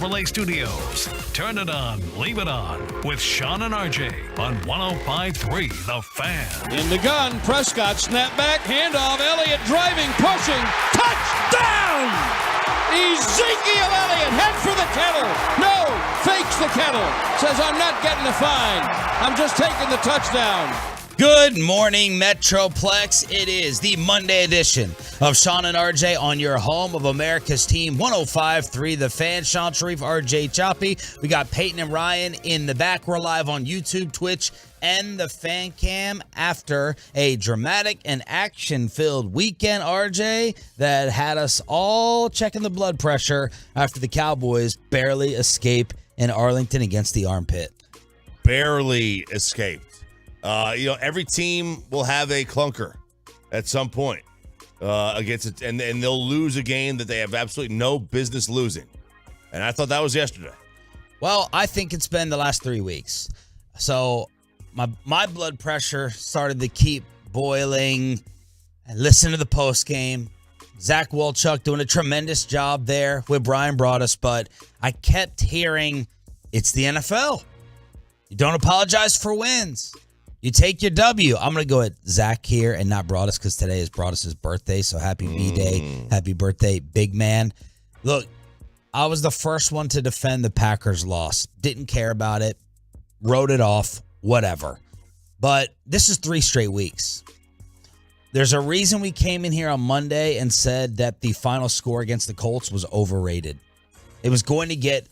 Chevrolet Studios. Turn it on, leave it on with Sean and RJ on 105.3 The Fan. In the gun, Prescott, snap back, handoff, Elliott driving, pushing, touchdown! Ezekiel Elliott, head for the kettle. No, fakes the kettle. Says, I'm not getting the fine. I'm just taking the touchdown. Good morning, Metroplex. It is the Monday edition of Sean and RJ on your home of America's team, 105.3 The Fan. Sean Sharif, RJ Choppy. We got Peyton and Ryan in the back. We're live on YouTube, Twitch, and the Fan Cam after a dramatic and action-filled weekend, RJ, that had us all checking the blood pressure after the Cowboys barely escape in Arlington against the Armpit. Barely escaped. Every team will have a clunker at some point against it, and they'll lose a game that they have absolutely no business losing. And I thought that was yesterday. Well, I think it's been the last 3 weeks. So my blood pressure started to keep boiling. I listened to the post game. Zach Wolchuk doing a tremendous job there with Brian Broaddus, but I kept hearing it's the NFL. You don't apologize for wins. You take your W. I'm going to go at Zach here and not Broaddus because today is Broaddus' birthday, so happy B-Day. Happy birthday, big man. Look, I was the first one to defend the Packers' loss. Didn't care about it. Wrote it off. Whatever. But this is 3 straight weeks. There's a reason we came in here on Monday and said that the final score against the Colts was overrated. It was going to get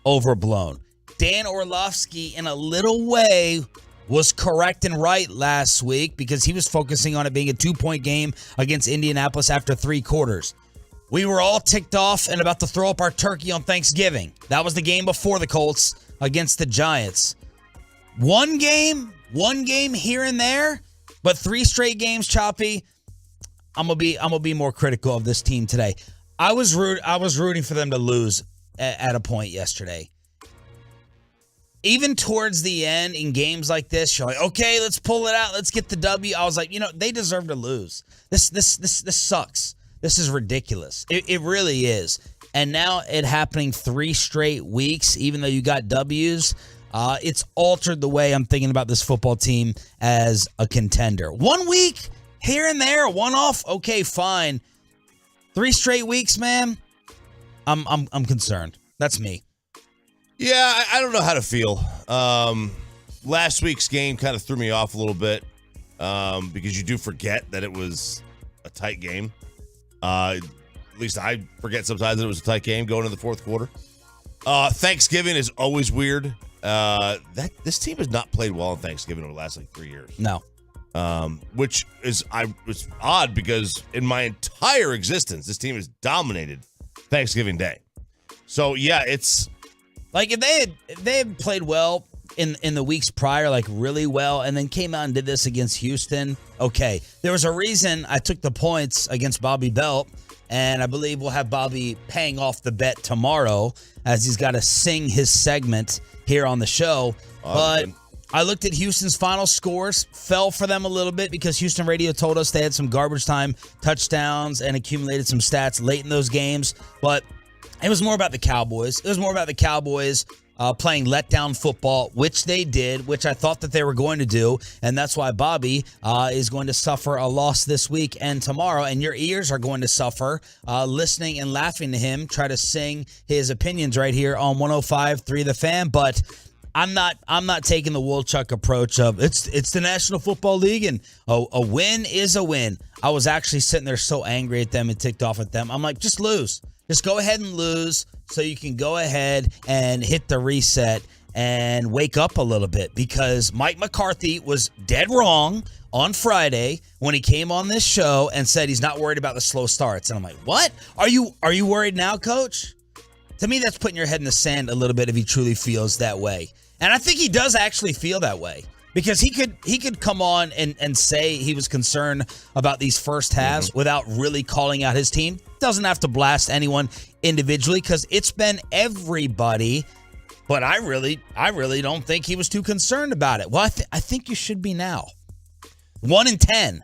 overblown. Dan Orlovsky, in a little way, was correct and right last week because he was focusing on it being a 2-point game against Indianapolis after 3 quarters. We were all ticked off and about to throw up our turkey on Thanksgiving. That was the game before the Colts against the Giants. One game here and there, but 3 straight games, Choppy. I'm gonna be more critical of this team today. I was rooting for them to lose at a point yesterday. Even towards the end in games like this, you're like, okay, let's pull it out. Let's get the W. I was like, they deserve to lose. This sucks. This is ridiculous. It really is. And now it happening 3 straight weeks, even though you got W's, it's altered the way I'm thinking about this football team as a contender. 1 week here and there, one off, okay, fine. 3 straight weeks, man. I'm concerned. That's me. Yeah, I don't know how to feel. Last week's game kind of threw me off a little bit because you do forget that it was a tight game. At least I forget sometimes that it was a tight game going into the fourth quarter. Thanksgiving is always weird. This team has not played well on Thanksgiving over the last 3 years. No. Which is it's odd because in my entire existence, this team has dominated Thanksgiving Day. So yeah, it's. Like, if they had played well in the weeks prior, like really well, and then came out and did this against Houston, okay. There was a reason I took the points against Bobby Belt, and I believe we'll have Bobby paying off the bet tomorrow as he's got to sing his segment here on the show. But I looked at Houston's final scores, fell for them a little bit because Houston radio told us they had some garbage time touchdowns and accumulated some stats late in those games, but it was more about the Cowboys. It was more about the Cowboys playing letdown football, which they did, which I thought that they were going to do. And that's why Bobby is going to suffer a loss this week and tomorrow. And your ears are going to suffer listening and laughing to him try to sing his opinions right here on 105.3 The Fan. But I'm not taking the Wolchuk approach of it's the National Football League and a win is a win. I was actually sitting there so angry at them and ticked off at them. I'm like, just lose. Just go ahead and lose so you can go ahead and hit the reset and wake up a little bit because Mike McCarthy was dead wrong on Friday when he came on this show and said he's not worried about the slow starts. And I'm like, what? Are you worried now, Coach? To me, that's putting your head in the sand a little bit if he truly feels that way. And I think he does actually feel that way. Because he could come on and say he was concerned about these first halves without really calling out his team. Doesn't have to blast anyone individually because it's been everybody. But I really don't think he was too concerned about it. Well, I think you should be now. 1-10.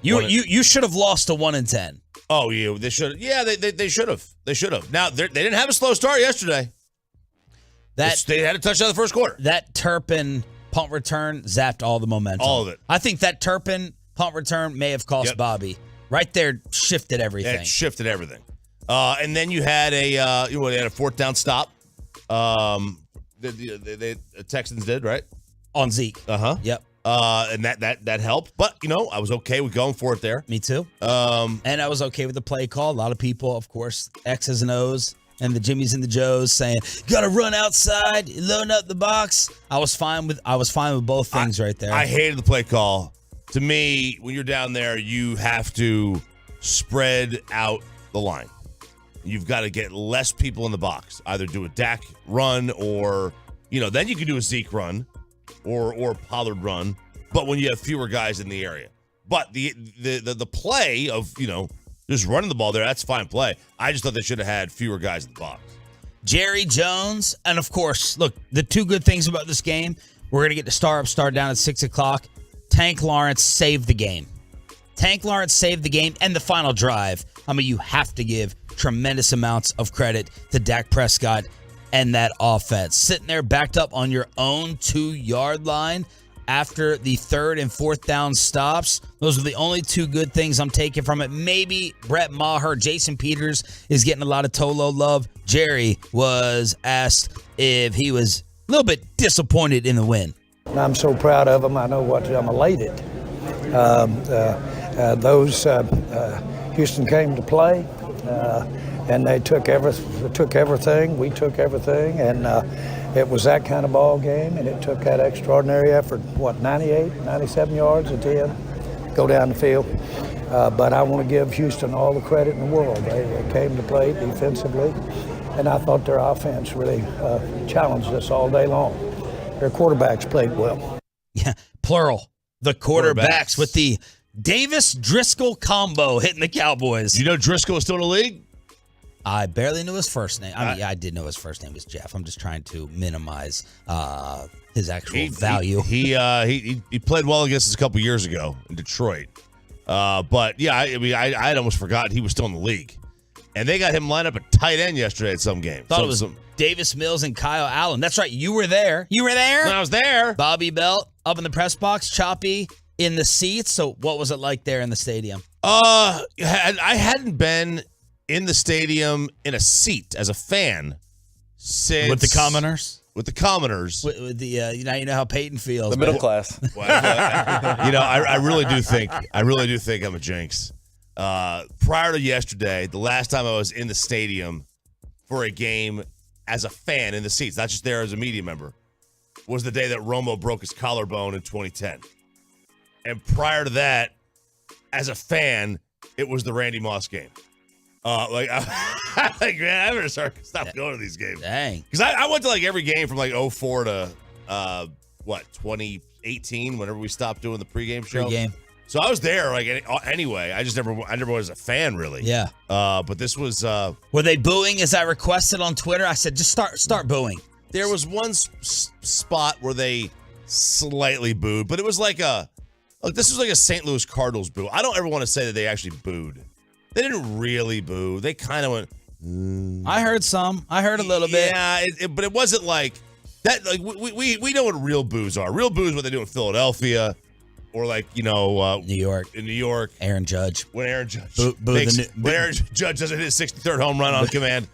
You should have lost to 1-10. Oh, yeah, they should. Yeah, they should have. They should have. Now they didn't have a slow start yesterday. They had a touchdown in the first quarter. That Turpin punt return zapped all the momentum. All of it. I think that Turpin punt return may have cost Bobby. Right there, shifted everything. It shifted everything. And then you had they had a fourth down stop. The Texans did, right? On Zeke. Yep. And that helped. But, I was okay with going for it there. Me too. And I was okay with the play call. A lot of people, of course, X's and O's and the Jimmies and the Joes saying, got to run outside, load up the box. I was fine with both things right there. I hated the play call. To me, when you're down there, you have to spread out the line. You've got to get less people in the box. Either do a Dak run or, then you can do a Zeke run or Pollard run. But when you have fewer guys in the area. But the play of, just running the ball there, that's fine play. I just thought they should have had fewer guys in the box. Jerry Jones, and of course, look, the two good things about this game, we're going to get the start down at 6 o'clock. Tank Lawrence saved the game. And the final drive. I mean, you have to give tremendous amounts of credit to Dak Prescott and that offense. Sitting there backed up on your own 2-yard line after the third and fourth down stops. Those are the only two good things I'm taking from it. Maybe Brett Maher, Jason Peters is getting a lot of Tolo love. Jerry was asked if he was a little bit disappointed in the win. I'm so proud of them. I know what I'm elated. Houston came to play, and they took everything. We took everything, and it was that kind of ball game, and it took that extraordinary effort. 97 yards at the end, go down the field. But I want to give Houston all the credit in the world. They came to play defensively, and I thought their offense really challenged us all day long. Their quarterbacks played well. Yeah, plural. The quarterbacks with the Davis-Driscoll combo hitting the Cowboys. You know Driscoll is still in the league? I barely knew his first name. I mean, I did know his first name was Jeff. I'm just trying to minimize his actual value. He played well against us a couple years ago in Detroit. But, yeah, I had almost forgotten he was still in the league. And they got him lined up at tight end yesterday at some game. Thought it was Davis Mills and Kyle Allen. That's right. You were there. You were there? I was there. Bobby Belt up in the press box. Choppy in the seats. So what was it like there in the stadium? I hadn't been in the stadium in a seat as a fan since... With the commoners? With the commoners. With the you know how Peyton feels. The middle class. I really do think I'm a jinx. Prior to yesterday, the last time I was in the stadium for a game as a fan in the seats, not just there as a media member, was the day that Romo broke his collarbone in 2010. And prior to that, as a fan, it was the Randy Moss game. Man, I better stop going to these games. Dang. Because I went to every game from 04 to 2018, whenever we stopped doing the pregame show. Pregame. So I was there anyway. I never was a fan really. Yeah. But this was. Were they booing as I requested on Twitter? I said just start booing. There was one spot where they slightly booed, but it was this was like a St. Louis Cardinals boo. I don't ever want to say that they actually booed. They didn't really boo. They kind of went. I heard some. I heard a little bit. Yeah, but it wasn't like that. We know what real boos are. Real boos, what they do in Philadelphia. Or New York. In New York. Aaron Judge. When Aaron Judge Aaron Judge doesn't hit his 63rd home run on command.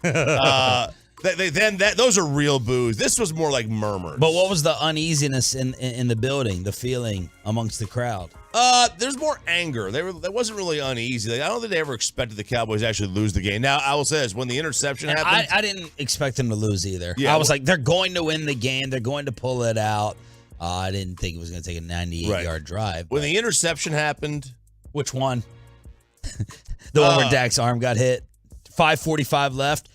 Those are real boos. This was more like murmurs. But what was the uneasiness in the building, the feeling amongst the crowd? There's more anger. That wasn't really uneasy. I don't think they ever expected the Cowboys to actually lose the game. Now, I will say this, when the interception happened. I didn't expect them to lose either. Yeah, I was like, they're going to win the game. They're going to pull it out. I didn't think it was going to take a 98-yard drive. When the interception happened. Which one? The one where Dak's arm got hit. 5:45 left.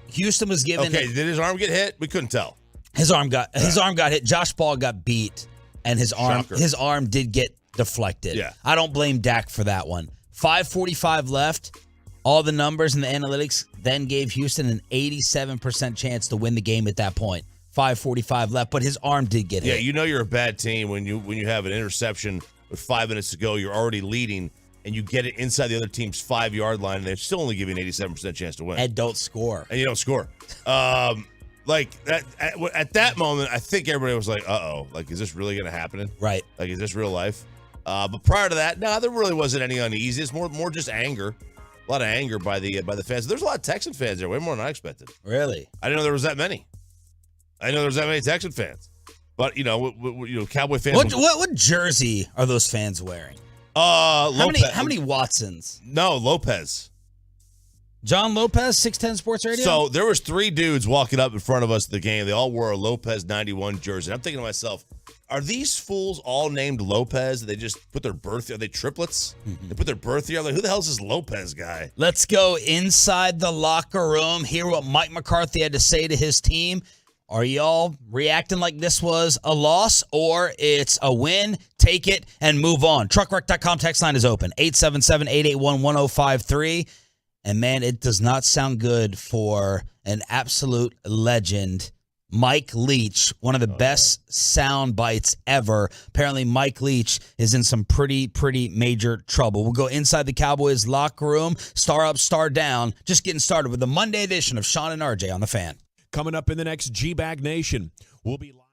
Houston was given. Okay, did his arm get hit? We couldn't tell. His arm got hit. Josh Paul got beat, and his arm did get deflected. Yeah. I don't blame Dak for that one. 5:45 left. All the numbers and the analytics then gave Houston an 87% chance to win the game at that point. 5:45 left, but his arm did get hit. Yeah, you know you're a bad team when you have an interception with 5 minutes to go. You're already leading, and you get it inside the other team's 5-yard line, and they're still only giving an 87% chance to win. And don't score. And you don't score. Like at that moment, I think everybody was like, "Uh-oh, like is this really going to happen?" Right. Like is this real life? But prior to that, no, there really wasn't any uneasy. It's more just anger, a lot of anger by the fans. There's a lot of Texan fans there, way more than I expected. Really? I didn't know there was that many. I didn't know there was that many Texan fans. But Cowboy fans. What jersey are those fans wearing? Lopez. How many Watsons? No, Lopez. John Lopez, 610 Sports Radio? So there was 3 dudes walking up in front of us at the game. They all wore a Lopez 91 jersey. I'm thinking to myself, are these fools all named Lopez? They just put their birth year. Are they triplets? They put their birth year. I'm like, who the hell is this Lopez guy? Let's go inside the locker room, hear what Mike McCarthy had to say to his team. Are y'all reacting like this was a loss or it's a win? Take it and move on. Truckwreck.com text line is open, 877-881-1053. And, man, it does not sound good for an absolute legend, Mike Leach, one of the best sound bites ever. Apparently, Mike Leach is in some pretty major trouble. We'll go inside the Cowboys locker room, star up, star down, just getting started with the Monday edition of Sean and RJ on The Fan. Coming up in the next G-Bag Nation, we'll be live.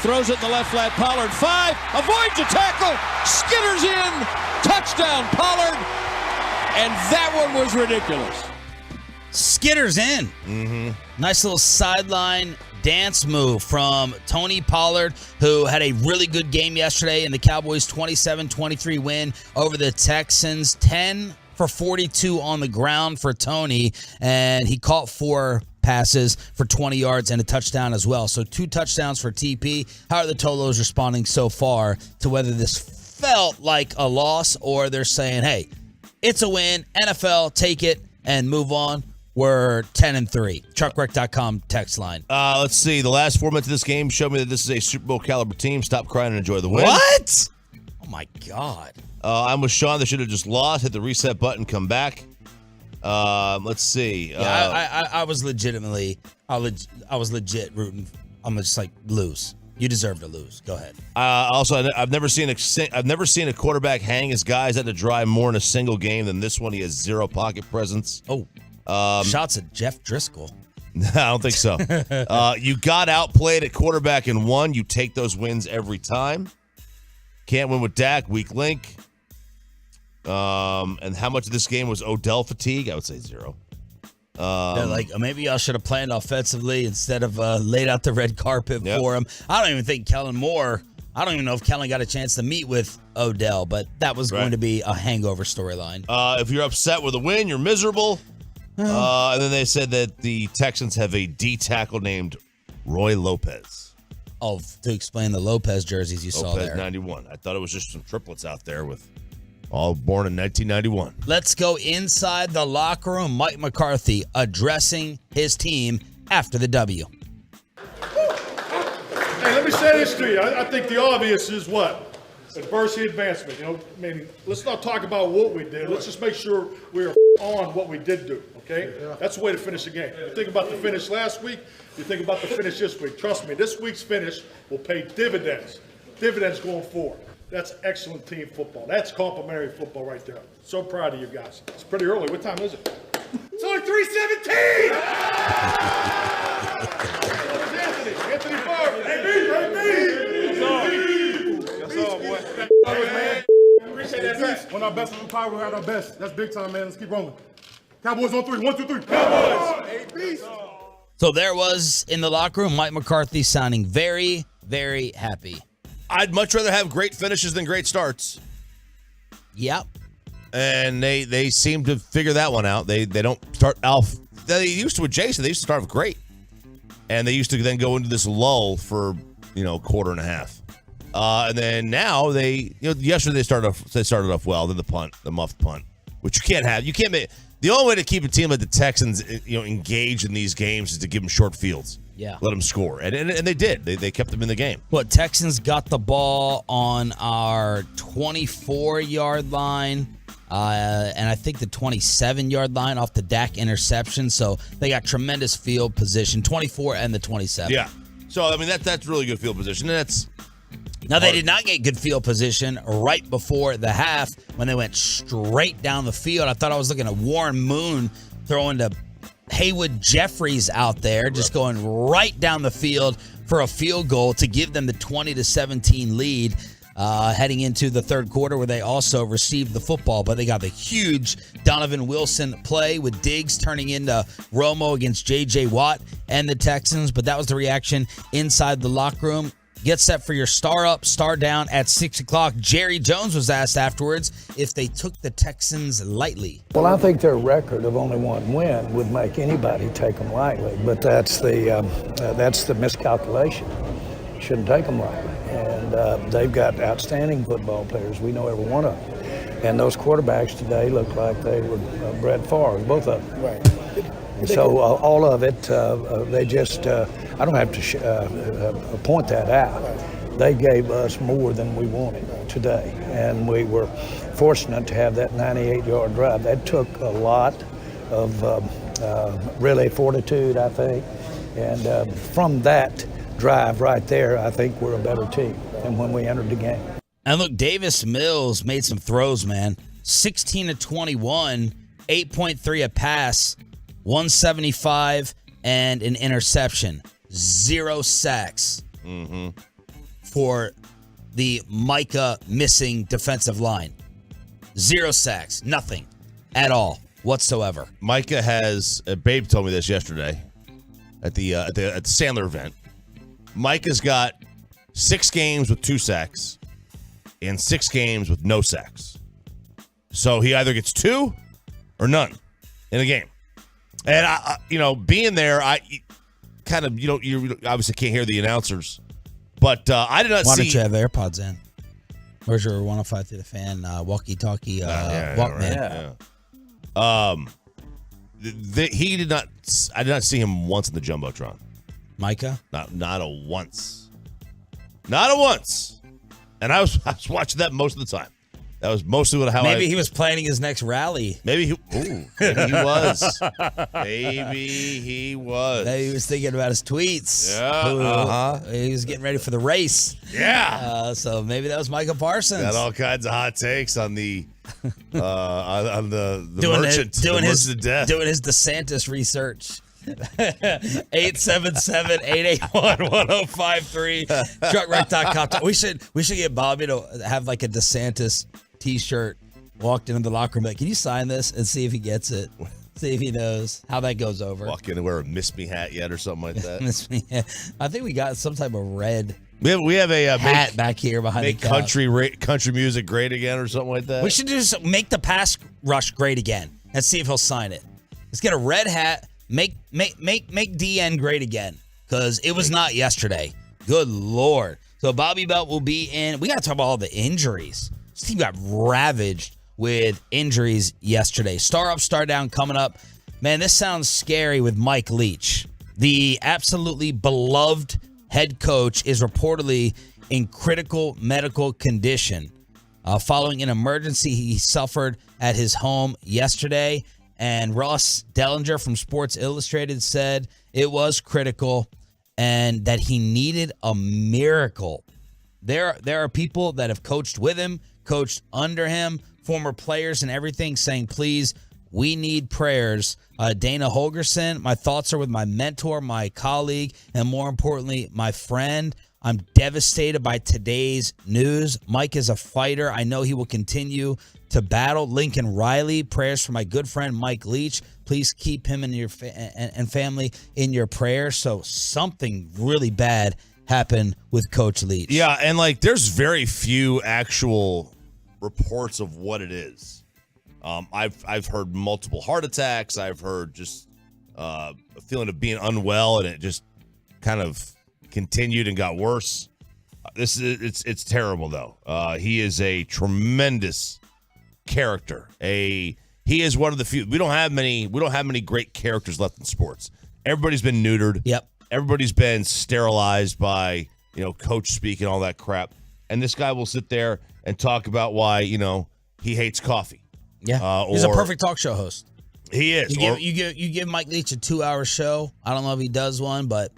throws it in the left flat. Pollard 5, avoids a tackle, skitters in, touchdown Pollard, and that one was ridiculous. Skitters in. Mm-hmm. Nice little sideline dance move from Tony Pollard, who had a really good game yesterday in the Cowboys' 27-23 win over the Texans. 10 for 42 on the ground for Tony, and he caught 4 passes for 20 yards and a touchdown as well. So 2 touchdowns for TP. How are the Tolos responding so far to whether this felt like a loss or they're saying, hey, it's a win, NFL, take it and move on? We're 10-3. Truckwreck.com text line. Let's see. The last 4 minutes of this game showed me that this is a Super Bowl caliber team. Stop crying and enjoy the win. What? Oh, my God. I'm with Sean. They should have just lost, hit the reset button, come back. Let's see. Yeah, I was legitimately, I was legit rooting. I'm just like, lose. You deserve to lose. Go ahead. Also, I've never seen a quarterback hang his guys at the drive more in a single game than this one. He has 0 pocket presence. Oh. Shots at Jeff Driscoll. I don't think so. You got outplayed at quarterback and won. You take those wins every time. Can't win with Dak. Weak link. And how much of this game was Odell fatigue? I would say 0. Maybe y'all should have planned offensively instead of laid out the red carpet for him. I don't even think Kellen Moore. I don't even know if Kellen got a chance to meet with Odell, but that was going to be a hangover storyline. If you're upset with a win, you're miserable. And then they said that the Texans have a D tackle named Roy Lopez. Oh, to explain the Lopez jerseys you saw there. Lopez 91. I thought it was just some triplets out there with all born in 1991. Let's go inside the locker room. Mike McCarthy addressing his team after the W. Hey, let me say this to you. I think the obvious is what? Adversity advancement. Let's not talk about what we did. Let's just make sure we're on what we did do, okay? That's the way to finish the game. You think about the finish last week, you think about the finish this week. Trust me, this week's finish will pay dividends. Dividends going forward. That's excellent team football. That's complimentary football right there. So proud of you guys. It's pretty early. What time is it? It's only 3:17! Anthony Barber. That's all, boy. Appreciate that. One of our best, we probably had our best. That's big time, man. Let's keep rolling. Cowboys on 3. 1, 2, 3. Cowboys. So there was in the locker room Mike McCarthy sounding very, very happy. I'd much rather have great finishes than great starts. Yep. And they seem to figure that one out. They don't start off. They used to with Jason. They used to start off great, and they used to then go into this lull for quarter and a half. And then now yesterday they started off well. Then the muffed punt, which you can't have. You can't make. The only way to keep a team like the Texans, engaged in these games is to give them short fields. Yeah. Let them score. And they did. They kept them in the game. Texans got the ball on our 24-yard line, and I think the 27-yard line off the Dak interception. So they got tremendous field position, 24 and the 27. Yeah. So, that's really good field position. And Now, they did not get good field position right before the half when they went straight down the field. I thought I was looking at Warren Moon throwing to Haywood Jeffries out there, just going right down the field for a field goal to give them the 20-17 lead heading into the third quarter, where they also received the football. But they got the huge Donovan Wilson play with Diggs turning into Romo against J.J. Watt and the Texans. But that was the reaction inside the locker room. Get set for your star up, star down at 6 o'clock. Jerry Jones was asked afterwards if they took the Texans lightly. Well, I think their record of only 1 win would make anybody take them lightly, but that's the miscalculation. Shouldn't take them lightly. And they've got outstanding football players. We know every one of them. And those quarterbacks today look like they were Brett Favre, both of them. Right. And so all of it, they just, I don't have to point that out. They gave us more than we wanted today. And we were fortunate to have that 98-yard drive. That took a lot of really fortitude, I think. And from that drive right there, I think we're a better team than when we entered the game. And look, Davis Mills made some throws, man. 16 of 21, 8.3 a pass, 175, and an interception. 0 sacks. Mm-hmm. for the Micah missing defensive line. 0 sacks, nothing at all whatsoever. Micah has, Babe told me this yesterday at the Sandler event. Micah's got 6 games with 2 sacks and 6 games with no sacks. So he either gets 2 or none in a game. And being there, I kind of, you obviously can't hear the announcers, but I did not see. Why don't you have AirPods in? Where's your 105 through the fan walkie-talkie Walkman? He did not. I did not see him once in the jumbotron. Micah? Not a once. Not a once. And I was watching that most of the time. That was mostly Maybe he was planning his next rally. Maybe he was. Maybe he was. Maybe he was thinking about his tweets. Yeah. He was getting ready for the race. Yeah. So maybe that was Micah Parsons. Got all kinds of hot takes on the on the doing merchant doing his DeSantis research. 877-881-1053 truckwreck.com. We should get Bobby to have like a DeSantis t-shirt, walked into the locker room, like, can you sign this, and see if he gets it, see if he knows how that goes over. Walk in and wear a Miss Me hat yet or something like that. Miss Me hat. I think we got some type of red we have a hat back here behind the couch. country music great again or something like that. We should just make the pass rush great again and see if he'll sign it. Let's get a red hat. Make DN great again, because it was not yesterday. Good Lord. So Bobby Belt will be in. We got to talk about all the injuries. This team got ravaged with injuries yesterday. Star up, star down coming up. Man, this sounds scary with Mike Leach. The absolutely beloved head coach is reportedly in critical medical condition following an emergency he suffered at his home yesterday. And Ross Dellinger from Sports Illustrated said it was critical and that he needed a miracle. There are people that have coached with him, coached under him, former players and everything, saying, please, we need prayers. Dana Holgerson, my thoughts are with my mentor, my colleague, and more importantly, my friend. I'm devastated by today's news. Mike is a fighter. I know he will continue to battle. Lincoln Riley, prayers for my good friend Mike Leach. Please keep him and your and family in your prayers. So something really bad happened with Coach Leach. Yeah, and there's very few actual reports of what it is. I've heard multiple heart attacks. I've heard just a feeling of being unwell, and it just kind of continued and got worse. It's terrible though. He is a tremendous character. He is one of the few. We don't have many great characters left in sports. Everybody's been neutered. Yep. Everybody's been sterilized by coach speak and all that crap. And this guy will sit there and talk about why he hates coffee. Yeah. He's a perfect talk show host. He is. You give Mike Leach a 2-hour show. I don't know if he does one, but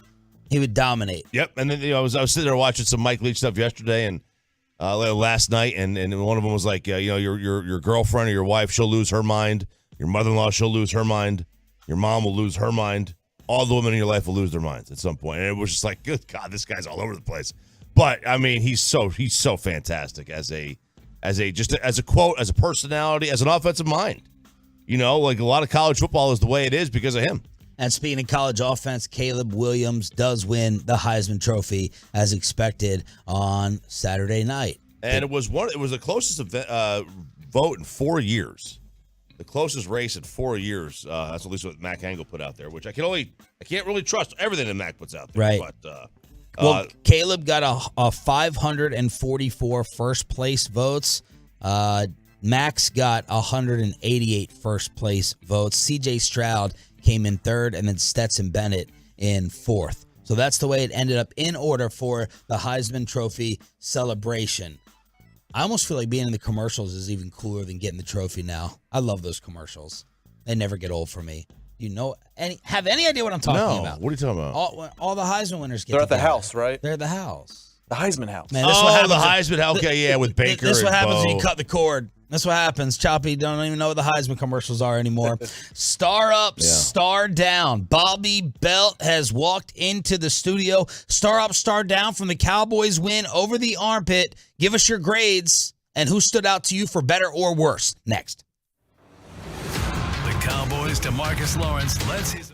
he would dominate. Yep. And then I was sitting there watching some Mike Leach stuff yesterday and last night, and one of them was like, your girlfriend or your wife, she'll lose her mind. Your mother-in-law, she'll lose her mind. Your mom will lose her mind. All the women in your life will lose their minds at some point. And it was just like, good God, this guy's all over the place. But I mean, he's so fantastic as a quote, as a personality, as an offensive mind. A lot of college football is the way it is because of him. And speaking of college offense, Caleb Williams does win the Heisman Trophy as expected on Saturday night. And it was the closest vote in 4 years. The closest race in 4 years. That's at least what Mac Angle put out there, which I can't really trust everything that Mac puts out there. Right. But Caleb got a 544 first place votes. Max got 188 first place votes. CJ Stroud came in third, and then Stetson Bennett in fourth. So that's the way it ended up in order for the Heisman Trophy celebration. I almost feel like being in the commercials is even cooler than getting the trophy now. I love those commercials. They never get old for me. Have any idea what I'm talking about? What are you talking about? All the Heisman winners get They're together. at the house, right? They're at the house. The Heisman house. Man, this is what happens the Heisman house. Okay, yeah, with Baker. This is what and happens when Bo. you cut the cord That's what happens. Choppy don't even know what the Heisman commercials are anymore. Star up, star down. Bobby Belt has walked into the studio. Star up, star down from the Cowboys win over the Armpit. Give us your grades and who stood out to you for better or worse. Next. The Cowboys to Marcus Lawrence lets his...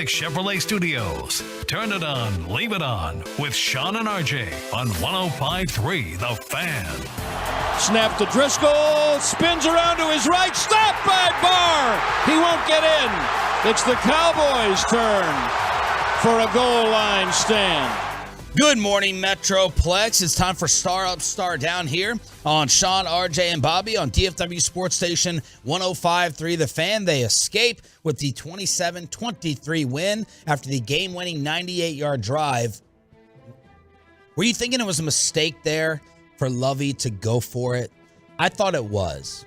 Chevrolet Studios. Turn it on, leave it on with Sean and RJ on 105.3 The Fan. Snap to Driscoll, spins around to his right, stopped by Barr. He won't get in. It's the Cowboys' turn for a goal line stand. Good morning, Metroplex. It's time for Star Up, Star Down here on Sean, RJ, and Bobby on DFW Sports Station 105.3 The Fan. They escape with the 27-23 win after the game-winning 98-yard drive. Were you thinking it was a mistake there for Lovey to go for it? I thought it was.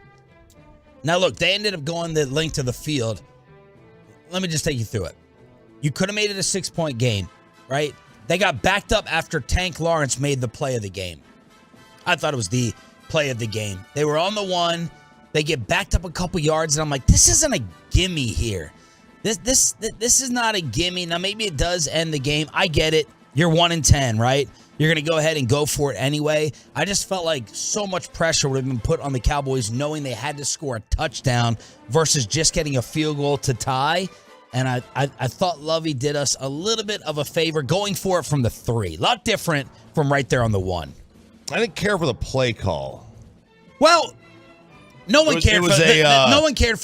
Now, look, they ended up going the length of the field. Let me just take you through it. You could have made it a 6-point game, right? They got backed up after Tank Lawrence made the play of the game. I thought it was the play of the game. They were on the one. They get backed up a couple yards, and I'm like, this isn't a gimme here. This is not a gimme. Now, maybe it does end the game. I get it. You're 1-10, right? You're going to go ahead and go for it anyway. I just felt like so much pressure would have been put on the Cowboys knowing they had to score a touchdown versus just getting a field goal to tie. And I thought Lovey did us a little bit of a favor going for it from the 3. A lot different from right there on the 1. I didn't care for the play call. Well, no one cared for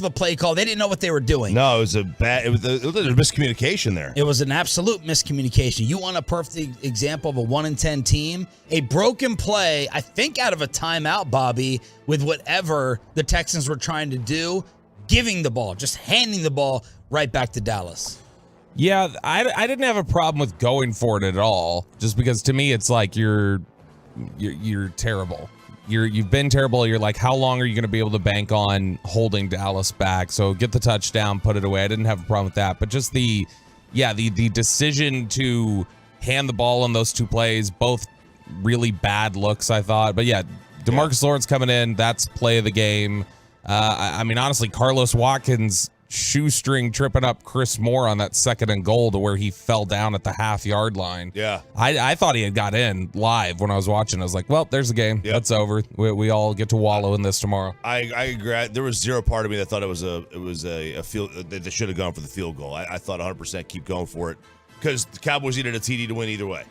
the play call. They didn't know what they were doing. No, it was a miscommunication there. It was an absolute miscommunication. You want a perfect example of a 1-10 team? A broken play, I think out of a timeout, Bobby, with whatever the Texans were trying to do, giving the ball, just handing the ball right back to Dallas. Yeah, I didn't have a problem with going for it at all, just because to me it's like you're terrible. You've been terrible. You're like, how long are you going to be able to bank on holding Dallas back? So get the touchdown, put it away. I didn't have a problem with that, but just the decision to hand the ball on those 2 plays, both really bad looks, I thought. But yeah, DeMarcus Lawrence coming in, that's play of the game. I mean, honestly, Carlos Watkins shoestring tripping up Chris Moore on that 2nd and goal to where he fell down at the half-yard line. Yeah. I thought he had got in live when I was watching. I was like, well, there's the game. Yep. That's over. We all get to wallow in this tomorrow. I agree. There was zero part of me that thought it was a field that they should have gone for the field goal. I thought 100% keep going for it because the Cowboys needed a TD to win either way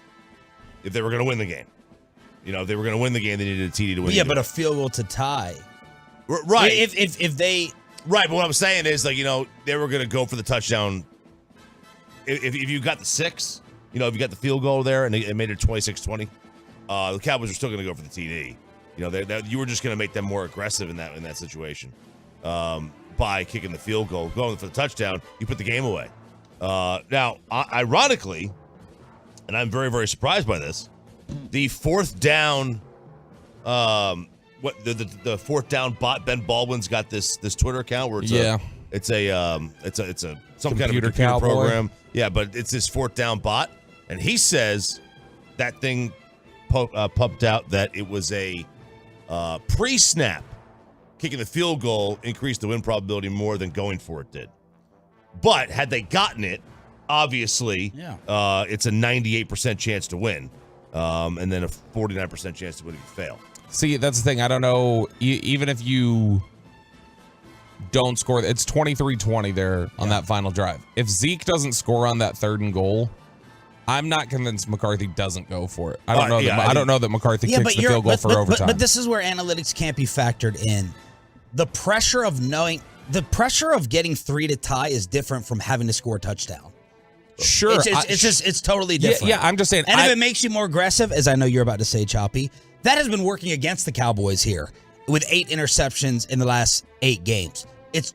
if they were going to win the game. You know, if they were going to win the game, they needed a TD to win. Yeah, but a field goal to tie. Right. If they... Right, but what I'm saying is, like, you know, they were going to go for the touchdown. If you got the 6, you know, if you got the field goal there and it made it 26-20, the Cowboys were still going to go for the TD. You know, you were just going to make them more aggressive in that situation by kicking the field goal, going for the touchdown. You put the game away. Now, ironically, and I'm very, very surprised by this, the 4th down. What the 4th down bot Ben Baldwin's got this Twitter account where it's some kind of a computer program. Yeah, but it's this 4th down bot, and he says that thing pumped out that it was a pre-snap kicking the field goal increased the win probability more than going for it did. But had they gotten it, obviously, it's a 98% chance to win, and then a 49% chance to win if you fail. See, that's the thing. I don't know. Even if you don't score, it's 23-20 there on that final drive. If Zeke doesn't score on that 3rd and goal, I'm not convinced McCarthy doesn't go for it. I don't know. I don't know that McCarthy kicks the field goal for overtime. But this is where analytics can't be factored in. The pressure of getting 3 to tie is different from having to score a touchdown. Sure, it's totally different. Yeah, I'm just saying. And if it makes you more aggressive, as I know you're about to say, Choppy, that has been working against the Cowboys here with 8 interceptions in the last 8 games. It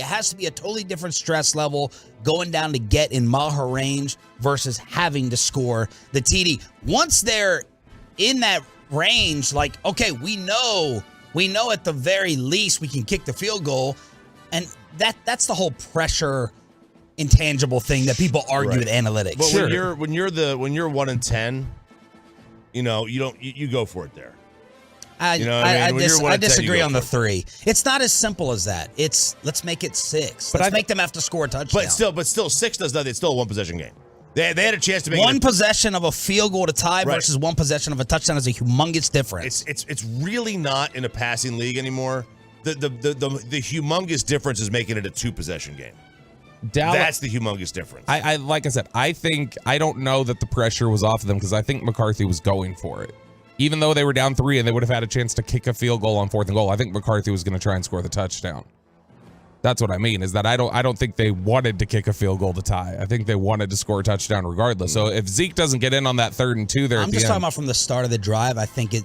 has to be a totally different stress level going down to get in Maher range versus having to score the TD. Once they're in that range, like, okay, we know at the very least we can kick the field goal, and that's the whole pressure intangible thing that people argue with analytics. But when you're 1-10, you know, you go for it there. I disagree on the 3. It's not as simple as that. Let's make it 6. Let's make them have to score a touchdown. But still 6 does nothing. It's still a 1-possession game. They had a chance to make one possession of a field goal to tie versus 1 possession of a touchdown is a humongous difference. It's really not in a passing league anymore. The humongous difference is making it a 2-possession game. That's the humongous difference. I like I said, I don't know that the pressure was off of them because I think McCarthy was going for it. Even though they were down 3 and they would have had a chance to kick a field goal on 4th and goal, I think McCarthy was going to try and score the touchdown. That's what I mean, is that I don't think they wanted to kick a field goal to tie. I think they wanted to score a touchdown regardless. So if Zeke doesn't get in on that 3rd and 2 there I'm at the just end, talking about from the start of the drive. I think it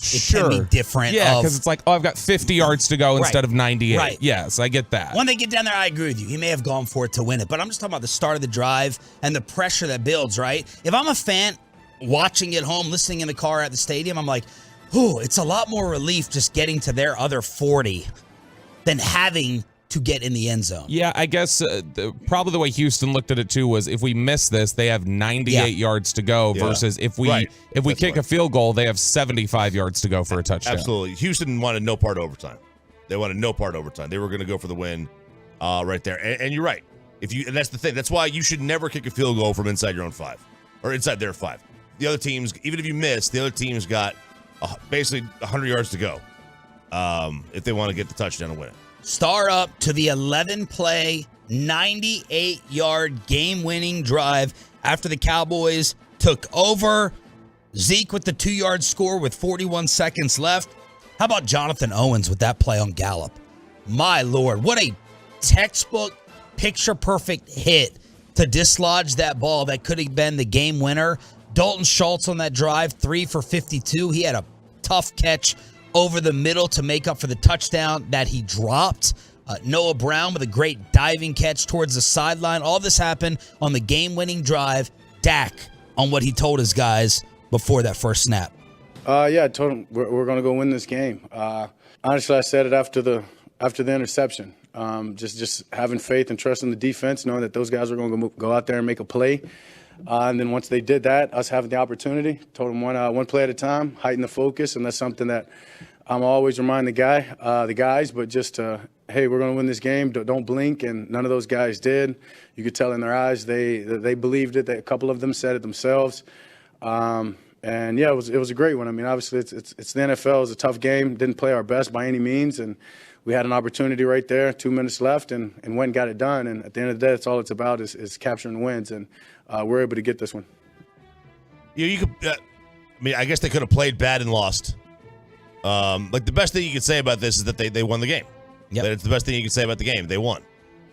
sure. can be different. Yeah, because it's like, I've got 50 yards to go instead of 98. Right. Yes, I get that. When they get down there, I agree with you. He may have gone for it to win it, but I'm just talking about the start of the drive and the pressure that builds, right? If I'm a fan watching at home, listening in the car at the stadium, I'm like, ooh, it's a lot more relief just getting to their other 40 than having to get in the end zone. Yeah, I guess probably the way Houston looked at it too was if we miss this, they have 98 yards to go versus if we kick a field goal, they have 75 yards to go for a touchdown. Absolutely. Houston wanted no part of overtime. They wanted no part of overtime. They were going to go for the win right there. And you're right. And that's the thing. That's why you should never kick a field goal from inside your own 5 or inside their 5. The other teams, even if you miss, the other team's got basically 100 yards to go if they want to get the touchdown and win it. Star up to the 11-play, 98-yard game-winning drive after the Cowboys took over. Zeke with the 2-yard score with 41 seconds left. How about Jonathan Owens with that play on Gallup? My Lord, what a textbook, picture-perfect hit to dislodge that ball that could have been the game winner. Dalton Schultz on that drive, 3 for 52. He had a tough catch over the middle to make up for the touchdown that he dropped. Noah Brown with a great diving catch towards the sideline. All this happened on the game-winning drive. Dak on what he told his guys before that first snap. Yeah, I told him we're going to go win this game. Honestly, I said it after the interception. Just having faith and trust in the defense, knowing that those guys are going to go out there and make a play. And then once they did that, us having the opportunity, told them one play at a time, heighten the focus, and that's something that I'm always remind the guys, but just hey, we're going to win this game. Don't blink, and none of those guys did. You could tell in their eyes they believed it. A couple of them said it themselves, and yeah, it was a great one. I mean, obviously it's the NFL. It was a tough game. Didn't play our best by any means, and we had an opportunity right there, 2 minutes left, and went and got it done. And at the end of the day, that's all it's about is capturing wins, and we're able to get this one. You could, I mean, I guess they could have played bad and lost. Like the best thing you could say about this is that they won the game. Yep. That it's the best thing you could say about the game. They won.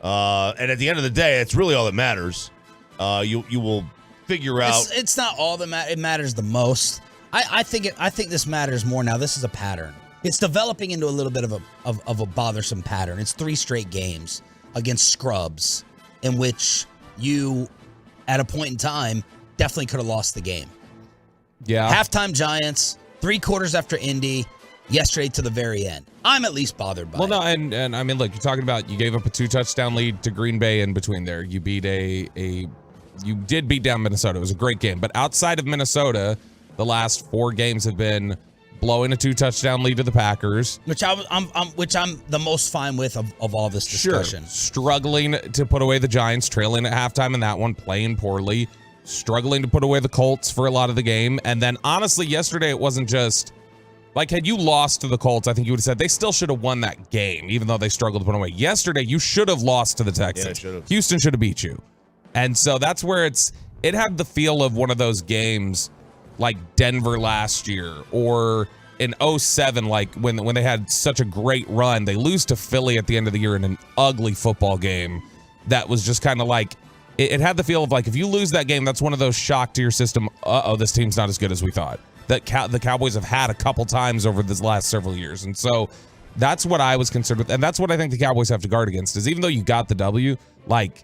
And at the end of the day, it's really all that matters. You will figure out. It's not all that it matters the most. I think this matters more now. This is a pattern. It's developing into a little bit of a bothersome pattern. It's 3 straight games against scrubs in which you, at a point in time, definitely could have lost the game. Yeah. Halftime Giants, 3 quarters after Indy, yesterday to the very end. I'm at least bothered by it. No, and I mean, look, you're talking about you gave up a 2-touchdown lead to Green Bay in between there. You beat you did beat down Minnesota. It was a great game. But outside of Minnesota, the last 4 games have been blowing a 2-touchdown lead to the Packers, which I'm the most fine with of all this discussion. Sure. Struggling to put away the Giants, trailing at halftime in that one, playing poorly, struggling to put away the Colts for a lot of the game. And then honestly, yesterday it wasn't just like, had you lost to the Colts, I think you would have said they still should have won that game, even though they struggled to put away. Yesterday, you should have lost to the Texans. Yeah, Houston should have beat you. And so that's where it had the feel of one of those games like Denver last year, or in 2007, like when they had such a great run. They lose to Philly at the end of the year in an ugly football game that was just kind of like, it had the feel of like, if you lose that game, that's one of those shock to your system, this team's not as good as we thought, that the Cowboys have had a couple times over this last several years. And so that's what I was concerned with, and that's what I think the Cowboys have to guard against, is even though you got the W, like,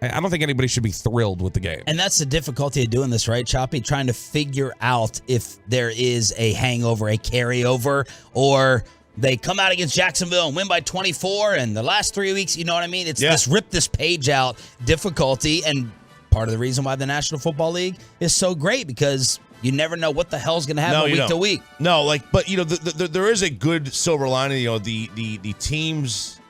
I don't think anybody should be thrilled with the game. And that's the difficulty of doing this, right, Choppy? Trying to figure out if there is a hangover, a carryover, or they come out against Jacksonville and win by 24, and the last 3 weeks, you know what I mean? It's this rip this page out difficulty, and part of the reason why the National Football League is so great, because you never know what the hell's going to happen week to week. No, like, but, you know, there is a good silver lining. You know, the teams...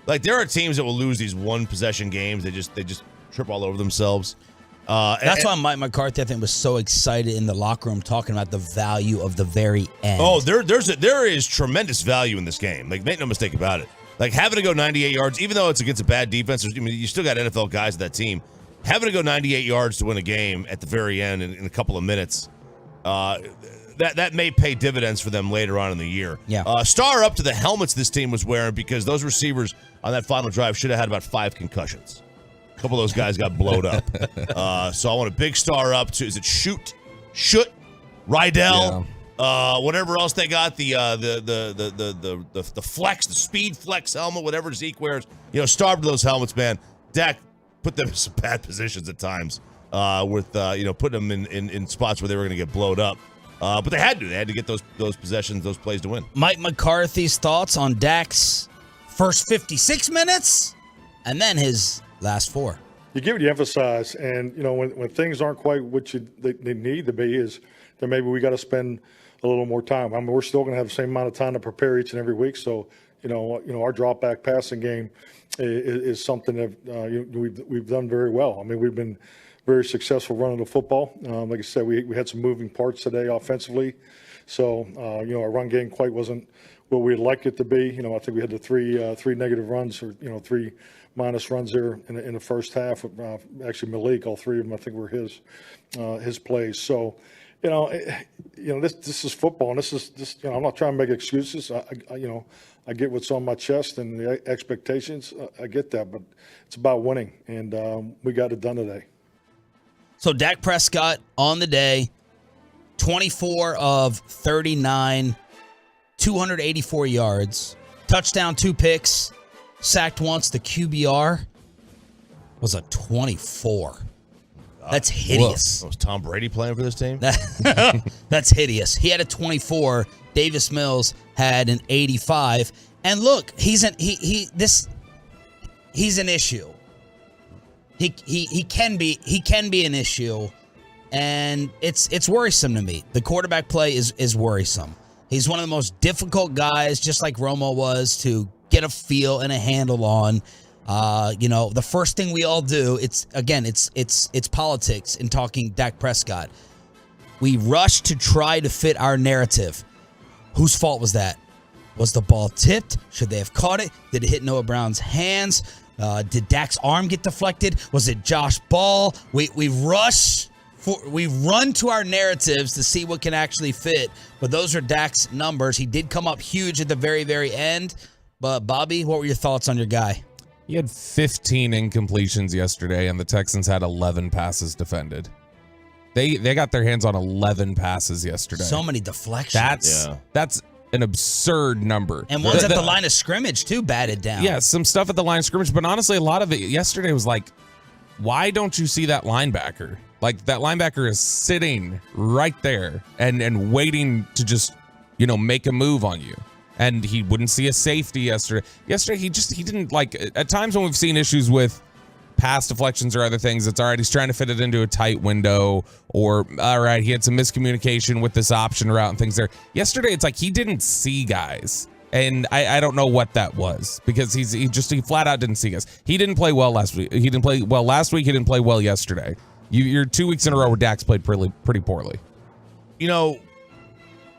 Like, there are teams that will lose these one-possession games. They just trip all over themselves. That's why Mike McCarthy, I think, was so excited in the locker room talking about the value of the very end. Oh, there is tremendous value in this game. Like, make no mistake about it. Like having to go 98 yards, even though it's against a bad defense, I mean, you still got NFL guys at that team. Having to go 98 yards to win a game at the very end in a couple of minutes, that may pay dividends for them later on in the year. Yeah. Star up to the helmets this team was wearing because those receivers on that final drive should have had about 5 concussions. A couple of those guys got blowed up. So I want a big star up to, is it Shoot, Rydell, whatever else they got, the flex, the speed flex helmet, whatever Zeke wears. Star up to those helmets, man. Dak put them in some bad positions at times with putting them in spots where they were going to get blowed up. But they had to get those possessions, those plays to win. Mike McCarthy's thoughts on Dak's first 56 minutes and then his last 4. You give it, you emphasize, and when things aren't quite what they need to be, is that maybe we got to spend a little more time. I mean, we're still going to have the same amount of time to prepare each and every week. So our drop back passing game is something that we've done very well. I mean, we've been very successful running the football. Like I said, we had some moving parts today offensively. So, our run game quite wasn't what we'd like it to be. I think we had the three negative runs, or 3 minus runs there in the first half. Actually, Malik, all 3 of them, I think were his plays. So, this is football, and this is I'm not trying to make excuses. I get what's on my chest and the expectations. I get that, but it's about winning, and we got it done today. So Dak Prescott on the day, 24 of 39, 284 yards, touchdown, 2 picks, sacked once. The QBR was a 24. That's hideous. Was Tom Brady playing for this team? That's hideous. He had a 24. Davis Mills had an 85. And look, he's an issue. He can be an issue, and it's worrisome to me. The quarterback play is worrisome. He's one of the most difficult guys, just like Romo was, to get a feel and a handle on. The first thing we all do, it's politics in talking Dak Prescott. We rush to try to fit our narrative. Whose fault was that? Was the ball tipped? Should they have caught it? Did it hit Noah Brown's hands? Did Dak's arm get deflected? Was it Josh Ball? We run to our narratives to see what can actually fit. But those are Dak's numbers. He did come up huge at the very, very end. But Bobby, what were your thoughts on your guy? He had 15 incompletions yesterday, and the Texans had 11 passes defended. They got their hands on 11 passes yesterday. So many deflections. That's an absurd number. And one's at the line of scrimmage, too, batted down. Yeah, some stuff at the line of scrimmage, but honestly, a lot of it yesterday was like, why don't you see that linebacker? Like, that linebacker is sitting right there and waiting to just, make a move on you. And he wouldn't see a safety yesterday. Yesterday, he didn't, like, at times when we've seen issues with pass deflections or other things, it's all right, he's trying to fit it into a tight window, or all right, he had some miscommunication with this option route and things there. Yesterday, it's like he didn't see guys, and I don't know what that was, because he flat out didn't see guys. He didn't play well last week. He didn't play well last week. He didn't play well yesterday. You're 2 weeks in a row where Dak's played pretty poorly.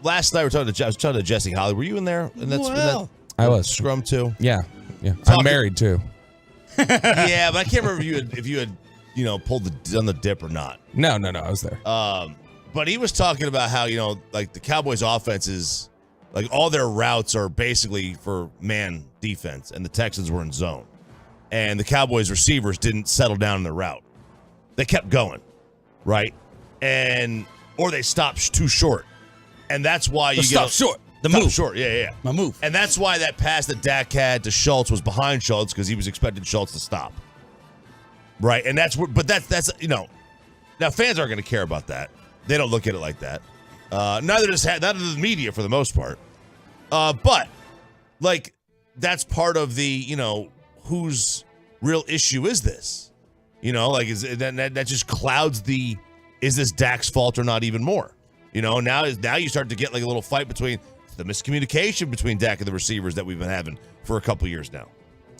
Last night I was talking to Jesse Holly. Were you in there? I was. Scrum too. Yeah. I'm married too. Yeah, but I can't remember if you had done the dip or not. No, I was there. But he was talking about how like the Cowboys' offense is like all their routes are basically for man defense, and the Texans were in zone, and the Cowboys' receivers didn't settle down in the route. They kept going, right, or they stopped too short, and that's why you stop short. The Stop move. Short, yeah. My move. And that's why that pass that Dak had to Schultz was behind Schultz, because he was expecting Schultz to stop. Right? And that's now fans aren't going to care about that. They don't look at it like that. Neither does the media for the most part. But like that's part of the, whose real issue is this? That just clouds the, is this Dak's fault or not even more? Now you start to get like a little fight between the miscommunication between Dak and the receivers that we've been having for a couple years now.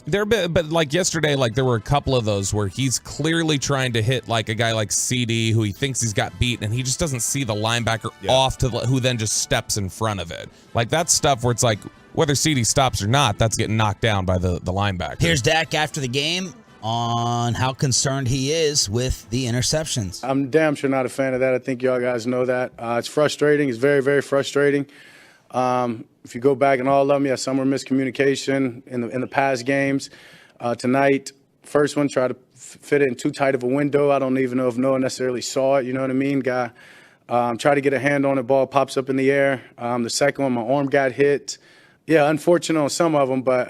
But like yesterday, like there were a couple of those where he's clearly trying to hit like a guy like CD who he thinks he's got beat, and he just doesn't see the linebacker off to who then just steps in front of it. Like that's stuff where it's like, whether CD stops or not, that's getting knocked down by the linebacker. Here's Dak after the game on how concerned he is with the interceptions. I'm damn sure not a fan of that. I think y'all guys know that. It's frustrating. It's very, very frustrating. If you go back in all of them, yeah, some were miscommunication in the past games. Tonight, first one, tried to fit it in too tight of a window. I don't even know if Noah necessarily saw it. You know what I mean? Guy tried to get a hand on it, ball pops up in the air. The second one, my arm got hit. Yeah, unfortunate on some of them, but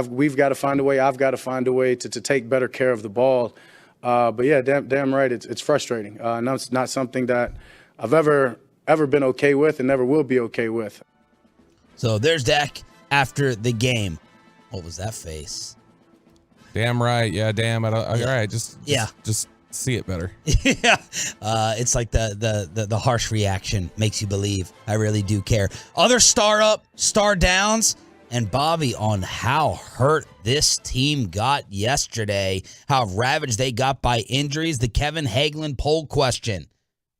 we've got to find a way. I've got to find a way to take better care of the ball. But yeah, damn right, it's frustrating. No, it's not something that I've ever been okay with and never will be okay with. So there's Dak after the game. What was that face? Damn right. Yeah, damn it. All right, just see it better. Yeah. It's like the harsh reaction makes you believe. I really do care. Other star up, star downs, and Bobby on how hurt this team got yesterday, how ravaged they got by injuries. The Kevin Hagelin poll question.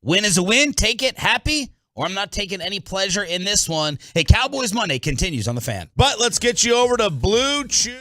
Win is a win. Take it. Happy? Or I'm not taking any pleasure in this one. Hey, Cowboys Monday continues on The Fan. But let's get you over to Blue Chew.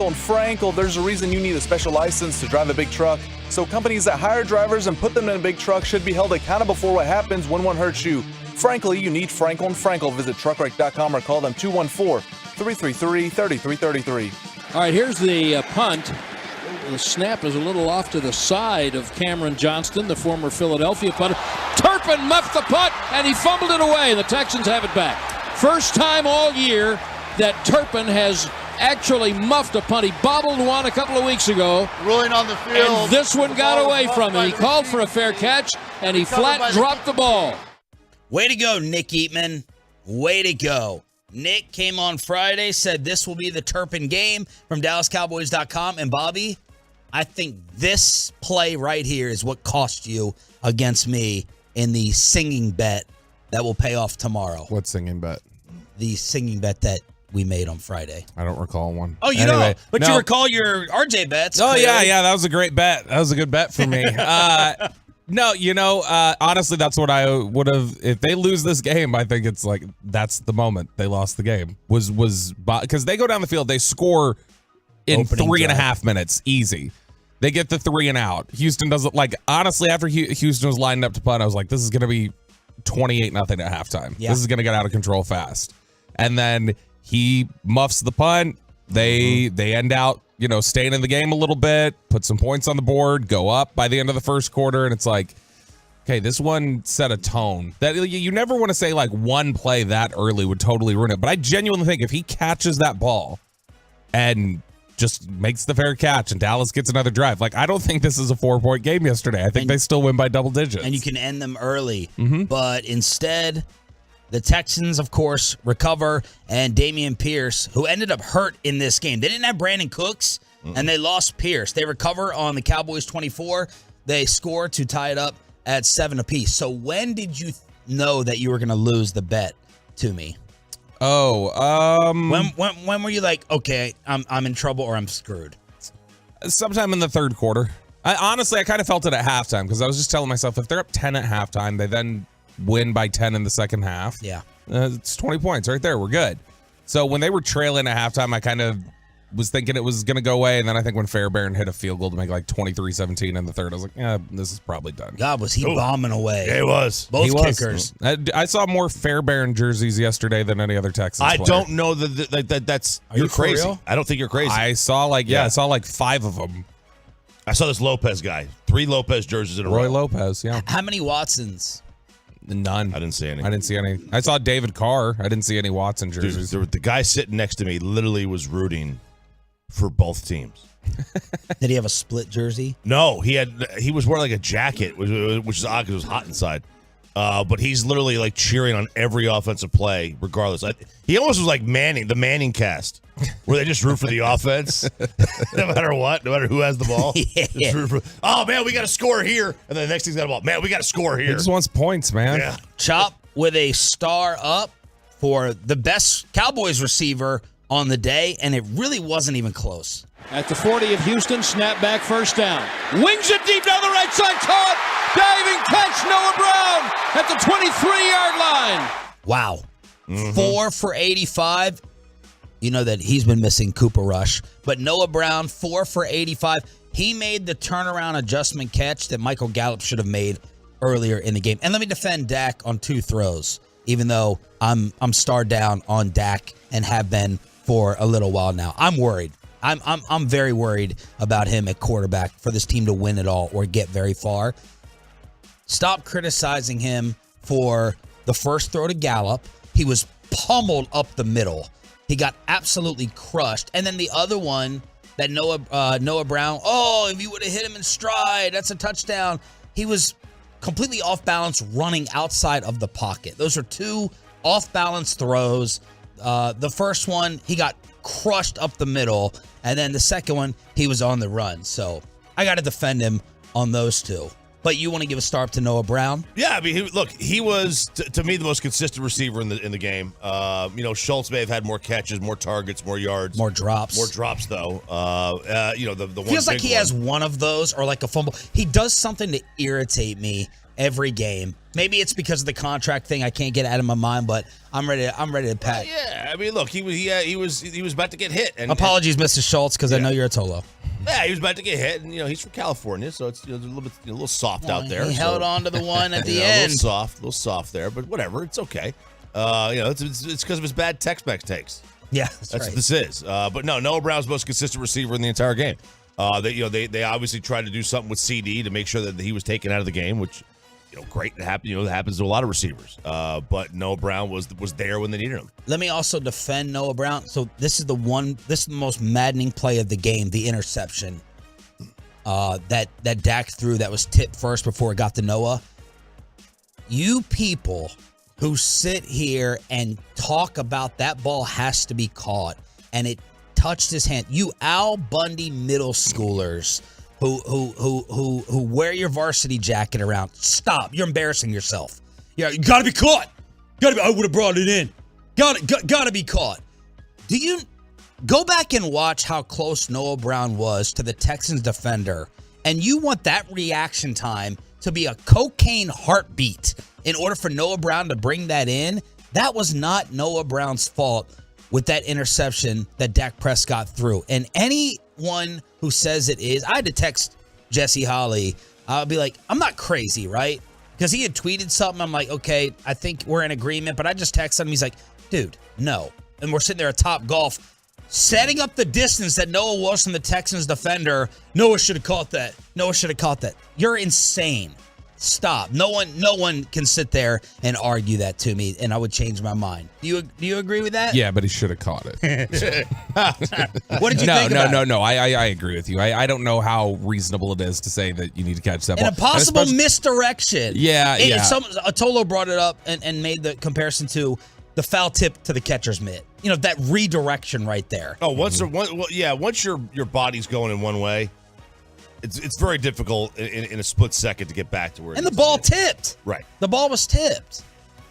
and Frankel, there's a reason you need a special license to drive a big truck. So companies that hire drivers and put them in a big truck should be held accountable for what happens when one hurts you. Frankly, you need Frankel and Frankel. Visit truckwreck.com or call them 214-333-3333. All right, here's the punt. The snap is a little off to the side of Cameron Johnston, the former Philadelphia punter. Turpin muffed the punt, and he fumbled it away. The Texans have it back. First time all year that Turpin has actually muffed a punt. He bobbled one a couple of weeks ago. Rolling on the field. And this one got away from him. He called for a fair catch, and he flat dropped the ball. Way to go, Nick Eatman. Way to go. Nick came on Friday, said this will be the Turpin game from DallasCowboys.com. And Bobby, I think this play right here is what cost you against me in the singing bet that will pay off tomorrow. What singing bet? The singing bet that we made on Friday. I don't recall one. Oh, you anyway, don't? But no. you recall your RJ bets. Oh, clearly. yeah, that was a great bet. That was a good bet for me. No, honestly, that's what I would have. If they lose this game, I think it's like that's the moment they lost the game. Was because they go down the field, they score in Opening 3.5 minutes, easy. They get the 3 and out. Houston doesn't honestly, after Houston was lining up to punt, I was like, this is going to be 28-0 at halftime. Yeah. This is going to get out of control fast. And then he muffs the punt. They end out, staying in the game a little bit, put some points on the board, go up by the end of the first quarter. And it's like, okay, this one set a tone that you never want to say like one play that early would totally ruin it. But I genuinely think if he catches that ball and just makes the fair catch and Dallas gets another drive, I don't think this is a 4-point game yesterday. I think they still win by double digits. And you can end them early. But instead, the Texans, of course, recover, and Dameon Pierce, who ended up hurt in this game. They didn't have Brandon Cooks, and they lost Pierce. They recover on the Cowboys 24. They score to tie it up at 7 apiece. So when did you know that you were going to lose the bet to me? When were you like, okay, I'm in trouble or I'm screwed? Sometime in the third quarter. I kind of felt it at halftime because I was just telling myself if they're up 10 at halftime, they then win by 10 in the second half. Yeah. It's 20 points right there. We're good. So when they were trailing at halftime, I kind of was thinking it was going to go away. And then I think when Fairbairn hit a field goal to make 23-17 in the third, I was like, yeah, this is probably done. God, was he bombing away. Yeah, he was. Both kickers. I saw more Fairbairn jerseys yesterday than any other Texans player. Don't know that's. Are you crazy. for real? I don't think you're crazy. I saw I saw 5 of them. I saw this Lopez guy. 3 Lopez jerseys in a row. Roy Lopez, yeah. How many Watsons? None. I didn't see any. I saw David Carr. I didn't see any Watson jerseys. Dude, the guy sitting next to me literally was rooting for both teams. Did he have a split jersey? No, he was wearing a jacket, which is odd because it was hot inside. But he's literally cheering on every offensive play, regardless. He almost was like Manning, the Manning cast, where they just root for the offense, no matter what, no matter who has the ball. Yeah. Oh man, we got to score here, and then the next thing's got a ball. Man, we got to score here. He just wants points, man. Yeah. Chop with a star up for the best Cowboys receiver on the day, and it really wasn't even close. At the 40 of Houston, snap back, first down. Wings it deep down the right side, caught. Diving catch, Noah Brown at the 23-yard line. Wow. 4 for 85. You know that he's been missing Cooper Rush. But Noah Brown, 4 for 85. He made the turnaround adjustment catch that Michael Gallup should have made earlier in the game. And let me defend Dak on 2 throws, even though I'm starred down on Dak and have been for a little while now. I'm worried. I'm very worried about him at quarterback for this team to win it all or get very far. Stop criticizing him for the first throw to Gallup. He was pummeled up the middle. He got absolutely crushed. And then the other one that Noah Brown, if you would have hit him in stride, that's a touchdown. He was completely off balance running outside of the pocket. Those are 2 off balance throws. The first one, he got crushed up the middle. And then the second one, he was on the run. So I got to defend him on those 2. But you want to give a star up to Noah Brown? Yeah, I mean, he was to me the most consistent receiver in the game. Schultz may have had more catches, more targets, more yards, more drops though. The one feels like he has one of those or like a fumble. He does something to irritate me every game. Maybe it's because of the contract thing. I can't get it out of my mind, but I'm ready to pat. Yeah, I mean, look, he was about to get hit. And apologies, Mr. Schultz, because I know you're a Tolo. Yeah, he was about to get hit, and he's from California, so it's a little soft out there. He held on to the one at the end. end. A little soft there, but whatever, it's okay. It's because of his bad Tex-Mex takes. Yeah, that's right. what this is. But no, Noah Brown's the most consistent receiver in the entire game. They obviously tried to do something with CD to make sure that he was taken out of the game, which great. It happens to a lot of receivers. But Noah Brown was there when they needed him. Let me also defend Noah Brown. So this is the most maddening play of the game, the interception that Dak threw that was tipped first before it got to Noah. You people who sit here and talk about that ball has to be caught and it touched his hand. You Al Bundy middle schoolers who wear your varsity jacket around. Stop. You're embarrassing yourself. Yeah, you gotta be caught. I would have brought it in. Gotta be caught. Do you go back and watch how close Noah Brown was to the Texans defender, and you want that reaction time to be a cocaine heartbeat in order for Noah Brown to bring that in? That was not Noah Brown's fault with that interception that Dak Prescott threw. And anyone who says it is, I had to text Jesse Holly. I'll be like, I'm not crazy, right? Because he had tweeted something. I'm like, okay, I think we're in agreement. But I just texted him. He's like, dude, no. And we're sitting there at Top Golf, setting up the distance that Noah was from the Texans defender. Noah should have caught that. You're insane. Stop. No one can sit there and argue that to me, and I would change my mind. Do you agree with that? Yeah, but he should have caught it. What did you think about it? No. I agree with you. I don't know how reasonable it is to say that you need to catch that ball. An impossible misdirection. Yeah. Atolo brought it up and made the comparison to the foul tip to the catcher's mitt. That redirection right there. Oh, once your body's going in one way, it's very difficult in a split second to get back to where. And the ball tipped. Right. The ball was tipped.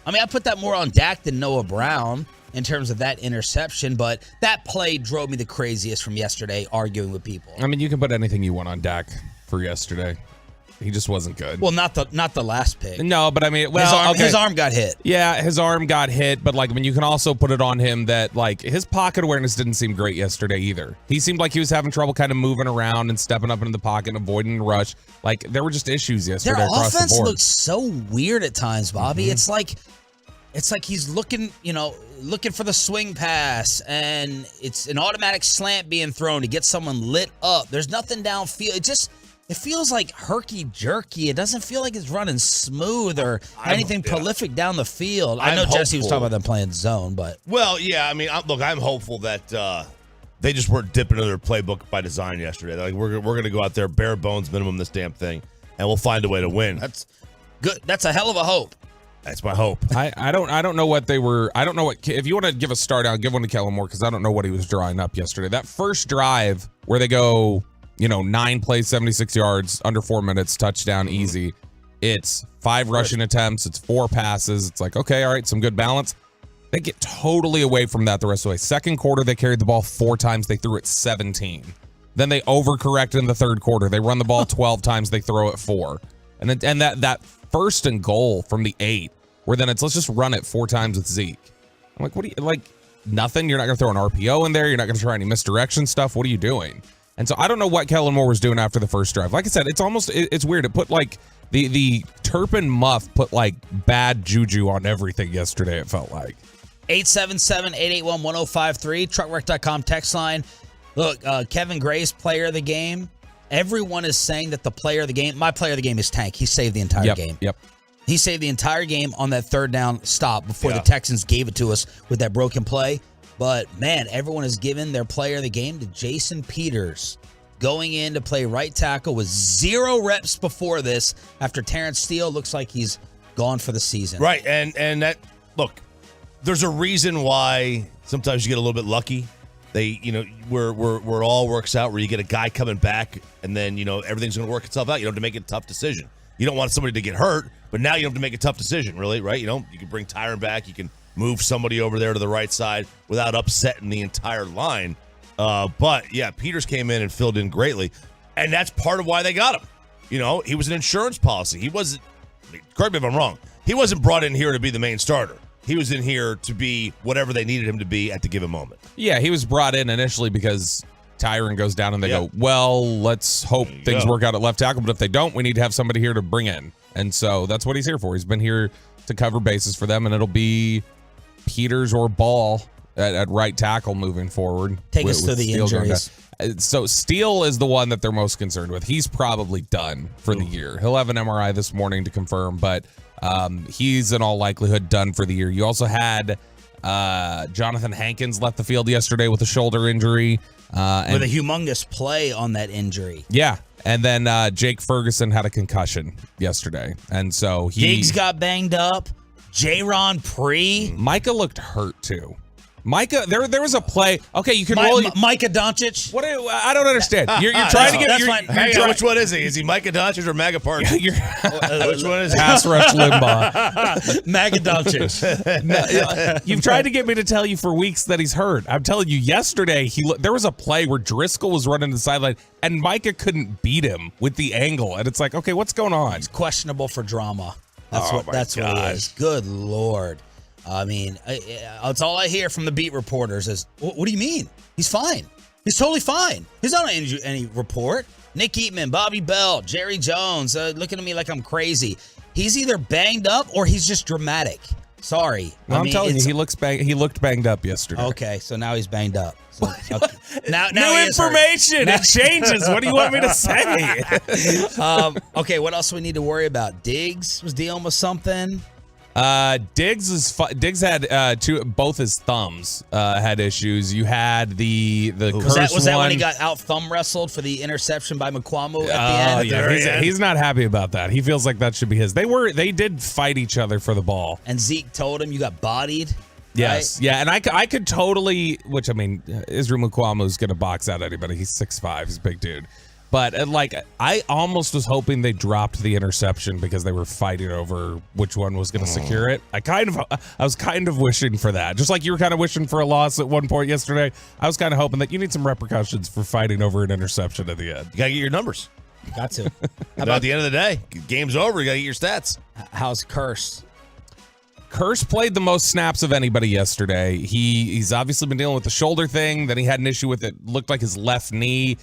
I mean, I put that more on Dak than Noah Brown in terms of that interception, but that play drove me the craziest from yesterday, arguing with people. I mean, you can put anything you want on Dak for yesterday. He just wasn't good. Well, not the last pick. No, but I mean, his arm got hit. Yeah, his arm got hit, but you can also put it on him that his pocket awareness didn't seem great yesterday either. He seemed like he was having trouble kind of moving around and stepping up into the pocket and avoiding the rush. There were just issues yesterday across the board. Their offense looks so weird at times, Bobby. Mm-hmm. It's like he's looking for the swing pass, and it's an automatic slant being thrown to get someone lit up. There's nothing downfield. It feels like herky-jerky. It doesn't feel like it's running smooth or anything prolific down the field. I know Jesse was talking about them playing zone, but... Well, yeah, I mean, I'm hopeful that they just weren't dipping into their playbook by design yesterday. They're like, we're going to go out there, bare bones minimum this damn thing, and we'll find a way to win. That's good. That's a hell of a hope. That's my hope. I don't know what they were... I don't know what... If you want to give a start out, give one to Kellen Moore, because I don't know what he was drawing up yesterday. That first drive where they go... 9 plays, 76 yards, under 4 minutes, touchdown, easy. It's 5 rushing attempts. It's 4 passes. It's like, okay, all right, some good balance. They get totally away from that the rest of the way. Second quarter, they carried the ball 4 times. They threw it 17. Then they overcorrected in the third quarter. They run the ball 12 times. They throw it 4. And that first and goal from the 8, where then it's, let's just run it 4 times with Zeke. I'm like, what do you, nothing? You're not going to throw an RPO in there? You're not going to try any misdirection stuff? What are you doing? And so I don't know what Kellen Moore was doing after the first drive. Like I said, it's weird. It put the Turpin muff put bad juju on everything yesterday, it felt like. 877-881-1053, truckwreck.com text line. Look, Kevin Gray's player of the game. Everyone is saying that the player of the game, my player of the game is Tank. He saved the entire game. Yep. He saved the entire game on that third down stop before the Texans gave it to us with that broken play. But, man, everyone has given their player of the game to Jason Peters, going in to play right tackle with 0 reps before this after Terrence Steele looks like he's gone for the season. Right, and that, look, there's a reason why sometimes you get a little bit lucky. Where it all works out, where you get a guy coming back and then, everything's going to work itself out. You don't have to make a tough decision. You don't want somebody to get hurt, but now you don't have to make a tough decision, really, right? You can bring Tyron back. You can move somebody over there to the right side without upsetting the entire line. But, yeah, Peters came in and filled in greatly, and that's part of why they got him. He was an insurance policy. He wasn't, correct me if I'm wrong, he wasn't brought in here to be the main starter. he was in here to be whatever they needed him to be at the given moment. Yeah, he was brought in initially because Tyron goes down and they go, well, let's hope things work out at left tackle. But if they don't, we need to have somebody here to bring in. And so that's what he's here for. He's been here to cover bases for them, and it'll be Peters or Ball at right tackle moving forward. Take us to the injuries. So Steele is the one that they're most concerned with. He's probably done for the year. He'll have an MRI this morning to confirm, but he's in all likelihood done for the year. You also had Jonathan Hankins left the field yesterday with a shoulder injury. With a humongous play on that injury. Yeah. And then Jake Ferguson had a concussion yesterday. And so Diggs got banged up. J-Ron Pre. Micah looked hurt too. Micah, there was a play. Okay, you can Micah Doncic. What? I don't understand. You're trying to get. Which one is he? Is he Micah Doncic or Maga Parker? Which one is he? Pass rush Limbaugh. Maga Doncic. You've tried to get me to tell you for weeks that he's hurt. I'm telling you, yesterday there was a play where Driscoll was running the sideline and Micah couldn't beat him with the angle, and it's like, okay, what's going on? He's questionable for drama. That's what he is. Good Lord. I mean, it's all I hear from the beat reporters is, what do you mean? He's fine. He's totally fine. He's not on any report. Nick Eatman, Bobby Bell, Jerry Jones, looking at me like I'm crazy. He's either banged up or he's just dramatic. Sorry. Well, I'm telling you, he looked banged up yesterday. Okay, so now he's banged up. So, okay. Now new information. It changes. What do you want me to say? Okay, what else do we need to worry about? Diggs was dealing with something. Diggs had both his thumbs had issues. You had the was that when he got out thumb wrestled for the interception by McQuamu at the end? Yeah, he's not happy about that. He feels like that should be his. They did fight each other for the ball. And Zeke told him you got bodied. Yes, right? Yeah, and I could totally, which I mean, Israel McQuamu's gonna box out anybody. He's 6'5", he's a big dude. But I almost was hoping they dropped the interception because they were fighting over which one was going to secure it. I was kind of wishing for that. Just like you were kind of wishing for a loss at one point yesterday. I was kind of hoping that you need some repercussions for fighting over an interception at the end. You got to get your numbers. Got to. At the end of the day, game's over. You got to get your stats. How's Curse? Curse played the most snaps of anybody yesterday. He's obviously been dealing with the shoulder thing. Then he had an issue with it. Looked like his left knee.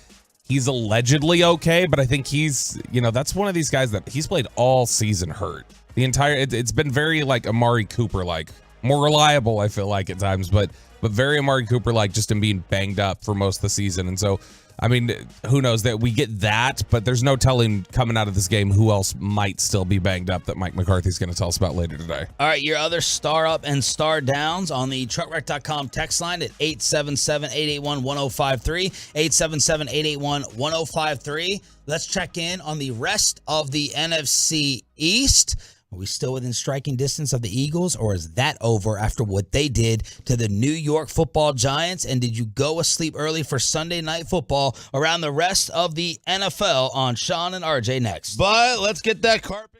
He's allegedly okay, but I think that's one of these guys that he's played all season hurt. The entire it's been very like Amari Cooper like, more reliable I feel like at times, but very Amari Cooper like, just him being banged up for most of the season. And so I mean, who knows that we get that, but there's no telling coming out of this game who else might still be banged up that Mike McCarthy's going to tell us about later today. All right, your other star up and star downs on the truckwreck.com text line at 877-881-1053, 877-881-1053. Let's check in on the rest of the NFC East. Are we still within striking distance of the Eagles, or is that over after what they did to the New York Football Giants? And did you go asleep early for Sunday Night Football around the rest of the NFL on Sean and RJ next? But let's get that carpet.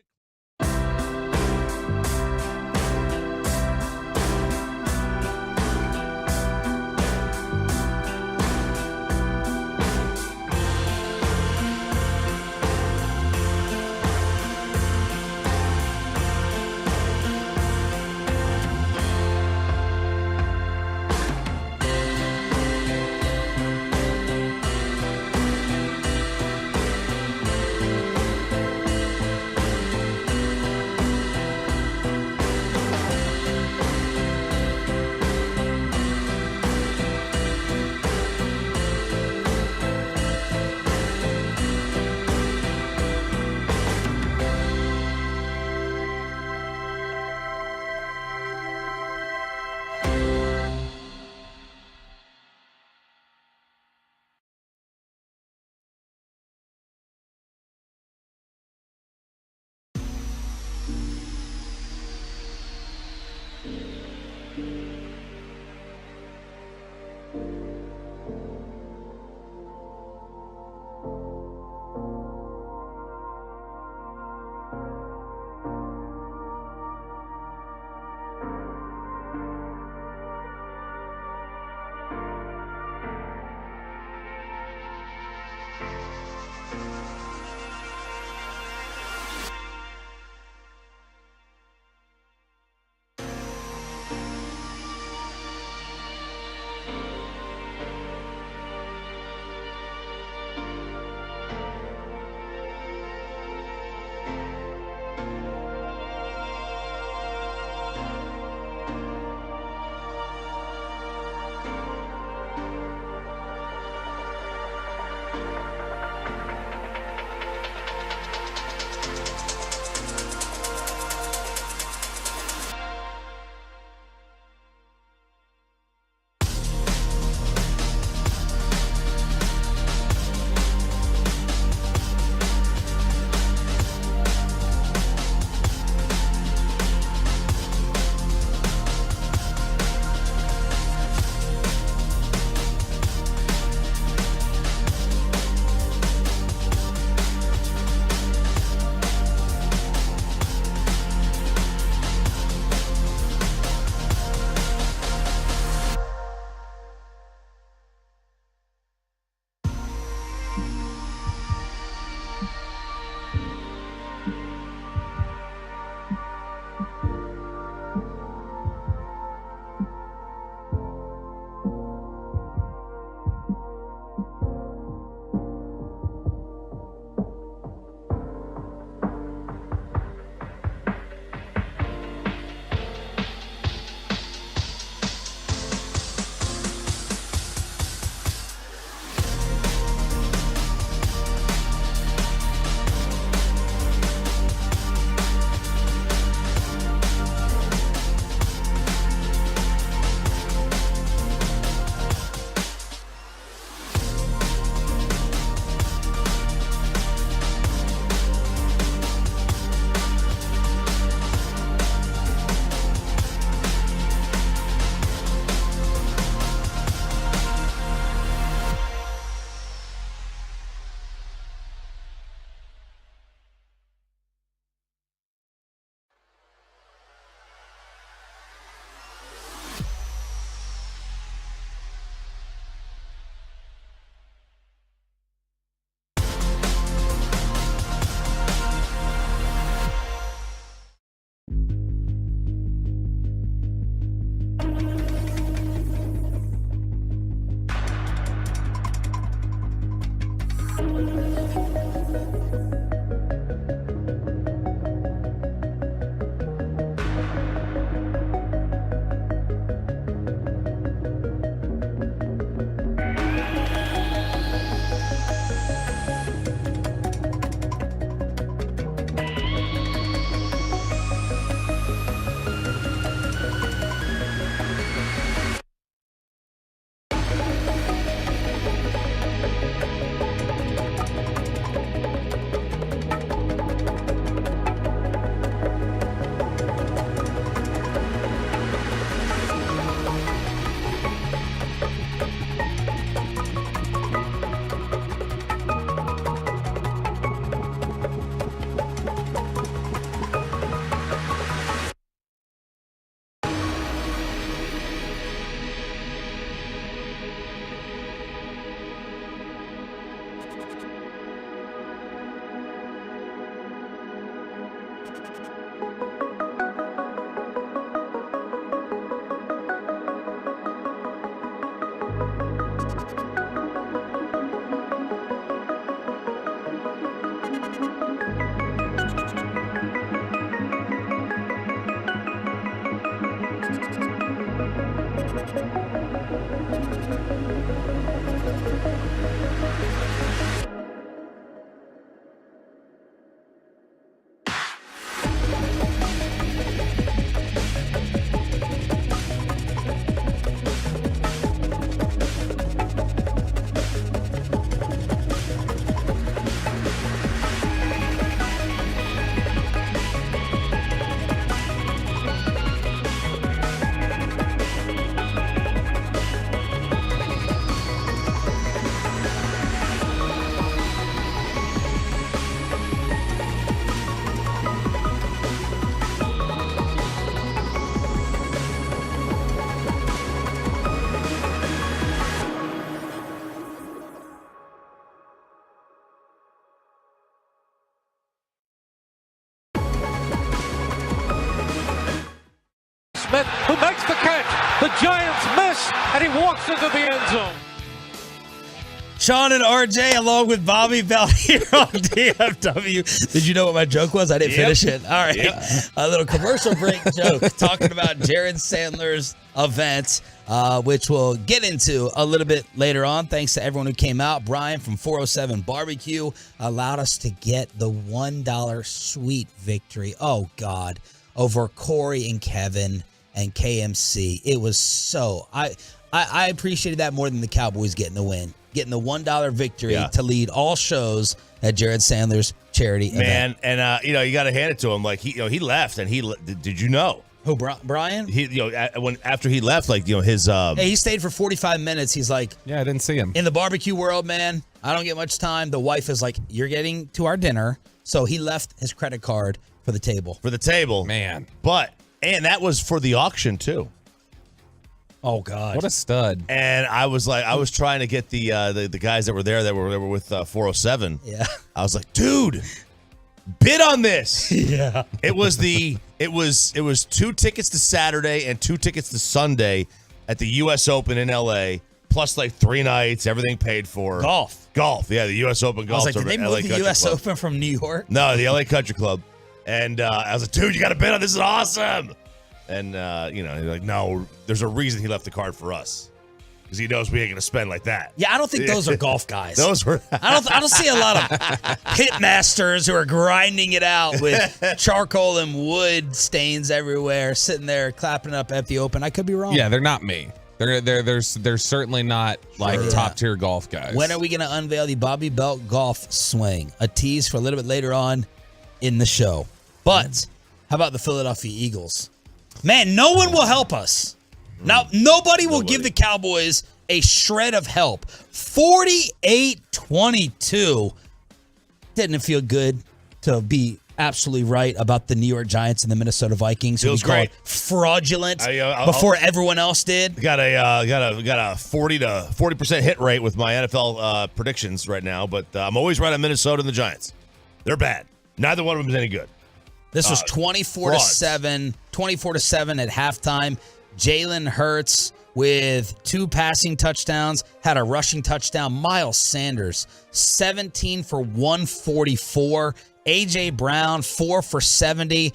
Smith, who makes the catch. The Giants miss, and he walks into the end zone. Sean and RJ along with Bobby Bell here on DFW. Did you know what my joke was? I didn't finish it. All right. Yep. A little commercial break joke talking about Jared Sandler's event, which we'll get into a little bit later on. Thanks to everyone who came out. Brian from 407 Barbecue allowed us to get the $1 sweet victory. Oh, God. Over Corey and Kevin and KMC. It was so... I appreciated that more than the Cowboys getting the win. Getting the $1 victory to lead all shows at Jared Sandler's charity event. And you got to hand it to him. Like he left, and did you know? Who, Brian? After he left, his hey, he stayed for 45 minutes. He's like, yeah, I didn't see him in the barbecue world, man. I don't get much time. The wife is like, you're getting to our dinner, so he left his credit card for the table. Man. And that was for the auction too. Oh, God. What a stud. And I was trying to get the guys that were there that were with 407. Yeah. I was like, dude, bid on this. Yeah. It was 2 tickets to Saturday and 2 tickets to Sunday at the U.S. Open in L.A., plus 3 nights, everything paid for. Golf. Yeah, the U.S. Open golf. I was like, did they move the U.S. Open from New York? No, the L.A. Country Club. And I was like, dude, you got to bid on this. Is awesome. And, he's like, no, there's a reason he left the card for us. Because he knows we ain't going to spend like that. Yeah, I don't think those are golf guys. Those were. I don't see a lot of pit masters who are grinding it out with charcoal and wood stains everywhere, sitting there clapping up at the Open. I could be wrong. Yeah, they're not me. They're certainly not top tier golf guys. When are we going to unveil the Bobby Belt golf swing? A tease for a little bit later on in the show. But how about the Philadelphia Eagles? Man, no one will help us. Now, nobody will give the Cowboys a shred of help. 48-22. Didn't it feel good to be absolutely right about the New York Giants and the Minnesota Vikings? Feels great. Fraudulent before everyone else did. Got a 40% hit rate with my NFL predictions right now, but I'm always right on Minnesota and the Giants. They're bad. Neither one of them is any good. This was 24-7 at halftime. Jalen Hurts with 2 passing touchdowns, had a rushing touchdown. Miles Sanders, 17 for 144. A.J. Brown, 4 for 70.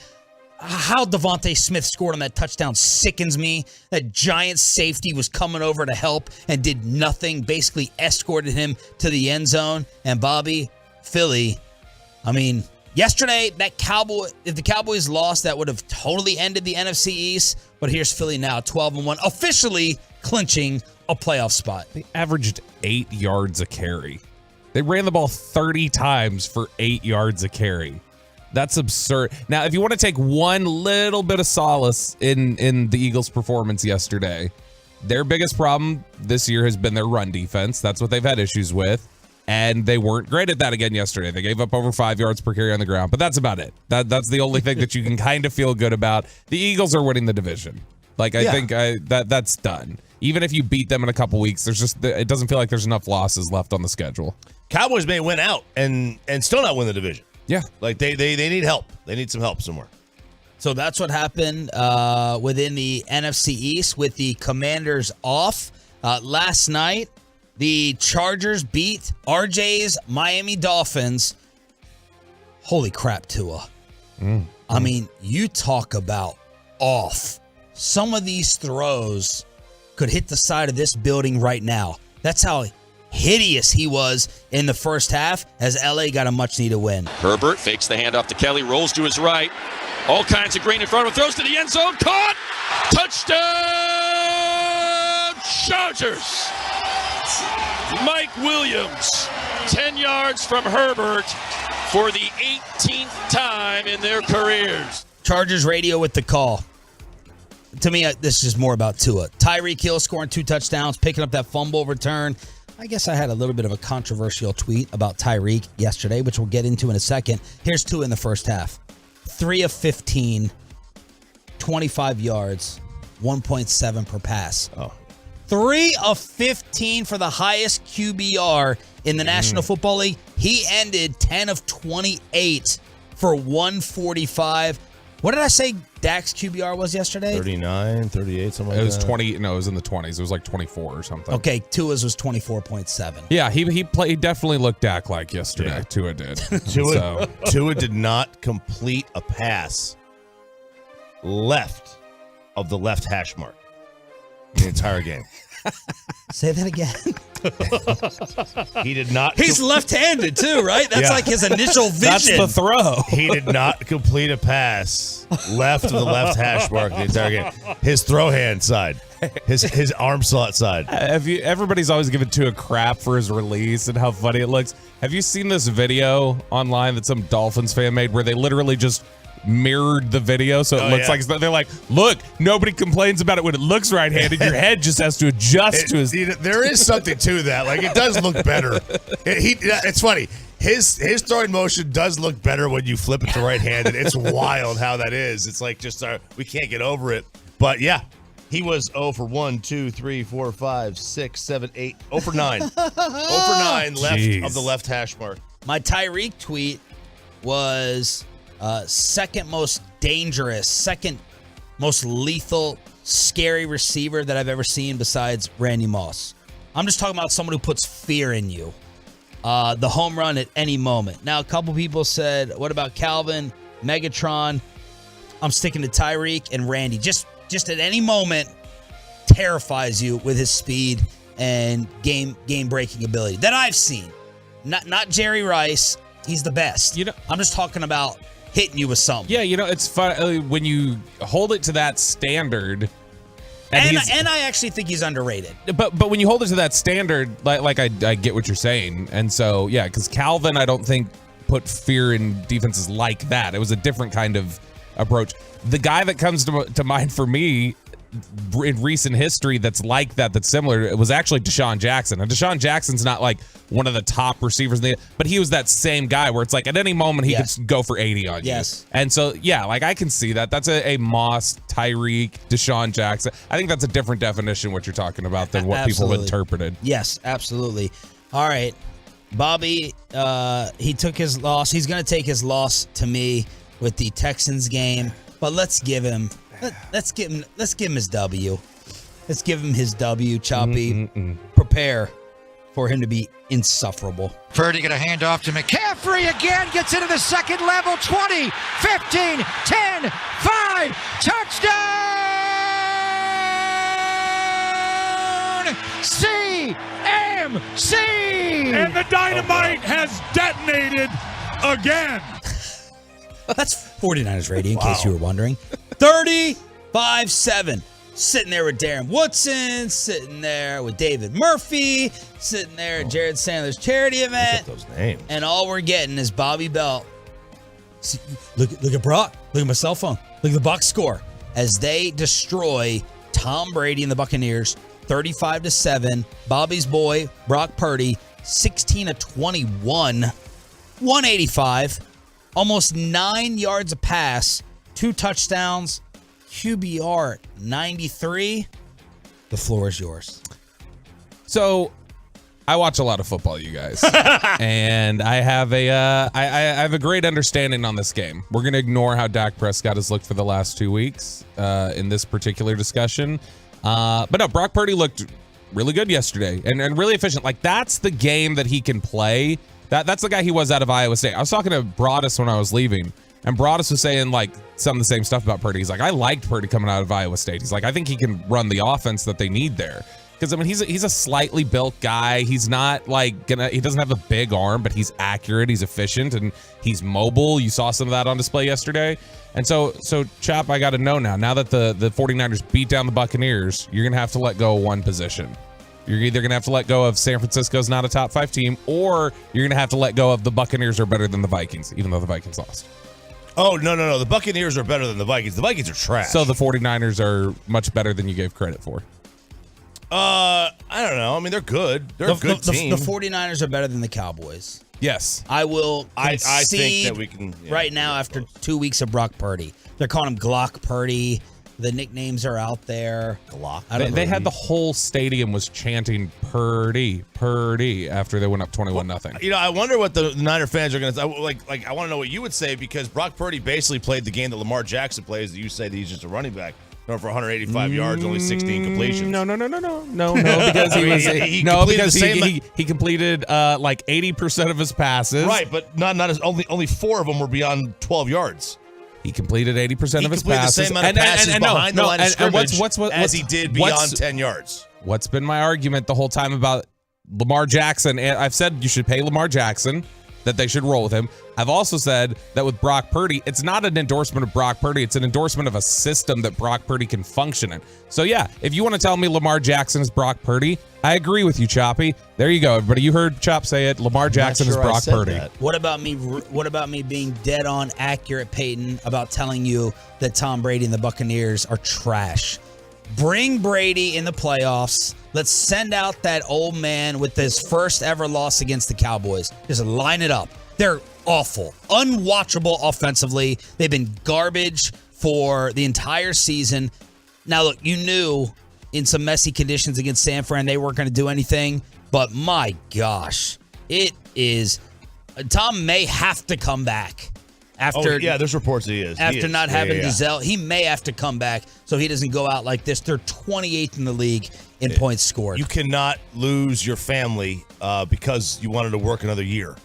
How Devontae Smith scored on that touchdown sickens me. That Giants safety was coming over to help and did nothing, basically escorted him to the end zone. And Bobby, Philly, yesterday, if the Cowboys lost, that would have totally ended the NFC East. But here's Philly now, 12-1, officially clinching a playoff spot. They averaged 8 yards a carry. They ran the ball 30 times for 8 yards a carry. That's absurd. Now, if you want to take one little bit of solace in the Eagles' performance yesterday, their biggest problem this year has been their run defense. That's what they've had issues with. And they weren't great at that again yesterday. They gave up over 5 yards per carry on the ground, but that's about it. That's the only thing that you can kind of feel good about. The Eagles are winning the division. I think that's done. Even if you beat them in a couple weeks, it doesn't feel like there's enough losses left on the schedule. Cowboys may win out and still not win the division. Yeah, they need help. They need some help somewhere. So that's what happened within the NFC East with the Commanders off last night. The Chargers beat RJ's Miami Dolphins. Holy crap, Tua. You talk about off. Some of these throws could hit the side of this building right now. That's how hideous he was in the first half as LA got a much-needed win. Herbert fakes the handoff to Kelly, rolls to his right. All kinds of green in front of him, throws to the end zone, caught! Touchdown, Chargers! Mike Williams, 10 yards from Herbert for the 18th time in their careers. Chargers radio with the call. To me, this is more about Tua. Tyreek Hill scoring 2 touchdowns, picking up that fumble return. I guess I had a little bit of a controversial tweet about Tyreek yesterday, which we'll get into in a second. Here's Tua in the first half. 3 of 15, 25 yards, 1.7 per pass. 3 of 15 for the highest QBR in the National Football League. He ended 10 of 28 for 145. What did I say Dak's QBR was yesterday? 39, 38, something like that. It was 20. No, it was in the 20s. It was like 24 or something. Okay, Tua's was 24.7. Yeah, he definitely looked Dak-like yesterday. Yeah. Tua did. Tua did not complete a pass left of the left hash mark the entire game. Say that again. He did not. He's left-handed too, right? That's like his initial vision. That's the throw. He did not complete a pass left of the left hash mark the entire game. His throw hand side, his arm slot side. Everybody's always given Tua crap for his release and how funny it looks. Have you seen this video online that some Dolphins fan made where they literally just mirrored the video so it looks like they're like, look, nobody complains about it when it looks right-handed. Your head just has to adjust to his. There is something to that. Like, it does look better. It's funny. His throwing motion does look better when you flip it to right-handed. It's wild how that is. It's like just we can't get over it. But yeah, he was 0 for 1, 2, 3, 4, 5, 6, 7, 8, 0 for 9. 0 for 9 left of the left hash mark. My Tyreek tweet was second most dangerous, second most lethal, scary receiver that I've ever seen besides Randy Moss. I'm just talking about someone who puts fear in you. The home run at any moment. Now, a couple people said, what about Calvin, Megatron? I'm sticking to Tyreek and Randy. Just at any moment, terrifies you with his speed and game-breaking ability that I've seen. Not Jerry Rice. He's the best. I'm just talking about hitting you with something. Yeah, it's fun when you hold it to that standard. And I actually think he's underrated. But when you hold it to that standard, like I get what you're saying. And so, yeah, because Calvin, I don't think, put fear in defenses like that. It was a different kind of approach. The guy that comes to mind for me in recent history that's like that's similar, it was actually Deshaun Jackson. And Deshaun Jackson's not like one of the top receivers, but he was that same guy where it's like at any moment he could go for 80 on you. Yes. And so, yeah, like I can see that. That's a Moss, Tyreek, Deshaun Jackson. I think that's a different definition what you're talking about than what people interpreted. Yes, absolutely. All right. Bobby, he took his loss. He's going to take his loss to me with the Texans game, but let's give him his W. Let's give him his W, Choppy. Prepare for him to be insufferable. Purdy going to hand off to McCaffrey again. Gets into the second level. 20, 15, 10, 5. Touchdown! CMC! And the dynamite has detonated again. That's 49ers radio, in case you were wondering. 35-7. Sitting there with Darren Woodson, sitting there with David Murphy, sitting there at Jared Sandler's charity event. Look at those names. And all we're getting is Bobby Belt. See, look at Brock. Look at my cell phone. Look at the box score. As they destroy Tom Brady and the Buccaneers 35-7. Bobby's boy, Brock Purdy, 16 of 21, 185. Almost 9 yards a pass, 2 touchdowns, QBR 93. The floor is yours. So, I watch a lot of football, you guys, and I have I have a great understanding on this game. We're gonna ignore how Dak Prescott has looked for the last 2 weeks in this particular discussion, but no, Brock Purdy looked really good yesterday and really efficient. Like that's the game that he can play. That's the guy he was out of Iowa State. I was talking to Broadus when I was leaving. And Broadus was saying like some of the same stuff about Purdy. He's like, I liked Purdy coming out of Iowa State. He's like, I think he can run the offense that they need there. Because I mean, he's a slightly built guy. He's not like he doesn't have a big arm, but he's accurate, he's efficient, and he's mobile. You saw some of that on display yesterday. And so Chop, I got to know now that the 49ers beat down the Buccaneers, you're going to have to let go of one position. You're either going to have to let go of San Francisco's not a top 5 team, or you're going to have to let go of the Buccaneers are better than the Vikings, even though the Vikings lost. Oh, no. The Buccaneers are better than the Vikings. The Vikings are trash. So the 49ers are much better than you gave credit for. I don't know. I mean, they're good. They're a good team. The 49ers are better than the Cowboys. Yes. I will I think that we can. Yeah, right now, after 2 weeks of Brock Purdy. They're calling him Glock Purdy. The nicknames are out there. Glock. They had the whole stadium was chanting Purdy after they went up 21-0. You know, I wonder what the Niner fans are going to say. Like, I want to know what you would say, because Brock Purdy basically played the game that Lamar Jackson plays. That you say that he's just a running back. Going for 185 yards, only 16 completions. No, because he completed like 80% of his passes. Right, but not as only 4 of them were beyond 12 yards. He completed 80% of his passes. He completed the same amount of passes behind the line of scrimmage as he did beyond 10 yards. What's been my argument the whole time about Lamar Jackson? And I've said you should pay Lamar Jackson, that they should roll with him. I've also said that with Brock Purdy, it's not an endorsement of Brock Purdy. It's an endorsement of a system that Brock Purdy can function in. So yeah, if you want to tell me Lamar Jackson is Brock Purdy, I agree with you, Choppy. There you go, everybody. You heard Chop say it. Lamar Jackson is Brock Purdy. That. What about me being dead on accurate, Peyton, about telling you that Tom Brady and the Buccaneers are trash? Bring Brady in the playoffs. Let's send out that old man with his first ever loss against the Cowboys. Just line it up. They're awful, unwatchable offensively. They've been garbage for the entire season. Now, look, you knew in some messy conditions against San Fran they weren't going to do anything, but my gosh, it is. Tom may have to come back. There's reports he is. After not having Giselle, he may have to come back so he doesn't go out like this. They're 28th in the league in points scored. You cannot lose your family because you wanted to work another year.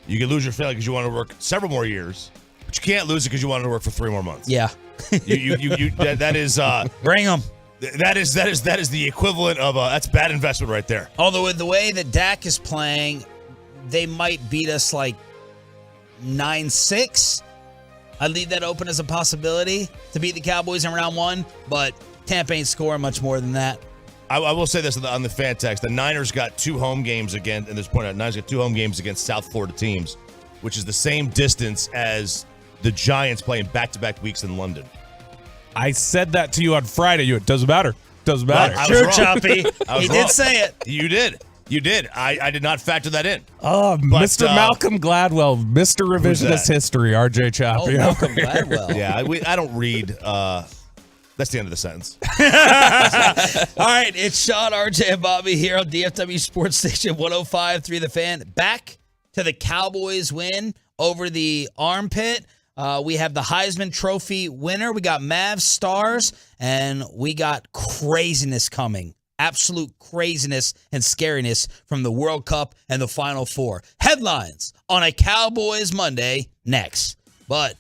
You can lose your family because you wanted to work several more years, but you can't lose it because you wanted to work for 3 more months. Yeah, that is bring them. That is the equivalent of that's bad investment right there. Although with the way that Dak is playing, they might beat us like 9-6. I leave that open as a possibility to beat the Cowboys in round 1, but Tampa ain't scoring much more than that. I will say this on the fan text. The Niners got 2 home games again, and this point out, Niners got 2 home games against South Florida teams, which is the same distance as the Giants playing back-to-back weeks in London. I said that to you on Friday. It doesn't matter. Doesn't matter. Sure, Choppy. He did say it. You did. I did not factor that in. Oh, Mr. Malcolm Gladwell, Mr. Revisionist History, RJ Choppy. Oh, Malcolm Gladwell. Yeah, I don't read. That's the end of the sentence. All right, it's Sean, RJ, and Bobby here on DFW Sports Station 105.3 The Fan. Back to the Cowboys win over the Armpit. We have the Heisman Trophy winner. We got Mavs stars, and we got craziness coming. Absolute craziness and scariness from the World Cup and the Final Four. Headlines on a Cowboys Monday next. But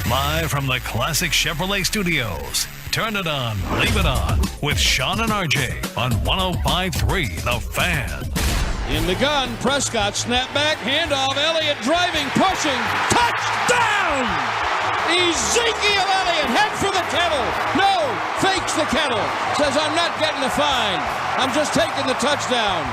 Live from the Classic Chevrolet Studios. Turn it on, leave it on with Sean and RJ on 105.3 The Fan. In the gun, Prescott, snap back, handoff, Elliott driving, pushing, touchdown! Ezekiel Elliott, head for the kettle. No, fakes the kettle. Says, I'm not getting the fine. I'm just taking the touchdown.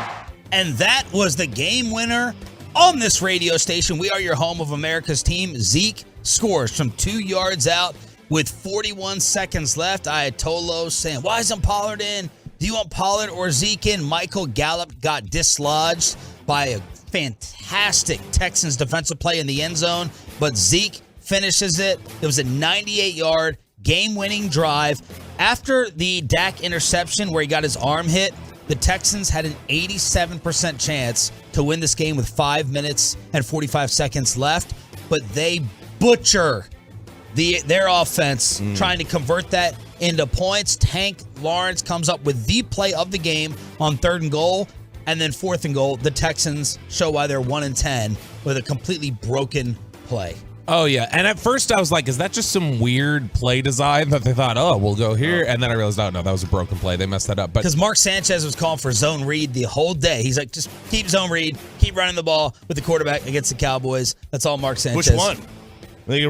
And that was the game winner on this radio station. We are your home of America's team. Zeke scores from 2 yards out with 41 seconds left. Ayatollah saying, why isn't Pollard in? Do you want Pollard or Zeke in? Michael Gallup got dislodged by a fantastic Texans defensive play in the end zone, but Zeke finishes it. It was a 98-yard game-winning drive. After the Dak interception where he got his arm hit, the Texans had an 87% chance to win this game with 5 minutes and 45 seconds left, but they butcher their offense trying to convert that into points. Tank Lawrence comes up with the play of the game on 3rd and goal, and then 4th and goal. The Texans show why they're 1-10 with a completely broken play. Oh, yeah. And at first I was like, is that just some weird play design that they thought, oh, we'll go here? And then I realized, oh, no, that was a broken play. They messed that up. Because Mark Sanchez was calling for zone read the whole day. He's like, just keep zone read, keep running the ball with the quarterback against the Cowboys. That's all Mark Sanchez. Which one? They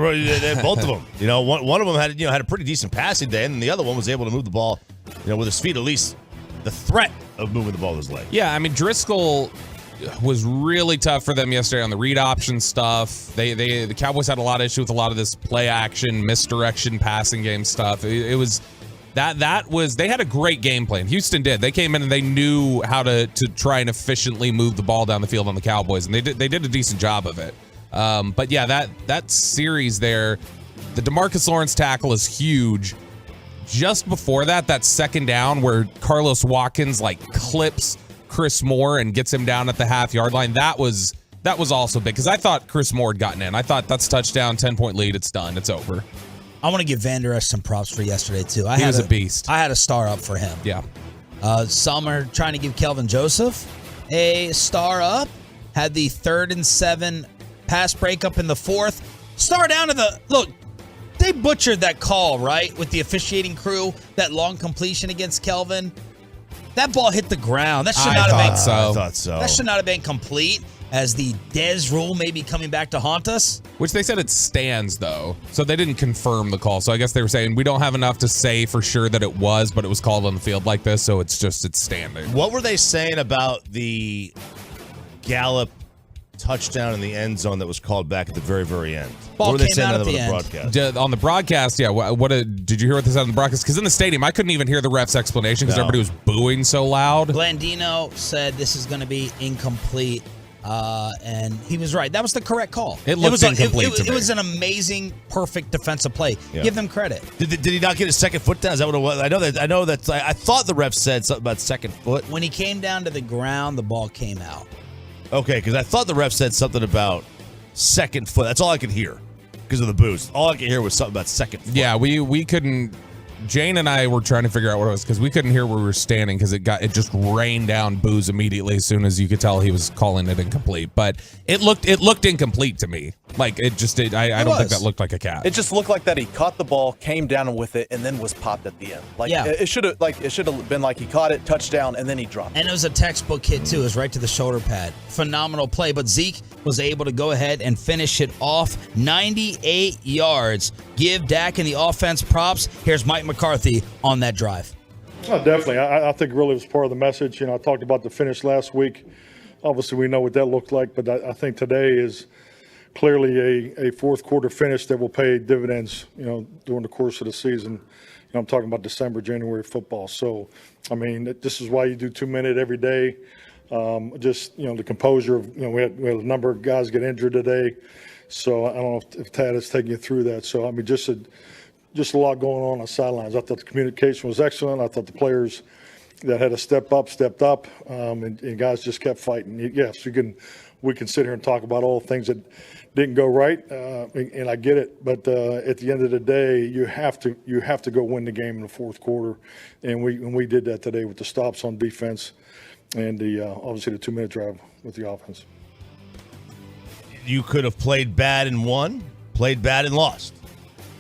both of them. You know, one of them had a pretty decent passing day, and the other one was able to move the ball, with his feet, at least the threat of moving the ball with his leg. Yeah, I mean, Driscoll was really tough for them yesterday on the read option stuff. The Cowboys had a lot of issue with a lot of this play action, misdirection, passing game stuff. It was that was they had a great game plan. Houston did. They came in and they knew how to try and efficiently move the ball down the field on the Cowboys, and they did a decent job of it. But yeah, that series there, the DeMarcus Lawrence tackle is huge. Just before that second down where Carlos Watkins clips Chris Moore and gets him down at the half-yard line, that was also big because I thought Chris Moore had gotten in. I thought that's touchdown, 10-point lead, it's done, it's over. I want to give Van Der Esch some props for yesterday too. He was a beast. I had a star up for him. Yeah. Some are trying to give Kelvin Joseph a star up. Had the 3rd and 7 pass breakup in the 4th. Star down to look. They butchered that call, right, with the officiating crew. That long completion against Kelvin. That ball hit the ground. That should not have been. I thought so. That should not have been complete. As the Dez rule may be coming back to haunt us. Which they said it stands, though. So they didn't confirm the call. So I guess they were saying we don't have enough to say for sure that it was, but it was called on the field like this, so it's standing. What were they saying about the Gallup touchdown in the end zone that was called back at the very, very end? Ball what were they came saying out on at the the end. broadcast? On the broadcast, yeah. Did you hear what they said on the broadcast? Because in the stadium, I couldn't even hear the ref's explanation because everybody was booing so loud. Blandino said this is going to be incomplete. And he was right. That was the correct call. It looked incomplete to me. It was an amazing, perfect defensive play. Yeah. Give them credit. Did he not get his second foot down? Is that what it was? I know that. I thought the ref said something about second foot. When he came down to the ground, the ball came out. Okay, because I thought the ref said something about second foot. That's all I could hear because of the boost. All I could hear was something about second foot. Yeah, we couldn't. Jane and I were trying to figure out what it was because we couldn't hear where we were standing because it just rained down boos immediately as soon as you could tell he was calling it incomplete. But it looked incomplete to me. Like it just did. I don't think that looked like a catch. It just looked like that he caught the ball, came down with it, and then was popped at the end. It should have been like he caught it, touchdown, and then he dropped it. And it was a textbook hit too. It was right to the shoulder pad. Phenomenal play. But Zeke was able to go ahead and finish it off 98 yards. Give Dak and the offense props. Here's Mike McCarthy on that drive. Oh, definitely. I think really was part of the message. I talked about the finish last week. Obviously, we know what that looked like, but I think today is clearly a fourth quarter finish that will pay dividends, during the course of the season. I'm talking about December, January football. So, I mean, this is why you do 2 minute every day. The composure of, we had a number of guys get injured today. So I don't know if Tad is taking you through that. So, I mean, just a lot going on the sidelines. I thought the communication was excellent. I thought the players that had to stepped up, and guys just kept fighting. Yes, we can sit here and talk about all the things that didn't go right, and I get it. But at the end of the day, you have to go win the game in the fourth quarter, and we did that today with the stops on defense, and obviously the 2 minute drive with the offense. You could have played bad and won, played bad and lost.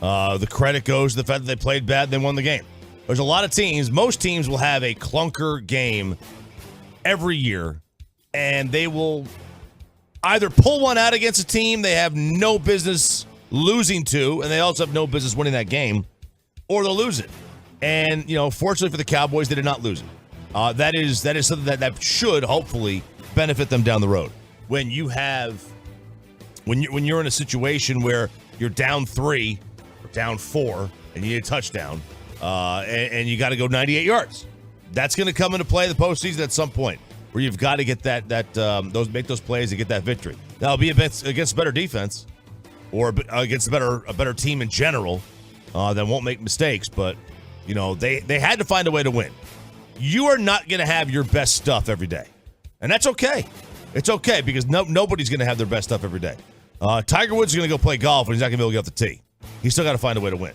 The credit goes to the fact that they played bad and they won the game. There's a lot of teams. Most teams will have a clunker game every year, and they will either pull one out against a team they have no business losing to, and they also have no business winning that game, or they'll lose it. And, fortunately for the Cowboys, they did not lose it. That is something that should hopefully benefit them down the road. When you're in a situation where you're down 3 or down 4 and you need a touchdown, and you got to go 98 yards. That's going to come into play in the postseason at some point, where you've got to get make those plays and get that victory. That'll be against a better defense, or against a better team in general that won't make mistakes. But they had to find a way to win. You are not going to have your best stuff every day, and that's okay. It's okay because nobody's going to have their best stuff every day. Tiger Woods is going to go play golf, and he's not going to be able to get off the tee. He's still got to find a way to win.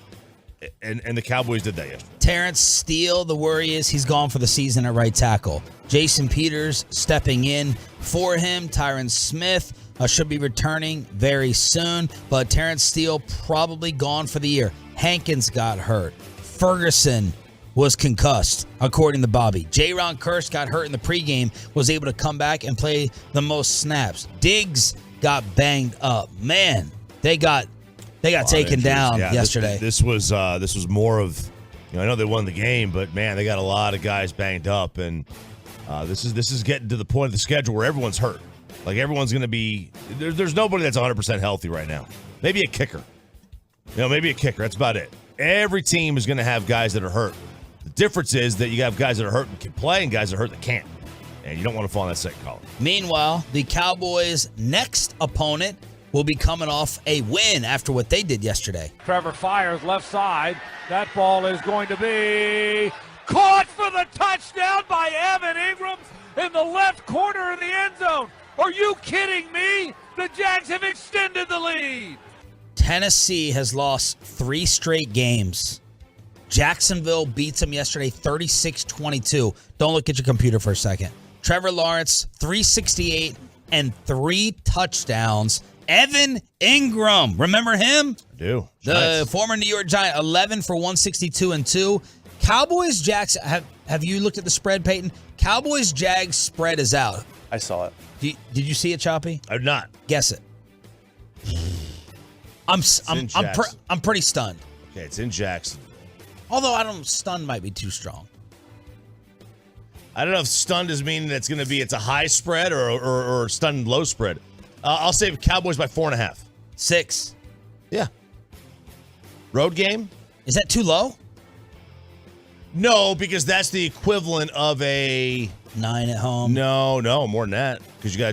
And the Cowboys did that yesterday. Terrence Steele, the worry is he's gone for the season at right tackle. Jason Peters stepping in for him. Tyron Smith should be returning very soon, but Terrence Steele probably gone for the year. Hankins got hurt. Ferguson was concussed, according to Bobby. J-Ron Kearse got hurt in the pregame, was able to come back and play the most snaps. Diggs got banged up. Man, they got taken down yesterday. This was more of, I know they won the game, but man, they got a lot of guys banged up, and this is getting to the point of the schedule where everyone's hurt. Like everyone's going to be. There's nobody that's 100% healthy right now. Maybe a kicker. Maybe a kicker. That's about it. Every team is going to have guys that are hurt. The difference is that you have guys that are hurt and can play, and guys that are hurt that can't. And you don't want to fall in that second column. Meanwhile, the Cowboys' next opponent will be coming off a win after what they did yesterday. Trevor fires left side. That ball is going to be caught for the touchdown by Evan Ingram in the left corner of the end zone. Are you kidding me? The Jags have extended the lead. Tennessee has lost 3 straight games. Jacksonville beats them yesterday 36-22. Don't look at your computer for a second. Trevor Lawrence, 368 and 3 touchdowns. Evan Ingram, remember him? I do. The former New York Giant, 11 for 162 and 2. Cowboys Jags, have you looked at the spread, Peyton? Cowboys Jags spread is out. I saw it. Did you see it, Choppy? I did not. Guess it. I'm pretty stunned. Okay, it's in Jacksonville. Although stunned might be too strong. I don't know if stunned is meaning that it's a high spread or stunned low spread. I'll say Cowboys by 4.5. 6. Yeah. Road game? Is that too low? No, because that's the equivalent of a 9 at home. No, more than that. Because you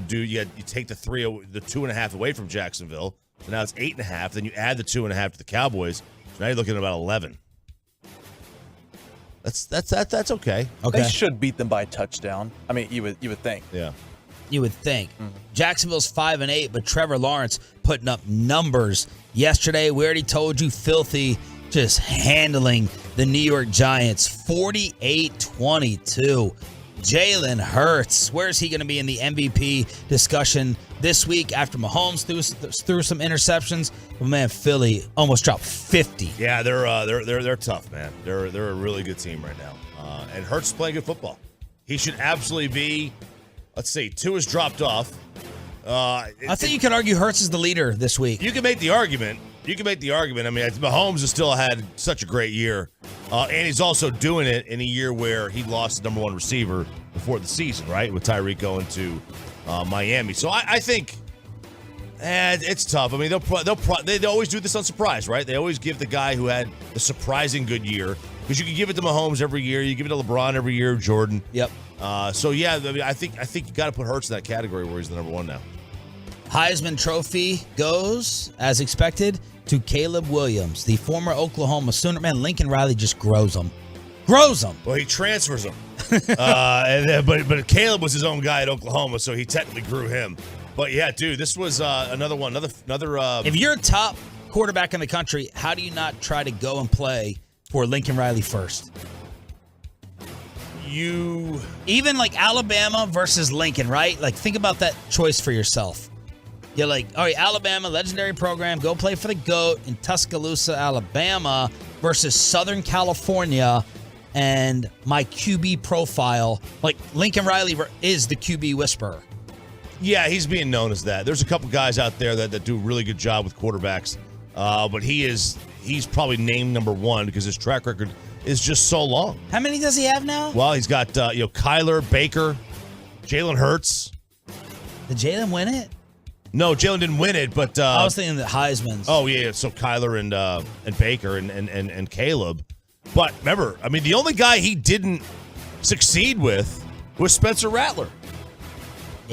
take the 2.5 away from Jacksonville. So now it's 8.5. Then you add the 2.5 to the Cowboys. So now you're looking at about 11. That's okay. They should beat them by a touchdown. I mean, you would think. Yeah. You would think. Jacksonville's 5-8, but Trevor Lawrence putting up numbers yesterday. We already told you, filthy, just handling the New York Giants, 48-22. Jalen Hurts, where's he going to be in the MVP discussion this week after Mahomes threw some interceptions? But man, Philly almost dropped 50. Yeah, they're tough, man. They're a really good team right now, and Hurts is playing good football. He should absolutely be. Let's see, Tua's dropped off. I think you could argue Hurts is the leader this week. You can make the argument. I mean, Mahomes has still had such a great year, and he's also doing it in a year where he lost the number 1 receiver before the season, right, with Tyreek going to Miami. So I think And it's tough. I mean, they always do this on surprise, right? They always give the guy who had the surprising good year, because you can give it to Mahomes every year, you give it to LeBron every year, Jordan. Yep. So yeah, I mean, I think you got to put Hurts in that category where he's the number one now. Heisman Trophy goes, as expected, to Caleb Williams, the former Oklahoma Sooner. Man, Lincoln Riley just grows him. Well, he transfers him. But Caleb was his own guy at Oklahoma, so he technically grew him. But yeah, dude, this was another one. Another. If you're a top quarterback in the country, how do you not try to go and play for Lincoln Riley first? Even like Alabama versus Lincoln, right? Like, think about that choice for yourself. You're like, all right, Alabama, legendary program, go play for the GOAT in Tuscaloosa, Alabama, versus Southern California, and my QB profile. Like, Lincoln Riley is the QB whisperer. Yeah, he's being known as that. There's a couple guys out there that do a really good job with quarterbacks, but he's probably named number one because his track record is just so long. How many does he have now? Well, he's got Kyler, Baker, Jalen Hurts. Did Jalen win it? No, Jalen didn't win it, but I was thinking the Heisman's. Oh yeah, so Kyler and Baker and Caleb. But remember, I mean, the only guy he didn't succeed with was Spencer Rattler,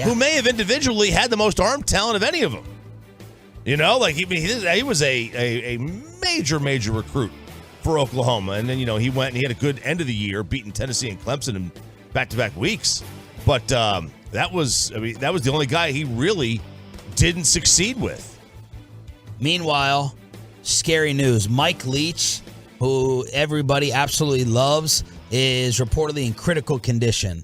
who may have individually had the most arm talent of any of them. You know, like he was a major recruit for Oklahoma, and then he went and he had a good end of the year, beating Tennessee and Clemson in back-to-back weeks. But that was the only guy he really didn't succeed with. Meanwhile, scary news. Mike Leach, who everybody absolutely loves, is reportedly in critical condition.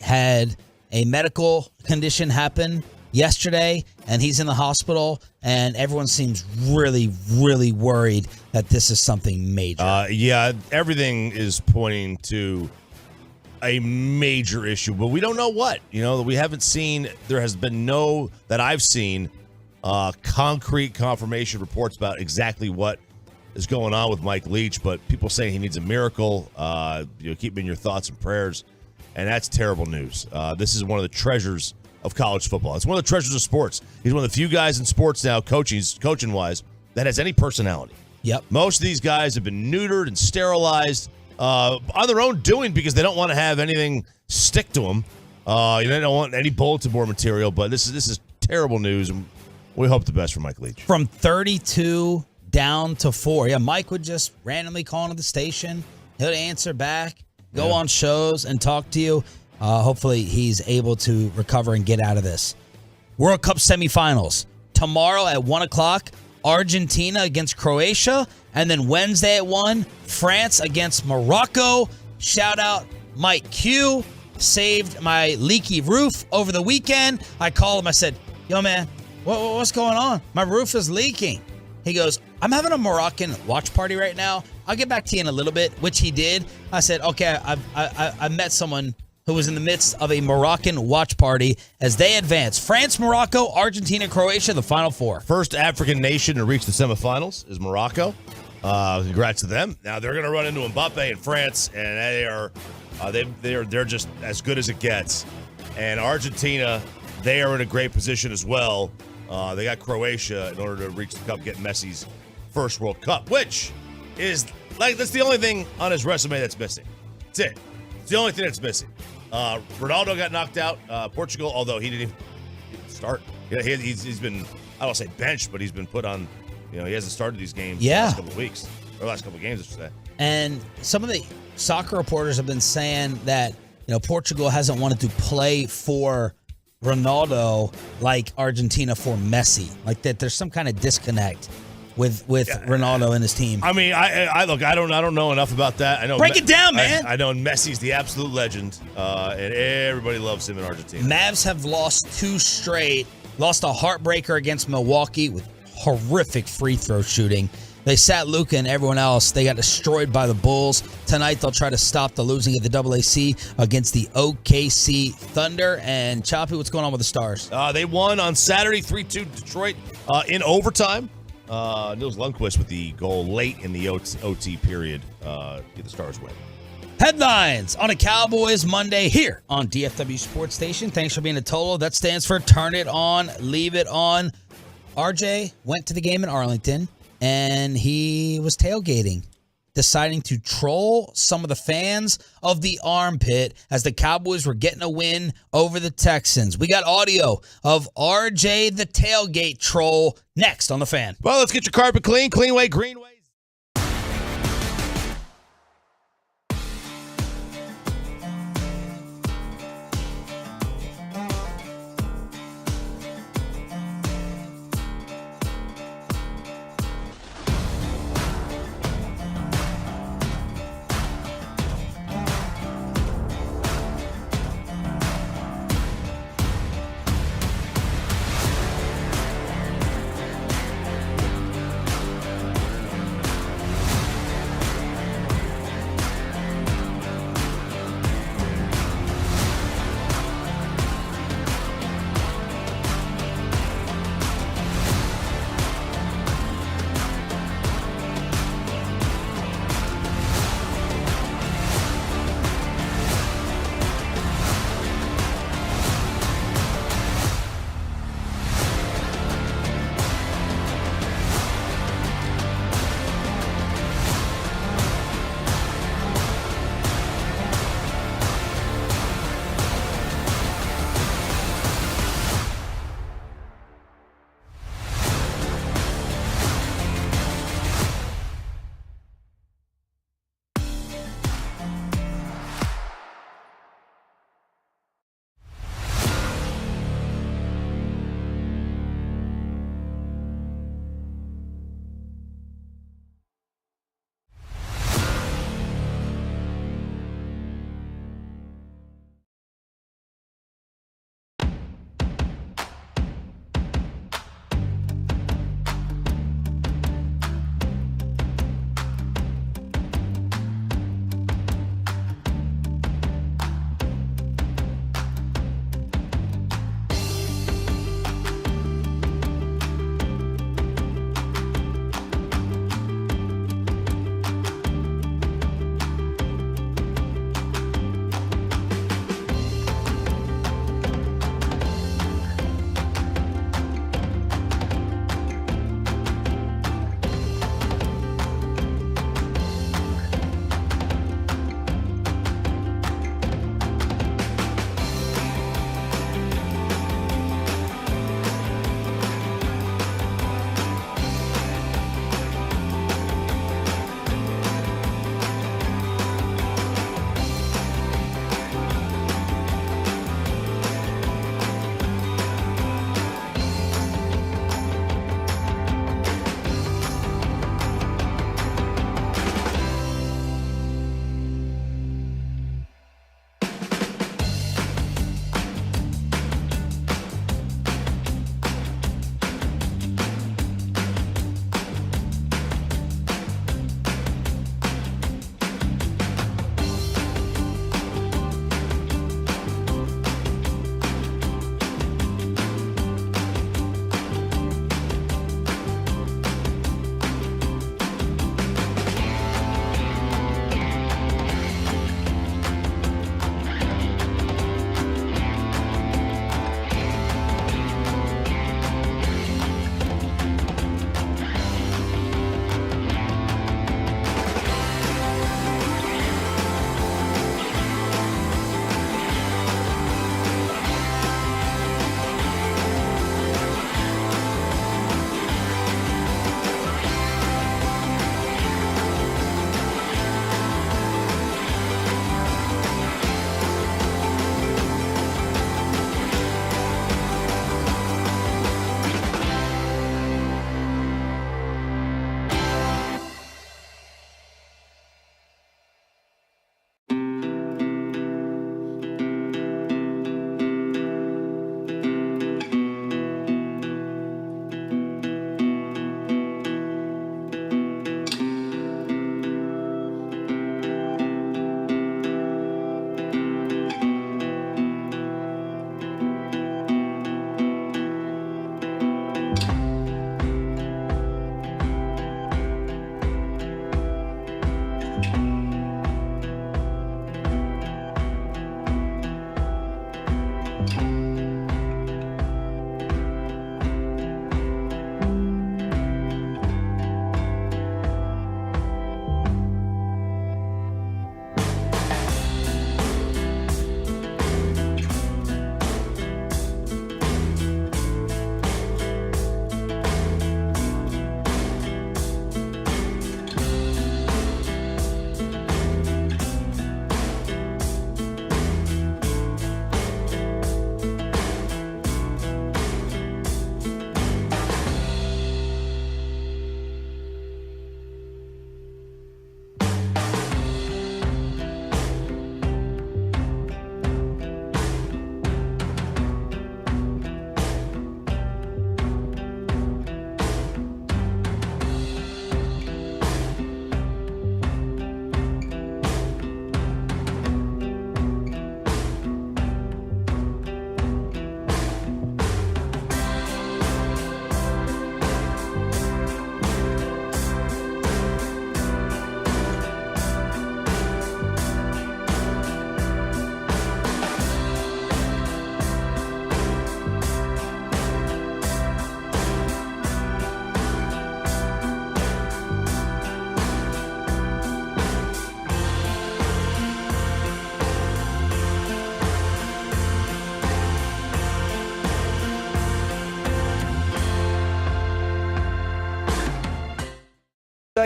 Had a medical condition happen yesterday, and he's in the hospital, and everyone seems really, really worried that this is something major. Yeah, everything is pointing to a major issue, but we don't know what. We haven't seen, there has been no, that I've seen, concrete confirmation reports about exactly what is going on with Mike Leach, but people saying he needs a miracle. Keep him in your thoughts and prayers, and that's terrible news. This is one of the treasures of college football. It's one of the treasures of sports. He's one of the few guys in sports now, coaching-wise, that has any personality. Yep. Most of these guys have been neutered and sterilized on their own doing because they don't want to have anything stick to them. They don't want any bulletin board material, but this is terrible news, and we hope the best for Mike Leach. From 32 down to 4. Yeah, Mike would just randomly call into the station. He'll answer back, go on shows, and talk to you. Hopefully he's able to recover and get out of this. World Cup semifinals. Tomorrow at 1 o'clock, Argentina against Croatia. And then Wednesday at 1, France against Morocco. Shout out Mike Q. Saved my leaky roof over the weekend. I called him. I said, yo, man, what's going on? My roof is leaking. He goes, I'm having a Moroccan watch party right now. I'll get back to you in a little bit, which he did. I said, okay, I met someone who was in the midst of a Moroccan watch party as they advance. France, Morocco, Argentina, Croatia, the Final Four. First African nation to reach the semifinals is Morocco. Congrats to them. Now they're going to run into Mbappe in France, and they're just as good as it gets. And Argentina, they are in a great position as well. They got Croatia in order to reach the cup, get Messi's first World Cup, which is that's the only thing on his resume that's missing. That's it. It's the only thing that's missing. Ronaldo got knocked out. Portugal, although he didn't even start. He's been, I don't say benched, but he's been put on. He hasn't started these games the last couple of weeks, or last couple of games, I should say. And some of the soccer reporters have been saying that Portugal hasn't wanted to play for Ronaldo like Argentina for Messi, like that. There's some kind of disconnect with Ronaldo and his team. I mean, I look, I don't know enough about that. I know break it down, man. I know Messi's the absolute legend, and everybody loves him in Argentina. Mavs have lost 2 straight. Lost a heartbreaker against Milwaukee with horrific free throw shooting. They sat Luka and everyone else. They got destroyed by the Bulls. Tonight they'll try to stop the losing at the AAC against the OKC Thunder. And Choppy, what's going on with the Stars? They won on Saturday, 3-2 Detroit in overtime. Nils Lundqvist with the goal late in the OT period. Get the Stars win. Headlines on a Cowboys Monday here on DFW Sports Station. Thanks for being a Tolo. That stands for Turn It On, Leave It On. RJ went to the game in Arlington, and he was tailgating, deciding to troll some of the fans of the Armpit as the Cowboys were getting a win over the Texans. We got audio of RJ the tailgate troll next on The Fan. Well, let's get your carpet clean. Clean way, green way.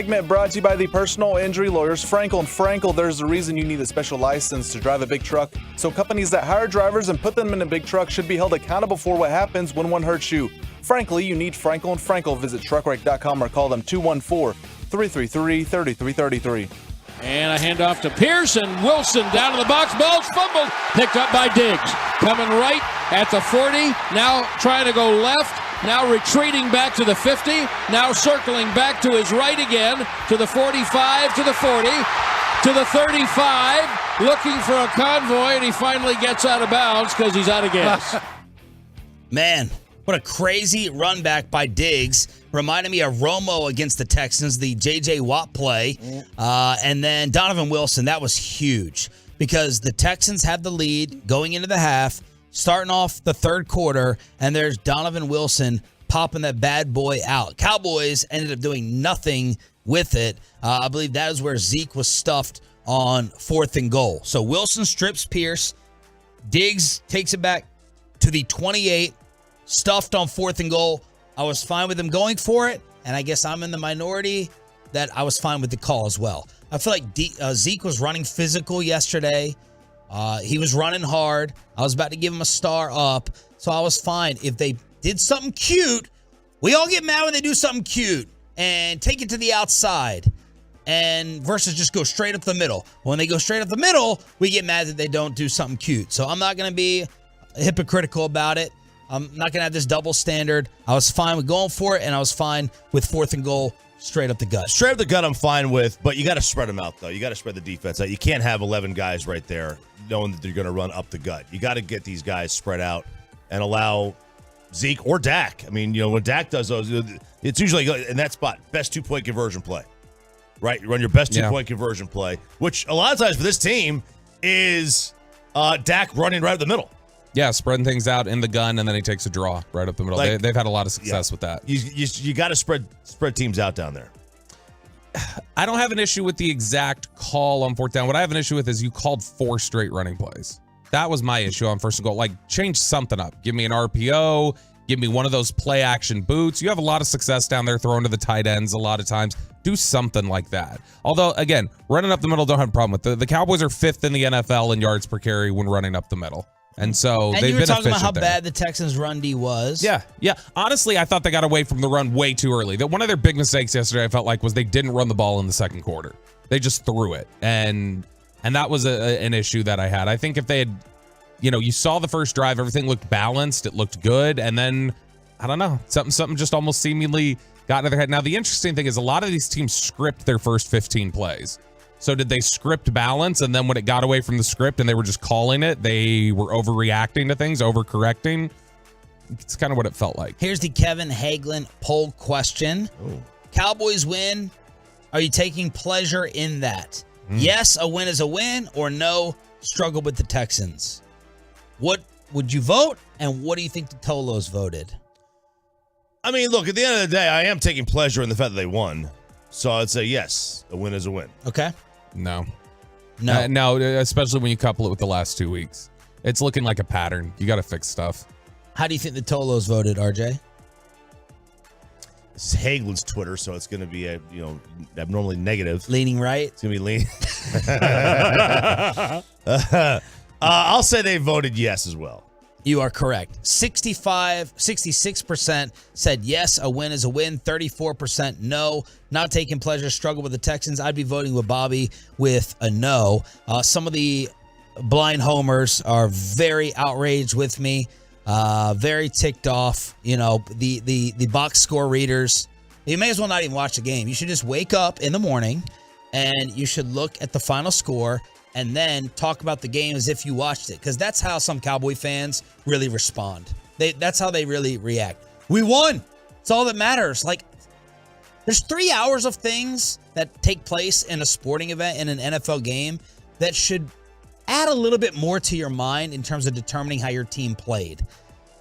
segment brought to you by the personal injury lawyers Frankel & Frankel. There's a reason you need a special license to drive a big truck. So companies that hire drivers and put them in a big truck should be held accountable for what happens when one hurts you. Frankly, you need Frankel & Frankel. Visit truckwreck.com or call them 214-333-3333. And a handoff to Pearson. Wilson down to the box. Ball's fumbled. Picked up by Diggs. Coming right at the 40. Now trying to go left. Now retreating back to the 50. Now circling back to his right again. To the 45, to the 40, to the 35. Looking for a convoy, and he finally gets out of bounds because he's out of gas. Man, what a crazy run back by Diggs. Reminded me of Romo against the Texans, the J.J. Watt play. And then Donovan Wilson, that was huge because the Texans had the lead going into the half, starting off the third quarter, and there's Donovan Wilson popping that bad boy out. Cowboys ended up doing nothing with it. I believe that is where Zeke was stuffed on 4th and goal. So Wilson strips Pierce. Diggs takes it back to the 28, stuffed on 4th and goal. I was fine with him going for it, and I guess I'm in the minority that I was fine with the call as well. I feel like Zeke was running physical yesterday. He was running hard. I was about to give him a star up, so I was fine. If they did something cute, we all get mad when they do something cute and take it to the outside and versus just go straight up the middle. When they go straight up the middle, we get mad that they don't do something cute. So I'm not going to be hypocritical about it. I'm not going to have this double standard. I was fine with going for it, and I was fine with 4th and goal straight up the gut. Straight up the gut I'm fine with, but you got to spread them out, though. You got to spread the defense out. You can't have 11 guys right there knowing that they're going to run up the gut. You got to get these guys spread out and allow Zeke or Dak. I mean, when Dak does those, it's usually in that spot, best 2-point conversion play, right? You run your best 2-point conversion play, which a lot of times for this team is Dak running right up the middle. Yeah, spreading things out in the gun, and then he takes a draw right up the middle. They've had a lot of success with that. You got to spread teams out down there. I don't have an issue with the exact call on 4th down. What I have an issue with is you called 4 straight running plays. That was my issue on 1st and goal. Like, change something up. Give me an RPO. Give me one of those play-action boots. You have a lot of success down there throwing to the tight ends a lot of times. Do something like that. Although, again, running up the middle, don't have a problem with. The Cowboys are 5th in the NFL in yards per carry when running up the middle. And so they've been efficient. And you were talking about how bad the Texans' run D was. Yeah. Honestly, I thought they got away from the run way too early. One of their big mistakes yesterday, I felt like, was they didn't run the ball in the second quarter. They just threw it. And that was an issue that I had. I think if they had, you saw the first drive, everything looked balanced. It looked good. And then, I don't know, something just almost seemingly got into their head. Now, the interesting thing is a lot of these teams script their first 15 plays. So did they script balance, and then when it got away from the script and they were just calling it, they were overreacting to things, overcorrecting? It's kind of what it felt like. Here's the Kevin Hagelin poll question. Ooh. Cowboys win. Are you taking pleasure in that? Yes, a win is a win, or no, struggle with the Texans. What would you vote, and what do you think the Tolos voted? I mean, look, at the end of the day, I am taking pleasure in the fact that they won. So I'd say yes, a win is a win. Okay. No, especially when you couple it with the last 2 weeks. It's looking like a pattern. You got to fix stuff. How do you think the Tolos voted, RJ? This is Hagelin's Twitter, so it's going to be abnormally negative. Leaning right? It's going to be leaning. I'll say they voted yes as well. You are correct. 66% said yes, a win is a win. 34% no, not taking pleasure, struggle with the Texans. I'd be voting with Bobby with a no. Some of the blind homers are very outraged with me, very ticked off. The box score readers, you may as well not even watch the game. You should just wake up in the morning and you should look at the final score and then talk about the game as if you watched it, because that's how some Cowboy fans really respond. That's how they really react. We won. It's all that matters. Like, there's 3 hours of things that take place in a sporting event, in an NFL game, that should add a little bit more to your mind in terms of determining how your team played.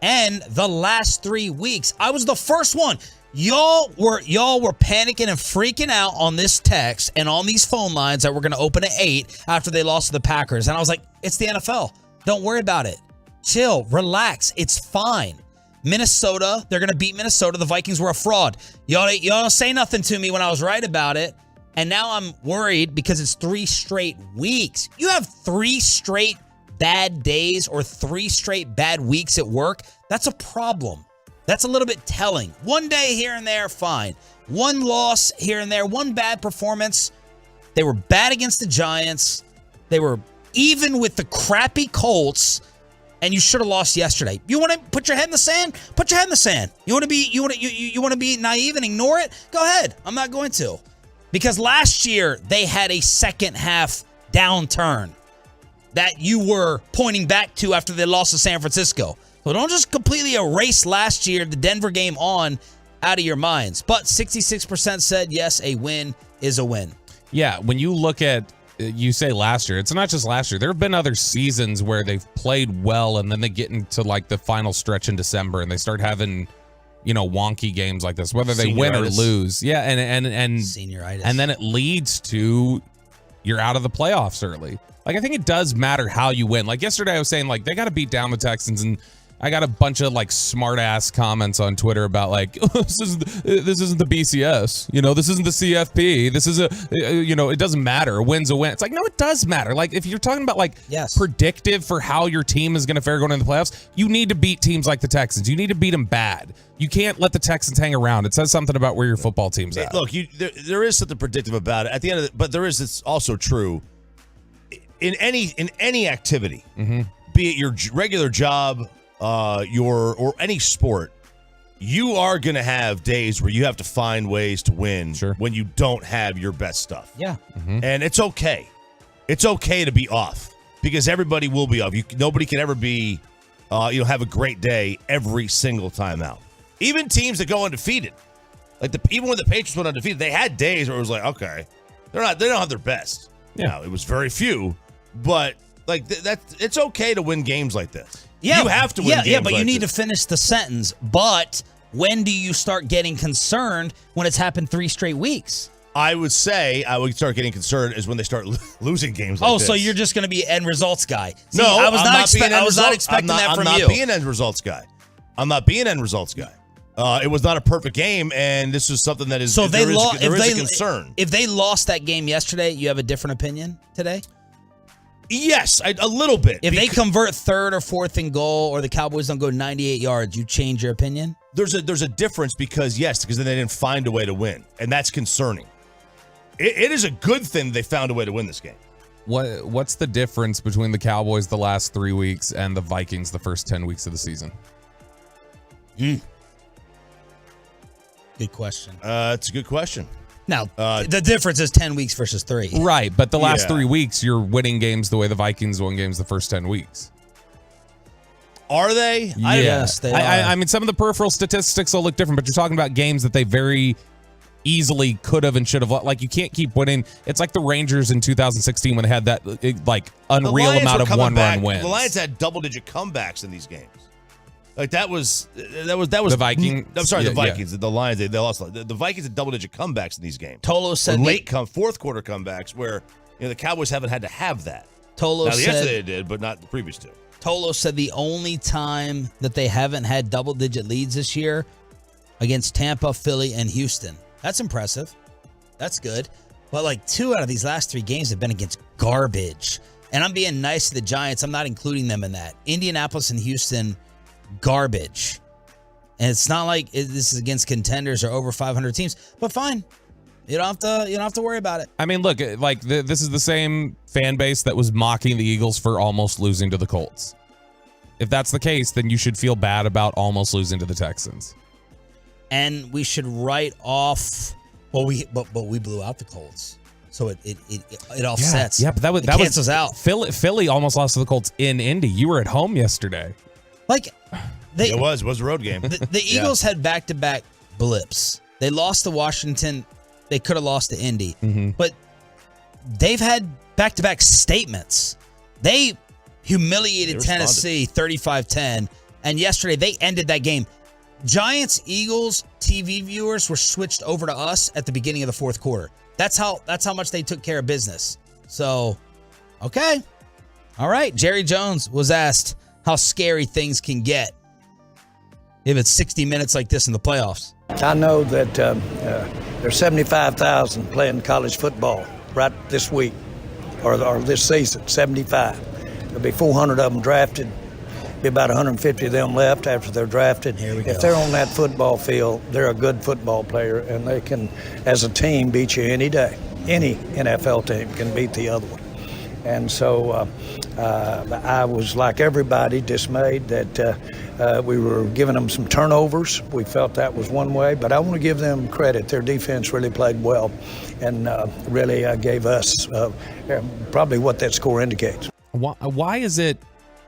And the last 3 weeks, I was the first one. Y'all were panicking and freaking out on this text and on these phone lines that were going to open at 8 after they lost to the Packers. And I was like, it's the NFL. Don't worry about it. Chill, relax. It's fine. Minnesota, they're going to beat Minnesota. The Vikings were a fraud. Y'all don't say nothing to me when I was right about it. And now I'm worried because it's 3 straight weeks. You have 3 straight bad days or 3 straight bad weeks at work. That's a problem. That's a little bit telling. One day here and there, fine. One loss here and there, one bad performance. They were bad against the Giants. They were even with the crappy Colts. And you should have lost yesterday. You want to put your head in the sand? Put your head in the sand. You want to be naive and ignore it? Go ahead. I'm not going to. Because last year they had a second half downturn that you were pointing back to after they lost to San Francisco. So don't just completely erase last year, the Denver game out of your minds. But 66% said yes, a win is a win. Yeah, when you look at you say last year, it's not just last year. There have been other seasons where they've played well and then they get into like the final stretch in December and they start having, wonky games like this, whether they win or lose. Yeah, and senioritis. And then it leads to you're out of the playoffs early. Like I think it does matter how you win. Like yesterday I was saying like they got to beat down the Texans, and I got a bunch of like smart ass comments on Twitter about like this isn't the BCS, this isn't the CFP, this is it doesn't matter. A win's a win. It's like, no, it does matter. Like if you're talking about like predictive for how your team is going to fare going into the playoffs, you need to beat teams like the Texans. You need to beat them bad. You can't let the Texans hang around. It says something about where your football team's at. Look, there is something predictive about it at the end of it, but it's also true in any activity, be it your regular job, or any sport, you are going to have days where you have to find ways to win when you don't have your best stuff. Yeah. And it's okay. It's okay to be off because everybody will be off. Nobody can ever be, have a great day every single time out. Even teams that go undefeated, even when the Patriots went undefeated, they had days where it was like, okay, they don't have their best. Yeah. Now, it was very few, but it's okay to win games like this. Yeah, you have to win games. Yeah, but like you need this. to finish the sentence. But when do you start getting concerned when it's happened 3 straight weeks? I would say I would start getting concerned is when they start losing games like this. So you're just going to be end results guy. See, No, I was not expecting that from you. I'm not being end results guy. I'm not being end results guy. It was not a perfect game, and this is something that is so there is a concern. If they lost that game yesterday, you have a different opinion today? Yes, a little bit. If they convert 3rd or 4th and goal, or the Cowboys don't go 98 yards, you change your opinion? There's a difference because then they didn't find a way to win, and that's concerning. It is a good thing they found a way to win this game. What's the difference between the Cowboys the last 3 weeks and the Vikings the first 10 weeks of the season? Good question. It's a good question. Now, the difference is 10 weeks versus 3. Right, but the last 3 weeks, you're winning games the way the Vikings won games the first 10 weeks. Are they? Yes, they are. I mean, some of the peripheral statistics will look different, but you're talking about games that they very easily could have and should have. Like, you can't keep winning. It's like the Rangers in 2016 when they had that, unreal amount of one-run wins. The Lions had double-digit comebacks in these games. Like that was the Vikings. I'm sorry, the Vikings. The Lions they lost. The Vikings had double-digit comebacks in these games. Tolo said fourth quarter comebacks where the Cowboys haven't had to have that. Tolo said yesterday they did, but not the previous 2. Tolo said the only time that they haven't had double-digit leads this year against Tampa, Philly, and Houston. That's impressive. That's good. But 2 out of these last 3 games have been against garbage. And I'm being nice to the Giants. I'm not including them in that. Indianapolis and Houston. Garbage. And it's not like this is against contenders or over 500 teams, but fine. You don't have to worry about it. I mean, look, this is the same fan base that was mocking the Eagles for almost losing to the Colts. If that's the case, then you should feel bad about almost losing to the Texans. And we should write off we blew out the Colts. So it offsets. Yeah, but that cancels out. Philly almost lost to the Colts in Indy. You were at home yesterday. It was a road game. The Eagles had back-to-back blips. They lost to Washington. They could have lost to Indy. But they've had back-to-back statements. They humiliated Tennessee 35-10. And yesterday, they ended that game. Giants-Eagles TV viewers were switched over to us at the beginning of the 4th quarter. That's how much they took care of business. So, okay. All right. Jerry Jones was asked how scary things can get. if it's 60 minutes like this in the playoffs. I know that there's 75,000 playing college football right this week or this season, 75. There'll be 400 of them drafted. Be about 150 of them left after they're drafted. Here we go. If they're on that football field, they're a good football player, and they can, as a team, beat you any day. Any NFL team can beat the other one. And so I was, like everybody, dismayed that we were giving them some turnovers. We felt that was one way, but I want to give them credit. Their defense really played well and really gave us probably what that score indicates. Why is it?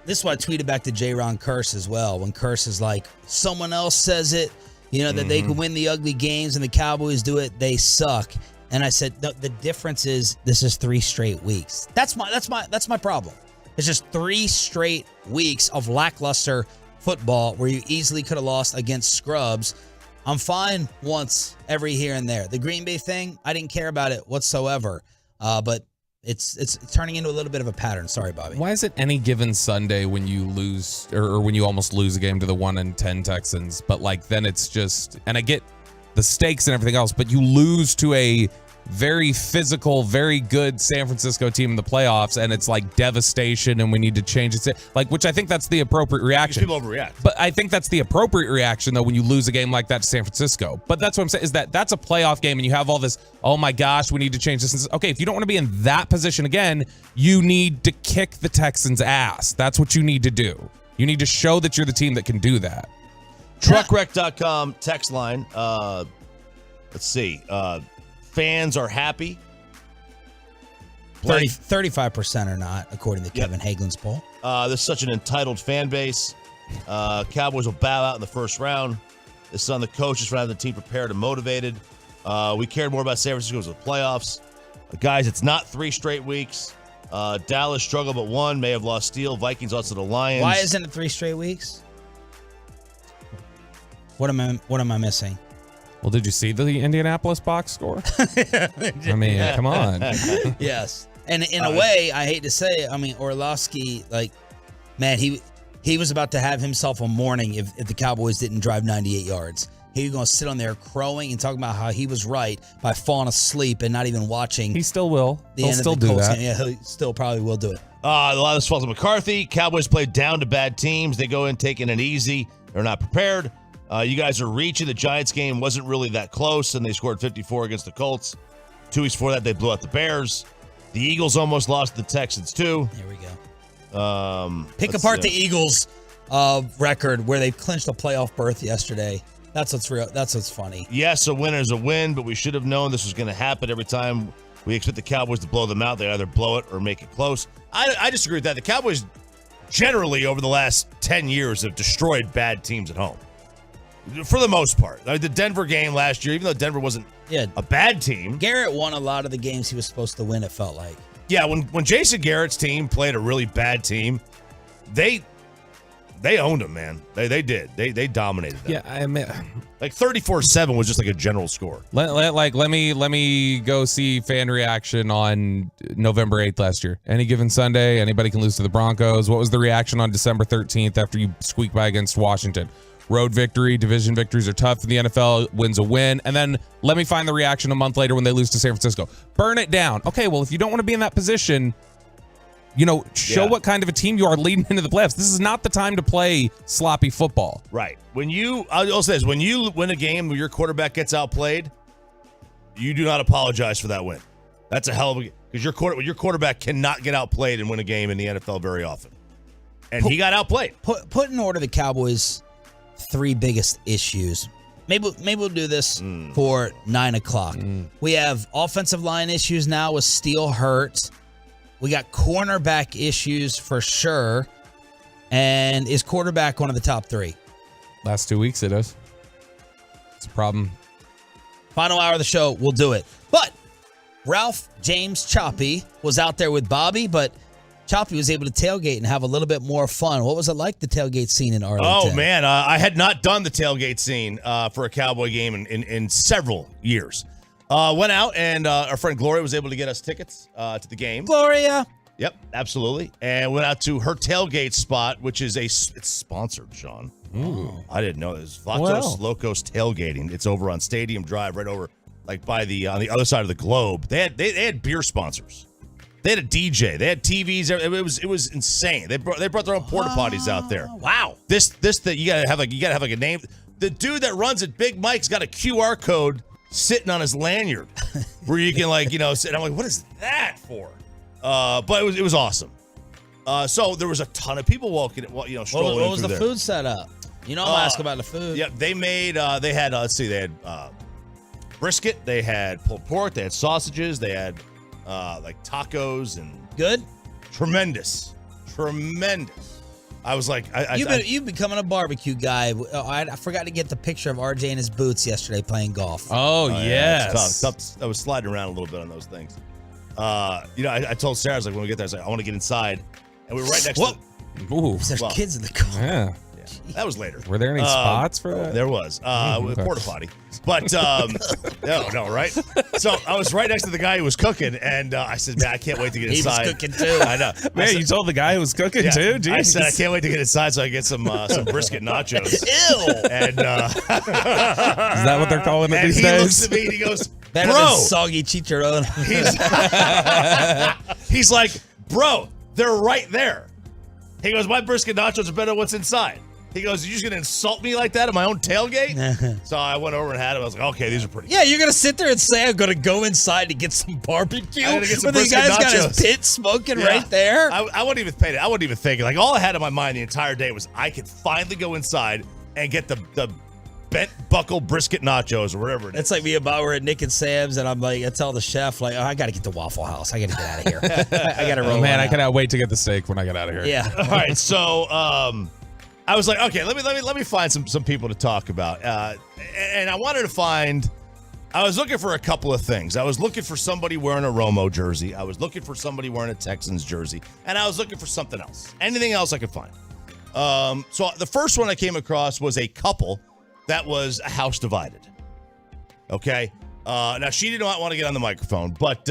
This is why I tweeted back to J-Ron Curse as well, when Curse is like, someone else says it, that they can win the ugly games and the Cowboys do it, they suck. And I said, the difference is this is 3 straight weeks. That's my problem. It's just 3 straight weeks of lackluster football where you easily could have lost against scrubs. I'm fine once every here and there. The Green Bay thing, I didn't care about it whatsoever. But it's turning into a little bit of a pattern. Sorry, Bobby. Why is it any given Sunday when you lose or when you almost lose a game to the 1-10 Texans, but like then it's just, and I get the stakes and everything else, but you lose to a very physical, very good San Francisco team in the playoffs, and it's like devastation, and we need to change it. Like, which I think that's the appropriate reaction. People overreact. But I think that's the appropriate reaction, though, when you lose a game like that to San Francisco. But that's what I'm saying, is that's a playoff game, and you have all this, oh my gosh, we need to change this. Okay, if you don't want to be in that position again, you need to kick the Texans' ass. That's what you need to do. You need to show that you're the team that can do that. Truckwreck.com text line. Let's see. Fans are happy. 35% are not, according to Kevin Hagelin's poll. There's such an entitled fan base. Cowboys will bow out in the first round. This is on the coaches for having the team prepared and motivated. We cared more about San Francisco as the playoffs. Guys, it's not 3 straight weeks. Dallas struggled but won. May have lost Steele. Vikings lost to the Lions. Why isn't it 3 straight weeks? What am I missing? Well, did you see the Indianapolis box score? I mean, come on. Yes. And in a way, I hate to say it, I mean, Orlovsky, like, man, he was about to have himself a morning if the Cowboys didn't drive 98 yards. He was going to sit on there crowing and talking about how he was right by falling asleep and not even watching. He still will. He'll still do that. Yeah, he still probably will do it. A lot of this falls on McCarthy. Cowboys played down to bad teams. They go in taking it easy. They're not prepared. You guys are reaching. The Giants game wasn't really that close, and they scored 54 against the Colts. 2 weeks before that, they blew out the Bears. The Eagles almost lost to the Texans, too. There we go. Pick apart the Eagles' record where they clinched a playoff berth yesterday. That's what's real. That's what's funny. Yes, a win is a win, but we should have known this was going to happen every time we expect the Cowboys to blow them out. They either blow it or make it close. I disagree with that. The Cowboys generally over the last 10 years have destroyed bad teams at home. For the most part. The Denver game last year, even though Denver wasn't a bad team. Garrett won a lot of the games he was supposed to win, it felt like. Yeah, when Jason Garrett's team played a really bad team, they owned them, man. They did. They dominated them. Yeah, I mean, like 34-7 was just like a general score. Let me go see fan reaction on November 8th last year. Any given Sunday, anybody can lose to the Broncos. What was the reaction on December 13th after you squeaked by against Washington? Road victory, division victories are tough. The NFL wins a win. And then let me find the reaction a month later when they lose to San Francisco. Burn it down. Okay, well, if you don't want to be in that position, show what kind of a team you are leading into the playoffs. This is not the time to play sloppy football. Right. I'll say this, when you win a game where your quarterback gets outplayed, you do not apologize for that win. That's a hell of a, because your quarterback cannot get outplayed and win a game in the NFL very often. And he got outplayed. Put in order the Cowboys' 3 biggest issues. Maybe we'll do this for 9 o'clock. We have offensive line issues now with Steele hurt. We got cornerback issues for sure. And is quarterback one of the top 3? Last 2 weeks it is. It's a problem. Final hour of the show, we'll do it. But Ralph James Choppy was out there with Bobby, but Choppy was able to tailgate and have a little bit more fun. What was it like, the tailgate scene in Arlington? Oh, man. I had not done the tailgate scene for a Cowboy game in several years. Went out, and our friend Gloria was able to get us tickets to the game. Gloria. Yep, absolutely. And went out to her tailgate spot, which is it's sponsored, Sean. Ooh. I didn't know this. Vatos Locos Tailgating. It's over on Stadium Drive, right over like by the on the other side of the globe. They had beer sponsors. They had a DJ. They had TVs. It was insane. They brought their own porta potties out there. Wow. This that you gotta have like a name. The dude that runs it, Big Mike's got a QR code sitting on his lanyard where you can sit. I'm like, what is that for? But it was awesome. So there was a ton of people walking, strolling. What was the food setup? I'm asking about the food. Yeah, they made. They had. They had brisket. They had pulled pork. They had sausages. They had like tacos and good. Tremendous. I was like, you've becoming a barbecue guy. I forgot to get the picture of RJ in his boots yesterday playing golf. Oh yes, I was sliding around a little bit on those things. I told Sarah, I was like, when we get there, I was like, I want to get inside, and we were right next to. Ooh, there's kids in the car. Yeah. That was later. Were there any spots for that? There was. With a porta potty. But, no, right? So I was right next to the guy who was cooking, and I said, man, I can't wait to get inside. He was cooking, too. I know. Man, you told the guy who was cooking, too? Jeez. I said, I can't wait to get inside so I get some brisket nachos. Ew! And, is that what they're calling it these days? And he looks at me, and he goes, better bro. than soggy chicharron. He's like, bro, they're right there. He goes, my brisket nachos are better than what's inside. He goes, you're just going to insult me like that at my own tailgate? So I went over and had him. I was like, okay, these are pretty good. Yeah, you're going to sit there and say, I'm going to go inside to get some barbecue? I'm gonna get some when the brisket guy's got nachos. his pit smoking right there? I wouldn't even pay it. I wouldn't even think it. Like, all I had in my mind the entire day was I could finally go inside and get the bent buckle brisket nachos or whatever it is. It's like me and Bob were at Nick and Sam's, and I'm like, I tell the chef, like, I got to get the Waffle House. I got to get out of here. I got to roll. Oh, man, I cannot wait to get the steak when I get out of here. Yeah. All right, so I was like, okay, let me find some people to talk about, and I wanted to find. I was looking for a couple of things. I was looking for somebody wearing a Romo jersey. I was looking for somebody wearing a Texans jersey, and I was looking for something else. Anything else I could find. So the first one I came across was a couple that was a house divided. Okay, now she did not want to get on the microphone, but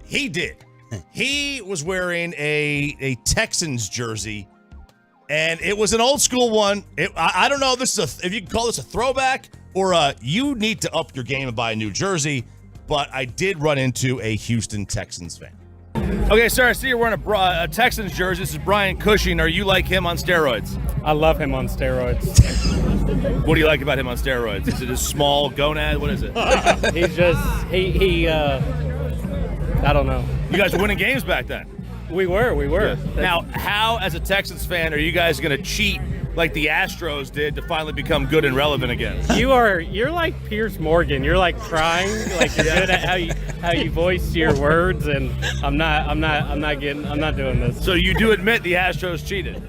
he did. He was wearing a Texans jersey. And it was an old school one. I don't know if you can call this a throwback or you need to up your game and buy a new jersey, but I did run into a Houston Texans fan. Okay, sir, I see you're wearing a Texans jersey. This is Brian Cushing. Are you like him on steroids? I love him on steroids. What do you like about him on steroids? Is it a small gonad? What is it? He's just, I don't know. You guys were winning games back then. We were. Yeah. Now, how, as a Texans fan, are you guys going to cheat like the Astros did to finally become good and relevant again? You're like Pierce Morgan. You're like trying, like you're good at how you voice your words, and I'm not doing this. So you do admit the Astros cheated?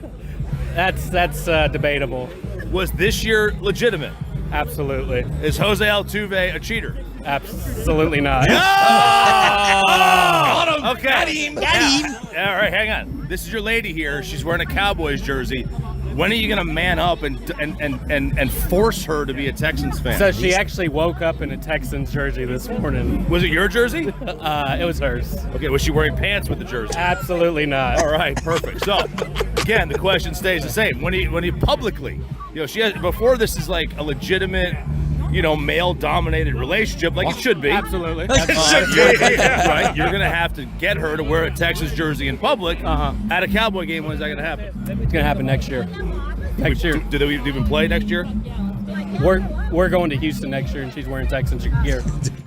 That's debatable. Was this year legitimate? Absolutely. Is Jose Altuve a cheater? Absolutely not. Got him. Okay. Got him. All right, hang on. This is your lady here. She's wearing a Cowboys jersey. When are you going to man up and force her to be a Texans fan? So she actually woke up in a Texans jersey this morning. Was it your jersey? It was hers. Okay, was she wearing pants with the jersey? Absolutely not. All right, perfect. So, again, the question stays the same. When you publicly, she has, before this is like a legitimate, male-dominated relationship, like it should be. Absolutely. Like it should be. Right? You're going to have to get her to wear a Texas jersey in public at a Cowboy game. When is that going to happen? It's going to happen next year. Next year. Do they even play next year? We're going to Houston next year, and she's wearing Texans gear.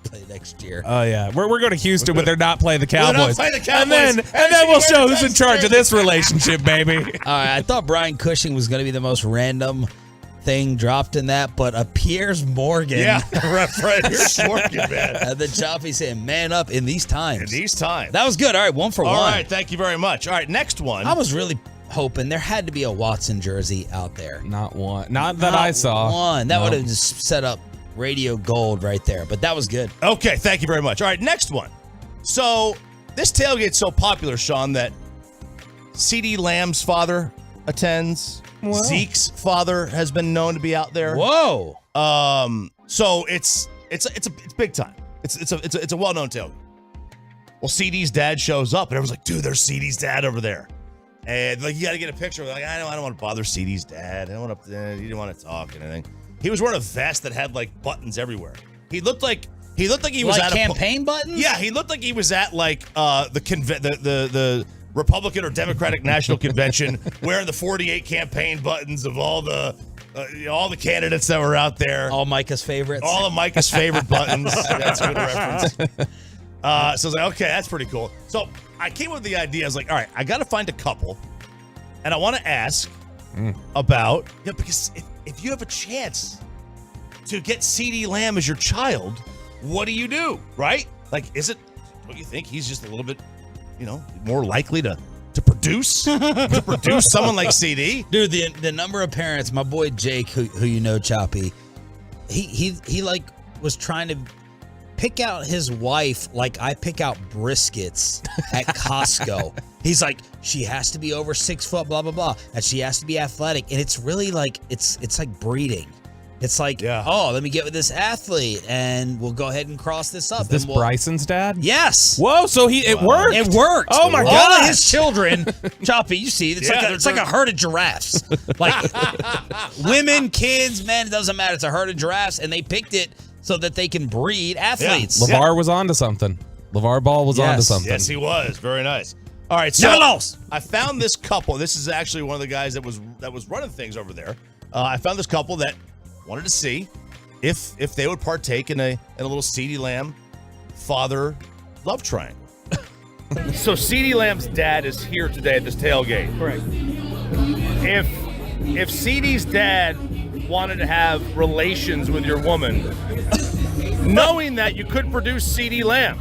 Play next year. Oh yeah, we're going to Houston, but they're not playing the Cowboys. Play the Cowboys. And then we'll show who's in charge of this relationship, baby. All right, I thought Brian Cushing was going to be the most random thing dropped in that, but a Piers Morgan reference. Piers Morgan, man. The Choppy saying, man up in these times. In these times. That was good. All right, one for one. All right, thank you very much. All right, next one. I was really hoping there had to be a Watson jersey out there. Not one. Not that I saw. One. That would have just set up radio gold right there, but that was good. Okay, thank you very much. All right, next one. So this tailgate's so popular, Sean, that CeeDee Lamb's father attends. Wow. Zeke's father has been known to be out there. Whoa. So it's big time. It's a well-known tailgate. Well, CeeDee's dad shows up, and everyone's like, dude, there's CeeDee's dad over there. And like, you got to get a picture. Like, I don't want to bother CD's dad. I don't want to. He didn't want to talk and anything. He was wearing a vest that had like buttons everywhere. He looked like he was like at campaign buttons. Yeah, he looked like he was at like the Republican or Democratic National Convention, wearing the 48 campaign buttons of all the candidates that were out there. All Micah's favorites. All of Micah's favorite buttons. That's a good reference. So I was like, okay, that's pretty cool. So I came up with the idea. I was like, all right, I got to find a couple, and I want to ask about because if you have a chance to get CeeDee Lamb as your child, what do you do? Right? Like, don't you think he's just a little bit, more likely to produce someone like CD? Dude, the number of parents, my boy Jake, who you know, Choppy, he like was trying to pick out his wife like I pick out briskets at Costco. He's like, she has to be over 6 foot, blah blah blah, and she has to be athletic, and it's really like it's like breeding. It's like, let me get with this athlete, and we'll go ahead and cross this up. Is this Bryson's dad? Yes. Whoa, so it worked. It worked. Oh my god! All of his children, Choppy, you see, it's like a herd of giraffes. Like women, kids, men, it doesn't matter. It's a herd of giraffes, and they picked it so that they can breed athletes. LeVar was onto something. LeVar Ball was onto something. Yes, he was. Very nice. All right, so never lost. I found this couple. This is actually one of the guys that was running things over there. I found this couple that wanted to see if they would partake in a little CeeDee Lamb father love triangle. So CeeDee Lamb's dad is here today at this tailgate. Correct. If CeeDee's dad wanted to have relations with your woman, knowing that you could produce CeeDee Lamb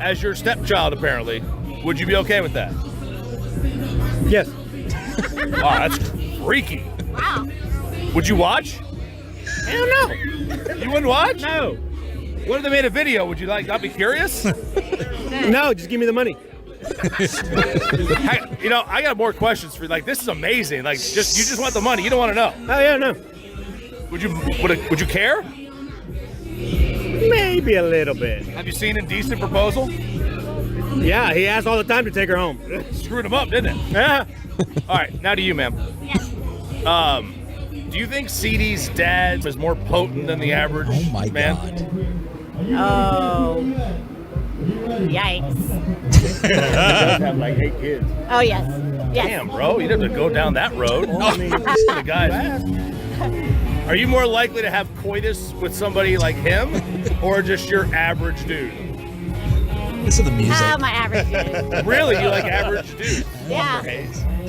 as your stepchild, apparently, would you be okay with that? Yes. Oh, that's freaky. Wow. Would you watch? Hell no. You wouldn't watch? No. What if they made a video? Would you not be curious? No, just give me the money. I got more questions for you. Like, this is amazing. Like, you just want the money. You don't want to know. Oh yeah, no. Would you care? Maybe a little bit. Have you seen Indecent Proposal? Yeah, he asked all the time to take her home. Screwed him up, didn't it? Yeah. All right, now to you, ma'am. Yes. Do you think CeeDee's dad is more potent than the average man? God. Oh. Yikes. He does have like 8 kids. Oh, yes. Yes. Damn, bro, you'd have to go down that road. The guys. Are you more likely to have coitus with somebody like him or just your average dude? Listen to the music. My average dude. Really? You like average dudes? Yeah.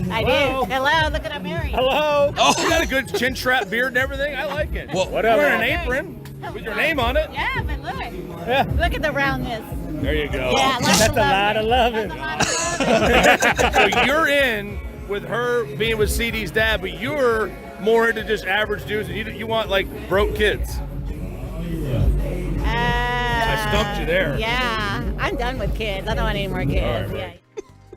I do. Hello, look at I'm married. Hello. Oh, you got a good chin strap beard and everything? I like it. Well, whatever. Wearing an apron with your name on it. Yeah, but look. Yeah. Look at the roundness. There you go. Yeah, That's a lot of loving. So you're in with her being with CeeDee's dad, but you're more into just average dudes, and you want like broke kids. I stumped you there. Yeah, I'm done with kids. I don't want any more kids. Right. Yeah.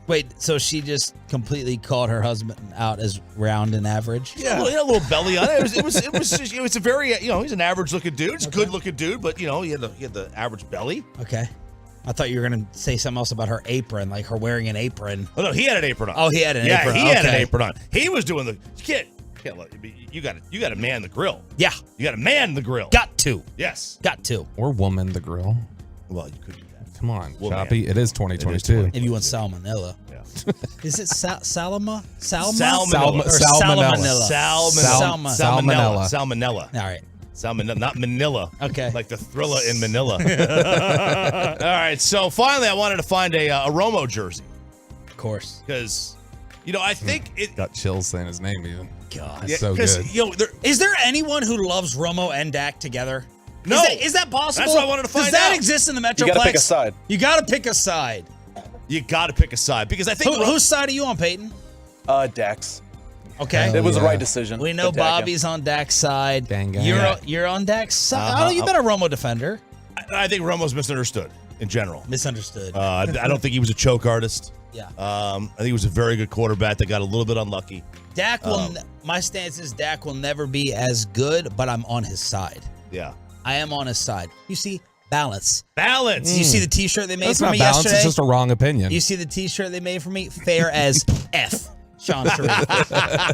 Wait, so she just completely called her husband out as round and average? Yeah, he had a little belly on it. It was a very he's an average looking dude. He's a good looking dude, but he had the average belly. Okay. I thought you were going to say something else about her apron, like her wearing an apron. Oh no, he had an apron on. Oh, he had an apron. Yeah, he had an apron on. He was doing you got to man the grill. Yeah. You got to man the grill. Got to. Yes. Got to. Or woman the grill. Well, you could do that. Come on, Well, Choppy. man. It is 2022. If you want salmonella. Yeah. Is it Salmonella? Salmonella. Salmonella. All right. Salmonella, not Manila. Okay. Like the Thrilla in Manila. All right. So finally, I wanted to find a Romo jersey. Of course. Because, I think it got chills saying his name even. God. It's so good. Is there anyone who loves Romo and Dak together? No. Is that possible? That's what I wanted to find Does that out. exist in the Metroplex? You got to pick a side. You got to pick a side. You got to pick a side because I think Whose side are you on, Peyton? Dak's. Okay. It was the right decision. We know Put Dak in. Bobby's on Dak's side. Dang gang. You're on Dak's side. Oh, you've been a Romo defender. I think Romo's misunderstood in general. Misunderstood. I don't think he was a choke artist. Yeah. I think he was a very good quarterback that got a little bit unlucky. Dak will. My stance is Dak will never be as good, but I'm on his side. Yeah. I am on his side. You see, balance. Balance. You see the T-shirt they made That's for not me balance. yesterday? It's just a wrong opinion. You see the T-shirt they made for me? Fair as F. Sean Sharif.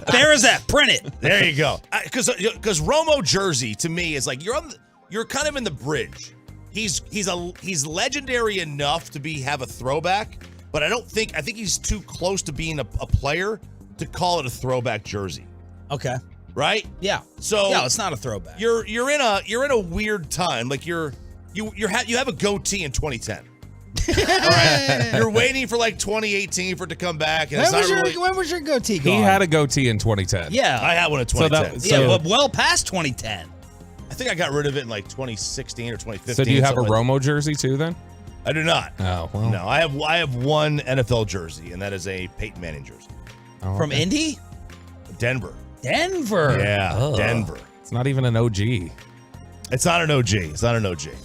There is that. Print it. There you go. Because Romo jersey to me is like you're kind of in the bridge. He's legendary enough to have a throwback, but I think he's too close to being a player to call it a throwback jersey. Okay. Right? Yeah. So yeah, it's not a throwback. You're in a weird time. Like you have a goatee in 2010. All right. You're waiting for like 2018 for it to come back. And when was your goatee gone? He had a goatee in 2010. Yeah. I had one in 2010. But well past 2010. I think I got rid of it in like 2016 or 2015. So do you have a Romo jersey too then? I do not. Oh, well. No, I have one NFL jersey, and that is a Peyton Manning jersey. Oh, From Indy? Denver. Yeah, Ugh. Denver. It's not even an OG. It's not an OG.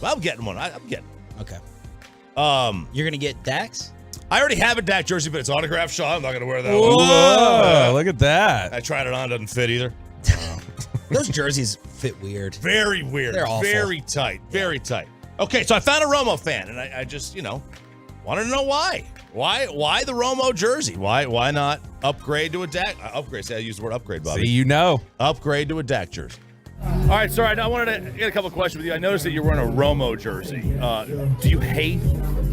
Well, I'm getting one. I'm getting one. Okay. You're going to get Dak's? I already have a Dak jersey, but it's autographed, Sean. I'm not going to wear that Whoa, one. look at that. I tried it on. Doesn't fit either. Those jerseys fit weird. Very weird. They're awful. Very tight. Very tight. Okay, so I found a Romo fan, and I just, wanted to know why. Why the Romo jersey? Why not upgrade to a Dak? Upgrade. See, I used the word upgrade, Bobby. See, Upgrade to a Dak jersey. All right, sorry. I wanted to get a couple of questions with you. I noticed that you're wearing a Romo jersey. Do you hate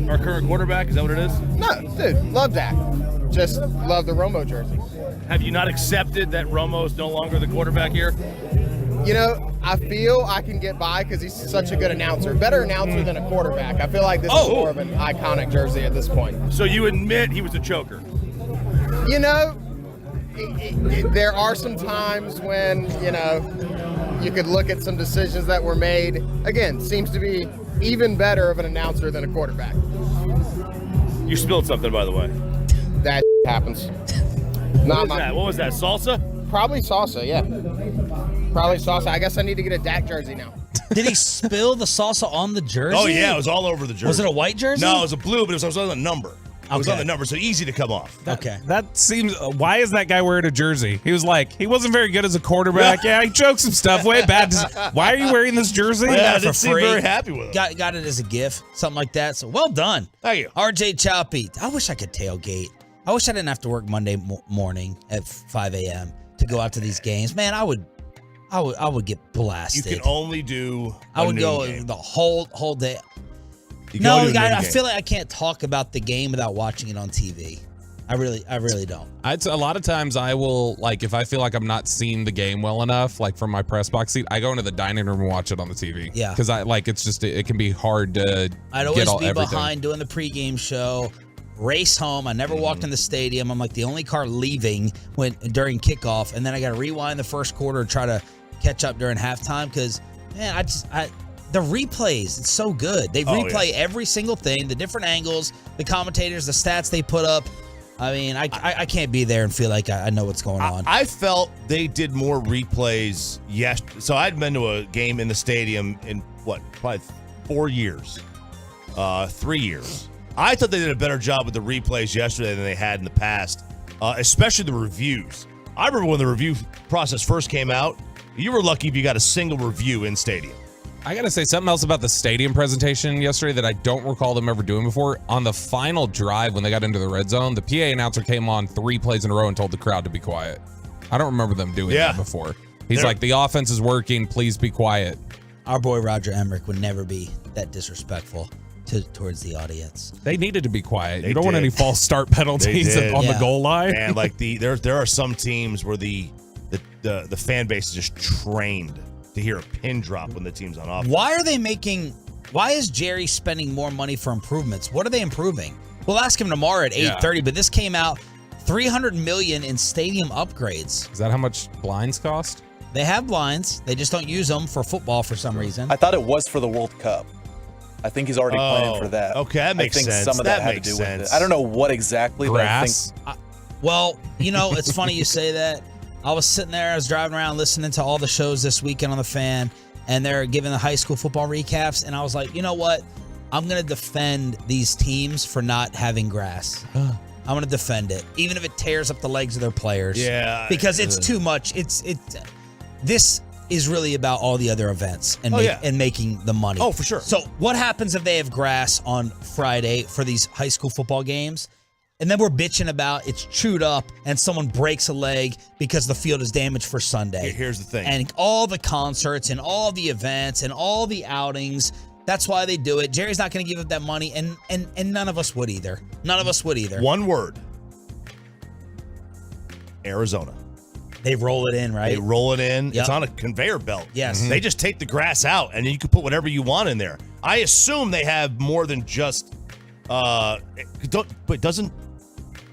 our current quarterback? Is that what it is? No, dude. Love Dak. Just love the Romo jersey. Have you not accepted that Romo's no longer the quarterback here? I feel I can get by because he's such a good announcer. Better announcer than a quarterback. I feel like this is more of an iconic jersey at this point. So you admit he was a choker? There are some times when, you could look at some decisions that were made. Again, seems to be even better of an announcer than a quarterback. You spilled something, by the way. That happens. What was that? Salsa? Probably salsa, yeah. Probably salsa. I guess I need to get a Dak jersey now. Did he spill the salsa on the jersey? Oh, yeah. It was all over the jersey. Was it a white jersey? No, it was a blue, but it was on the number. It was on the number, so easy to come off. That seems. Why is that guy wearing a jersey? He was like, he wasn't very good as a quarterback. Yeah, he choked some stuff way bad. Why are you wearing this jersey? Yeah, I didn't seem very happy with it. Got it as a gift, something like that. So well done. Thank you. RJ Choppy. I wish I could tailgate. I wish I didn't have to work Monday morning at 5 a.m. to go out to these games. Man, I would get blasted. You can only do I would go game. the whole day. I feel like I can't talk about the game without watching it on TV. I really don't. A lot of times I will, like, if I feel like I'm not seeing the game well enough, like from my press box seat, I go into the dining room and watch it on the TV. Yeah. Because it can be hard to I'd get always be everything. behind doing the pregame show, race home. I never walked in the stadium. I'm like the only car leaving during kickoff, and then I got to rewind the first quarter and try to catch up during halftime because, man, the replays, it's so good. They replay every single thing, the different angles, the commentators, the stats they put up. I mean, I can't be there and feel like I know what's going on. I felt they did more replays. Yes. So I'd been to a game in the stadium in probably 4 years, 3 years. I thought they did a better job with the replays yesterday than they had in the past, especially the reviews. I remember when the review process first came out, you were lucky if you got a single review in stadium. I got to say something else about the stadium presentation yesterday that I don't recall them ever doing before. On the final drive, when they got into the red zone, the PA announcer came on 3 plays in a row and told the crowd to be quiet. I don't remember them doing that before. He's like, the offense is working. Please be quiet. Our boy Roger Emmerich would never be that disrespectful towards the audience. They needed to be quiet. You don't want any false start penalties on the goal line. And like there are some teams where the fan base is just trained to hear a pin drop when the team's on offense. Why is Jerry spending more money for improvements? What are they improving? We'll ask him tomorrow at 8:30, but this came out $300 million in stadium upgrades. Is that how much blinds cost? They have blinds. They just don't use them for football for some reason. I thought it was for the World Cup. I think he's already planning for that. Okay, that makes sense. I think some of that had to do with it. I don't know what exactly. Grass? But I think, well, it's funny you say that. I was sitting there, I was driving around listening to all the shows this weekend on the Fan, and they're giving the high school football recaps, and I was like, you know what? I'm going to defend these teams for not having grass. I'm going to defend it, even if it tears up the legs of their players. Yeah. Because it's too much. This is really about all the other events and making the money. Oh, for sure. So what happens if they have grass on Friday for these high school football games? And then we're bitching about it's chewed up and someone breaks a leg because the field is damaged for Sunday. Here's the thing. And all the concerts and all the events and all the outings, that's why they do it. Jerry's not going to give up that money, and none of us would either. None of us would either. One word. Arizona. They roll it in, right? They roll it in. Yep. It's on a conveyor belt. Yes. They just take the grass out, and you can put whatever you want in there. I assume they have more than just but doesn't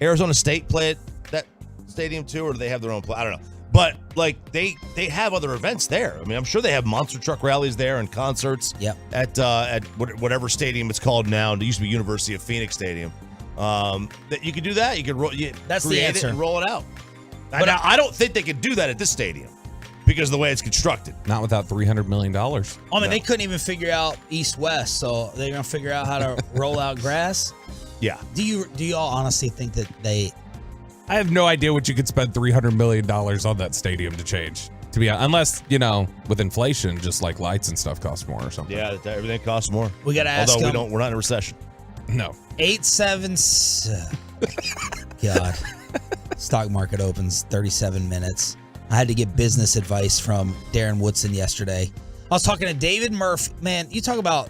Arizona State play at that stadium too, or do they have their own play? I don't know. But like they have other events there. I mean, I'm sure they have monster truck rallies there and concerts. Yep. At whatever stadium it's called now. It used to be University of Phoenix Stadium. That you could do that. You could That's the create answer. it and roll it out. But I don't think they could do that at this stadium because of the way it's constructed. Not without $300 million. I mean, they couldn't even figure out East-West, so they're going to figure out how to roll out grass. Yeah. Do you all honestly think that they... I have no idea what you could spend $300 million on that stadium to change. To be honest, unless, with inflation, just like lights and stuff cost more or something. Yeah, everything costs more. We got to ask Although we're not in a recession. No. 877... God. Stock market opens 37 minutes. I had to get business advice from Darren Woodson yesterday. I was talking to David Murphy. Man, you talk about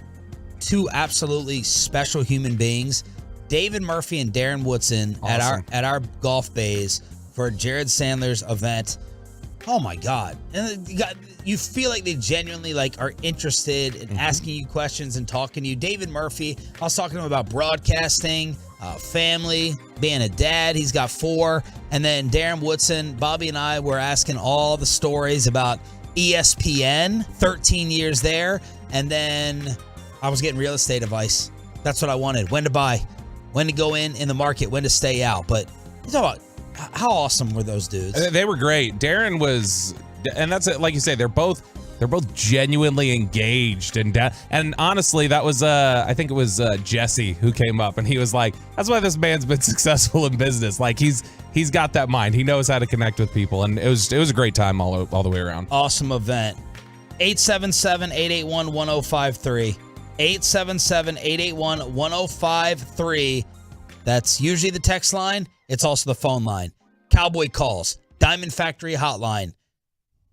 two absolutely special human beings. David Murphy and Darren Woodson Awesome. at our golf bays for Jared Sandler's event. Oh my God. And you feel like they genuinely are interested in asking you questions and talking to you. David Murphy, I was talking to him about broadcasting, family, being a dad. He's got 4. And then Darren Woodson, Bobby and I were asking all the stories about ESPN, 13 years there. And then I was getting real estate advice. That's what I wanted. When to buy, when to go in the market, when to stay out. But you talk about how awesome were those dudes? They were great. Darren was, and that's it. Like you say, they're both genuinely engaged and honestly, that was I think it was Jesse who came up and he was like, "That's why this man's been successful in business. Like he's got that mind. He knows how to connect with people." And it was a great time all the way around. Awesome event. 877-881-1053. 877-881-1053. That's usually the text line. It's also the phone line. Cowboy calls. Diamond Factory hotline.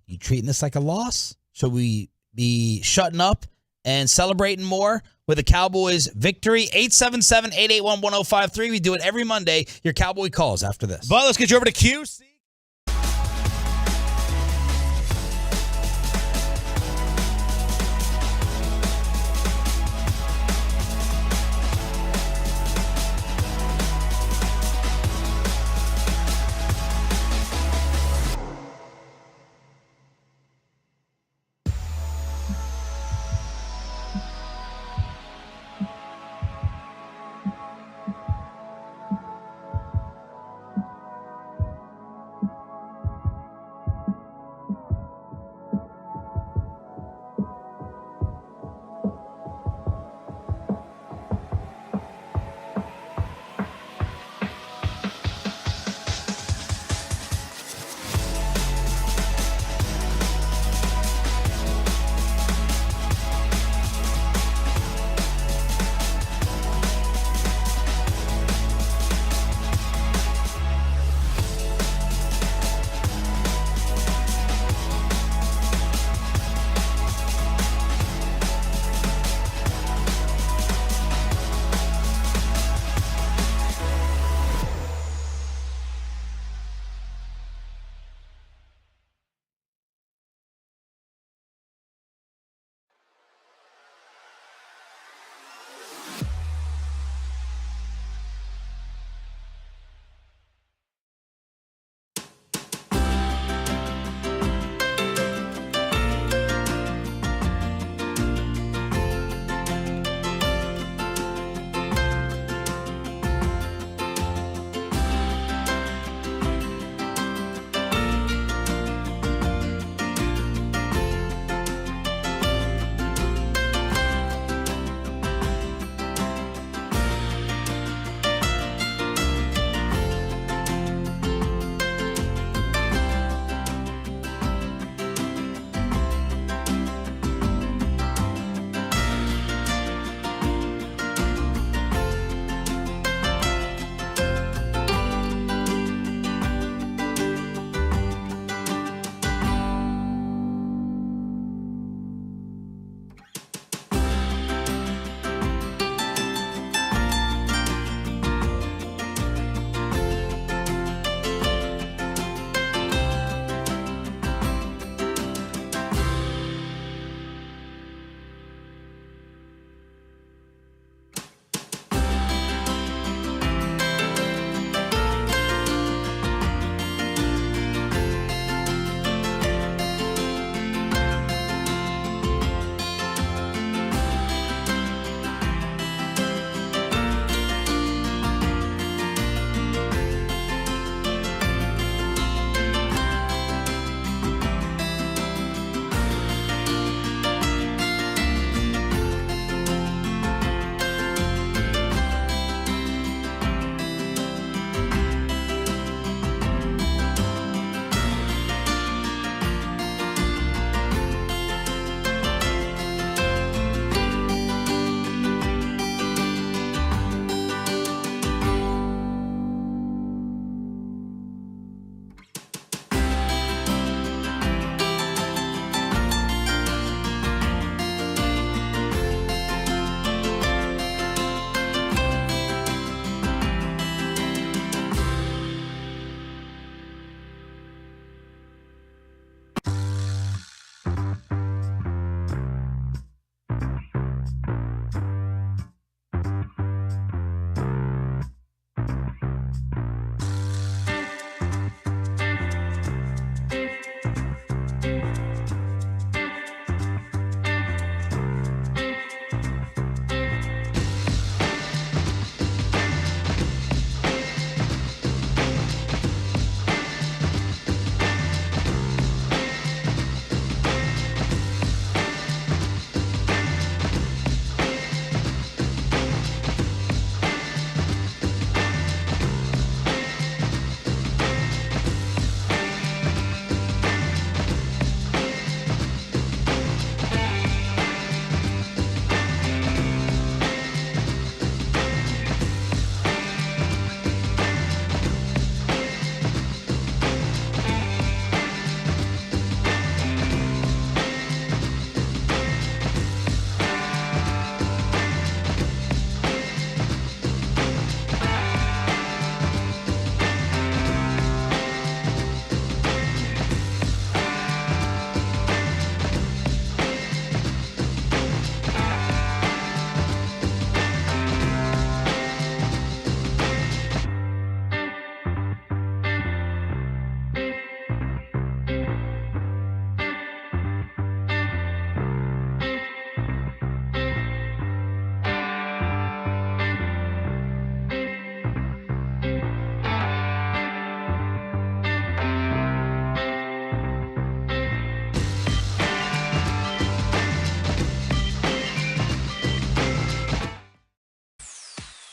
You treating this like a loss? Should we be shutting up and celebrating more with the Cowboys' victory? 877-881-1053. We do it every Monday. Your Cowboy calls after this. But let's get you over to QC.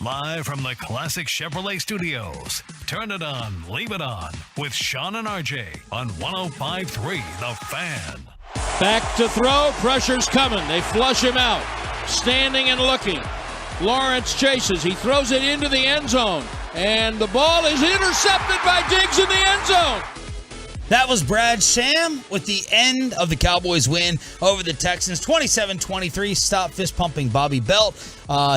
Live from the Classic Chevrolet Studios. Turn it on, leave it on with Sean and RJ on 105.3 The Fan. Back to throw. Pressure's coming. They flush him out. Standing and looking. Lawrence chases. He throws it into the end zone. And the ball is intercepted by Diggs in the end zone. That was Brad Sham with the end of the Cowboys win over the Texans. 27-23. Stop fist pumping Bobby Belt.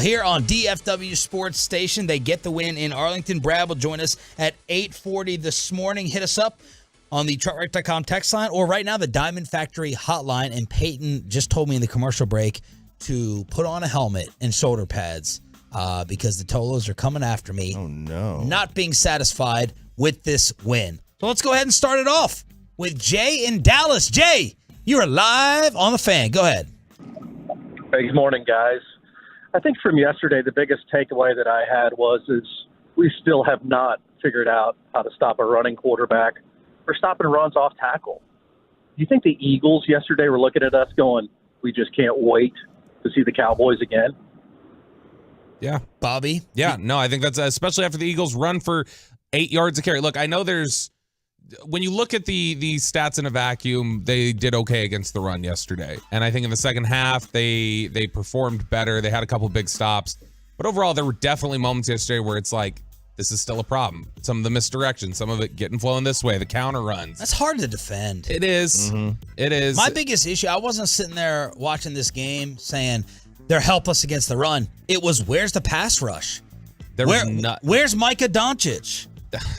Here on DFW Sports Station, they get the win in Arlington. Brad will join us at 8:40 this morning. Hit us up on the truckwreck.com text line or right now the Diamond Factory hotline. And Peyton just told me in the commercial break to put on a helmet and shoulder pads because the Tolos are coming after me. Oh, no. Not being satisfied with this win. So let's go ahead and start it off with Jay in Dallas. Jay, you are live on The Fan. Go ahead. Hey, good morning, guys. I think from yesterday, the biggest takeaway that I had is we still have not figured out how to stop a running quarterback or stopping runs off tackle. Do you think the Eagles yesterday were looking at us going, we just can't wait to see the Cowboys again? Yeah. Bobby? Yeah, no, I think that's especially after the Eagles run for 8 yards a carry. Look, I know when you look at the stats in a vacuum, they did okay against the run yesterday. And I think in the second half, they performed better. They had a couple big stops. But overall, there were definitely moments yesterday where it's like, this is still a problem. Some of the misdirection, some of it getting flowing this way, the counter runs. That's hard to defend. It is. Mm-hmm. It is. My biggest issue, I wasn't sitting there watching this game saying they're helpless against the run. It was, where's the pass rush? Where's Micah Doncic?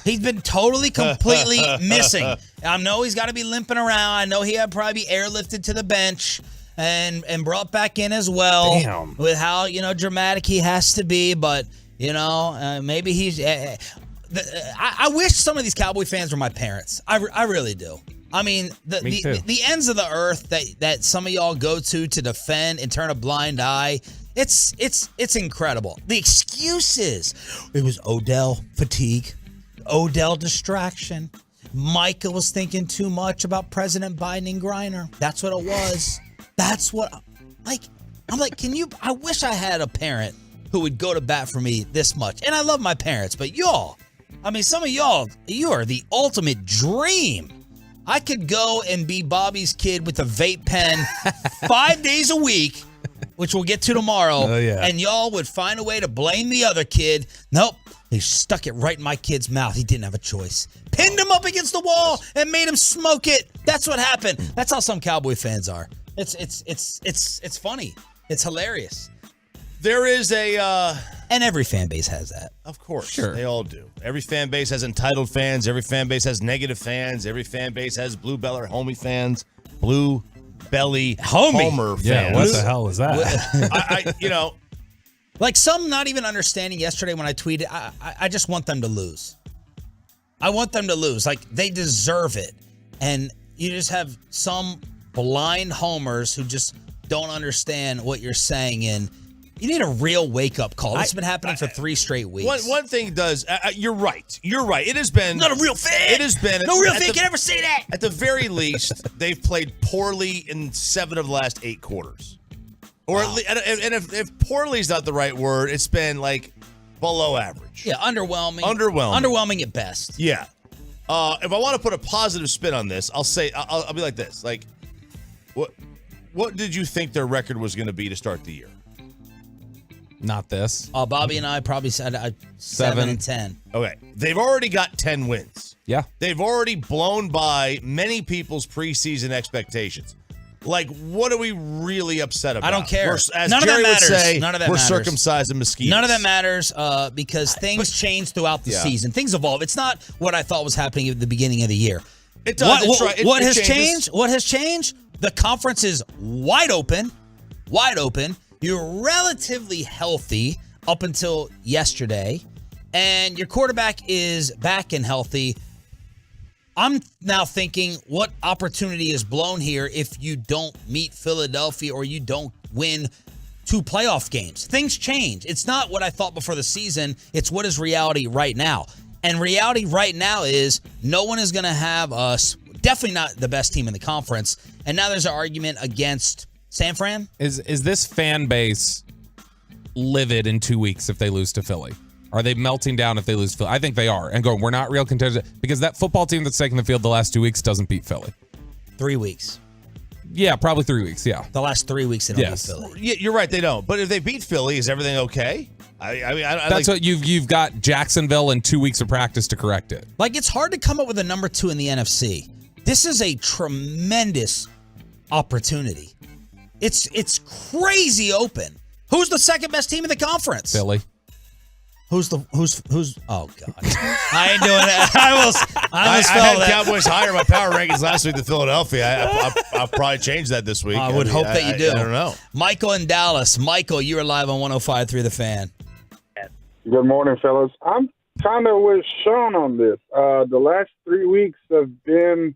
He's been totally, completely missing. I know he's got to be limping around. I know he had probably be airlifted to the bench and brought back in as well. Damn. With how, dramatic he has to be. But, maybe he's I wish some of these Cowboy fans were my parents. I really do. I mean, the ends of the earth that some of y'all go to defend and turn a blind eye, it's incredible. The excuses. It was Odell fatigue. Odell distraction. Micah was thinking too much about President Biden and Griner. That's what it was. That's what, I'm like, I wish I had a parent who would go to bat for me this much. And I love my parents, but y'all, some of y'all, you are the ultimate dream. I could go and be Bobby's kid with a vape pen 5 days a week, which we'll get to tomorrow. Oh, yeah. And y'all would find a way to blame the other kid. Nope. They stuck it right in my kid's mouth. He didn't have a choice. Pinned him up against the wall and made him smoke it. That's what happened. That's how some Cowboy fans are. It's funny. It's hilarious. There is and every fan base has that. Of course. Sure. They all do. Every fan base has entitled fans. Every fan base has negative fans. Every fan base has blue belly homie fans. Blue belly homer fans. Yeah, what the hell was that? Like some not even understanding yesterday when I tweeted, I just want them to lose. I want them to lose. Like, they deserve it. And you just have some blind homers who just don't understand what you're saying. And you need a real wake-up call. It's been happening for 3 straight weeks. One thing does, you're right. You're right. It has been. Not a real fan. It has been. No real fan can ever say that. At the very least, they've played poorly in 7 of the last 8 quarters. Or wow. And if poorly is not the right word, it's been like below average. Yeah, underwhelming. Underwhelming at best. Yeah. If I want to put a positive spin on this, I'll be like this. Like, what did you think their record was going to be to start the year? Not this. Bobby and I probably said 7-10. Okay. They've already got 10 wins. Yeah. They've already blown by many people's preseason expectations. Like, what are we really upset about? I don't care. As None of that Jerry would matters. say, None of that we're matters. circumcised and mosquitoes. None of that matters because things change throughout the season. Things evolve. It's not what I thought was happening at the beginning of the year. It does. What has changed? What has changed? The conference is wide open. Wide open. You're relatively healthy up until yesterday, and your quarterback is back and healthy. I'm now thinking, what opportunity is blown here if you don't meet Philadelphia or you don't win 2 playoff games? Things change. It's not what I thought before the season. It's what is reality right now. And reality right now is no one is going to have us, definitely not the best team in the conference. And now there's an argument against San Fran. Is this fan base livid in 2 weeks if they lose to Philly? Are they melting down if they lose to Philly? I think they are. And going, we're not real contenders. Because that football team that's taken the field the last 2 weeks doesn't beat Philly. 3 weeks. Yeah, probably 3 weeks, yeah. The last 3 weeks they don't beat Philly. Yeah, you're right, they don't. But if they beat Philly, is everything okay? That's what you've got Jacksonville and 2 weeks of practice to correct it. Like, it's hard to come up with a number 2 in the NFC. This is a tremendous opportunity. It's crazy open. Who's the second best team in the conference? Philly. Who's oh God. I ain't doing that. I had Cowboys higher in my power rankings last week than Philadelphia. I'll probably change that this week. I would hope that you do. I don't know. Michael in Dallas. Michael, you are live on 105.3 The Fan. Good morning, fellas. I'm kind of with Sean on this. The last 3 weeks have been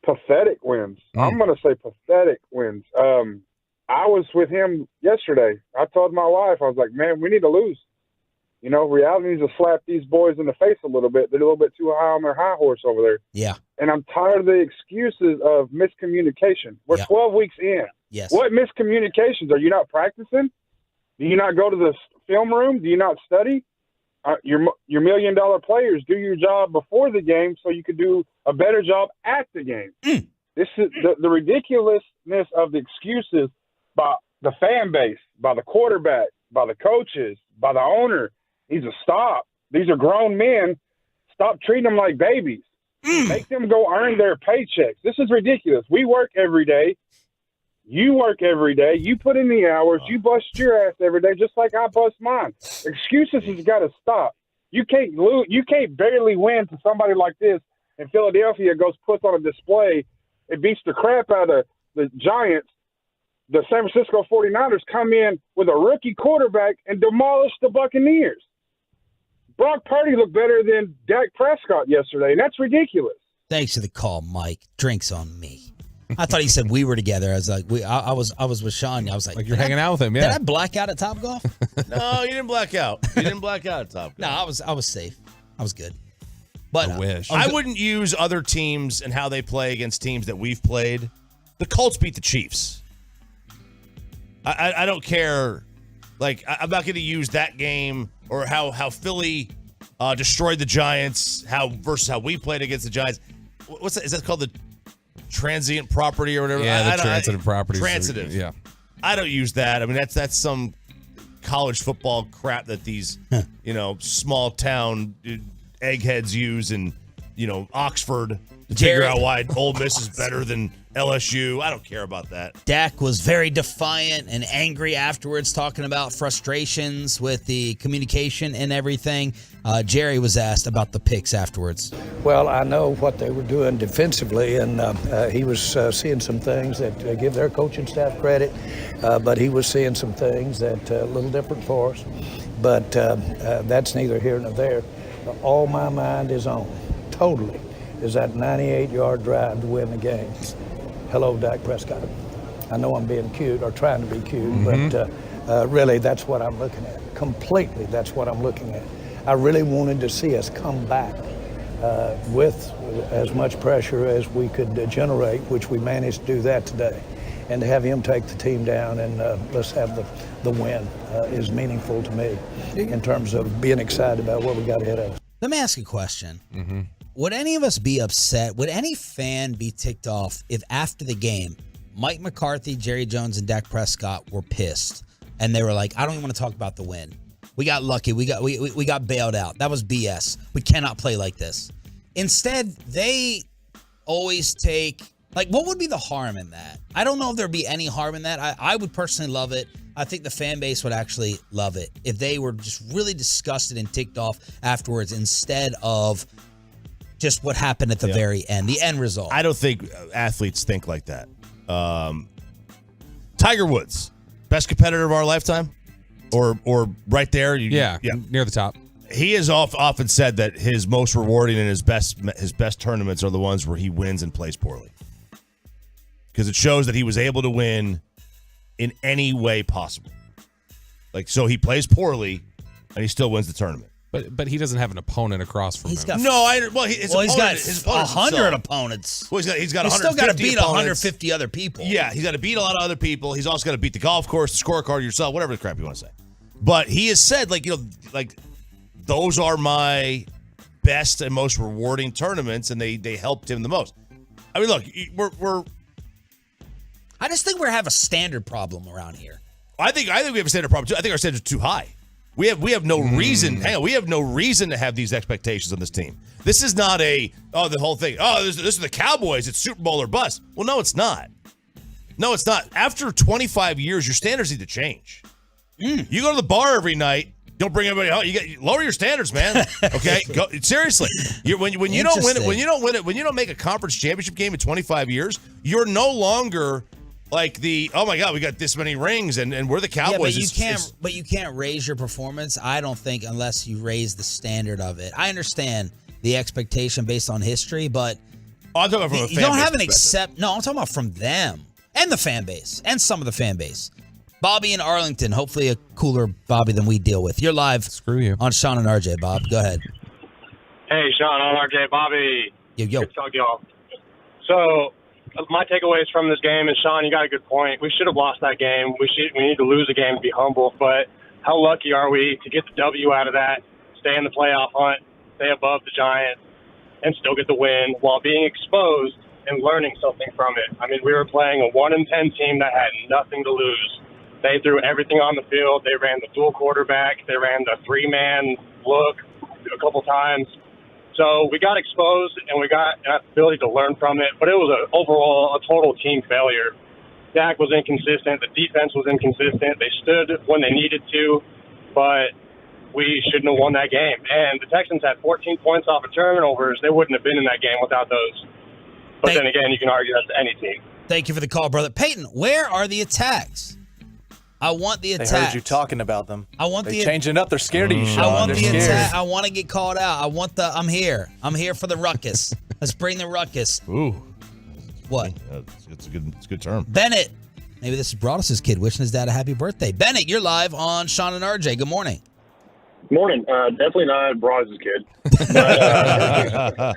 pathetic wins. I'm going to say pathetic wins. I was with him yesterday. I told my wife, I was like, man, we need to lose. You know, reality needs to slap these boys in the face a little bit. They're a little bit too high on their high horse over there. Yeah. And I'm tired of the excuses of miscommunication. We're 12 weeks in. Yes. What miscommunications? Are you not practicing? Do you not go to the film room? Do you not study? Your $1 million players do your job before the game so you could do a better job at the game. This is the ridiculousness of the excuses by the fan base, by the quarterback, by the coaches, by the owner. Needs to stop. These are grown men. Stop treating them like babies. Make them go earn their paychecks. This is ridiculous. We work every day. You work every day. You put in the hours. You bust your ass every day, just like I bust mine. Excuses has got to stop. You can't lose. You can't barely win to somebody like this. And Philadelphia puts on a display. It beats the crap out of the Giants. The San Francisco 49ers come in with a rookie quarterback and demolish the Buccaneers. Brock Purdy looked better than Dak Prescott yesterday, and that's ridiculous. Thanks for the call, Mike. Drinks on me. I thought he said we were together. I was like, I was with Sean. I was like you're hanging out with him, yeah. Did I black out at Topgolf? No, you didn't black out. You didn't black out at Topgolf. No, I was safe. I was good. But I wish. I wouldn't use other teams and how they play against teams that we've played. The Colts beat the Chiefs. I don't care. Like, I'm not going to use that game or how Philly destroyed the Giants versus how we played against the Giants. What's that? Is that called the transient property or whatever? Yeah, the transitive property. Transitive. Yeah. I don't use that. I mean, that's some college football crap that these, small town eggheads use in, Oxford to figure out why Ole Miss is better than LSU. I don't care about that. Dak was very defiant and angry afterwards, talking about frustrations with the communication and everything. Jerry was asked about the picks afterwards. Well, I know what they were doing defensively, and he was seeing some things that give their coaching staff credit, but he was seeing some things that a little different for us. But that's neither here nor there. All my mind is on, totally, is that 98-yard drive to win the game. Hello, Dak Prescott. I know I'm being cute or trying to be cute, but really that's what I'm looking at. Completely, that's what I'm looking at. I really wanted to see us come back with as much pressure as we could generate, which we managed to do that today. And to have him take the team down and let's have the win is meaningful to me in terms of being excited about what we got ahead of us. Let me ask you a question. Would any of us be upset? Would any fan be ticked off if after the game, Mike McCarthy, Jerry Jones, and Dak Prescott were pissed and they were like, I don't even want to talk about the win. We got lucky. We got bailed out. That was BS. We cannot play like this. Instead, they always take, like, what would be the harm in that? I don't know if there'd be any harm in that. I would personally love it. I think the fan base would actually love it if they were just really disgusted and ticked off afterwards instead of just what happened at the very end, the end result. I don't think athletes think like that. Tiger Woods, best competitor of our lifetime, or right there. Near the top. He has often said that his most rewarding and his best tournaments are the ones where he wins and plays poorly, because it shows that he was able to win in any way possible. Like, so he plays poorly and he still wins the tournament. But he doesn't have an opponent across from him. He's got He's got his 100 opponents. Well, he's got He's 150 still got to beat opponents. 150 other people. Yeah, he's got to beat a lot of other people. He's also got to beat the golf course, the scorecard, yourself, whatever the crap you want to say. But he has said, those are my best and most rewarding tournaments, and they helped him the most. I mean, look, we're. I just think we have a standard problem around here. I think we have a standard problem too. I think our standards are too high. We have no reason. Hang on, we have no reason to have these expectations on this team. This is not the whole thing. Oh, this is the Cowboys. It's Super Bowl or bust. Well, no, it's not. No, it's not. After 25 years, your standards need to change. You go to the bar every night. Don't bring everybody home. You lower your standards, man. Okay, seriously. When you don't win it, when you don't make a conference championship game in 25 years, you're no longer. Like oh my God, we got this many rings and we're the Cowboys. Yeah, but you can't raise your performance, I don't think, unless you raise the standard of it. I understand the expectation based on history, but I'm talking about from a fan base. You don't have an No, I'm talking about from them and the fan base and some of the fan base. Bobby in Arlington, hopefully a cooler Bobby than we deal with. You're live. Screw you. On Sean and RJ, Bob. Go ahead. Hey, Sean, on RJ, Bobby. Yo. Good to talk to y'all. So, my takeaways from this game is, Sean, you got a good point. We should have lost that game. We need to lose a game to be humble. But how lucky are we to get the W out of that, stay in the playoff hunt, stay above the Giants, and still get the win while being exposed and learning something from it. I mean, we were playing a 1-10 team that had nothing to lose. They threw everything on the field. They ran the dual quarterback. They ran the three-man look a couple times. So we got exposed, and we got an ability to learn from it. But it was overall a total team failure. Dak was inconsistent. The defense was inconsistent. They stood when they needed to, but we shouldn't have won that game. And the Texans had 14 points off of turnovers. They wouldn't have been in that game without those. But then again, you can argue that's any team. Thank you for the call, brother. Peyton, where are the attacks? I want the attacks. They heard you talking about them. I want They're changing up. They're scared of you, Sean. I want They're the scared. attack. I want to get called out. I'm here. I'm here for the ruckus. Let's bring the ruckus. Ooh. What? It's a good term. Bennett. Maybe this is Broadus' kid wishing his dad a happy birthday. Bennett, you're live on Sean and RJ. Good morning. Morning. Definitely not Broadus' kid. But,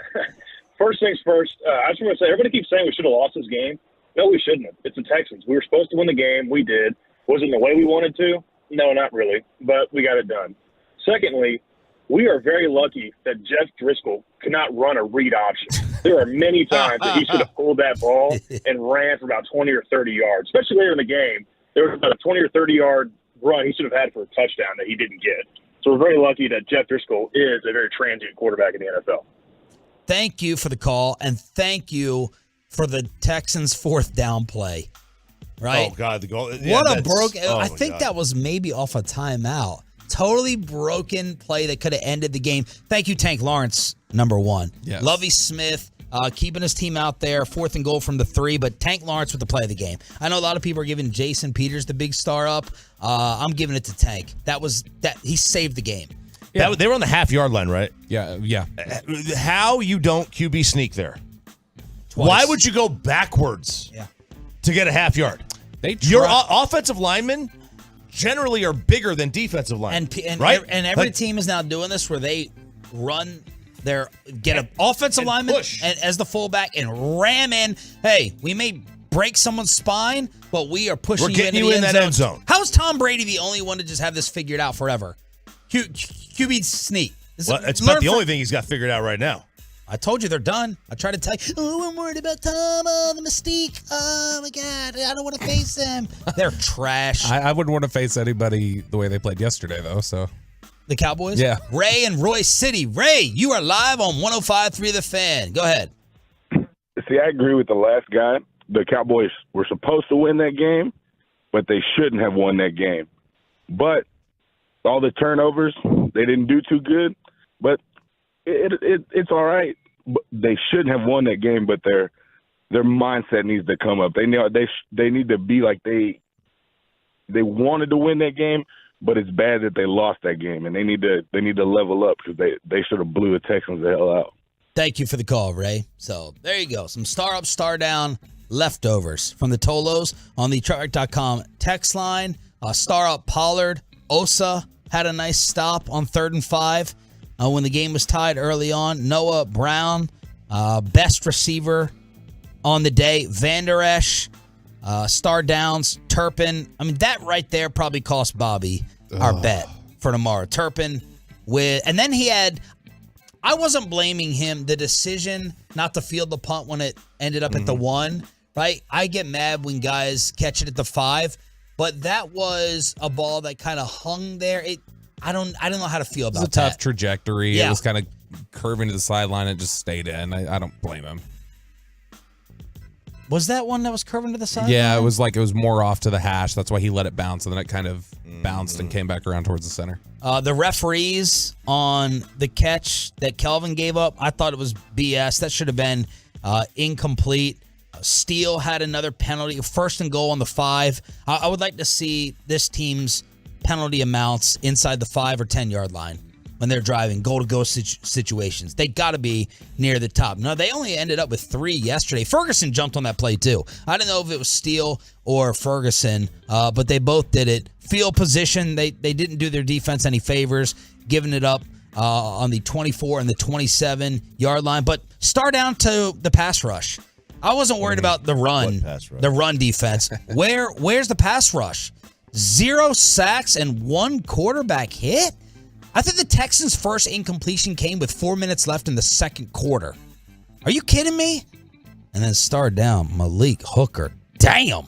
first things first, I just want to say, everybody keeps saying we should have lost this game. No, we shouldn't have. It's the Texans. We were supposed to win the game. We did. Was it the way we wanted to? No, not really, but we got it done. Secondly, we are very lucky that Jeff Driscoll could not run a read option. There are many times that he should have pulled that ball and ran for about 20 or 30 yards, especially later in the game. There was about a 20 or 30-yard run he should have had for a touchdown that he didn't get. So we're very lucky that Jeff Driscoll is a very transient quarterback in the NFL. Thank you for the call, and thank you for the Texans' fourth down play. Right? Oh, God. The goal. What a broken. I think that was maybe off a timeout. Totally broken play that could have ended the game. Thank you, Tank Lawrence, number one. Yes. Lovie Smith keeping his team out there, 4th and goal from the 3, but Tank Lawrence with the play of the game. I know a lot of people are giving Jason Peters the big star up. I'm giving it to Tank. He saved the game. Yeah. They were on the half-yard line, right? Yeah. How you don't QB sneak there? Twice. Why would you go backwards to get a half yard? Your offensive linemen generally are bigger than defensive linemen, right? And every team is now doing this where they get an offensive lineman as the fullback and ram in. Hey, we may break someone's spine, but we are pushing We're getting you in that end zone. How is Tom Brady the only one to just have this figured out forever? QB sneak. It's about the only thing he's got figured out right now. I told you they're done. I tried to tell you, I'm worried about Tom. Oh, the mystique. Oh, my God. I don't want to face them. They're trash. I wouldn't want to face anybody the way they played yesterday, though. So The Cowboys? Yeah. Ray in Royce City. Ray, you are live on 105.3 The Fan. Go ahead. See, I agree with the last guy. The Cowboys were supposed to win that game, but they shouldn't have won that game. But all the turnovers, they didn't do too good. But it's all right. They shouldn't have won that game, but their mindset needs to come up. They need to be like they wanted to win that game, but it's bad that they lost that game, and they need to level up because they should have blew the Texans the hell out. Thank you for the call, Ray. So there you go. Some star up, star down leftovers from the Tolos on the truckright.com text line. Star up Pollard. Osa had a nice stop on 3rd and 5. when the game was tied early on. Noah Brown, best receiver on the day. Van Der Esch, Star Downs, Turpin. I mean, that right there probably cost Bobby our bet for tomorrow. Turpin and then he had, I wasn't blaming him, the decision not to field the punt when it ended up at the 1, right? I get mad when guys catch it at the 5, but that was a ball that kind of hung there. I don't know how to feel about that. It was a tough trajectory. Yeah. It was kind of curving to the sideline. It just stayed in. I don't blame him. Was that one that was curving to the sideline? Yeah, it was more off to the hash. That's why he let it bounce, and then it kind of bounced and came back around towards the center. The referees on the catch that Kelvin gave up, I thought it was BS. That should have been incomplete. Steele had another penalty, 1st and goal on the 5. I would like to see this team's penalty amounts inside the 5 or 10 yard line when they're driving goal-to-go situations. They got to be near the top. No, they only ended up with 3 yesterday. Ferguson jumped on that play too. I don't know if it was Steele or Ferguson, but they both did it. Field position, they didn't do their defense any favors, giving it up on the 24 and the 27 yard line. But start down to the pass rush. I wasn't worried about the run defense. Where's the pass rush? 0 sacks and 1 quarterback hit? I think the Texans' first incompletion came with 4 minutes left in the second quarter. Are you kidding me? And then start down, Malik Hooker. Damn.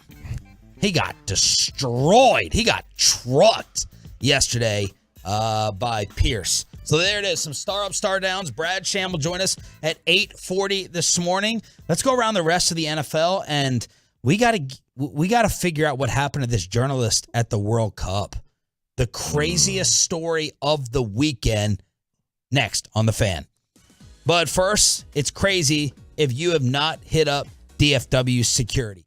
He got destroyed. He got trucked yesterday by Pierce. So there it is. Some star up, star downs. Brad Sham will join us at 8:40 this morning. Let's go around the rest of the NFL, and we got to figure out what happened to this journalist at the World Cup. The craziest story of the weekend next on The Fan. But first, it's crazy if you have not hit up DFW Security.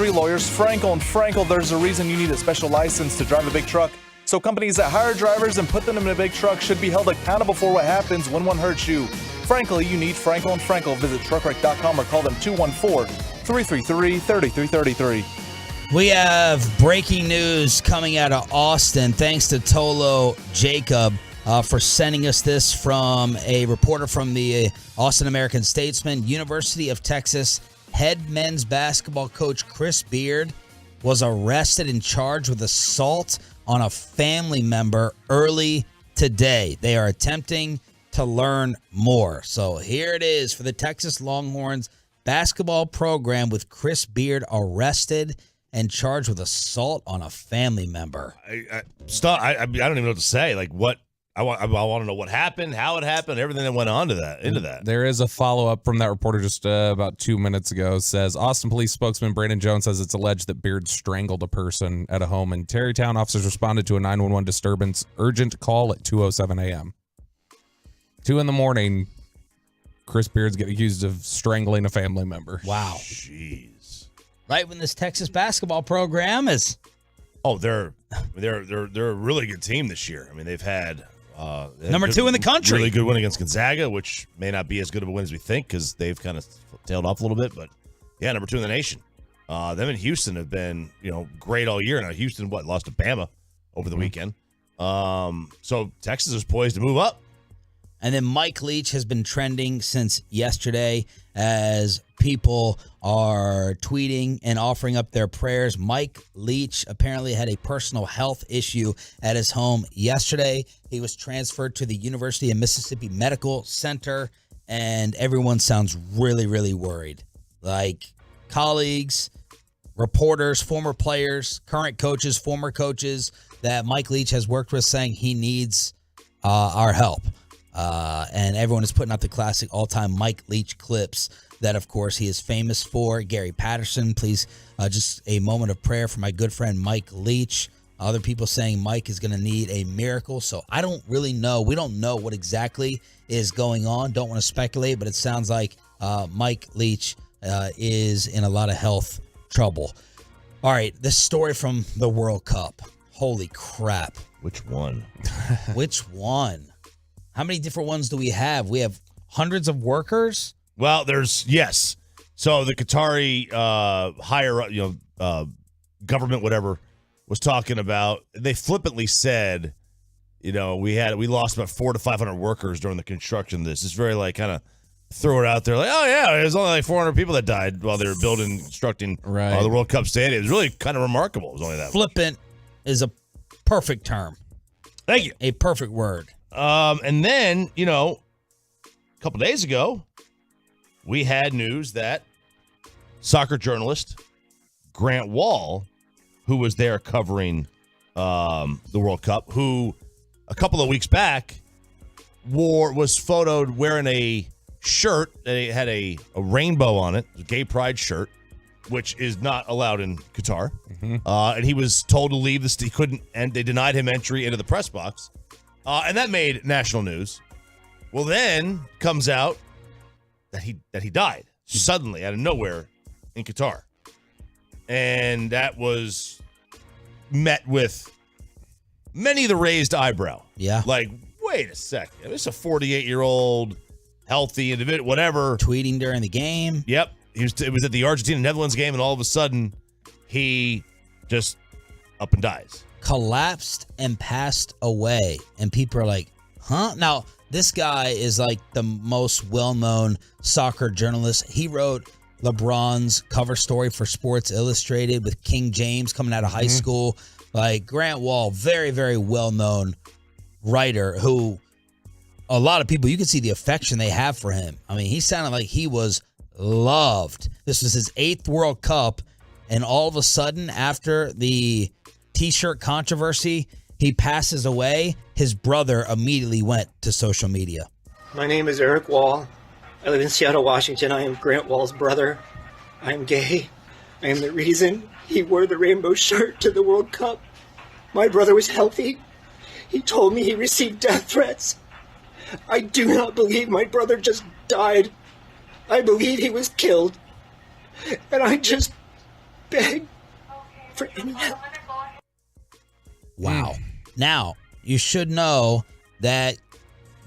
Lawyers, Frankel and Frankel. There's a reason you need a special license to drive a big truck. So companies that hire drivers and put them in a big truck should be held accountable for what happens when one hurts you. Frankly, you need Frankel and Frankel. Visit truckwreck.com or call them 214-333-3333. We have breaking news coming out of Austin. Thanks to Tolo Jacob for sending us this from a reporter from the Austin American-Statesman. University of Texas head men's basketball coach Chris Beard was arrested and charged with assault on a family member early today. They are attempting to learn more. So here it is for the Texas Longhorns basketball program with Chris Beard arrested and charged with assault on a family member. I don't even know what to say. Like, what? I want to know what happened, how it happened, everything that went on to that, into that. There is a follow-up from that reporter just about 2 minutes ago. Says Austin police spokesman Brandon Jones says it's alleged that Beard strangled a person at a home in Terrytown. Officers responded to a 911 disturbance urgent call at 2:07 a.m. 2 in the morning, Chris Beard's getting accused of strangling a family member. Wow. Jeez. Right when this Texas basketball program is... Oh, they're a really good team this year. I mean, they've had... number 2 in the country. Really good win against Gonzaga, which may not be as good of a win as we think because they've kind of tailed off a little bit. But, yeah, number 2 in the nation. Them and Houston have been, great all year. Now, Houston, lost to Bama over the weekend. So Texas is poised to move up. And then Mike Leach has been trending since yesterday as people are tweeting and offering up their prayers. Mike Leach apparently had a personal health issue at his home yesterday. He was transferred to the University of Mississippi Medical Center, and everyone sounds really, really worried. Like colleagues, reporters, former players, current coaches, former coaches that Mike Leach has worked with saying he needs our help. And everyone is putting out the classic all-time Mike Leach clips that, of course, he is famous for. Gary Patterson, please, just a moment of prayer for my good friend Mike Leach. Other people saying Mike is going to need a miracle. So I don't really know. We don't know what exactly is going on. Don't want to speculate, but it sounds like Mike Leach is in a lot of health trouble. All right, this story from the World Cup. Holy crap. Which one? Which one? How many different ones do we have? We have hundreds of workers? Well, yes. So the Qatari government, whatever, was talking about, they flippantly said, we lost about 400 to 500 workers during the construction of this. It's very kind of throw it out there like, oh yeah, there's only like 400 people that died while they were constructing the World Cup stadium. It was really kind of remarkable. It was only that. Flippant is a perfect term. Thank you. A perfect word. And then, a couple days ago, we had news that soccer journalist Grant Wall, who was there covering the World Cup, who a couple of weeks back was photoed wearing a shirt that had a rainbow on it, a gay pride shirt, which is not allowed in Qatar. Mm-hmm. And he was told to leave he couldn't, and they denied him entry into the press box. And that made national news. Well, then comes out that he died suddenly out of nowhere in Qatar. And that was met with many of the raised eyebrow. Yeah. Like, wait a second. This is a 48-year-old healthy individual, whatever. Tweeting during the game. Yep. It was at the Argentina-Netherlands game, and all of a sudden, he just up and dies. Collapsed and passed away. And people are like, huh? Now, this guy is like the most well-known soccer journalist. He wrote LeBron's cover story for Sports Illustrated with King James coming out of high school. Like Grant Wall, very, very well-known writer who a lot of people, you can see the affection they have for him. I mean, he sounded like he was loved. This was his 8th World Cup, and all of a sudden, after the T-shirt controversy, he passes away. His brother immediately went to social media. My name is Eric Wall. I live in Seattle, Washington. I am Grant Wall's brother. I am gay. I am the reason he wore the rainbow shirt to the World Cup. My brother was healthy. He told me he received death threats. I do not believe my brother just died. I believe he was killed. And beg for any help. Wow. Now, you should know that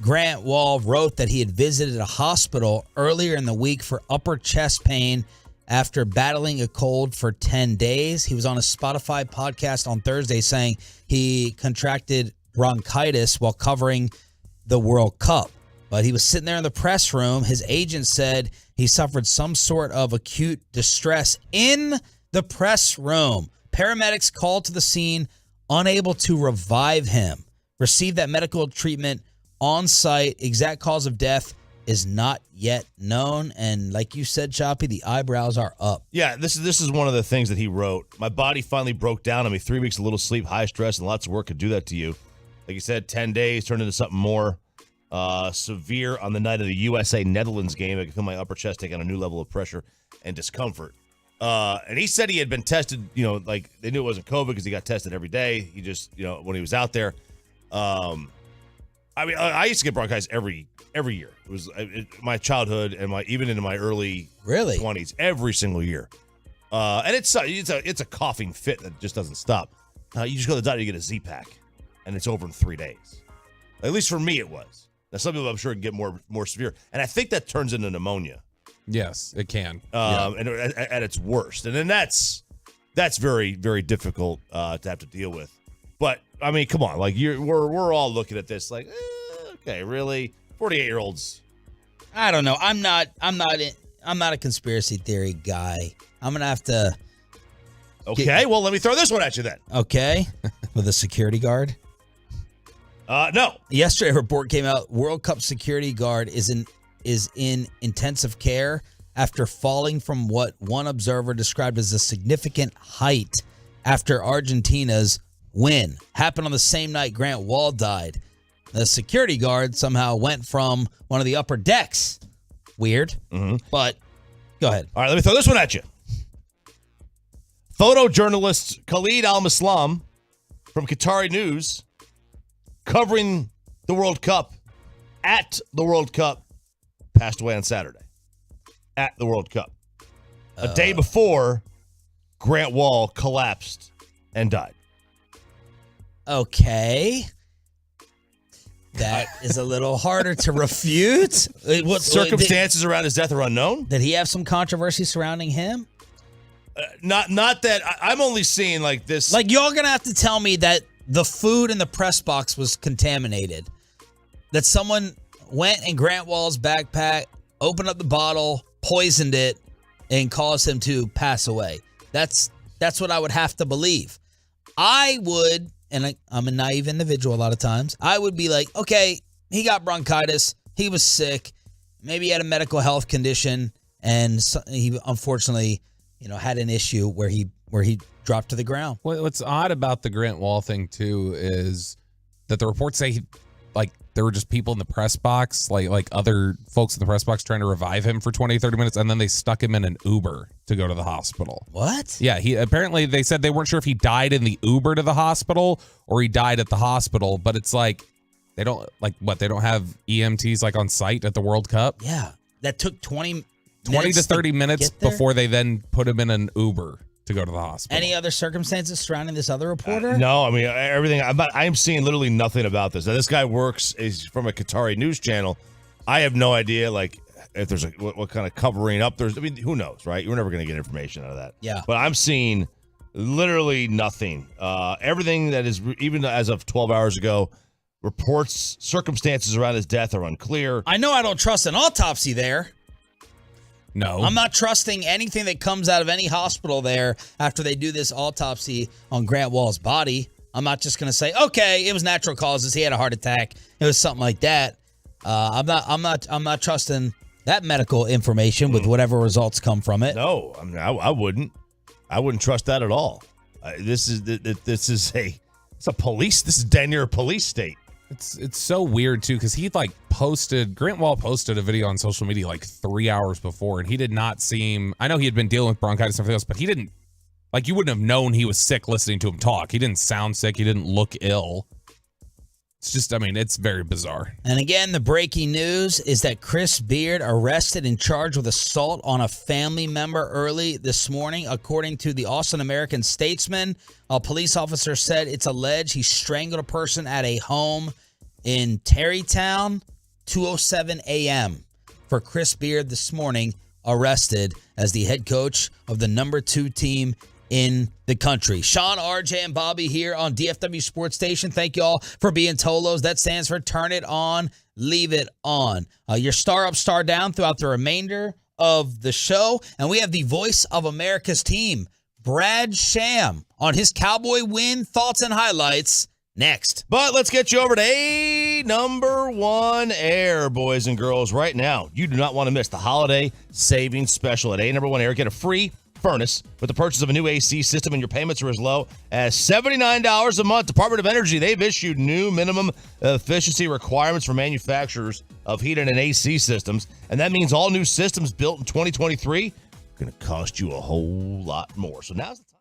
Grant Wall wrote that he had visited a hospital earlier in the week for upper chest pain after battling a cold for 10 days. He was on a Spotify podcast on Thursday saying he contracted bronchitis while covering the World Cup. But he was sitting there in the press room. His agent said he suffered some sort of acute distress in the press room. Paramedics called to the scene, unable to revive him. Received that medical treatment on site. Exact cause of death is not yet known. And like you said, Choppy, the eyebrows are up. Yeah, this is one of the things that he wrote. My body finally broke down on me. 3 weeks of little sleep, high stress, and lots of work could do that to you. Like you said, 10 days turned into something more severe on the night of the USA-Netherlands game. I could feel my upper chest take on a new level of pressure and discomfort. And he said he had been tested, like they knew it wasn't COVID because he got tested every day. He just, when he was out there. I used to get bronchitis every year. It was my childhood and even into my early 20s, every single year. And it's a coughing fit that just doesn't stop. You just go to the doctor, you get a Z-Pack, and it's over in 3 days. At least for me, it was. Now, some people I'm sure can get more severe, and I think that turns into pneumonia. Yes, it can. And at its worst, and then that's very, very difficult to have to deal with. But I mean, come on, like we're all looking at this like, okay, really, 48-year-olds. I don't know. I'm not a conspiracy theory guy. I'm gonna have to. Okay, well, let me throw this one at you then. Okay, with a security guard. No. Yesterday, a report came out. World Cup security guard is in intensive care after falling from what one observer described as a significant height after Argentina's win. Happened on the same night Grant Wall died. The security guard somehow went from one of the upper decks. Weird, but go ahead. All right, let me throw this one at you. Photojournalist Khalid Al-Maslam from Qatari News, covering the World Cup at the World Cup, passed away on Saturday at the World Cup. A day before Grant Wall collapsed and died. Okay. That is a little harder to refute. What circumstances around his death are unknown? Did he have some controversy surrounding him? Not that I'm only seeing like this. Like, y'all gonna have to tell me that the food in the press box was contaminated. That someone went in Grant Wall's backpack, opened up the bottle, poisoned it, and caused him to pass away. That's what I would have to believe. I would, and I'm a naive individual a lot of times, I would be like, okay, he got bronchitis, he was sick, maybe he had a medical health condition, and he unfortunately, had an issue where he dropped to the ground. What's odd about the Grant Wall thing too is that the reports say there were just people in the press box, like other folks in the press box trying to revive him for 20, 30 minutes, and then they stuck him in an Uber to go to the hospital. What? Yeah, apparently they said they weren't sure if he died in the Uber to the hospital or he died at the hospital, but it's like they don't have EMTs like on site at the World Cup? Yeah. That took 20 to 30 minutes before they then put him in an Uber to go to the hospital. Any other circumstances surrounding this other reporter? No, I mean, everything. I'm seeing literally nothing about this. Now, this guy is from a Qatari news channel. I have no idea, like, if there's what kind of covering up there's. I mean, who knows, right? You're never going to get information out of that. Yeah. But I'm seeing literally nothing. Everything that is, even as of 12 hours ago, reports, circumstances around his death are unclear. I know I don't trust an autopsy there. No. I'm not trusting anything that comes out of any hospital there after they do this autopsy on Grant Wall's body. I'm not just going to say, okay, it was natural causes. He had a heart attack. It was something like that. I'm not trusting that medical information with whatever results come from it. No, I mean, I wouldn't trust that at all. This is a police. This is damn near a police state. It's so weird too because Grant Wall posted a video on social media like 3 hours before, and he did not seem. I know he had been dealing with bronchitis and everything else, but he didn't. You wouldn't have known he was sick listening to him talk. He didn't sound sick. He didn't look ill. It's just, I mean, it's very bizarre. And again, the breaking news is that Chris Beard arrested and charged with assault on a family member early this morning. According to the Austin American-Statesman, a police officer said it's alleged he strangled a person at a home in Terrytown, 2:07 a.m. For Chris Beard this morning, arrested as the head coach of the number 2 team in the country. Sean, RJ, and Bobby here on DFW Sports Station. Thank you all for being Tolos. That stands for Turn It On, Leave It On. Your star up, star down throughout the remainder of the show. And we have the voice of America's team, Brad Sham, on his Cowboy win, thoughts, and highlights next. But let's get you over to A number 1 Air, boys and girls. Right now, you do not want to miss the holiday savings special at A number 1 Air. Get a free furnace with the purchase of a new AC system, and your payments are as low as $79 a month. Department of Energy, they've issued new minimum efficiency requirements for manufacturers of heating and AC systems, and that means all new systems built in 2023 are going to cost you a whole lot more. So now's the time.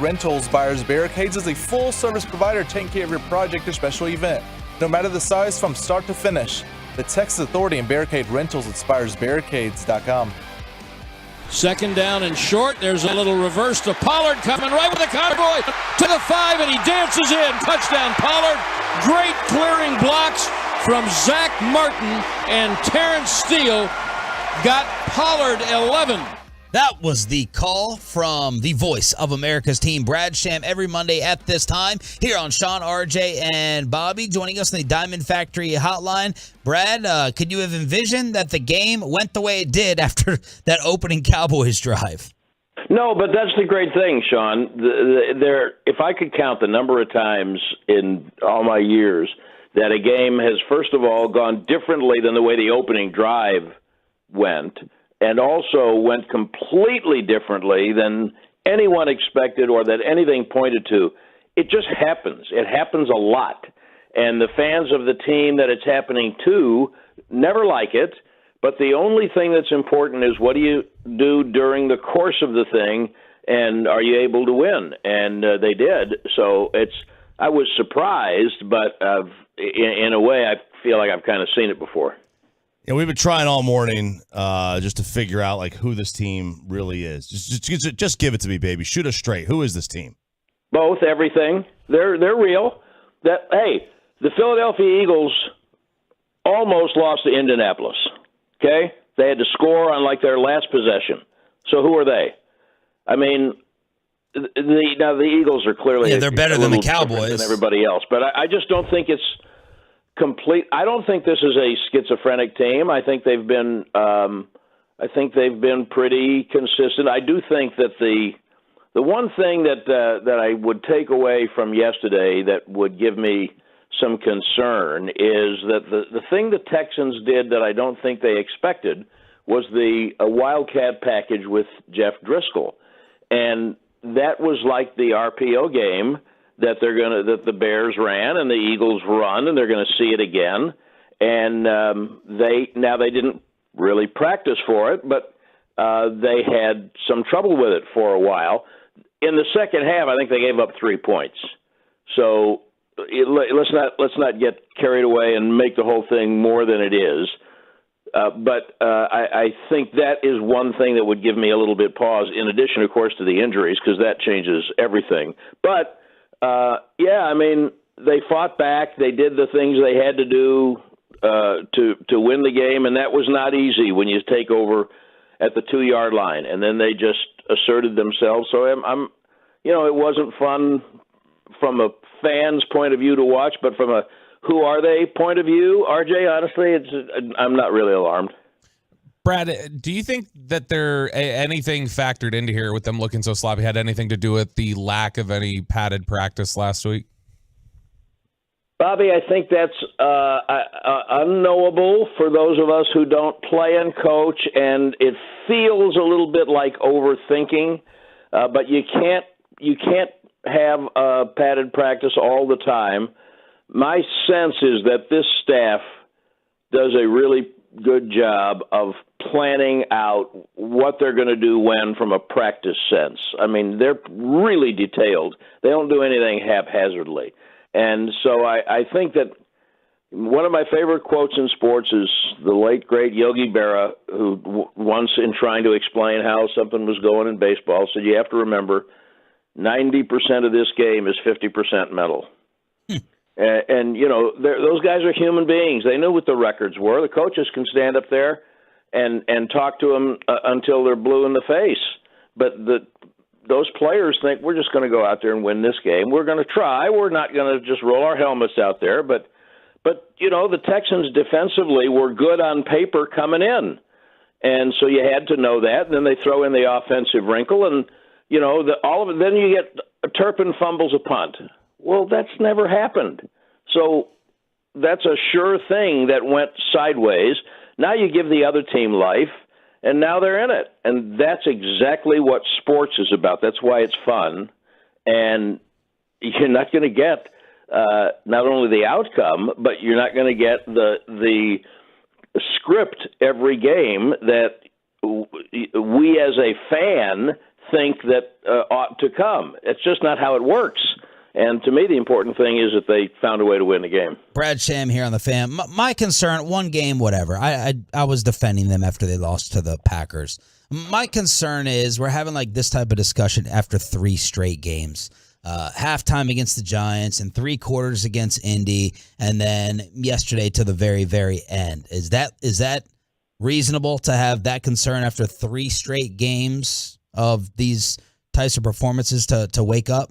Rentals buyers Barricades is a full-service provider taking care of your project or special event, no matter the size from start to finish. The Texas Authority and Barricade Rentals at SpiresBarricades.com. Second down and short. There's a little reverse to Pollard coming right with the Cowboy to the 5, and he dances in. Touchdown, Pollard. Great clearing blocks from Zach Martin, and Terrence Steele got Pollard 11. That was the call from the voice of America's team, Brad Sham, every Monday at this time here on Sean, RJ, and Bobby. Joining us on the Diamond Factory hotline. Brad, could you have envisioned that the game went the way it did after that opening Cowboys drive? No, but that's the great thing, Sean. If I could count the number of times in all my years that a game has, first of all, gone differently than the way the opening drive went, and also went completely differently than anyone expected or that anything pointed to. It just happens. It happens a lot. And the fans of the team that it's happening to never like it, but the only thing that's important is what do you do during the course of the thing, and are you able to win? And they did. So I was surprised, but in a way I feel like I've kind of seen it before. Yeah, we've been trying all morning just to figure out like who this team really is. Just give it to me, baby. Shoot us straight. Who is this team? Both, everything. They're real. The Philadelphia Eagles almost lost to Indianapolis. Okay, they had to score on like their last possession. So who are they? I mean, the Eagles are clearly they're better than the Cowboys than everybody else, but I just don't think it's complete. I don't think this is a schizophrenic team. I think they've been pretty consistent. I do think that the one thing that I would take away from yesterday that would give me some concern is that the thing the Texans did that I don't think they expected was the Wildcat package with Jeff Driscoll, and that was like the RPO game that the Bears ran and the Eagles run, and they're going to see it again. And they didn't really practice for it, but they had some trouble with it for a while. In the second half, I think they gave up 3 points. So let's not get carried away and make the whole thing more than it is. But I think that is one thing that would give me a little bit pause, in addition, of course, to the injuries, because that changes everything. But I mean, they fought back. They did the things they had to do to win the game, and that was not easy when you take over at the 2-yard line. And then they just asserted themselves. So it wasn't fun from a fan's point of view to watch, but from a who are they point of view, RJ, honestly, I'm not really alarmed. Brad, do you think that anything factored into here with them looking so sloppy had anything to do with the lack of any padded practice last week? Bobby, I think that's unknowable for those of us who don't play and coach, and it feels a little bit like overthinking. But you can't have padded practice all the time. My sense is that this staff does a really good job of planning out what they're going to do when from a practice sense. I mean, they're really detailed. They don't do anything haphazardly. And so I think that one of my favorite quotes in sports is the late, great Yogi Berra, who once, in trying to explain how something was going in baseball, said you have to remember 90% of this game is 50% mental. And those guys are human beings. They knew what the records were. The coaches can stand up there and talk to them until they're blue in the face. But those players think we're just going to go out there and win this game. We're going to try. We're not going to just roll our helmets out there. But the Texans defensively were good on paper coming in. And so you had to know that. And then they throw in the offensive wrinkle. And, all of it. Then you get Turpin fumbles a punt. Well, that's never happened. So that's a sure thing that went sideways. Now you give the other team life, and now they're in it. And that's exactly what sports is about. That's why it's fun. And you're not going to get not only the outcome, but you're not going to get the script every game that we as a fan think that ought to come. It's just not how it works. And to me, the important thing is that they found a way to win the game. Brad Sham here on the Fan. My concern, one game, whatever. I was defending them after they lost to the Packers. My concern is we're having like this type of discussion after 3 straight games. Halftime against the Giants and 3 quarters against Indy, and then yesterday to the very, very end. Is that reasonable to have that concern after 3 straight games of these types of performances to wake up?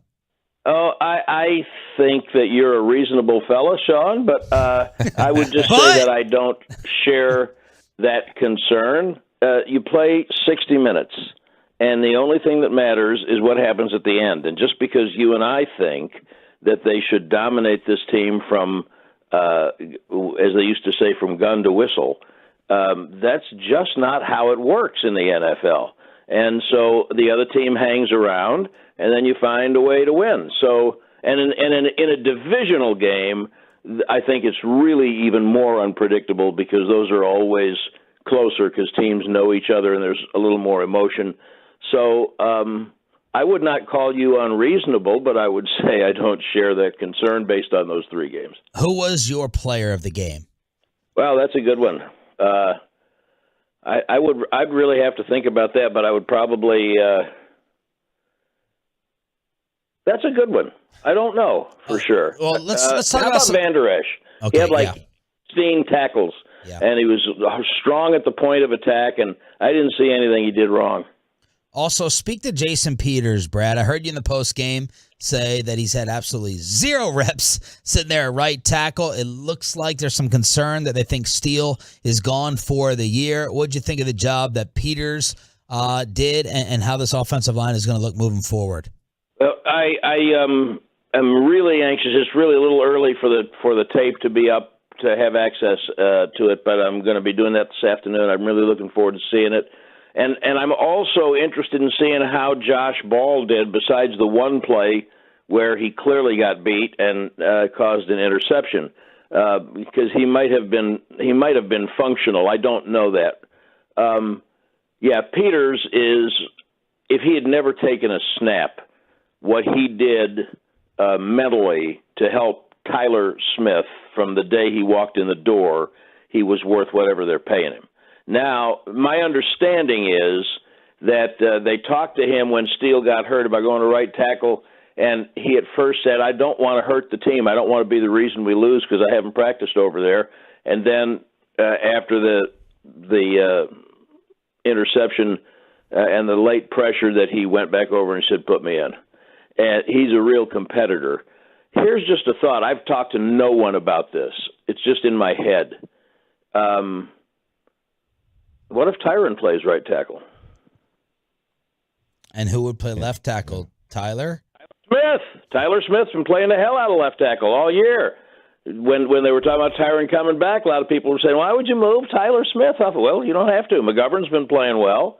Oh, I think that you're a reasonable fella, Sean, but I would just say that I don't share that concern. You play 60 minutes, and the only thing that matters is what happens at the end. And just because you and I think that they should dominate this team from, as they used to say, from gun to whistle, that's just not how it works in the NFL. And so the other team hangs around, and then you find a way to win. So, and in a divisional game, I think it's really even more unpredictable because those are always closer because teams know each other and there's a little more emotion. So I would not call you unreasonable, but I would say I don't share that concern based on those 3 games. Who was your player of the game? Well, that's a good one. I'd really have to think about that, but I would probably. That's a good one. I don't know for sure. Well, let's talk about Van Der Esch. Okay, he had 16 tackles, and he was strong at the point of attack, and I didn't see anything he did wrong. Also, speak to Jason Peters, Brad. I heard you in the post game say that he's had absolutely 0 reps sitting there at right tackle. It looks like there's some concern that they think Steele is gone for the year. What'd you think of the job that Peters did and how this offensive line is going to look moving forward? Well, I am really anxious. It's really a little early for the tape to be up to have access to it, but I'm going to be doing that this afternoon. I'm really looking forward to seeing it. And I'm also interested in seeing how Josh Ball did besides the one play where he clearly got beat and caused an interception because he might have been functional. I don't know that. Peters is, if he had never taken a snap, what he did mentally to help Tyler Smith from the day he walked in the door, he was worth whatever they're paying him. Now, my understanding is that they talked to him when Steele got hurt about going to right tackle, and he at first said, I don't want to hurt the team. I don't want to be the reason we lose because I haven't practiced over there. And then after the interception and the late pressure that he went back over and said, put me in. And he's a real competitor. Here's just a thought. I've talked to no one about this. It's just in my head. What if Tyron plays right tackle? And who would play left tackle? Tyler? Tyler Smith's been playing the hell out of left tackle all year. When they were talking about Tyron coming back, a lot of people were saying, why would you move Tyler Smith? I thought, well, you don't have to. McGovern's been playing well.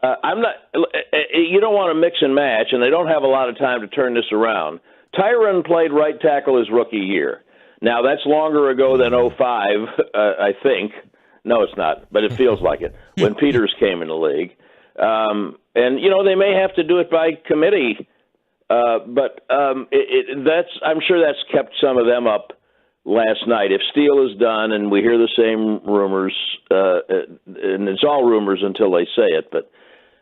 I'm not. You don't want to mix and match, and they don't have a lot of time to turn this around. Tyron played right tackle his rookie year. Now, that's longer ago than 2005, I think. No, it's not, but it feels like it, when Peters came in the league. And, they may have to do it by committee, but I'm sure that's kept some of them up last night. If Steele is done, and we hear the same rumors, and it's all rumors until they say it, but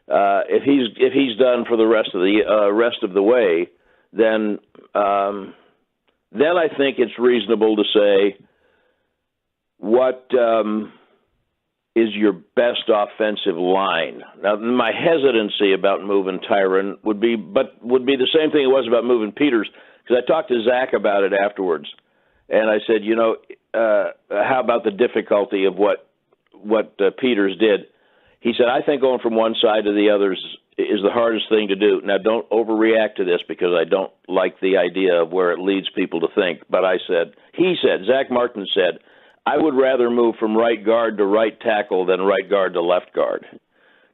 if he's done for the rest of the way, then I think it's reasonable to say what is your best offensive line. Now, my hesitancy about moving Tyron would be the same thing it was about moving Peters, because I talked to Zach about it afterwards, and I said, how about the difficulty of what Peters did? He said, I think going from one side to the others is the hardest thing to do. Now, don't overreact to this because I don't like the idea of where it leads people to think. But Zach Martin said, I would rather move from right guard to right tackle than right guard to left guard.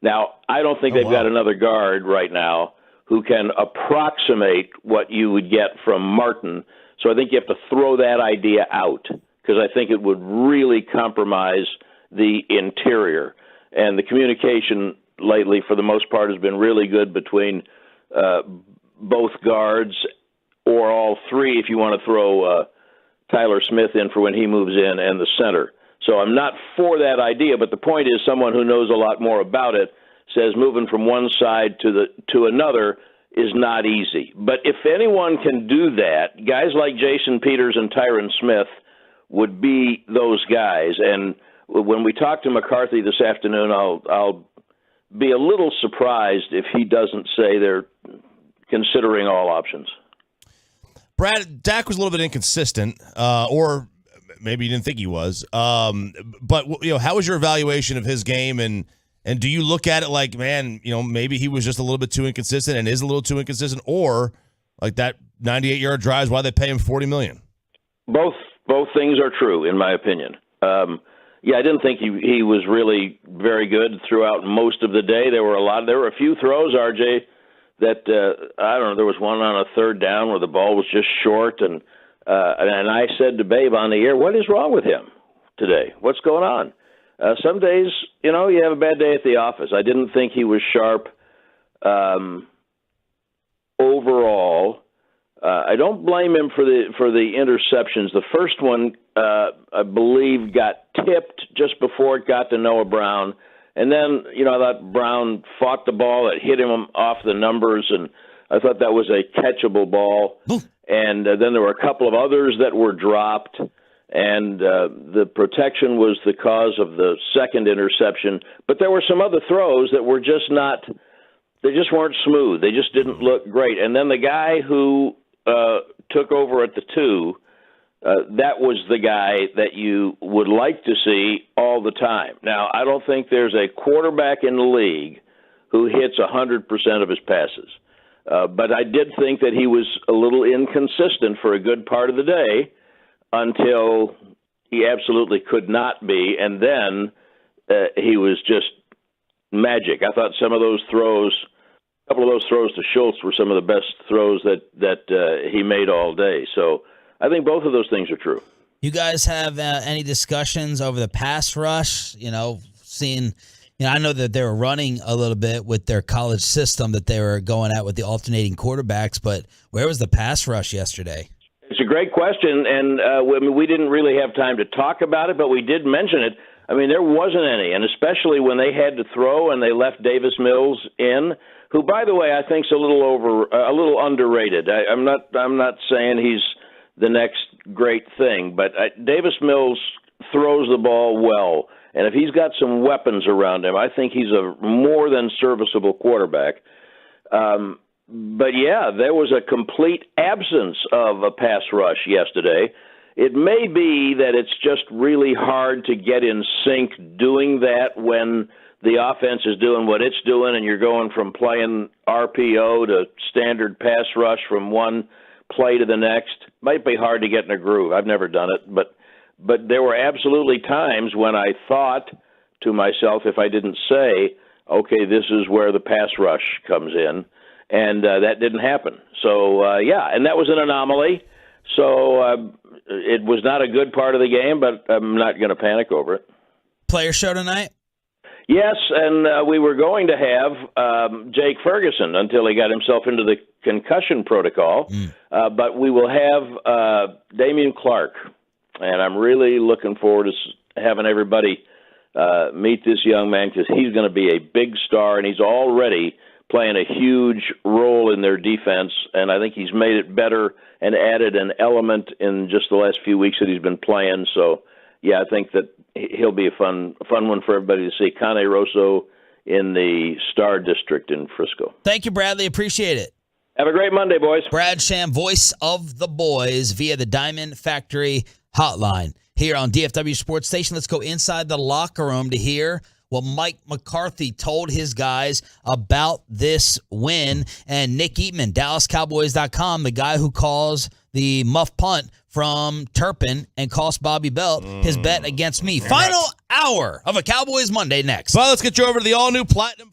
Now, I don't think they've got another guard right now who can approximate what you would get from Martin. So I think you have to throw that idea out because I think it would really compromise the interior. And the communication lately, for the most part, has been really good between both guards or all three if you want to throw Tyler Smith in for when he moves in and the center. So I'm not for that idea, but the point is someone who knows a lot more about it says moving from one side to another is not easy. But if anyone can do that, guys like Jason Peters and Tyron Smith would be those guys. And when we talk to McCarthy this afternoon, I'll be a little surprised if he doesn't say they're considering all options. Brad, Dak was a little bit inconsistent, or maybe you didn't think he was. But how was your evaluation of his game, and do you look at it like, man, maybe he was just a little bit too inconsistent and is a little too inconsistent, or like that 98-yard drive is why they pay him $40 million? Both things are true, in my opinion. Yeah, I didn't think he was really very good throughout most of the day. There were a few throws, RJ, that I don't know. There was one on a third down where the ball was just short, and I said to Babe on the air, "What is wrong with him today? What's going on?" Some days, you have a bad day at the office. I didn't think he was sharp overall. I don't blame him for the interceptions. The first one, I believe, got tipped just before it got to Noah Brown. And then, I thought Brown fought the ball. It hit him off the numbers, and I thought that was a catchable ball. And then there were a couple of others that were dropped, and the protection was the cause of the second interception. But there were some other throws that were just not – they just weren't smooth. They just didn't look great. And then the guy who took over at the 2, that was the guy that you would like to see all the time. Now, I don't think there's a quarterback in the league who hits 100% of his passes. But I did think that he was a little inconsistent for a good part of the day until he absolutely could not be. And then he was just magic. I thought some of those throws, a couple of those throws to Schultz were some of the best throws that he made all day. So I think both of those things are true. You guys have any discussions over the pass rush? Seeing, I know that they were running a little bit with their college system that they were going at with the alternating quarterbacks, but where was the pass rush yesterday? It's a great question, and we didn't really have time to talk about it, but we did mention it. I mean, there wasn't any, and especially when they had to throw and they left Davis Mills in, who, by the way, I think is a little underrated. I'm not saying he's the next great thing, but Davis Mills throws the ball well, and if he's got some weapons around him, I think he's a more than serviceable quarterback. But yeah, there was a complete absence of a pass rush yesterday. It may be that it's just really hard to get in sync doing that when the offense is doing what it's doing and you're going from playing RPO to standard pass rush from one play to the next. Might be hard to get in a groove. I've never done it, but there were absolutely times when I thought to myself, if I didn't say, okay, this is where the pass rush comes in, and that didn't happen. So, and that was an anomaly. So it was not a good part of the game, but I'm not going to panic over it. Player show tonight? Yes, and we were going to have Jake Ferguson until he got himself into the concussion protocol. But we will have Damian Clark, and I'm really looking forward to having everybody meet this young man because he's going to be a big star, and he's already playing a huge role in their defense, and I think he's made it better and added an element in just the last few weeks that he's been playing. So, yeah, I think that he'll be a fun one for everybody to see. Cane Rosso in the Star District in Frisco. Thank you, Bradley. Appreciate it. Have a great Monday, boys. Brad Sham, voice of the boys, via the Diamond Factory hotline here on DFW Sports Station. Let's go inside the locker room to hear what Mike McCarthy told his guys about this win. And Nick Eatman, DallasCowboys.com, the guy who calls the muffed punt from Turpin and cost Bobby Belt his bet against me. Final hour of a Cowboys Monday next. Well, let's get you over to the all-new Platinum.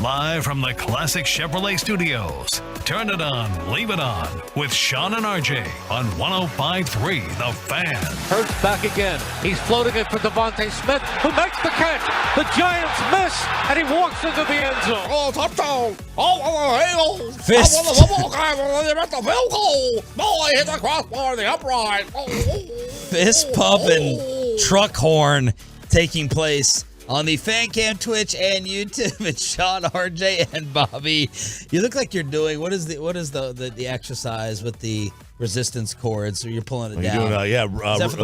Live from the Classic Chevrolet Studios. Turn it on, leave it on with Sean and RJ on 105.3 The Fan. Hurts back again. He's floating it for Devontae Smith, who makes the catch. The Giants miss, and he walks into the end zone. Oh, touchdown! Oh, Fist. I won the football game. They missed the field goal. Boy, hit the crossbar, the upright. Fist pump and truck horn taking place on the Fan Cam, Twitch, and YouTube. It's Sean, RJ, and Bobby. You look like you're doing what is the exercise with the resistance cords? So you're pulling it down. Doing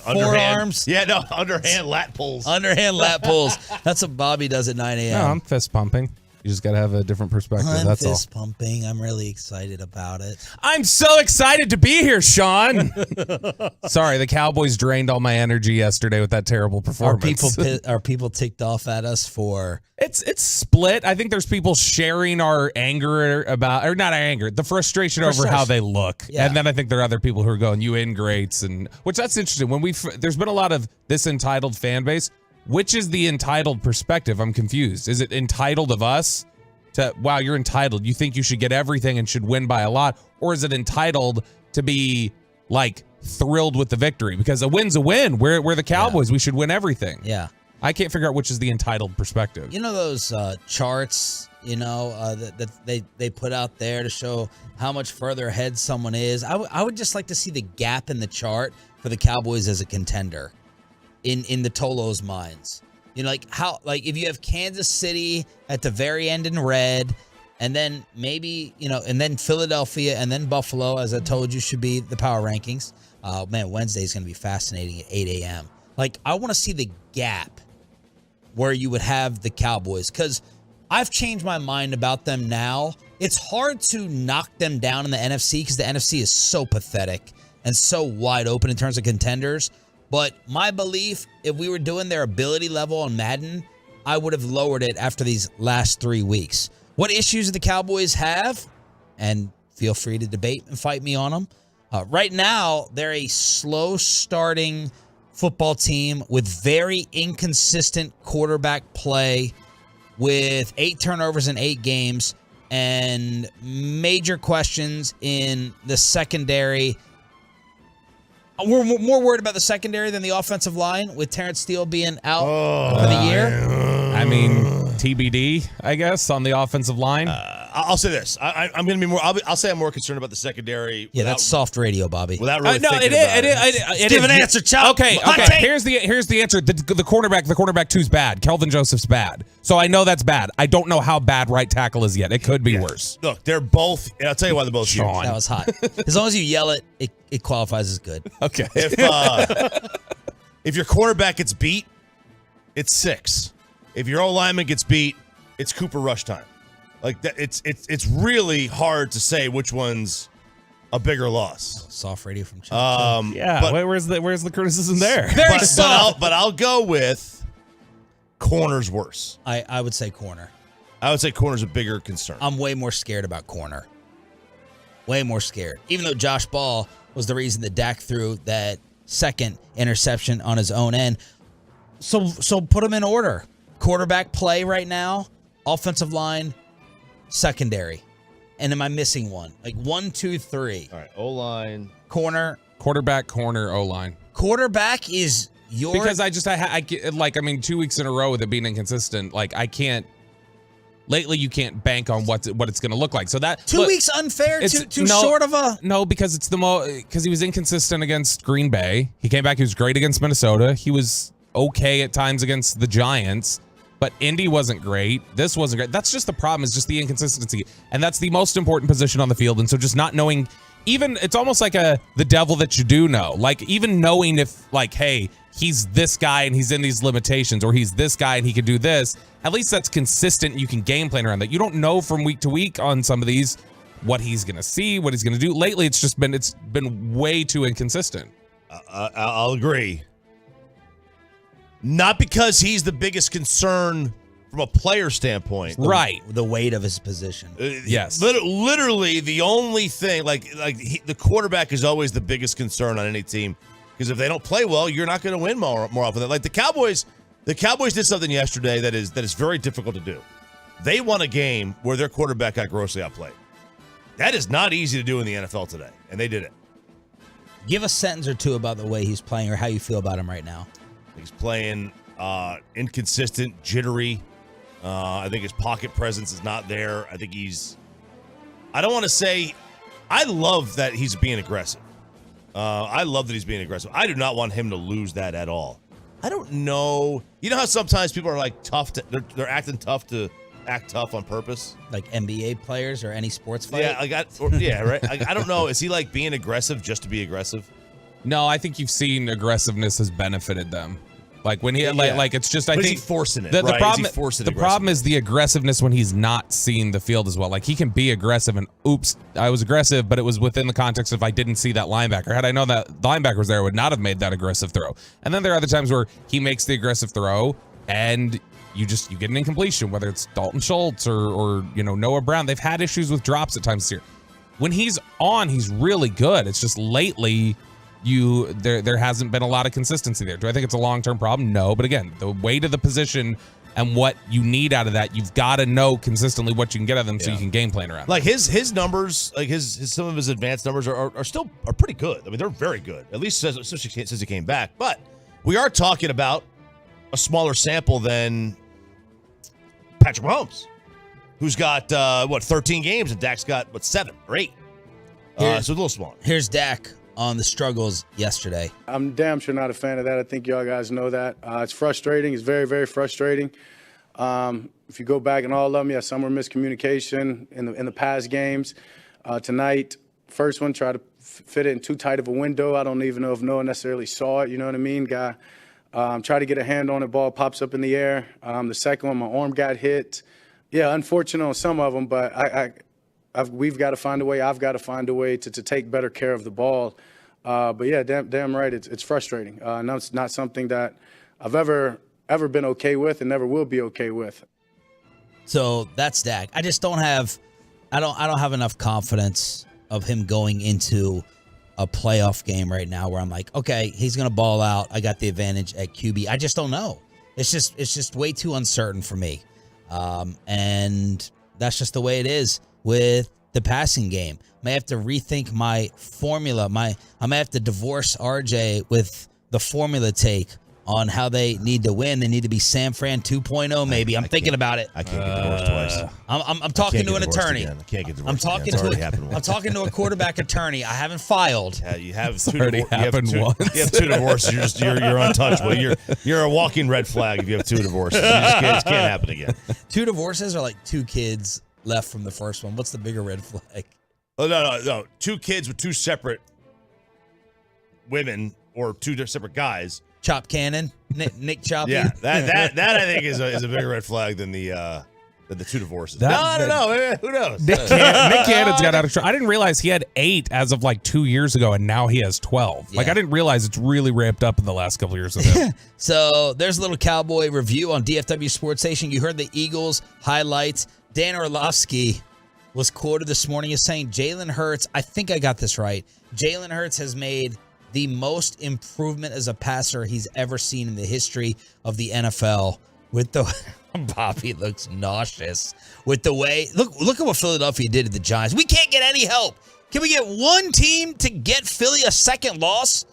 forearms. Yeah, no, underhand lat pulls. Underhand lat pulls. That's what Bobby does at 9 a.m. No, I'm fist pumping. You just got to have a different perspective. I'm That's fist all. pumping. I'm really excited about it. I'm so excited to be here, Sean. Sorry, the Cowboys drained all my energy yesterday with that terrible performance. Are people ticked off at us for? It's split. I think there's people sharing our anger about, or not our anger, the frustration over how they look. Yeah. And then I think there are other people who are going, you ingrates, and which that's interesting. There's been a lot of this entitled fan base. Which is the entitled perspective? I'm confused. Is it entitled of us to, wow, you're entitled. You think you should get everything and should win by a lot? Or is it entitled to be like thrilled with the victory? Because a win's a win. We're the Cowboys. We should win everything. Yeah. I can't figure out which is the entitled perspective. You know those charts, that they put out there to show how much further ahead someone is? I would just like to see the gap in the chart for the Cowboys as a contender. In the Tolo's minds, if you have Kansas City at the very end in red, and then maybe and then Philadelphia, and then Buffalo, as I told you, should be the power rankings. Man, Wednesday is going to be fascinating at 8 a.m. I want to see the gap where you would have the Cowboys, because I've changed my mind about them now. It's hard to knock them down in the NFC because the NFC is so pathetic and so wide open in terms of contenders. But my belief, if we were doing their ability level on Madden, I would have lowered it after these last 3 weeks. What issues do the Cowboys have? And feel free to debate and fight me on them. Right now, they're a slow-starting football team with very inconsistent quarterback play, with 8 turnovers in 8 games, and major questions in the secondary. We're more worried about the secondary than the offensive line, with Terrence Steele being out for the year. I mean, TBD, I guess, on the offensive line. I'll say this. I'm going to be more. I'll say I'm more concerned about the secondary. Yeah, that's soft radio, Bobby. Without really no, thinking it about is. Give an answer, Chop. Okay. Here's the answer. The cornerback 2's bad. Kelvin Joseph's bad. So I know that's bad. I don't know how bad right tackle is yet. It could be worse. Look, they're both. I'll tell you why they're both huge. That was hot. As long as you yell it qualifies as good. Okay. If your quarterback gets beat, it's 6. If your O-lineman gets beat, it's Cooper Rush time. Like that, it's really hard to say which one's a bigger loss. Soft radio from Chop. Where's the criticism there? Very soft. But I'll go with corner's worse. I would say corner. I would say corner's a bigger concern. I'm way more scared about corner. Way more scared. Even though Josh Ball was the reason that Dak threw that second interception on his own end. So put them in order. Quarterback play right now, offensive line, secondary. And am I missing one? 1, 2, 3. All right, O-line. Corner. Quarterback, corner, O-line. Quarterback is your... Because I 2 weeks in a row with it being inconsistent, I can't... Lately, you can't bank on what it's going to look like. So that 2 weeks unfair, too short of a... No, because it's because he was inconsistent against Green Bay. He came back, he was great against Minnesota. He was okay at times against the Giants. But Indy wasn't great. This wasn't great. That's just the problem, is just the inconsistency. And that's the most important position on the field. And so just not knowing, even, it's almost like the devil that you do know. Even knowing if, hey, he's this guy and he's in these limitations, or he's this guy and he can do this, at least that's consistent. You can game plan around that. You don't know from week to week on some of these what he's going to see, what he's going to do. Lately, it's been way too inconsistent. I'll agree. Not because he's the biggest concern from a player standpoint. Right. The weight of his position. Yes. Literally the only thing, the quarterback is always the biggest concern on any team, because if they don't play well, you're not going to win more often. Like the Cowboys did something yesterday that is very difficult to do. they won a game where their quarterback got grossly outplayed. That is not easy to do in the NFL today, and they did it. Give a sentence or two about the way he's playing or how you feel about him right now. He's playing inconsistent, jittery. I think his pocket presence is not there. I think I don't want to say, I love that he's being aggressive. I love that he's being aggressive. I do not want him to lose that at all. I don't know. You know how sometimes people are like tough they're acting tough to act tough on purpose? Like NBA players or any sports fight? Yeah, right. I don't know. Is he like being aggressive just to be aggressive? No, I think you've seen aggressiveness has benefited them. Like when he like it's just I but think is he forcing it. The Problem is the aggressiveness when he's not seeing the field as well. Like he can be aggressive and oops, I was aggressive, but it was within the context of I didn't see that linebacker. Had I known that linebacker was there, I would not have made that aggressive throw. And then there are other times where he makes the aggressive throw and you get an incompletion, whether it's Dalton Schultz or Noah Brown. They've had issues with drops at times this year. When he's on, he's really good. It's just lately there hasn't been a lot of consistency there. Do I think it's a long-term problem? No, but again, the weight of the position and what you need out of that, you've got to know consistently what you can get out of them so you can game plan around. Like his numbers, like some of his advanced numbers are still pretty good. I mean, they're very good, at least since he came back. But we are talking about a smaller sample than Patrick Mahomes, who's got 13 games, and Dak's got 7 or 8. So a little smaller. Here's Dak on the struggles yesterday. I'm damn sure not a fan of that. I think y'all guys know that. It's frustrating. It's very, very frustrating. If you go back and all of them, yeah, some were miscommunication in the past games. Tonight, first one, tried to fit it in too tight of a window. I don't even know if Noah necessarily saw it. You know what I mean? Guy tried to get a hand on it, ball pops up in the air. The second one, my arm got hit. Yeah, unfortunate on some of them, but we've got to find a way. I've got to find a way to take better care of the ball. But yeah, damn right, it's frustrating. No, it's not something that I've ever been okay with and never will be okay with. So that's Dak. I just don't have enough confidence of him going into a playoff game right now where I'm like, okay, he's gonna ball out. I got the advantage at QB. I just don't know. It's just way too uncertain for me, and that's just the way it is with the passing game. May have to rethink my formula. I may have to divorce RJ with the formula take on how they need to win. They need to be San Fran 2.0, maybe. I'm thinking about it. I can't get divorced twice. I'm talking to an attorney. I can't get divorced. I'm talking to a quarterback attorney. I haven't filed. Yeah, you have two once. You have 2 divorces. You're untouchable. You're a walking red flag if you have 2 divorces. It just can't happen again. 2 divorces are like 2 kids left from the first one. What's the bigger red flag? Oh, no. 2 kids with 2 separate women or 2 separate guys. Chop Cannon, Nick Choppy. Yeah, that I think is a bigger red flag than the 2 divorces. I don't know. Who knows? Nick Cannon's got out of trouble. I didn't realize he had 8 as of like 2 years ago, and now he has 12. Yeah. Like I didn't realize it's really ramped up in the last couple of years of him. So there's a little Cowboy review on DFW Sports Station. You heard the Eagles highlights. Dan Orlovsky was quoted this morning as saying Jalen Hurts, I think I got this right, Jalen Hurts has made the most improvement as a passer he's ever seen in the history of the NFL. With the Bobby looks nauseous with the way look at what Philadelphia did to the Giants. We can't get any help. Can we get one team to get Philly a second loss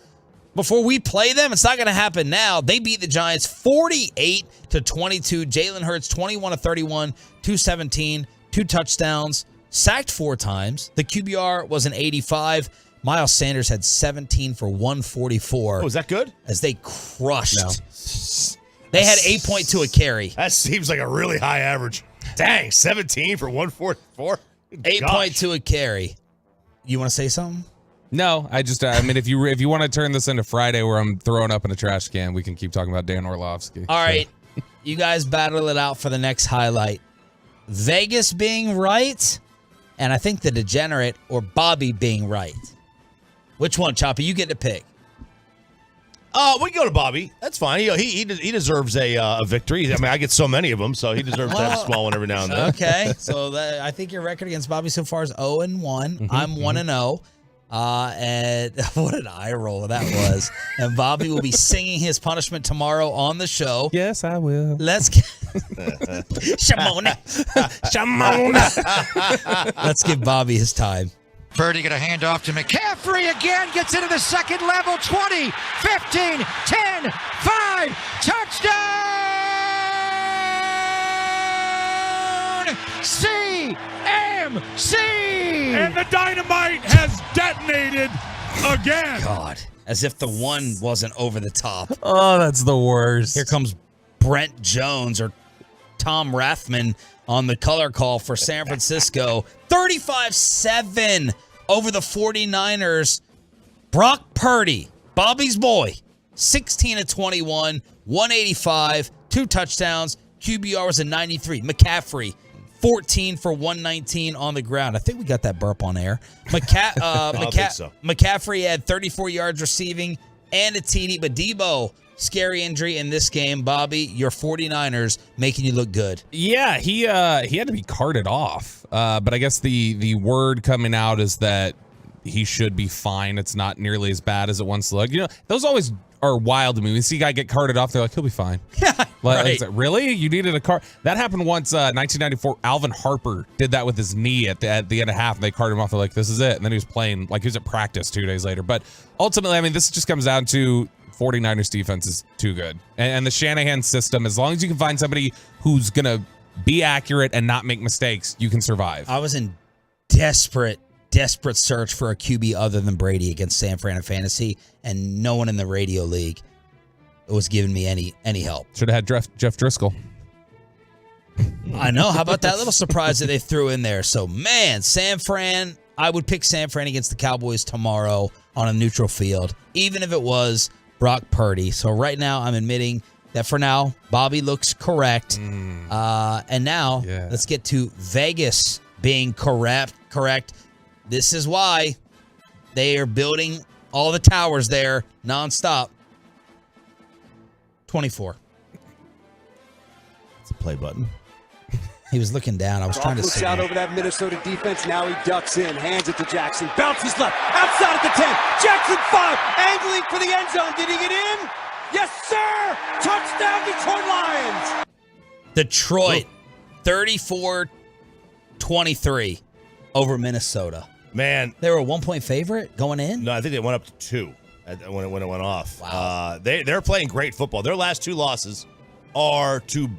before we play them? It's not going to happen now. They beat the Giants 48-22. Jalen Hurts 21 of 31, 217, 2 touchdowns, sacked 4 times. The QBR was an 85. Miles Sanders had 17 for 144. Oh, is that good? As they crushed. No. They had 8.2 a carry. That seems like a really high average. Dang, 17 for 144? 8.2 a carry. You want to say something? No, I mean, if you want to turn this into Friday where I'm throwing up in a trash can, we can keep talking about Dan Orlovsky. All right. You guys battle it out for the next highlight. Vegas being right, and I think the degenerate or Bobby being right. Which one, Choppy? You get to pick. We go to Bobby. That's fine. He deserves a victory. I mean, I get so many of them, so he deserves to have a small one every now and then. Okay, so I think your record against Bobby so far is 0-1. I'm 1-0. And what an eye roll that was. And Bobby will be singing his punishment tomorrow on the show. Yes, I will. Let's get Shamona. Let's give Bobby his time. Purdy going to hand off to McCaffrey again, gets into the second level, 20, 15, 10, 5, touchdown! CMC! And the dynamite has detonated again. God, as if the one wasn't over the top. Oh, that's the worst. Here comes Brent Jones or Tom Rathman on the color call for San Francisco. 35-7 over the 49ers. Brock Purdy, Bobby's boy, 16-21, 185, 2 touchdowns. QBR was a 93. McCaffrey, 14 for 119 on the ground. I think we got that burp on air. think so. McCaffrey had 34 yards receiving and a TD, but Debo, scary injury in this game. Bobby, your 49ers making you look good. Yeah, he had to be carted off. But I guess the word coming out is that he should be fine. It's not nearly as bad as it once looked. You know, those always are wild to me. When you see a guy get carted off, they're like, he'll be fine. Yeah, like, right. it's like, really? You needed a car? That happened once, 1994. Alvin Harper did that with his knee at the end of half, and they carted him off. They're like, this is it. And then he was playing, like he was at practice 2 days later. But ultimately, I mean, this just comes down to 49ers defense is too good. And the Shanahan system, as long as you can find somebody who's going to be accurate and not make mistakes, you can survive. I was in desperate search for a QB other than Brady against San Fran in fantasy, and no one in the radio league was giving me any help. Should have had Jeff Driscoll. I know. How about that little surprise that they threw in there? So, man, San Fran, I would pick San Fran against the Cowboys tomorrow on a neutral field, even if it was Brock Purdy. So right now I'm admitting that for now, Bobby looks correct. And now let's get to Vegas being correct. This is why they are building all the towers there nonstop. 24. It's a play button. He was looking down. I was trying to looks see. out over that Minnesota defense. Now he ducks in, hands it to Jackson. Bounces left, outside at the 10. Jackson 5, angling for the end zone. Did he get in? Yes, sir! Touchdown, Detroit Lions! Detroit, 34-23 over Minnesota. Man. They were a 1-point favorite going in? No, I think they went up to 2 when it went off. Wow. They're playing great football. Their last 2 losses are to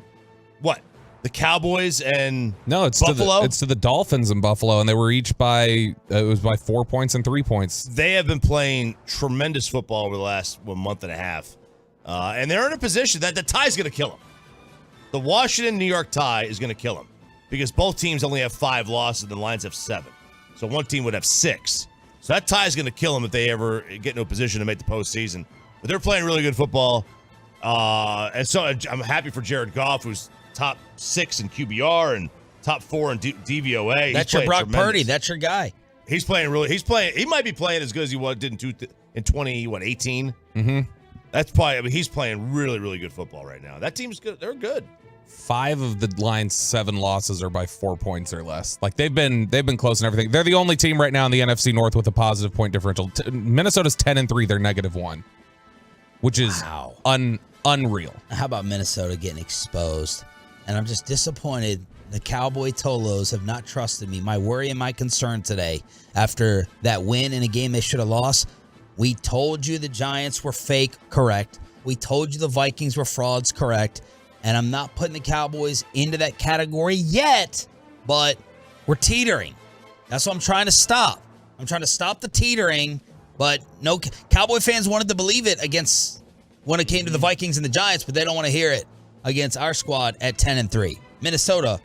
what? The Cowboys and Buffalo? It's to the Dolphins in Buffalo, and they were each by 4 points and 3 points. They have been playing tremendous football over the last month and a half. And they're in a position that the tie's going to kill them. The Washington-New York tie is going to kill them because both teams only have 5 losses and the Lions have 7. So one team would have 6. So that tie is going to kill them if they ever get into a position to make the postseason. But they're playing really good football. And so I'm happy for Jared Goff, who's top 6 in QBR and top 4 in DVOA. That's your Brock Purdy. That's your guy. He might be playing as good as he did in 2018. Mm-hmm. That's probably. I mean, he's playing really, really good football right now. That team's good. They're good. 5 of the Lions' 7 losses are by 4 points or less. Like they've been close and everything. They're the only team right now in the NFC North with a positive point differential. Minnesota's 10-3. They're -1, which is unreal. How about Minnesota getting exposed? And I'm just disappointed. The Cowboy Tolos have not trusted me. My worry and my concern today after that win in a game they should have lost. We told you the Giants were fake, correct. We told you the Vikings were frauds, correct. And I'm not putting the Cowboys into that category yet, but we're teetering. That's what I'm trying to stop. I'm trying to stop the teetering, but no, Cowboy fans wanted to believe it when it came to the Vikings and the Giants, but they don't want to hear it against our squad at 10-3. Minnesota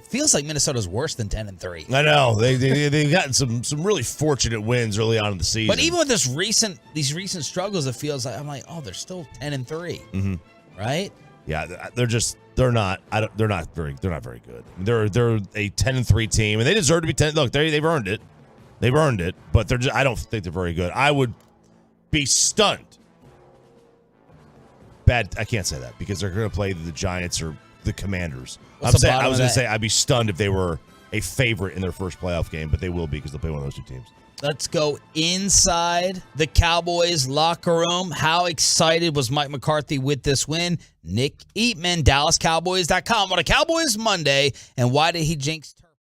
feels like Minnesota's worse than 10-3. I know they've gotten some really fortunate wins early on in the season. But even with these recent struggles, it feels like I'm like, oh, they're still 10-3, mm-hmm. right? Yeah, they're not very good. They're a 10-3 team, and they deserve to be 10. Look, they've earned it. They've earned it, but I don't think they're very good. I would be stunned. I can't say that because they're going to play the Giants or the Commanders. I was going to say I'd be stunned if they were a favorite in their first playoff game, but they will be because they'll play one of those two teams. Let's go inside the Cowboys locker room. How excited was Mike McCarthy with this win? Nick Eatman, DallasCowboys.com on a Cowboys Monday. And why did he jinx Turpin?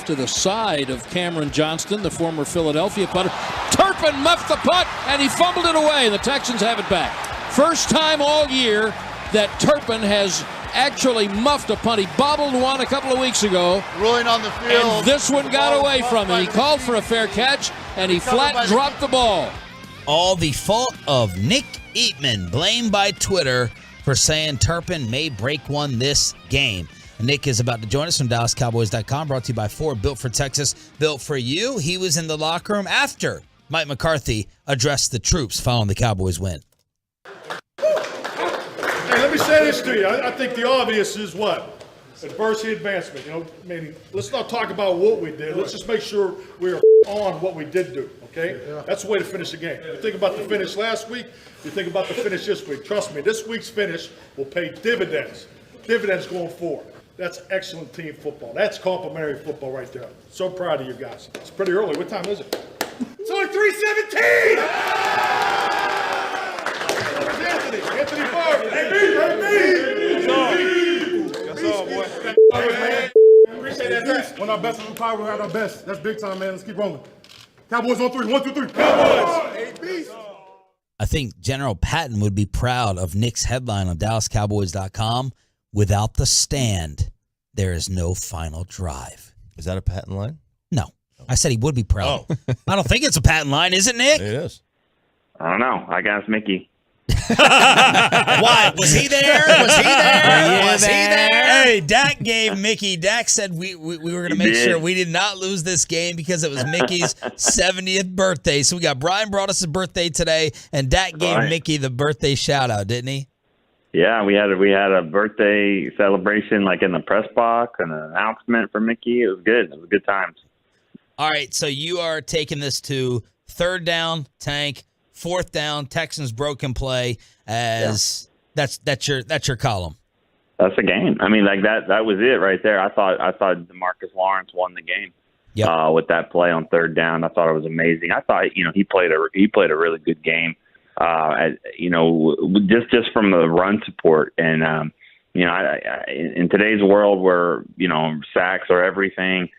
to the side of Cameron Johnston, the former Philadelphia punter. Turpin muffed the punt, and he fumbled it away, and the Texans have it back. First time all year that Turpin has actually muffed a punt. He bobbled one a couple of weeks ago. Ruling on the field. And this one got away from him. He called for a fair catch, and he flat dropped the ball. All the fault of Nick Eatman, blamed by Twitter for saying Turpin may break one this game. Nick is about to join us from DallasCowboys.com, brought to you by Ford, built for Texas, built for you. He was in the locker room after Mike McCarthy addressed the troops following the Cowboys win. Hey, let me say this to you. I think the obvious is what? Adversity advancement. Meaning, let's not talk about what we did. Let's just make sure we're on what we did do, okay? That's the way to finish the game. You think about the finish last week, you think about the finish this week. Trust me, this week's finish will pay dividends. Dividends going forward. That's excellent team football. That's complimentary football right there. So proud of you guys. It's pretty early. What time is it? It's only 3:17! Anthony Barber. That's all, boy. Appreciate that. When our best is power, we had our best. That's big time, man. Let's keep rolling. Cowboys on 3. 1, 2, 3. Cowboys! I think General Patton would be proud of Nick's headline on DallasCowboys.com. Without the stand, there is no final drive. Is that a Patton line? No. I said he would be proud. I don't think it's a Patton line, is it, Nick? It is. I don't know. I guess Mickey. Why? Was he there? Was he there? Hey, Dak gave Mickey. Dak said we were going to make sure we did not lose this game because it was Mickey's 70th birthday. So we got Brian brought us his birthday today, and Dak gave Mickey the birthday shout out, didn't he? Yeah, we had a birthday celebration like in the press box and an announcement for Mickey. It was good. It was good times. All right, so you are taking this to third down, Tank, fourth down, Texans broken play as that's your column. That's a game. I mean, like that was it right there. I thought DeMarcus Lawrence won the game. With that play on third down. I thought it was amazing. I thought, he played a really good game. Just from the run support. And, I in today's world where, sacks are everything,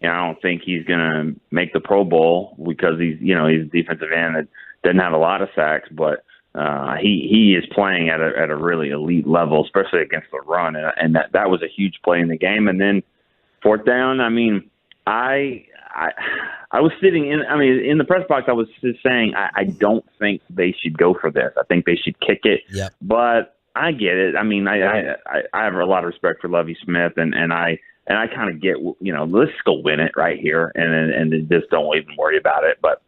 I don't think he's going to make the Pro Bowl because he's a defensive end that doesn't have a lot of sacks, but he is playing at a really elite level, especially against the run. And that was a huge play in the game. And then fourth down, I mean, I was sitting in the press box. I was just saying, I don't think they should go for this. I think they should kick it. Yep. But I get it. I mean, I have a lot of respect for Lovie Smith, and I kind of get, let's go win it right here, and then just don't even worry about it. But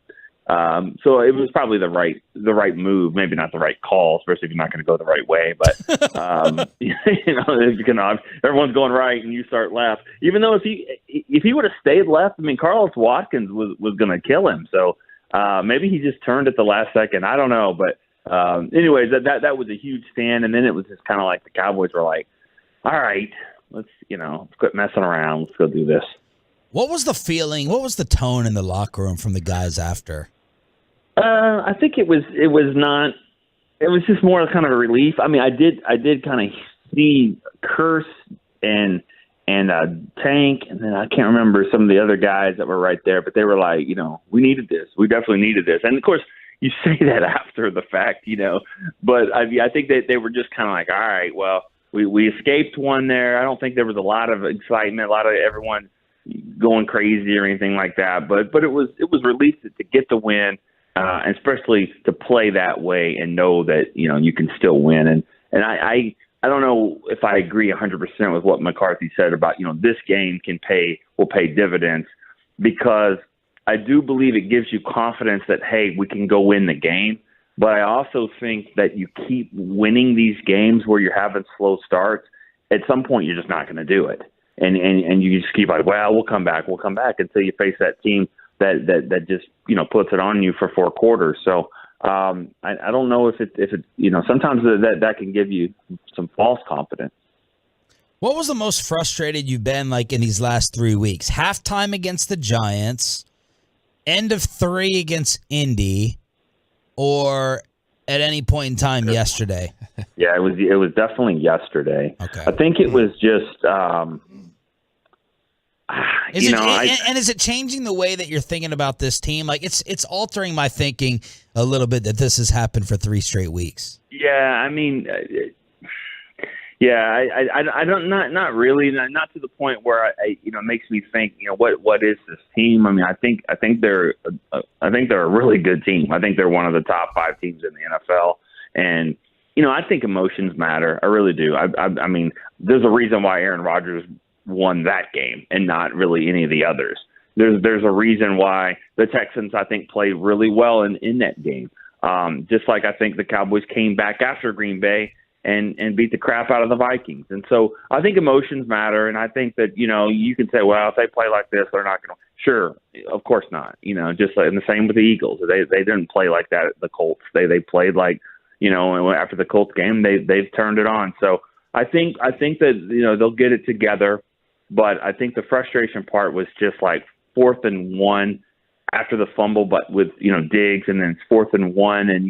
so it was probably the right move, maybe not the right call, especially if you're not going to go the right way. But everyone's going right and you start left. Even though if he would have stayed left, I mean, Carlos Watkins was going to kill him. So maybe he just turned at the last second. I don't know, but anyways, that was a huge stand, and then it was just kind of like the Cowboys were like, all right, let's quit messing around, let's go do this. What was the feeling? What was the tone in the locker room from the guys after? I think it was not. It was just more kind of a relief. I mean, I did kind of see Curse and Tank, and then I can't remember some of the other guys that were right there, but they were like, we needed this. We definitely needed this. And of course, you say that after the fact, but I think that they were just kind of like, all right, well, we escaped one there. I don't think there was a lot of excitement, a lot of everyone going crazy or anything like that, but it was relief to get the win, and especially to play that way and know that you can still win. And I don't know if I agree 100% with what McCarthy said about this game will pay dividends, because I do believe it gives you confidence that, hey, we can go win the game. But I also think that you keep winning these games where you're having slow starts. At some point, you're just not going to do it. And you just keep like, well, we'll come back until you face that team that just puts it on you for 4 quarters. So I don't know if it sometimes that can give you some false confidence. What was the most frustrated you've been like in these last 3 weeks? Halftime against the Giants, end of 3 against Indy, or at any point in time yesterday? Yeah, it was definitely yesterday. Okay. I think it was just Is it changing the way that you're thinking about this team? Like it's altering my thinking a little bit that this has happened for 3 straight weeks. Yeah, I mean, I don't, not really, not to the point where it makes me think, what is this team? I mean, I think they're a really good team. I think they're one of the top 5 teams in the NFL, and I think emotions matter. I really do. I mean, there's a reason why Aaron Rodgers won that game and not really any of the others. There's a reason why the Texans, I think, played really well in that game. Just like I think the Cowboys came back after Green Bay and beat the crap out of the Vikings. And so I think emotions matter, and I think that, you can say, well, if they play like this, they're not going to. Sure, of course not. Just like, and the same with the Eagles. They didn't play like that at the Colts. They played like, after the Colts game, they've turned it on. So I think that, they'll get it together, but I think the frustration part was just like 4th and 1 after the fumble, but with, Diggs, and then it's 4th and 1, and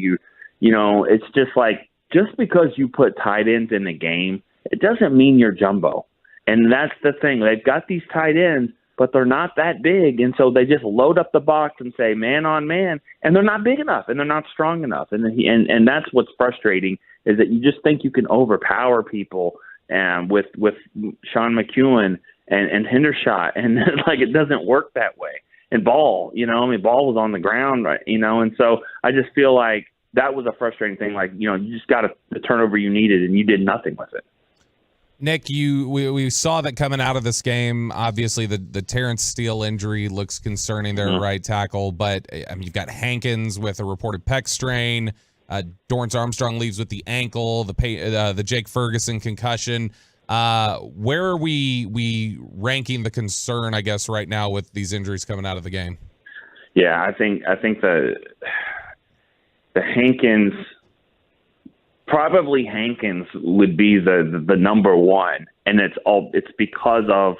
it's just like, just because you put tight ends in the game, it doesn't mean you're jumbo. And that's the thing. They've got these tight ends, but they're not that big. And so they just load up the box and say man on man, and they're not big enough and they're not strong enough. And that's what's frustrating, is that you just think you can overpower people with Sean McEwen and Hendershot. And like, it doesn't work that way. And Ball, Ball was on the ground, right? And so I just feel like that was a frustrating thing. Like, you just got the turnover you needed and you did nothing with it. Nick, we saw that coming out of this game. Obviously, the Terrence Steele injury looks concerning there at right tackle, but I mean, you've got Hankins with a reported pec strain. Dorrance Armstrong leaves with the ankle, the Jake Ferguson concussion. Where are we ranking the concern, I guess, right now with these injuries coming out of the game? Yeah, I think the Hankins, probably Hankins would be the number one, and it's because of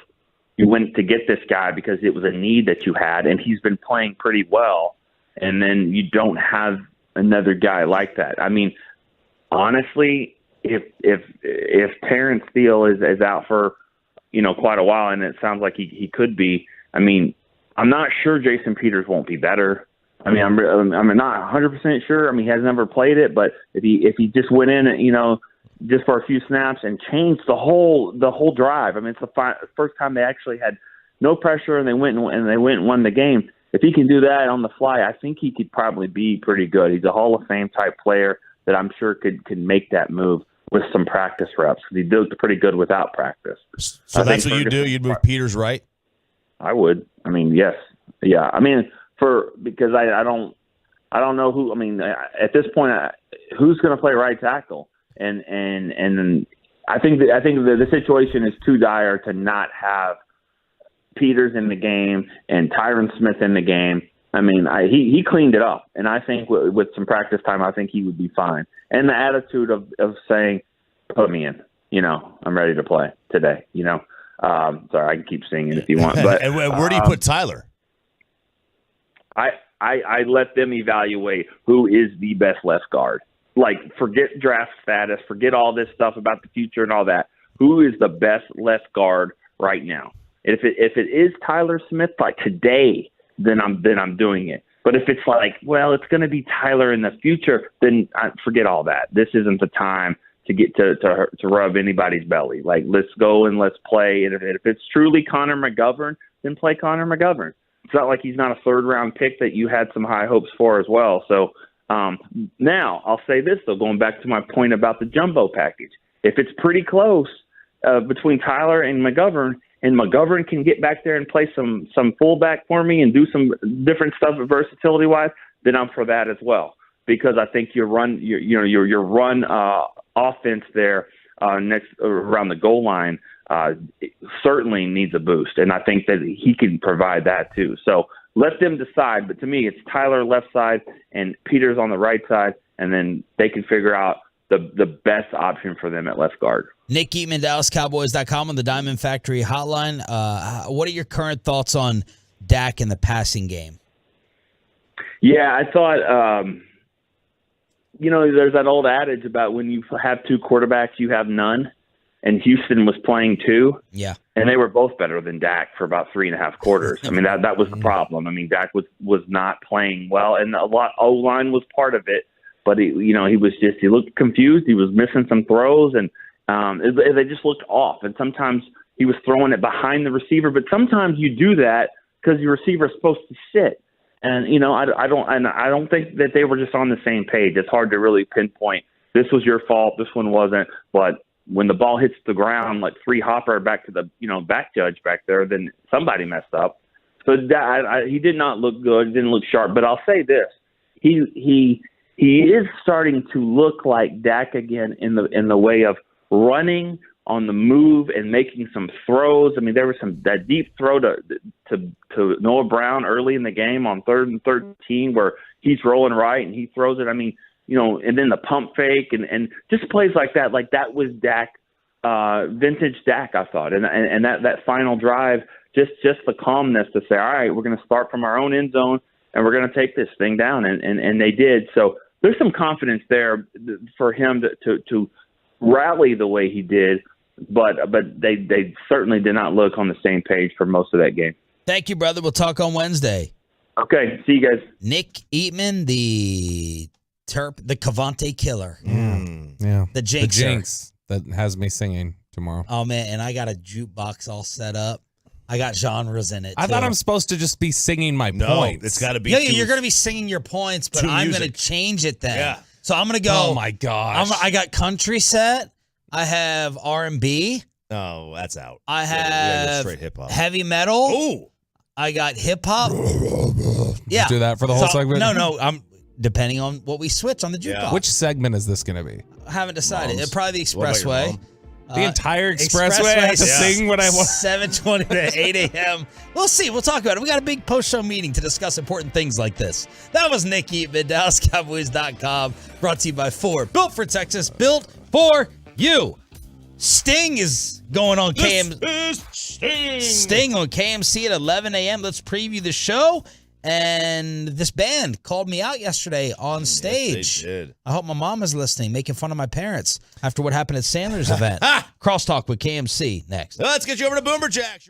you went to get this guy because it was a need that you had, and he's been playing pretty well, and then you don't have another guy like that. I mean, honestly, if Terrence Steele is out for quite a while, and it sounds like he could be, I mean, I'm not sure Jason Peters won't be better. I mean, I'm not 100% sure. I mean, he has never played it, but if he just went in and just for a few snaps and changed the whole drive. I mean, it's the first time they actually had no pressure and they went and won the game. If he can do that on the fly, I think he could probably be pretty good. He's a Hall of Fame type player that I'm sure could make that move with some practice reps, because he did pretty good without practice. So that's what you do? You'd move Peters right? I would. I mean, yes. Yeah. I mean, because I don't know who. I mean, at this point, who's going to play right tackle? And I think the situation is too dire to not have Peters in the game and Tyron Smith in the game. I mean, he cleaned it up, and I think with some practice time, I think he would be fine. And the attitude of saying, "Put me in," I'm ready to play today. Sorry, I can keep singing if you want. But and where do you put Tyler? I let them evaluate who is the best left guard. Like, forget draft status, forget all this stuff about the future and all that. Who is the best left guard right now? If it is Tyler Smith, like today, then I'm doing it. But if it's like, well, it's going to be Tyler in the future, then forget all that. This isn't the time to get to rub anybody's belly. Like, let's go and let's play. And if it's truly Connor McGovern, then play Connor McGovern. It's not like he's not a third-round pick that you had some high hopes for as well. So now I'll say this, though, going back to my point about the jumbo package. If it's pretty close between Tyler and McGovern can get back there and play some fullback for me and do some different stuff versatility-wise, then I'm for that as well. Because I think your run offense there next around the goal line certainly needs a boost, and I think that he can provide that too. So let them decide, but to me, it's Tyler left side and Peters on the right side, and then they can figure out the best option for them at left guard. Nick Eatman, DallasCowboys.com on the Diamond Factory hotline. What are your current thoughts on Dak in the passing game? Yeah, I thought, there's that old adage about when you have two quarterbacks, you have none. and Houston was playing too. Yeah. And they were both better than Dak for about 3.5 quarters. I mean, that was the problem. I mean, Dak was not playing well, and O-line was part of it. But he looked confused. He was missing some throws, and they just looked off. And sometimes he was throwing it behind the receiver. But sometimes you do that because your receiver is supposed to sit. And I don't think that they were just on the same page. It's hard to really pinpoint. This was your fault. This one wasn't. But when the ball hits the ground, like free hopper back to the back judge back there, then somebody messed up. So he did not look good. He didn't look sharp. But I'll say this: he is starting to look like Dak again in the way of running on the move and making some throws. I mean, there was that deep throw to Noah Brown early in the game on 3rd and 13 where he's rolling right and he throws it. I mean, and then the pump fake and just plays like that was Dak, vintage Dak, I thought. And that final drive, just the calmness to say, all right, we're going to start from our own end zone and we're going to take this thing down. And they did. So there's some confidence there for him to rally the way he did. But they certainly did not look on the same page for most of that game. Thank you, brother. We'll talk on Wednesday. Okay. See you guys. Nick Eatman, the Cavante killer. Yeah. The Jinxer. The Jinx that has me singing tomorrow. Oh, man. And I got a jukebox all set up. I got genres in it, I thought I'm supposed to just be singing my points. It's got to be. Yeah, you're going to be singing your points, but I'm going to change it then. Yeah. So I'm going to go. Oh, my gosh. I got country set. I have R&B. Oh, that's out. I we gotta have go straight hip-hop. heavy metal. Ooh. I got hip-hop. Yeah. Do that for the whole segment? No. I'm depending on what we switch on the jukebox. Which segment is this going to be? I haven't decided. Moms. It'll probably be What about your Expressway. mom? The entire Expressway I have to sing when I want. 7:20 to 8 a.m. We'll see. We'll talk about it. We got a big post-show meeting to discuss important things like this. That was Nick Eatman, DallasCowboys.com, brought to you by Ford. Built for Texas, built for you. Sting is going on Sting on KMC at 11 a.m. Let's preview the show. And this band called me out yesterday on stage. Yes, they did. I hope my mom is listening, making fun of my parents after what happened at Sandler's event. Crosstalk with KMC next. Let's get you over to Boomerjack.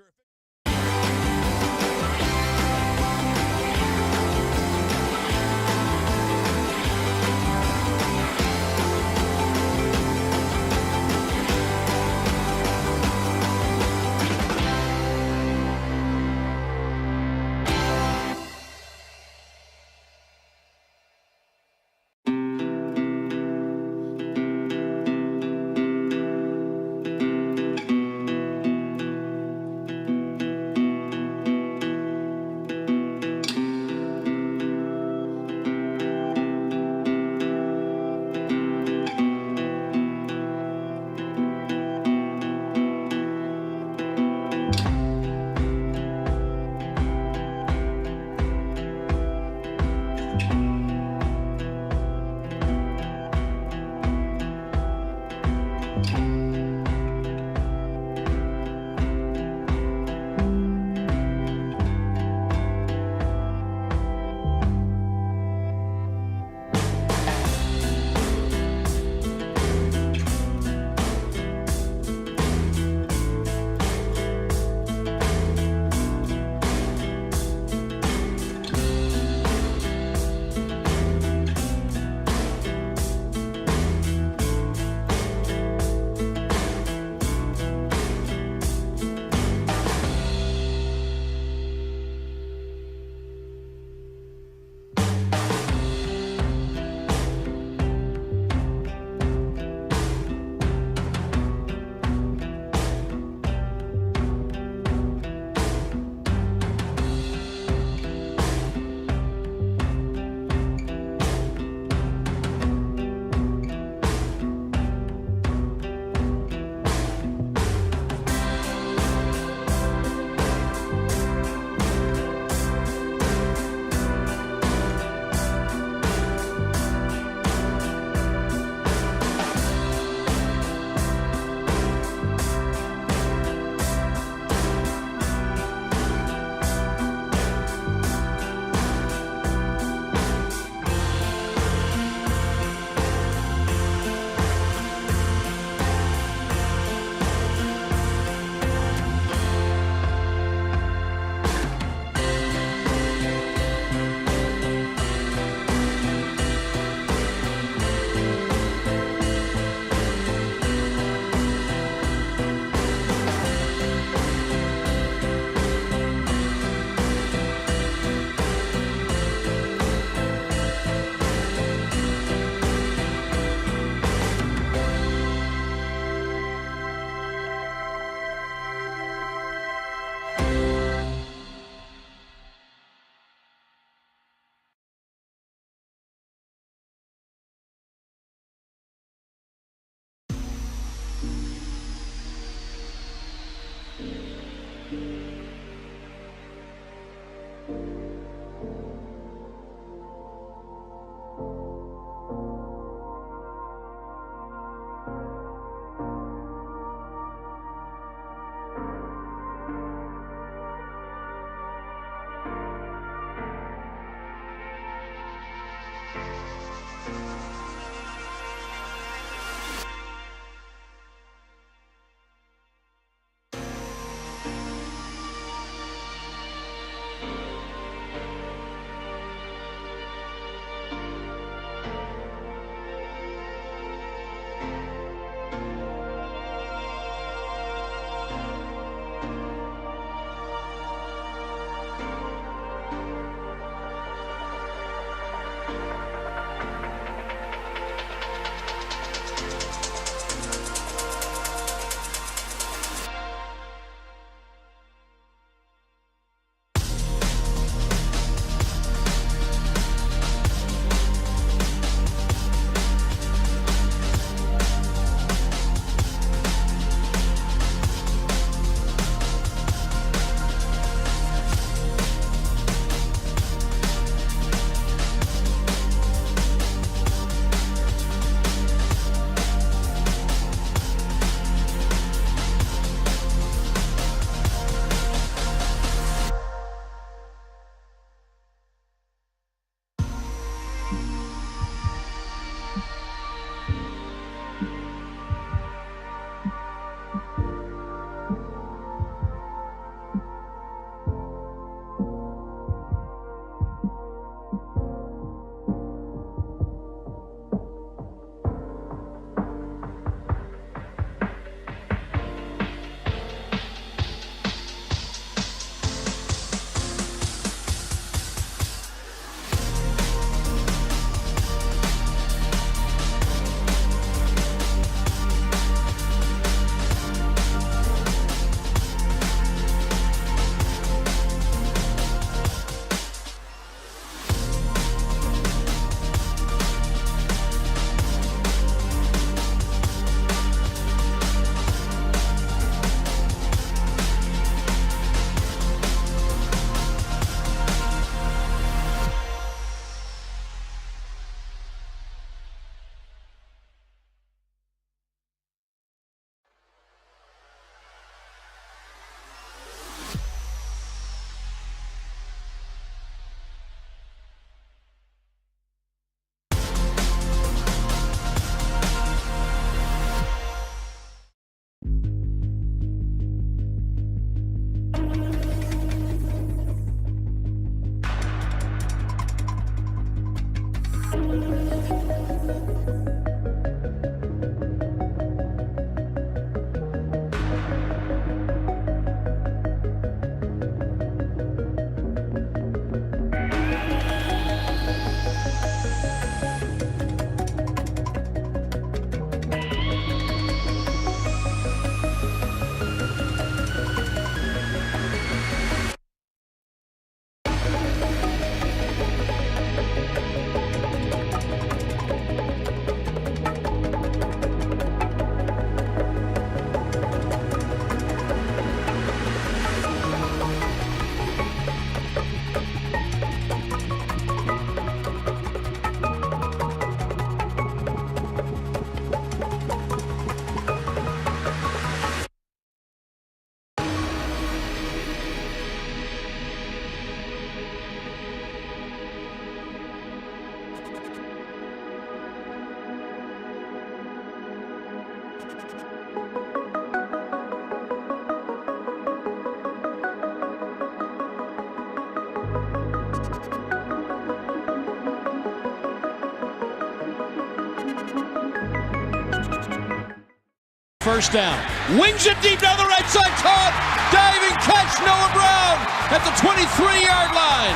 First down. Wings it deep down the right side. Caught. Diving catch. Noah Brown at the 23-yard line.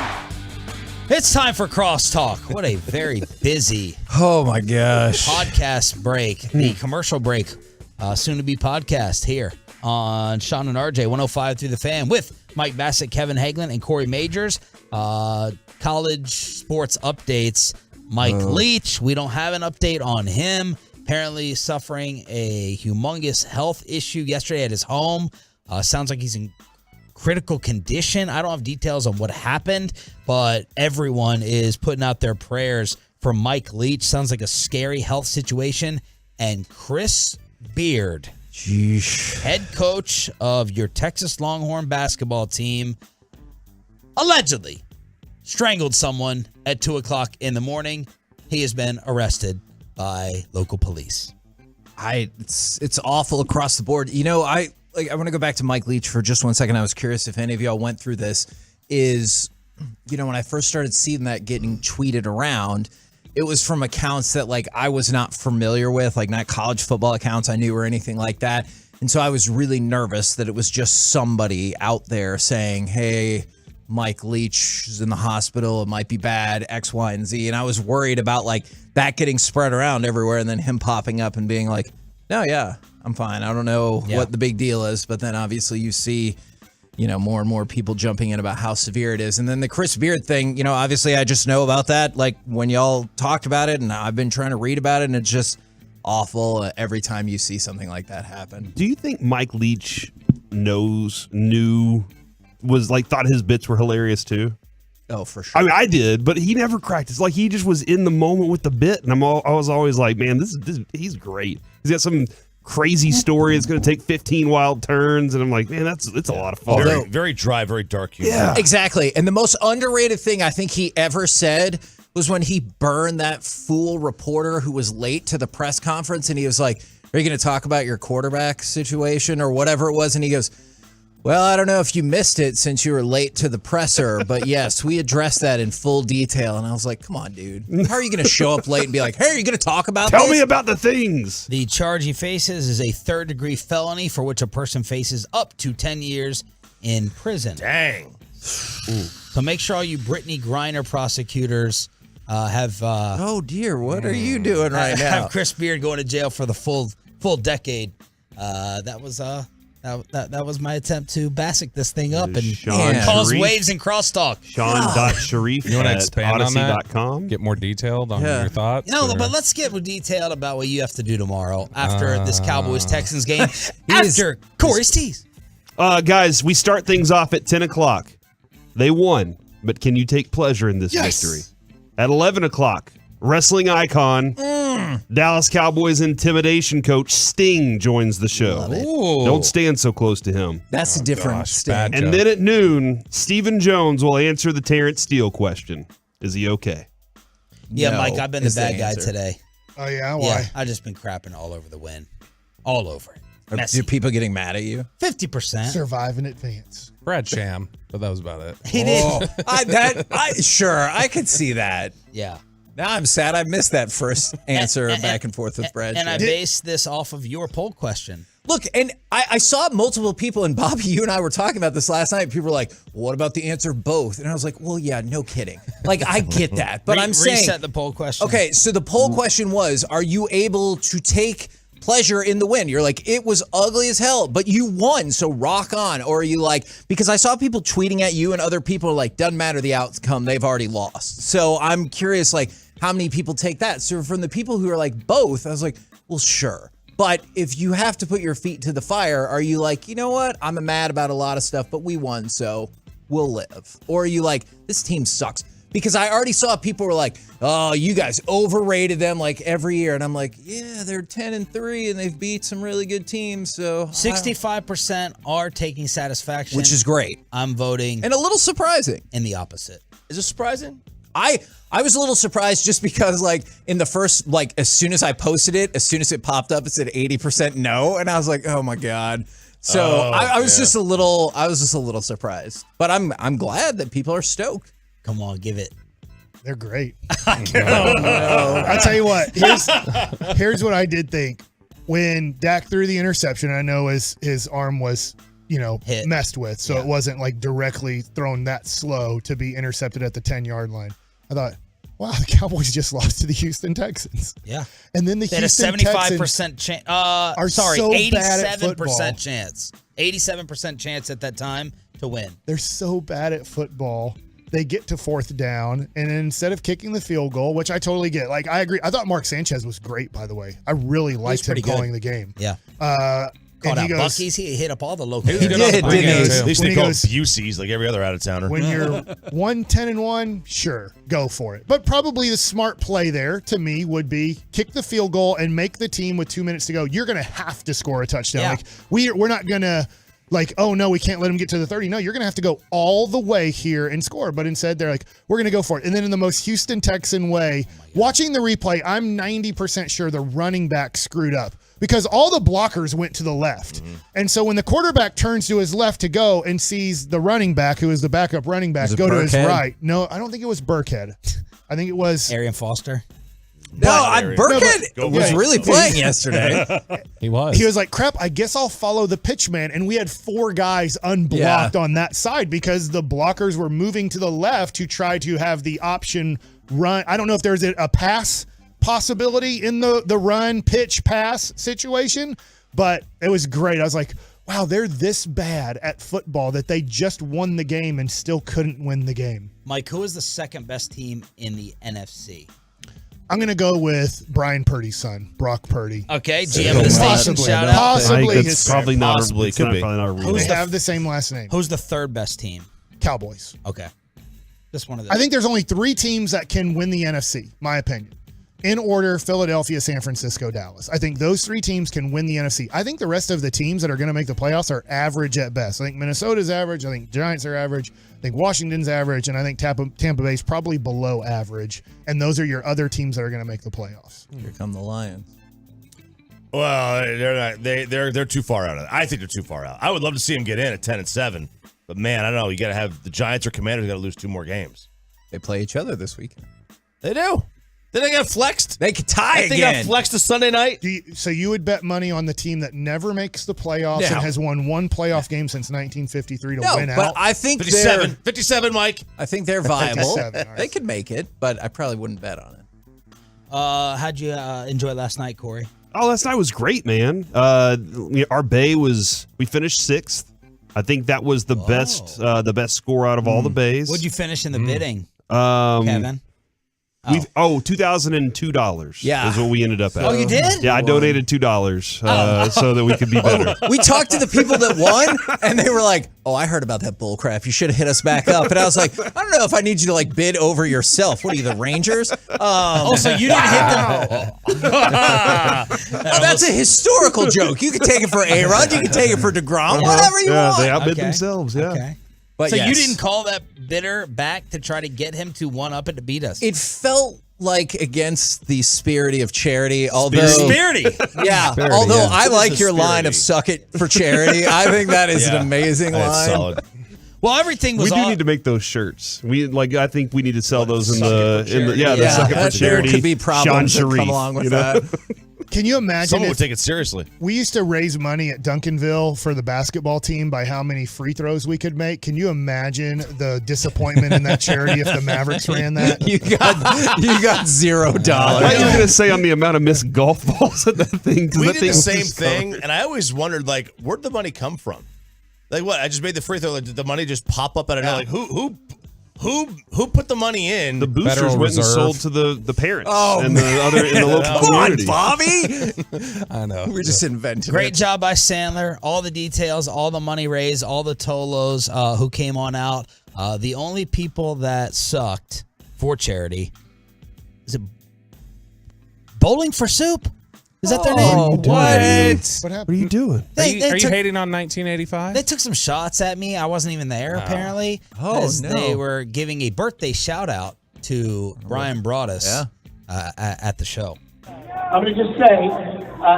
It's time for Crosstalk. What a very busy oh my gosh podcast break. The commercial break, soon to be podcast here on Sean and RJ 105 through the Fan with Mike Bassett, Kevin Hagelin, and Corey Majors. College sports updates. Mike Leach, we don't have an update on him. Apparently suffering a humongous health issue yesterday at his home. Sounds like he's in critical condition. I don't have details on what happened, but everyone is putting out their prayers for Mike Leach. Sounds like a scary health situation. And Chris Beard, head coach of your Texas Longhorn basketball team, allegedly strangled someone at 2 o'clock in the morning. He has been arrested by local police. It's awful across the board. You know, I want to go back to Mike Leach for just 1 second. I was curious if any of y'all went through this. When I first started seeing that getting tweeted around, it was from accounts that I was not familiar with, not college football accounts I knew or anything like that. And so I was really nervous that it was just somebody out there saying, hey, Mike Leach is in the hospital. It might be bad, X, Y, and Z. And I was worried about that getting spread around everywhere and then him popping up and being like, no, yeah, I'm fine. I don't know what the big deal is. But then obviously you see, more and more people jumping in about how severe it is. And then the Chris Beard thing, obviously I just know about that. When y'all talked about it and I've been trying to read about it and it's just awful every time you see something like that happen. Do you think Mike Leach thought his bits were hilarious too? Oh, for sure. I mean, I did, but he never cracked. It's like he just was in the moment with the bit, and I was always like, man, he's great. He's got some crazy story. It's going to take 15 wild turns, and I'm like, man, it's a lot of fun. Very, very dry, very dark humor. Yeah, exactly. And the most underrated thing I think he ever said was when he burned that fool reporter who was late to the press conference, and he was like, are you going to talk about your quarterback situation or whatever it was? And he goes, well, I don't know if you missed it since you were late to the presser, but yes, we addressed that in full detail. And I was like, come on, dude. How are you going to show up late and be like, hey, are you going to talk about Tell this? me about the things. The charge he faces is a third-degree felony for which a person faces up to 10 years in prison. Dang. So make sure all you Brittany Griner prosecutors have... oh, dear, what are you doing right now? Have Chris Beard going to jail for the full decade. That was my attempt to Bassick this thing up and cause Sharif. waves and crosstalk. Sean.Sharif You want to at expand on that? Odyssey.com. Get more detailed on your thoughts? But let's get detailed about what you have to do tomorrow after this Cowboys-Texans game. After Corey's tease. Guys, we start things off at 10 o'clock. They won, but can you take pleasure in this victory? At 11 o'clock, wrestling icon, Dallas Cowboys intimidation coach Sting joins the show. Don't stand so close to him. That's a different Sting. And then at noon, Stephen Jones will answer the Terrence Steele question. Is he okay? Yeah, no, Mike, I've been the bad guy today. Oh, yeah? Why? Yeah, I've just been crapping all over the win. All over it. Are people getting mad at you? 50%. Survive in advance. Brad Sham, but that was about it. He did. Sure, I could see that. Yeah. Now I'm sad I missed that first answer back and forth with Brad. And I based this off of your poll question. Look, and I saw multiple people, and Bobby, you and I were talking about this last night. People were like, what about the answer both? And I was like, well, yeah, no kidding. I get that. But I'm saying. Reset the poll question. Okay, so the poll question was, are you able to take pleasure in the win? You're like, it was ugly as hell, but you won, so rock on. Or are you like, because I saw people tweeting at you and other people are like, doesn't matter the outcome, they've already lost. So I'm curious, how many people take that? So from the people who are like both, I was like, well, sure. But if you have to put your feet to the fire, are you like, you know what? I'm mad about a lot of stuff, but we won, so we'll live. Or are you like, this team sucks? Because I already saw people were like, oh, you guys overrated them every year. And I'm like, yeah, they're 10-3 and they've beat some really good teams. So 65% are taking satisfaction. Which is great. I'm voting. And a little surprising. In the opposite. Is it surprising? I was a little surprised just because, like, in the first, like, as soon as I posted it, as soon as it popped up, it said 80% no, and I was like, oh my god. So I was just a little surprised, but I'm glad that people are stoked. Come on, give it. They're great. No. I'll tell you what. Here's what I did think when Dak threw the interception. I know his arm was hit, messed with, so it wasn't like directly thrown that slow to be intercepted at the 10-yard line. I thought, wow, the Cowboys just lost to the Houston Texans. Yeah. And then the they Houston had a 75% chance. 87% chance. 87% chance at that time to win. They're so bad at football. They get to fourth down, and instead of kicking the field goal, which I totally get, like I agree. I thought Mark Sanchez was great, by the way. I really liked him calling the game. Yeah. And he goes, Bucky's. He hit up all the local. He did, didn't he? At least they call Busey's like every other out-of-towner. When you're 1-10-1, sure, go for it. But probably the smart play there, to me, would be kick the field goal and make the team with 2 minutes to go. You're going to have to score a touchdown. Yeah. Like we're not going to, like, oh, no, we can't let him get to the 30. No, you're going to have to go all the way here and score. But instead, they're like, we're going to go for it. And then in the most Houston Texan way, watching the replay, I'm 90% sure the running back screwed up because all the blockers went to the left. Mm-hmm. And so when the quarterback turns to his left to go and sees the running back, who is the backup running back, go to his right. No, I don't think it was Burkhead. I think it was Arian Foster. Burkhead was really playing yesterday. He was. He was like, crap, I guess I'll follow the pitch man. And we had 4 guys unblocked on that side because the blockers were moving to the left to try to have the option run. I don't know if there's a pass possibility in the run, pitch, pass situation, but it was great. I was like, wow, they're this bad at football that they just won the game and still couldn't win the game. Mike, who is the second best team in the NFC? I'm going to go with Brian Purdy's son, Brock Purdy. Okay, GM of the station, shout out. Possibly it's his probably not. Possibly, It's could not be. probably not a real. They have the same last name. Who's the third best team? Cowboys. Okay. Just one of those. I think there's only 3 teams that can win the NFC, my opinion. In order, Philadelphia, San Francisco, Dallas. I think those 3 teams can win the NFC. I think the rest of the teams that are going to make the playoffs are average at best. I think Minnesota's average. I think Giants are average. I think Washington's average. And I think Tampa Bay's probably below average. And those are your other teams that are going to make the playoffs. Here come the Lions. Well, they're not. They're too far out of it. I think they're too far out. I would love to see them get in at 10-7. But, man, I don't know. You got to have the Giants or Commanders got to lose 2 more games. They play each other this weekend. They do. Then they got flexed. They could tie again. They got flexed to Sunday night. So you would bet money on the team that never makes the playoffs and has won 1 playoff game since 1953 to win out? But I think 57, Mike. I think they're viable. 57, They could make it, but I probably wouldn't bet on it. How'd you enjoy last night, Corey? Oh, last night was great, man. Our bay we finished 6th. I think that was the best score out of all the bays. What'd you finish in the bidding, Kevin? $2,002. Yeah, is what we ended up at. Oh, you did? Yeah, I donated $2 so that we could be better. We talked to the people that won, and they were like, "Oh, I heard about that bull crap. You should have hit us back up." And I was like, "I don't know if I need you to like bid over yourself. What are you, the Rangers?" So you didn't hit them. That's a historical joke. You can take it for A-Rod. You can take it for DeGrom. Whatever you want. They outbid themselves. Yeah. Okay. But so yes. you didn't call that bidder back to try to get him to one up and to beat us? It felt like against the spirit of charity, although yeah. Although I like your line of "suck it for charity." I think that is an amazing line. Solid. Well, everything was. We do need to make those shirts. I think we need to sell those in the suck it for charity. There could be problems that come along with that. Can you imagine? Someone would take it seriously. We used to raise money at Duncanville for the basketball team by how many free throws we could make. Can you imagine the disappointment in that charity if the Mavericks ran that? You got $0. I was going to say on the amount of missed golf balls at that thing. We did the same thing, and I always wondered, like, where'd the money come from? Like, what? I just made the free throw. Like, did the money just pop up out of nowhere? Like, who put the money in? The boosters Federal went Reserve. and sold to the parents and the local community. Come on, Bobby. I know. We're just inventing Great it. job by Sandler. All the details, all the money raised, all the Tolos who came on out. The only people that sucked for charity, is it Bowling for Soup? Is that their name? What happened? What are you doing? Are you hating on 1985? They took some shots at me. I wasn't even there, apparently. Oh, as no. They were giving a birthday shout out to Brian Broaddus at the show. I'm going to just say,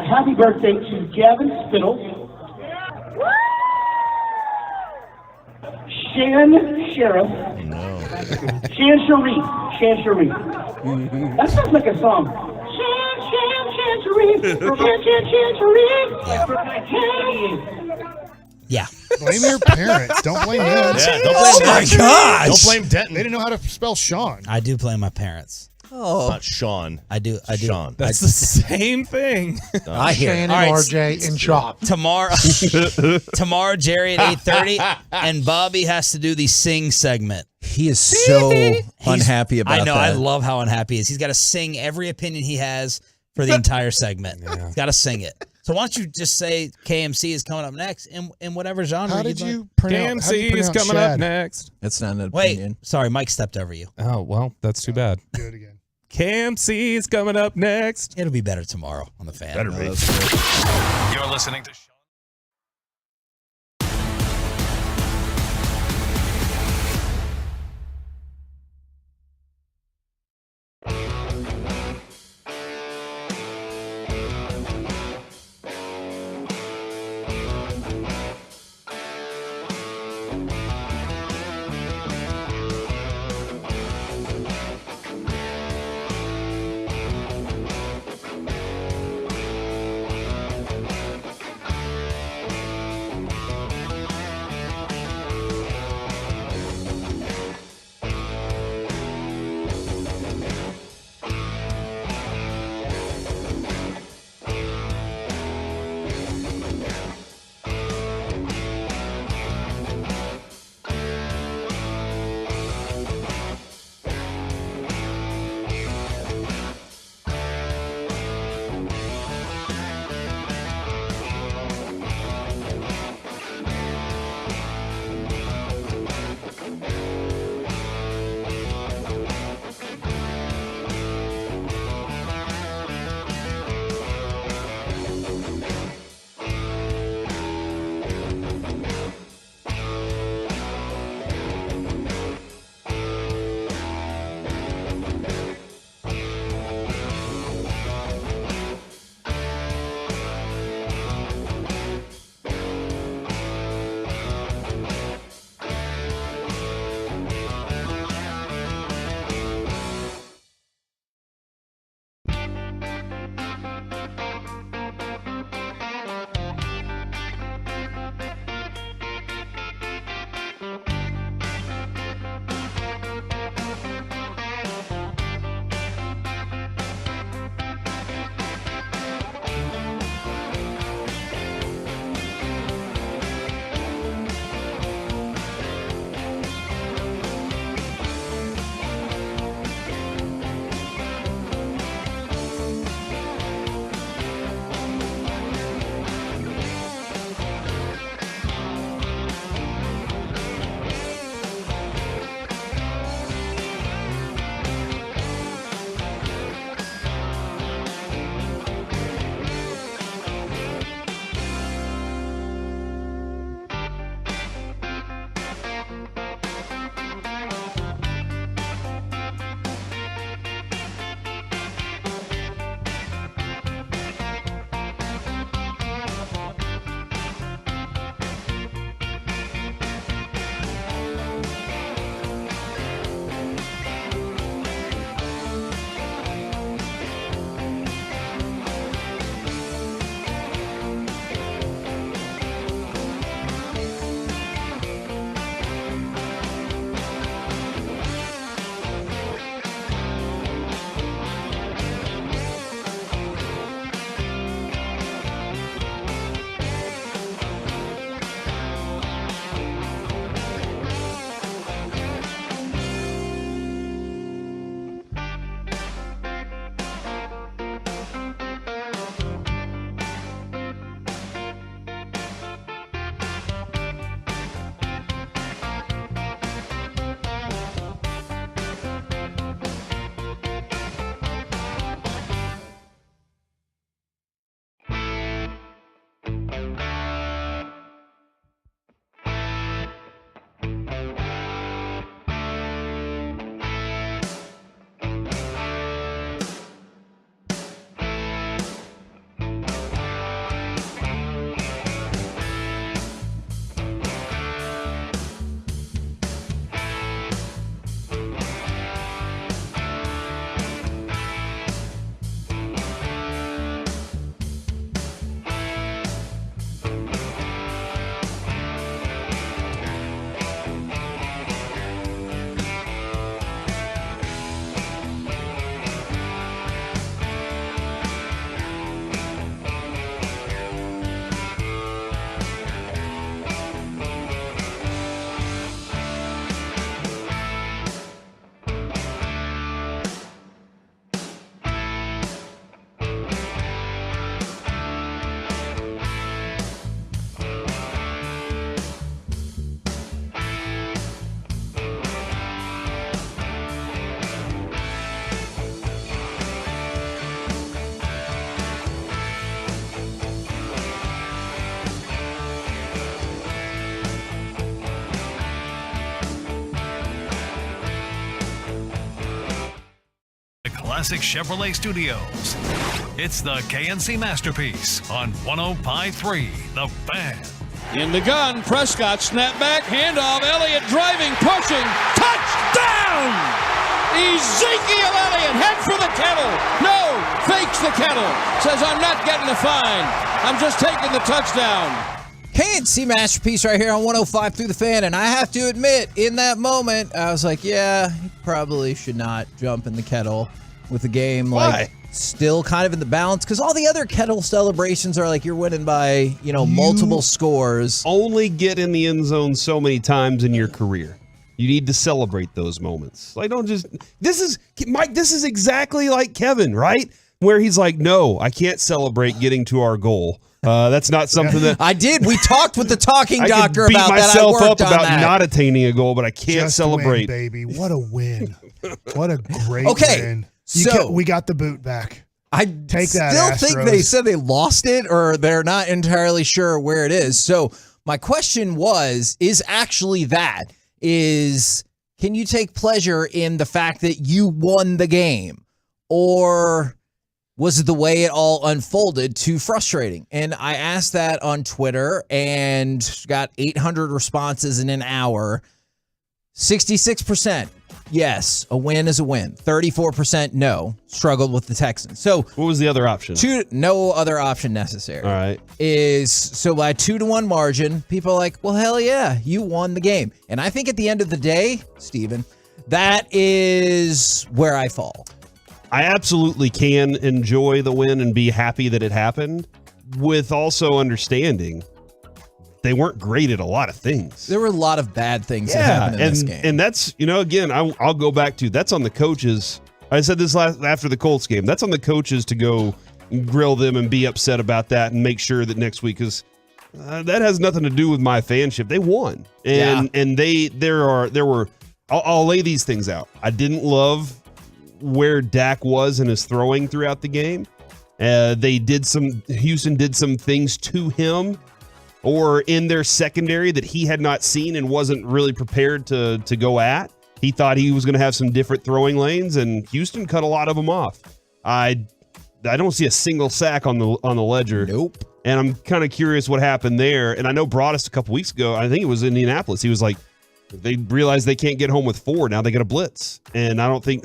happy birthday to Gavin Spittle, Shan Sheriff, Shan Sharif. That sounds like a song. Shan Sharif, Yeah. Blame your parents. Don't blame them. Yeah, don't blame Oh my Denton. gosh. Don't blame Denton. They didn't know how to spell Sean. I do blame my parents. It's not Sean. I do. Sean. That's the same thing. I hear it. Shannon, All right, RJ, and Chop. Tomorrow, Jerry at 8:30, and Bobby has to do the sing segment. He is so unhappy about that. I know. I love how unhappy he is. He's got to sing every opinion he has for the entire segment. He's got to sing it. So why don't you just say KMC is coming up next in whatever genre? How did you'd like. you pronounce KMC is coming Shad? up next. That's not an Wait, opinion. sorry, Mike stepped over you. Oh, well, that's too bad. Do it again. KMC is coming up next. It'll be better tomorrow on the Fan. Better be. You're listening to classic Chevrolet studios. It's the KNC Masterpiece on 105.3 The Fan. In the gun, Prescott, snap back, handoff, Elliott driving, pushing, touchdown! Ezekiel Elliott, head for the kettle. No, fakes the kettle. Says, I'm not getting the fine. I'm just taking the touchdown. KNC Masterpiece right here on 105 through the Fan, and I have to admit, in that moment, I was like, yeah, you probably should not jump in the kettle with the game. Like, still kind of in the balance, because all the other kettle celebrations are like you're winning by, multiple scores. Only get in the end zone so many times in your career. You need to celebrate those moments. Like, don't just, Mike, this is exactly like Kevin, right? Where he's like, no, I can't celebrate getting to our goal. That's not something that I did. We talked with the talking doctor about that. I beat myself up about not attaining a goal, but I can't Just celebrate. Win, baby, what a win! What a great win! We got the boot back. I take that. Still think they said they lost it, or they're not entirely sure where it is. So my question is actually can you take pleasure in the fact that you won the game, or was it the way it all unfolded too frustrating? And I asked that on Twitter and got 800 responses in an hour. 66%, yes, a win is a win. 34%, no, struggled with the Texans. So what was the other option? No other option necessary. All right. So by 2-1 margin, people are like, well, hell yeah, you won the game. And I think at the end of the day, Steven, that is where I fall. I absolutely can enjoy the win and be happy that it happened, with also understanding they weren't great at a lot of things. There were a lot of bad things that happened in this game. And that's, again, I'll go back to, that's on the coaches. I said this after the Colts game. That's on the coaches to go grill them and be upset about that and make sure that next week, because that has nothing to do with my fanship. They won. And I'll lay these things out. I didn't love where Dak was in his throwing throughout the game. Houston did some things to him or in their secondary that he had not seen and wasn't really prepared to go at. He thought he was going to have some different throwing lanes, and Houston cut a lot of them off. I don't see a single sack on the ledger. Nope. And I'm kind of curious what happened there. And I know Broadus a couple weeks ago, I think it was Indianapolis, he was like, they realize they can't get home with 4. Now they got to blitz. And I don't think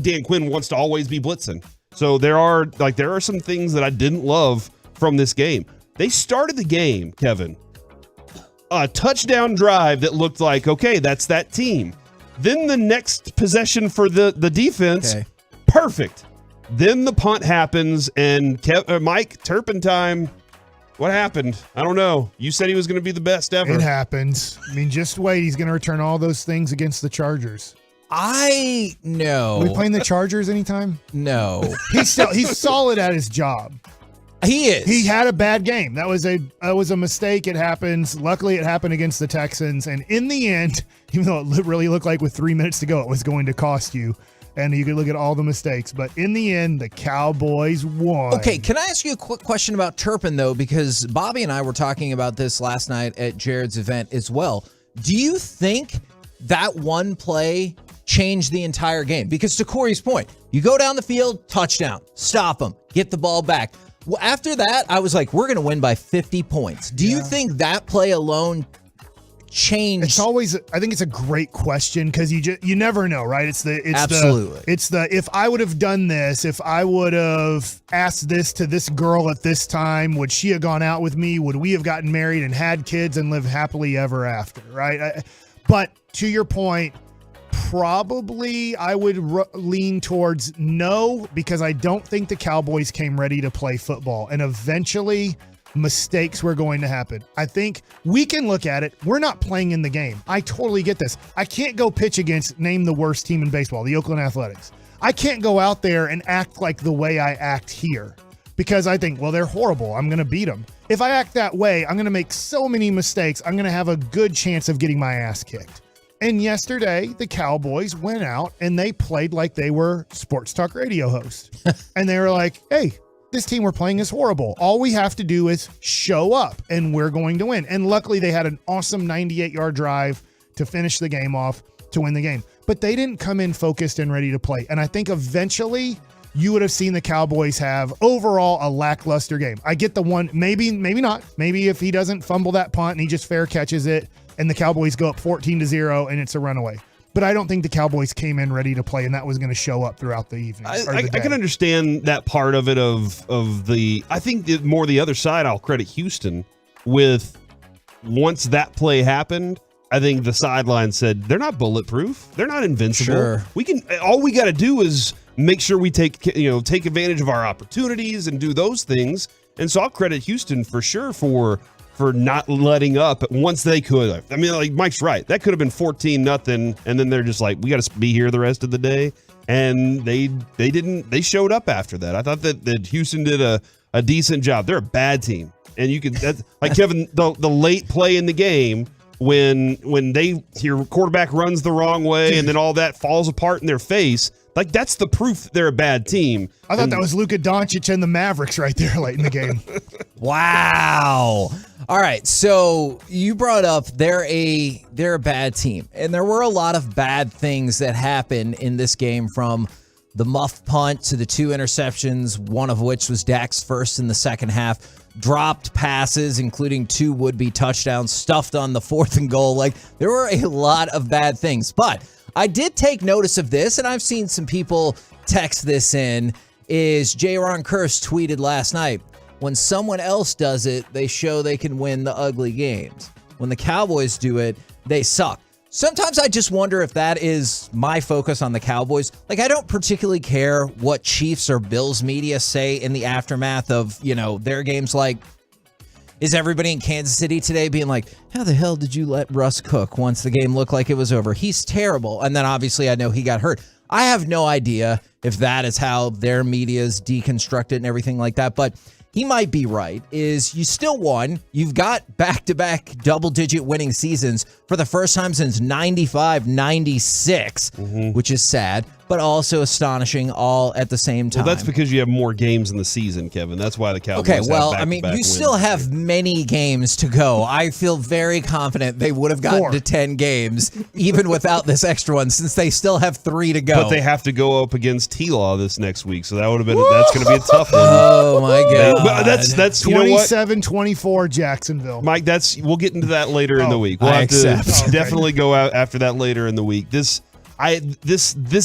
Dan Quinn wants to always be blitzing. So there are some things that I didn't love from this game. They started the game, Kevin, a touchdown drive that looked like, okay, that's that team. Then the next possession for the defense, perfect. Then the punt happens, and Mike, Turpin time. What happened? I don't know. You said he was going to be the best ever. It happens. I mean, just wait. He's going to return all those things against the Chargers. No. Are we playing the Chargers anytime? No. He's solid at his job. He is. He had a bad game. That was a mistake. It happens. Luckily, it happened against the Texans. And in the end, even though it really looked like with 3 minutes to go, it was going to cost you. And you could look at all the mistakes. But in the end, the Cowboys won. Okay, can I ask you a quick question about Turpin, though? Because Bobby and I were talking about this last night at Jared's event as well. Do you think that one play changed the entire game? Because to Corey's point, you go down the field, touchdown, stop them, get the ball back. Well, after that, I was like, we're going to win by 50 points. Do you think that play alone changed? It's always, I think it's a great question because you never know, right? Absolutely. If I would have done this, if I would have asked this to this girl at this time, would she have gone out with me? Would we have gotten married and had kids and lived happily ever after, right? But to your point, probably I would lean towards no, because I don't think the Cowboys came ready to play football, and eventually mistakes were going to happen. I think we can look at it. We're not playing in the game. I totally get this. I can't go pitch against, name the worst team in baseball, the Oakland Athletics. I can't go out there and act like the way I act here because I think, well, they're horrible. I'm going to beat them. If I act that way, I'm going to make so many mistakes. I'm going to have a good chance of getting my ass kicked. And yesterday, the Cowboys went out and they played like they were sports talk radio hosts. And they were like, hey, this team we're playing is horrible. All we have to do is show up and we're going to win. And luckily, they had an awesome 98-yard drive to finish the game off to win the game. but they didn't come in focused and ready to play. And I think eventually you would have seen the Cowboys have overall a lackluster game. I get the one, maybe not. Maybe if he doesn't fumble that punt and he just fair catches it and the Cowboys go up 14-0 and it's a runaway. But I don't think the Cowboys came in ready to play, and that was going to show up throughout the evening. I can understand that part of it. I think more the other side. I'll credit Houston with once that play happened. I think the sideline said they're not bulletproof. They're not invincible. Sure. All we got to do is make sure we take advantage of our opportunities and do those things. And so I'll credit Houston for sure for not letting up once they could. I mean, like Mike's right. That could have been 14-0, and then they're just like, we got to be here the rest of the day. And they didn't. They showed up after that. I thought that Houston did a decent job. They're a bad team, and you could like Kevin the late play in the game when your quarterback runs the wrong way and then all that falls apart in their face. Like, that's the proof that they're a bad team. I thought that was Luka Doncic and the Mavericks right there late in the game. Wow. All right, so you brought up they're a bad team, and there were a lot of bad things that happened in this game, from the muffed punt to the 2 interceptions, one of which was Dak's first in the second half, dropped passes, including 2 would-be touchdowns, stuffed on the 4th and goal. Like, there were a lot of bad things, but I did take notice of this, and I've seen some people text this in, is J-Ron Curse tweeted last night, when someone else does it, they show they can win the ugly games. When the Cowboys do it, they suck. Sometimes I just wonder if that is my focus on the Cowboys. Like, I don't particularly care what Chiefs or Bills media say in the aftermath of, their games. Like, is everybody in Kansas City today being like, how the hell did you let Russ cook once the game looked like it was over? He's terrible. And then obviously I know he got hurt. I have no idea if that is how their media is deconstructed and everything like that. But he might be right, is you still won. You've got back-to-back double-digit winning seasons for the first time since 95-96, which is sad, but also astonishing all at the same time. Well, that's because you have more games in the season, Kevin. That's why the Cowboys have back-to-back you still have many games to go. I feel very confident they would have gotten to 10 games, even without this extra one, since they still have 3 to go. But they have to go up against T-Law this next week, so that's going to be a tough one. Oh, my God. But that's 27-24 Jacksonville. Mike, we'll get into that later in the week. We'll have to definitely go out after that later in the week. This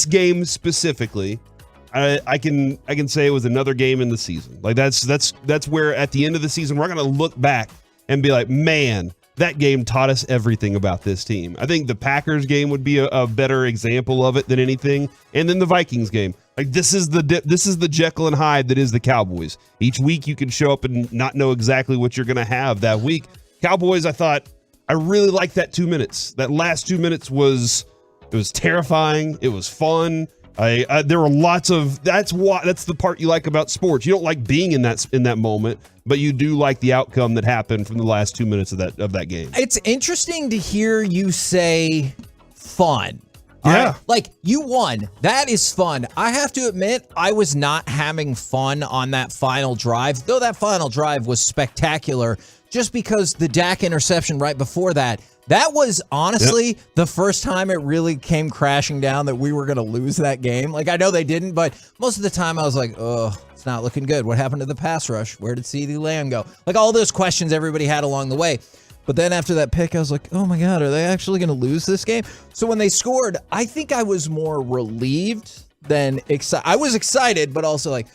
game specifically, I can say it was another game in the season. Like that's where at the end of the season we're going to look back and be like, man, that game taught us everything about this team. I think the Packers game would be a better example of it than anything, and then the Vikings game. Like this is the Jekyll and Hyde that is the Cowboys. Each week you can show up and not know exactly what you're going to have that week. Cowboys, I really liked that 2 minutes. That last 2 minutes was terrifying. It was fun. There were lots of that's the part you like about sports. You don't like being in that moment, but you do like the outcome that happened from the last 2 minutes of that game. It's interesting to hear you say fun. Yeah. Right? Like, you won. That is fun. I have to admit, I was not having fun on that final drive, though that final drive was spectacular, just because the Dak interception right before that was honestly the first time it really came crashing down that we were going to lose that game. Like, I know they didn't, but most of the time I was like, oh, it's not looking good. What happened to the pass rush? Where did CeeDee Lamb go? Like, all those questions everybody had along the way. But then after that pick, I was like, oh my God, are they actually going to lose this game? So when they scored, I think I was more relieved than excited. I was excited, but also like,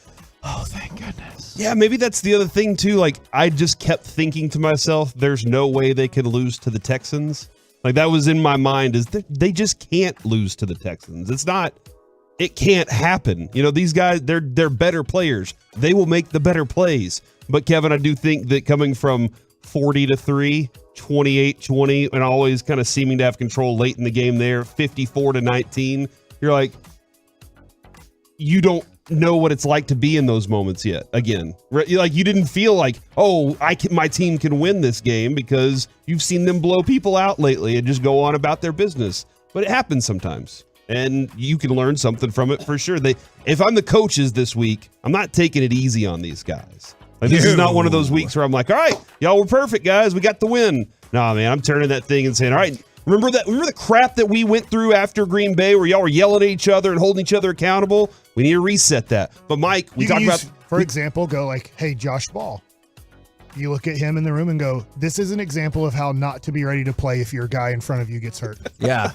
oh, thank goodness. Yeah, maybe that's the other thing too. Like, I just kept thinking to myself, there's no way they could lose to the Texans. Like, that was in my mind, is that they just can't lose to the Texans. It can't happen. These guys, they're better players. They will make the better plays. But Kevin, I do think that coming from 40-3, 28-20, and always kind of seeming to have control late in the game there, 54-19, you're like, you don't know what it's like to be in those moments yet. Again, like, you didn't feel like, oh, my team can win this game, because you've seen them blow people out lately and just go on about their business. But it happens sometimes, and you can learn something from it for sure. If I'm the coaches this week, I'm not taking it easy on these guys. Like, this is not one of those weeks where I'm like, all right, y'all were perfect, guys. We got the win. No, man, I'm turning that thing and saying, all right, Remember the crap that we went through after Green Bay where y'all were yelling at each other and holding each other accountable? We need to reset that. But Mike, we talked about, for example, go like, hey, Josh Ball. You look at him in the room and go, this is an example of how not to be ready to play if your guy in front of you gets hurt. Yeah.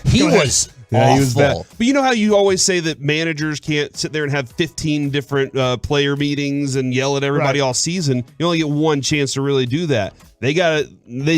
He was awful. Yeah, he was bad. But you know how you always say that managers can't sit there and have 15 different player meetings and yell at everybody all season? You only get one chance to really do that. They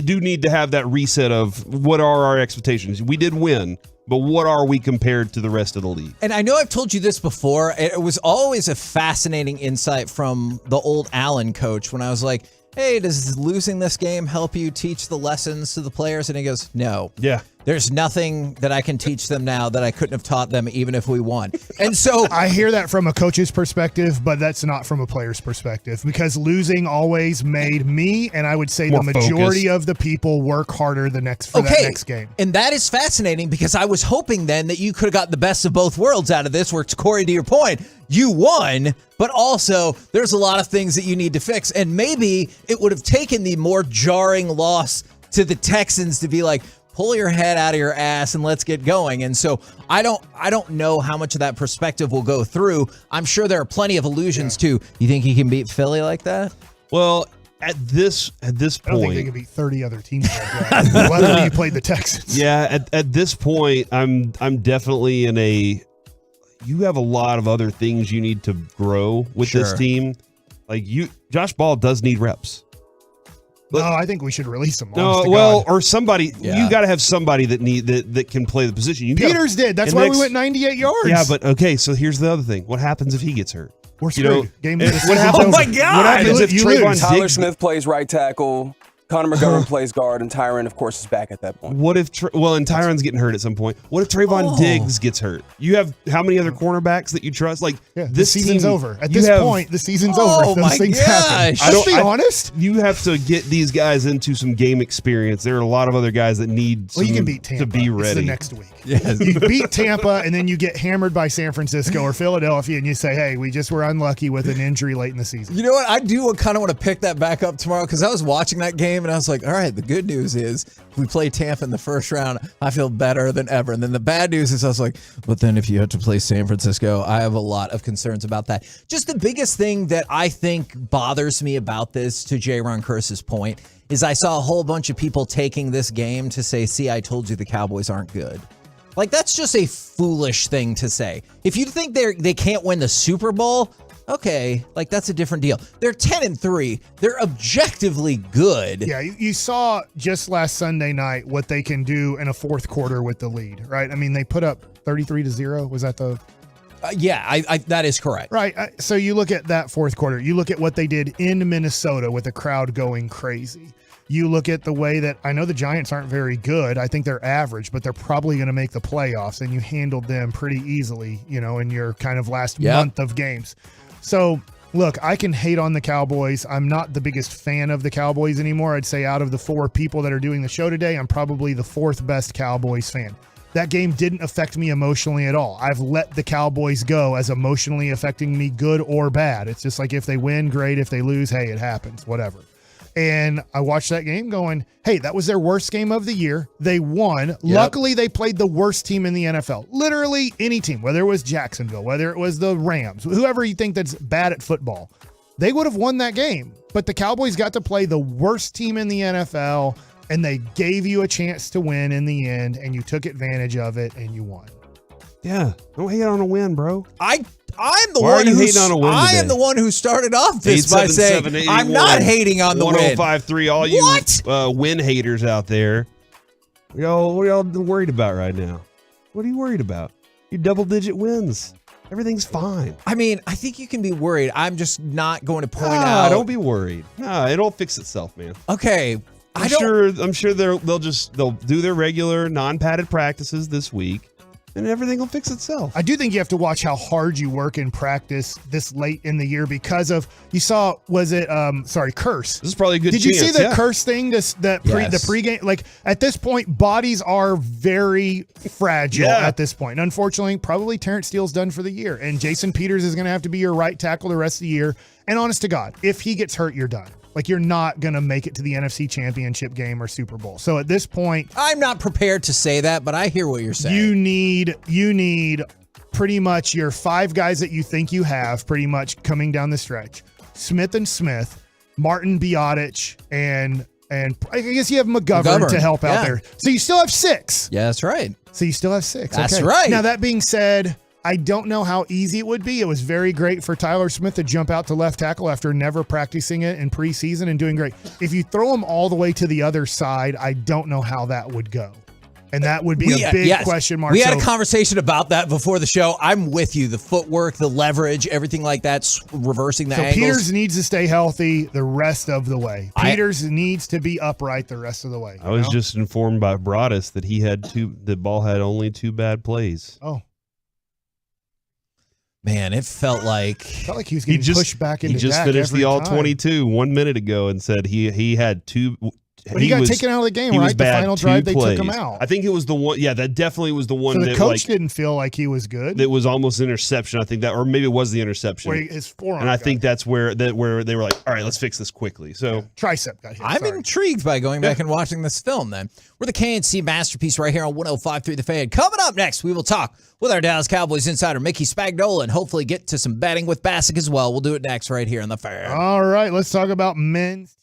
do need to have that reset of what are our expectations. We did win, but what are we compared to the rest of the league? And I know I've told you this before. It was always a fascinating insight from the old Allen coach when I was like, hey, does losing this game help you teach the lessons to the players? And he goes, no. Yeah. There's nothing that I can teach them now that I couldn't have taught them even if we won. And so I hear that from a coach's perspective, but that's not from a player's perspective because losing always made me, and I would say more the majority focused. of the people work harder that next game. And that is fascinating because I was hoping then that you could have got the best of both worlds out of this where, Corey, to your point, you won, but also there's a lot of things that you need to fix. And maybe it would have taken the more jarring loss to the Texans to be like, pull your head out of your ass and let's get going. And so I don't know how much of that perspective will go through. I'm sure there are plenty of allusions to, you think he can beat Philly like that? Well, at this point, I don't think they can beat 30 other teams like that. Whether you played the Texans. Yeah, at this point, I'm definitely in a. You have a lot of other things you need to grow with this team. Like Josh Ball does need reps. No, I think we should release him. No, well, or somebody. Yeah. You got to have somebody that can play the position. Peters did. That's why we went 98 yards. Yeah, but okay. So here's the other thing. What happens if he gets hurt? We're screwed. What happens? Oh my God! What happens if Trayvon Tyler Smith plays right tackle? Connor McGovern plays guard, and Tyron, of course, is back at that point. What if, and Tyron's getting hurt at some point. What if Trayvon Diggs gets hurt? You have how many other cornerbacks that you trust? Like, the season's over. At this point, the season's over if those things happen. Let's be honest. You have to get these guys into some game experience. There are a lot of other guys that need you can beat Tampa to be ready. It's the next week. Yes. You beat Tampa, and then you get hammered by San Francisco or Philadelphia, and you say, hey, we just were unlucky with an injury late in the season. You know what? I do kind of want to pick that back up tomorrow because I was watching that game, and I was like, all right, the good news is if we play Tampa in the first round, I feel better than ever. And then the bad news is I was like, but then if you have to play San Francisco, I have a lot of concerns about that. Just the biggest thing that I think bothers me about this, to J-Ron Curse's point, is I saw a whole bunch of people taking this game to say, see, I told you the Cowboys aren't good. Like, that's just a foolish thing to say. If you think they can't win the Super Bowl, okay, like that's a different deal. They're 10-3. They're objectively good. Yeah, you saw just last Sunday night what they can do in a fourth quarter with the lead, right? I mean, they put up 33-0. Was that the? Yeah, that is correct. Right. So you look at that fourth quarter. You look at what they did in Minnesota with the crowd going crazy. You look at the way that I know the Giants aren't very good. I think they're average, but they're probably going to make the playoffs, and you handled them pretty easily, in your kind of last month of games. So, look, I can hate on the Cowboys. I'm not the biggest fan of the Cowboys anymore. I'd say out of the four people that are doing the show today, I'm probably the fourth best Cowboys fan. That game didn't affect me emotionally at all. I've let the Cowboys go as emotionally affecting me, good or bad. It's just like if they win, great. If they lose, hey, it happens, whatever. And I watched that game going, hey, that was their worst game of the year. They won. Yep. Luckily, they played the worst team in the NFL. Literally any team, whether it was Jacksonville, whether it was the Rams, whoever you think that's bad at football, they would have won that game. But the Cowboys got to play the worst team in the NFL, and they gave you a chance to win in the end, and you took advantage of it, and you won. Yeah, don't hate on a win, bro. I'm the one who started off this by saying I'm not hating on the win. 1053, all you win haters out there. What are y'all worried about right now? What are you worried about? Your double-digit wins. Everything's fine. I mean, I think you can be worried. I'm just not going to point out. Don't be worried. No, it'll fix itself, man. Okay. I'm sure they'll do their regular non-padded practices this week. And everything will fix itself. I do think you have to watch how hard you work in practice this late in the year because of, you saw, Curse. This is probably a good chance. Did you see the Curse thing, the pregame? Like, at this point, bodies are very fragile at this point. And unfortunately, probably Terrence Steele's done for the year. And Jason Peters is going to have to be your right tackle the rest of the year. And honest to God, if he gets hurt, you're done. Like, you're not going to make it to the NFC Championship game or Super Bowl. So at this point, I'm not prepared to say that, but I hear what you're saying. You need pretty much your 5 guys that you think you have pretty much coming down the stretch. Smith and Smith, Martin Biotic, and I guess you have McGovern to help out there. So you still have 6. Yeah, that's right. So you still have 6. That's okay. right. Now, that being said, I don't know how easy it would be. It was very great for Tyler Smith to jump out to left tackle after never practicing it in preseason and doing great. If you throw him all the way to the other side, I don't know how that would go. And that would be a big question mark. We had a conversation about that before the show. I'm with you. The footwork, the leverage, everything like that, reversing the angles. Peters needs to stay healthy the rest of the way. Peters needs to be upright the rest of the way. I was just informed by Broadus that the ball had only 2 bad plays. Oh. Man, it felt like he was getting pushed back into He just Dak finished every the all time. 22 1 minute ago and said he had 2. But he got taken out of the game, right? The final drive, they took him out. I think it was the one. Yeah, that definitely was the one. So the that, coach didn't feel like he was good. It was almost an interception. I think that, or maybe it was the interception. Where his forearm and I think that's where they were like, all right, let's fix this quickly. So tricep got hit. I'm intrigued by going back and watching this film then. We're the KNC Masterpiece right here on 105.3 The Fan. Coming up next, we will talk with our Dallas Cowboys insider, Mickey Spagnola, and hopefully get to some betting with Bassick as well. We'll do it next right here on The Fan. All right, let's talk about men's.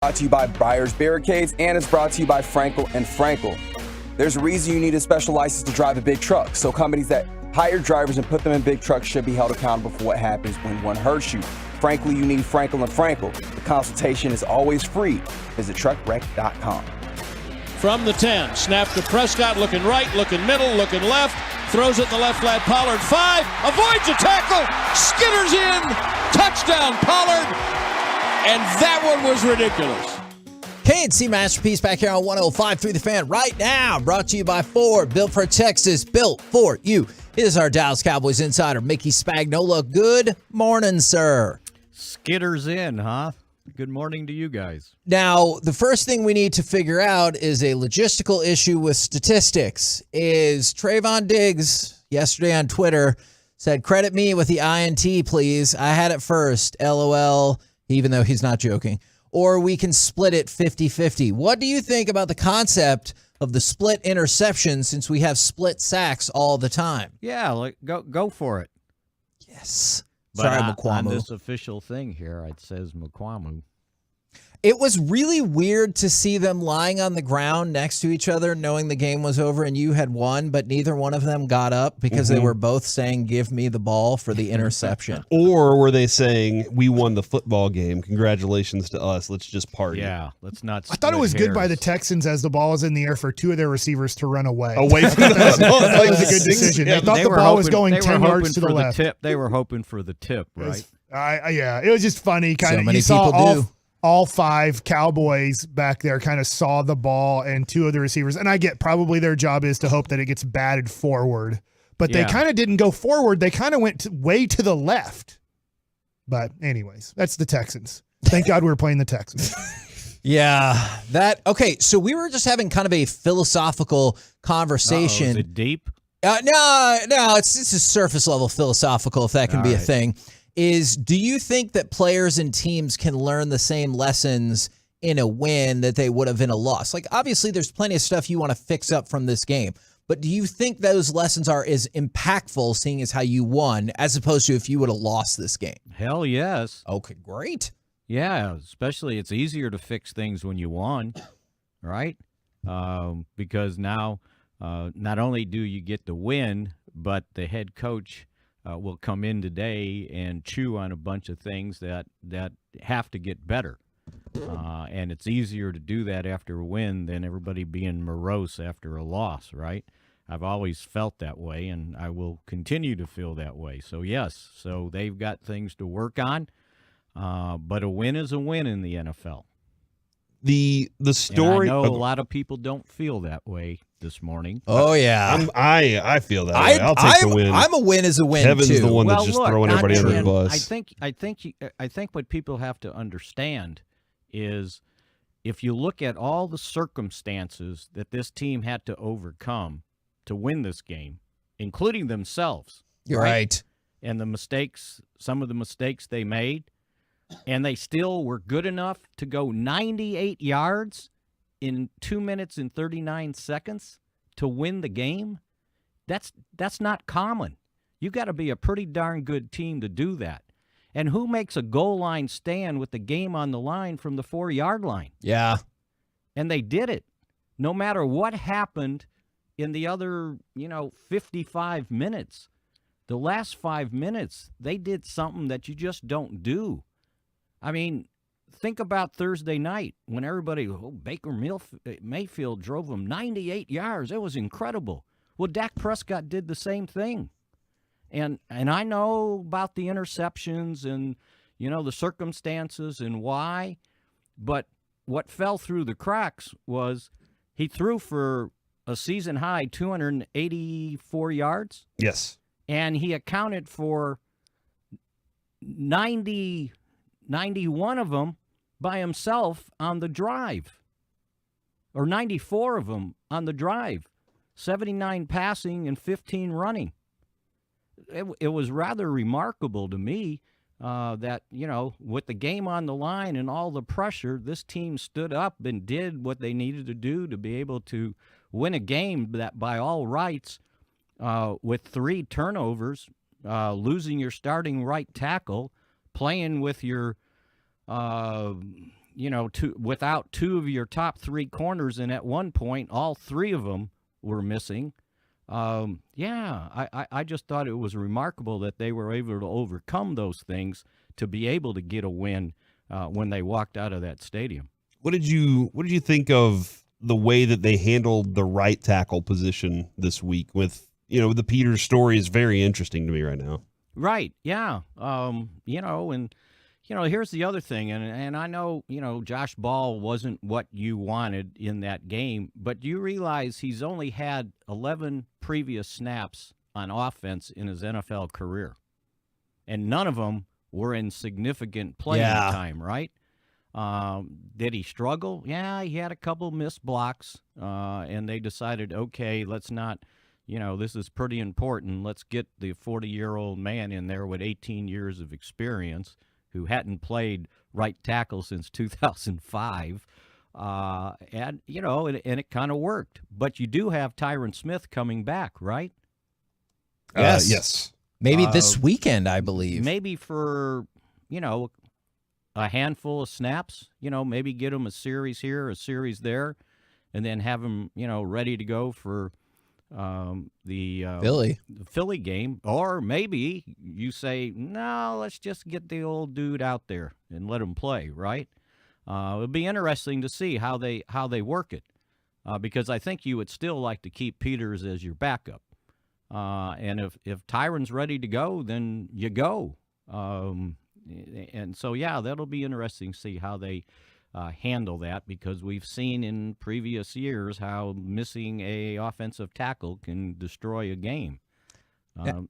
Brought to you by Buyers Barricades, and it's brought to you by Frankel and Frankel. There's a reason you need a special license to drive a big truck, so companies that hire drivers and put them in big trucks should be held accountable for what happens when one hurts you. Frankly, you need Frankel and Frankel. The consultation is always free. Visit truckwreck.com. From the 10, snap to Prescott, looking right, looking middle, looking left, throws it in the left flat, Pollard 5, avoids a tackle, skitters in, touchdown Pollard. And that one was ridiculous. K&C Masterpiece back here on 105.3 The Fan right now. Brought to you by Ford. Built for Texas. Built for you. It is our Dallas Cowboys insider, Mickey Spagnola. Good morning, sir. Skitters in, huh? Good morning to you guys. Now, the first thing we need to figure out is a logistical issue with statistics. Is Trayvon Diggs yesterday on Twitter said, credit me with the INT, please. I had it first. LOL. Even though he's not joking. Or we can split it 50-50. What do you think about the concept of the split interception since we have split sacks all the time? Yeah, go for it. Yes. But Sorry, on McQuamu. this official thing here, it says McQuamu. It was really weird to see them lying on the ground next to each other, knowing the game was over and you had won, but neither one of them got up because they were both saying, give me the ball for the interception. Or were they saying, we won the football game. Congratulations to us. Let's just party. Yeah, let's not I thought it was split good by the hairs. Texans as the ball was in the air for two of their receivers to run away. Away from that was a good decision. They thought the ball was going 10 yards to the left. They were hoping for the tip, right? Yeah, it was just funny. Kind So of, many you saw people do. all five Cowboys back there kind of saw the ball and two of the receivers. And I get probably their job is to hope that it gets batted forward. But they kind of didn't go forward. They kind of went way to the left. But anyways, that's the Texans. Thank God we were playing the Texans. Yeah, okay, so we were just having kind of a philosophical conversation. Is it deep? No, it's a surface level philosophical, if that can be a thing. Do you think that players and teams can learn the same lessons in a win that they would have in a loss? Like, obviously, there's plenty of stuff you want to fix up from this game, but do you think those lessons are as impactful, seeing as how you won, as opposed to if you would have lost this game? Hell yes. Okay, great. Yeah, especially it's easier to fix things when you won, right? Because now not only do you get the win, but the head coach will come in today and chew on a bunch of things that have to get better. And it's easier to do that after a win than everybody being morose after a loss, right? I've always felt that way, and I will continue to feel that way. So, yes, so they've got things to work on, but a win is a win in the NFL. The story. And I know a lot of people don't feel that way this morning. Oh yeah, I feel that way. I'll take the win. I'm a win is a win. Kevin's too. the one that's just throwing everybody under the bus. I think what people have to understand is if you look at all the circumstances that this team had to overcome to win this game, including themselves. You're right. And the mistakes, some of the mistakes they made, and they still were good enough to go 98 yards in 2 minutes and 39 seconds to win the game. That's not common. You got to be a pretty darn good team to do that. And who makes a goal line stand with the game on the line from the 4-yard line? Yeah. And they did it. No matter what happened in the other, 55 minutes, the last 5 minutes, they did something that you just don't do. I mean, think about Thursday night when everybody, Baker Mayfield drove them 98 yards. It was incredible. Well, Dak Prescott did the same thing. And I know about the interceptions and, the circumstances and why, but what fell through the cracks was he threw for a season-high 284 yards. Yes. And he accounted for 91 of them by himself on the drive, or 94 of them on the drive, 79 passing and 15 running. It was rather remarkable to me that, with the game on the line and all the pressure, this team stood up and did what they needed to do to be able to win a game that by all rights, with 3 turnovers, losing your starting right tackle, playing with your without two of your top three corners, and at one point, all three of them were missing. I just thought it was remarkable that they were able to overcome those things to be able to get a win when they walked out of that stadium. What did you think of the way that they handled the right tackle position this week? With the Peters story is very interesting to me right now. Right. Yeah. Here's the other thing, and I know, Josh Ball wasn't what you wanted in that game, but you realize he's only had 11 previous snaps on offense in his NFL career, and none of them were in significant playing time, right? Did he struggle? Yeah, he had a couple missed blocks, and they decided, okay, let's not, this is pretty important. Let's get the 40-year-old man in there with 18 years of experience who hadn't played right tackle since 2005. And it kind of worked. But you do have Tyron Smith coming back, right? Yes. Yes. Maybe this weekend, I believe. Maybe for, a handful of snaps, maybe get him a series here, a series there, and then have him, ready to go for the Philly game. Or maybe you say, no, let's just get the old dude out there and let him play, right? It'd be interesting to see how they work it, because I think you would still like to keep Peters as your backup. And if Tyron's ready to go, then you go. And so, that'll be interesting to see how they handle that, because we've seen in previous years how missing a offensive tackle can destroy a game. That'll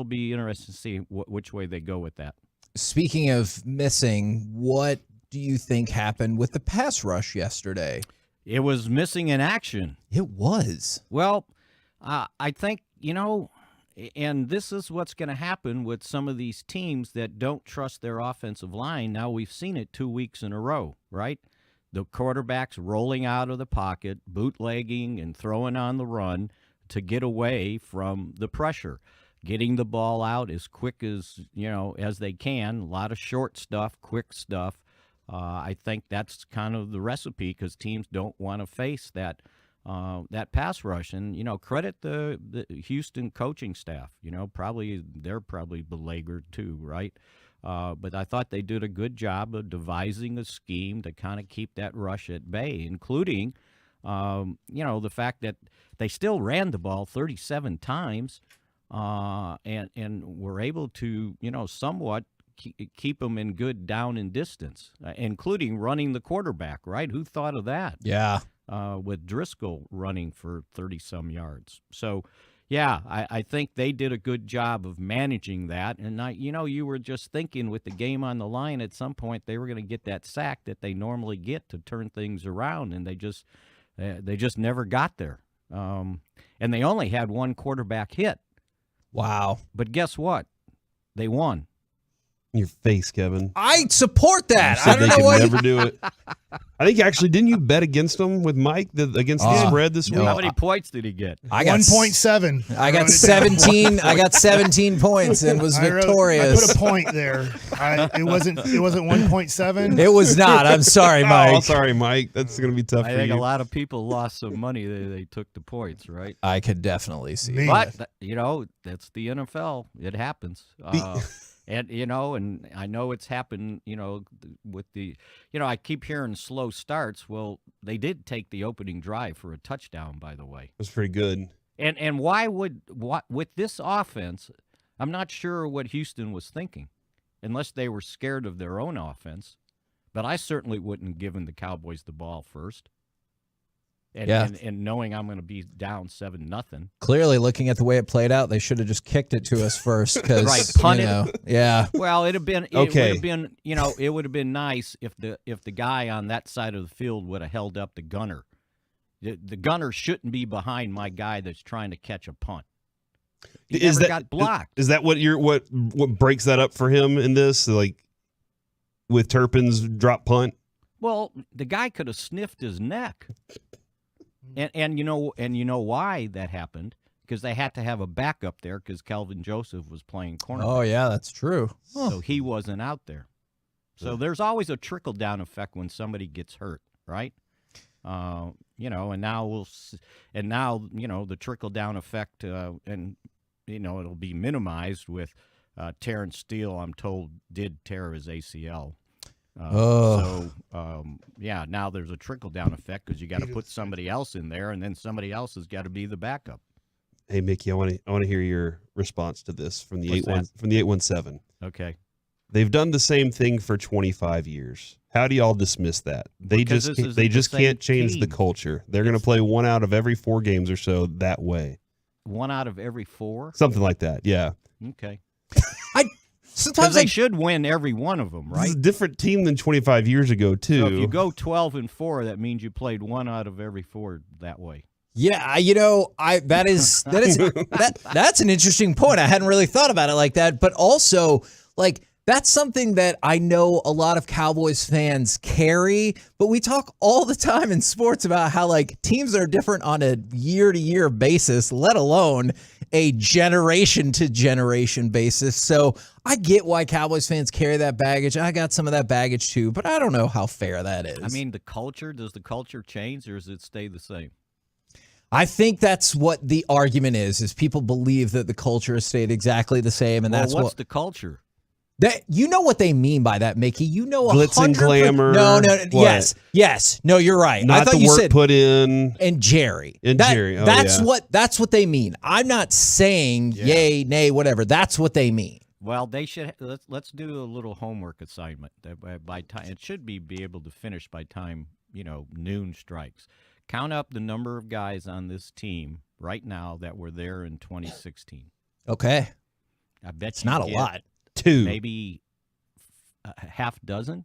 be interesting to see which way they go with that. Speaking of missing, what do you think happened with the pass rush yesterday? It was missing in action. It was. Well, I think, and this is what's going to happen with some of these teams that don't trust their offensive line. Now, we've seen it 2 weeks in a row, right? The quarterback's rolling out of the pocket, bootlegging and throwing on the run to get away from the pressure, getting the ball out as quick as they can. A lot of short stuff, quick stuff. I think that's kind of the recipe, because teams don't want to face that pass rush. And, credit the Houston coaching staff. They're probably beleaguered too, right? But I thought they did a good job of devising a scheme to kind of keep that rush at bay, including, the fact that they still ran the ball 37 times and were able to, somewhat keep them in good down and distance, including running the quarterback, right? Who thought of that? Yeah. With Driscoll running for 30-some yards. So, I think they did a good job of managing that. And, you were just thinking with the game on the line, at some point they were going to get that sack that they normally get to turn things around, and they just never got there. And they only had one quarterback hit. Wow. But guess what? They won. Your face, Kevin. I support that. You said I don't they know could why. never do it. I think actually, didn't you bet against them with Mike against the spread this week? How many points did he get? I got 1.7. I got 17. I got 17 points and was victorious. I put a point there. It wasn't 1.7. It was not. I'm sorry, Mike. Oh, sorry, Mike. That's going to be tough I for think you. a lot of people lost some money. They took the points, right? I could definitely see. But that's the NFL. It happens. And, and I know it's happened, with the, I keep hearing slow starts. Well, they did take the opening drive for a touchdown, by the way. It was pretty good. And with this offense, I'm not sure what Houston was thinking, unless they were scared of their own offense. But I certainly wouldn't have given the Cowboys the ball first. And knowing I'm going to be down 7-0. Clearly, looking at the way it played out, they should have just kicked it to us first. Right, punted. Yeah. Well, it would Okay. have been, it would have been nice if the guy on that side of the field would have held up the gunner. The gunner shouldn't be behind my guy that's trying to catch a punt. He never got blocked. Is that what breaks that up for him in this? Like with Turpin's drop punt? Well, the guy could have sniffed his neck. And you know why that happened? Because they had to have a backup there because Kelvin Joseph was playing cornerback. Oh, yeah, that's true. So he wasn't out there. So there's always a trickle-down effect when somebody gets hurt, right? You know, and now the trickle-down effect, and you know, it'll be minimized with Terrence Steele. I'm told did tear his ACL. Yeah, now there's a trickle-down effect because you got to put somebody else in there, and then somebody else has got to be the backup. Hey, Mickey, I want to hear your response to this from the 817. Okay. They've done the same thing for 25 years. How do y'all dismiss that? They just can't change the culture. They're going to play 1 out of every 4 games or so that way. 1 out of every 4? Something like that, yeah. Okay. Sometimes they should win every one of them, right? This is a different team than 25 years ago, too. So if you go 12-4, that means you played 1 out of every 4 that way. Yeah, you know, that's an interesting point. I hadn't really thought about it like that, but also like that's something that I know a lot of Cowboys fans carry, but we talk all the time in sports about how like teams are different on a year-to-year basis, let alone a generation-to-generation basis. So I get why Cowboys fans carry that baggage. I got some of that baggage too, but I don't know how fair that is. I mean, does the culture change or does it stay the same? I think that's what the argument is people believe that the culture has stayed exactly the same, and that's what's the culture? That you know what they mean by that, Mickey. You know, glitz and glamour. No, what? yes. No, you're right. Not I thought the you work said put in. And Jerry. That's what they mean. I'm not saying yay, nay, whatever. That's what they mean. Well, they should. Let's do a little homework assignment. By time it should be able to finish by time noon strikes. Count up the number of guys on this team right now that were there in 2016. Okay. I bet it's not a lot. 2. Maybe a half dozen.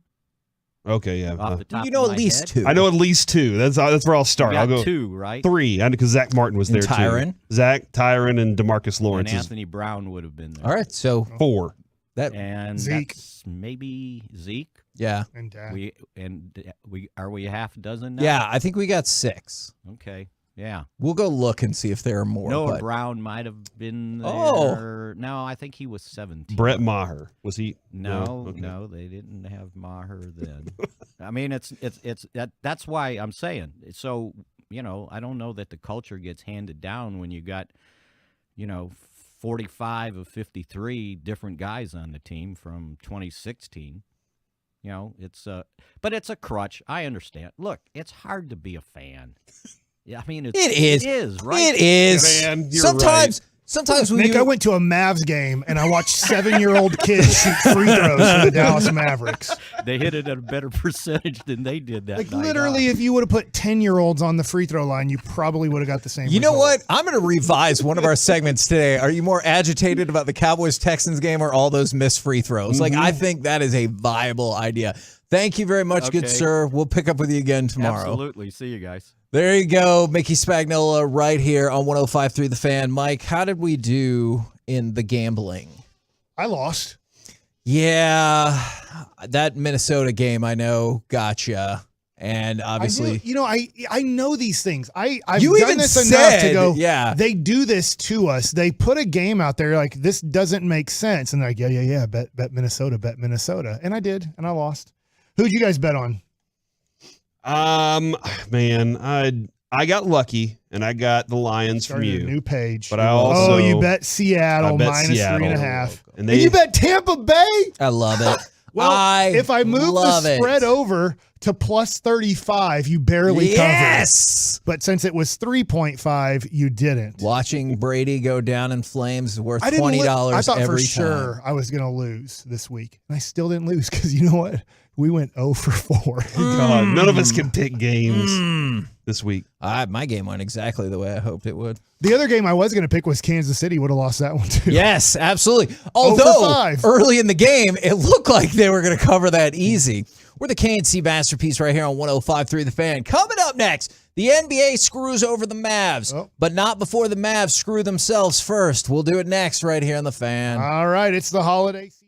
Okay, yeah. Off the top you know of at my least head. 2. I know at least 2. That's where I'll start. You got I'll go 2, right? 3. I know because Zach Martin was there Tyron. too. Zach, Tyron, and DeMarcus Lawrence. And Anthony Brown would have been there. All right, so 4. And Zeke. That's maybe Zeke. Yeah. And Dak. Are we a half dozen now? Yeah, I think we got 6. Okay. Yeah. We'll go look and see if there are more. Noah Brown might have been there. Oh. No, I think he was 17. Brett Maher. Was he? No, Okay. no, they didn't have Maher then. I mean, that's why I'm saying. So, I don't know that the culture gets handed down when you got, 45 of 53 different guys on the team from 2016. But it's a crutch. I understand. Look, it's hard to be a fan. Yeah, I mean, it is, right? It is. Yeah, man, you're Sometimes when Nick, I went to a Mavs game and I watched 7-year-old kids shoot free throws for the Dallas Mavericks. They hit it at a better percentage than they did that Like night. literally, if you would have put 10-year-olds on the free throw line, you probably would have got the same. You know result. what? I'm going to revise one of our segments today. Are you more agitated about the Cowboys-Texans game or all those missed free throws? Like, I think that is a viable idea. Thank you very much, good sir. We'll pick up with you again tomorrow. Absolutely. See you guys. There you go. Mickey Spagnola right here on 105.3 The Fan. Mike, how did we do in the gambling? I lost. Yeah, that Minnesota game, I know, gotcha. And obviously, I know these things. I've You done even this enough to said, go. yeah. They do this to us. They put a game out there like this doesn't make sense, and they're like, yeah, bet Minnesota, and I did, and I lost. Who'd you guys bet on? Man, I got lucky and I got the Lions from Started you. a new page. But I also you bet Seattle I bet minus Seattle. 3.5, And and you bet Tampa Bay. I love it. Well, if I move the spread over to plus 35, you barely covered. But since it was 3.5, you didn't. Watching Brady go down in flames is worth I didn't $20 I thought every for time. sure I was going to lose this week. And I still didn't lose because you know what? We went 0 for 4. God, none of us can pick games this week. My game went exactly the way I hoped it would. The other game I was going to pick was Kansas City. Would have lost that one too. Yes, absolutely. 0 for Although 5. early in the game, it looked like they were going to cover that easy. We're the KNC Masterpiece right here on 105.3 The Fan. Coming up next, the NBA screws over the Mavs, but not before the Mavs screw themselves first. We'll do it next right here on The Fan. All right, it's the holiday season.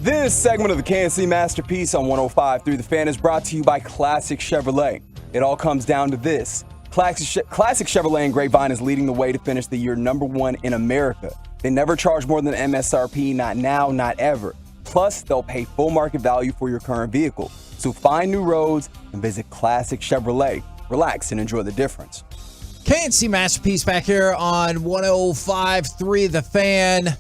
This segment of the KNC Masterpiece on 105.3 The Fan is brought to you by Classic Chevrolet. It all comes down to this. Classic Chevrolet in Grapevine is leading the way to finish the year #1 in America. They never charge more than MSRP, not now, not ever. Plus, they'll pay full market value for your current vehicle. So find new roads and visit Classic Chevrolet. Relax and enjoy the difference. KNC Masterpiece back here on 105.3 The Fan.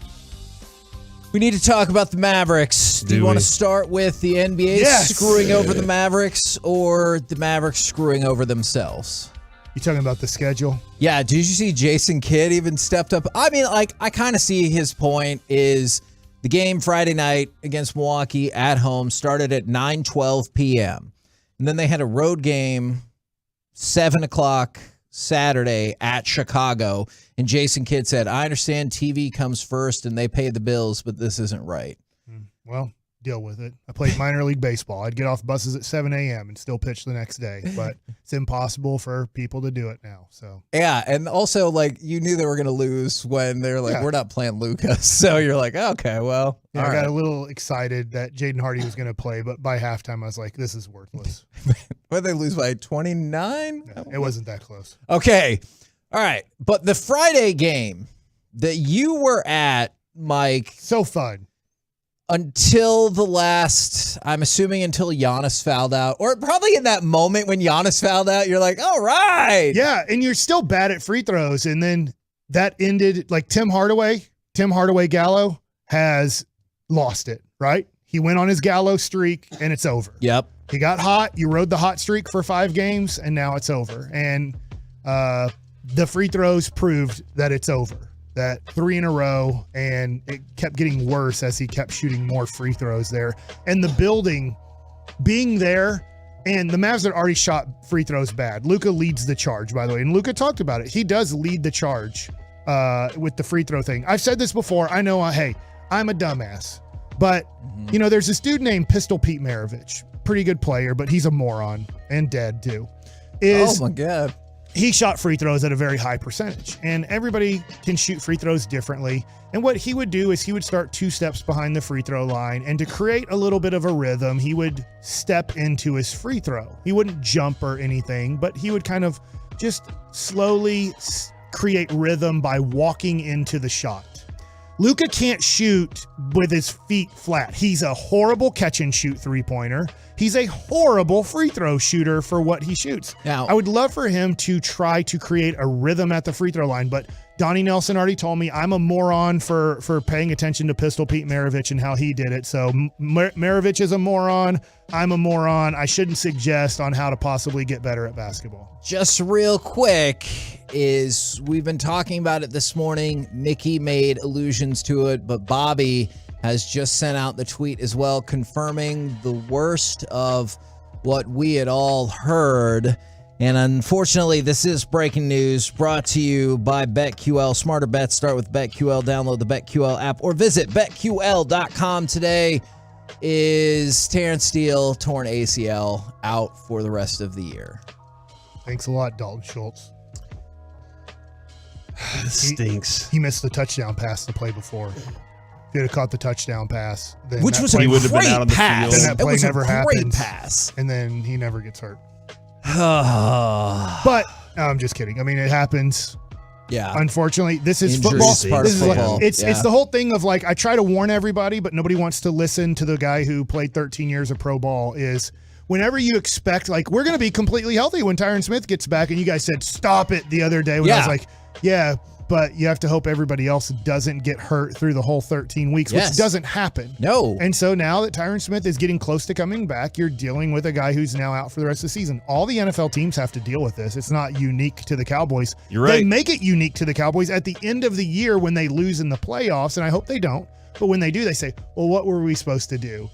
We need to talk about the Mavericks. Do you want to start with the NBA screwing over the Mavericks or the Mavericks screwing over themselves? You talking about the schedule? Yeah, did you see Jason Kidd even stepped up? I mean, like, I kind of see his point is the game Friday night against Milwaukee at home started at 9:12 p.m. And then they had a road game 7 o'clock Saturday at Chicago. And Jason Kidd said, I understand TV comes first and they pay the bills, but this isn't right. Well, deal with it. I played minor league baseball. I'd get off buses at 7 a.m. and still pitch the next day, but it's impossible for people to do it now. So yeah, and also, like, you knew they were going to lose when they're like, we're not playing Lucas. So you're like, okay, well. Yeah, I got a little excited that Jaden Hardy was going to play, but by halftime I was like, this is worthless. What, they lose by 29? No, it wasn't that close. Okay. All right. But the Friday game that you were at, Mike. So fun. Until the last, I'm assuming until Giannis fouled out, or probably in that moment when Giannis fouled out, you're like, all right. Yeah, and you're still bad at free throws. And then that ended, like Tim Hardaway Gallo has lost it, right? He went on his Gallo streak and it's over. Yep. He got hot. You rode the hot streak for 5 games and now it's over. And the free throws proved that it's over. That 3 in a row, and it kept getting worse as he kept shooting more free throws there. And the building being there, and the Mavs had already shot free throws bad. Luka leads the charge, by the way, and Luka talked about it. He does lead the charge with the free throw thing. I've said this before. I know, hey, I'm a dumbass. But, you know, there's this dude named Pistol Pete Maravich. Pretty good player, but he's a moron, and dead too. Oh, my God. He shot free throws at a very high percentage, and everybody can shoot free throws differently. And what he would do is he would start 2 steps behind the free throw line, and to create a little bit of a rhythm, he would step into his free throw. He wouldn't jump or anything, but he would kind of just slowly create rhythm by walking into the shot. Luka can't shoot with his feet flat. He's a horrible catch and shoot 3-pointer. He's a horrible free throw shooter for what he shoots. Now, I would love for him to try to create a rhythm at the free throw line, but Donnie Nelson already told me I'm a moron for paying attention to Pistol Pete Maravich and how he did it. So Maravich is a moron. I'm a moron. I shouldn't suggest on how to possibly get better at basketball. Just real quick, is we've been talking about it this morning. Mickey made allusions to it, but Bobby has just sent out the tweet as well, confirming the worst of what we had all heard. And unfortunately, this is breaking news brought to you by BetQL. Smarter bets start with BetQL. Download the BetQL app or visit BetQL.com today. Is Terrence Steele, torn ACL, out for the rest of the year? Thanks a lot, Dalton Schultz. This stinks. He missed the touchdown pass the play before. If he had caught the touchdown pass, then which was a great pass. Then that play never happens. Pass. And then he never gets hurt. But no, I'm just kidding. I mean, it happens. Yeah. Unfortunately, this is Injuries football. This is football. It's the whole thing of like, I try to warn everybody, but nobody wants to listen to the guy who played 13 years of pro ball. Is whenever you expect, like, we're going to be completely healthy when Tyron Smith gets back, and you guys said stop it the other day when I was like, yeah, but you have to hope everybody else doesn't get hurt through the whole 13 weeks, which doesn't happen. No. And so now that Tyron Smith is getting close to coming back, you're dealing with a guy who's now out for the rest of the season. All the NFL teams have to deal with this. It's not unique to the Cowboys. You're right. They make it unique to the Cowboys at the end of the year when they lose in the playoffs, and I hope they don't. But when they do, they say, well, what were we supposed to do?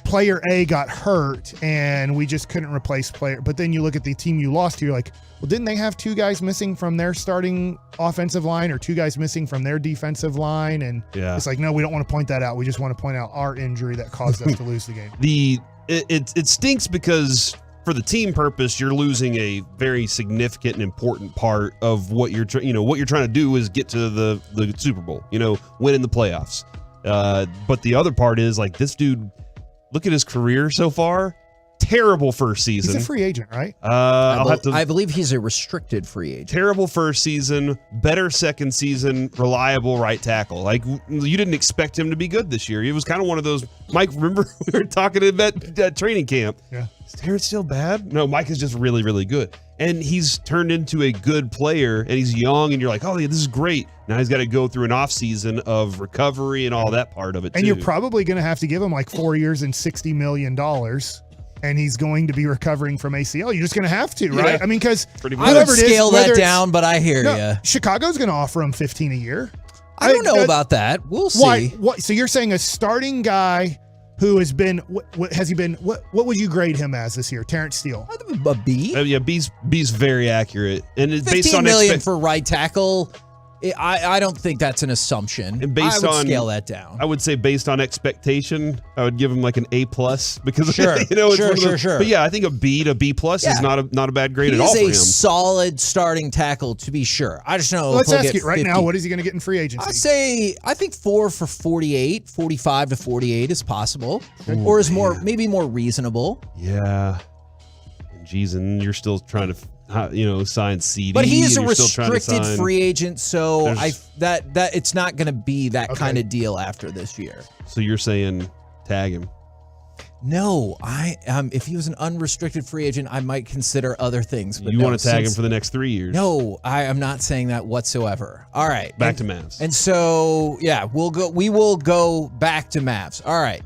Player A got hurt, and we just couldn't replace player. But then you look at the team you lost to, you're like, well, didn't they have 2 guys missing from their starting offensive line or 2 guys missing from their defensive line? And it's like, no, we don't want to point that out. We just want to point out our injury that caused us to lose the game. It stinks because for the team purpose, you're losing a very significant and important part of what you're trying to do is get to the Super Bowl, win in the playoffs. But the other part is like this dude, look at his career so far. Terrible first season. He's a free agent, right? I believe he's a restricted free agent. Terrible first season, better second season, reliable right tackle. Like, you didn't expect him to be good this year. He was kind of one of those. Mike, remember we were talking about training camp? Yeah. Is Terrence still bad? No, Mike is just really, really good. And he's turned into a good player, and he's young, and you're like, oh, yeah, this is great. Now he's got to go through an offseason of recovery and all that part of it, And too. you're probably going to have to give him like 4 years and $60 million. And he's going to be recovering from ACL. You're just going to have to, right? Yeah. I mean, because I would scale that down, but I hear you. Chicago's going to offer him $15 a year. I don't know about that. We'll see. Why? So you're saying a starting guy who has been, what has he been? What would you grade him as this year? Terrence Steele, a B. Yeah, B's very accurate, and it's based $15 on million for right tackle. I don't think that's an assumption. And based I would on scale that down. I would say based on expectation, I would give him like an A+ because Sure, it's one of those, sure. But yeah, I think a B to B+ is not a bad grade at all for him. He's a solid starting tackle to be sure. I just know. Let's if he'll ask get you right 50. now, what is he going to get in free agency? I think 4 for 48, 45 to 48 is possible, or is maybe more reasonable. Yeah. Jeez, and you're still trying to sign CD. But he is a and you're still trying to restricted sign- free agent, so There's- that it's not going to be that kind of deal after this year. So you're saying tag him? No, if he was an unrestricted free agent, I might consider other things. But You want to tag him for the next 3 years? No, I am not saying that whatsoever. All right, Back to Mavs. And so we will go back to Mavs. All right.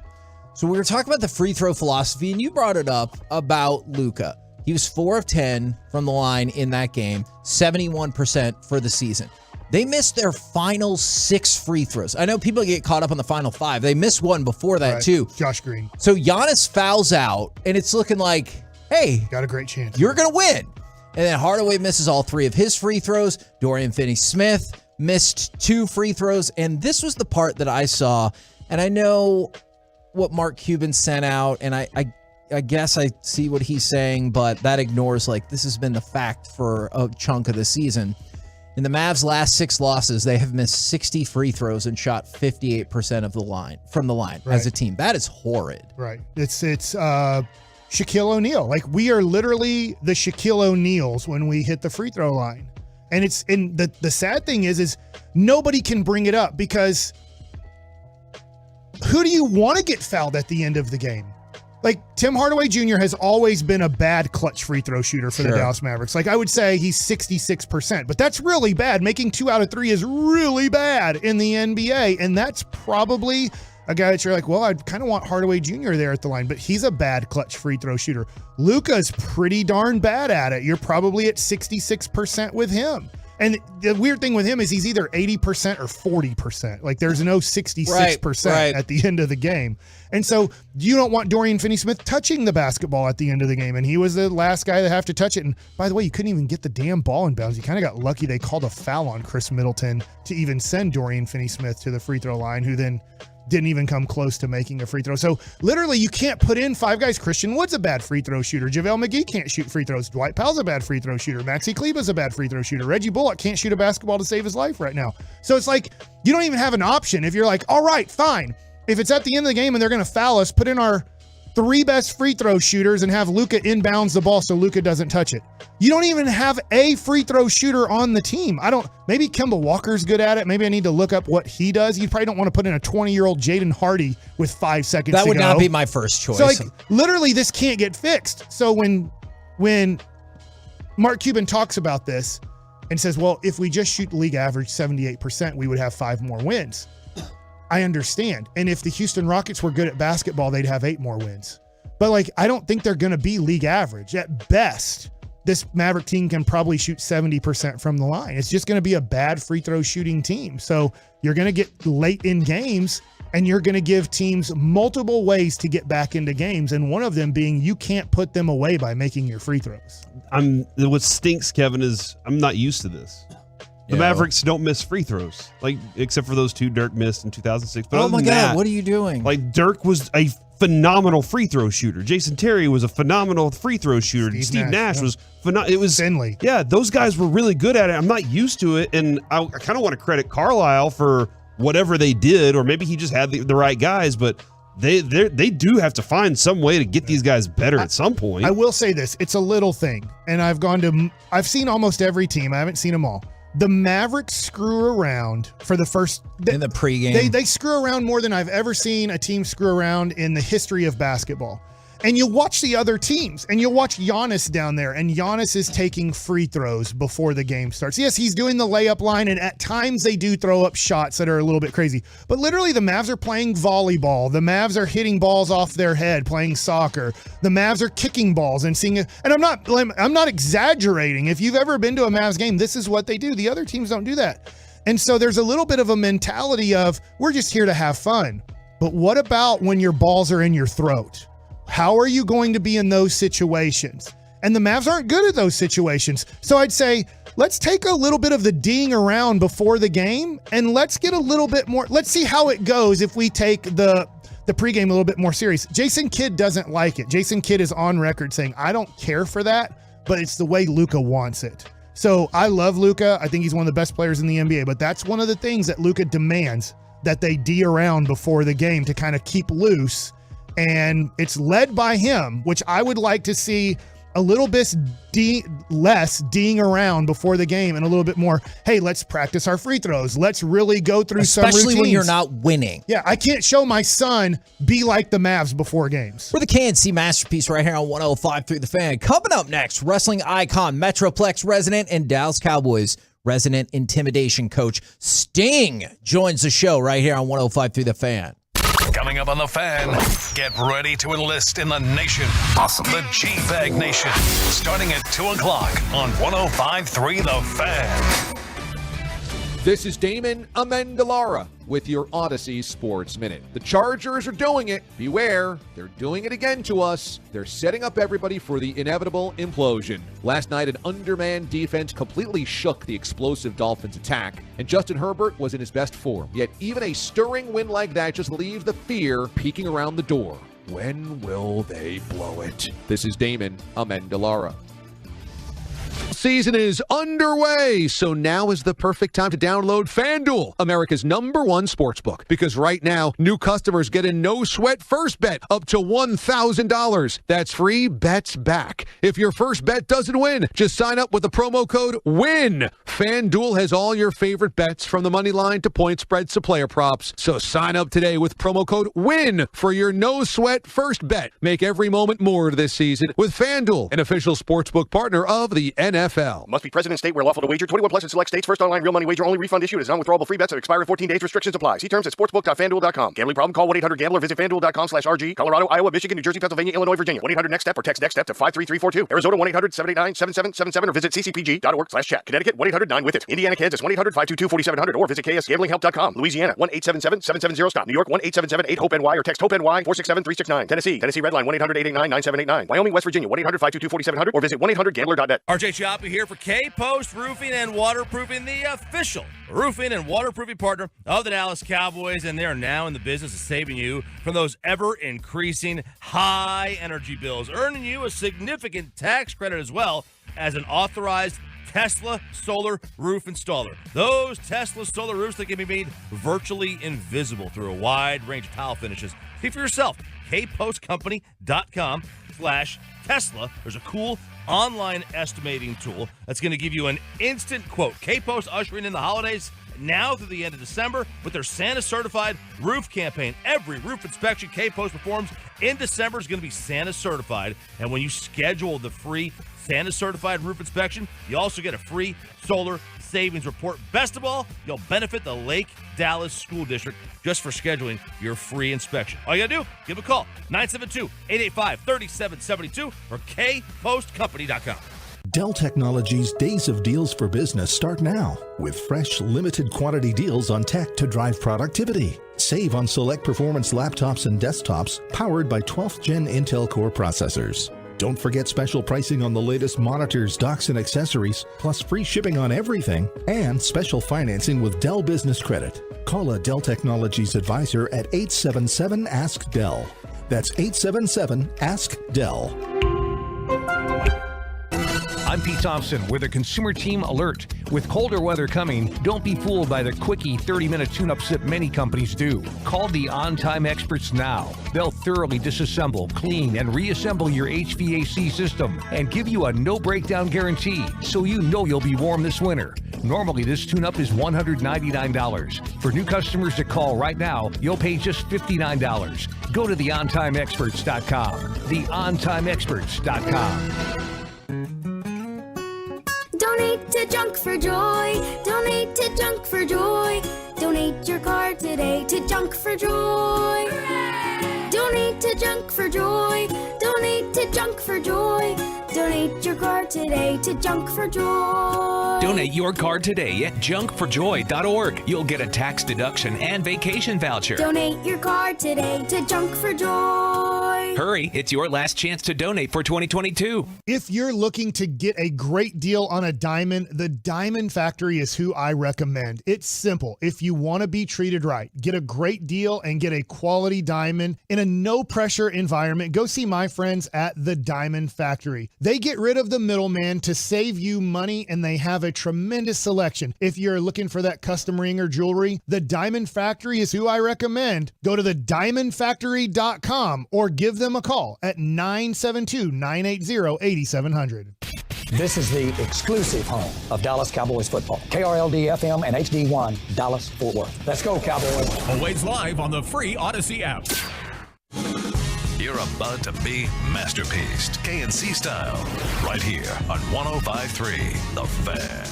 So we were talking about the free throw philosophy, and you brought it up about Luka. He was 4 of 10 from the line in that game, 71% for the season. They missed their final 6 free throws. I know people get caught up on the final 5. They missed one before that, too. Josh Green. So Giannis fouls out, and it's looking like, hey, got a great chance. You're going to win. And then Hardaway misses all 3 of his free throws. Dorian Finney-Smith missed 2 free throws. And this was the part that I saw, and I know what Mark Cuban sent out, and I guess I see what he's saying, but that ignores, this has been the fact for a chunk of the season. In the Mavs' last 6 losses, they have missed 60 free throws and shot 58% from the line as a team. That is horrid. Right. It's Shaquille O'Neal. We are literally the Shaquille O'Neals when we hit the free throw line. And the sad thing is nobody can bring it up because who do you want to get fouled at the end of the game? Tim Hardaway Jr. has always been a bad clutch free throw shooter for the Dallas Mavericks. I would say he's 66%, but that's really bad. Making 2 out of 3 is really bad in the NBA, and that's probably a guy that you're like, well, I'd kind of want Hardaway Jr. there at the line, but he's a bad clutch free throw shooter. Luka's pretty darn bad at it. You're probably at 66% with him. And the weird thing with him is he's either 80% or 40%. There's no 66% at the end of the game. And so you don't want Dorian Finney-Smith touching the basketball at the end of the game. And he was the last guy to have to touch it. And by the way, you couldn't even get the damn ball in bounds. You kind of got lucky. They called a foul on Chris Middleton to even send Dorian Finney-Smith to the free throw line, who then didn't even come close to making a free throw. So literally you can't put in 5 guys. Christian Wood's a bad free throw shooter. JaVale McGee can't shoot free throws. Dwight Powell's a bad free throw shooter. Maxi Kleber's a bad free throw shooter. Reggie Bullock can't shoot a basketball to save his life right now. So it's you don't even have an option. If you're all right, fine. If it's at the end of the game and they're going to foul us, put in our 3 best free throw shooters and have Luka inbounds the ball so Luka doesn't touch it. You don't even have a free throw shooter on the team. Maybe Kemba Walker's good at it. Maybe I need to look up what he does. You probably don't want to put in a 20-year-old Jaden Hardy with 5 seconds to go. That would not be my first choice. So literally this can't get fixed. So when Mark Cuban talks about this and says, well, if we just shoot league average 78%, we would have 5 more wins. I understand. And if the Houston Rockets were good at basketball, they'd have 8 more wins. But I don't think they're going to be league average. At best, this Maverick team can probably shoot 70% from the line. It's just going to be a bad free throw shooting team. So you're going to get late in games and you're going to give teams multiple ways to get back into games. And one of them being you can't put them away by making your free throws. What stinks, Kevin, is I'm not used to this. The Mavericks don't miss free throws, except for those 2 Dirk missed in 2006. But oh my God, what are you doing? Dirk was a phenomenal free throw shooter. Jason Terry was a phenomenal free throw shooter. Steve Nash was phenomenal. It was Finley. Yeah, those guys were really good at it. I'm not used to it, and I kind of want to credit Carlisle for whatever they did, or maybe he just had the right guys, but they do have to find some way to get these guys better at some point. I will say this. It's a little thing, and I've seen almost every team. I haven't seen them all. The Mavericks screw around for the first in the pregame. They screw around more than I've ever seen a team screw around in the history of basketball. And you watch the other teams, and you'll watch Giannis down there, and Giannis is taking free throws before the game starts. Yes, he's doing the layup line, and at times they do throw up shots that are a little bit crazy. But literally, the Mavs are playing volleyball. The Mavs are hitting balls off their head, playing soccer. The Mavs are kicking balls and seeing it. And I'm not exaggerating. If you've ever been to a Mavs game, this is what they do. The other teams don't do that. And so there's a little bit of a mentality of, we're just here to have fun. But what about when your balls are in your throat? How are you going to be in those situations? And the Mavs aren't good at those situations. So I'd say, let's take a little bit of the ding around before the game, and let's get a little bit more. Let's see how it goes if we take the pregame a little bit more serious. Jason Kidd doesn't like it. Jason Kidd is on record saying, I don't care for that, but it's the way Luka wants it. So I love Luka. I think he's one of the best players in the NBA, but that's one of the things that Luka demands, that they D around before the game to kind of keep loose. And it's led by him, which I would like to see a little bit less D'ing around before the game and a little bit more, hey, let's practice our free throws. Let's really go through some routines. Especially when you're not winning. Yeah, I can't show my son be like the Mavs before games. We're the KNC Masterpiece right here on 105.3 The Fan. Coming up next, wrestling icon, Metroplex resident, and Dallas Cowboys resident intimidation coach Sting joins the show right here on 105.3 The Fan. Coming up on The Fan, get ready to enlist in the nation. Awesome. The G-Bag Nation, starting at 2 o'clock on 105.3 The Fan. This is Damon Amendolara with your Odyssey Sports Minute. The Chargers are doing it. Beware, they're doing it again to us. They're setting up everybody for the inevitable implosion. Last night, an undermanned defense completely shook the explosive Dolphins attack, and Justin Herbert was in his best form. Yet even a stirring win like that just leaves the fear peeking around the door. When will they blow it? This is Damon Amendolara. Season is underway, so now is the perfect time to download FanDuel, America's #1 sportsbook. Because right now, new customers get a no-sweat first bet up to $1,000. That's free bets back. If your first bet doesn't win, just sign up with the promo code WIN. FanDuel has all your favorite bets from the money line to point spreads to player props. So sign up today with promo code WIN for your no-sweat first bet. Make every moment more this season with FanDuel, an official sportsbook partner of the NFL. Must be present in state where lawful to wager. 21 plus in select states. First online real money wager only. Refund issued as non-withdrawable free bets that expire in 14 days. Restrictions apply. See terms at sportsbook.fanduel.com. Gambling problem? Call 1-800-GAMBLER. Visit fanduel.com/RG. Colorado, Iowa, Michigan, New Jersey, Pennsylvania, Illinois, Virginia. 1-800-NEXT-STEP or text NEXT-STEP to 53342. Arizona 1-800-789-7777 or visit ccpg.org/chat. Connecticut 1-800-9-WITH-IT. Indiana, Kansas 1-800-522-4700 or visit ksgamblinghelp.com. Louisiana 1-877-770-STOP. New York 1-877-8-HOPE-NY or text HOPE-NY 467-369. Tennessee Redline 1-800-889-9789. Wyoming, West Virginia 1-800-522-4700 or visit 1-800-GAMBLER.net. RJ Chiappa here for K-Post Roofing and Waterproofing, the official roofing and waterproofing partner of the Dallas Cowboys, and they are now in the business of saving you from those ever-increasing high-energy bills, earning you a significant tax credit as well as an authorized Tesla solar roof installer. Those Tesla solar roofs that can be made virtually invisible through a wide range of tile finishes. See for yourself, kpostcompany.com/Tesla. There's a cool online estimating tool that's going to give you an instant quote. K-Post ushering in the holidays now through the end of December with their Santa certified roof campaign. Every roof inspection K-Post performs in December is going to be Santa certified, and when you schedule the free Santa certified roof inspection, you also get a free solar savings report. Best of all, you'll benefit the Lake Dallas School District just for scheduling your free inspection. All you gotta do, give a call, 972-885-3772 or kpostcompany.com. Dell Technologies' Days of Deals for Business start now with fresh, limited quantity deals on tech to drive productivity. Save on select performance laptops and desktops powered by 12th Gen Intel Core processors. Don't forget special pricing on the latest monitors, docks, and accessories, plus free shipping on everything, and special financing with Dell Business Credit. Call a Dell Technologies advisor at 877-ASK-DELL. That's 877-ASK-DELL. I'm Pete Thompson with a consumer team alert. With colder weather coming, don't be fooled by the quickie 30-minute tune-ups that many companies do. Call the on-time experts now. They'll thoroughly disassemble, clean, and reassemble your HVAC system and give you a no-breakdown guarantee, so you know you'll be warm this winter. Normally, this tune-up is $199. For new customers to call right now, you'll pay just $59. Go to theontimeexperts.com. Theontimeexperts.com. Donate to Junk for Joy. Donate to Junk for Joy. Donate your car today to Junk for Joy. Hooray! Donate to Junk for Joy. Donate to Junk for Joy. Donate your car today to Junk for Joy. Donate your car today at junkforjoy.org. You'll get a tax deduction and vacation voucher. Donate your car today to Junk for Joy. Hurry, it's your last chance to donate for 2022. If you're looking to get a great deal on a diamond, the Diamond Factory is who I recommend. It's simple. If you want to be treated right, get a great deal and get a quality diamond in a no-pressure environment, go see my friends at the Diamond Factory. They get rid of the middleman to save you money, and they have a tremendous selection. If you're looking for that custom ring or jewelry, the Diamond Factory is who I recommend. Go to thediamondfactory.com or give them a call at 972-980-8700. This is the exclusive home of Dallas Cowboys football. KRLD FM and HD1, Dallas, Fort Worth. Let's go, Cowboys. Always live on the free Odyssey app. You're about to be masterpieced, KNC style, right here on 105.3 The Fan.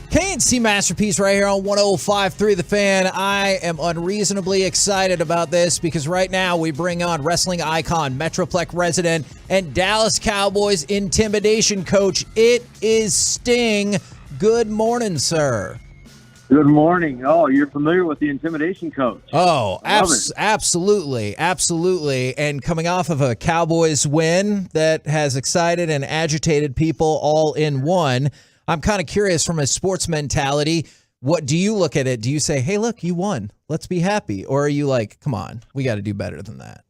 KNC Masterpiece right here on 105.3 The Fan. I am unreasonably excited about this because right now we bring on wrestling icon, Metroplex resident, and Dallas Cowboys intimidation coach. It is Sting. Good morning, sir. Good morning. Oh, you're familiar with the intimidation coach. Oh, absolutely. Absolutely. And coming off of a Cowboys win that has excited and agitated people all in one, I'm kind of curious from a sports mentality, what do you look at it? Do you say, hey, look, you won. Let's be happy. Or are you like, come on, we got to do better than that?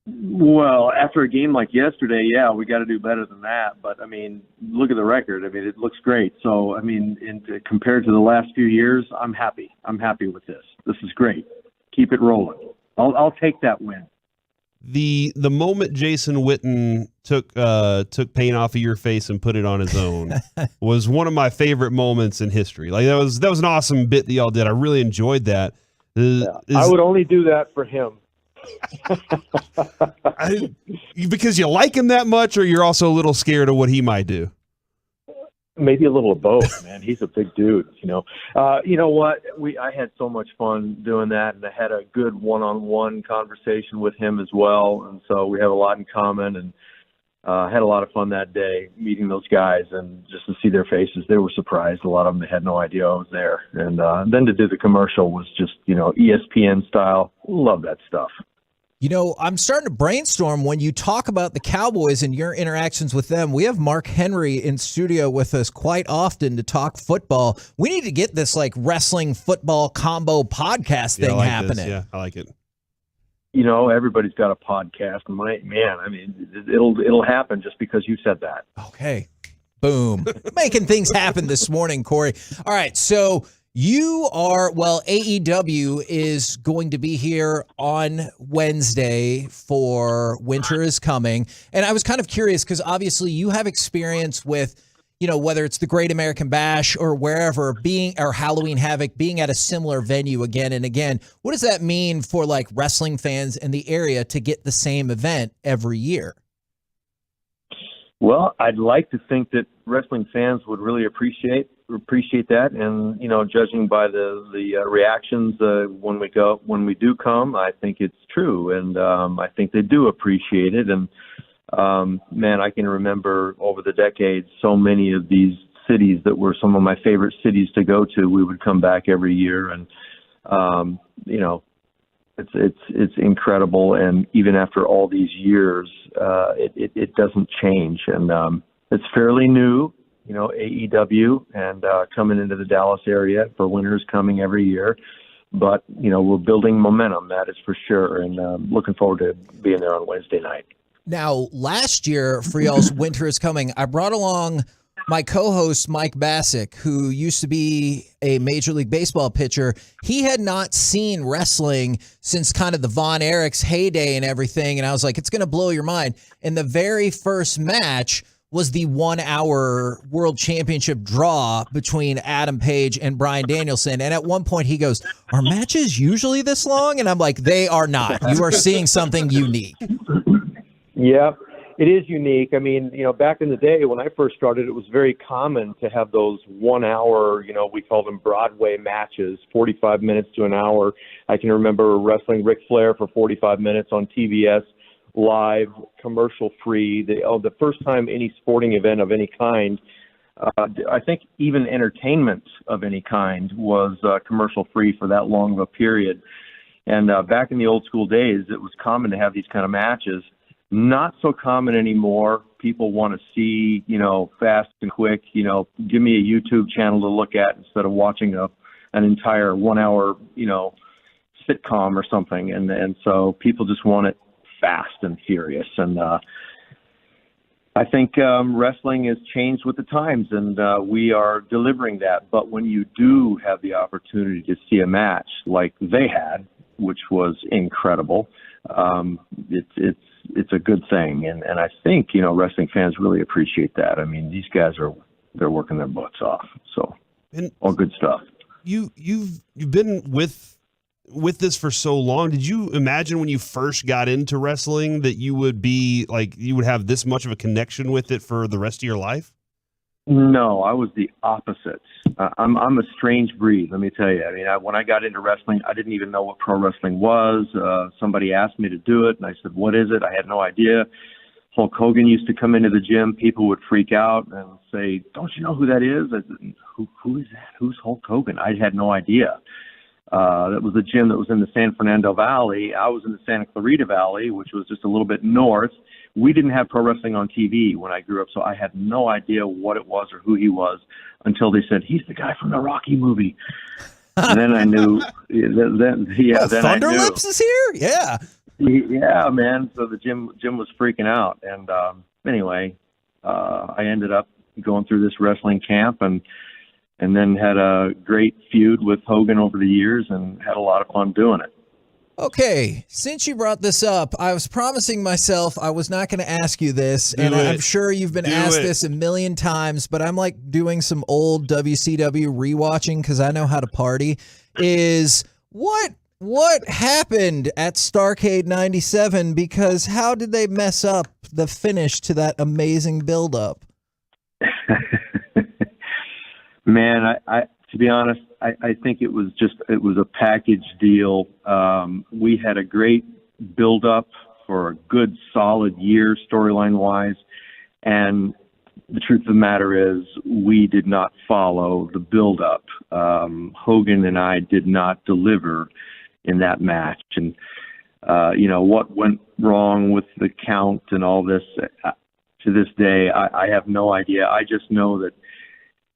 Well, after a game like yesterday, yeah, we got to do better than that. But, I mean, look at the record. I mean, it looks great. So, I mean, compared to the last few years, I'm happy. I'm happy with this. This is great. Keep it rolling. I'll take that win. The moment Jason Witten took paint off of your face and put it on his own was one of my favorite moments in history. Like that was an awesome bit that y'all did. I really enjoyed that. I would only do that for him. Because you like him that much, or you're also a little scared of what he might do? Maybe a little of both, man. He's a big dude, you know. You know what? I had so much fun doing that, and I had a good one-on-one conversation with him as well, and so we have a lot in common, and had a lot of fun that day meeting those guys, and just to see their faces, they were surprised. A lot of them, they had no idea I was there, and then to do the commercial was just, you know, ESPN style. Love that stuff. You know, I'm starting to brainstorm when you talk about the Cowboys and your interactions with them. We have Mark Henry in studio with us quite often to talk football. We need to get this like wrestling football combo podcast thing happening. Yeah, I like it. You know, everybody's got a podcast. I mean, it'll happen just because you said that. Okay. Boom. Making things happen this morning, Corey. All right, so AEW is going to be here on Wednesday for Winter is Coming. And I was kind of curious because obviously you have experience with, you know, whether it's the Great American Bash or wherever, or Halloween Havoc, being at a similar venue again and again. What does that mean for like wrestling fans in the area to get the same event every year? Well, I'd like to think that wrestling fans would really appreciate that, and you know, judging by the reactions when we do come, I think it's true, and I think they do appreciate it. And man, I can remember over the decades so many of these cities that were some of my favorite cities to go to. We would come back every year, and you know, it's incredible. And even after all these years, it doesn't change, and it's fairly new. You know, AEW, and coming into the Dallas area for Winter's Coming every year. But, you know, we're building momentum, that is for sure, and looking forward to being there on Wednesday night. Now, last year for y'all's Winter is Coming, I brought along my co-host, Mike Bassick, who used to be a Major League Baseball pitcher, he had not seen wrestling since kind of the Von Erichs heyday and everything. And I was like, it's going to blow your mind. And the very first match was the 1 hour world championship draw between Adam Page and Bryan Danielson. And at one point he goes, are matches usually this long? And I'm like, they are not. You are seeing something unique. Yeah, it is unique. I mean, back in the day when I first started, it was very common to have those 1 hour, we called them Broadway matches, 45 minutes to an hour. I can remember wrestling Ric Flair for 45 minutes on TBS, live, commercial free. The first time any sporting event of any kind, I think even entertainment of any kind was commercial free for that long of a period. And back in the old school days, it was common to have these kind of matches. Not so common anymore. People want to see, fast and quick, give me a YouTube channel to look at instead of watching an entire 1 hour, sitcom or something. And so people just want it fast and furious. And I think wrestling has changed with the times, and we are delivering that. But when you do have the opportunity to see a match like they had, which was incredible, it's a good thing, and I think wrestling fans really appreciate that. I mean, these guys they're working their butts off, so all good stuff. You've been with this for so long. Did you imagine when you first got into wrestling that you would have this much of a connection with it for the rest of your life? No, I was the opposite. I'm a strange breed, let me tell you. I mean, when I got into wrestling, I didn't even know what pro wrestling was. Somebody asked me to do it, and I said, what is it? I had no idea. Hulk Hogan used to come into the gym. People would freak out and say, don't you know who that is? I said, who is that? Who's Hulk Hogan? I had no idea. That was a gym that was in the San Fernando Valley. I was in the Santa Clarita Valley, which was just a little bit north. We didn't have pro wrestling on TV when I grew up, so I had no idea what it was or who he was until they said, he's the guy from the Rocky movie. And then I knew. Then Thunderlips is here? Yeah. Yeah, man. So the gym was freaking out. And anyway, I ended up going through this wrestling camp and then had a great feud with Hogan over the years and had a lot of fun doing it. Okay, since you brought this up, I was promising myself I was not going to ask you this, and I'm sure you've been asked this a million times, but I'm like doing some old WCW rewatching because I know how to party. Is what happened at Starrcade 97? Because how did they mess up the finish to that amazing build-up? Man, I to be honest, I think it was a package deal. We had a great build up for a good solid year storyline wise. And the truth of the matter is we did not follow the build up. Hogan and I did not deliver in that match. And, what went wrong with the count and all this to this day, I have no idea. I just know that,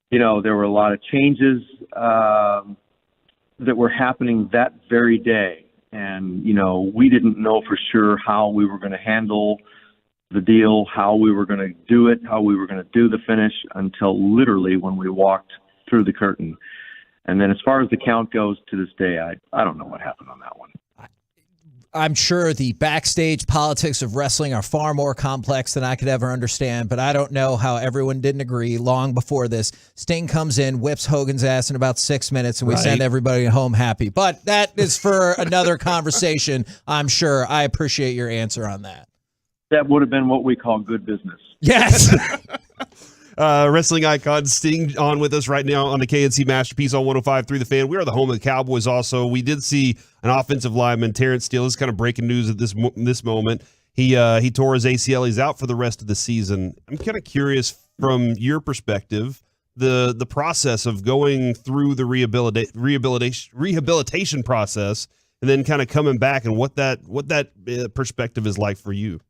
there were a lot of changes that were happening that very day. And, we didn't know for sure how we were going to handle the deal, how we were going to do it, how we were going to do the finish until literally when we walked through the curtain. And then as far as the count goes to this day, I don't know what happened on that one. I'm sure the backstage politics of wrestling are far more complex than I could ever understand, but I don't know how everyone didn't agree long before this. Sting comes in, whips Hogan's ass in about 6 minutes, and we send everybody home happy. But that is for another conversation, I'm sure. I appreciate your answer on that. That would have been what we call good business. Yes. Wrestling icon Sting on with us right now on the KNC Masterpiece on 105.3 The Fan. We are the home of the Cowboys also. We did see an offensive lineman, Terrence Steele. This is kind of breaking news at this moment. He tore his ACL. He's out for the rest of the season. I'm kind of curious from your perspective, the process of going through the rehabilitation process and then kind of coming back and what that perspective is like for you.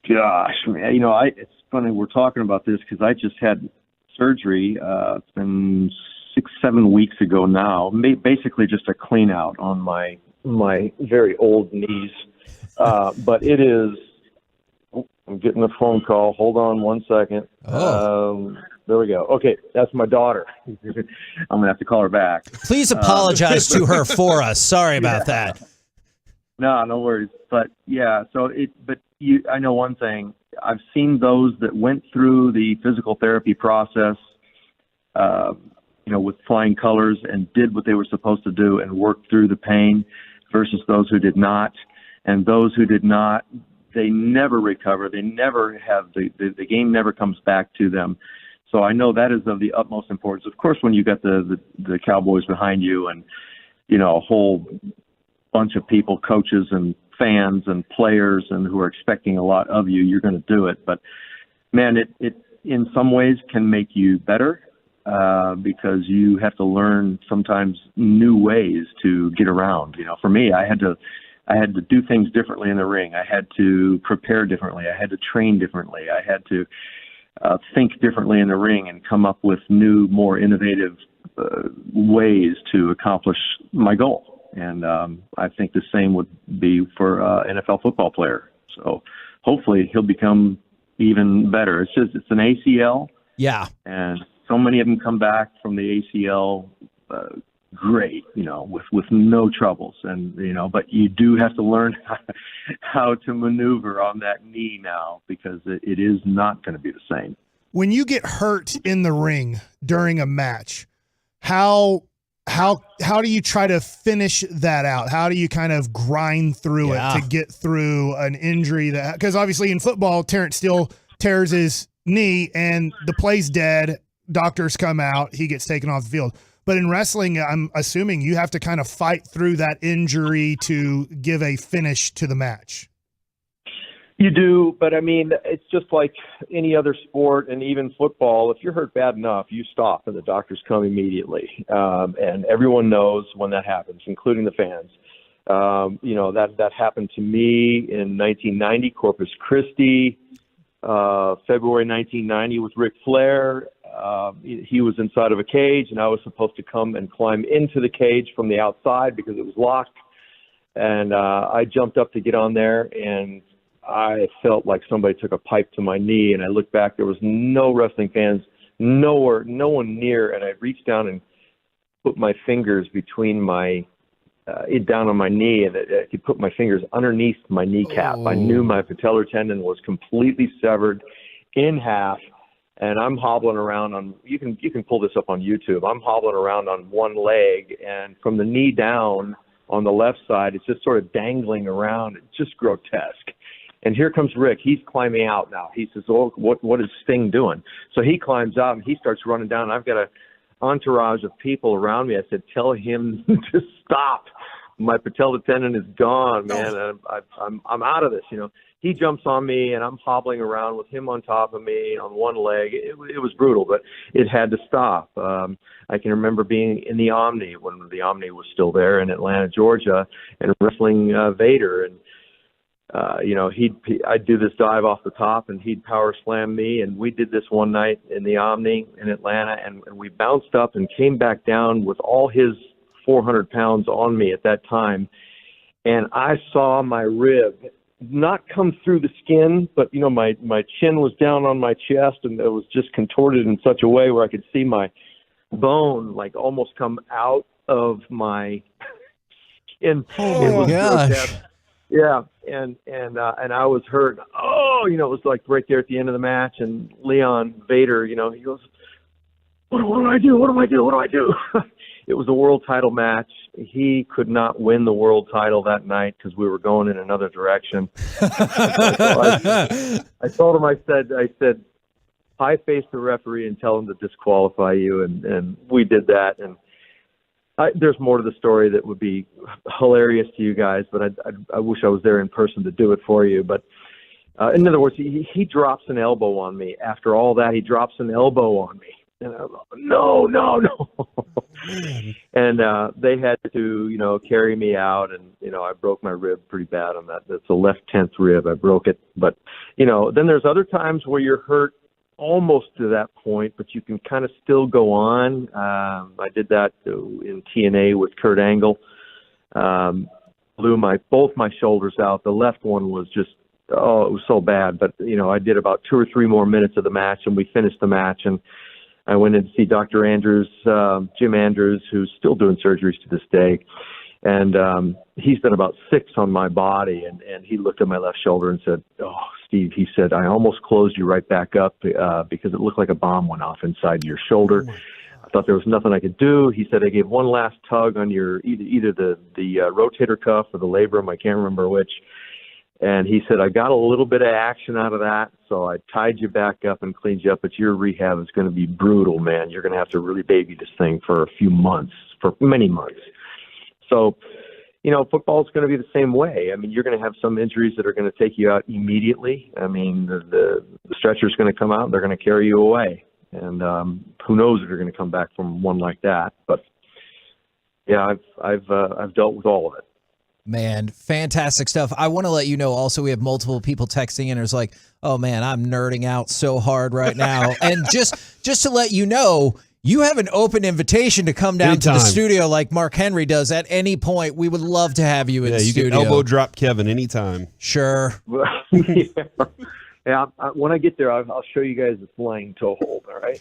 Gosh, man, it's funny we're talking about this because I just had surgery. It's been 6-7 weeks ago now. Basically, just a clean out on my very old knees. But it is I'm getting a phone call. Hold on one second. There we go. Okay, that's my daughter. I'm going to have to call her back. Please apologize to her for us. Sorry about that. No worries. But yeah, I know one thing. I've seen those that went through the physical therapy process, with flying colors and did what they were supposed to do and worked through the pain versus those who did not. And those who did not, they never recover. They never have the game never comes back to them. So I know that is of the utmost importance. Of course, when you got the Cowboys behind you and, a whole bunch of people, coaches and fans and players and who are expecting a lot of you, you're going to do it. But man, it in some ways can make you better because you have to learn sometimes new ways to get around. For me, I had to do things differently in the ring. I had to prepare differently. I had to train differently. I had to think differently in the ring and come up with new, more innovative ways to accomplish my goal. And I think the same would be for an NFL football player. So hopefully he'll become even better. It's an ACL. Yeah. And so many of them come back from the ACL great, with no troubles. And, but you do have to learn how to maneuver on that knee now because it is not going to be the same. When you get hurt in the ring during a match, how do you try to finish that out? How do you kind of grind through it to get through an injury because obviously in football, Terrence Steele tears his knee and the play's dead. Doctors come out, he gets taken off the field. But in wrestling, I'm assuming you have to kind of fight through that injury to give a finish to the match. You do, but I mean, it's just like any other sport and even football. If you're hurt bad enough, you stop and the doctors come immediately. And everyone knows when that happens, including the fans. That happened to me in 1990, Corpus Christi, February 1990 with Ric Flair. He was inside of a cage, and I was supposed to come and climb into the cage from the outside because it was locked. And I jumped up to get on there, and I felt like somebody took a pipe to my knee. And I looked back, there was no wrestling fans, nowhere, no one near. And I reached down and put my fingers between down on my knee, and I could put my fingers underneath my kneecap. I knew my patellar tendon was completely severed in half. And I'm hobbling around you can pull this up on YouTube. I'm hobbling around on one leg, and from the knee down on the left side, it's just sort of dangling around. It's just grotesque. And here comes Rick. He's climbing out now. He says, "Oh, what is Sting doing?" So he climbs out and he starts running down. I've got an entourage of people around me. I said, "Tell him to stop. My patellar tendon is gone, man. I'm out of this." He jumps on me, and I'm hobbling around with him on top of me on one leg. It was brutal, but it had to stop. I can remember being in the Omni when the Omni was still there in Atlanta, Georgia, and wrestling Vader. And, I'd do this dive off the top, and he'd power slam me. And we did this one night in the Omni in Atlanta, and we bounced up and came back down with all his 400 pounds on me at that time. And I saw my rib not come through the skin, but my chin was down on my chest, and it was just contorted in such a way where I could see my bone like almost come out of my skin. Oh my gosh. Yeah, and I was hurt. It was like right there at the end of the match, and Leon Vader, he goes, What do I do? What do I do? What do I do? It was a world title match. He could not win the world title that night because we were going in another direction. I told him, I said, high face the referee and tell him to disqualify you. And we did that. And there's more to the story that would be hilarious to you guys, but I wish I was there in person to do it for you. But in other words, he drops an elbow on me. After all that, he drops an elbow on me. And I was like, no. And they had to, carry me out. And, I broke my rib pretty bad on that. That's the left 10th rib. I broke it. But, then there's other times where you're hurt almost to that point, but you can kind of still go on. I did that in TNA with Kurt Angle. Blew both my shoulders out. The left one was just it was so bad. But, I did about 2 or 3 more minutes of the match, and we finished the match. And I went in to see Dr. Andrews, Jim Andrews, who's still doing surgeries to this day. And he's done about 6 on my body. And he looked at my left shoulder and said, "Oh, Steve," he said, "I almost closed you right back up because it looked like a bomb went off inside your shoulder. I thought there was nothing I could do." He said, "I gave one last tug on your either the rotator cuff or the labrum. I can't remember which." And he said, "I got a little bit of action out of that, so I tied you back up and cleaned you up. But your rehab is going to be brutal, man. You're going to have to really baby this thing for a few months, for many months." So, football is going to be the same way. I mean, you're going to have some injuries that are going to take you out immediately. I mean, the stretcher's going to come out, and they're going to carry you away. And who knows if you're going to come back from one like that. But, yeah, I've dealt with all of it. Man, fantastic stuff. I want to let you know also we have multiple people texting in. It's like, "Oh, man, I'm nerding out so hard right now." And just to let you know, you have an open invitation to come down to the studio like Mark Henry does at any point. We would love to have you in the studio. You can elbow drop Kevin anytime. Sure. Yeah, when I get there, I'll show you guys the flying toe hold, all right?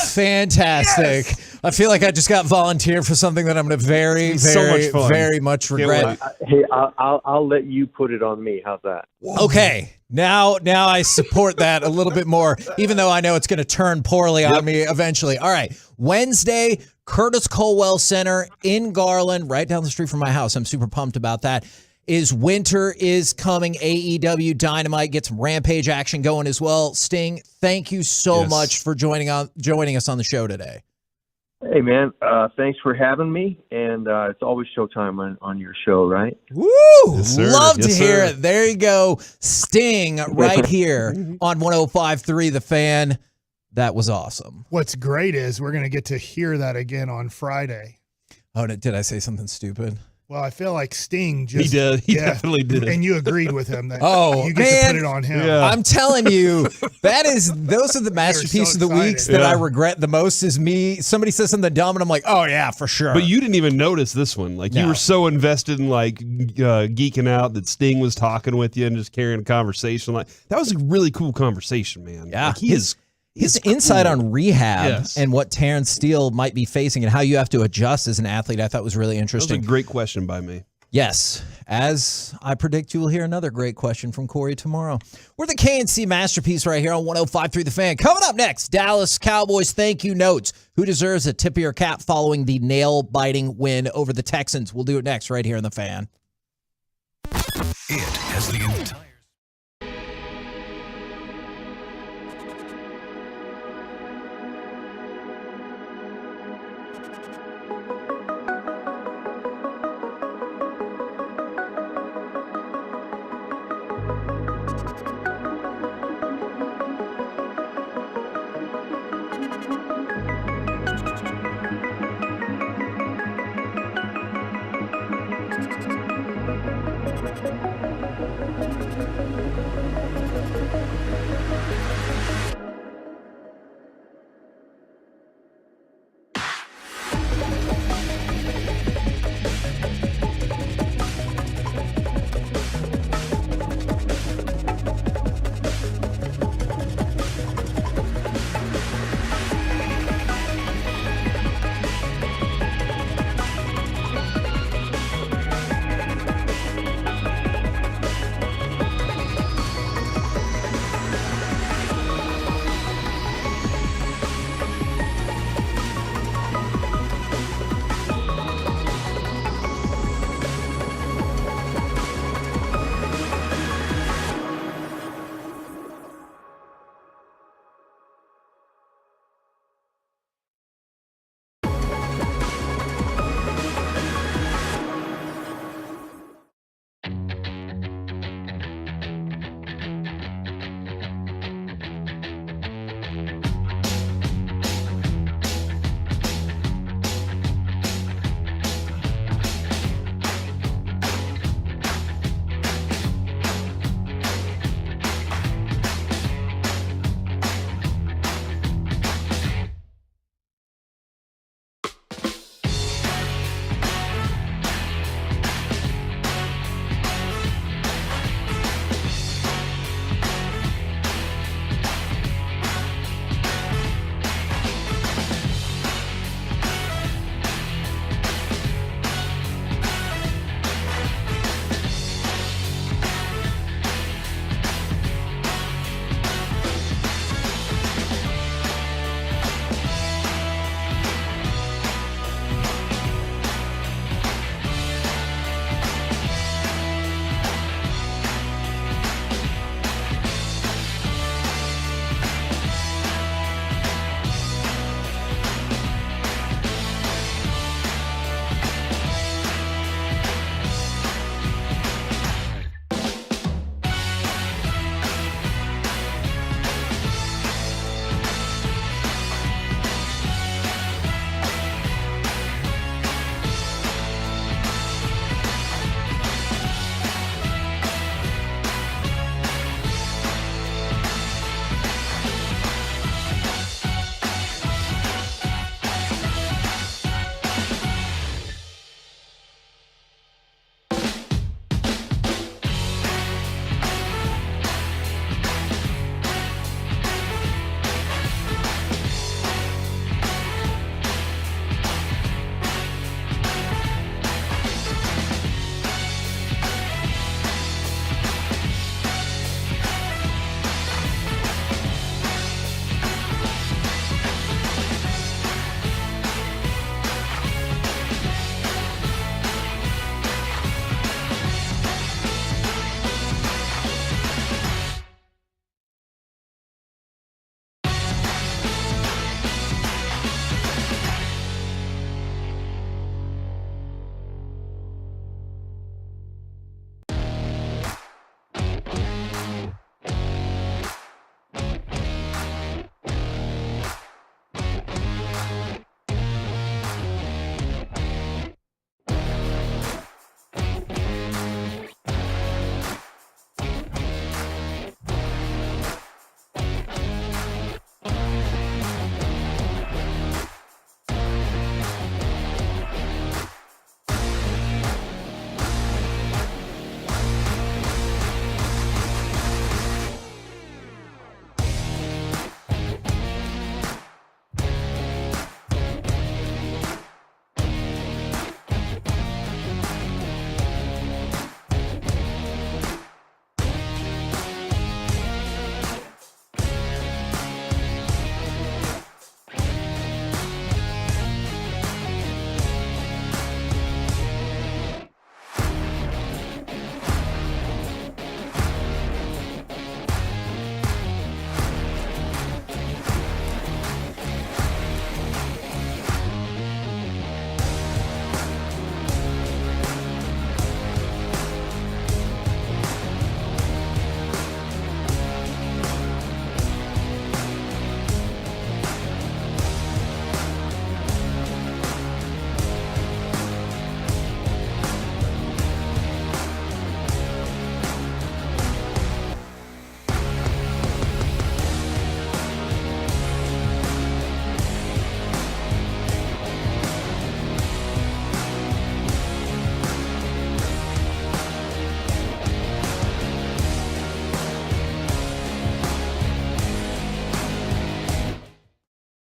Fantastic. Yes. I feel like I just got volunteered for something that I'm going to very much regret. Hey, I'll let you put it on me. How's that? Okay. Now I support that a little bit more, even though I know it's going to turn poorly on me eventually. All right. Wednesday, Curtis Colwell Center in Garland, right down the street from my house. I'm super pumped about that. Winter is coming. AEW Dynamite, get some Rampage action going as well. Sting, thank you so much for joining us on the show today. Hey, man, thanks for having me, and it's always showtime on your show, right? Woo! Yes, love to hear it. There you go. Sting right here on 105.3 The Fan. That was awesome. What's great is we're going to get to hear that again on Friday. Oh, did I say something stupid? Well, I feel like Sting just... He did. He definitely did. And you agreed with him. That you get to put it on him. Yeah. I'm telling you, those are the masterpiece of the weeks that I regret the most is me. Somebody says something dumb, and I'm like, oh, yeah, for sure. But you didn't even notice this one. Like, you were so invested in, like, geeking out that Sting was talking with you and just carrying a conversation. Like, that was a really cool conversation, man. Yeah. Like, his insight on rehab and what Terrence Steele might be facing and how you have to adjust as an athlete, I thought was really interesting. That was a great question by me. Yes. As I predict, you will hear another great question from Corey tomorrow. We're the KNC Masterpiece right here on 105.3 The Fan. Coming up next, Dallas Cowboys thank you notes. Who deserves a tip of your cap following the nail-biting win over the Texans? We'll do it next right here in The Fan. It has the entire...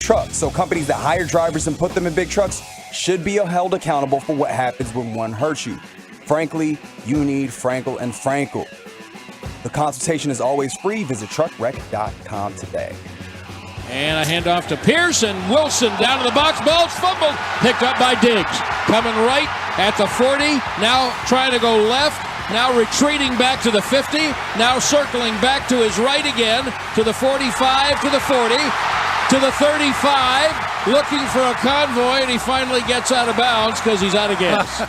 trucks. So companies that hire drivers and put them in big trucks should be held accountable for what happens when one hurts you. Frankly, you need Frankel and Frankel. The consultation is always free. Visit truckwreck.com today. And a handoff to Pearson. Wilson down to the box. Ball's fumbled. Picked up by Diggs. Coming right at the 40. Now trying to go left. Now retreating back to the 50. Now circling back to his right again. To the 45, to the 40, to the 35. Looking for a convoy, and he finally gets out of bounds because he's out of gas.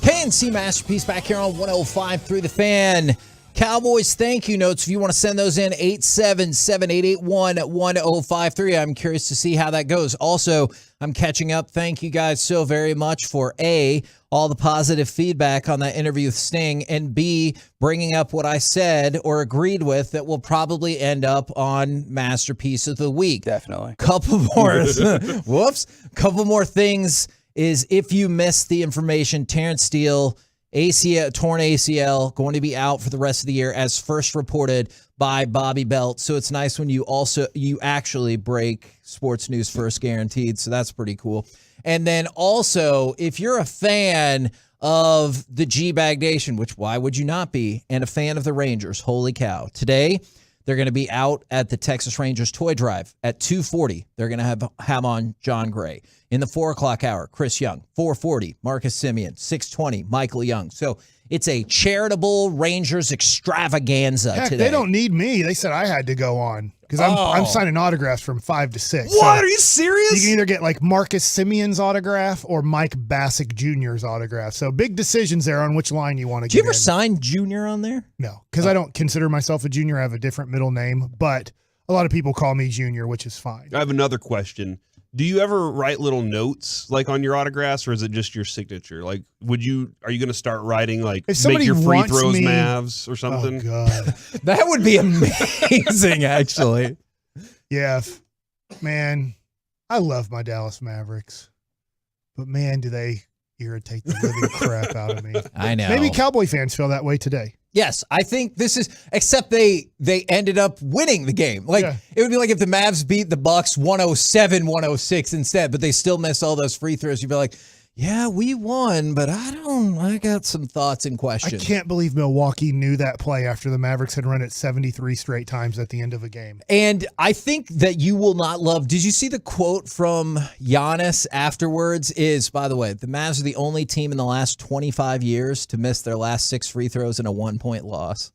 KNC Masterpiece back here on 105.3 The Fan. Cowboys thank you notes, if you want to send those in, 877-881-1053. I'm curious to see how that goes. Also, I'm catching up. Thank you guys so very much for A, all the positive feedback on that interview with Sting, and B, bringing up what I said or agreed with that will probably end up on Masterpiece of the Week. Definitely. Couple more, couple more things is if you missed the information, Terrence Steele, ACL, torn ACL, going to be out for the rest of the year as first reported by Bobby Belt. So it's nice when you actually break sports news first, guaranteed. So that's pretty cool. And then also, if you're a fan of the G-Bag Nation, which why would you not be, and a fan of the Rangers, holy cow. Today, they're going to be out at the Texas Rangers Toy Drive at 2:40. They're going to have on John Gray. In the 4 o'clock hour, Chris Young. 4:40, Marcus Simeon. 6:20, Michael Young. So it's a charitable Rangers extravaganza Heck, today. they don't need me. They said I had to go on because I'm signing autographs from 5 to 6. What? Are you serious? You can either get like Marcus Simeon's autograph or Mike Bassick Jr.'s autograph. So big decisions there on which line you want to get. Did you ever in. sign Junior on there? No, because I don't consider myself a junior. I have a different middle name, but a lot of people call me Junior, which is fine. I have another question. Do you ever write little notes like on your autographs, or is it just your signature? Like, are you going to start writing like make your free throws Mavs or something? Oh God, that would be amazing, actually. Yeah, man, I love my Dallas Mavericks, but man, do they irritate the living crap out of me. I know. Maybe Cowboy fans feel that way today. Yes, I think this is, except they ended up winning the game. Like, it would be like if the Mavs beat the Bucks 107-106 instead, but they still missed all those free throws. You'd be like, yeah, we won, but I got some thoughts and questions. I can't believe Milwaukee knew that play after the Mavericks had run it 73 straight times at the end of a game. And I think that you will not love, did you see the quote from Giannis afterwards is, by the way, the Mavs are the only team in the last 25 years to miss their last 6 free throws in a 1-point loss.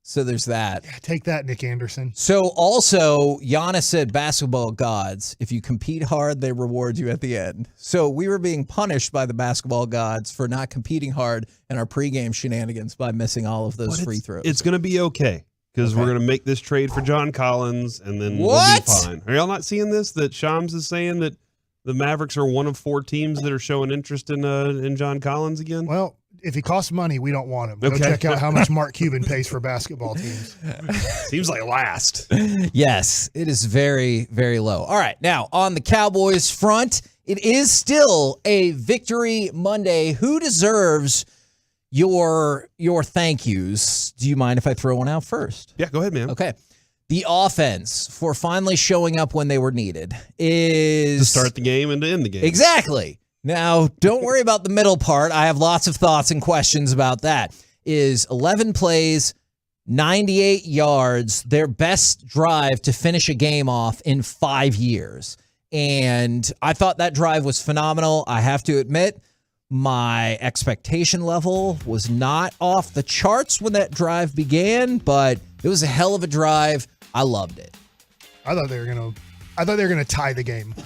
So there's that. Yeah, take that, Nick Anderson. So also, Giannis said, basketball gods, if you compete hard, they reward you at the end. So we were being punished by the basketball gods for not competing hard in our pregame shenanigans by missing all of those free throws. It's going to be okay because we're going to make this trade for John Collins, and then we'll be fine. Are y'all not seeing this? That Shams is saying that the Mavericks are one of 4 teams that are showing interest in John Collins again? Well, if he costs money, we don't want him. Go check out how much Mark Cuban pays for basketball teams. Seems like last. Yes, it is very, very low. All right, now on the Cowboys front, it is still a Victory Monday. Who deserves your thank yous? Do you mind if I throw one out first? Yeah, go ahead, man. Okay. The offense, for finally showing up when they were needed, is to start the game and to end the game. Exactly. Now, don't worry about the middle part. I have lots of thoughts and questions about that. Is 11 plays, 98 yards, their best drive to finish a game off in 5 years. And I thought that drive was phenomenal. I have to admit, my expectation level was not off the charts when that drive began, but it was a hell of a drive. I loved it. I thought they were gonna tie the game.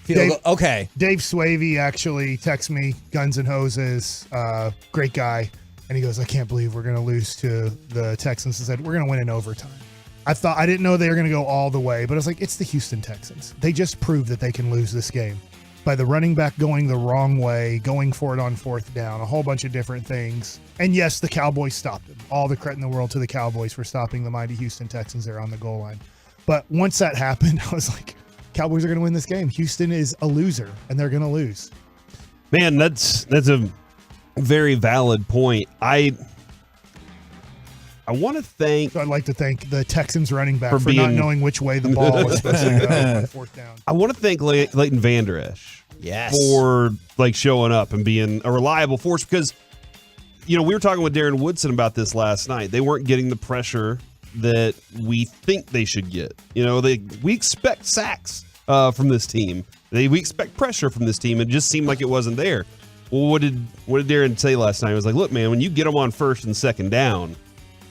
Okay. Dave Swavey actually texted me, Guns and Hoses, great guy, and he goes, I can't believe we're going to lose to the Texans. I said, we're going to win in overtime. I didn't know they were going to go all the way, but I was like, it's the Houston Texans. They just proved that they can lose this game by the running back going the wrong way, going for it on 4th down, a whole bunch of different things. And yes, the Cowboys stopped them. All the credit in the world to the Cowboys for stopping the mighty Houston Texans there on the goal line. But once that happened, I was like, Cowboys are going to win this game. Houston is a loser, and they're going to lose. Man, that's a very valid point. I want to thank. So I'd like to thank the Texans running back For for not being- knowing which way the ball was supposed to go on fourth down. I want to thank Leighton Vander Esch. Yes. For showing up and being a reliable force, because we were talking with Darren Woodson about this last night. They weren't getting the pressure that we think they should get. We expect sacks from this team. We expect pressure from this team. It just seemed like it wasn't there. Well, what did Darren say last night? He was like, look, man, when you get them on first and second down,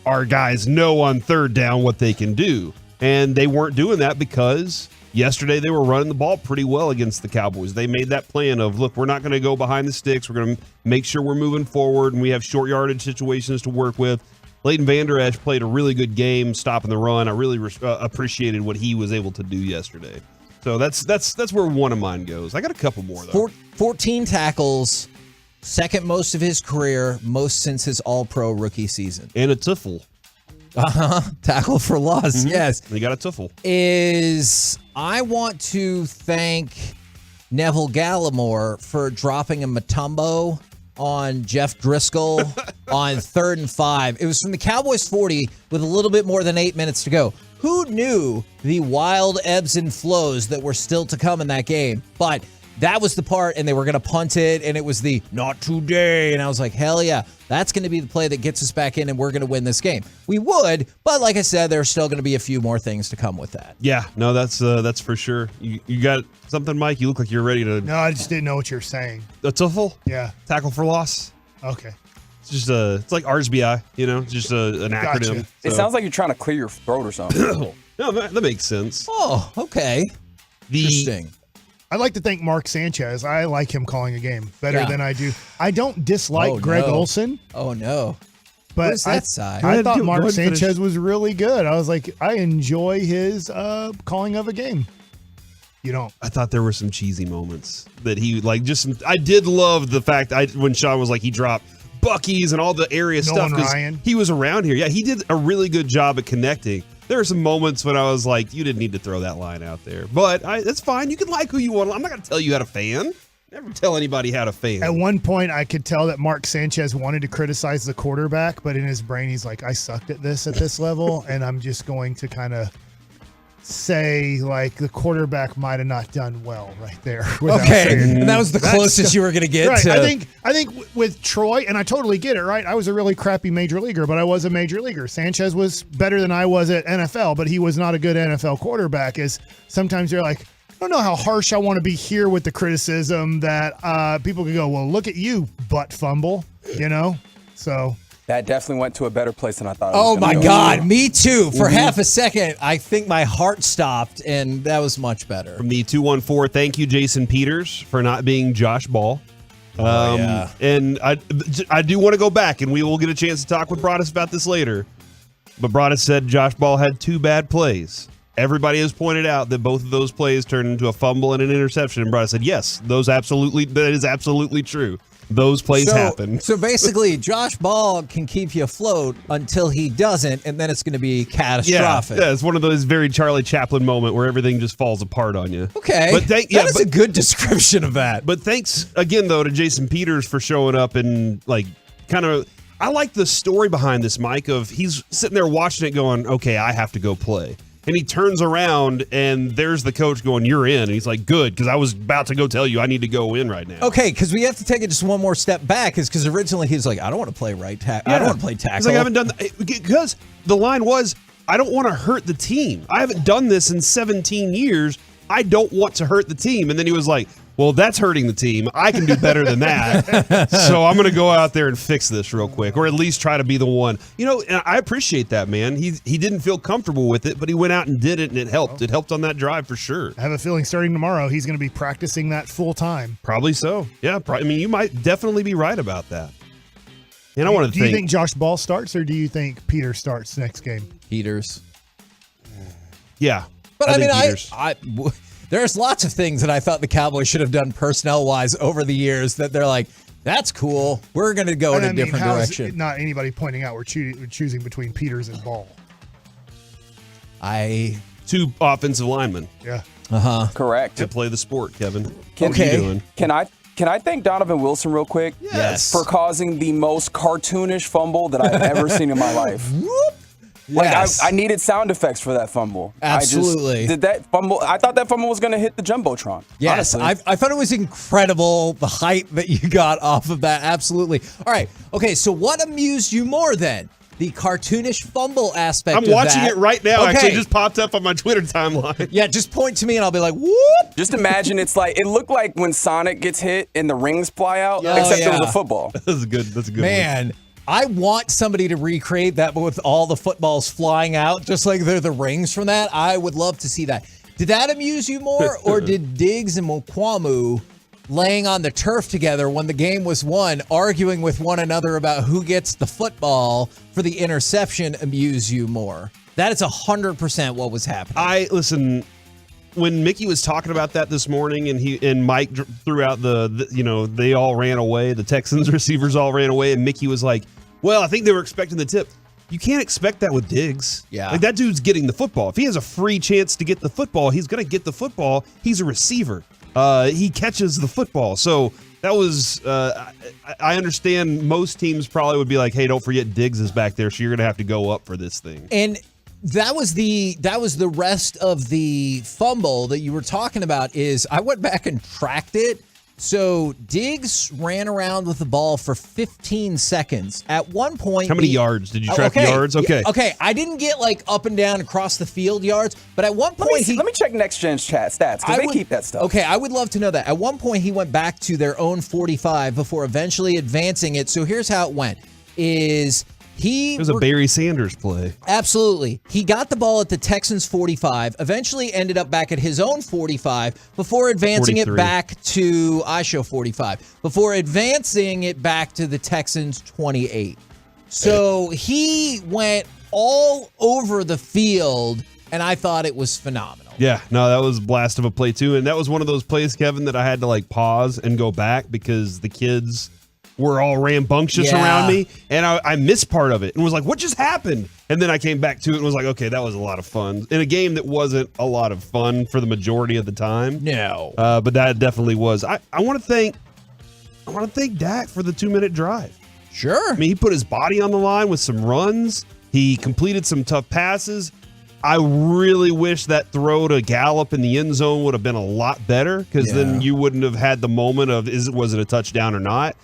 our guys know on third down what they can do. And they weren't doing that because yesterday they were running the ball pretty well against the Cowboys. They made that plan of, look, we're not going to go behind the sticks. We're going to make sure we're moving forward, and we have short yardage situations to work with. Leighton Vander Esch played a really good game stopping the run. I really appreciated what he was able to do yesterday. So that's where one of mine goes. I got a couple more, though. 14 tackles, second most of his career, most since his All-Pro rookie season. And a tuffle. Tackle for loss, yes. He got a tuffle. I want to thank Neville Gallimore for dropping a Matumbo on Jeff Driscoll on 3rd and 5. It was from the Cowboys 40 with a little bit more than 8 minutes to go. Who knew the wild ebbs and flows that were still to come in that game? But that was the part, and they were going to punt it, and it was the not today. And I was like, hell yeah, that's going to be the play that gets us back in, and we're going to win this game. We would, but like I said, there's still going to be a few more things to come with that. Yeah, no, that's for sure. You got something, Mike? You look like you're ready to. No, I just didn't know what you're saying. A tuffle? Yeah. Tackle for loss? Okay. It's just it's like RSBI, it's just an acronym. Gotcha. It sounds like you're trying to clear your throat or something. No, that makes sense. Oh, okay. Interesting. I'd like to thank Mark Sanchez. I like him calling a game better Yeah. than I do. I don't dislike Greg Olson. Oh, no. But Where's that side? I thought Mark Sanchez was really good. I was like, I enjoy his calling of a game. You don't. I thought there were some cheesy moments that he I did love the fact when Sean was like, he dropped Bucky's and all the area Nolan stuff. 'Cause Ryan. he was around here. Yeah, he did a really good job at connecting. There were some moments when I was like, you didn't need to throw that line out there. But that's fine. You can like who you want. I'm not going to tell you how to fan. Never tell anybody how to fan. At one point, I could tell that Mark Sanchez wanted to criticize the quarterback, but in his brain, he's like, I sucked at this level, and I'm just going to kind of say, like, the quarterback might have not done well right there. Okay, and that was the closest you were going to get right. to. I think with Troy, and I totally get it, right? I was a really crappy major leaguer, but I was a major leaguer. Sanchez was better than I was at NFL, but he was not a good NFL quarterback. Is sometimes you're like, I don't know how harsh I want to be here with the criticism that people could go, well, look at you, butt fumble, So that definitely went to a better place than I thought. Oh my God, me too. For half a second, I think my heart stopped, and that was much better. From the 214, thank you, Jason Peters, for not being Josh Ball. Yeah. And I do want to go back, and we will get a chance to talk with Broadus about this later. But Broadus said Josh Ball had 2 bad plays. Everybody has pointed out that both of those plays turned into a fumble and an interception. And Broadus said, yes, that is absolutely true. Those plays happen. So basically, Josh Ball can keep you afloat until he doesn't, and then it's going to be catastrophic. Yeah, it's one of those very Charlie Chaplin moment where everything just falls apart on you. Okay, that is a good description of that. But thanks again, though, to Jason Peters for showing up and I like the story behind this, Mike, of he's sitting there watching it going, okay, I have to go play. And he turns around, and there's the coach going, you're in. And he's like, good, because I was about to go tell you I need to go in right now. Okay, because we have to take it just one more step back, because originally he was like, I don't want to play right tackle. I don't want to play tackle. He's like, I haven't done that. Because the line was, I don't want to hurt the team. I haven't done this in 17 years. I don't want to hurt the team. And then he was like, well, that's hurting the team. I can do better than that. So I'm going to go out there and fix this real quick, or at least try to be the one. And I appreciate that, man. He didn't feel comfortable with it, but he went out and did it, and it helped. It helped on that drive for sure. I have a feeling starting tomorrow, he's going to be practicing that full time. Probably so. Yeah, you might definitely be right about that. And I want to think. Do you think Josh Ball starts, or do you think Peter starts next game? Peters. Yeah. But I mean, there's lots of things that I thought the Cowboys should have done personnel-wise over the years that they're like, that's cool. We're going to go in a different direction. Not anybody pointing out we're choosing between Peters and Ball. 2 offensive linemen. Yeah. Correct. To play the sport, Kevin. Can I Can I thank Donovan Wilson real quick? Yes. For causing the most cartoonish fumble that I've ever seen in my life. Like, Yes. I needed sound effects for that fumble. Absolutely. Did that fumble? I thought that fumble was going to hit the Jumbotron. Yes, honestly. I thought it was incredible, the hype that you got off of that. Absolutely. All right. Okay, so what amused you more then? The cartoonish fumble aspect I'm of watching that. it right now. Okay. Actually, it just popped up on my Twitter timeline. Yeah, just point to me and I'll be like, whoop. Just imagine it looked like when Sonic gets hit and the rings fly out, Oh, except yeah. it was a football. That's a good one. Man, I want somebody to recreate that, but with all the footballs flying out, just like they're the rings from that. I would love to see that. Did that amuse you more, or did Diggs and Mokwamu laying on the turf together when the game was won, arguing with one another about who gets the football for the interception amuse you more? That is 100% what was happening. Listen, when Mickey was talking about that this morning, and Mike threw out the they all ran away, the Texans receivers all ran away, and Mickey was like, well, I think they were expecting the tip. You can't expect that with Diggs. Yeah. Like, that dude's getting the football. If he has a free chance to get the football, he's going to get the football. He's a receiver. He catches the football. So that was, I understand most teams probably would be like, hey, don't forget Diggs is back there, so you're going to have to go up for this thing. And that was the rest of the fumble that you were talking about. Is I went back and tracked it. So Diggs ran around with the ball for 15 seconds. At one point, How many yards? Did you track yards? Okay. Okay, I didn't get like up and down across the field yards, but at one point Let me check Next Gen's chat stats, because they keep that stuff. Okay, I would love to know that. At one point, he went back to their own 45 before eventually advancing it. So here's how it went: it was a Barry Sanders play. Absolutely. He got the ball at the Texans 45, eventually ended up back at his own 45 before advancing 43. it back to iShow 45, before advancing it back to the Texans 28. So he went all over the field, and I thought it was phenomenal. Yeah, no, that was a blast of a play too. And that was one of those plays, Kevin, that I had to like pause and go back because the kids were all rambunctious around me, and I missed part of it and was like, what just happened? And then I came back to it and was like, okay, that was a lot of fun in a game that wasn't a lot of fun for the majority of the time. No. But that definitely was. I want to thank Dak for the 2-minute drive. Sure. I mean, he put his body on the line with some runs. He completed some tough passes. I really wish that throw to Gallup in the end zone would have been a lot better, because then you wouldn't have had the moment of was it a touchdown or not.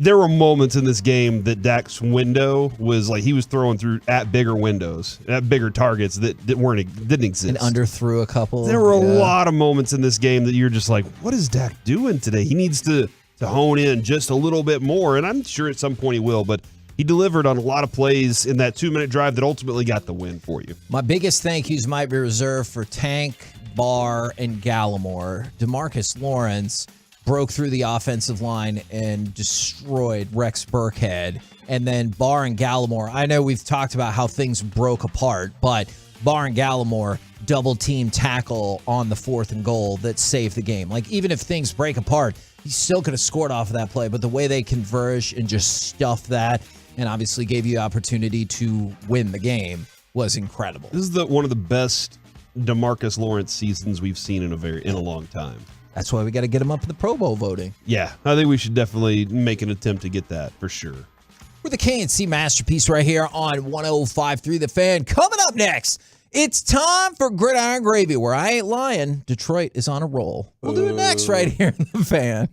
There were moments in this game that Dak's window was like he was throwing through at bigger windows, at bigger targets that didn't exist. And underthrew a couple. There were a lot of moments in this game that you're just like, what is Dak doing today? He needs to hone in just a little bit more, and I'm sure at some point he will, but he delivered on a lot of plays in that 2-minute drive that ultimately got the win for you. My biggest thank yous might be reserved for Tank, Barr, and Gallimore. DeMarcus Lawrence broke through the offensive line and destroyed Rex Burkhead. And then Barr and Gallimore, I know we've talked about how things broke apart, but Barr and Gallimore double-team tackle on the 4th and goal that saved the game. Like, even if things break apart, he still could have scored off of that play, but the way they converged and just stuffed that and obviously gave you the opportunity to win the game was incredible. This is one of the best DeMarcus Lawrence seasons we've seen in a long time. That's why we got to get him up in the Pro Bowl voting. Yeah, I think we should definitely make an attempt to get that for sure. We're the KNC Masterpiece right here on 105.3 The Fan. Coming up next, it's time for Gridiron Gravy, where I ain't lying. Detroit is on a roll. We'll do it next right here in The Fan.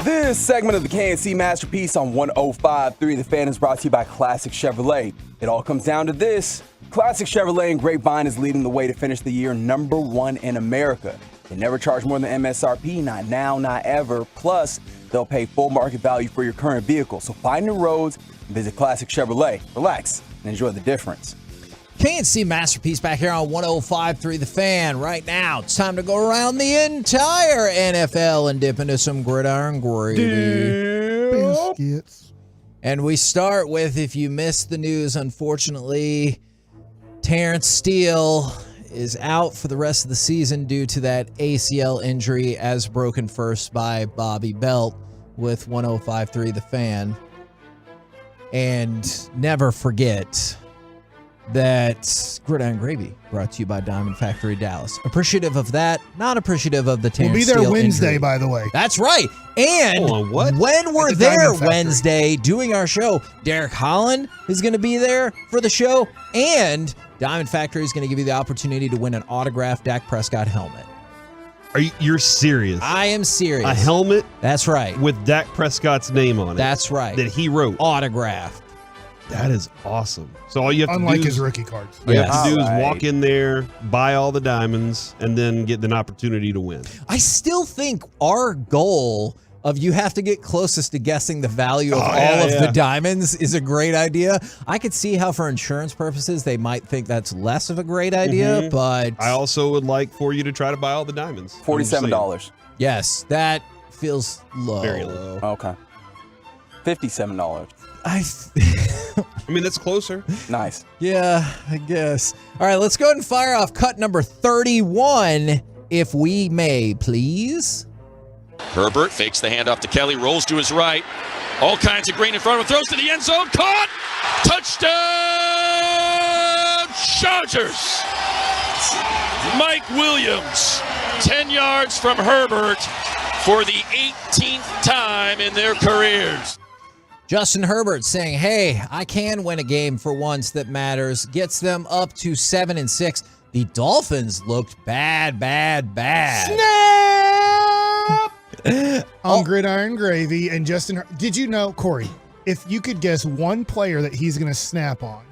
This segment of the KNC Masterpiece on 105.3 The Fan is brought to you by Classic Chevrolet. It all comes down to this. Classic Chevrolet and Grapevine is leading the way to finish the year #1 in America. They never charge more than MSRP, not now, not ever. Plus, they'll pay full market value for your current vehicle. So find new roads and visit Classic Chevrolet. Relax and enjoy the difference. KNC Masterpiece back here on 105.3 The Fan. Right now, it's time to go around the entire NFL and dip into some gridiron gravy. Biscuits. And we start with, if you missed the news, unfortunately, Terrence Steele is out for the rest of the season due to that ACL injury, as broken first by Bobby Belt with 105.3 The Fan. And never forget that Gridiron Gravy brought to you by Diamond Factory Dallas. Appreciative of that, not appreciative of the Terrence We'll be there Steele Wednesday, injury. by the way. That's right. And when we're At the there Diamond Factory. Wednesday doing our show, Derek Holland is going to be there for the show, and Diamond Factory is going to give you the opportunity to win an autographed Dak Prescott helmet. You're serious? I am serious. A helmet? That's right. With Dak Prescott's name on it. That's right. That he wrote. Autographed. That is awesome. So all you have to Unlike do his is, rookie cards. all you have to do is walk in there, buy all the diamonds, and then get an opportunity to win. I still think our goal of you have to get closest to guessing the value of all of the diamonds is a great idea. I could see how for insurance purposes they might think that's less of a great idea, but I also would like for you to try to buy all the diamonds. $47. Yes, that feels low. Very low. Okay. $57. I mean, that's closer. Nice. Yeah, I guess. All right, let's go ahead and fire off cut number 31, if we may, please. Herbert fakes the handoff to Kelly, rolls to his right. All kinds of green in front of him, throws to the end zone, caught! Touchdown, Chargers! Mike Williams, 10 yards from Herbert for the 18th time in their careers. Justin Herbert saying, hey, I can win a game for once that matters. Gets them up to 7-6. The Dolphins looked bad. On Gridiron Gravy and Justin. Did you know, Corey, if you could guess one player that he's going to snap on,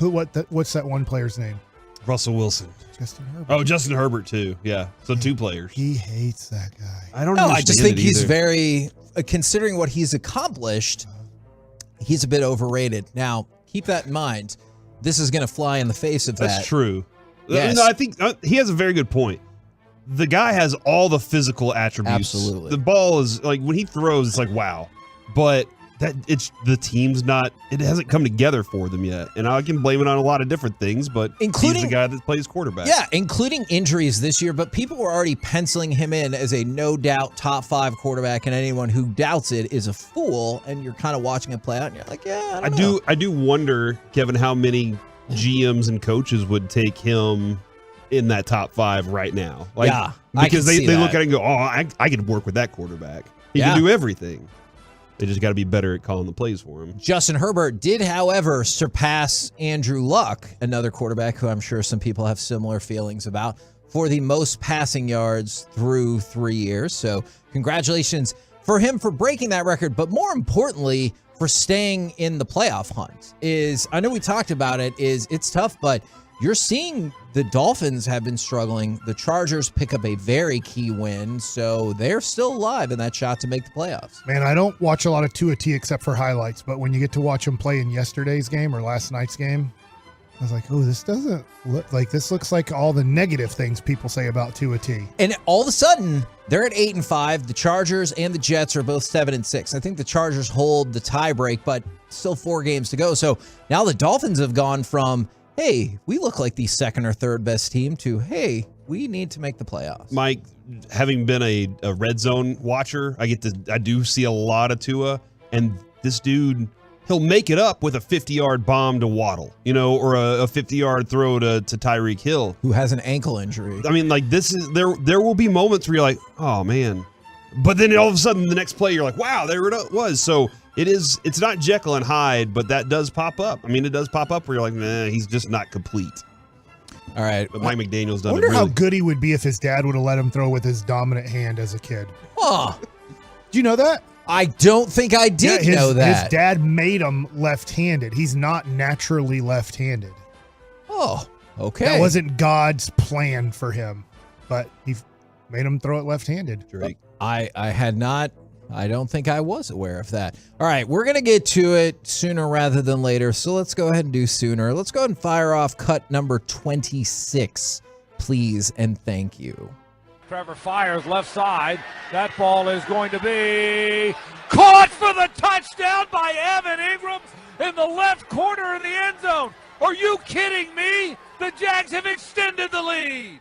what's that one player's name? Russell Wilson. Justin Herbert. Oh, Justin Herbert too. Yeah. So two players. He hates that guy. I don't know. understand I just think it he's either. very, considering what he's accomplished, he's a bit overrated. Now, keep that in mind. This is going to fly in the face of that. That's true. Yes. No, I think he has a very good point. The guy has all the physical attributes. Absolutely. The ball is like when he throws, it's like wow. But the team's not. It hasn't come together for them yet, and I can blame it on a lot of different things. But he's the guy that plays quarterback. Yeah, including injuries this year. But people were already penciling him in as a no doubt top 5 quarterback, and anyone who doubts it is a fool. And you're kind of watching it play out, and you're like, yeah, I don't know. I do wonder, Kevin, how many GMs and coaches would take him in that top 5 right now. Like, Yeah, I because can see they that. look at it and go, oh, I could work with that quarterback. He Yeah. can do everything. They just got to be better at calling the plays for him. Justin Herbert did, however, surpass Andrew Luck, another quarterback who I'm sure some people have similar feelings about, for the most passing yards through 3 years. So congratulations for him for breaking that record, but more importantly, for staying in the playoff hunt. I know we talked about it, it's tough, but you're seeing the Dolphins have been struggling. The Chargers pick up a very key win, so they're still alive in that shot to make the playoffs. Man, I don't watch a lot of Tua T except for highlights, but when you get to watch him play in yesterday's game or last night's game, I was like, oh, this doesn't look like, this looks like all the negative things people say about Tua T. And all of a sudden, they're at 8-5. The Chargers and the Jets are both 7-6. I think the Chargers hold the tie break, but still 4 games to go. So now the Dolphins have gone from, hey, we look like the second or third best team, to, hey, we need to make the playoffs. Mike, having been a red zone watcher, I do see a lot of Tua, and this dude, he'll make it up with a 50-yard bomb to Waddle, or a 50-yard throw to Tyreek Hill, who has an ankle injury. I mean, like, this is there will be moments where you're like, oh man, but then all of a sudden the next play you're like, wow, there it was. So it's not Jekyll and Hyde, but that does pop up. I mean, it does pop up where you're like, nah, he's just not complete. All right, but Mike McDaniel's done I wonder it how really. good he would be if his dad would have let him throw with his dominant hand as a kid. Oh, Do you know that? I don't think I did know that. His dad made him left-handed. He's not naturally left-handed. Oh, okay. That wasn't God's plan for him, but he made him throw it left-handed. Drake. I had not. I don't think I was aware of that. All right, we're going to get to it sooner rather than later, so let's go ahead and do sooner. Let's go ahead and fire off cut number 26, please, and thank you. Trevor fires left side. That ball is going to be caught for the touchdown by Evan Ingram in the left corner of the end zone. Are you kidding me? The Jags have extended the lead.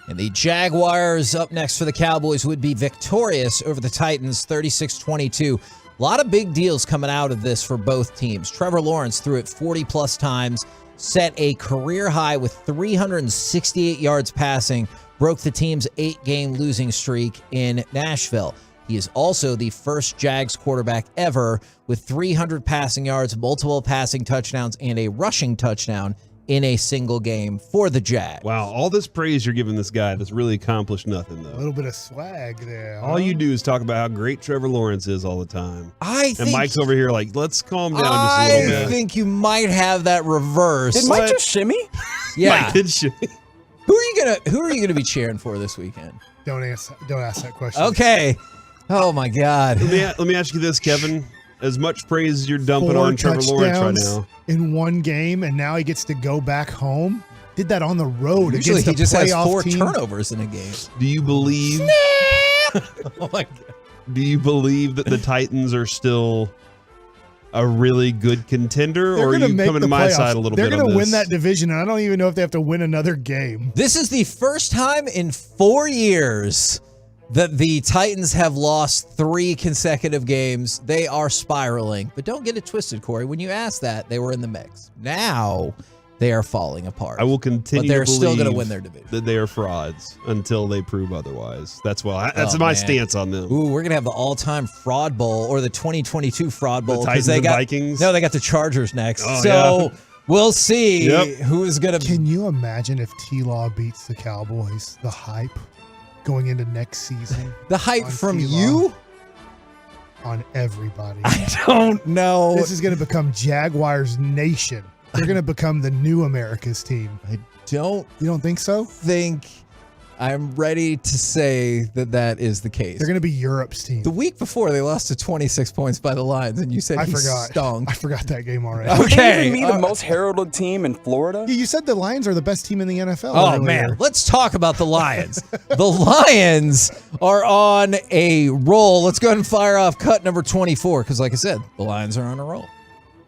And the Jaguars up next for the Cowboys would be victorious over the Titans 36-22. A lot of big deals coming out of this for both teams. Trevor Lawrence threw it 40-plus times, set a career high with 368 yards passing, broke the team's 8-game losing streak in Nashville. He is also the first Jags quarterback ever with 300 passing yards, multiple passing touchdowns, and a rushing touchdown in a single game for the Jags. Wow, all this praise you're giving this guy that's really accomplished nothing, though. A little bit of swag there. All you do is talk about how great Trevor Lawrence is all the time. And Mike's over here like, let's calm down just a little bit. I think you might have that reversed. Did Mike just shimmy? Yeah. Mike did shimmy. Who are you gonna be cheering for this weekend? Don't ask that question. Okay. Oh my God. Let me ask you this, Kevin. As much praise as you're dumping on Trevor Lawrence right now in one game, and now he gets to go back home. Did that on the road. Usually he just has 4 team. turnovers in a game. Do you believe? Oh my God. Do you believe that the Titans are still a really good contender, or are you coming to my side a little bit? They're going to win that division, and I don't even know if they have to win another game. This is the first time in 4 years that the Titans have lost 3 consecutive games. They are spiraling. But don't get it twisted, Corey. When you asked that, they were in the mix. Now they are falling apart. I will continue but they're to still believe going to win their division. that they are frauds until they prove otherwise. That's my stance on them. Ooh, we're going to have the all-time fraud bowl, or the 2022 fraud bowl. The Titans and Vikings? No, they got the Chargers next. Oh, so yeah. we'll see who's going to... Can you imagine if T-Law beats the Cowboys? The hype going into next season. The hype from you? On everybody. I don't know. This is going to become Jaguars Nation. They're going to become the new America's team. You don't think so? I'm ready to say that is the case. They're going to be Europe's team. The week before, they lost to 26 points by the Lions, and you said I he forgot. stunk. I forgot that game already. Okay. Be the most heralded team in Florida? Yeah, you said the Lions are the best team in the NFL. Oh, earlier. man. Let's talk about the Lions. The Lions are on a roll. Let's go ahead and fire off cut number 24, because like I said, the Lions are on a roll.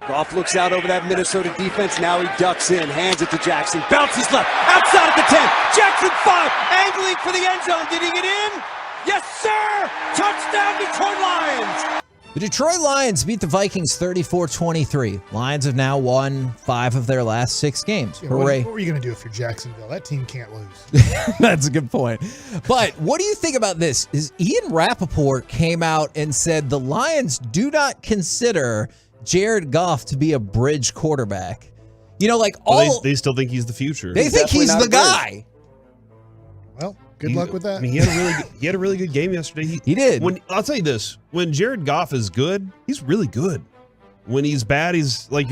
Goff looks out over that Minnesota defense. Now he ducks in, hands it to Jackson. Bounces left, outside of the 10. Jackson 5, angling for the end zone. Did he get in? Yes, sir! Touchdown, Detroit Lions! The Detroit Lions beat the Vikings 34-23. Lions have now won 5 of their last 6 games. Yeah, Hooray. what are you going to do if you're Jacksonville? That team can't lose. That's a good point. But what do you think about this? Is Ian Rappaport came out and said the Lions do not consider Jared Goff to be a bridge quarterback. You know, like they still think he's the future. They think he's the guy. Well, good luck with that. I mean, he had a really good game yesterday. He did. I'll tell you this: when Jared Goff is good, he's really good. When he's bad, he's like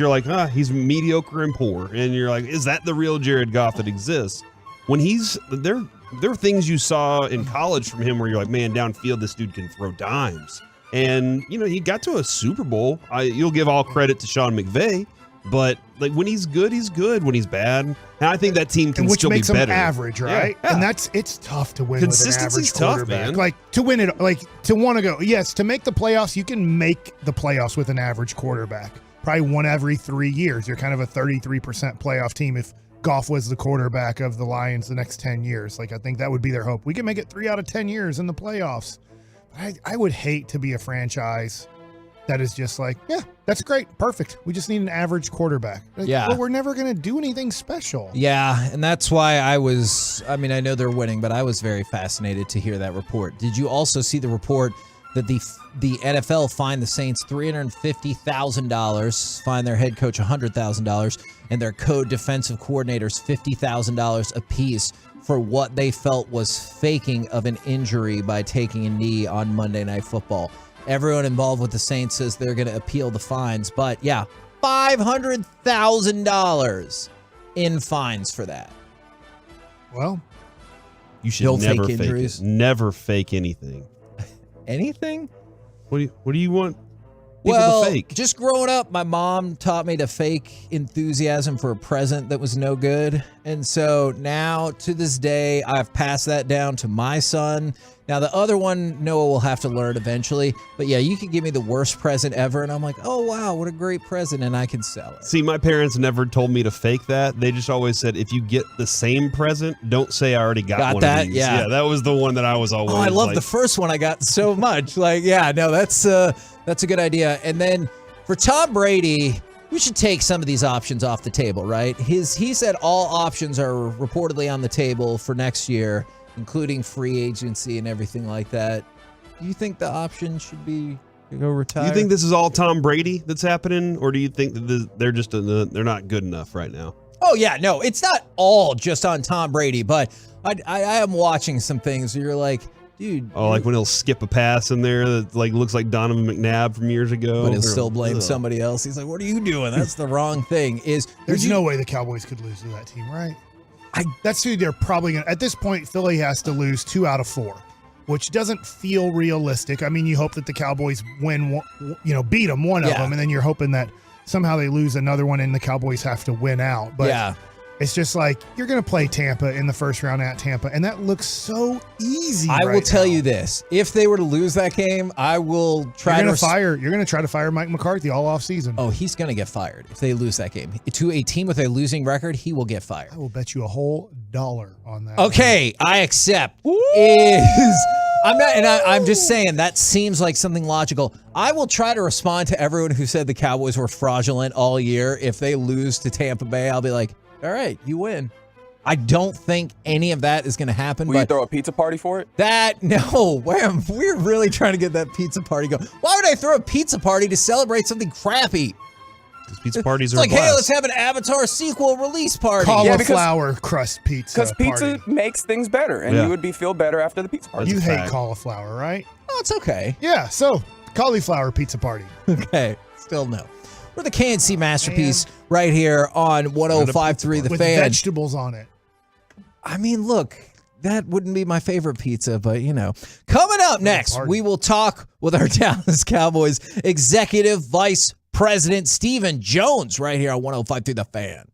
he's mediocre and poor, and you're like, is that the real Jared Goff that exists? When there are things you saw in college from him where you're like, man, downfield, this dude can throw dimes. And, he got to a Super Bowl. You'll give all credit to Sean McVay, but like when he's good, he's good. When he's bad, and I think that team can still be better. Which makes him average, right? Yeah. And it's tough to win with an Consistency's average tough, quarterback. man. Like to win it, like to want to go. Yes, to make the playoffs, you can make the playoffs with an average quarterback. Probably one every 3 years. You're kind of a 33% playoff team if Goff was the quarterback of the Lions the next 10 years. Like I think that would be their hope. We can make it 3 out of 10 years in the playoffs. I would hate to be a franchise that is just like, yeah, that's great. Perfect. We just need an average quarterback. Yeah. Well, we're never going to do anything special. Yeah, and that's why I know they're winning, but I was very fascinated to hear that report. Did you also see the report that the NFL fined the Saints $350,000, fined their head coach $100,000, and their co-defensive coordinators $50,000 apiece for what they felt was faking of an injury by taking a knee on Monday Night Football? Everyone involved with the Saints says they're going to appeal the fines. But yeah, $500,000 in fines for that. Well, You should No never fake fake injuries? it. Never fake anything. Anything? What do you want people Well, to fake? just growing up, my mom taught me to fake enthusiasm for a present that was no good. And so now, to this day, I've passed that down to my son. Now, the other one, Noah will have to learn eventually. But yeah, you can give me the worst present ever, and I'm like, oh, wow, what a great present, and I can sell it. See, my parents never told me to fake that. They just always said, if you get the same present, don't say I already got one that? of these. Yeah. That was the one that I was always Oh, I love like, the first one I got so much. Like, yeah, no, that's a good idea. And then for Tom Brady, we should take some of these options off the table, right? He said all options are reportedly on the table for next year, including free agency and everything like that. Do you think the option should be to go retire? You think this is all Tom Brady that's happening, or do you think that they're just they're not good enough right now? Oh, yeah, no, it's not all just on Tom Brady, but I am watching some things where you're like, dude. Oh, like when he'll skip a pass in there that like looks like Donovan McNabb from years ago. But he'll still blame somebody else. He's like, what are you doing? That's the wrong thing. There's no way the Cowboys could lose to that team, right? That's who they're probably going to. At this point, Philly has to lose 2 out of 4, which doesn't feel realistic. I mean, you hope that the Cowboys win, beat them, one of them, and then you're hoping that somehow they lose another one and the Cowboys have to win out. But it's just like, you're going to play Tampa in the first round at Tampa, and that looks so easy. I will tell you this. If they were to lose that game, I will try You're going to try to fire Mike McCarthy all offseason. Oh, he's going to get fired if they lose that game. To a team with a losing record, he will get fired. I will bet you a whole $1 on that. Okay, I accept. I'm just saying that seems like something logical. I will try to respond to everyone who said the Cowboys were fraudulent all year. If they lose to Tampa Bay, I'll be like, all right, you win. I don't think any of that is going to happen. Will you throw a pizza party for it? No. We're really trying to get that pizza party going. Why would I throw a pizza party to celebrate something crappy? Because pizza parties It's are like, hey, let's have an Avatar sequel release party. Cauliflower crust pizza. Because pizza makes things better, and you would feel better after the pizza party. You hate cauliflower, right? Oh, it's okay. Yeah, so cauliflower pizza party. Okay, still no. We're the KNC Masterpiece right here on 105.3 The With Fan. vegetables on it. I mean, look, that wouldn't be my favorite pizza, but Coming up next, we will talk with our Dallas Cowboys Executive Vice President Stephen Jones right here on 105.3 The Fan.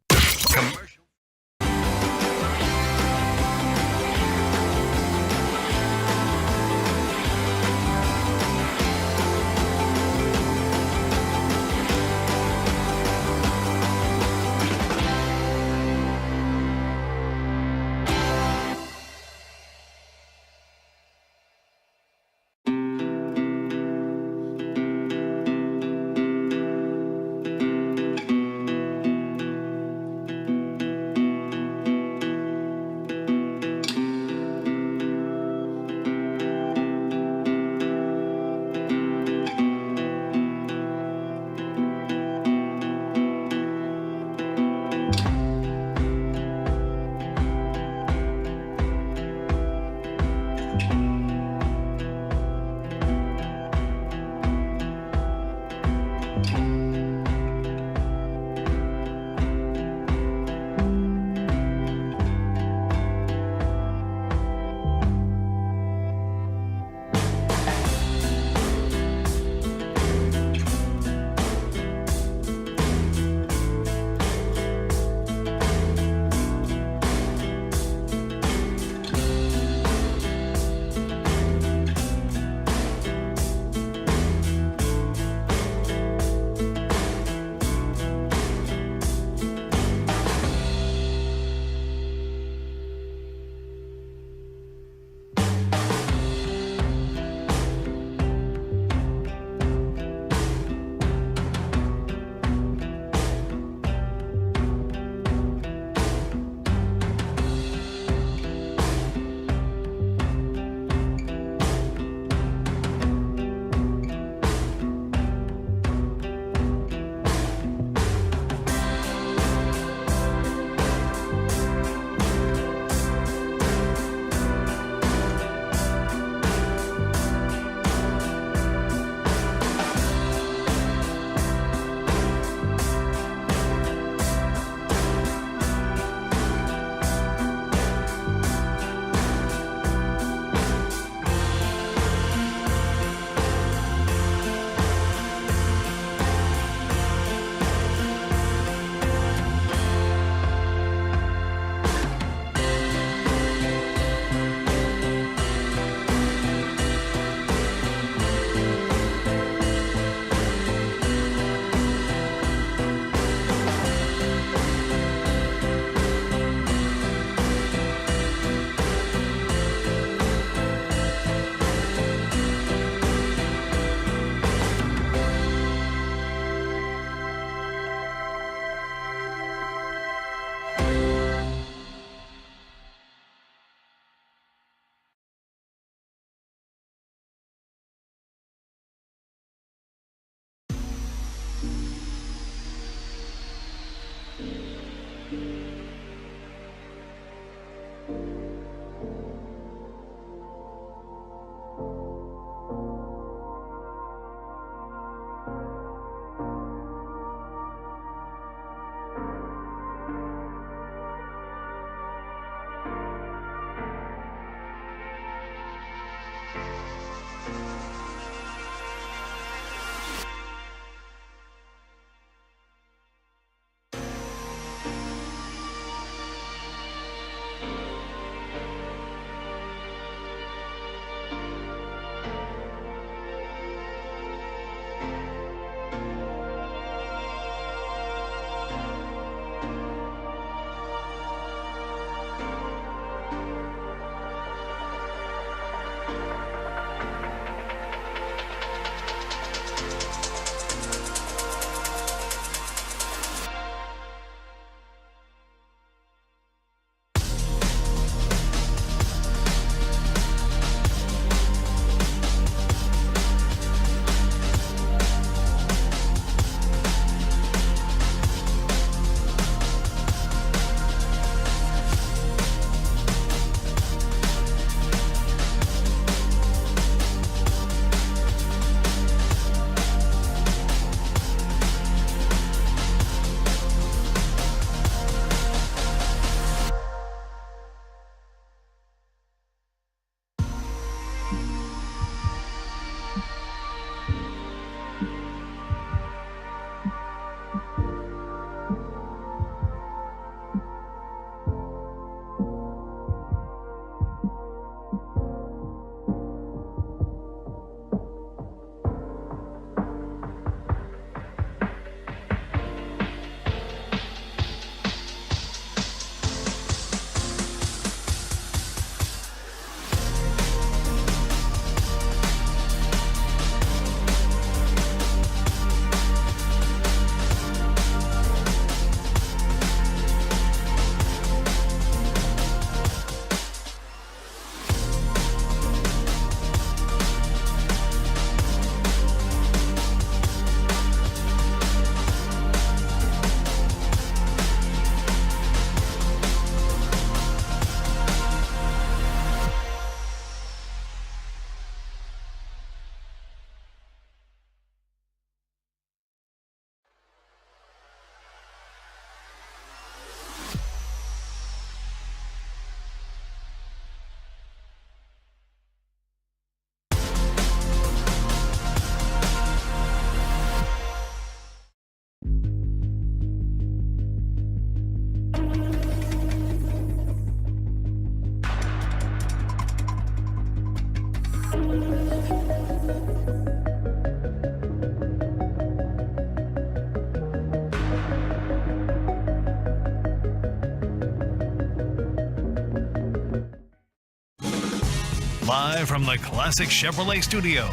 Live from the Classic Chevrolet Studios,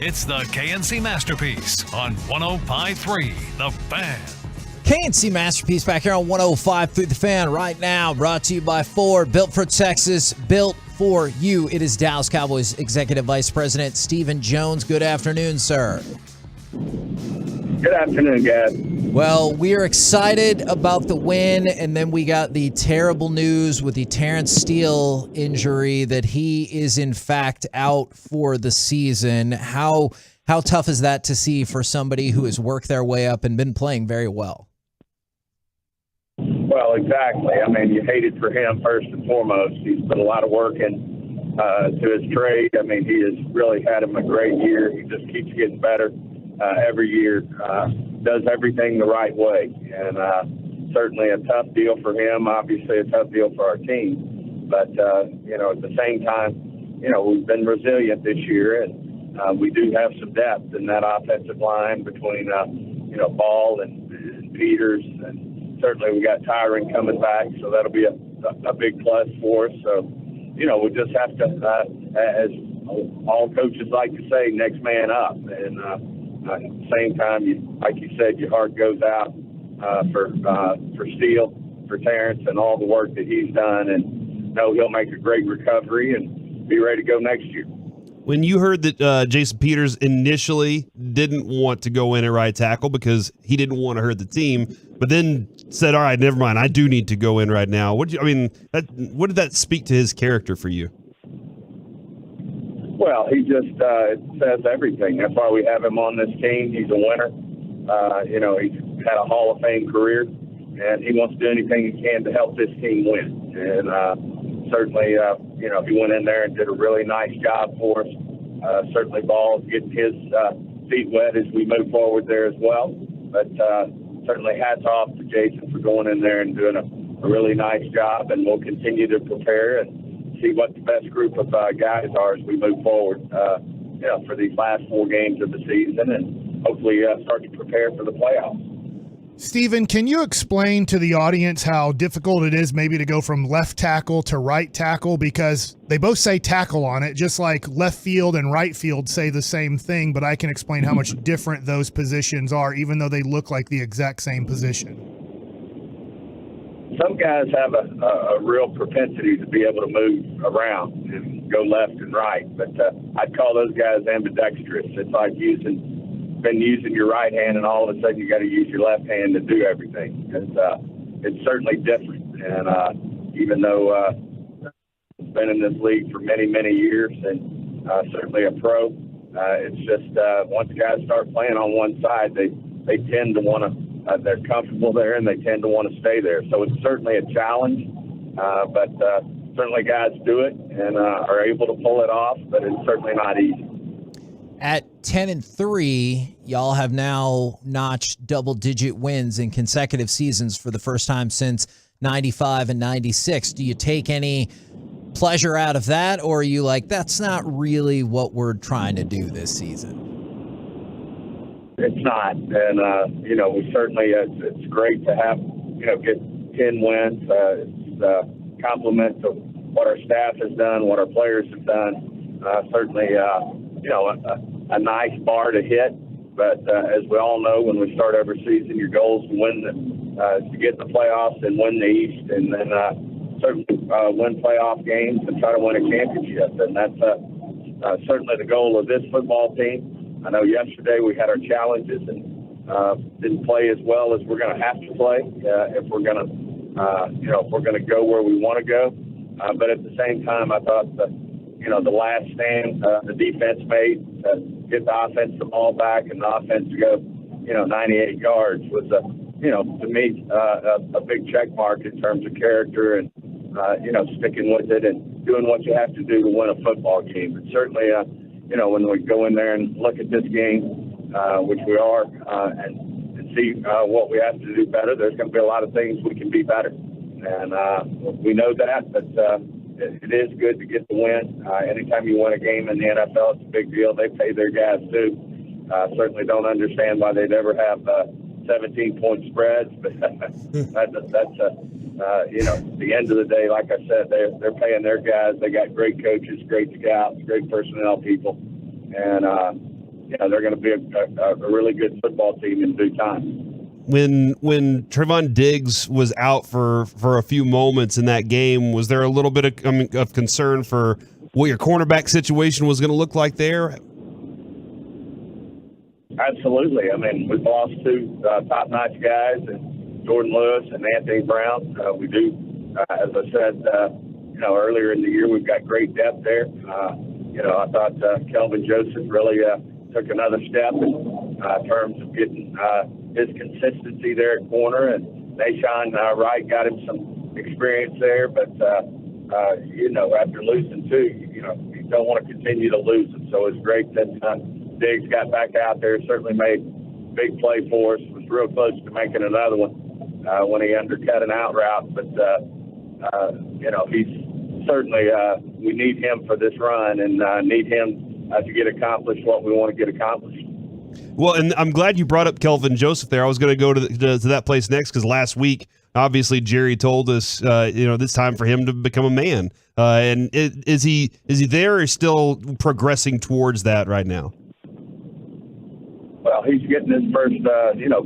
it's the KNC Masterpiece on 105.3 The Fan. KNC Masterpiece back here on 105.3 The Fan right now, brought to you by Ford, built for Texas, built for you. It is Dallas Cowboys Executive Vice President Stephen Jones. Good afternoon, sir. Good afternoon, guys. Well, we are excited about the win, and then we got the terrible news with the Terrence Steele injury that he is in fact out for the season. How tough is that to see for somebody who has worked their way up and been playing very well? Well, exactly. I mean, you hate it for him first and foremost. He's put a lot of work in to his trade. I mean, he has really had him a great year. He just keeps getting better every year. Does everything the right way, and certainly a tough deal for him. Obviously, a tough deal for our team. But at the same time, we've been resilient this year, and we do have some depth in that offensive line between Ball and Peters, and certainly we got Tyron coming back, so that'll be a big plus for us. So we just have to, as all coaches like to say, next man up, and at the same time, like you said, your heart goes out for Steele, for Terrence, and all the work that he's done, and know he'll make a great recovery and be ready to go next year. When you heard that Jason Peters initially didn't want to go in at right tackle because he didn't want to hurt the team, but then said, "All right, never mind, I do need to go in right now." What did that speak to his character for you? Well, he just says everything. That's why we have him on this team. He's a winner. He's had a Hall of Fame career, and he wants to do anything he can to help this team win. And certainly, he went in there and did a really nice job for us. Certainly, Ball's getting his feet wet as we move forward there as well. But certainly, hats off to Jason for going in there and doing a really nice job, and we'll continue to prepare and see what the best group of guys are as we move forward, for these last 4 games of the season, and hopefully start to prepare for the playoffs. Stephen, can you explain to the audience how difficult it is maybe to go from left tackle to right tackle? Because they both say tackle on it, just like left field and right field say the same thing, but I can explain how much different those positions are, even though they look like the exact same position. Some guys have a real propensity to be able to move around and go left and right, but I'd call those guys ambidextrous. It's like been using your right hand, and all of a sudden you got to use your left hand to do everything. It's certainly different, and even though I've been in this league for many, many years, and certainly a pro, it's just once guys start playing on one side, they tend to want to. They're comfortable there, and they tend to want to stay there. So it's certainly a challenge, but certainly guys do it and are able to pull it off, but it's certainly not easy. At 10-3, y'all have now notched double-digit wins in consecutive seasons for the first time since 95 and 96. Do you take any pleasure out of that, or are you like, that's not really what we're trying to do this season? It's not, and we certainly. It's great to have get 10 wins. It's a compliment to what our staff has done, what our players have done. Certainly, a nice bar to hit. But as we all know, when we start every season, your goal is to win to get in the playoffs and win the East, and then certainly win playoff games and try to win a championship. And that's certainly the goal of this football team. I know yesterday we had our challenges and didn't play as well as we're going to have to play if we're going to go where we want to go. But at the same time, I thought the last stand the defense made to get the offense the ball back and the offense to go 98 yards was to me a big check mark in terms of character and sticking with it and doing what you have to do to win a football game. But certainly. When we go in there and look at this game, which we are, and see what we have to do better, there's going to be a lot of things we can be better. And we know that, but it is good to get the win. Anytime you win a game in the NFL, it's a big deal. They pay their guys, too. Certainly don't understand why they'd ever have 17-point spreads, but that's the end of the day, like I said, they're paying their guys. They got great coaches, great scouts, great personnel people, and they're going to be a really good football team in due time. When Trevon Diggs was out for a few moments in that game, was there a little bit of concern for what your cornerback situation was going to look like there? Absolutely. I mean, we've lost two top-notch guys, and Jordan Lewis and Anthony Brown. We do, as I said, earlier in the year, we've got great depth there. I thought Kelvin Joseph really took another step in terms of getting his consistency there at corner, and Nashawn Wright got him some experience there. But after losing two, you don't want to continue to lose them. So it's great that Diggs got back out there. Certainly made a big play for us. Was real close to making another one when he undercut an out route. But he's certainly we need him for this run, and need him to get accomplished what we want to get accomplished. Well, and I'm glad you brought up Kelvin Joseph there. I was going to go to that place next because last week, obviously, Jerry told us, it's time for him to become a man. And is he there or still progressing towards that right now? Well, he's getting his first,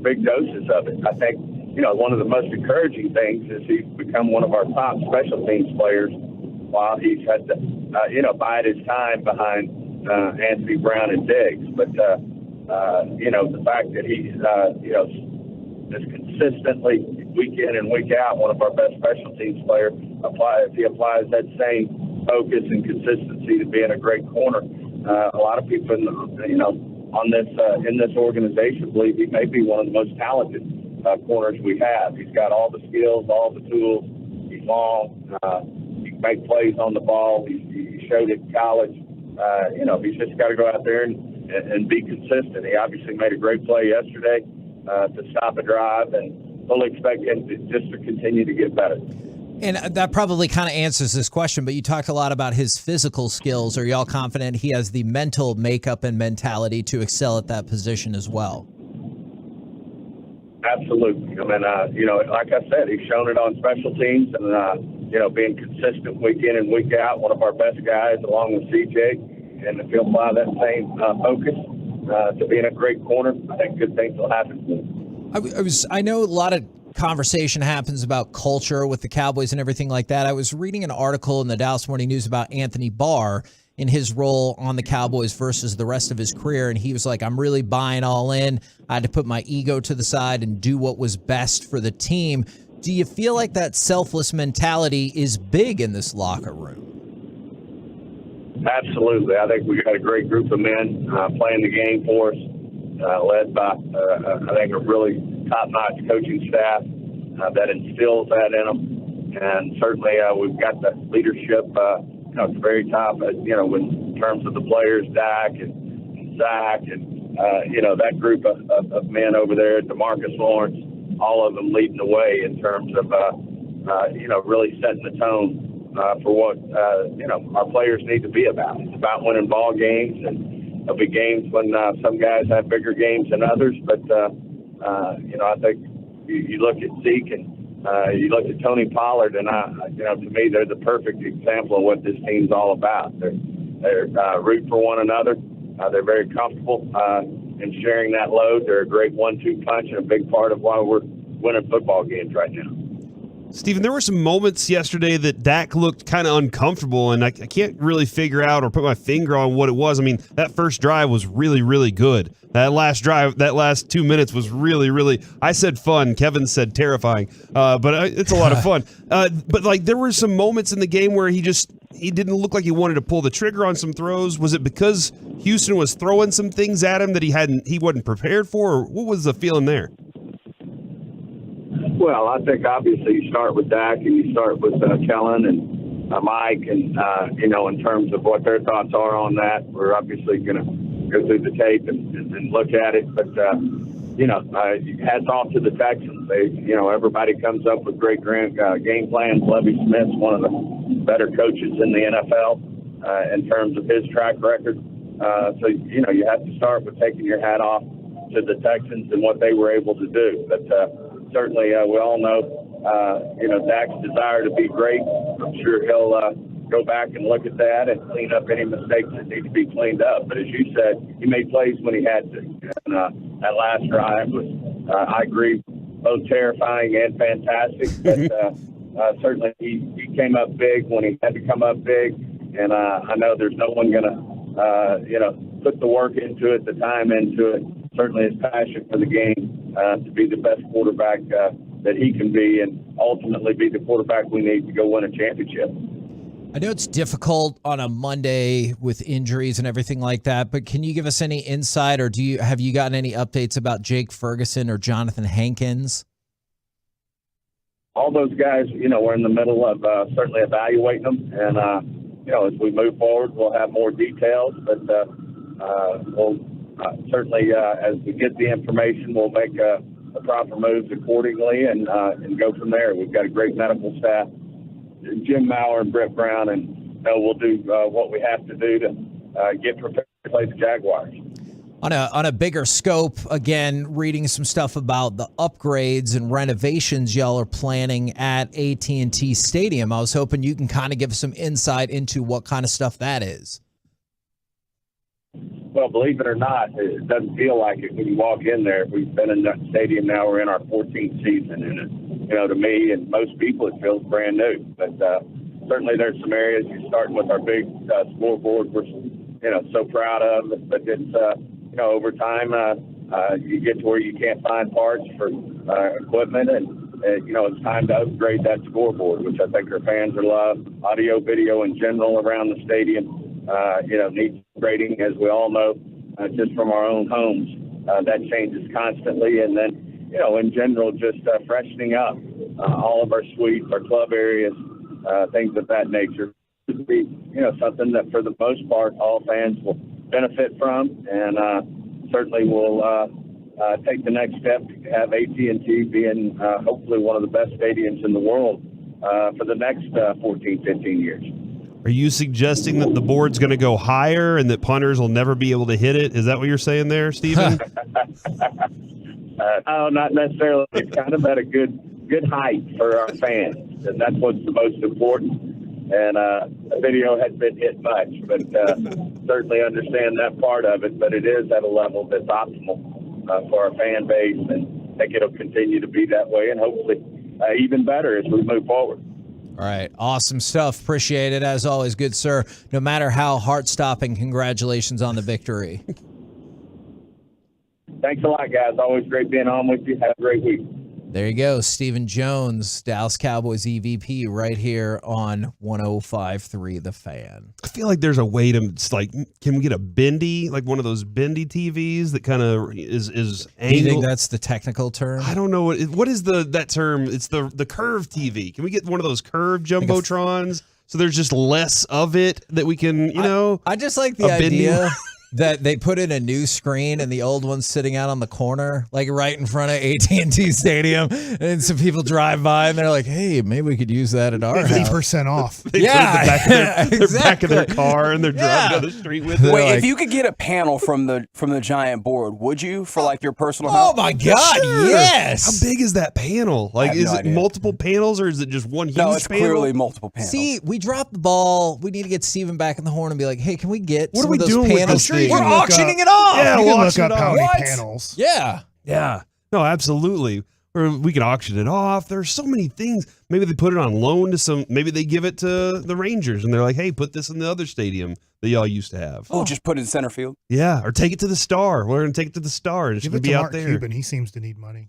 big doses of it. I think, one of the most encouraging things is he's become one of our top special teams players while he's had to, bide his time behind Anthony Brown and Diggs. But, the fact that he's, is consistently week in and week out one of our best special teams players, if he applies that same focus and consistency to being a great corner, a lot of people, in this organization believe he may be one of the most talented corners we have. He's got all the skills, all the tools. He's long. He can make plays on the ball. He showed it in college. He's just got to go out there and be consistent. He obviously made a great play yesterday to stop a drive, and we'll expect him to continue to get better. And that probably kind of answers this question, but you talked a lot about his physical skills. Are y'all confident he has the mental makeup and mentality to excel at that position as well? Absolutely. I mean, like I said, he's shown it on special teams and, being consistent week in and week out, one of our best guys along with CJ. And if he'll apply that same focus to being a great corner, I think good things will happen. I know a lot of conversation happens about culture with the Cowboys and everything like that. I was reading an article in the Dallas Morning News about Anthony Barr in his role on the Cowboys versus the rest of his career, and he was like, I'm really buying all in. I had to put my ego to the side and do what was best for the team. Do you feel like that selfless mentality is big in this locker room? Absolutely. I think we got a great group of men playing the game for us, led by, I think, a really top-notch coaching staff that instills that in them. And certainly we've got the leadership at the very top, in terms of the players, Dak and Zach and, that group of men over there, DeMarcus Lawrence, all of them leading the way in terms of, really setting the tone for what, our players need to be about. It's about winning ball games, and there'll be games when some guys have bigger games than others. But, I think you look at Zeke and you look at Tony Pollard, and, to me, they're the perfect example of what this team's all about. They're root for one another. They're very comfortable in sharing that load. They're a great 1-2 punch and a big part of why we're winning football games right now. Steven, there were some moments yesterday that Dak looked kind of uncomfortable, and I can't really figure out or put my finger on what it was. I mean, that first drive was really, really good. That last drive, that last 2 minutes was really, really, I said fun. Kevin said terrifying, but it's a lot of fun. But there were some moments in the game where he didn't look like he wanted to pull the trigger on some throws. Was it because Houston was throwing some things at him that he wasn't prepared for, or what was the feeling there? Well, I think obviously you start with Dak and you start with Kellen and Mike, and in terms of what their thoughts are on that. We're obviously going to go through the tape and look at it, but hats off to the Texans. They, everybody comes up with great game plans. Lovie Smith's one of the better coaches in the NFL in terms of his track record. So you have to start with taking your hat off to the Texans and what they were able to do. But certainly we all know, Dak's desire to be great. I'm sure he'll go back and look at that and clean up any mistakes that need to be cleaned up. But as you said, he made plays when he had to. And that last drive was, I agree, both terrifying and fantastic. But certainly he came up big when he had to come up big. And I know there's no one going to, put the work into it, the time into it. Certainly his passion for the game to be the best quarterback that he can be and ultimately be the quarterback we need to go win a championship. I know it's difficult on a Monday with injuries and everything like that, but can you give us any insight, or have you gotten any updates about Jake Ferguson or Jonathan Hankins? All those guys, we're in the middle of certainly evaluating them, and as we move forward, we'll have more details. But we'll certainly, as we get the information, we'll make the proper moves accordingly and go from there. We've got a great medical staff, Jim Maurer and Brett Brown, and we'll do what we have to do to get prepared to play the Jaguars. On a bigger scope, again, reading some stuff about the upgrades and renovations y'all are planning at AT&T Stadium. I was hoping you can kind of give us some insight into what kind of stuff that is. Well, believe it or not, it doesn't feel like it when you walk in there. We've been in that stadium now. We're in our 14th season, and to me and most people, it feels brand new. But certainly there's some areas. You're starting with our big scoreboard, we're so proud of it. But it's over time, you get to where you can't find parts for equipment, and it's time to upgrade that scoreboard, which I think our fans will love. Audio, video in general around the stadium, needs upgrading, as we all know, just from our own homes. That changes constantly, and then in general, just freshening up all of our suites, our club areas, things of that nature. Should be something that for the most part all fans will benefit from, and certainly we'll take the next step to have AT&T being hopefully one of the best stadiums in the world for the next 14, 15 years. Are you suggesting that the board's going to go higher and that punters will never be able to hit it? Is that what you're saying there, Stephen? Oh, not necessarily. It's kind of at a good height for our fans, and that's what's the most important. And the video hasn't been hit much, but certainly understand that part of it. But it is at a level that's optimal for our fan base, and I think it'll continue to be that way, and hopefully even better as we move forward. All right. Awesome stuff. Appreciate it. As always, good sir. No matter how heart-stopping, congratulations on the victory. Thanks a lot, guys. Always great being on with you. Have a great week. There you go. Stephen Jones, Dallas Cowboys EVP, right here on 105.3 The Fan. I feel like there's a way to, can we get a bendy, like one of those bendy TVs that kind of is angled? Do you think that's the technical term? I don't know. What is that term? It's the curved TV. Can we get one of those curved Jumbotrons so there's just less of it that we can, I just like the idea that they put in a new screen and the old one's sitting out on the corner, like right in front of AT&T Stadium, and some people drive by and they're like, "Hey, maybe we could use that at our house." 50% off. They put it in the back of their car and they're driving down the street with it. Wait, if you could get a panel from the giant board, would you for like your personal house? Oh my God, Sure. yes. How big is that panel? Like, is it multiple panels or is it just one huge panel? No, it's clearly multiple panels. See, we dropped the ball. We need to get Steven back in the horn and be like, "Hey, can we get some of those doing with panels? this thing? We're auctioning it off." Yeah, you we'll can auction look up it how off. many panels. Yeah. No, absolutely. Or we can auction it off. There's so many things. Maybe they put it on loan to some. Maybe they give it to the Rangers and they're like, "Hey, put this in the other stadium that y'all used to have." Oh, just put it in center field. Yeah, or take it to the Star. We're going to take it to the Star. And it's Give going it to be to out Mark there. Cuban. He seems to need money.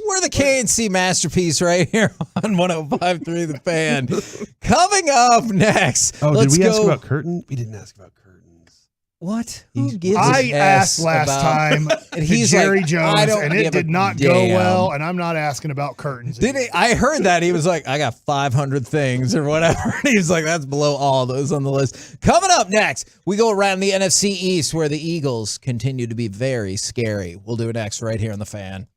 We're the KNC masterpiece right here on 105.3 The Fan. Coming up next. Oh, let's did we go. ask about curtain? We didn't ask about curtains. What? Who gives I a asked S last about- time and to he's Jerry like, Jones, I don't and it give a did not go damn. well, and I'm not asking about curtains. Did he? I heard that. He was like, I got 500 things or whatever. And he was like, that's below all those on the list. Coming up next, we go around the NFC East where the Eagles continue to be very scary. We'll do it next right here on The Fan.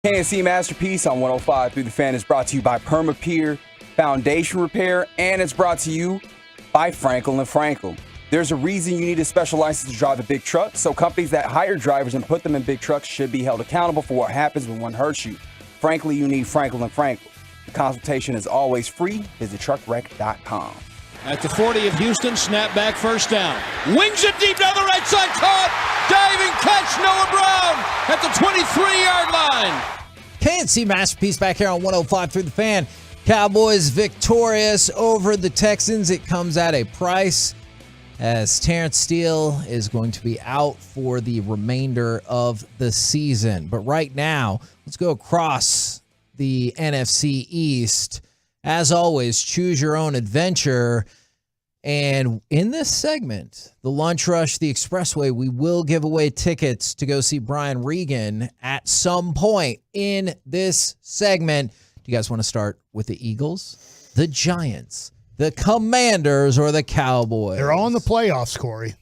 KNC Masterpiece on 105 through the Fan is brought to you by Permapeer Foundation Repair, and it's brought to you by Frankel and Frankel. There's a reason you need a special license to drive a big truck, so companies that hire drivers and put them in big trucks should be held accountable for what happens when one hurts you. Frankly, you need Frankel and Frankel. The consultation is always free. Visit truckwreck.com. At the 40 of Houston, snap back, first down. Wings it deep down the right side, caught. Diving catch, Noah Brown at the 23-yard line. KNC Masterpiece back here on 105 through the Fan. Cowboys victorious over the Texans. It comes at a price, as Terrence Steele is going to be out for the remainder of the season. But right now, let's go across the NFC East. As always, choose your own adventure. And in this segment, the Lunch Rush, the Expressway, we will give away tickets to go see Brian Regan at some point in this segment. Do you guys want to start with the Eagles, the Giants, the Commanders, or the Cowboys? They're all in the playoffs, Corey.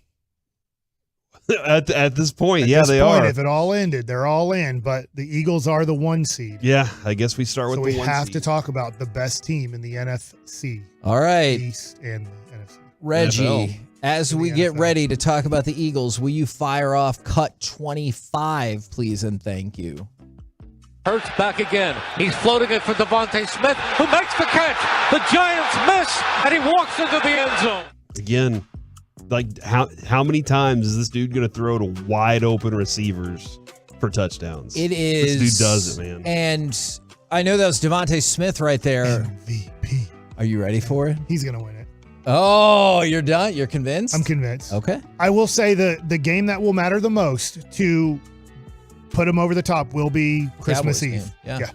At this point, they are. If it all ended, they're all in, but the Eagles are the 1 seed. Yeah, I guess we start with so the 1 seed. we have to talk about the best team in the NFC. All right. East and the NFC. Reggie, NFL. as we get ready to talk about the Eagles, will you fire off cut 25, please, and thank you. Hurts back again. He's floating it for Devontae Smith, who makes the catch. The Giants miss, and he walks into the end zone. Again, like how many times is this dude going to throw to wide open receivers for touchdowns? It is. This dude does it, man. And I know that was Devontae Smith right there. MVP. Are you ready for it? He's going to win it. Oh, you're done? You're convinced? I'm convinced. Okay. I will say the game that will matter the most to put him over the top will be Christmas Cowboys Eve. game. Yeah.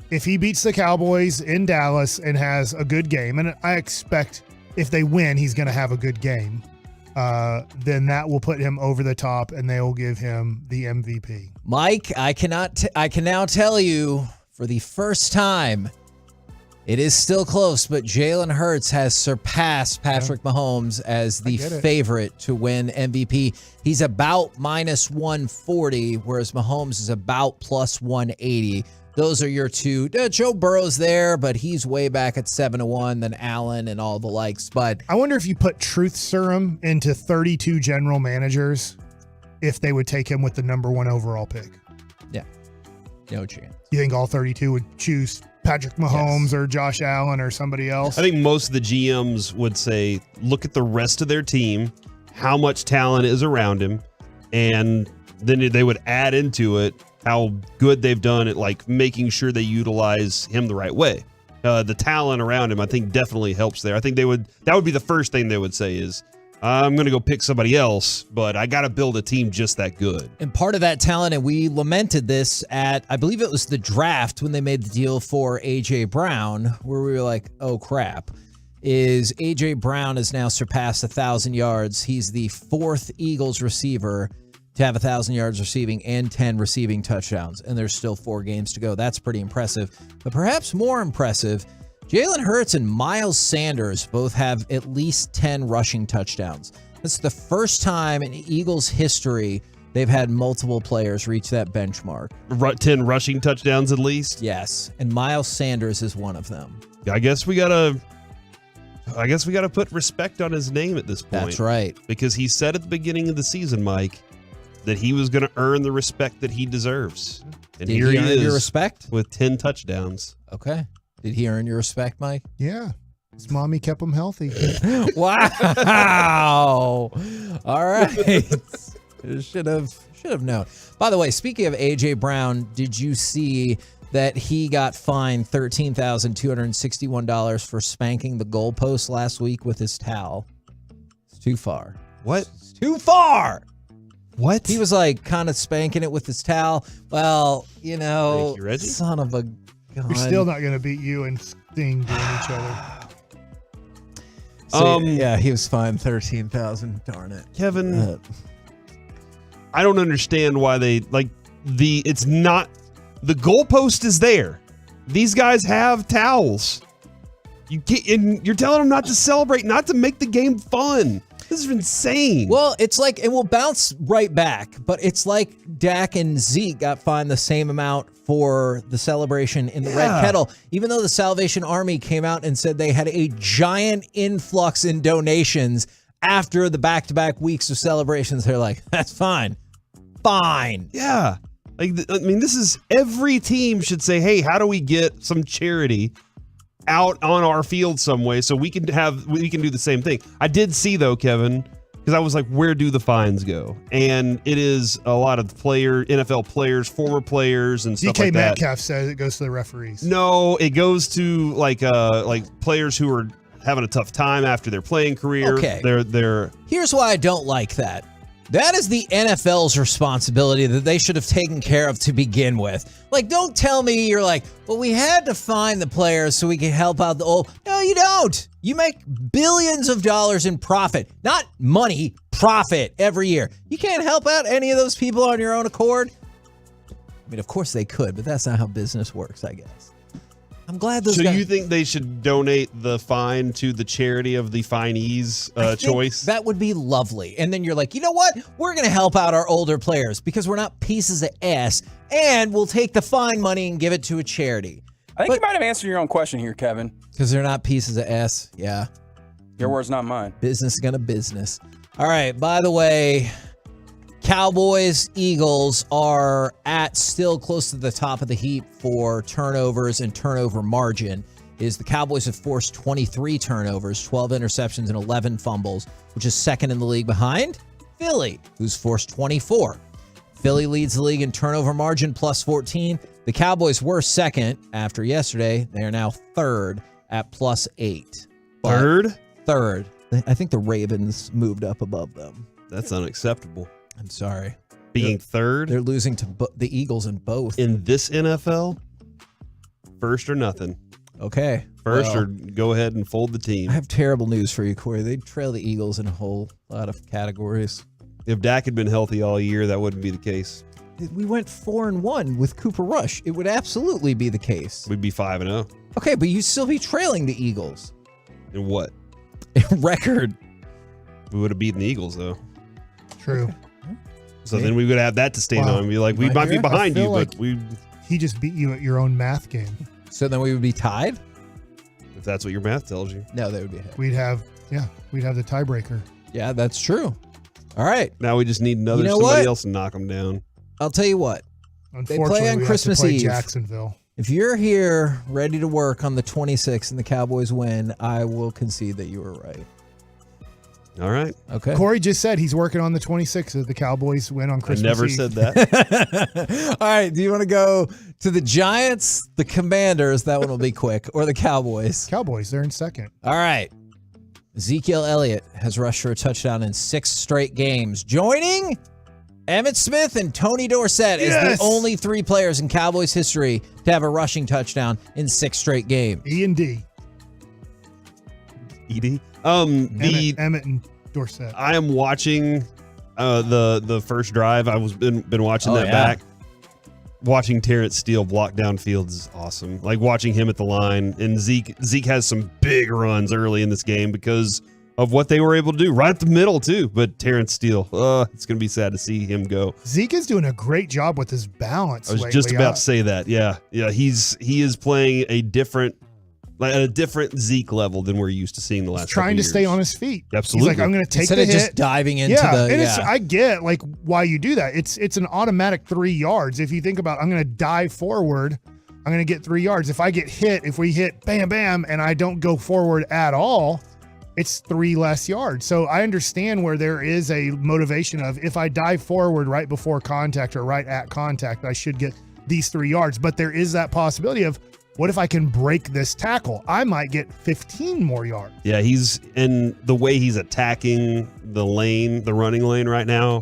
If he beats the Cowboys in Dallas and has a good game, and I expect if they win, he's going to have a good game, then that will put him over the top, and they will give him the MVP. Mike, I can now tell you for the first time, it is still close, but Jalen Hurts has surpassed Patrick Mahomes as the favorite to win MVP. He's about minus 140, whereas Mahomes is about plus 180. those are your two. Joe Burrow's there, but he's way back at 7-1 than Allen and all the likes. But I wonder if you put truth serum into 32 general managers, if they would take him with the number 1 overall pick. Yeah, no chance. You think all 32 would choose Patrick Mahomes or Josh Allen or somebody else? I think most of the GMs would say, look at the rest of their team, how much talent is around him, and then they would add into it how good they've done at like making sure they utilize him the right way. The talent around him, I think, definitely helps there. I think that would be the first thing they would say is, I'm going to go pick somebody else, but I got to build a team just that good. And part of that talent, and we lamented this at, I believe it was the draft when they made the deal for A.J. Brown, where we were like, oh, crap, is A.J. Brown has now surpassed 1,000 yards. He's the 4th Eagles receiver to have 1,000 yards receiving and 10 receiving touchdowns, and there's still 4 games to go. That's pretty impressive. But perhaps more impressive, Jalen Hurts and Miles Sanders both have at least 10 rushing touchdowns. That's the first time in Eagles history they've had multiple players reach that benchmark. 10 rushing touchdowns at least? Yes, and Miles Sanders is one of them. I guess we gotta put respect on his name at this point. That's right. Because he said at the beginning of the season, Mike, that he was going to earn the respect that he deserves. And Did here he he earn is your respect? with 10 touchdowns. Okay. Did he earn your respect, Mike? Yeah. His mommy kept him healthy. Wow. All right. Should have known. By the way, speaking of A.J. Brown, did you see that he got fined $13,261 for spanking the goalpost last week with his towel? It's too far. What? It's too far. What? He was like kind of spanking it with his towel. Well, you know, Thank you, Reggie. son of a gun. We're still not going to beat you and Sting doing each other. So, yeah, he was fined $13,000. Darn it, Kevin. I don't understand why they it's not the goalpost is there. These guys have towels. You're telling them not to celebrate, not to make the game fun. This is insane. Well, it's like, and we'll bounce right back, but it's like Dak and Zeke got fined the same amount for the celebration in the Red Kettle, even though the Salvation Army came out and said they had a giant influx in donations after the back-to-back weeks of celebrations. They're like, that's fine. Fine. Yeah. I mean, this is every team should say, hey, how do we get some charity out on our field some way so we can do the same thing. I did see though, Kevin, because I was like, where do the fines go? And it is a lot of NFL players, former players, and stuff like that. DK Metcalf says it goes to the referees. No, it goes to like players who are having a tough time after their playing career. Okay. They're Here's why I don't like that. That is the NFL's responsibility that they should have taken care of to begin with. Like, don't tell me you're like, well, we had to find the players so we could help out the old. No, you don't. You make billions of dollars in profit, not money, profit every year. You can't help out any of those people on your own accord. I mean, of course they could, but that's not how business works, I guess. I'm glad those guys. You think they should donate the fine to the charity of the finees choice? That would be lovely. And then you're like, you know what? We're going to help out our older players because we're not pieces of ass, and we'll take the fine money and give it to a charity. I think you might have answered your own question here, Kevin. Because they're not pieces of ass. Yeah. Your words, not mine. Business gonna business. All right. By the way, Cowboys, Eagles are still close to the top of the heap for turnovers and turnover margin. The Cowboys have forced 23 turnovers, 12 interceptions, and 11 fumbles, which is second in the league behind Philly, who's forced 24. Philly leads the league in turnover margin, plus 14. The Cowboys were second after yesterday. They are now third at plus 8. Third? Third. I think the Ravens moved up above them. That's unacceptable. I'm sorry. Being third? They're losing to the Eagles in both. In this NFL? First or nothing. Okay. First or go ahead and fold the team. I have terrible news for you, Corey. They trail the Eagles in a whole lot of categories. If Dak had been healthy all year, that wouldn't be the case. We went 4-1 with Cooper Rush. It would absolutely be the case. We'd be 5-0. Okay, but you'd still be trailing the Eagles. In what? Record. We would have beaten the Eagles, though. True. So then we would have that to stand on and be like, we might be behind you, but we... He just beat you at your own math game. So then we would be tied? If that's what your math tells you. No, they would be ahead. We'd have the tiebreaker. Yeah, that's true. All right. Now we just need somebody else to knock them down. I'll tell you what. Unfortunately, they play on Christmas Eve. Jacksonville. If you're here ready to work on the 26th and the Cowboys win, I will concede that you were right. All right. Okay. Corey just said he's working on the 26th of the Cowboys win on Christmas I never Eve. said that. All right. Do you want to go to the Giants, the Commanders? That one will be quick. Or the Cowboys? Cowboys. They're in second. All right. Ezekiel Elliott has rushed for a touchdown in 6 straight games, joining Emmitt Smith and Tony Dorsett as the only 3 players in Cowboys history to have a rushing touchdown in 6 straight games. E&D. E.D.? Emmitt and Dorsett. I am watching the first drive. I was been watching that back. Watching Terrence Steele block downfield is awesome. Like watching him at the line, and Zeke has some big runs early in this game because of what they were able to do right at the middle too. But Terrence Steele, it's going to be sad to see him go. Zeke is doing a great job with his balance. I was just about to say that. Yeah. He is playing at a different Zeke level than we're used to seeing the last. He's trying to stay on his feet. Absolutely. He's like, I'm going to take Instead the of hit. just diving into the. I get like why you do that. It's an automatic 3 yards. If you think about, I'm going to dive forward, I'm going to get 3 yards. If I get hit, if we hit bam bam, and I don't go forward at all, it's 3 less yards. So I understand where there is a motivation of if I dive forward right before contact or right at contact, I should get these 3 yards. But there is that possibility of, what if I can break this tackle? I might get 15 more yards. Yeah, and the way he's attacking the running lane right now,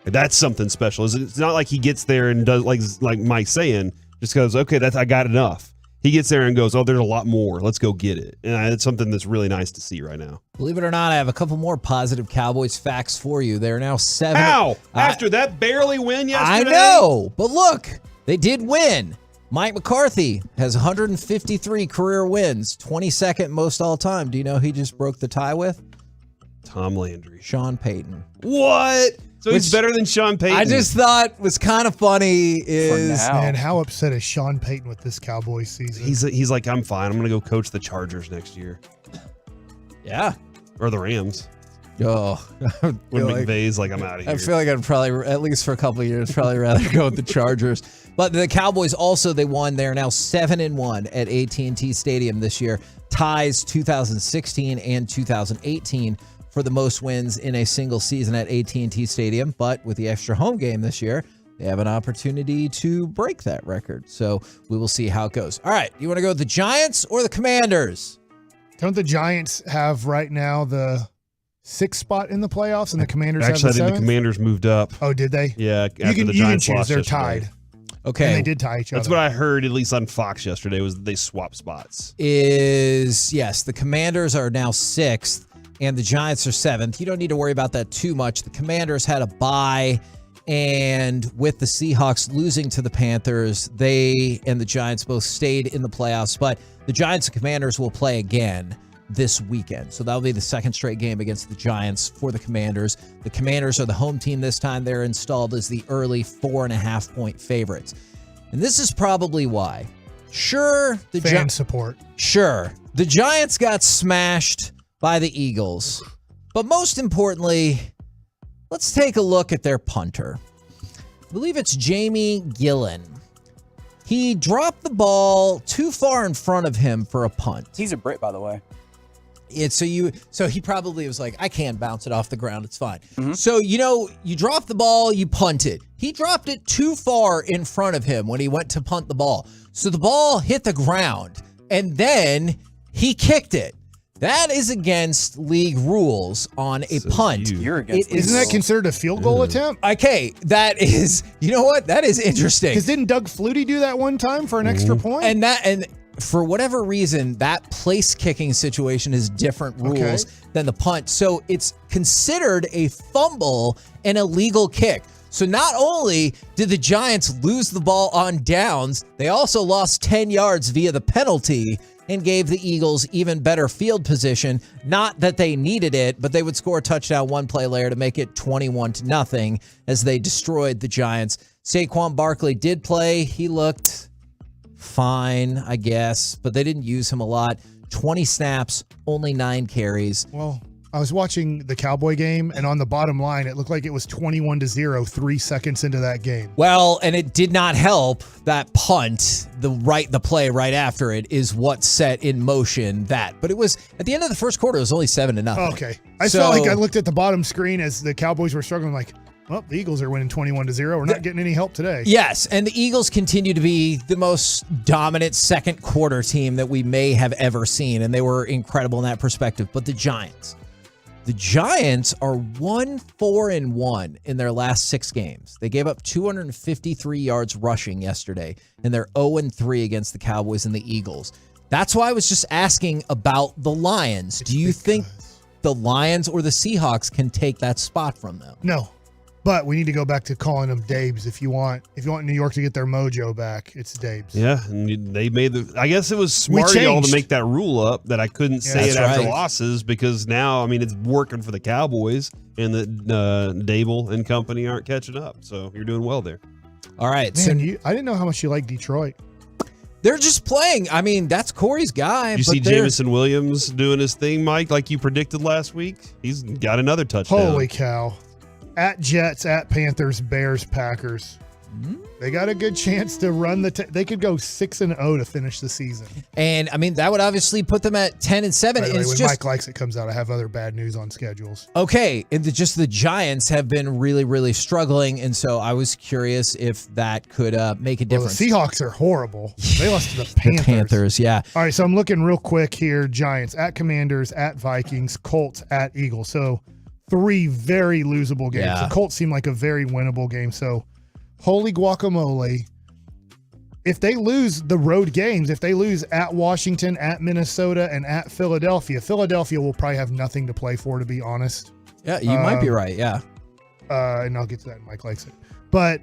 that's something special. It's not like he gets there and does like Mike's saying, just goes, okay, I got enough. He gets there and goes, oh, there's a lot more. Let's go get it. And it's something that's really nice to see right now. Believe it or not, I have a couple more positive Cowboys facts for you. They're now 7. How? After that barely win yesterday? I know, but look, they did win. Mike McCarthy has 153 career wins, 22nd most all time. Do you know who he just broke the tie with? Tom Landry. Sean Payton. What? So he's better than Sean Payton. I just thought was kind of funny is... Man, how upset is Sean Payton with this Cowboys season? He's like, I'm fine. I'm going to go coach the Chargers next year. Yeah. Or the Rams. Oh. When McVay's like, I'm out of here. I feel like I'd probably, at least for a couple of years, probably rather go with the Chargers. But the Cowboys also, they won. They're now 7-1 at AT&T Stadium this year. Ties 2016 and 2018 for the most wins in a single season at AT&T Stadium. But with the extra home game this year, they have an opportunity to break that record. So we will see how it goes. All right, you want to go with the Giants or the Commanders? Don't the Giants have right now the 6th spot in the playoffs, and the Commanders Actually, have the 7th? I think the Commanders moved up. Oh, did they? Yeah, you after can, the you Giants can choose. lost They're yesterday. tied. Okay. And they did tie each other. That's what I heard, at least on Fox yesterday, was they swapped spots. Yes, the Commanders are now 6th, and the Giants are 7th. You don't need to worry about that too much. The Commanders had a bye, and with the Seahawks losing to the Panthers, they and the Giants both stayed in the playoffs, but the Giants and Commanders will play again this weekend. So that'll be the 2nd straight game against the Giants for the Commanders. The Commanders are the home team this time. They're installed as the early 4.5-point favorites. And this is probably why. Sure, the fan support. Sure, the Giants got smashed by the Eagles. But most importantly, let's take a look at their punter. I believe it's Jamie Gillen. He dropped the ball too far in front of him for a punt. He's a Brit, by the way. So he probably was like, I can't bounce it off the ground. It's fine. So, you drop the ball, you punt it. He dropped it too far in front of him when he went to punt the ball. So the ball hit the ground, and then he kicked it. That is against league rules on a punt. You're against Isn't that considered a field goal attempt? Okay, that is, you know what? That is interesting. Because didn't Doug Flutie do that one time for an extra point? And for whatever reason, that place kicking situation is different rules than the punt. So it's considered a fumble and a legal kick. So not only did the Giants lose the ball on downs, they also lost 10 yards via the penalty and gave the Eagles even better field position. Not that they needed it, but they would score a touchdown one play later to make it 21-0 as they destroyed the Giants. Saquon Barkley did play. He looked fine, I guess, but they didn't use him a lot. 20 snaps, only 9 carries. Well, I was watching the Cowboy game, and on the bottom line, it looked like it was 21-0 3 seconds into that game. Well, and it did not help that punt, the play right after it is what set in motion that. But it was, at the end of the first quarter, it was only 7-0. Okay. I felt like I looked at the bottom screen as the Cowboys were struggling, like, well, the Eagles are winning 21-0. We're not getting any help today. Yes, and the Eagles continue to be the most dominant second quarter team that we may have ever seen, and they were incredible in that perspective. But the Giants are 1-4-1 in their last 6 games. They gave up 253 yards rushing yesterday, and they're 0-3 against the Cowboys and the Eagles. That's why I was just asking about the Lions. Do you think the Lions or the Seahawks can take that spot from them? No. But we need to go back to calling them Dabes. If you want New York to get their mojo back, it's Dabes. Yeah, and they made I guess it was smart of y'all to make that rule up that I couldn't say it after losses, because now, I mean, it's working for the Cowboys, and the Dable and company aren't catching up. So you're doing well there. All right. Man, I didn't know how much you like Detroit. They're just playing. I mean, that's Corey's guy. Did you see Jameson Williams doing his thing, Mike, like you predicted last week? He's got another touchdown. Holy cow. At Jets, at Panthers, Bears, Packers. They got a good chance to run they could go 6-0 to finish the season. And I mean, that would obviously put them at 10-7. By the way, it's when just, Mike Likes It comes out, I have other bad news on schedules. Okay, and the Giants have been really, really struggling, and so I was curious if that could make a difference. Well, the Seahawks are horrible. They lost to the Panthers. The Panthers, yeah. All right, so I'm looking real quick here. Giants at Commanders, at Vikings, Colts at Eagles. So 3 very losable games. Yeah. The Colts seem like a very winnable game. So holy guacamole. If they lose the road games, if they lose at Washington, at Minnesota, and at Philadelphia will probably have nothing to play for, to be honest. Yeah, you might be right, yeah. And I'll get to that. Mike Likes It. But,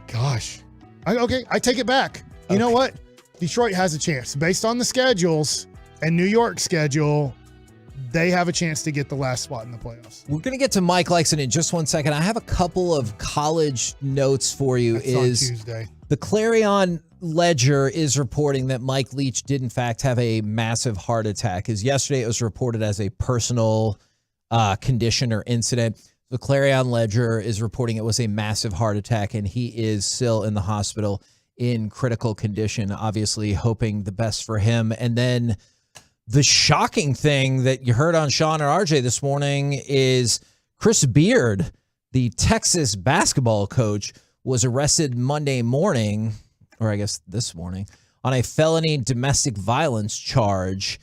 gosh. I take it back. You know what? Detroit has a chance. Based on the schedules and New York's schedule, they have a chance to get the last spot in the playoffs. We're going to get to Mike Likes It in just one second. I have a couple of college notes for you. That's on Tuesday. The Clarion Ledger is reporting that Mike Leach did, in fact, have a massive heart attack. Because yesterday it was reported as a personal condition or incident. The Clarion Ledger is reporting it was a massive heart attack, and he is still in the hospital in critical condition, obviously hoping the best for him. And then the shocking thing that you heard on Sean and RJ this morning is Chris Beard, the Texas basketball coach, was arrested Monday morning, or I guess this morning, on a felony domestic violence charge.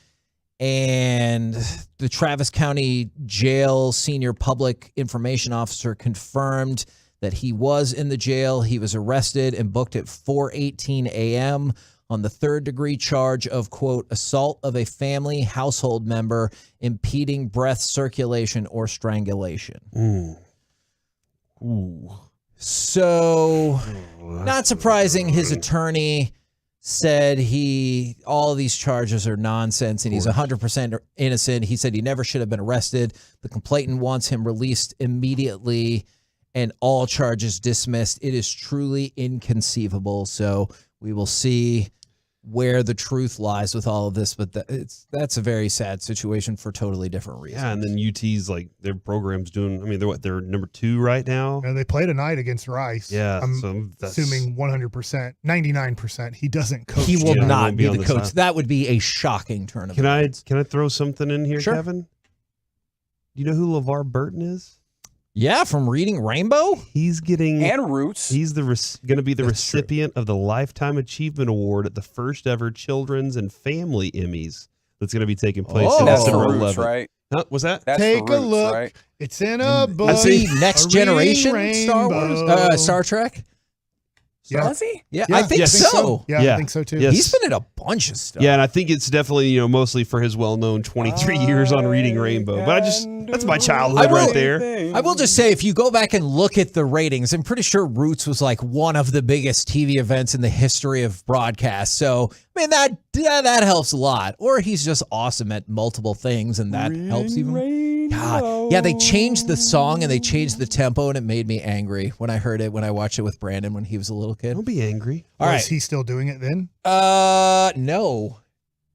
And the Travis County Jail senior public information officer confirmed that he was in the jail. He was arrested and booked at 4:18 a.m. on the 3rd-degree charge of, quote, assault of a family household member, impeding breath circulation, or strangulation. Ooh. So, not surprising, his attorney said all of these charges are nonsense and he's 100% innocent. He said he never should have been arrested. The complainant wants him released immediately and all charges dismissed. It is truly inconceivable. So, we will see where the truth lies with all of this, but that's a very sad situation for totally different reasons. Yeah, and then UT's like their program's doing. I mean, they're number 2 right now. And they play tonight against Rice. Yeah, I'm assuming 100%, 99%. He doesn't coach. He will not be the coach. That would be a shocking tournament. Can I throw something in here, Sure. Kevin? Do you know who LeVar Burton is? Yeah, from Reading Rainbow. He's getting and Roots. He's going to be the recipient of the Lifetime Achievement Award at the first ever Children's and Family Emmys that's going to be taking place in That's the December Roots, 11th. right? Huh, what's that? That's Take the a Roots, look. right? It's in a book. Next Generation Star Wars, Star Trek. Yeah. Was he? Yeah, I think so. Yeah, I think so too. Yes. He's been in a bunch of stuff. Yeah, and I think it's definitely, mostly for his well-known 23 years on Reading Rainbow. But that's my childhood right there. I will just say, if you go back and look at the ratings, I'm pretty sure Roots was like one of the biggest TV events in the history of broadcast. So, I mean, that helps a lot. Or he's just awesome at multiple things, and that helps even God. Yeah, they changed the song and they changed the tempo, and it made me angry when I heard it, when I watched it with Brandon when he was a little kid. Don't be angry. All right. Is he still doing it then? No.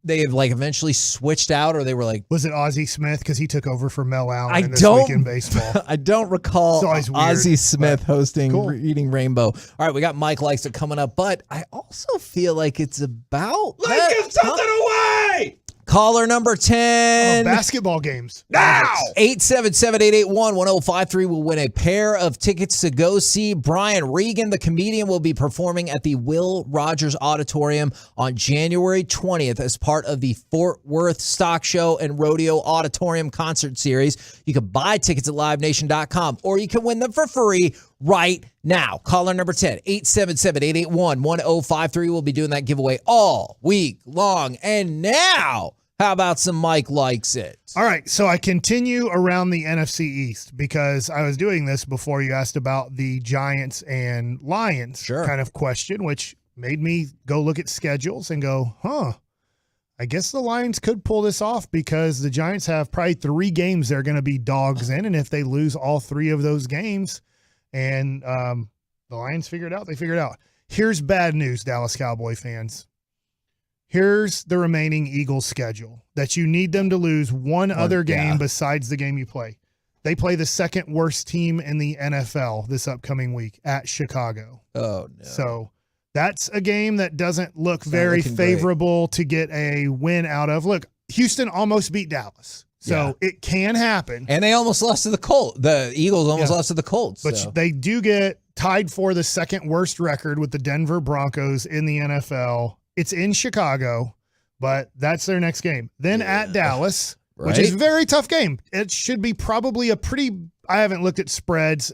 They have eventually switched out, or they were like... Was it Ozzie Smith? Because he took over for Mel Allen in this week in baseball. I don't recall Ozzie Smith hosting Eating Rainbow. All right, we got Mike Likes It coming up, but I also feel like it's about... Let's give something away! Caller number 10. Basketball games. Now! 877-881-1053 will win a pair of tickets to go see Brian Regan. The comedian will be performing at the Will Rogers Auditorium on January 20th as part of the Fort Worth Stock Show and Rodeo Auditorium concert series. You can buy tickets at livenation.com, or you can win them for free right now. Caller number 10, 877-881-1053. We'll be doing that giveaway all week long. And now, how about some Mike Likes It? All right, so I continue around the NFC East because I was doing this before you asked about the Giants and Lions kind of question, which made me go look at schedules and go, I guess the Lions could pull this off because the Giants have probably 3 games they're going to be dogs in, and if they lose all 3 of those games, and the Lions figured it out, they figured it out. Here's bad news, Dallas Cowboy fans. Here's the remaining Eagles schedule that you need them to lose one other game besides the game you play. They play the second worst team in the NFL this upcoming week at Chicago. Oh, no. So that's a game that doesn't look very favorable to get a win out of. Look, Houston almost beat Dallas. So it can happen. And they almost lost to the Colts. The Eagles almost lost to the Colts. But they do get tied for the second worst record with the Denver Broncos in the NFL. It's in Chicago, but that's their next game. Then at Dallas, which is a very tough game. It should be probably a pretty – I haven't looked at spreads.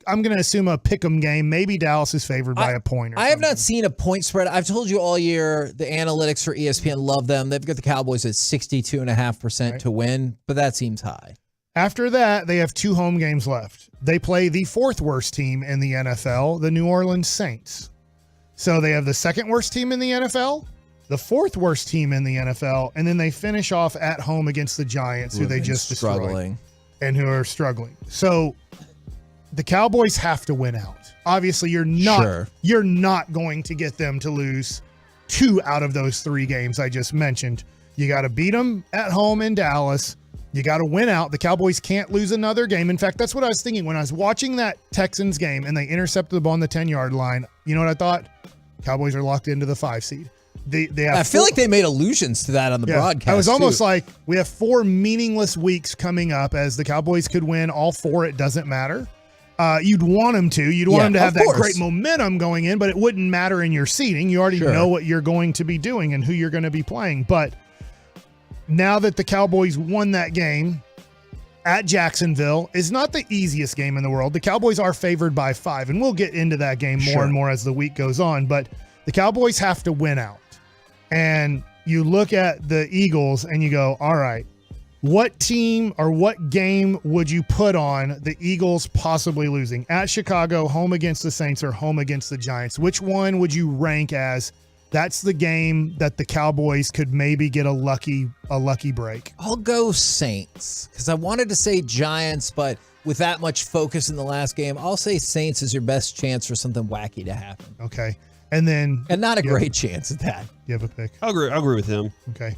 I'm going to assume a pick'em game. Maybe Dallas is favored by a point. I have not seen a point spread. I've told you all year the analytics for ESPN love them. They've got the Cowboys at 62.5% to win, but that seems high. After that, they have 2 home games left. They play the 4th worst team in the NFL, the New Orleans Saints. So they have the 2nd worst team in the NFL, the 4th worst team in the NFL, and then they finish off at home against the Giants, who they just destroyed and who are struggling. So the Cowboys have to win out. Obviously, you're not going to get them to lose 2 out of those 3 games I just mentioned. You got to beat them at home in Dallas. You got to win out. The Cowboys can't lose another game. In fact, that's what I was thinking when I was watching that Texans game and they intercepted the ball on the 10-yard line. You know what I thought? Cowboys are locked into the 5 seed. They have I feel like they made allusions to that on the broadcast. I was almost like, we have 4 meaningless weeks coming up as the Cowboys could win all 4. It doesn't matter. You'd want them to. You'd want them to have that great momentum going in, but it wouldn't matter in your seeding. You already know what you're going to be doing and who you're going to be playing. But now that the Cowboys won that game at Jacksonville, is not the easiest game in the world. The Cowboys are favored by 5, and we'll get into that game more and more as the week goes on. But the Cowboys have to win out. And you look at the Eagles and you go, all right, what team or what game would you put on the Eagles possibly losing? At Chicago, home against the Saints, or home against the Giants? Which one would you rank as that's the game that the Cowboys could maybe get a lucky break? I'll go Saints because I wanted to say Giants, but with that much focus in the last game, I'll say Saints is your best chance for something wacky to happen. Okay. And not a great chance at that. You have a pick? I'll agree with him. Okay.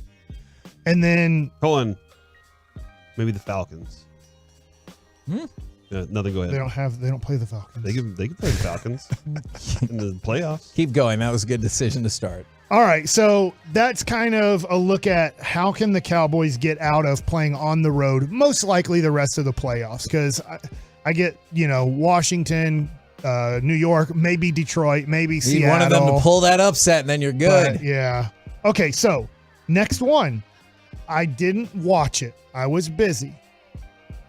And then hold on. Maybe the Falcons. Nothing. Go ahead. They don't play the Falcons. They can play the Falcons in the playoffs. Keep going. That was a good decision to start. All right, so that's kind of a look at how can the Cowboys get out of playing on the road, most likely the rest of the playoffs, because I get, Washington, New York, maybe Detroit, maybe Seattle. Need one of them to pull that upset, and then you're good. But, yeah. Okay, so next one. I didn't watch it. I was busy.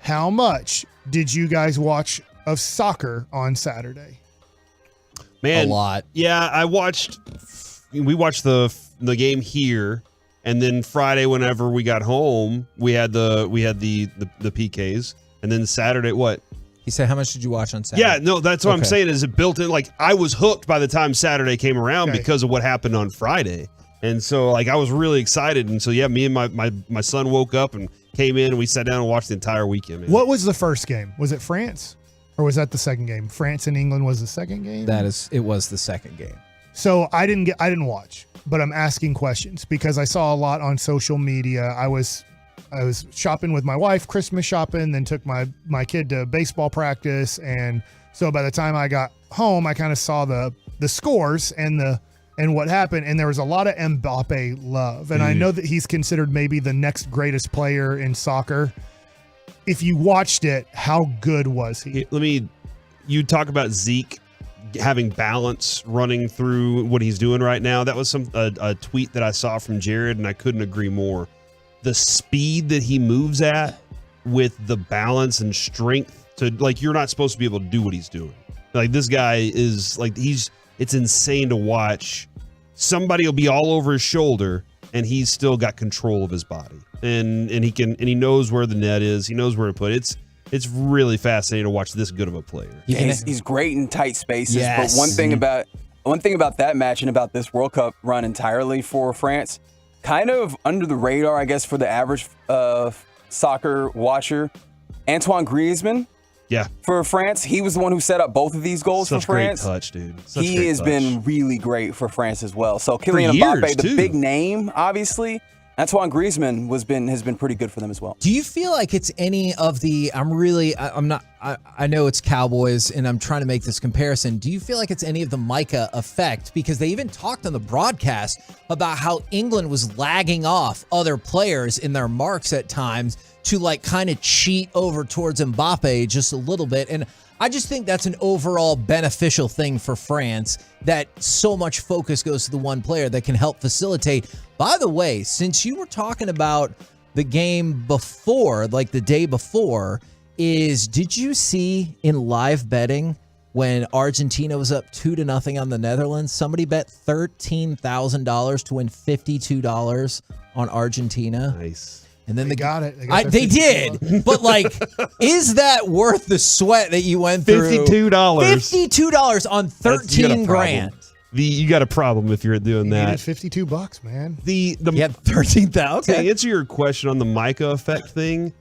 How much did you guys watch of soccer on Saturday? Man, a lot. Yeah, we watched the game here, and then Friday whenever we got home, we had the PKs, and then Saturday what? He said, how much did you watch on Saturday? Yeah, no, that's what I'm saying is it built in. Like I was hooked by the time Saturday came around because of what happened on Friday. And so, like, I was really excited. And so, yeah, me and my son woke up and came in, and we sat down and watched the entire weekend, man. What was the first game? Was it France? Or was that the second game? France and England was the second game? It was the second game. So I didn't watch, but I'm asking questions because I saw a lot on social media. I was shopping with my wife, Christmas shopping, then took my kid to baseball practice. And so by the time I got home, I kind of saw the scores and what happened, and there was a lot of Mbappe love. And I know that he's considered maybe the next greatest player in soccer. If you watched it, how good was he? You talk about Zeke having balance running through what he's doing right now. That was a tweet that I saw from Jared, and I couldn't agree more. The speed that he moves at with the balance and strength to, like, you're not supposed to be able to do what he's doing. Like, this guy is like, it's insane to watch. Somebody will be all over his shoulder and he's still got control of his body. And he knows where the net is. He knows where to put it. It's really fascinating to watch this good of a player. Yeah, he's great in tight spaces. Yes. But one thing about that match and about this World Cup run entirely for France, kind of under the radar, I guess, for the average soccer watcher, Antoine Griezmann. Yeah. For France, he was the one who set up both of these goals for France. Such great touch, dude. He has been really great for France as well. So Kylian Mbappe, the big name, obviously. Antoine Griezmann has been pretty good for them as well. Do you feel like it's any of the? I know it's Cowboys, and I'm trying to make this comparison. Do you feel like it's any of the Micah effect? Because they even talked on the broadcast about how England was lagging off other players in their marks at times to, like, kind of cheat over towards Mbappe just a little bit. And I just think that's an overall beneficial thing for France, that so much focus goes to the one player that can help facilitate. By the way, since you were talking about the game before, like the day before, did you see in live betting when Argentina was up 2-0 on the Netherlands, somebody bet $13,000 to win $52 on Argentina? Nice. And then they got it. They did. But, like, is that worth the sweat that you went through? $52. $52 on 13 grand. You got a problem if you're doing that. $52, man. You had 13,000. To answer your question on the Micah effect thing,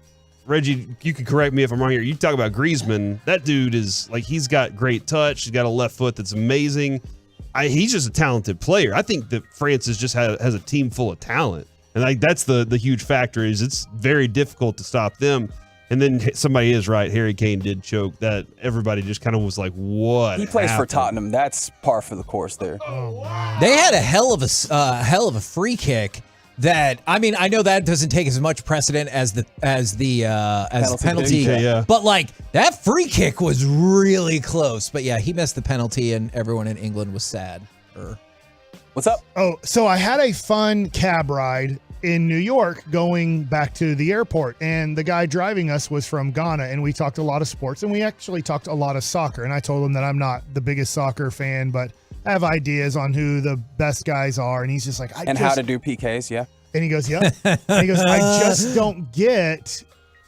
Reggie, you can correct me if I'm wrong here. You talk about Griezmann. That dude is, like, he's got great touch. He's got a left foot that's amazing. He's just a talented player. I think that France has a team full of talent. And, like, that's the huge factor, is it's very difficult to stop them. And then somebody is right. Harry Kane did choke. That everybody just kind of was like, what? He plays happened? for Tottenham. That's par for the course there. They had a hell of a free kick. That, I mean, I know that doesn't take as much precedent as the penalty. Yeah. But, like, that free kick was really close. But yeah, he missed the penalty, and everyone in England was sad. What's up? Oh, so I had a fun cab ride in New York going back to the airport, and the guy driving us was from Ghana, and we talked a lot of sports, and we actually talked a lot of soccer. And I told him that I'm not the biggest soccer fan, but I have ideas on who the best guys are. And he's just like, how to do PKs, yeah. And he goes, yeah. And he goes, I just don't get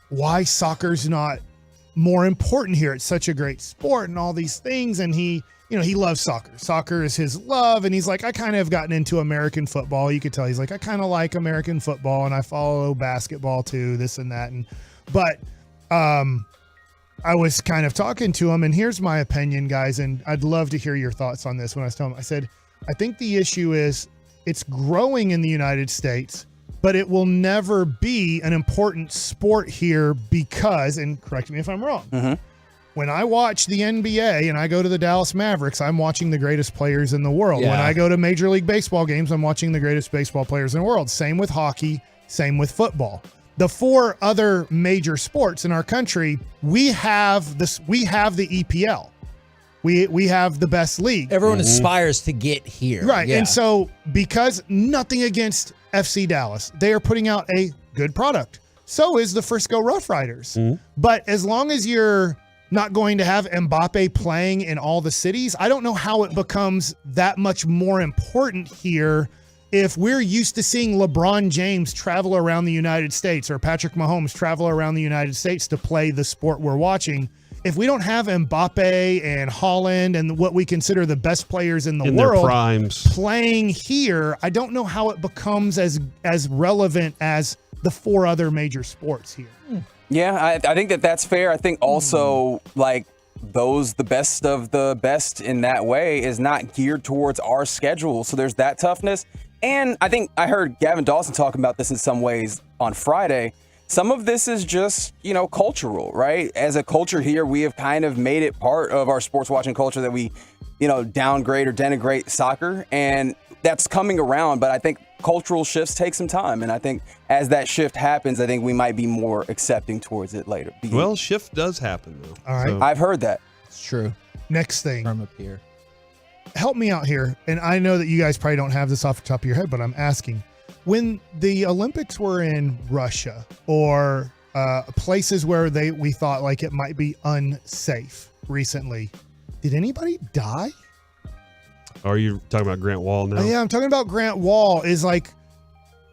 why soccer's not more important here. It's such a great sport and all these things. And he loves soccer. Soccer is his love. And he's like, I kind of have gotten into American football. You could tell he's like, I kind of like American football, and I follow basketball too, this and that. But I was kind of talking to him, and here's my opinion, guys, and I'd love to hear your thoughts on this. When I was telling him, I said, I think the issue is it's growing in the United States, but it will never be an important sport here because, and correct me if I'm wrong, when I watch the NBA and I go to the Dallas Mavericks, I'm watching the greatest players in the world. Yeah. When I go to Major League Baseball games, I'm watching the greatest baseball players in the world. Same with hockey, same with football. The four other major sports in our country, we have the EPL. We have the best league. Everyone aspires to get here. Right. Yeah. And so, because nothing against FC Dallas, they are putting out a good product. So is the Frisco Rough Riders. But as long as you're not going to have Mbappe playing in all the cities, I don't know how it becomes that much more important here if we're used to seeing LeBron James travel around the United States or Patrick Mahomes travel around the United States to play the sport we're watching. if we don't have Mbappe and Haaland and what we consider the best players in the in world their primes playing here, I don't know how it becomes as relevant as the 4 other major sports here. Yeah, I think that's fair. I think also like the best of the best in that way is not geared towards our schedule. So there's that toughness. And I think I heard Gavin Dawson talking about this in some ways on Friday. Some of this is just, cultural, right? As a culture here, we have kind of made it part of our sports watching culture that we, downgrade or denigrate soccer. And that's coming around. But I think cultural shifts take some time. And I think as that shift happens, I think we might be more accepting towards it later. Well, shift does happen, though. All right. So. I've heard that. It's true. Next thing. From up here. Help me out here. And I know that you guys probably don't have this off the top of your head, but I'm asking. When the Olympics were in Russia or places where we thought like it might be unsafe recently, did anybody die? Are you talking about Grant Wall now? Yeah, I'm talking about Grant Wall. Is like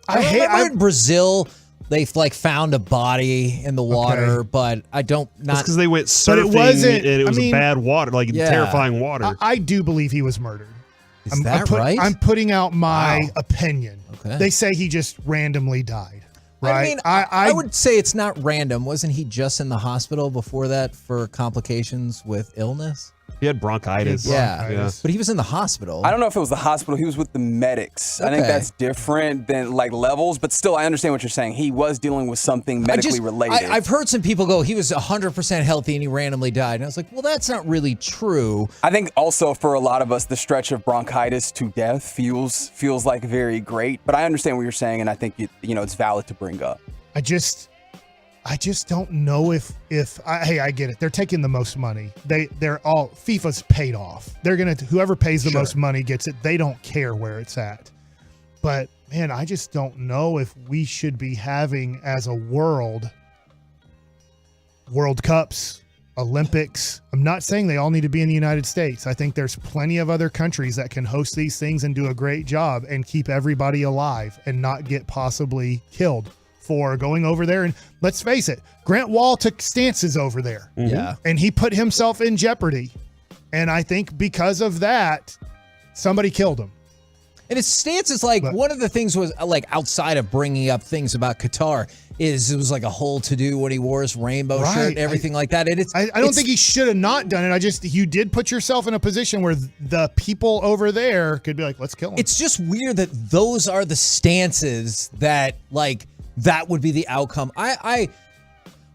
I remember in Brazil they found a body in the water, but I don't not because they went surfing and it was bad water, terrifying water. I do believe he was murdered. Is that right? I'm putting out my opinion. Okay. They say he just randomly died. Right? I mean, I would say it's not random. Wasn't he just in the hospital before that for complications with illness? He had bronchitis. Yeah. But he was in the hospital. I don't know if it was the hospital. He was with the medics. I think that's different than levels, but still, I understand what you're saying. He was dealing with something medically related. I've heard some people go, he was 100% healthy and he randomly died. And I was like, well, that's not really true. I think also for a lot of us, the stretch of bronchitis to death feels like very great. But I understand what you're saying, and I think it's valid to bring up. I just don't know if I get it. They're taking the most money. They're all FIFA's paid off. They're whoever pays the most money gets it. They don't care where it's at. But man, I just don't know if we should be having as a World Cups, Olympics. I'm not saying they all need to be in the United States. I think there's plenty of other countries that can host these things and do a great job and keep everybody alive and not get possibly killed for going over there. And let's face it, Grant Wall took stances over there. Yeah. And he put himself in jeopardy. And I think because of that, somebody killed him. And his stance is one of the things was outside of bringing up things about Qatar is it was like a whole to-do when he wore his rainbow shirt and everything like that. And I don't think he should have not done it. You did put yourself in a position where the people over there could be like, let's kill him. It's just weird that those are the stances that that would be the outcome. I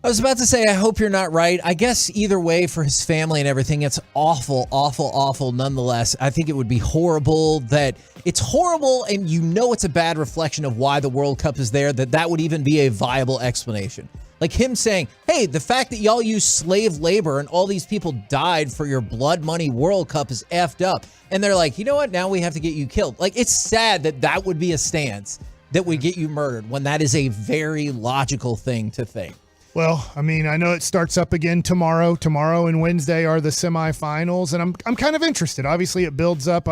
was about to say, I hope you're not right. I guess either way for his family and everything, it's awful, awful, awful nonetheless. I think it would be horrible that it's horrible and it's a bad reflection of why the World Cup is there, that would even be a viable explanation. Like him saying, hey, the fact that y'all use slave labor and all these people died for your blood money World Cup is effed up. And they're like, you know what? Now we have to get you killed. It's sad that would be a stance that would get you murdered when that is a very logical thing to think. Well, I mean, I know it starts up again tomorrow. Tomorrow and Wednesday are the semifinals, and I'm kind of interested. Obviously, it builds up,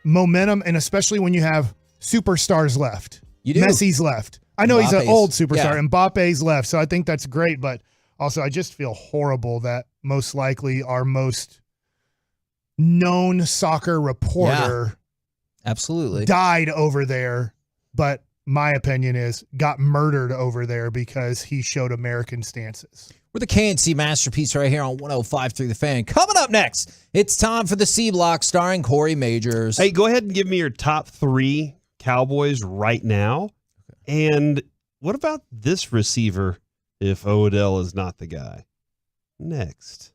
momentum, and especially when you have superstars left. You do. Messi's left. I know he's an old superstar, yeah. Mbappe's left, so I think that's great. But also, I just feel horrible that most likely our most known soccer reporter absolutely died over there, but my opinion is got murdered over there because he showed American stances. We're the KNC Masterpiece right here on 105.3 The Fan. Coming up next, it's time for the C Block starring Corey Majors. Hey, go ahead and give me your top 3 Cowboys right now. And what about this receiver if Odell is not the guy? Next.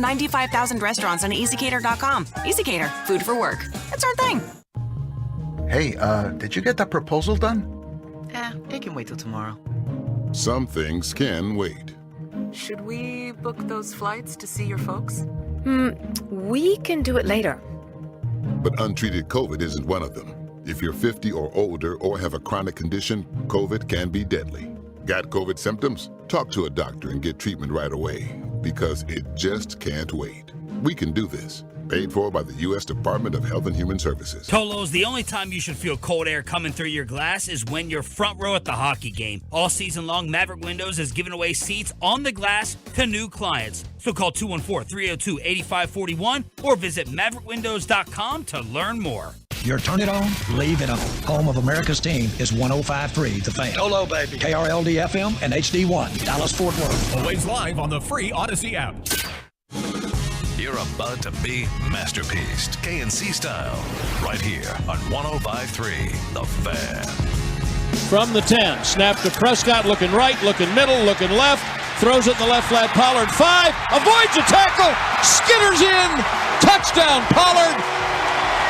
95,000 restaurants on ezcater.com. ezcater, food for work. That's our thing. Hey, did you get that proposal done? It can wait till tomorrow. Some things can wait. Should we book those flights to see your folks? We can do it later. But untreated COVID isn't one of them. If you're 50 or older or have a chronic condition, COVID can be deadly. Got COVID symptoms? Talk to a doctor and get treatment right away, because it just can't wait. We can do this. Paid for by the U.S. Department of Health and Human Services. Tolos, the only time you should feel cold air coming through your glass is when you're front row at the hockey game. All season long, Maverick Windows has given away seats on the glass to new clients. So call 214-302-8541 or visit MaverickWindows.com to learn more. Your turn it on, leave it on. Home of America's team is 105.3 The Fan. Hello, baby. KRLD FM and HD1, Dallas Fort Worth. Always live on the free Odyssey app. You're about to be masterpieced, KNC style, right here on 105.3 The Fan. From the 10, snap to Prescott, looking right, looking middle, looking left, throws it in the left flat, Pollard 5, avoids a tackle, skitters in, touchdown Pollard,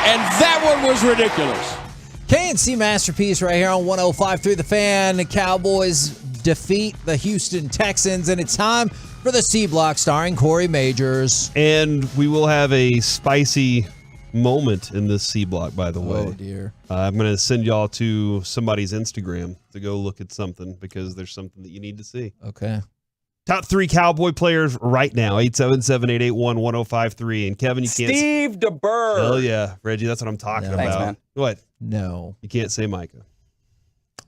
and that one was ridiculous. KNC masterpiece right here on 105.3 The Fan. The Cowboys defeat the Houston Texans, and it's time for the C Block starring Corey Majors. And we will have a spicy moment in this C Block, by the way. Oh, dear. I'm going to send y'all to somebody's Instagram to go look at something, because there's something that you need to see. Okay. Top 3 Cowboy players right now, 877-881-1053. And Kevin, you can't... Steve DeBurr. Hell yeah. Reggie, that's what I'm talking about. Thanks, man. What? No. You can't say Micah.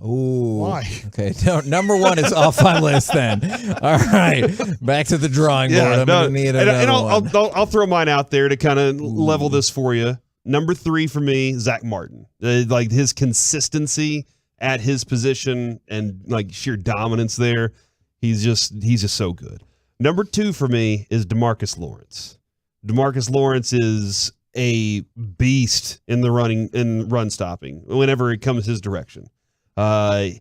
Ooh. Why? Okay. No, number 1 is off my list then. All right. Back to the drawing board. I'm going to need another one. I'll throw mine out there to kind of level this for you. Number 3 for me, Zach Martin. Like his consistency at his position and like sheer dominance there. He's just so good. Number 2 for me is DeMarcus Lawrence. DeMarcus Lawrence is a beast in the run stopping whenever it comes his direction. I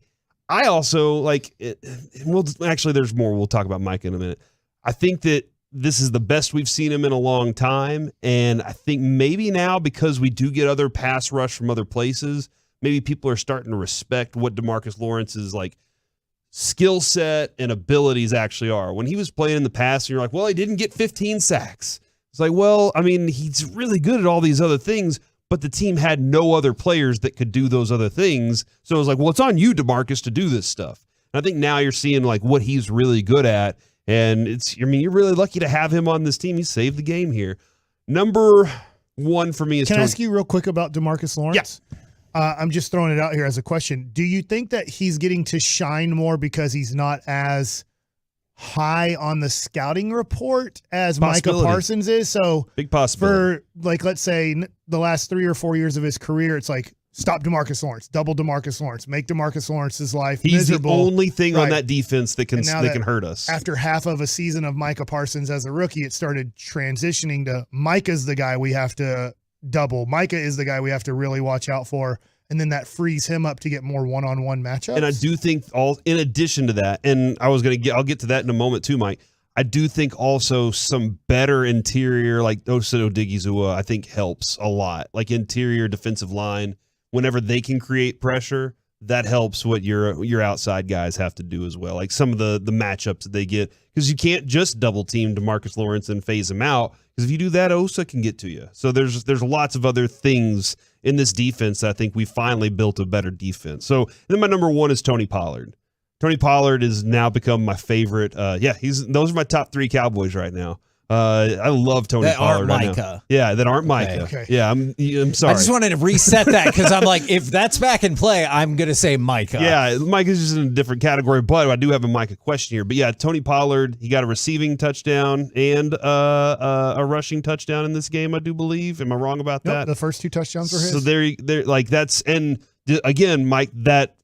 also like it. There's more. We'll talk about Mike in a minute. I think that this is the best we've seen him in a long time. And I think maybe now, because we do get other pass rush from other places, maybe people are starting to respect what DeMarcus Lawrence's like skill set and abilities actually are. When he was playing in the past, and you're like, well, he didn't get 15 sacks. It's like, well, I mean, he's really good at all these other things, but the team had no other players that could do those other things. So it was like, well, it's on you, DeMarcus, to do this stuff. And I think now you're seeing like what he's really good at. And you're really lucky to have him on this team. He saved the game here. Number 1 for me is Can I ask you real quick about DeMarcus Lawrence? Yeah. I'm just throwing it out here as a question. Do you think that he's getting to shine more because he's not as high on the scouting report as Micah Parsons is? So big possibility. For like, let's say the last 3 or 4 years of his career, it's like stop DeMarcus Lawrence, double DeMarcus Lawrence, make DeMarcus Lawrence's life miserable. He's the only thing on that defense that can hurt us. After half of a season of Micah Parsons as a rookie, it started transitioning to Micah's the guy we have to double. Micah is the guy we have to really watch out for. And then that frees him up to get more one-on-one matchups. And I do think in addition to that, and I'll get to that in a moment too, Mike. I do think also some better interior, like Osa Odigizua, I think helps a lot. Like interior defensive line, whenever they can create pressure, that helps what your outside guys have to do as well. Like some of the matchups that they get, because you can't just double team DeMarcus Lawrence and phase him out, because if you do that, Osa can get to you. So there's lots of other those in this defense that I think we finally built a better defense. So then my number 1 is Tony Pollard. Tony Pollard has now become my favorite. Those are my top 3 Cowboys right now. I love Tony Pollard right now. Micah. Yeah, that aren't Micah. Okay. Yeah, I'm sorry. I just wanted to reset that because I'm like, if that's back in play, I'm going to say Micah. Yeah, Micah's just in a different category, but I do have a Micah question here. But yeah, Tony Pollard, he got a receiving touchdown and a rushing touchdown in this game, I do believe. Am I wrong about that? The first 2 touchdowns were his. So they're like that's, and again, Mike, that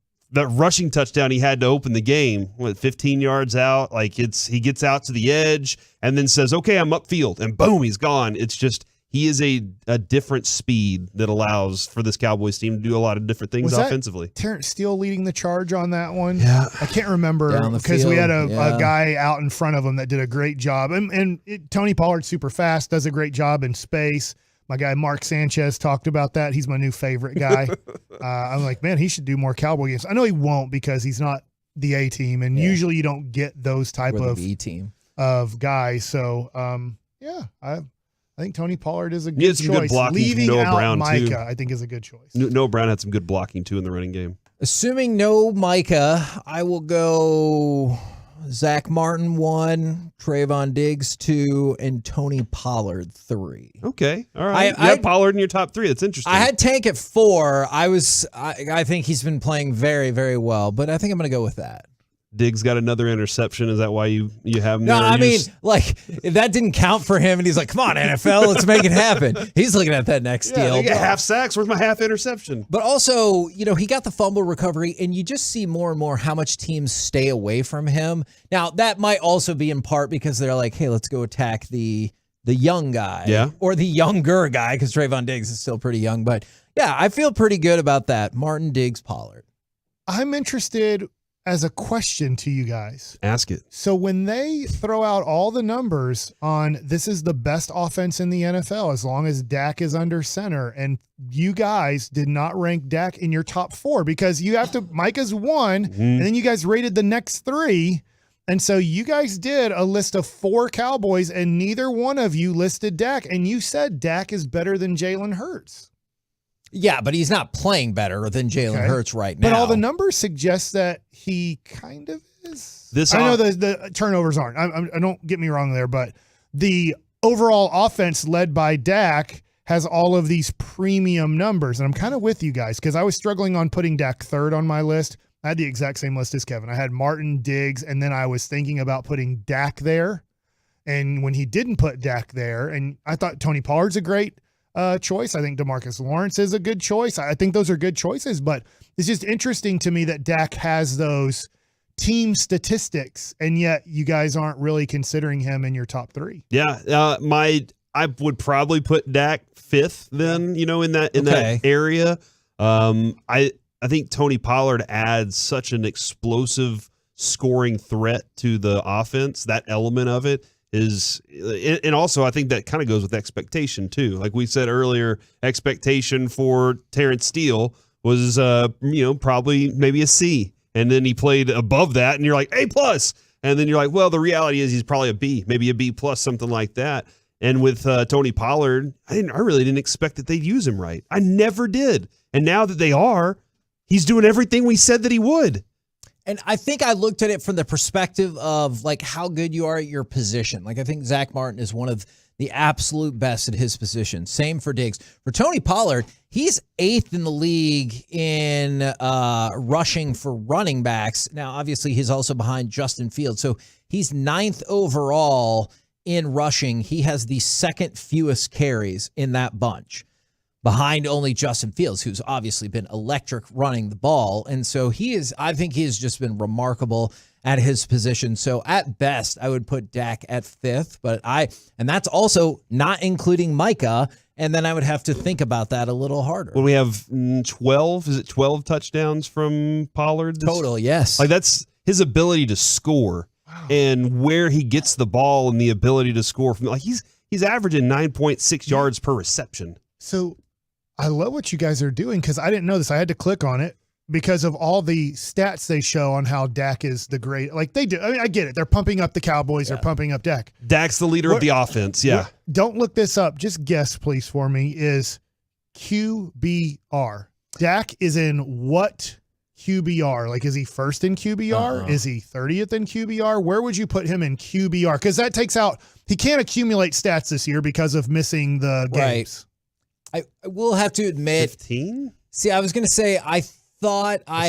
rushing touchdown he had to open the game, 15 yards out, like he gets out to the edge and then says, okay, I'm upfield, and boom, he's gone. It's just He is a different speed that allows for this Cowboys team to do a lot of different things offensively. Terrence Steele leading the charge on that one? Yeah. I can't remember because we had a guy out in front of him that did a great job. And Tony Pollard's super fast, does a great job in space. My guy Mark Sanchez talked about that. He's my new favorite guy. I'm like, man, he should do more Cowboy games. I know he won't because he's not the A team, and usually you don't get those type of B team of guys. So, I think Tony Pollard is a good choice. Good blocking. Leaving Noah out Brown Micah, too. I think, is a good choice. Noah Brown had some good blocking too in the running game. Assuming no Micah, I will go Zach Martin 1, Trayvon Diggs 2, and Tony Pollard 3. Okay, all right. You have Pollard in your top 3. That's interesting. I had Tank at 4. I think he's been playing very, very well, but I think I'm going to go with that. Diggs got another interception. Is that why you have him No, there? I mean, if that didn't count for him, and he's like, come on, NFL, let's make it happen. He's looking at that next deal. They got half sacks. Where's my half interception? But also, he got the fumble recovery, and you just see more and more how much teams stay away from him. Now, that might also be in part because they're like, hey, let's go attack the young guy or the younger guy, because Trayvon Diggs is still pretty young. But, yeah, I feel pretty good about that. Martin, Diggs, Pollard. I'm interested as a question to you guys. Ask it. So when they throw out all the numbers on this is the best offense in the NFL as long as Dak is under center, and you guys did not rank Dak in your top 4 because you have to, Micah's 1, and then you guys rated the next 3. And so you guys did a list of 4 Cowboys, and neither one of you listed Dak, and you said Dak is better than Jalen Hurts. Yeah, but he's not playing better than Jalen Hurts right now. But all the numbers suggest that he kind of is. I know the turnovers aren't. I don't get me wrong there, but the overall offense led by Dak has all of these premium numbers. And I'm kind of with you guys because I was struggling on putting Dak 3rd on my list. I had the exact same list as Kevin. I had Martin, Diggs, and then I was thinking about putting Dak there. And when he didn't put Dak there, and I thought Tony Pollard's a great choice. I think DeMarcus Lawrence is a good choice. I think those are good choices, but it's just interesting to me that Dak has those team statistics, and yet you guys aren't really considering him in your top 3. Yeah, I would probably put Dak 5th then, in that area. I think Tony Pollard adds such an explosive scoring threat to the offense. That element of it is, and also I think that kind of goes with expectation too. Like we said earlier, expectation for Terrence Steele was probably maybe a C, and then he played above that, and you're like A+, and then you're like, well, the reality is he's probably a B, maybe a B+, something like that. And with Tony Pollard, I really didn't expect that they'd use him right. I never did, and now that they are, he's doing everything we said that he would. And I think I looked at it from the perspective of like how good you are at your position. Like I think Zach Martin is one of the absolute best at his position. Same for Diggs. For Tony Pollard, he's 8th in the league in rushing for running backs. Now, obviously, he's also behind Justin Fields. So he's 9th overall in rushing. He has the 2nd fewest carries in that bunch, behind only Justin Fields, who's obviously been electric running the ball. And so I think he has just been remarkable at his position. So at best, I would put Dak at 5th, and that's also not including Micah. And then I would have to think about that a little harder. When we have 12, is it 12 touchdowns from Pollard? Total, yes. Like that's his ability to score and where he gets the ball and the ability to score from. Like he's averaging 9.6 yards per reception. So I love what you guys are doing because I didn't know this. I had to click on it because of all the stats they show on how Dak is the great. Like they do. I mean, I get it. They're pumping up the Cowboys. They're pumping up Dak. Dak's the leader of the offense. Yeah. Don't look this up. Just guess, please, for me, is QBR. Dak is in what QBR? Like, is he first in QBR? Is he 30th in QBR? Where would you put him in QBR? Because that takes out, he can't accumulate stats this year because of missing the games. I will have to admit, 15? See, I was going to say I thought I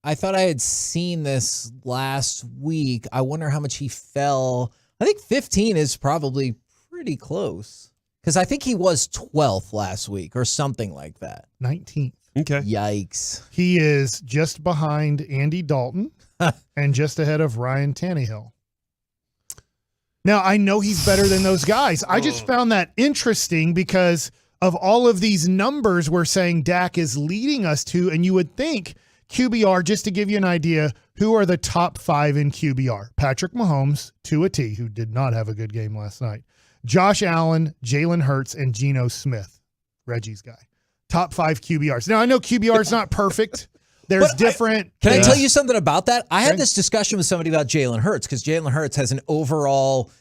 had seen this last week. I wonder how much he fell. I think 15 is probably pretty close because I think he was 12th last week or something like that. 19th. Okay. Yikes. He is just behind Andy Dalton and just ahead of Ryan Tannehill. Now, I know he's better than those guys. I just found that interesting because of all of these numbers we're saying Dak is leading us to, and you would think QBR, just to give you an idea, who are the top 5 in QBR? Patrick Mahomes, to a T, who did not have a good game last night. Josh Allen, Jalen Hurts, and Geno Smith, Reggie's guy. Top 5 QBRs. Now, I know QBR is not perfect. There's different. Can I tell you something about that? I had this discussion with somebody about Jalen Hurts because Jalen Hurts has an overall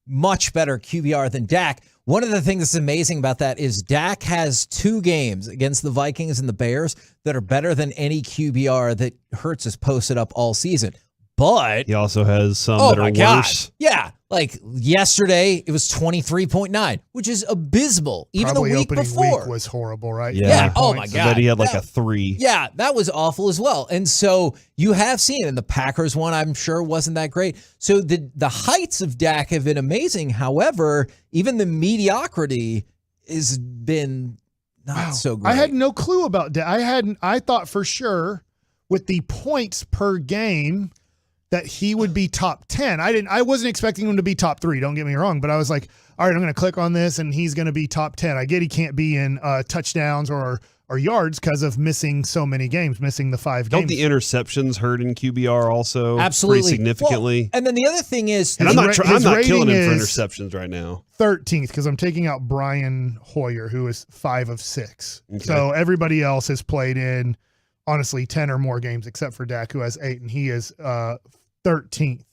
much better QBR than Dak. One of the things that's amazing about that is Dak has 2 games against the Vikings and the Bears that are better than any QBR that Hurts has posted up all season. But he also has some that are worse. Yeah. Like yesterday, it was 23.9, which is abysmal. Even Probably the week opening before week was horrible, right? Yeah. Oh my God. But he had like a 3. Yeah, that was awful as well. And so you have seen, and the Packers one, I'm sure, wasn't that great. So the heights of Dak have been amazing. However, even the mediocrity has been not so great. I had no clue about Dak. I thought for sure with the points per game that he would be top 10. I wasn't expecting him to be top 3, don't get me wrong, but I was like, all right, I'm going to click on this and he's going to be top 10. I get he can't be in touchdowns or yards because of missing so many games, missing the 5 games. Don't the interceptions hurt in QBR also? Absolutely. Pretty significantly. Well, and then the other thing is, and I'm not killing him for interceptions right now. 13th because I'm taking out Brian Hoyer, who is 5 of 6. Okay. So everybody else has played in, honestly, 10 or more games except for Dak, who has 8, and he is 13th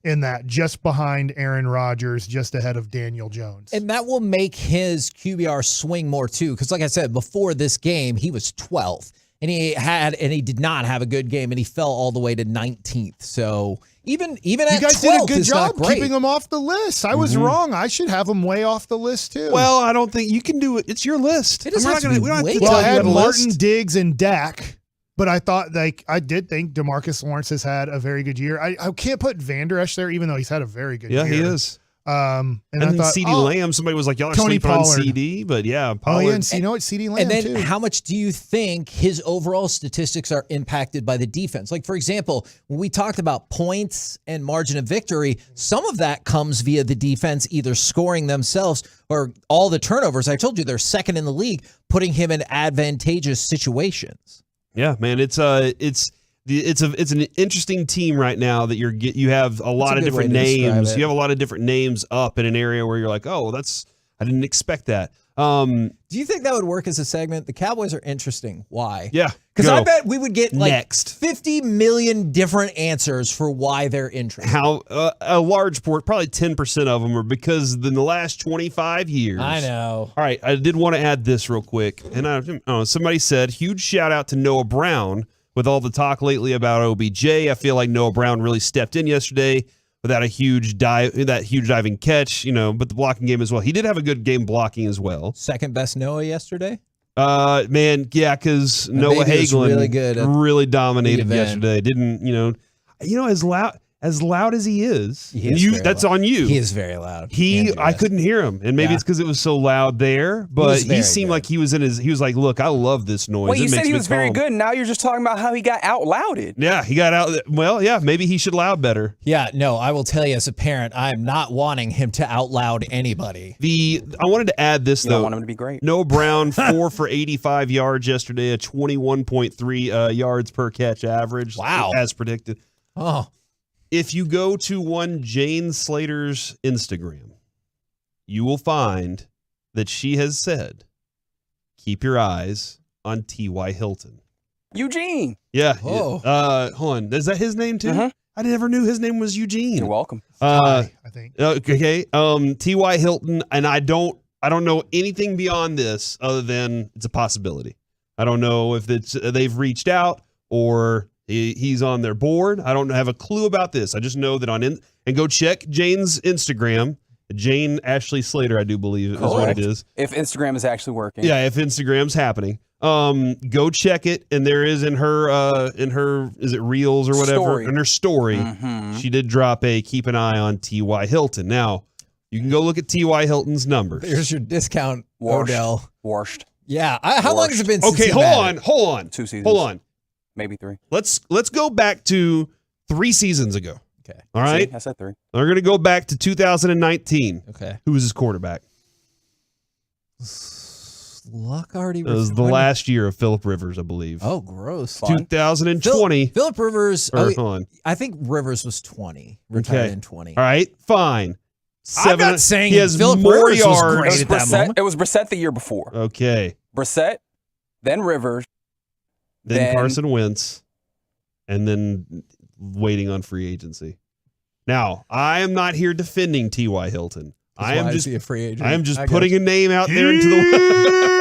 in that, just behind Aaron Rodgers, just ahead of Daniel Jones. And that will make his QBR swing more too, because like I said, before this game, he was 12th, and he did not have a good game, and he fell all the way to 19th. So even at 12th, you guys did a good job great. keeping him off the list. I was wrong. I should have him way off the list too. Well, I don't think you can do it. It's your list. It doesn't have to be way. Well, I had Martin, Diggs, and Dak. But I thought, I did think DeMarcus Lawrence has had a very good year. I can't put Van Der Esch there, even though he's had a very good year. Yeah, he is. And I thought, CeeDee Lamb, somebody was like, y'all are sleeping on CD, but yeah, Pollard. Oh, yeah, and you know what, CeeDee Lamb, and then too. How much do you think his overall statistics are impacted by the defense? Like, for example, when we talked about points and margin of victory, some of that comes via the defense either scoring themselves or all the turnovers. I told you they're second in the league, putting him in advantageous situations. Yeah, man, it's an interesting team right now that you have a lot of different names. You have a lot of different names up in an area where you're like, oh, I didn't expect that. Do you think that would work as a segment? The Cowboys are interesting. Why? Yeah. Because I bet we would get like next 50 million different answers for why they're interesting. How a large port, probably 10% of them are because in the last 25 years. I know. All right, I did want to add this real quick. And somebody said, huge shout out to Noah Brown with all the talk lately about OBJ. I feel like Noah Brown really stepped in yesterday without a huge diving catch, but the blocking game as well. He did have a good game blocking as well. Second best Noah yesterday? Man, yeah, because Noah Hagelin really dominated yesterday. Didn't, as loud as he is, that's on you. He is very loud. I couldn't hear him, and maybe it's because it was so loud there. But he seemed like he was like, "Look, I love this noise." Well, you said he was very good. Now you're just talking about how he got out louded. Yeah, he got out. Well, yeah, maybe he should loud better. Yeah, no, I will tell you as a parent, I am not wanting him to out loud anybody. I wanted to add this though. I want him to be great. Noah Brown 4 for 85 yards yesterday, a 21.3 yards per catch average. Wow, as predicted. Oh. If you go to one Jane Slater's Instagram, you will find that she has said, keep your eyes on T.Y. Hilton. Eugene. Yeah. Hold on. Is that his name too? Mm-hmm. I never knew his name was Eugene. You're welcome. I think. Okay. T.Y. Hilton, and I don't know anything beyond this other than it's a possibility. I don't know if they've reached out or he's on their board. I don't have a clue about this. I just know that and go check Jane's Instagram. Jane Ashley Slater, I do believe is what it is. If Instagram is actually working. Yeah, if Instagram's happening. Go check it. And there is in her is it Reels or whatever? In her story, she did drop keep an eye on T.Y. Hilton. Now, you can go look at T.Y. Hilton's numbers. There's your discount, Odell. Washed. Yeah. How long has it been since Okay, hold on. 2 seasons. Hold on. Maybe 3. Let's go back to 3 seasons ago. Okay. All right. See, I said 3. We're going to go back to 2019. Okay. Who was his quarterback? Luck already. It was the last year of Phillip Rivers, I believe. Oh, gross. 2020. Phillip Rivers. Hold on. I think Rivers was 20. Retired in 20. All right, fine. I'm not saying he has Phillip more Rivers was yards. great at that moment. It was Brissett the year before. Okay. Brissett, then Rivers, Then Carson Wentz, and then waiting on free agency. Now, I am not here defending T.Y. Hilton. I am just a free agent. I am just putting a name out there into the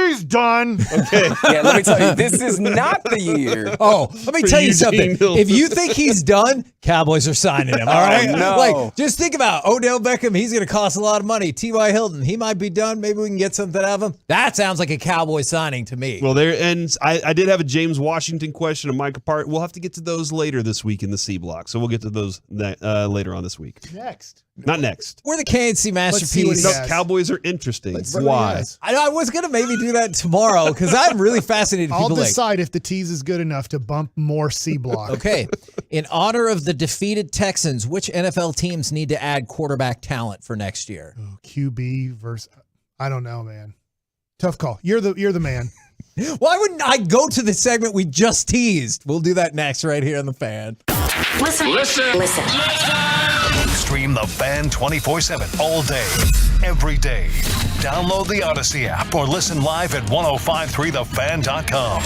He's done. Okay. Yeah, let me tell you, this is not the year. Oh, let me tell you something. If you think he's done, Cowboys are signing him. All right. No. Like, just think about Odell Beckham. He's going to cost a lot of money. T.Y. Hilton, he might be done. Maybe we can get something out of him. That sounds like a Cowboy signing to me. Well, I did have a James Washington question, a Micah Part. We'll have to get to those later this week in the C block. So we'll get to those later on this week. Next. Not next. We're the KNC masterpiece. No, Cowboys are interesting. Why? I was going to maybe do that tomorrow because I'm really fascinated. I'll People decide if the tease is good enough to bump more C block. Okay. In honor of the defeated Texans, which NFL teams need to add quarterback talent for next year? Oh, QB versus I don't know, man. Tough call. You're the man. Why wouldn't I go to the segment we just teased? We'll do that next right here on The Fan. Listen. Stream The Fan 24/7 all day, every day. Download the Odyssey app or listen live at 1053thefan.com.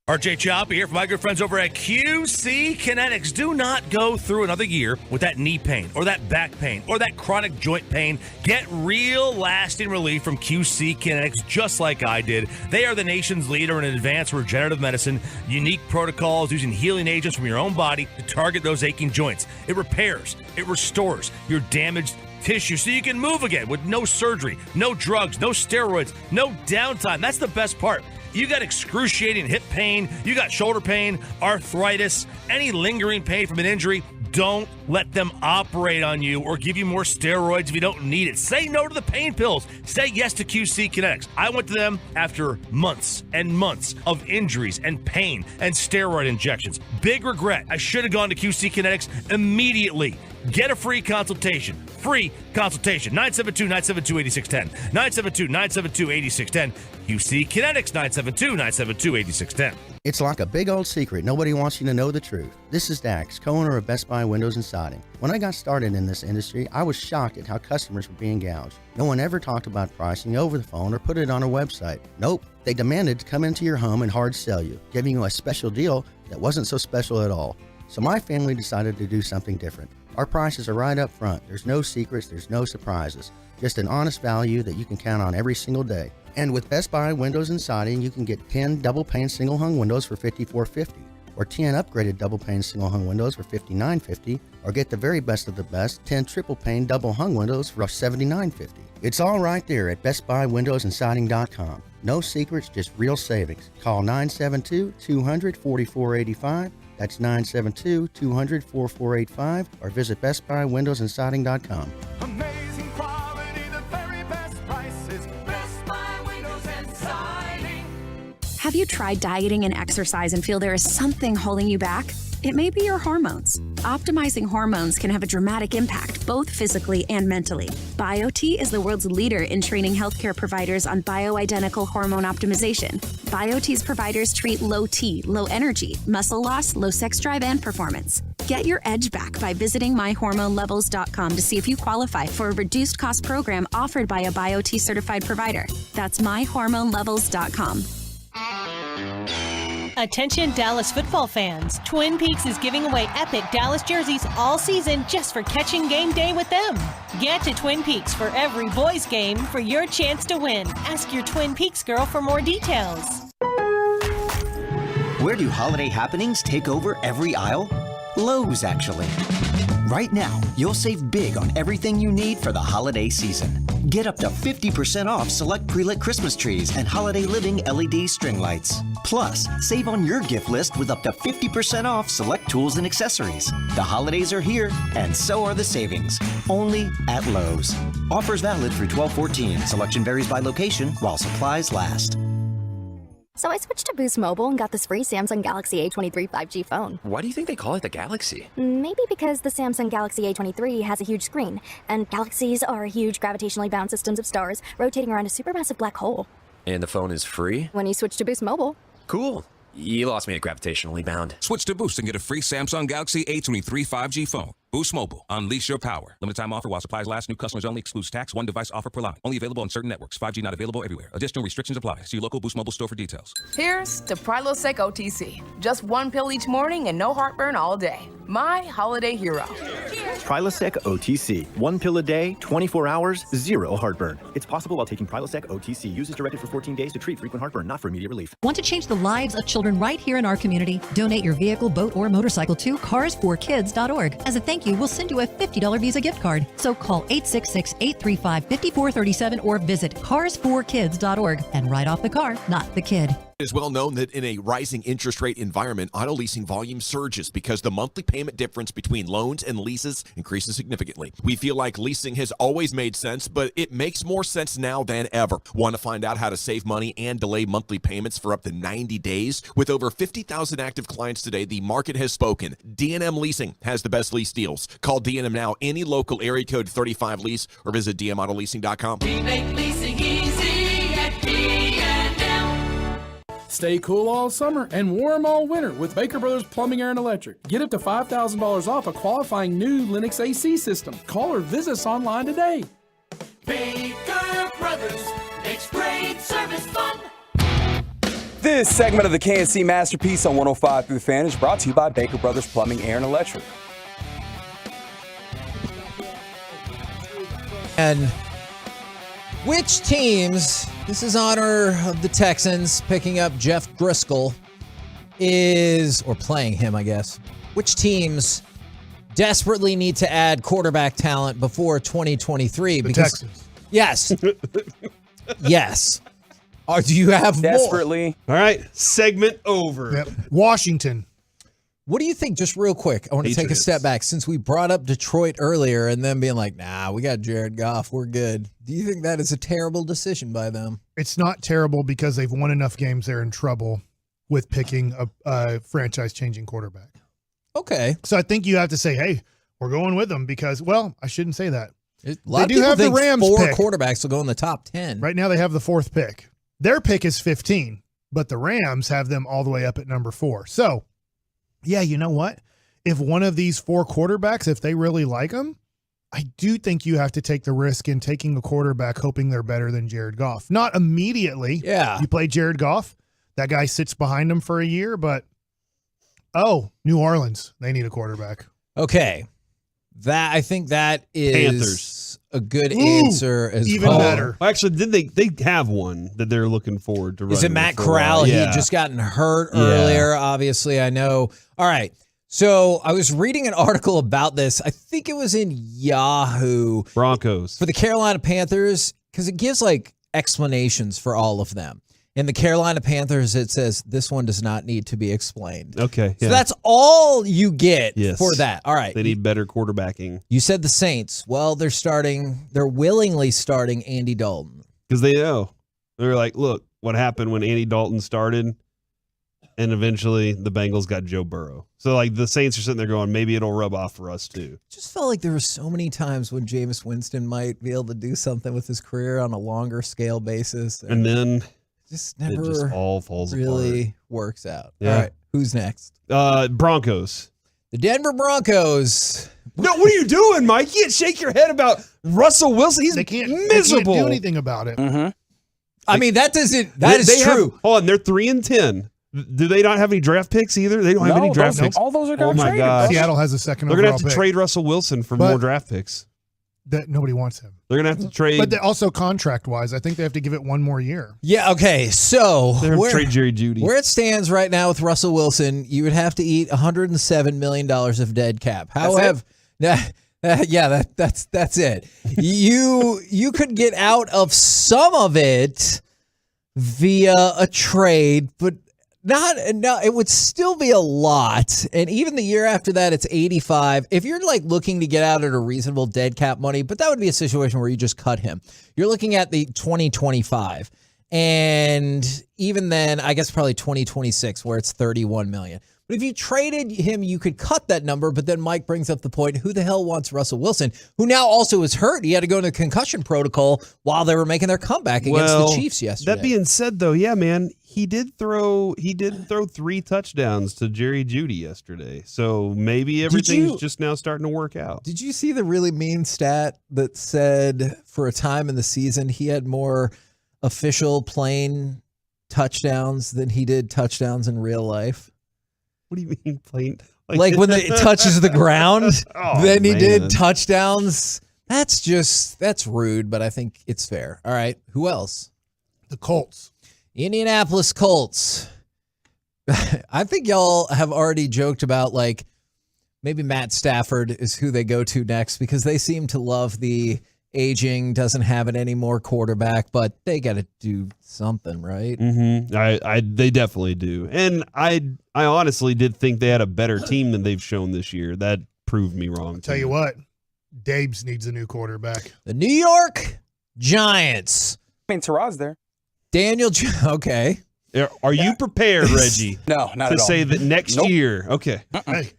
RJ Chop here from my good friends over at QC Kinetics. Do not go through another year with that knee pain or that back pain or that chronic joint pain. Get real lasting relief from QC Kinetics, just like I did. They are the nation's leader in advanced regenerative medicine, unique protocols using healing agents from your own body to target those aching joints. It repairs, it restores your damaged tissue so you can move again with no surgery, no drugs, no steroids, no downtime. That's the best part. You got excruciating hip pain, you got shoulder pain, arthritis, any lingering pain from an injury. Don't let them operate on you or give you more steroids if you don't need it. Say no to the pain pills. Say yes to QC Kinetics. I went to them after months and months of injuries and pain and steroid injections. Big regret. I should have gone to QC Kinetics immediately. Get a free consultation. Free consultation. 972-972-8610. 972-972-8610. QC Kinetics. 972-972-8610. It's like a big old secret. Nobody wants you to know the truth. This is Dax, co-owner of Best Buy Windows and Siding. When I got started in this industry, I was shocked at how customers were being gouged. No one ever talked about pricing over the phone or put it on a website. Nope. They demanded to come into your home and hard sell you, giving you a special deal that wasn't so special at all. So my family decided to do something different. Our prices are right up front. There's no secrets, there's no surprises. Just an honest value that you can count on every single day. And with Best Buy Windows and Siding, you can get 10 double-pane single-hung windows for $54.50, or 10 upgraded double-pane single-hung windows for $59.50, or get the very best of the best, 10 triple-pane double-hung windows for $79.50. It's all right there at BestBuyWindowsAndSiding.com. No secrets, just real savings. Call 972-200-4485. That's 972-200-4485, or visit BestBuyWindowsAndSiding.com. Amazing quality, the very best prices. Best Buy Windows and Siding. Have you tried dieting and exercise and feel there is something holding you back? It may be your hormones. Optimizing hormones can have a dramatic impact, both physically and mentally. BioT is the world's leader in training healthcare providers on bioidentical hormone optimization. BioT's providers treat low T, low energy, muscle loss, low sex drive, and performance. Get your edge back by visiting myhormonelevels.com to see if you qualify for a reduced cost program offered by a BioT certified provider. That's myhormonelevels.com. Attention Dallas football fans. Twin Peaks is giving away epic Dallas jerseys all season just for catching game day with them. Get to Twin Peaks for every boys game for your chance to win. Ask your Twin Peaks girl for more details. Where do holiday happenings take over every aisle? Lowe's, actually. Right now, you'll save big on everything you need for the holiday season. Get up to 50% off select pre-lit Christmas trees and holiday living LED string lights. Plus, save on your gift list with up to 50% off select tools and accessories. The holidays are here, and so are the savings. Only at Lowe's. Offers valid through 12/14. Selection varies by location while supplies last. So I switched to Boost Mobile and got this free Samsung Galaxy A23 5G phone. Why do you think they call it the Galaxy? Maybe because the Samsung Galaxy A23 has a huge screen, and galaxies are huge gravitationally bound systems of stars rotating around a supermassive black hole. And the phone is free? When you switch to Boost Mobile. Cool. You lost me at gravitationally bound. Switch to Boost and get a free Samsung Galaxy A23 5G phone. Boost Mobile. Unleash your power. Limited time offer while supplies last. New customers only. Excludes tax. One device offer per line. Only available on certain networks. 5G not available everywhere. Additional restrictions apply. See your local Boost Mobile store for details. Here's to Prilosec OTC. Just one pill each morning and no heartburn all day. My holiday hero. Prilosec OTC. One pill a day, 24 hours, zero heartburn. It's possible while taking Prilosec OTC. Use as directed for 14 days to treat frequent heartburn, not for immediate relief. Want to change the lives of children right here in our community? Donate your vehicle, boat, or motorcycle to carsforkids.org. As a thank you, we'll send you a $50 Visa gift card. So call 866-835-5437 or visit carsforkids.org and write off the car, not the kid. It is well known that in a rising interest rate environment, auto leasing volume surges because the monthly payment difference between loans and leases increases significantly. We feel like leasing has always made sense, but it makes more sense now than ever. Want to find out how to save money and delay monthly payments for up to 90 days? With over 50,000 active clients today, the market has spoken. D&M Leasing has the best lease deals. Call D&M now, any local area code 35 lease, or visit dmautololeasing.com. We make leasing easy at D&M. Stay cool all summer and warm all winter with Baker Brothers Plumbing, Air, and Electric. Get up to $5,000 off a qualifying new Lennox AC system. Call or visit us online today. Baker Brothers makes great service fun. This segment of the KNC Masterpiece on 105 through the Fan is brought to you by Baker Brothers Plumbing, Air, and Electric. And which teams, this is honor of the Texans picking up Jeff Driscoll, or playing him, I guess. Which teams desperately need to add quarterback talent before 2023? The Texans. Yes. Yes. Or do you have desperately more? All right, segment over. Yep. Washington. What do you think, just real quick? I want to take a step back. Since we brought up Detroit earlier and then being like, nah, we got Jared Goff, we're good. Do you think that is a terrible decision by them? It's not terrible because they've won enough games they're in trouble with picking a franchise-changing quarterback. Okay. So I think you have to say, hey, we're going with them because, well, I shouldn't say that. A lot they of do have think the Rams 4 pick. quarterbacks will go in the top 10. Right now they have the 4th pick. Their pick is 15, but the Rams have them all the way up at number 4. So, yeah, you know what? If one of these 4 quarterbacks, if they really like them, I do think you have to take the risk in taking a quarterback hoping they're better than Jared Goff. Not immediately. Yeah. You play Jared Goff, that guy sits behind him for a year, but, New Orleans, they need a quarterback. Okay. I think that is Panthers. a good answer as even well. better. Actually, did they have one that they're looking forward to? Is it Matt Corral? Yeah. He had just gotten hurt earlier, obviously, I know. All right. So I was reading an article about this. I think it was in Yahoo. Broncos. For the Carolina Panthers, because it gives like explanations for all of them. In the Carolina Panthers, it says this one does not need to be explained. Okay. So that's all you get Yes. for that. All right. They need better quarterbacking. You said the Saints. Well, they're willingly starting Andy Dalton. Because they know. They're like, look, what happened when Andy Dalton started, and eventually the Bengals got Joe Burrow. So, like, the Saints are sitting there going, maybe it'll rub off for us, too. Just felt like there were so many times when Jameis Winston might be able to do something with his career on a longer scale basis. And then just never it just all falls really apart. works out. Yeah. All right, who's next? Broncos. The Denver Broncos. No, what are you doing, Mike? You can't shake your head about Russell Wilson. He's miserable. They can't do anything about it. Mm-hmm. I mean, that is true. Hold on, they're 3-10. Do they not have any draft picks either? They don't have any draft picks. All those are Oh my God! Seattle has a second They're overall gonna have to pick. trade Russell Wilson for more draft picks. That nobody wants him. They're gonna have to trade. But also contract-wise, I think they have to give it one more year. Yeah, okay. So They're gonna trade Jerry Jeudy. Where it stands right now with Russell Wilson, you would have to eat $107 million of dead cap. However, that's it. You could get out of some of it via a trade, but it would still be a lot. And even the year after that, it's 85. If you're like looking to get out at a reasonable dead cap money, but that would be a situation where you just cut him. You're looking at the 2025. And even then, I guess probably 2026 where it's $31 million. But if you traded him, you could cut that number. But then Mike brings up the point, who the hell wants Russell Wilson, who now also is hurt? He had to go into concussion protocol while they were making their comeback against the Chiefs yesterday. That being said, though, yeah, man, he did throw 3 touchdowns to Jerry Jeudy yesterday. So maybe everything's just now starting to work out. Did you see the really mean stat that said for a time in the season he had more official playing touchdowns than he did touchdowns in real life? What do you mean playing? Like when it touches the ground, then he did touchdowns. That's rude, but I think it's fair. All right, who else? The Colts. Indianapolis Colts. I think y'all have already joked about like maybe Matt Stafford is who they go to next because they seem to love the aging, doesn't have it anymore quarterback, but they got to do something, right? Mm-hmm. They definitely do. And I honestly did think they had a better team than they've shown this year. That proved me wrong. I'll tell you what, Dabes needs a new quarterback. The New York Giants. I mean, Tarad's there. Daniel, okay. Are you prepared, Reggie? No, not to at all. say that next year? Okay. Hey,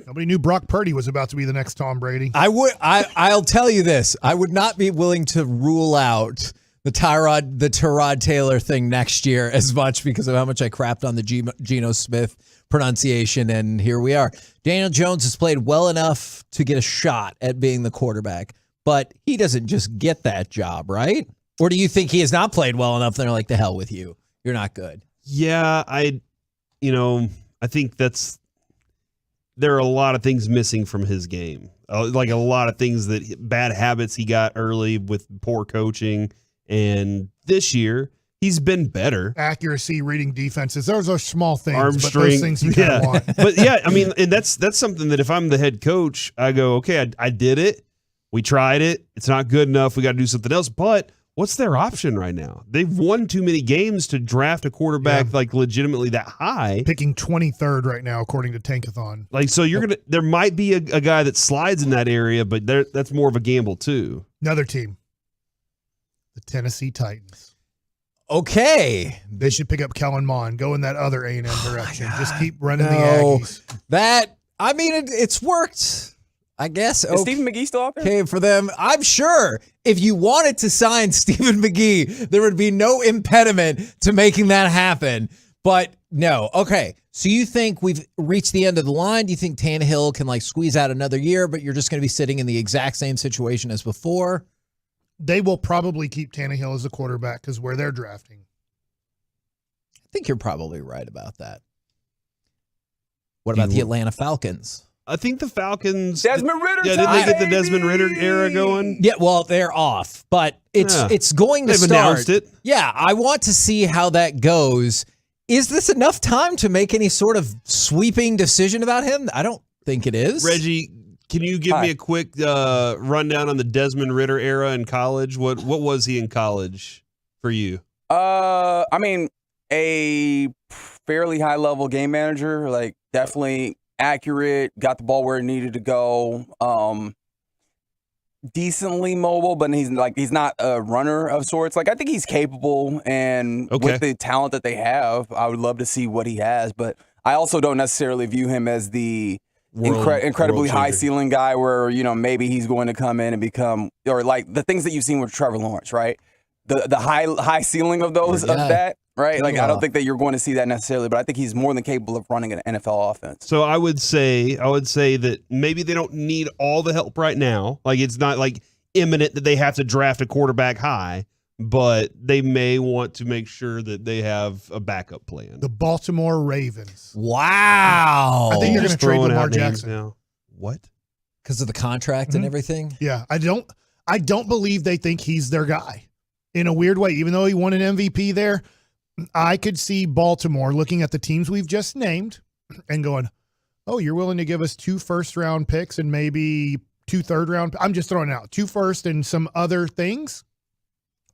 nobody knew Brock Purdy was about to be the next Tom Brady. I'll tell you this. I would not be willing to rule out the Tyrod Taylor thing next year as much because of how much I crapped on the Geno Smith pronunciation, and here we are. Daniel Jones has played well enough to get a shot at being the quarterback, but he doesn't just get that job, right? Or do you think he has not played well enough? They're like, the hell with you. You're not good. Yeah, I think there are a lot of things missing from his game. Like a lot of things bad habits he got early with poor coaching. And this year, he's been better. Accuracy, reading defenses. Those are small things, Arm but strength, those things you kind of want. But yeah, I mean, and that's something that if I'm the head coach, I go, okay, I did it. We tried it. It's not good enough. We got to do something else. But what's their option right now? They've won too many games to draft a quarterback like legitimately that high. Picking 23rd right now, according to Tankathon. Like, so there might be a guy that slides in that area, but that's more of a gamble too. Another team, the Tennessee Titans. Okay. They should pick up Kellen Mond, go in that other A&M direction. Just keep running the Aggies. It's worked. I guess. Is Stephen McGee still out there? Okay, for them, I'm sure if you wanted to sign Stephen McGee, there would be no impediment to making that happen. But no. Okay, so you think we've reached the end of the line? Do you think Tannehill can squeeze out another year, but you're just going to be sitting in the exact same situation as before? They will probably keep Tannehill as a quarterback because where they're drafting. I think you're probably right about that. What about the Atlanta Falcons? I think the Falcons. Desmond Ritter. Yeah, didn't they get the Desmond Ritter era going? Yeah, well, they're off, but it's going to They've start. announced it. Yeah, I want to see how that goes. Is this enough time to make any sort of sweeping decision about him? I don't think it is. Reggie, can you give me a quick rundown on the Desmond Ritter era in college? What was he in college for you? I mean, a fairly high level game manager, definitely accurate, got the ball where it needed to go. Decently mobile, but he's not a runner of sorts. I think he's capable, and with the talent that they have, I would love to see what he has. But I also don't necessarily view him as the incredibly high ceiling guy where maybe he's going to come in and become, or the things that you've seen with Trevor Lawrence, right? The high ceiling of those of that. Right? I don't think that you're going to see that necessarily, but I think he's more than capable of running an NFL offense. So I would say that maybe they don't need all the help right now. It's not imminent that they have to draft a quarterback high, but they may want to make sure that they have a backup plan. The Baltimore Ravens. Wow. I think you're going to trade Lamar Jackson now. What? Because of the contract and everything? Yeah, I don't believe they think he's their guy. In a weird way, even though he won an MVP there, I could see Baltimore looking at the teams we've just named and going, oh, you're willing to give us 2 first-round picks and maybe 2 third-round. I'm just throwing it out. 2 first and some other things.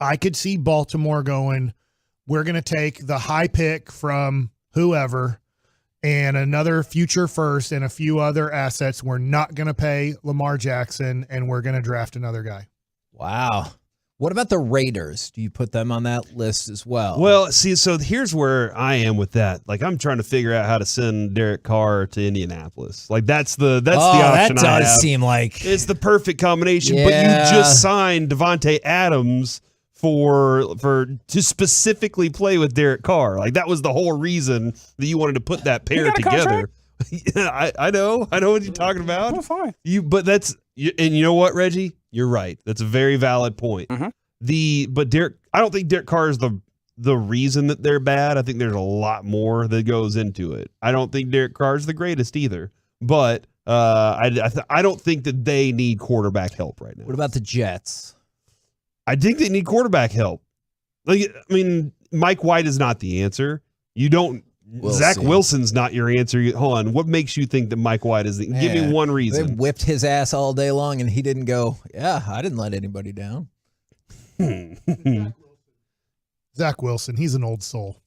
I could see Baltimore going, we're going to take the high pick from whoever and another future first and a few other assets. We're not going to pay Lamar Jackson, and we're going to draft another guy. Wow. What about the Raiders? Do you put them on that list as well? Well, see, so here's where I am with that. Like, I'm trying to figure out how to send Derek Carr to Indianapolis. Like, that's the option that I have. does seem like it's the perfect combination. Yeah. But you just signed Devontae Adams to specifically play with Derek Carr. Like, that was the whole reason that you wanted to put that pair together. Yeah, I know what you're talking about. Well, fine. And you know what, Reggie? You're right. That's a very valid point. Mm-hmm. I don't think Derek Carr is the reason that they're bad. I think there's a lot more that goes into it. I don't think Derek Carr is the greatest either, but I don't think that they need quarterback help right now. What about the Jets? I think they need quarterback help. Like, I mean, Mike White is not the answer. You don't. Zach Wilson's not your answer. Hold on. What makes you think that Mike White is give me one reason. They whipped his ass all day long, and he didn't go, yeah, I didn't let anybody down. Zach Wilson, he's an old soul.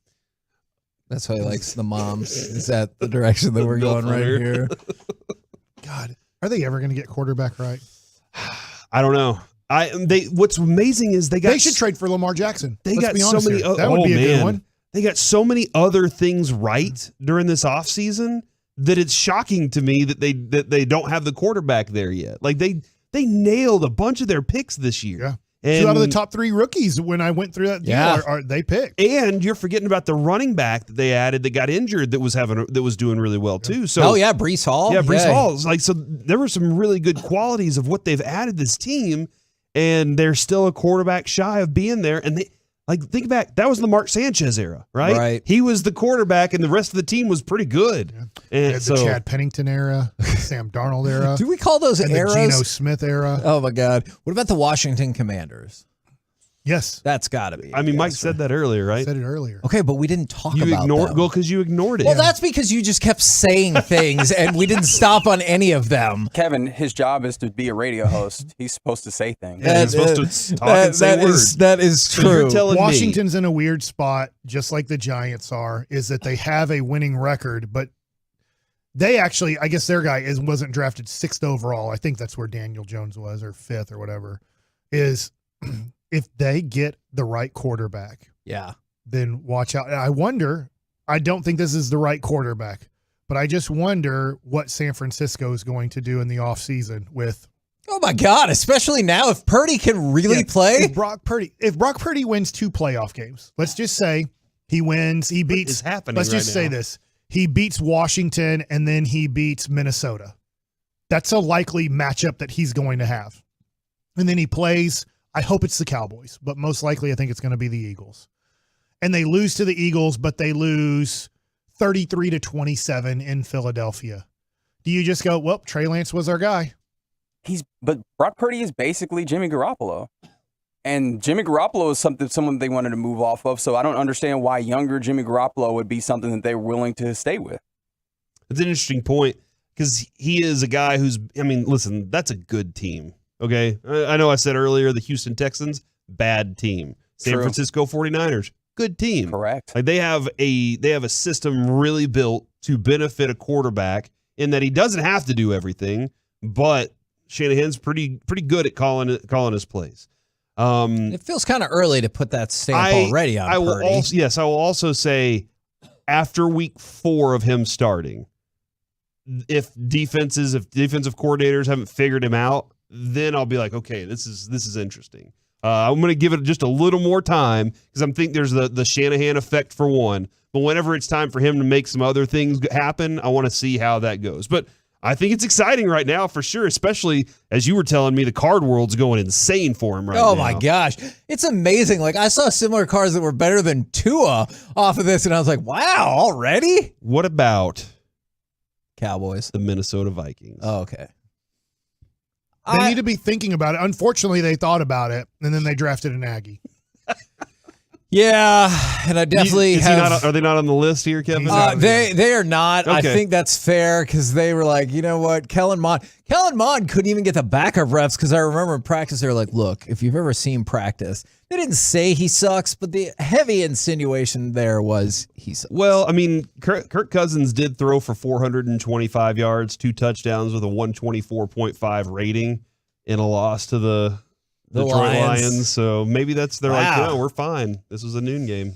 That's why he likes the moms. Is that the direction that we're going right here? God, are they ever going to get quarterback right? I don't know. What's amazing is they should trade for Lamar Jackson. They got so many. That would be a good one. They got so many other things right during this offseason that it's shocking to me that they don't have the quarterback there yet. Like they nailed a bunch of their picks this year. Yeah. And 2 out of the top 3 rookies when I went through that deal are they picked. And you're forgetting about the running back that they added that got injured that was doing really well too. So Breece Hall. Yeah, Breece Hall. Like, so there were some really good qualities of what they've added this team, and they're still a quarterback shy of being there. And think back, that was the Mark Sanchez era, right? Right. He was the quarterback, and the rest of the team was pretty good. Yeah. And the Chad Pennington era, Sam Darnold era. Do we call those eras? The Geno Smith era. Oh my God! What about the Washington Commanders? Yes, that's got to be. I mean, Mike said that earlier, right? I said it earlier. Okay, but we didn't talk about them. Well, because you ignored it. Well, that's because you just kept saying things, and we didn't stop on any of them. Kevin, his job is to be a radio host. He's supposed to say things. Yeah, he's supposed to talk and say words. That is true. So Washington's in a weird spot, just like the Giants are, is that they have a winning record, but they actually, I guess their guy wasn't drafted 6th overall. I think that's where Daniel Jones was, or 5th or whatever, is if they get the right quarterback, then watch out. And I wonder, I don't think this is the right quarterback, but I just wonder what San Francisco is going to do in the offseason with. Oh my God, especially now if Purdy can really play. If Brock Purdy wins 2 playoff games, let's just say he beats, what is happening let's just right say now? this. He beats Washington and then he beats Minnesota. That's a likely matchup that he's going to have. And then he plays, I hope it's the Cowboys, but most likely I think it's going to be the Eagles. And they lose to the Eagles, but they lose 33-27 in Philadelphia. Do you just go, well, Trey Lance was our guy? But Brock Purdy is basically Jimmy Garoppolo. And Jimmy Garoppolo is someone they wanted to move off of, so I don't understand why younger Jimmy Garoppolo would be something that they're willing to stay with. It's an interesting point because he is a guy who's, I mean, listen, that's a good team, okay? I know I said earlier the Houston Texans, bad team. San True. Francisco 49ers, good team. Correct. Like they have a system really built to benefit a quarterback in that he doesn't have to do everything, but Shanahan's pretty good at calling his plays. It feels kind of early to put that stamp already on Purdy. I will also say after week 4 of him starting, if defensive coordinators haven't figured him out, then I'll be like, okay, this is interesting. I'm going to give it just a little more time because I think there's the Shanahan effect for one. But whenever it's time for him to make some other things happen, I want to see how that goes. But I think it's exciting right now for sure, especially as you were telling me the card world's going insane for him right now. Oh my gosh. It's amazing. Like I saw similar cards that were better than Tua off of this, and I was like, wow, already? What about Cowboys? The Minnesota Vikings. Oh, okay. They need to be thinking about it. Unfortunately, they thought about it, and then they drafted an Aggie. Yeah, and I definitely are they not on the list here, Kevin? They are not. Okay. I think that's fair because they were like, you know what, Kellen Mond couldn't even get the backup reps because I remember in practice they were like, look, if you've ever seen practice, they didn't say he sucks, but the heavy insinuation there was he sucks. Well, I mean, Kirk Cousins did throw for 425 yards, 2 touchdowns with a 124.5 rating in a loss to the Detroit Lions. So maybe they're like, Wow. no, we're fine. This was a noon game.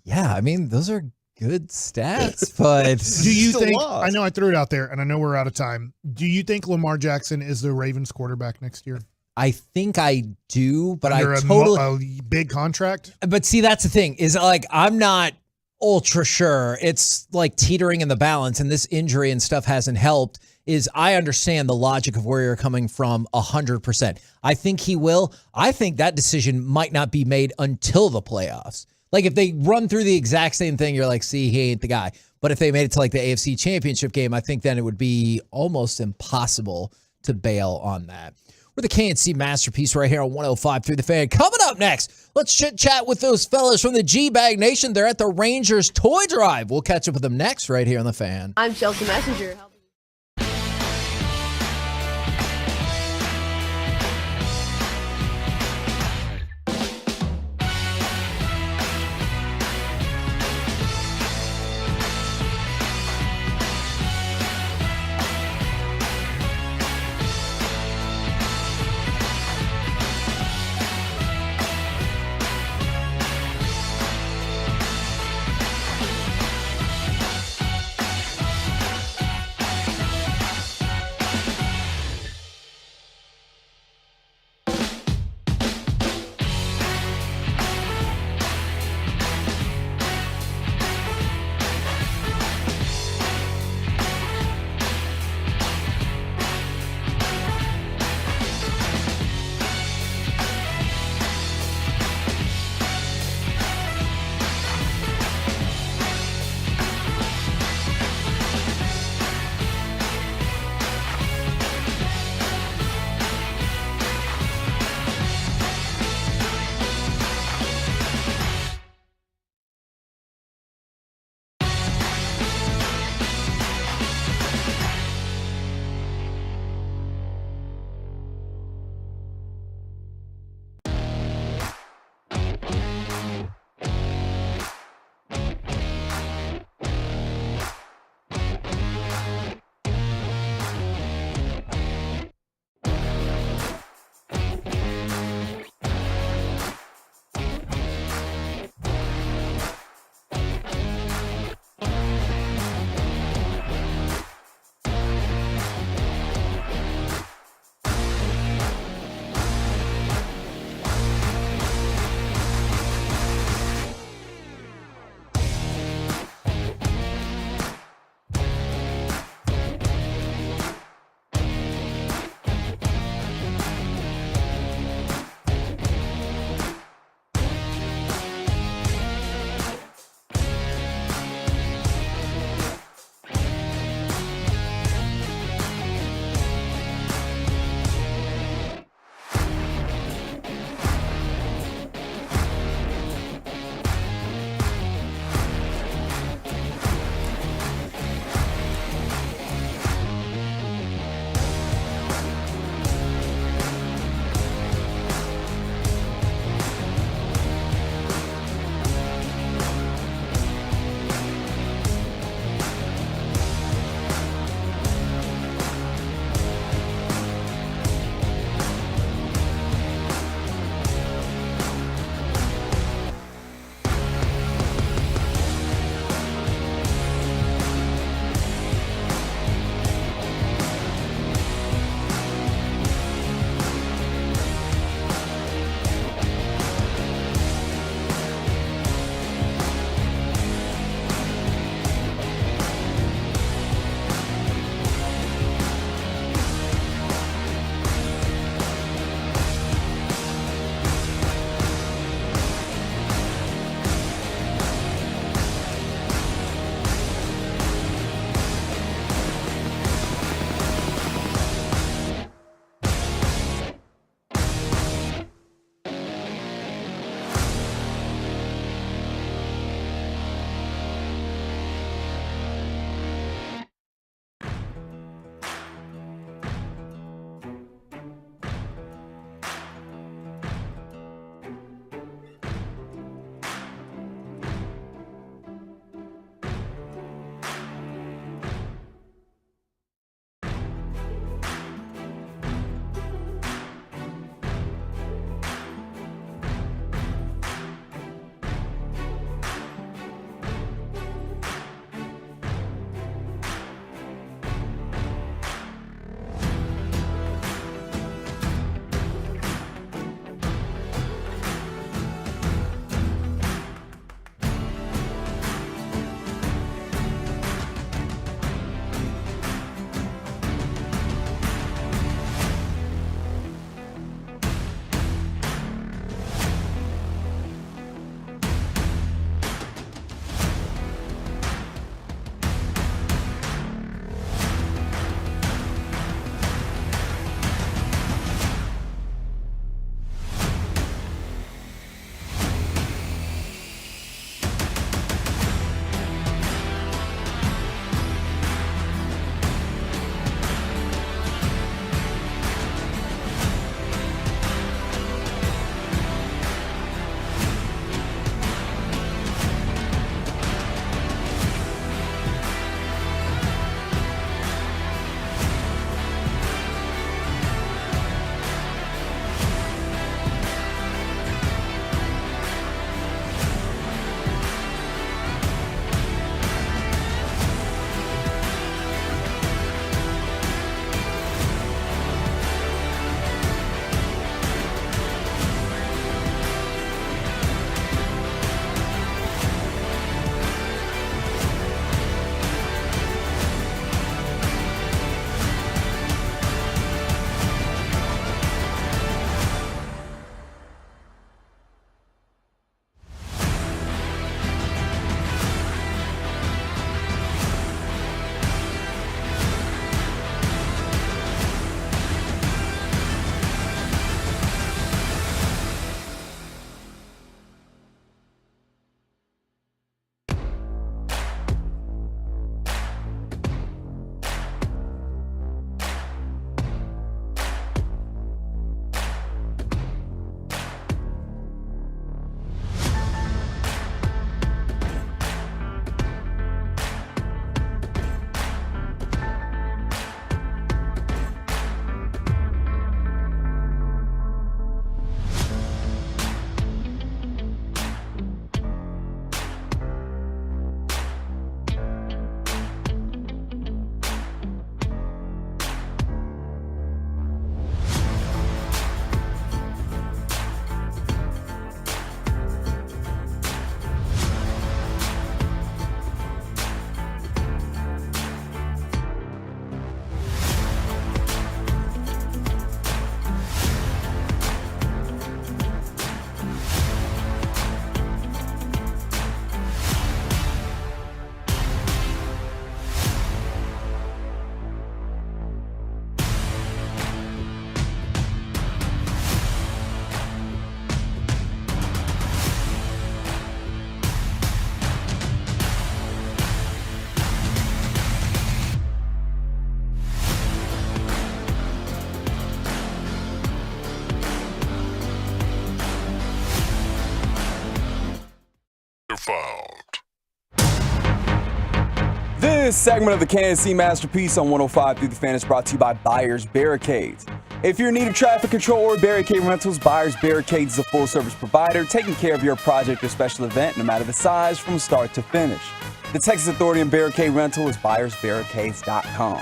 Yeah, I mean, those are good stats, but Do you still think? lost. I know I threw it out there, and I know we're out of time. Do you think Lamar Jackson is the Ravens quarterback next year? I think I do, but Under I a totally big contract. But see, that's the thing is like I'm not ultra sure. It's like teetering in the balance, and this injury and stuff hasn't helped. Is I understand the logic of where you're coming from 100%. I think he will. I think that decision might not be made until the playoffs. Like if they run through the exact same thing, you're like, see, he ain't the guy. But if they made it to like the AFC Championship game, I think then it would be almost impossible to bail on that. We're the KNC Masterpiece right here on 105.3 The Fan. Coming up next, let's chit-chat with those fellas from the G-Bag Nation. They're at the Rangers Toy Drive. We'll catch up with them next right here on The Fan. I'm Chelsea Messenger. found. This segment of the Kansas City Masterpiece on 105 through the Fan is brought to you by Buyers Barricades. If you're in need of traffic control or barricade rentals, Buyers Barricades is a full-service provider taking care of your project or special event, no matter the size, from start to finish. The Texas Authority on Barricade Rental is buyersbarricades.com.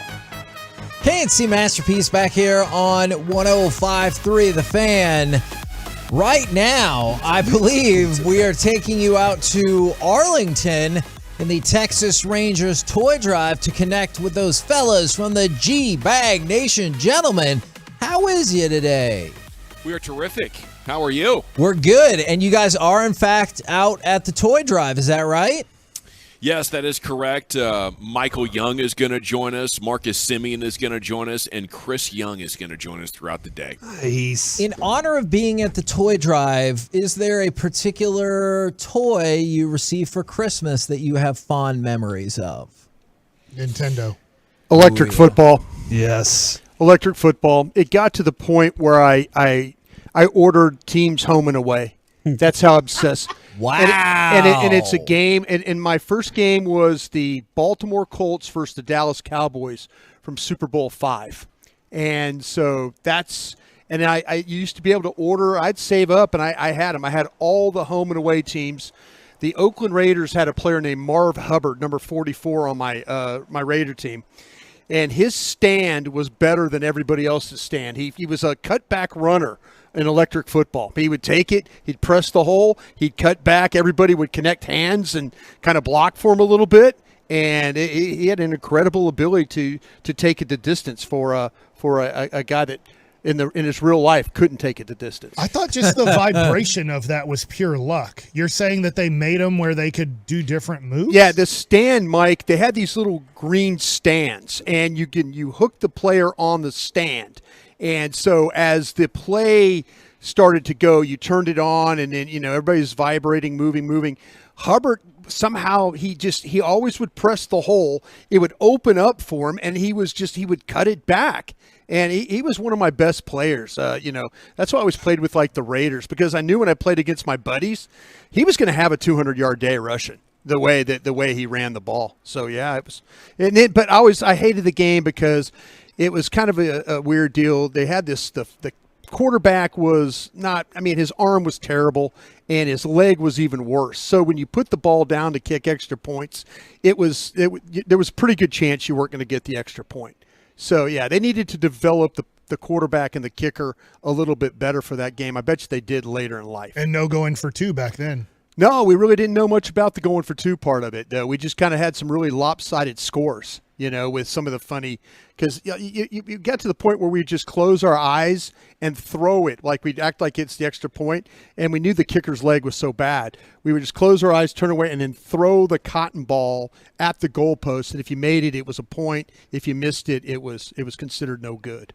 KNC Masterpiece back here on 105.3 The Fan. Right now, I believe we are taking you out to Arlington in the Texas Rangers Toy Drive to connect with those fellas from the G-Bag Nation. Gentlemen, how is you today? We are terrific. How are you? We're good, and you guys are, in fact, out at the Toy Drive. Is that right? Yes, that is correct. Michael Young is going to join us. Marcus Simeon is going to join us. And Chris Young is going to join us throughout the day. Nice. In honor of being at the Toy Drive, is there a particular toy you received for Christmas that you have fond memories of? Nintendo. Electric football. Yes. Electric football. It got to the point where I ordered teams home and away. That's how obsessed. Wow. And it's a game. And my first game was the Baltimore Colts versus the Dallas Cowboys from Super Bowl V. And so that's – and I used to be able to order. I'd save up, and I had them. I had all the home and away teams. The Oakland Raiders had a player named Marv Hubbard, number 44 on my Raider team. And his stand was better than everybody else's stand. He was a cutback runner in electric football. He would take it, he'd press the hole, he'd cut back, everybody would connect hands and kind of block for him a little bit, and he had an incredible ability to take it the distance for a guy that in his real life couldn't take it the distance. I thought just the vibration of that was pure luck. You're saying that they made them where they could do different moves? Yeah, the stand, Mike, they had these little green stands, and you hook the player on the stand. And so as the play started to go, you turned it on, and then, everybody's vibrating, moving. Hubbard, somehow, he always would press the hole. It would open up for him, and he would cut it back. And he was one of my best players. That's why I always played with, like, the Raiders, because I knew when I played against my buddies, he was going to have a 200-yard day rushing the way he ran the ball. So, yeah, it was. But I hated the game because it was kind of a weird deal. They had the quarterback was not – his arm was terrible, and his leg was even worse. So when you put the ball down to kick extra points, there was a pretty good chance you weren't going to get the extra point. So, yeah, they needed to develop the quarterback and the kicker a little bit better for that game. I bet you they did later in life. And no going for two back then. No, we really didn't know much about the going for two part of it. We just kind of had some really lopsided scores, with some of the funny – because you get to the point where we just close our eyes and throw it, like we'd act like it's the extra point, and we knew the kicker's leg was so bad. We would just close our eyes, turn away, and then throw the cotton ball at the goalpost. And if you made it, it was a point. If you missed it, it was considered no good.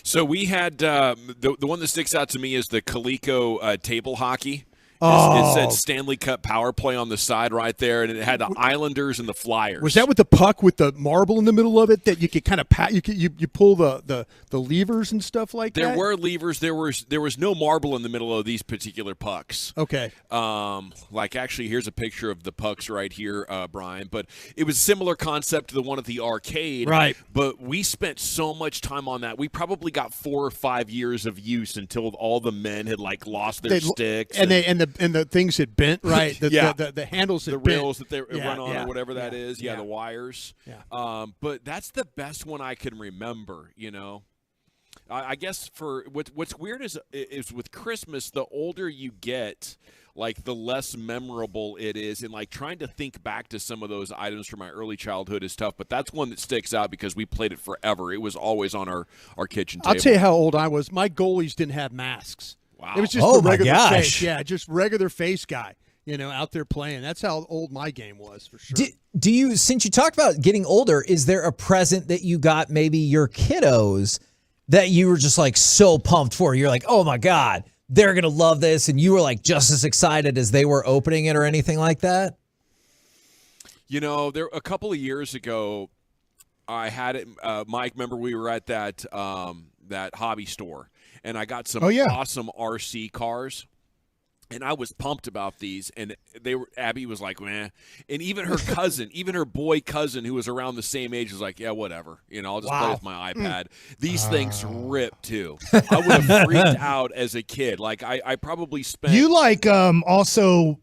So we had the one that sticks out to me is the Coleco table hockey. It said Stanley Cup power play on the side right there, and it had the Islanders and the Flyers. Was that with the puck with the marble in the middle of it that you could kind of you pull the levers and stuff like that? There were levers. There was no marble in the middle of these particular pucks. Okay. Actually, here's a picture of the pucks right here, Brian. But it was a similar concept to the one at the arcade. Right. But we spent so much time on that. We probably got 4 or 5 years of use until all the men had lost their sticks and the things had bent, right? The handles had the bent. rails that they run on or whatever that is. Yeah, the wires. Yeah. But that's the best one I can remember. I guess for what's weird is with Christmas, the older you get, the less memorable it is, and trying to think back to some of those items from my early childhood is tough. But that's one that sticks out because we played it forever. It was always on our kitchen table. I'll tell you how old I was. My goalies didn't have masks. Wow. It was just a regular face. Yeah, just regular face guy, out there playing. That's how old my game was, for sure. Do you, since you talked about getting older, is there a present that you got maybe your kiddos that you were just so pumped for? You're like, oh my God, they're going to love this. And you were just as excited as they were opening it or anything like that? There a couple of years ago, I had it, Mike, remember we were at that hobby store. And I got some awesome RC cars. And I was pumped about these, and Abby was like, "Meh," and even her cousin, even her boy cousin, who was around the same age, was like, "Yeah, whatever, I'll just play with my iPad." These things rip too. I would have freaked out as a kid. Like I probably spent. You also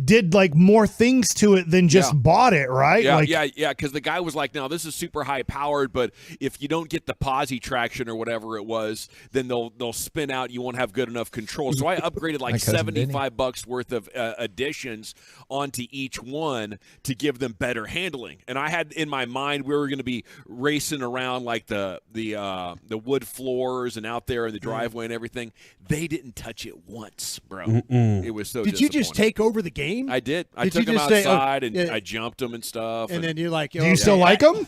did more things to it than just bought it, right? Yeah. Because the guy was like, "Now this is super high powered, but if you don't get the posi traction or whatever it was, then they'll spin out. You won't have good enough control." So I upgraded like $75 worth of additions onto each one to give them better handling. And I had in my mind we were going to be racing around like the wood floors and out there in the driveway and everything. They didn't touch it once, bro. It was so. Did you just take over the game? I did. I took them outside and I jumped them and stuff. And then you're like, do you still like them?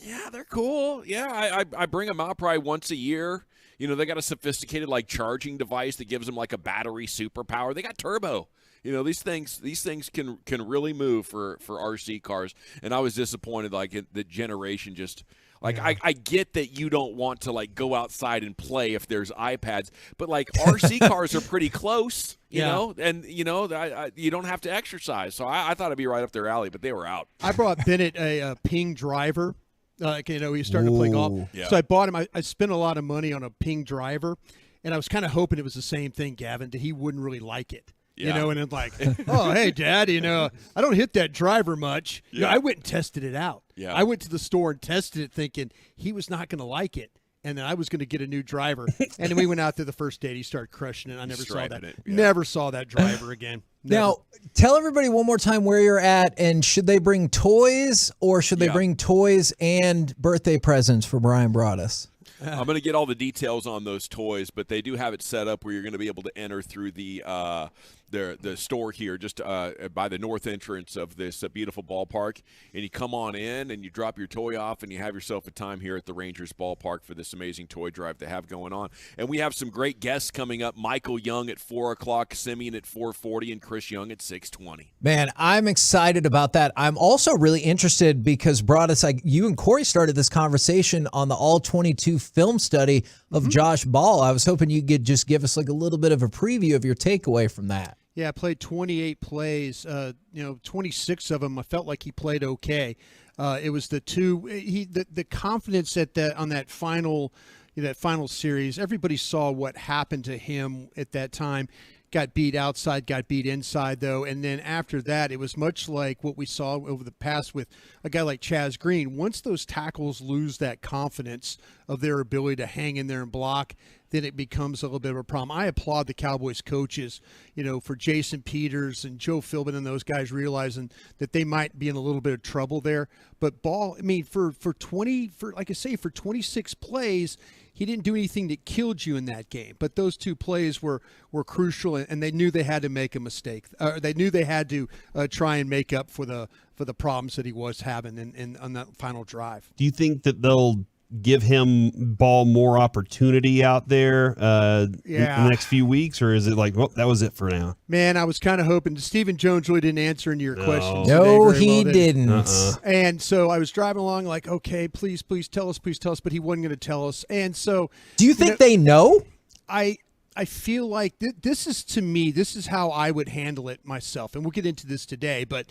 Yeah, they're cool. Yeah, I bring them out probably once a year. They got a sophisticated charging device that gives them like a battery superpower. They got turbo. These things can really move for RC cars. And I was disappointed the generation just. I get that you don't want to go outside and play if there's iPads, but RC cars are pretty close, you know, and you don't have to exercise. So I thought it'd be right up their alley, but they were out. I brought Bennett a Ping driver. He's starting to play golf. Yeah. So I bought him. I spent a lot of money on a Ping driver, and I was kind of hoping it was the same thing, Gavin, that he wouldn't really like it. Yeah. And it's like, oh, hey, Dad, I don't hit that driver much. Yeah. I went and tested it out. Yeah. I went to the store and tested it thinking he was not going to like it. And then I was going to get a new driver. And then we went out there the first day. He started crushing it. I never saw that. Never saw that driver again. Never. Now, tell everybody one more time where you're at, and should they bring toys or should they bring toys and birthday presents for Brian Broaddus? I'm going to get all the details on those toys, but they do have it set up where you're going to be able to enter through the store here just by the north entrance of this beautiful ballpark, and you come on in and you drop your toy off and you have yourself a time here at the Rangers ballpark for this amazing toy drive they have going on. And we have some great guests coming up. Michael Young at 4 o'clock, Simeon at 4:40, and Chris Young at 6:20. Man, I'm excited about that. I'm also really interested because Broaddus, you and Corey started this conversation on the All-22 film study of Josh Ball. I was hoping you could just give us a little bit of a preview of your takeaway from that. Yeah, I played 28 plays. 26 of them I felt like he played okay. It was the confidence on that final series. Everybody saw what happened to him at that time. Got beat outside, got beat inside, though. And then after that, it was much like what we saw over the past with a guy like Chaz Green. Once those tackles lose that confidence of their ability to hang in there and block, then it becomes a little bit of a problem. I applaud the Cowboys coaches, for Jason Peters and Joe Philbin and those guys realizing that they might be in a little bit of trouble there. But Ball, for 26 plays, he didn't do anything that killed you in that game. But those two plays were crucial, and they knew they had to make a mistake. They knew they had to try and make up for the problems that he was having on that final drive. Do you think that they'll give him Ball more opportunity out there in the next few weeks, or is it that was it for now? Man, I was kind of hoping. Stephen Jones really didn't answer any of your questions. No, he didn't. And so I was driving along okay, please tell us, but he wasn't going to tell us. And so, do you think they know? I feel like this is how I would handle it myself, and we'll get into this today, but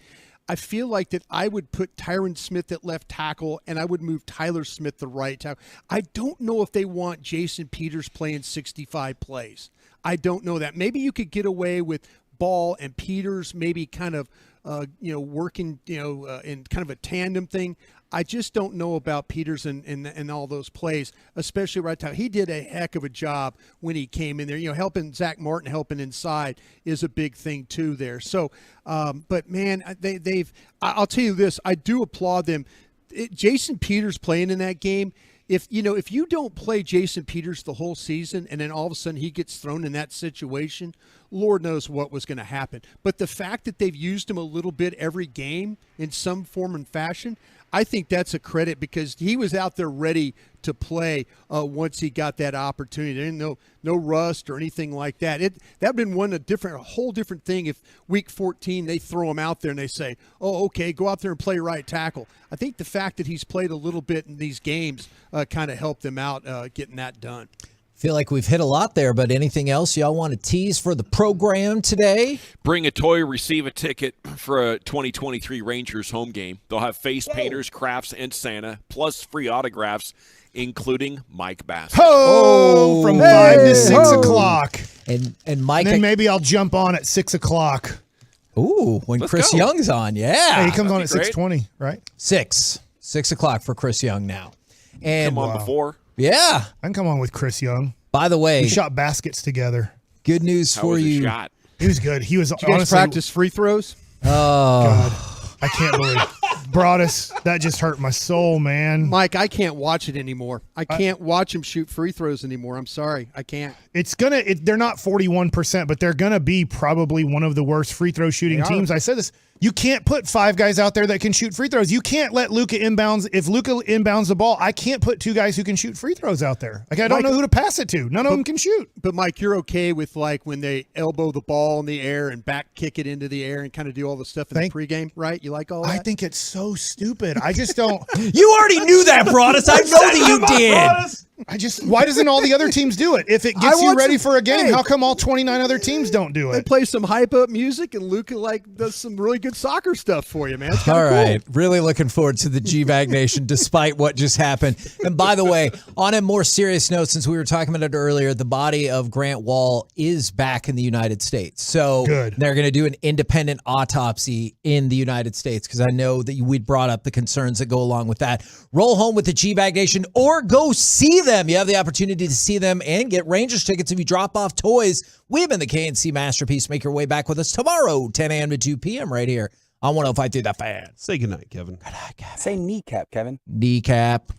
I feel like that I would put Tyron Smith at left tackle, and I would move Tyler Smith to right tackle. I don't know if they want Jason Peters playing 65 plays. I don't know that. Maybe you could get away with Ball and Peters maybe kind of working in kind of a tandem thing. I just don't know about Peters and all those plays, especially right now. He did a heck of a job when he came in there. Helping Zach Martin, helping inside is a big thing too there. So, but man, I'll tell you this, I do applaud them. Jason Peters playing in that game. If you don't play Jason Peters the whole season and then all of a sudden he gets thrown in that situation, Lord knows what was going to happen. But the fact that they've used him a little bit every game in some form and fashion, I think that's a credit because he was out there ready to play once he got that opportunity. There ain't no rust or anything like that. That would have been a whole different thing if week 14 they throw him out there and they say, oh, okay, go out there and play right tackle. I think the fact that he's played a little bit in these games kind of helped them out getting that done. Feel like we've hit a lot there, but anything else y'all want to tease for the program today? Bring a toy, receive a ticket for a 2023 Rangers home game. They'll have face painters, crafts, and Santa, plus free autographs, including Mike Bassett. From 5 to 6 o'clock. And Mike, and then maybe I'll jump on at 6 o'clock. Ooh, when Chris Young's on, yeah. Hey, he comes on at 6:20, right? 6 o'clock for Chris Young now. And come on before. Yeah. I can come on with Chris Young. By the way, we shot baskets together. Good news for you. Shot? He was good. He was Did you guys practice free throws? Oh, God. I can't believe Broadus, that just hurt my soul, man. Mike, I can't watch it anymore. I can't watch him shoot free throws anymore. I'm sorry. I can't. They're not 41%, but they're going to be probably one of the worst free throw shooting teams. I said this. You can't put 5 guys out there that can shoot free throws. You can't let Luka inbounds. If Luka inbounds the ball, I can't put 2 guys who can shoot free throws out there. Like, I don't know who to pass it to. None of them can shoot. But, Mike, you're okay with, like, when they elbow the ball in the air and back kick it into the air and kind of do all the stuff in the pregame, right? You like all that? I think it's so stupid. I just don't. You already knew that, Broadus. I know that you did. Why doesn't all the other teams do it? If it gets you ready for a game, how come all 29 other teams don't do it? They play some hype up music and Luka does some really good soccer stuff for you, man. It's all cool. right. Really looking forward to the G-Bag Nation despite what just happened. And by the way, on a more serious note, since we were talking about it earlier, the body of Grant Wall is back in the United States. So they're going to do an independent autopsy in the United States because I know that we'd brought up the concerns that go along with that. Roll home with the G-Bag Nation or go see them. You have the opportunity to see them and get Rangers tickets if you drop off toys. We've been the KNC Masterpiece. Make your way back with us tomorrow, 10 a.m. to 2 p.m. right here on 105.3 The Fan. Say goodnight, Kevin. Good night, Kevin. Say kneecap, Kevin. Kneecap.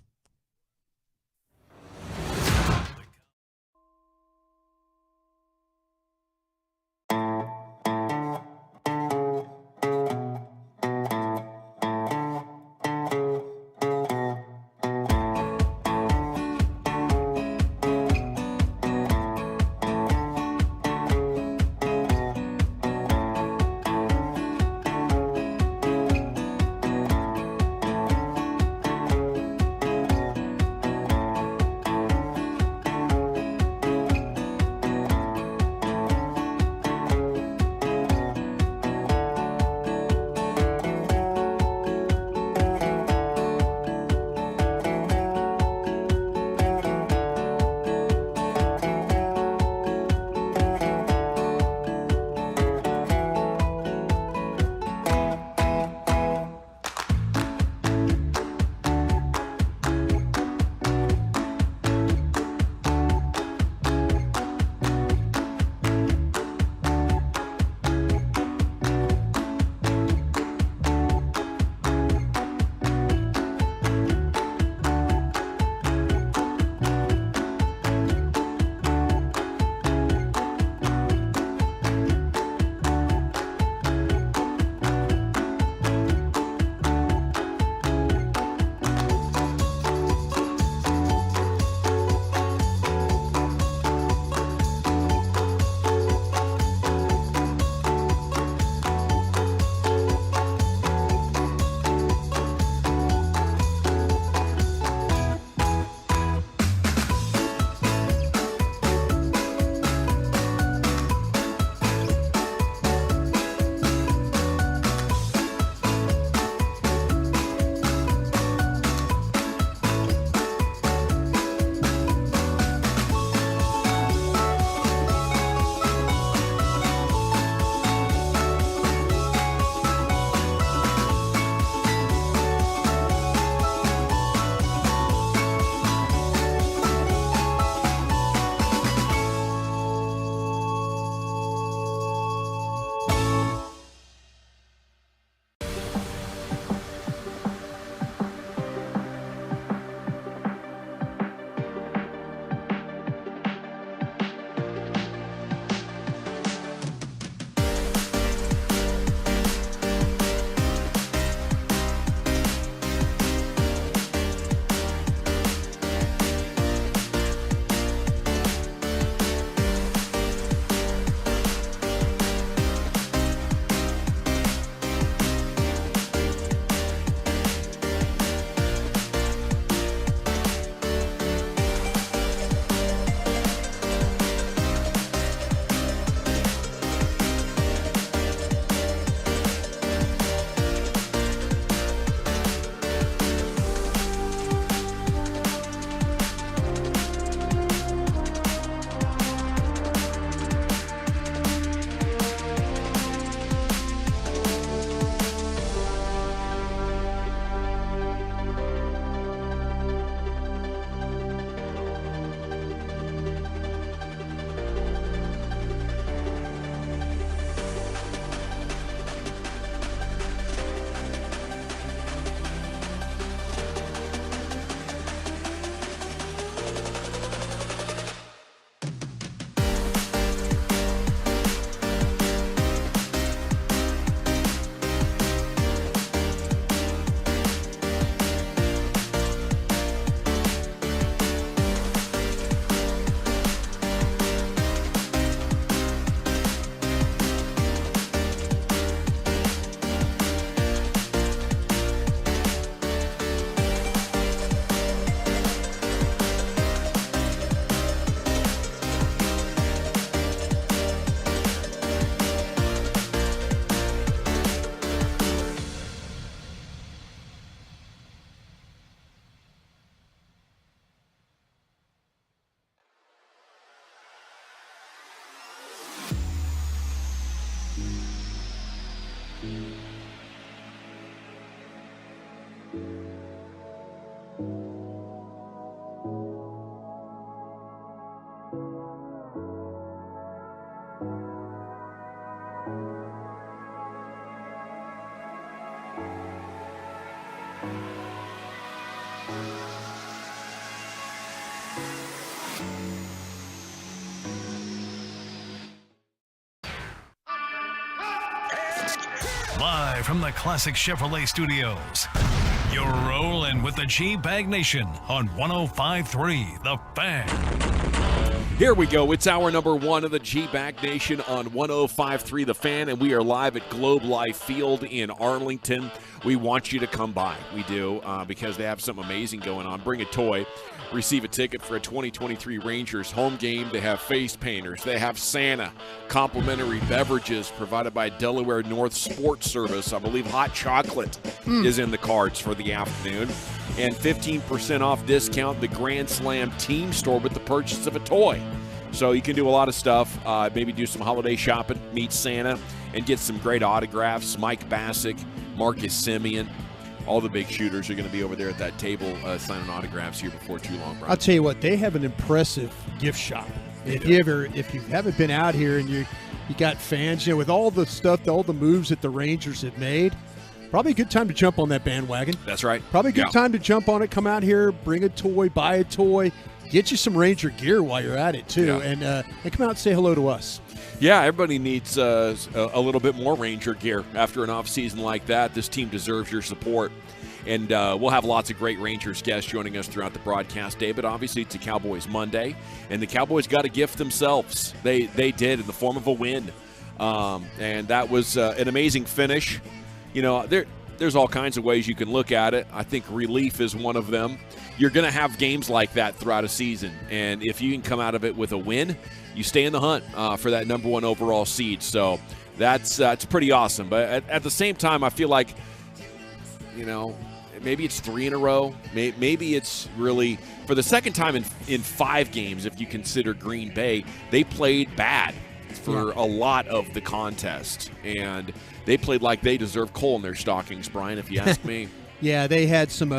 Live from the Classic Chevrolet Studios, you're rolling with the G-Bag Nation on 105.3 The Fan. Here we go. It's hour number 1 of the G-Bag Nation on 105.3 The Fan, and we are live at Globe Life Field in Arlington. We want you to come by. We do, because they have something amazing going on. Bring a toy. Receive a ticket for a 2023 Rangers home game. They have face painters. They have Santa. Complimentary beverages provided by Delaware North Sports Service. I believe hot chocolate is in the cards for the afternoon. And 15% off discount the Grand Slam team store with the purchase of a toy. So you can do a lot of stuff. Maybe do some holiday shopping, meet Santa, and get some great autographs. Mike Bassick, Marcus Semien. All the big shooters are going to be over there at that table signing autographs here before too long, Brian. I'll tell you what, they have an impressive gift shop. If you haven't been out here and you got fans, with all the stuff, all the moves that the Rangers have made, probably a good time to jump on that bandwagon. That's right. Probably a good time to jump on it, come out here, bring a toy, buy a toy, get you some Ranger gear while you're at it too, and come out and say hello to us. Yeah, everybody needs a little bit more Ranger gear after an offseason like that. This team deserves your support. And we'll have lots of great Rangers guests joining us throughout the broadcast day. But obviously it's a Cowboys Monday, and the Cowboys got a gift themselves. They did in the form of a win. And that was an amazing finish. There's all kinds of ways you can look at it. I think relief is one of them. You're going to have games like that throughout a season. And if you can come out of it with a win, you stay in the hunt for that number 1 overall seed. So that's pretty awesome. But at the same time, I feel like, maybe it's 3 in a row. Maybe it's really for the second time in 5 games, if you consider Green Bay, they played bad for a lot of the contest. And they played like they deserve coal in their stockings, Brian, if you ask me. Yeah, they had some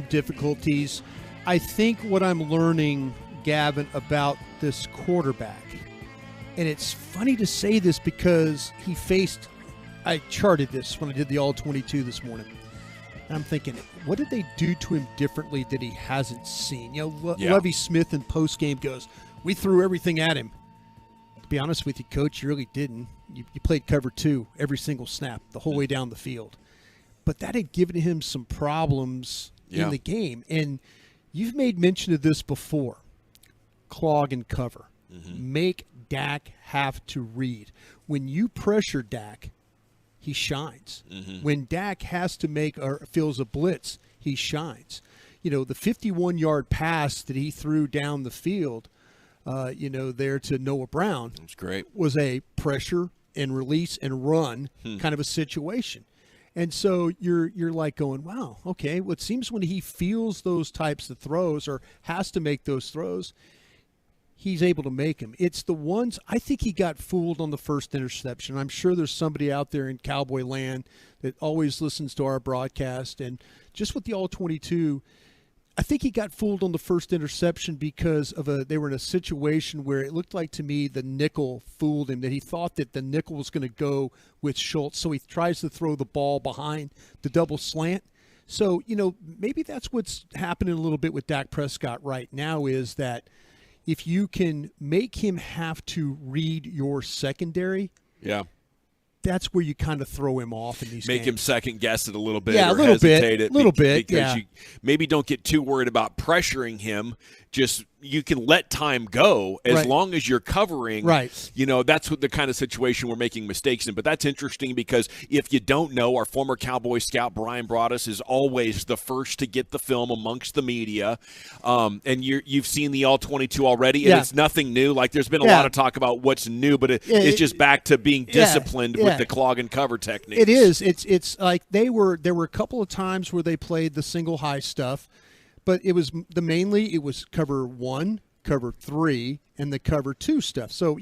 difficulties. I think what I'm learning, Gavin, about this quarterback, and it's funny to say this because I charted this when I did the All-22 this morning. And I'm thinking, what did they do to him differently that he hasn't seen? Lovie Smith in postgame goes, we threw everything at him. To be honest with you, Coach, you really didn't. You played cover 2 every single snap the whole way down the field. But that had given him some problems in the game. And you've made mention of this before. Clog and cover. Mm-hmm. Make Dak have to read. When you pressure Dak, he shines. Mm-hmm. When Dak has to make or feels a blitz, he shines. The 51-yard pass that he threw down the field, there to Noah Brown. That's great. Was a pressure and release and run kind of a situation. And so you're like going, wow, okay. Well, it seems when he feels those types of throws or has to make those throws, he's able to make them. It's the ones, I think he got fooled on the first interception. I'm sure there's somebody out there in Cowboy land that always listens to our broadcast. And just with the All-22, I think he got fooled on the first interception because they were in a situation where it looked like to me the nickel fooled him, that he thought that the nickel was going to go with Schultz. So he tries to throw the ball behind the double slant. So, maybe that's what's happening a little bit with Dak Prescott right now is that if you can make him have to read your secondary, that's where you kind of throw him off in these Make games. him second guess it a little bit, or hesitate a little bit, because you maybe don't get too worried about pressuring him. Just you can let time go as long as you're covering. Right. That's what the kind of situation we're making mistakes in. But that's interesting because if you don't know, our former Cowboy scout Brian Broaddus is always the first to get the film amongst the media. And you've seen the All-22 already, and it's nothing new. Like there's been a lot of talk about what's new, but it's just back to being disciplined with the clog and cover techniques. It is. It's like there were a couple of times where they played the single high stuff. But it was mainly cover 1, cover 3, and the cover 2 stuff. So,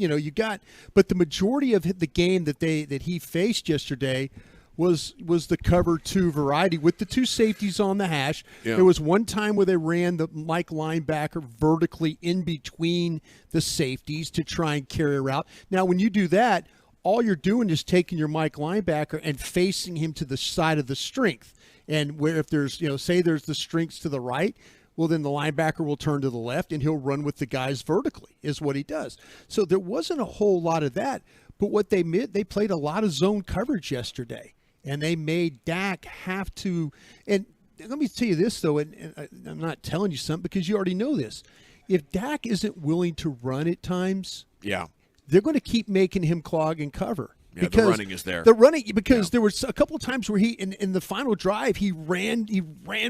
but the majority of the game that he faced yesterday was the cover 2 variety with the 2 safeties on the hash. Yeah. There was one time where they ran the Mike linebacker vertically in between the safeties to try and carry a route. Now, when you do that, all you're doing is taking your Mike linebacker and facing him to the side of the strength. And where if there's, say there's the strengths to the right, well, then the linebacker will turn to the left and he'll run with the guys vertically is what he does. So there wasn't a whole lot of that. But what they played a lot of zone coverage yesterday. and they made Dak have to. And let me tell you this, though, and I'm not telling you something because you already know this. If Dak isn't willing to run at times, they're going to keep making him clog and cover. Yeah, the running is there. The running, because there was a couple of times where he, in the final drive, he ran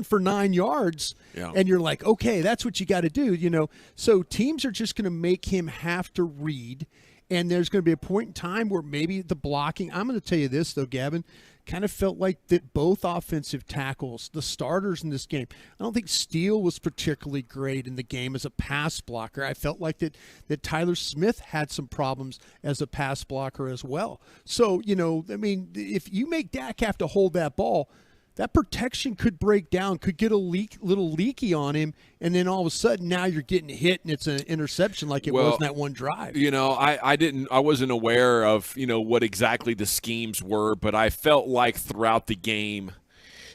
for 9 yards, and you're like, okay, that's what you got to do, So teams are just going to make him have to read, and there's going to be a point in time where maybe the blocking. I'm going to tell you this, though, Gavin. Kind of felt like that both offensive tackles, the starters in this game, I don't think Steele was particularly great in the game as a pass blocker. I felt like that Tyler Smith had some problems as a pass blocker as well. So, if you make Dak have to hold that ball, that protection could break down, could get a little leaky on him, and then all of a sudden now you're getting hit and it's an interception like it was in that one drive. I wasn't aware of, what exactly the schemes were, but I felt like throughout the game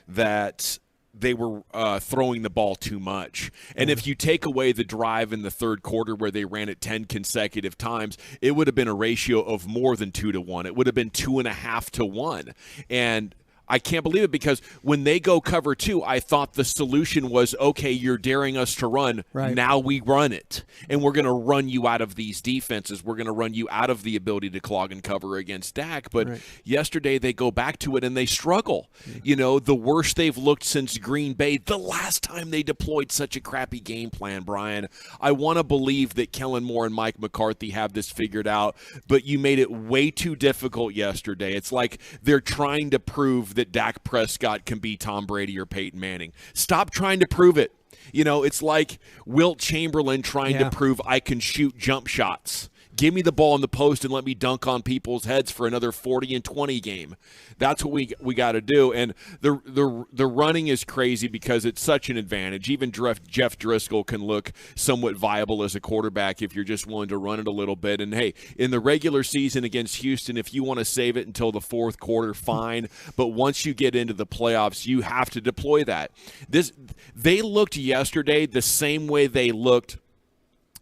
that they were throwing the ball too much. And if you take away the drive in the third quarter where they ran it 10 consecutive times, it would have been a ratio of more than 2-1. It would have been 2.5-1. And I can't believe it because when they go cover 2, I thought the solution was, okay, you're daring us to run. Right. Now we run it. And we're going to run you out of these defenses. We're going to run you out of the ability to clog and cover against Dak. But yesterday they go back to it and they struggle. The worst they've looked since Green Bay, the last time they deployed such a crappy game plan, Brian. I want to believe that Kellen Moore and Mike McCarthy have this figured out, but you made it way too difficult yesterday. It's like they're trying to prove that Dak Prescott can be Tom Brady or Peyton Manning. Stop trying to prove it. It's like Wilt Chamberlain trying to prove I can shoot jump shots. Give me the ball in the post and let me dunk on people's heads for another 40-20 game. That's what we got to do. And the running is crazy because it's such an advantage. Even Jeff Driscoll can look somewhat viable as a quarterback if you're just willing to run it a little bit. And, hey, in the regular season against Houston, if you want to save it until the fourth quarter, fine. But once you get into the playoffs, you have to deploy that. They looked yesterday the same way they looked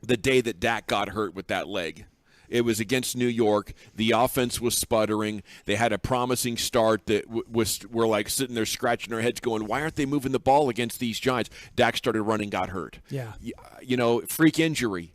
the day that Dak got hurt with that leg. It was against New York. The offense was sputtering. They had a promising start that we're like sitting there scratching our heads going, why aren't they moving the ball against these Giants? Dak started running, got hurt. Yeah. Freak injury.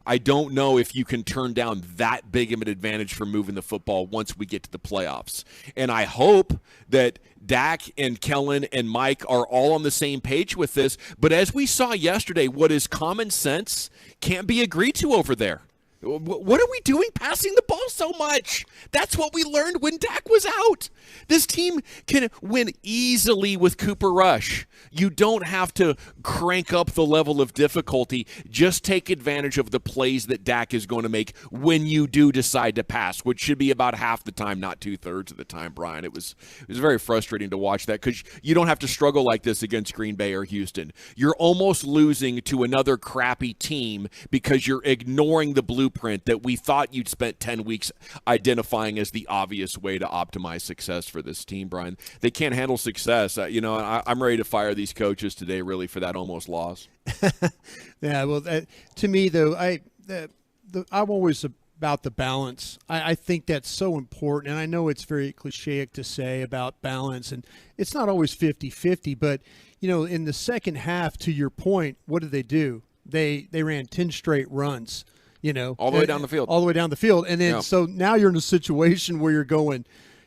I don't know if you can turn down that big of an advantage for moving the football once we get to the playoffs. And I hope that Dak and Kellen and Mike are all on the same page with this. But as we saw yesterday, what is common sense can't be agreed to over there. What are we doing passing the ball so much? That's what we learned when Dak was out. This team can win easily with Cooper Rush. You don't have to crank up the level of difficulty. Just take advantage of the plays that Dak is going to make when you do decide to pass, which should be about half the time, not 2/3 of the time, Brian. It was very frustrating to watch that because you don't have to struggle like this against Green Bay or Houston. You're almost losing to another crappy team because you're ignoring the blueprint that we thought you'd spent 10 weeks identifying as the obvious way to optimize success for this team, Brian. They can't handle success. I'm ready to fire these coaches today, really, for that almost loss. Yeah, well, to me, though, I'm always about the balance. I think that's so important, and I know it's very cliche to say about balance, and it's not always 50-50, but, in the second half, to your point, what did they do? They ran 10 straight runs. All the way down the field. All the way down the field. And then so now you're in a situation where you're going,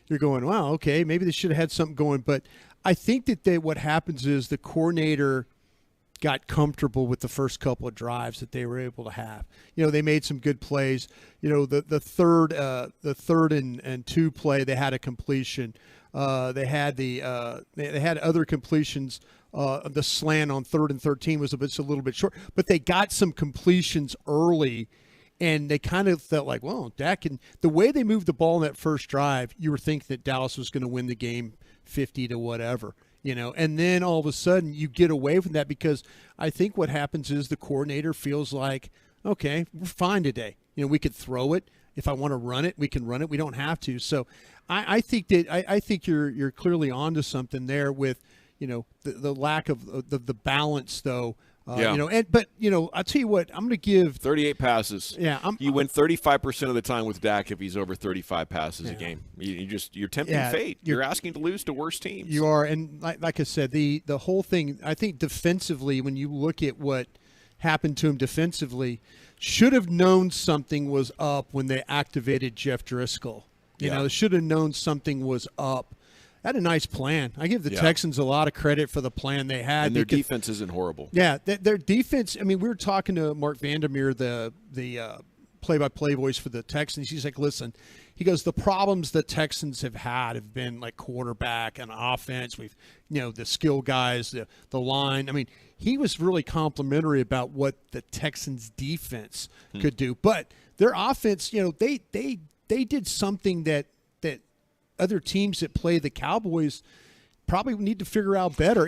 wow, okay, maybe they should have had something going. But I think that what happens is the coordinator got comfortable with the first couple of drives that they were able to have. They made some good plays. The third and 2 play, they had a completion. They had other completions. The slant on 3rd and 13 was a little bit short, but they got some completions early, and they kind of felt like, well, Dak the way they moved the ball in that first drive, you were thinking that Dallas was going to win the game 50 to whatever, and then all of a sudden you get away from that because I think what happens is the coordinator feels like, okay, we're fine today. We could throw it. If I want to run it, we can run it. We don't have to. So I think you're clearly onto something there with, the lack of the balance, though. But I'll tell you what, I'm going to give 38 passes. Yeah, you win 35% of the time with Dak if he's over 35 passes a game. You're tempting fate. You're asking to lose to worse teams. You are, and like I said, the whole thing. I think defensively, when you look at what happened to him defensively, should have known something was up when they activated Jeff Driscoll. Should have known something was up. Had a nice plan. I give the Texans a lot of credit for the plan they had. And their defense isn't horrible. Yeah, their defense. I mean, we were talking to Mark Vandermeer, the play-by-play voice for the Texans. He's like, listen, he goes, the problems the Texans have had have been like quarterback and offense. We've, the skill guys, the line. I mean, he was really complimentary about what the Texans defense could do. But their offense, they did something that other teams that play the Cowboys probably need to figure out better.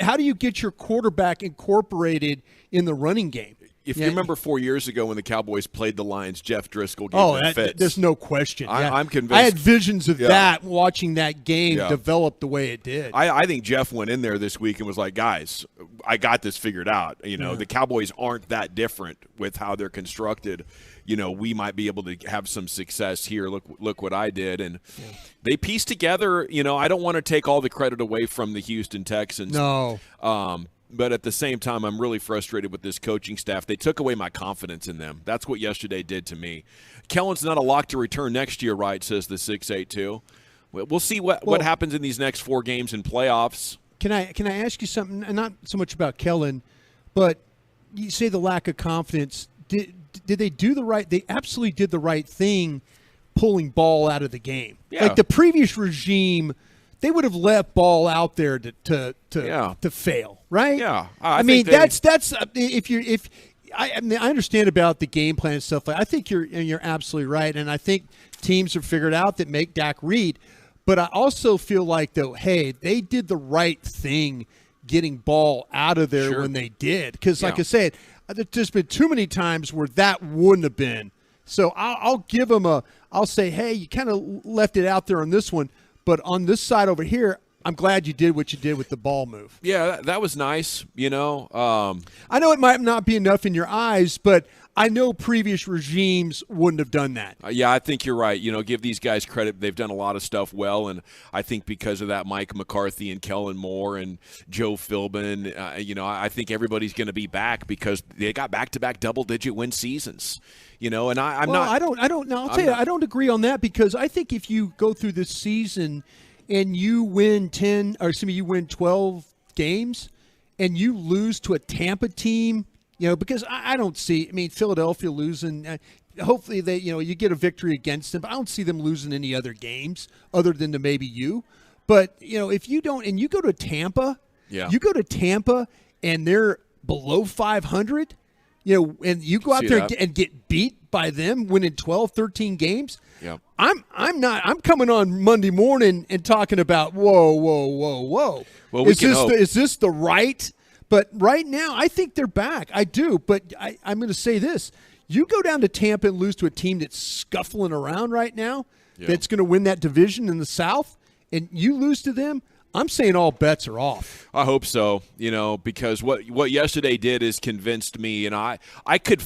How do you get your quarterback incorporated in the running game? If you remember 4 years ago when the Cowboys played the Lions, Jeff Driscoll gave them fits. There's no question. I'm convinced. I had visions of that watching that game develop the way it did. I think Jeff went in there this week and was like, guys, I got this figured out. The Cowboys aren't that different with how they're constructed. We might be able to have some success here. Look what I did. And they pieced together, I don't want to take all the credit away from the Houston Texans. No. But at the same time, I'm really frustrated with this coaching staff. They took away my confidence in them. That's what yesterday did to me. Kellen's not a lock to return next year, right, says the 682. We'll see what happens in these next 4 games in playoffs. Can I ask you something? And not so much about Kellen, but you say the lack of confidence. Did they do the right? They absolutely did the right thing, pulling ball out of the game. Yeah. Like the previous regime, they would have left ball out there to fail, right? Yeah, I mean that's I understand about the game plan and stuff. I think you're absolutely right, and I think teams have figured out that make Dak read. But I also feel like though, hey, they did the right thing getting ball out of there when they did, because like I said, there's just been too many times where that wouldn't have been. So I'll give them I'll say, hey, you kind of left it out there on this one. But on this side over here, I'm glad you did what you did with the ball move. Yeah, that was nice, I know it might not be enough in your eyes, but I know previous regimes wouldn't have done that. Yeah, I think you're right. Give these guys credit. They've done a lot of stuff well, and I think because of that, Mike McCarthy and Kellen Moore and Joe Philbin, I think everybody's going to be back because they got back-to-back double-digit win seasons. And I don't agree on that, because I think if you go through this season and you win 12 games and you lose to a Tampa team, because I don't see, Philadelphia losing, hopefully they, you get a victory against them, but I don't see them losing any other games other than to maybe you. But, if you don't, and you go to Tampa, and they're below 500, and you go out there and get beat by them, winning 12, 13 games. Yeah. I'm coming on Monday morning and talking about whoa. Well, is this the right? But right now, I think they're back. I do, but I'm going to say this: you go down to Tampa and lose to a team that's scuffling around right now, that's going to win that division in the South, and you lose to them. I'm saying all bets are off. I hope so, because what yesterday did is convinced me, and I could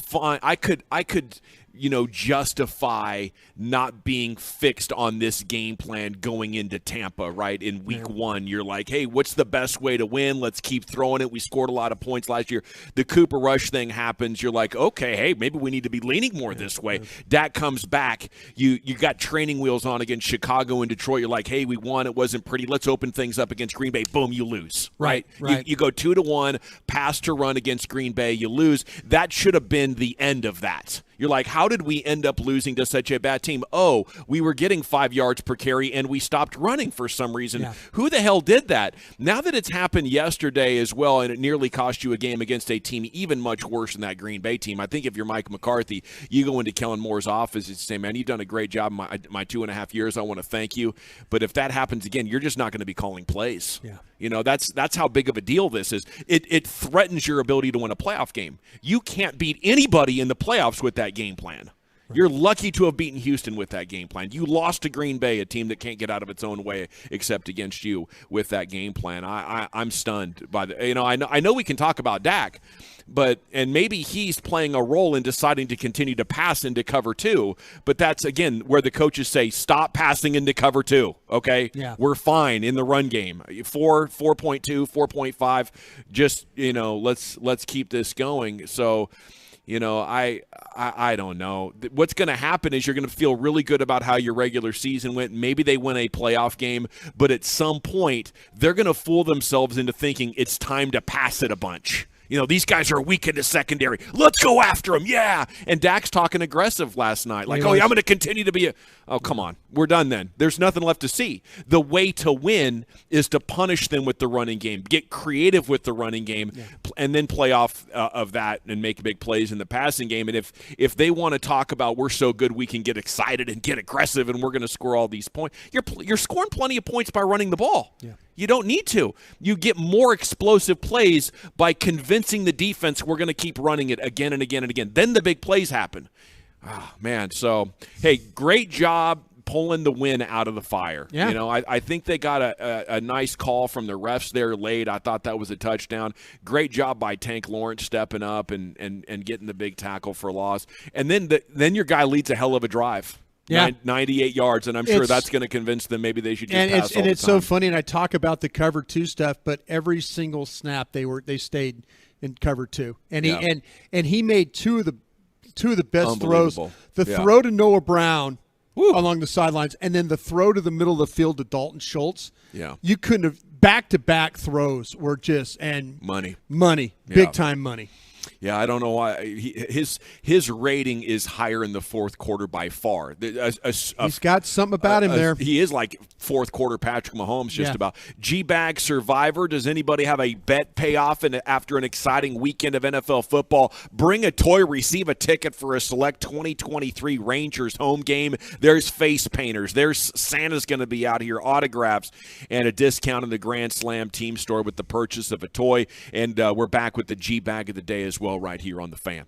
justify not being fixed on this game plan going into Tampa, right? In week 1, you're like, hey, what's the best way to win? Let's keep throwing it. We scored a lot of points last year. The Cooper Rush thing happens. You're like, okay, hey, maybe we need to be leaning more this way. Dak comes back. You got training wheels on against Chicago and Detroit. You're like, hey, we won. It wasn't pretty. Let's open things up against Green Bay. Boom, you lose, right? You go 2-1, pass to run against Green Bay. You lose. That should have been the end of that. You're like, how did we end up losing to such a bad team? Oh, we were getting 5 yards per carry, and we stopped running for some reason. Yeah. Who the hell did that? Now that it's happened yesterday as well, and it nearly cost you a game against a team even much worse than that Green Bay team, I think if you're Mike McCarthy, you go into Kellen Moore's office and say, man, you've done a great job in my 2.5 years. I want to thank you. But if that happens again, you're just not going to be calling plays. Yeah. That's how big of a deal this is. It threatens your ability to win a playoff game. You can't beat anybody in the playoffs with that game plan. You're lucky to have beaten Houston with that game plan. You lost to Green Bay, a team that can't get out of its own way except against you with that game plan. I'm stunned by the. I know we can talk about Dak, and maybe he's playing a role in deciding to continue to pass into cover 2. But that's again where the coaches say stop passing into cover 2. Okay, we're fine in the run game. 4.2, 4.5. Just let's keep this going. So. I don't know. What's going to happen is you're going to feel really good about how your regular season went. Maybe they win a playoff game, but at some point they're going to fool themselves into thinking it's time to pass it a bunch. These guys are weak in the secondary. Let's go after them, yeah. And Dak's talking aggressive last night. I'm going to continue to be Oh, come on. We're done then. There's nothing left to see. The way to win is to punish them with the running game, get creative with the running game, and then play off of that and make big plays in the passing game. And if they want to talk about we're so good we can get excited and get aggressive and we're going to score all these points, you're scoring plenty of points by running the ball. Yeah. You don't need to. You get more explosive plays by convincing the defense we're going to keep running it again and again and again. Then the big plays happen. Oh, man. So, hey, great job pulling the win out of the fire. Yeah. I think they got a nice call from the refs there late. I thought that was a touchdown. Great job by Tank Lawrence stepping up and getting the big tackle for loss. And then your guy leads a hell of a drive. Yeah. 98 yards, and I'm sure that's going to convince them maybe they should just pass all the it's time. So funny, and I talk about the cover 2 stuff, but every single snap they stayed in cover 2. And he made two of the best throws. The throw to Noah Brown along the sidelines, and then the throw to the middle of the field to Dalton Schultz. Yeah. You couldn't have back-to-back throws were just money. Big time money. Yeah, I don't know why his rating is higher in the fourth quarter by far. He's got something about him there. He is like fourth quarter Patrick Mahomes, just about. G-Bag Survivor. Does anybody have a bet payoff after an exciting weekend of NFL football? Bring a toy, receive a ticket for a select 2023 Rangers home game. There's face painters. There's Santa's going to be out here, autographs, and a discount in the Grand Slam team store with the purchase of a toy. And we're back with the G-Bag of the day as well right here on The Fan.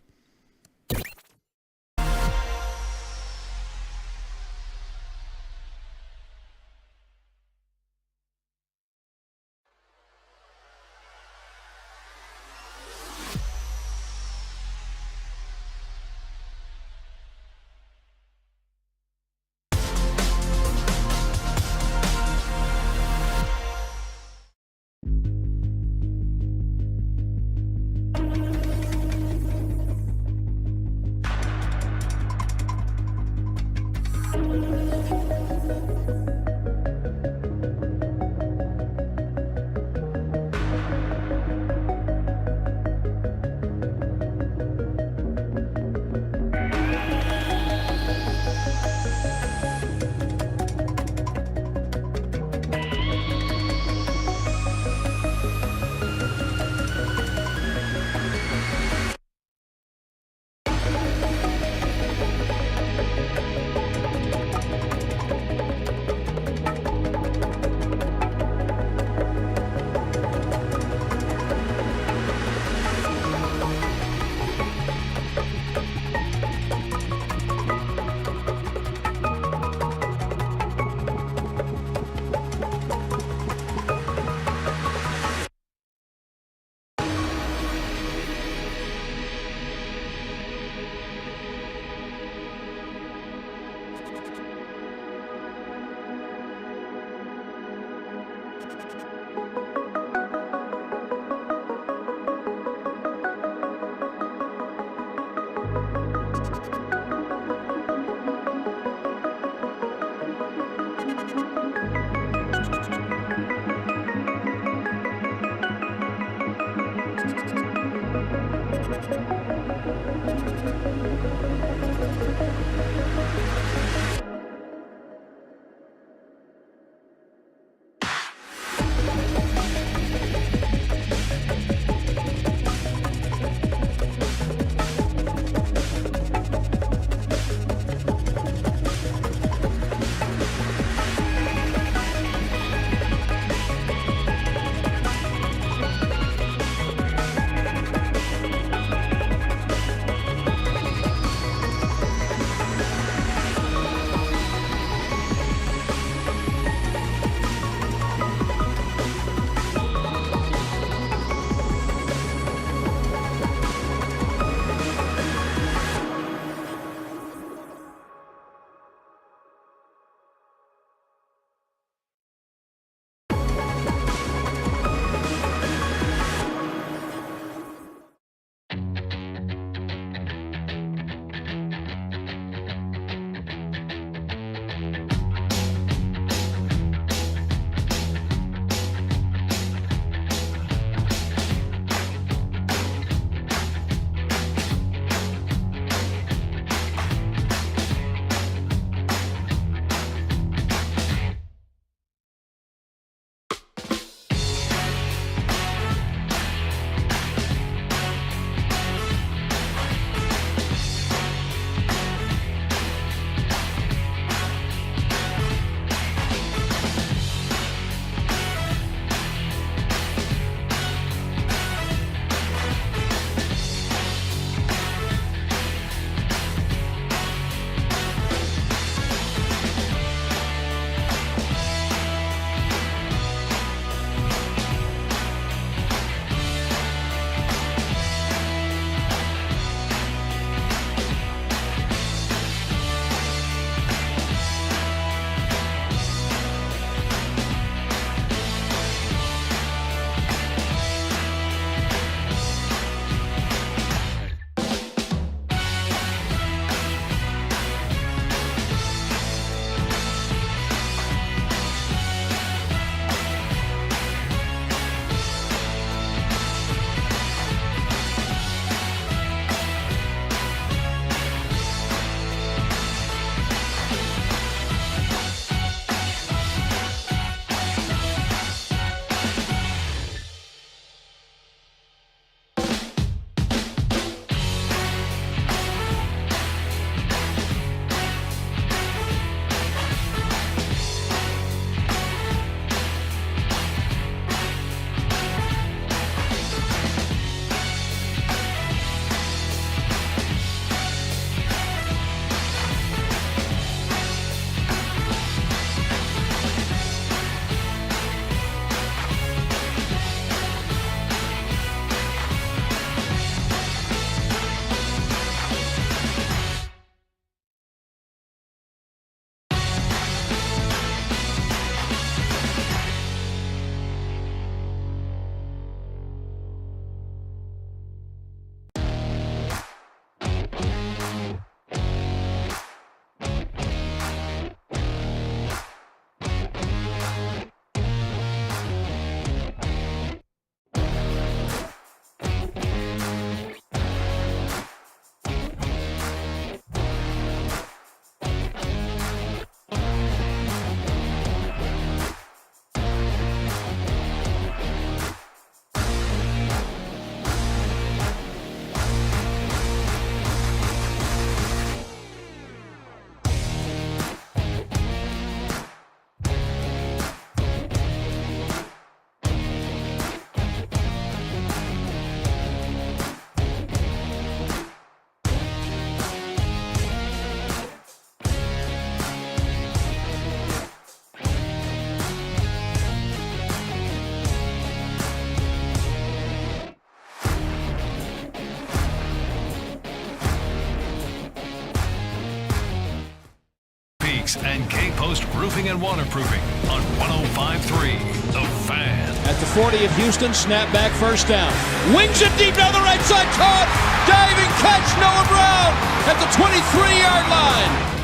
Bags and K-Post Roofing and Waterproofing on 105.3 The Fan. At the 40 of Houston, snap back, first down. Wings it deep down the right side, caught. Diving catch, Noah Brown at the 23-yard line.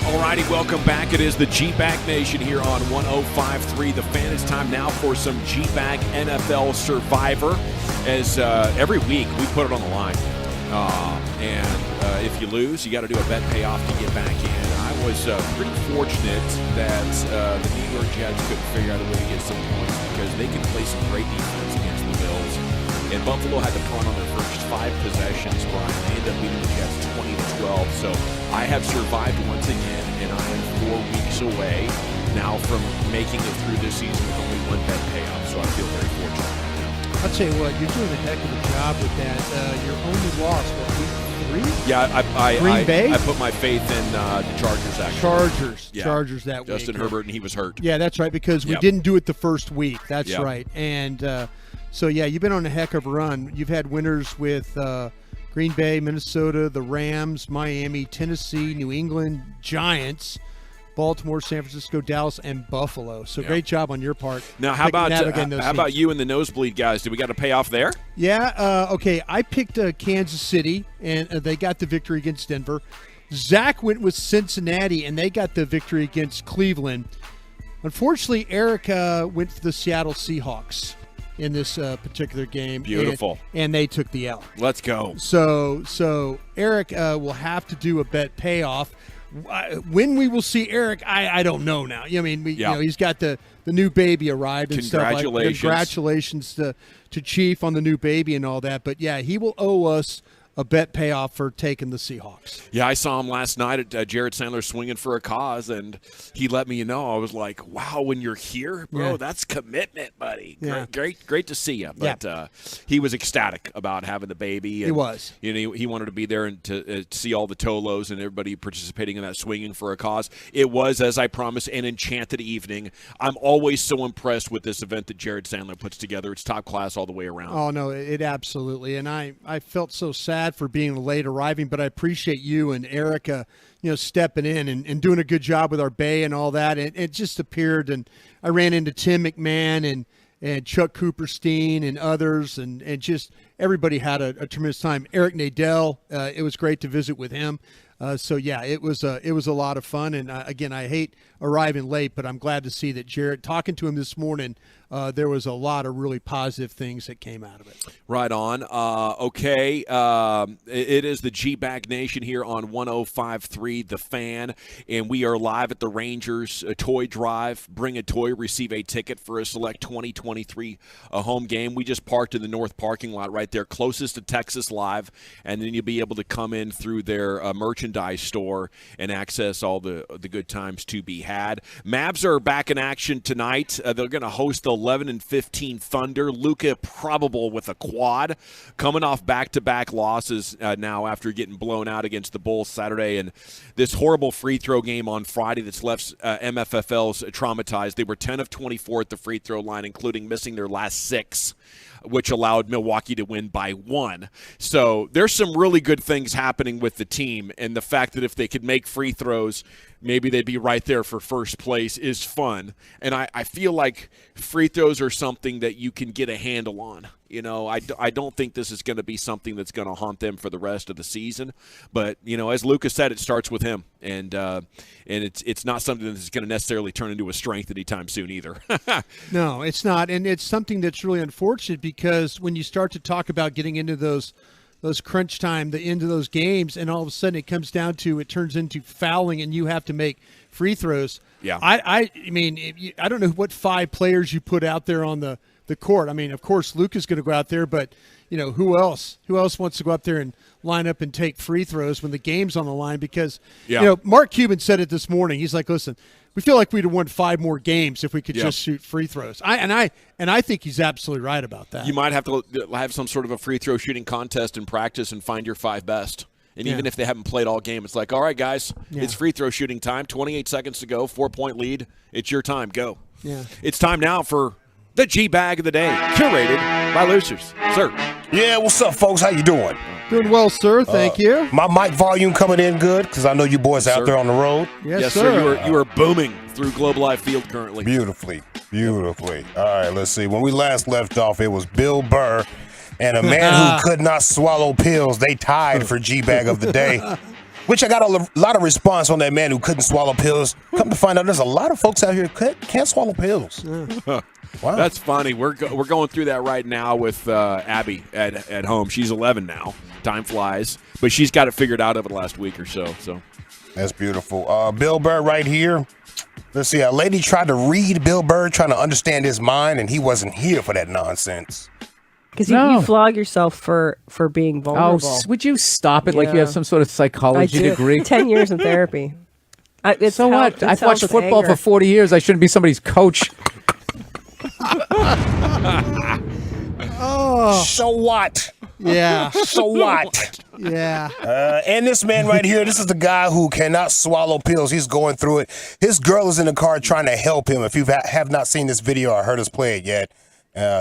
Alrighty, welcome back. It is the G-Bag Nation here on 105.3 The Fan. It's time now for some G-Bag NFL Survivor. As every week, we put it on the line. And if you lose, you got to do a bet payoff to get back in. I was pretty fortunate that the New York Jets couldn't figure out a way to get some points because they can play some great defense against the Bills. And Buffalo had to punt on their first 5 possessions, Brian. They ended up beating the Jets 20-12. So I have survived once again, and I am 4 weeks away now from making it through this season with only 1 bet payoff. So I feel very fortunate. I'll tell you what, you're doing a heck of a job with that. Your only loss, week 3? Yeah, Green Bay? I put my faith in the Chargers, actually. Chargers that week. Justin Herbert, and he was hurt. Yeah, that's right, because we didn't do it the first week. That's right. And so, yeah, you've been on a heck of a run. You've had winners with Green Bay, Minnesota, the Rams, Miami, Tennessee, New England, Giants, Baltimore, San Francisco, Dallas, and Buffalo. So great job on your part. Now, how about you and the nosebleed guys? Did we got to pay off there? Yeah. Okay. I picked Kansas City, and they got the victory against Denver. Zach went with Cincinnati, and they got the victory against Cleveland. Unfortunately, Eric went for the Seattle Seahawks in this particular game. Beautiful. And they took the L. Let's go. So Eric will have to do a bet payoff. When we will see Eric, I don't know now. I mean, he's got the new baby arrived and stuff like that. Congratulations to Chief on the new baby and all that. But, yeah, he will owe us a bet payoff for taking the Seahawks. Yeah, I saw him last night at Jared Sandler swinging for a cause, and he let me know. I was like, wow, when you're here, bro, that's commitment, buddy. Yeah. Great to see you. But he was ecstatic about having the baby. And, he was. He wanted to be there and to see all the Tolos and everybody participating in that swinging for a cause. It was, as I promised, an enchanted evening. I'm always so impressed with this event that Jared Sandler puts together. It's top class all the way around. Oh, no, it absolutely. And I felt so sad for being late arriving, but I appreciate you and Erica, stepping in and doing a good job with our bay and all that. And it just appeared, and I ran into Tim McMahon and Chuck Cooperstein and others, and just everybody had a tremendous time. Eric Nadell, it was great to visit with him. It was a lot of fun. And again, I hate arriving late, but I'm glad to see that Jared, talking to him this morning, there was a lot of really positive things that came out of it. Right on. Okay. It is the G-Bag Nation here on 105.3 The Fan, and we are live at the Rangers Toy Drive. Bring a toy, receive a ticket for a select 2023 home game. We just parked in the north parking lot right there, closest to Texas Live, and then you'll be able to come in through their merchandise store and access all the good times to be had. Mavs are back in action tonight. They're going to host the 11 and 15 Thunder. Luka probable with a quad, coming off back-to-back losses now after getting blown out against the Bulls Saturday, and this horrible free throw game on Friday that's left MFFLs traumatized. They were 10 of 24 at the free throw line, including missing their last 6, which allowed Milwaukee to win by 1. So there's some really good things happening with the team, and the fact that if they could make free throws, maybe they'd be right there for first place is fun. And I feel like free throws are something that you can get a handle on. I don't think this is going to be something that's going to haunt them for the rest of the season. But, as Lucas said, it starts with him. And it's not something that's going to necessarily turn into a strength anytime soon either. No, it's not. And it's something that's really unfortunate because when you start to talk about getting into those crunch time, the end of those games, and all of a sudden it comes down to, it turns into fouling and you have to make free throws. Yeah. I mean, I don't know what 5 players you put out there on the court. I mean, of course, Luka's going to go out there, but, who else? Who else wants to go out there and line up and take free throws when the game's on the line? Because, Mark Cuban said it this morning. He's like, listen, we feel like we'd have won 5 more games if we could just shoot free throws. I think he's absolutely right about that. You might have to have some sort of a free throw shooting contest in practice and find your 5 best. And even if they haven't played all game, it's like, all right, guys, it's free throw shooting time. 28 seconds to go, 4-point lead. It's your time. Go. Yeah. It's time now for the G-Bag of the Day, curated by Losers. Sir. Yeah, what's up, folks? How you doing? Doing well, sir. Thank you. My mic volume coming in good because I know you boys out there on the road. Yes, sir. You are booming through Globe Life Field currently. Beautifully. All right, let's see. When we last left off, it was Bill Burr and a man who could not swallow pills. They tied for G-Bag of the day, which I got a lot of response on that man who couldn't swallow pills. Come to find out, there's a lot of folks out here who can't swallow pills. Wow. That's funny. We're going through that right now with Abby at home. She's 11 now. Time flies, but she's got it figured out over the last week or so. So that's beautiful. Bill Burr right here. Let's see. A lady tried to read Bill Burr, trying to understand his mind, and he wasn't here for that nonsense. Because you flog yourself for being vulnerable. Oh, would you stop it like you have some sort of psychology degree? 10 years in therapy. So what? I've watched football for 40 years. I shouldn't be somebody's coach. So what? Yeah. So what? Yeah. And this man right here, this is the guy who cannot swallow pills. He's going through it. His girl is in the car trying to help him. If you have not seen this video or heard us play it yet,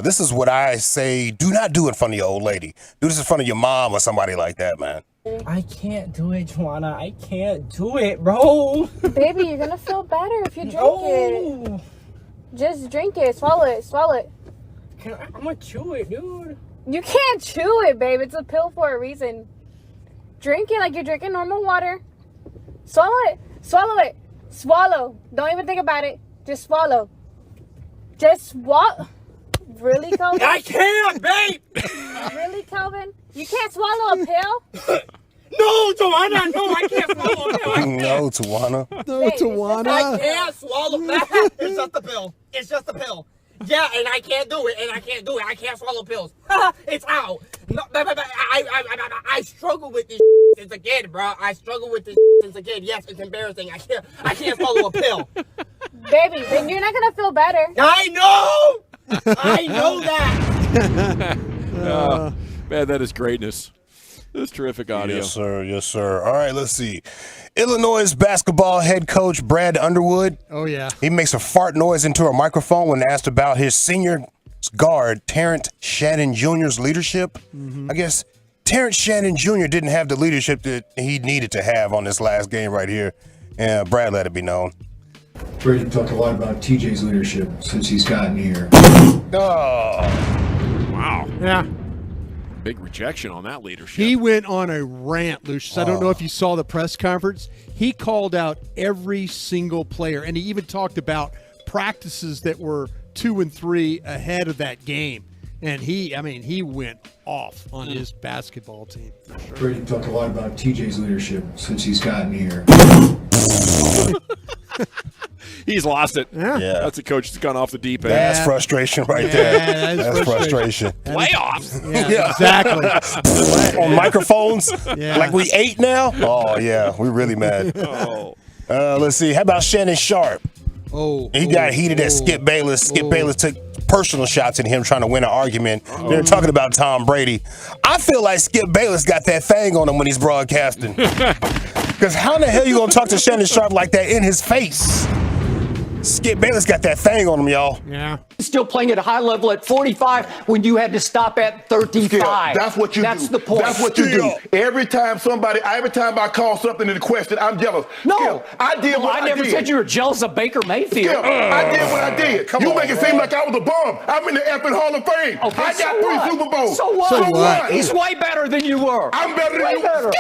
this is what I say, do not do in front of your old lady. Do this in front of your mom or somebody like that, man. I can't do it, Joanna. I can't do it, bro. Baby, you're going to feel better if you drink it. Just drink it. Swallow it. Swallow it. I'm going to chew it, dude. You can't chew it, babe. It's a pill for a reason. Drink it like you're drinking normal water. Swallow it. Swallow it. Swallow. Don't even think about it. Just swallow. Just swallow. Really, Calvin? I can't, babe. Really, Calvin? You can't swallow a pill? No, Joanna. No, I can't swallow a pill. No, Tawana. No, Tawana. I can't swallow that. It's just a pill. It's just a pill. Yeah, and I can't do it, I can't swallow pills. It's out. No, I struggle with this since a kid, bro. I struggle with this since a kid. Yes, it's embarrassing. I can't swallow a pill. Baby, then you're not going to feel better. I know! I know that! Man, that is greatness. That's terrific audio. Yes, sir. Yes, sir. All right, let's see. Illinois basketball head coach Brad Underwood. Oh, yeah. He makes a fart noise into a microphone when asked about his senior guard, Terrence Shannon Jr.'s leadership. I guess Terrence Shannon Jr. didn't have the leadership that he needed to have on this last game right here. And Brad let it be known. Brady talked a lot about TJ's leadership since he's gotten here. Oh. Wow. Yeah. Big rejection on that leadership. He went on a rant, Lucius. I don't know if you saw the press conference. He called out every single player, and he even talked about practices that were 2 and 3 ahead of that game. And he went off on his basketball team. For sure. Brady talked a lot about TJ's leadership since he's gotten here. He's lost it. Yeah. That's a coach that's gone off the deep end. That's frustration right there. That's frustration. Playoffs. Yeah. Exactly. On microphones? Yeah. Like we 8 now? Oh, yeah. We're really mad. Let's see. How about Shannon Sharp? He got heated at Skip Bayless. Skip Bayless took personal shots at him trying to win an argument. They're talking about Tom Brady. I feel like Skip Bayless got that thing on him when he's broadcasting. Because how in the hell you going to talk to Shannon Sharp like that in his face? Skip Bayless got that thing on him, y'all. Yeah. Still playing at a high level at 45 when you had to stop at 35. That's what you do. That's the point. That's what you do. Every time I call something into question, I'm jealous. No. I did what I did. never said you were jealous of Baker Mayfield. I did what I did. You make it seem like I was a bum. I'm in the effing Hall of Fame. Okay, I got 3 Super Bowls. So what? He's way better than you were. I'm better than you. Better.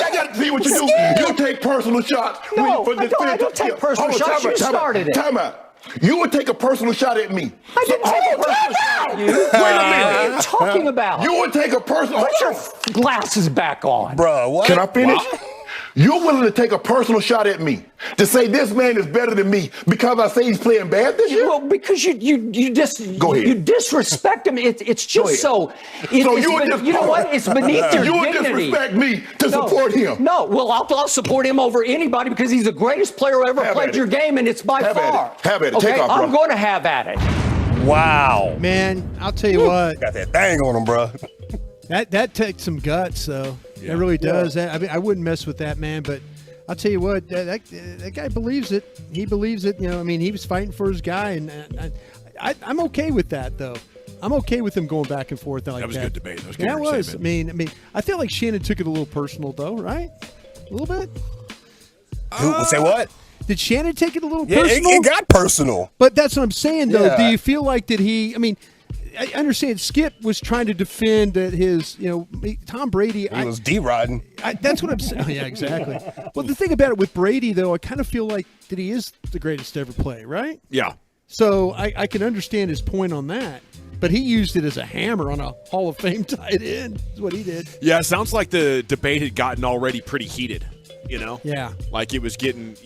I got to see what you do. You take personal shots. No, I don't take personal shots. You started it. Time out. You would take a personal shot at me. I didn't take a personal shot at you. Wait a minute. What are you talking about? You would take a personal. Put your glasses back on. Bro, what? Can I finish? Wow. You're willing to take a personal shot at me to say this man is better than me because I say he's playing bad this year? Well, because you disrespect him. It's just so. You know what? It's beneath your dignity. You would disrespect me to support him. No, well, I'll support him over anybody because he's the greatest player who ever played your game, and it's by far. Have at it. Okay, Take off, bro. I'm going to have at it. Wow. Man, I'll tell you what. Got that thing on him, bro. That takes some guts, though. Yeah. It really does. I mean, I wouldn't mess with that man, but I'll tell you what, that guy believes it. He believes it. You know, I mean, he was fighting for his guy, and I'm okay with that, though. I'm okay with them going back and forth like that. That was a good debate. That was good Yeah, it was. entertainment. I feel like Shannon took it a little personal, though, right? A little bit. Say what? Did Shannon take it a little Yeah, personal? it got personal. But that's what I'm saying, though. Yeah. Do you feel like that he? I mean, I understand Skip was trying to defend that his, Tom Brady. He was D-Rodding. That's what I'm saying. Oh, yeah, exactly. Well, the thing about it with Brady, though, I kind of feel like that he is the greatest to ever play, right? Yeah. So I can understand his point on that. But he used it as a hammer on a Hall of Fame tight end. Is what he did. Yeah, it sounds like the debate had gotten already pretty heated. Yeah. Like it was getting.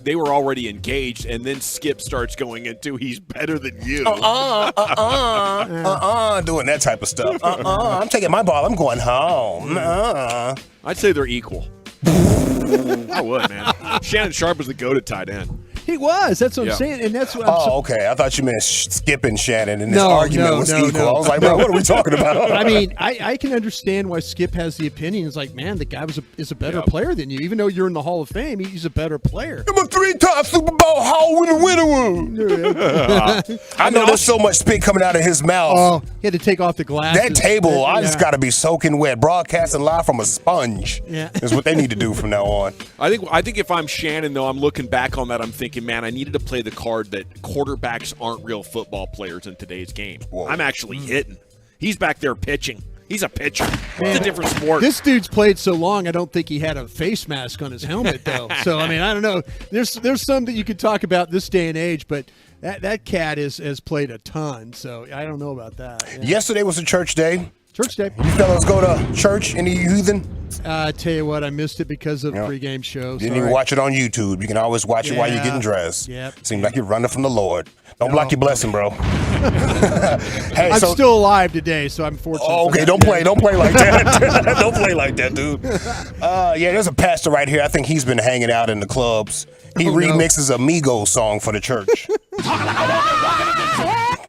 They were already engaged, and then Skip starts going into he's better than you. Doing that type of stuff. I'm taking my ball. I'm going home. I'd say they're equal. I would, man. Shannon Sharp was the goated tight end. He was. That's what I'm saying, and that's what. Okay. I thought you meant Skip and Shannon, and this argument was equal. No. I was like, bro, what are we talking about? I mean, I can understand why Skip has the opinion. It's like, man, the guy is a better player than you. Even though you're in the Hall of Fame, he's a better player. I'm a 3-time Super Bowl Hall winner. I know there's so much spit coming out of his mouth. Oh, he had to take off the glasses. That table, I just got to be soaking wet. Broadcasting live from a sponge is what they need to do from now on. I think if I'm Shannon, though, I'm looking back on that, I'm thinking, man, I needed to play the card that quarterbacks aren't real football players in today's game. Whoa. I'm actually hitting. He's back there pitching. He's a pitcher. It's a different sport. This dude's played so long, I don't think he had a face mask on his helmet, though. So, I mean, I don't know. There's some that you could talk about this day and age, but that cat has played a ton. So, I don't know about that. Yeah. Yesterday was a church day. Church day. You fellas go to church? Any heathen? I tell you what, I missed it because of pregame show. Didn't even watch it on YouTube. You can always watch it while you're getting dressed. Yep. Seems like you're running from the Lord. Don't block your blessing, bro. Hey, I'm still alive today, so I'm fortunate. Oh, okay, don't play like that. Don't play like that, dude. There's a pastor right here. I think he's been hanging out in the clubs. He remixes a Migos song for the church.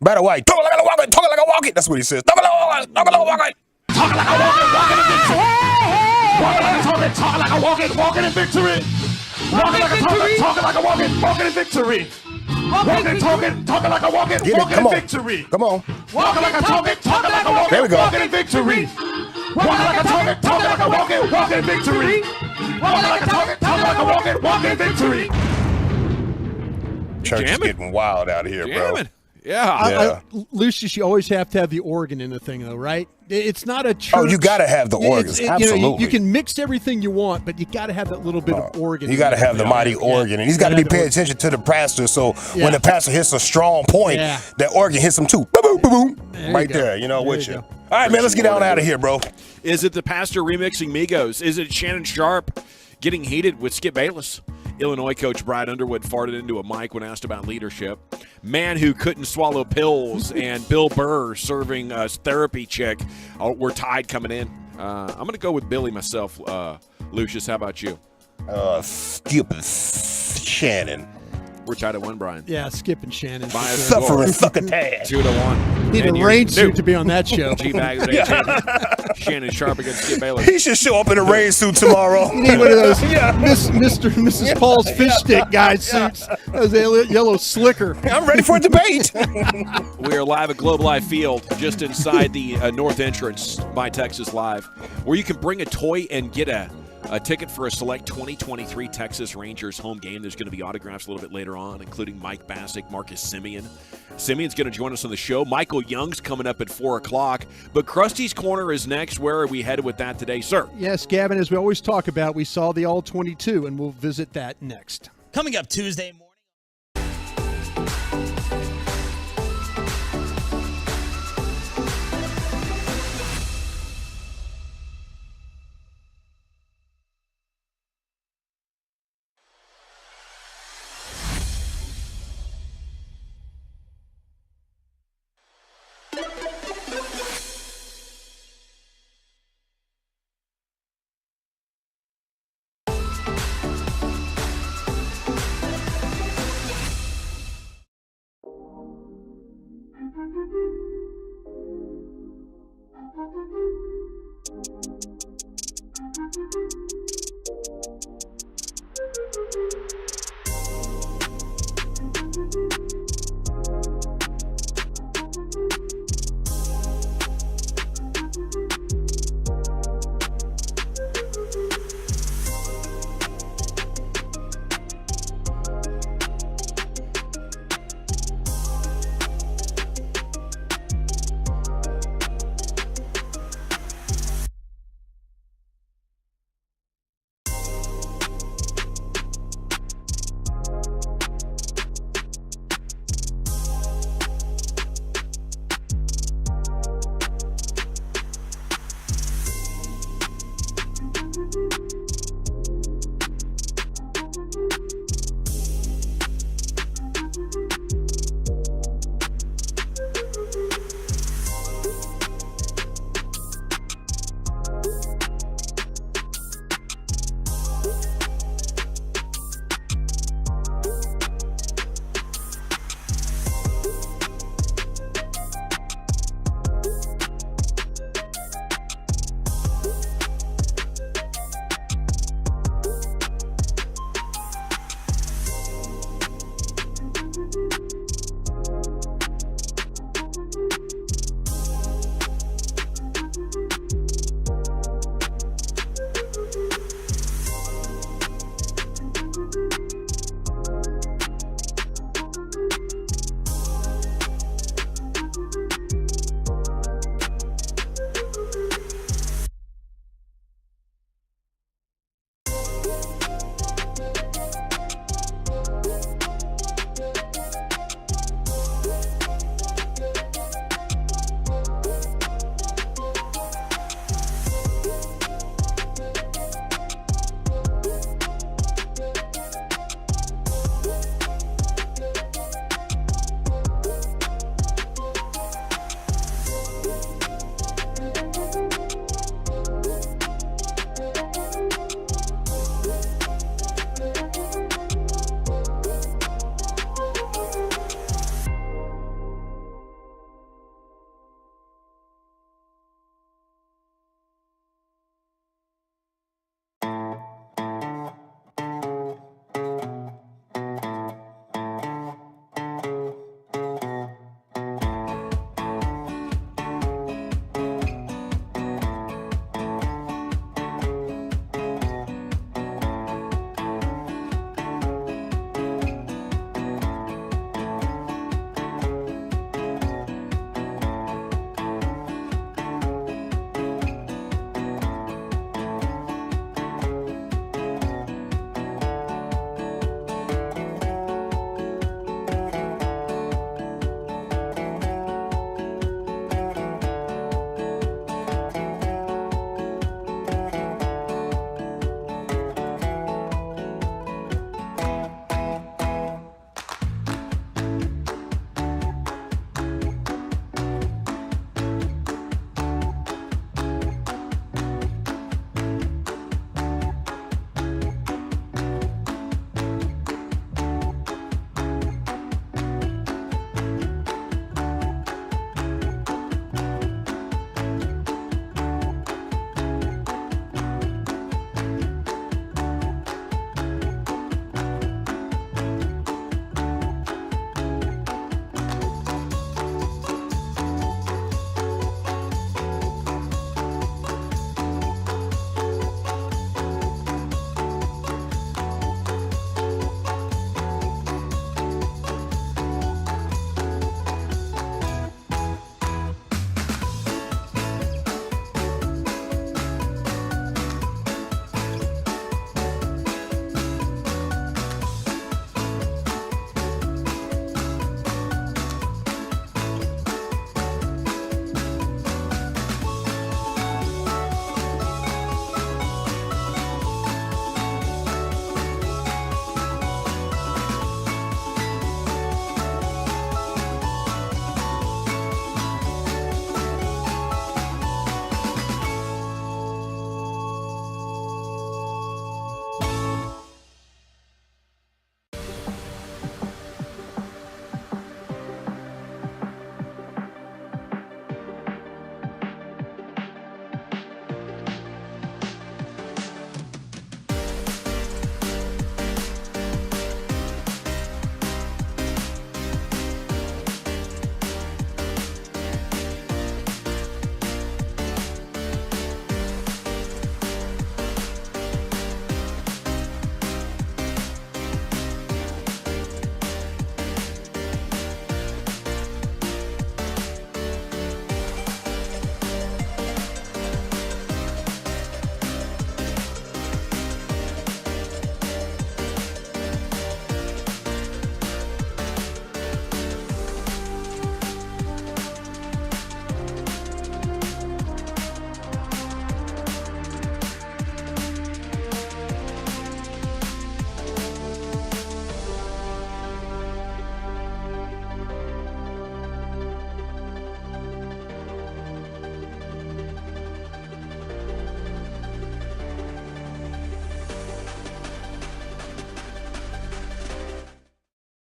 Better white. Talk like I walk it. Talk like I walk it. That's what he says. Talk like I walk it. Talk like I walk it. Talk like I walk it. Walk it in victory. Talk like I walk it. Walking in victory. Walking like I talk it. Talking like I walk it. Walking in victory. Walking, talking like I walk it. Walking in victory. Come on. Walking like I talk it. Talking like I walk it. There we go. Walking in victory. Walking like I talk it. Talking like I walk it. Walking in victory. Walking like I talk it. Talking like I walk it. Walking in victory. Church is getting wild out of here, bro. Yeah. Lucius, you always have to have the organ in the thing, though, right? It's not a church. Oh, you got to have the organs. Absolutely. You can mix everything you want, but you got to have that little bit of organ. You got to have the mighty organ. And he's got to be paying attention to the pastor. So when the pastor hits a strong point, that organ hits him too. Boom, boom, boom. Right there, with you. All right, man, let's get on out of here, bro. Is it the pastor remixing Migos? Is it Shannon Sharp getting heated with Skip Bayless? Illinois coach Brad Underwood farted into a mic when asked about leadership. Man who couldn't swallow pills and Bill Burr serving a therapy chick. We're tied coming in. I'm going to go with Billy myself. Lucius, how about you? Skip Shannon. We're tied at 1, Brian. Yeah, Skip and Shannon. Suffering succotash. 2-1. Need a rain suit to be on that show. G-Bags Shannon Sharp against Skip Bayless. He should show up in a rain suit tomorrow. You need one of those Mr. and Mrs. Paul's fish stick guy suits. Those yellow slicker. I'm ready for a debate. We are live at Globe Life Field, just inside the north entrance by Texas Live, where you can bring a toy and get a ticket for a select 2023 Texas Rangers home game. There's going to be autographs a little bit later on, including Mike Bassick, Marcus Semien. Semien's going to join us on the show. Michael Young's coming up at 4 o'clock. But Krusty's Corner is next. Where are we headed with that today, sir? Yes, Gavin, as we always talk about, we saw the All-22, and we'll visit that next. Coming up Tuesday morning.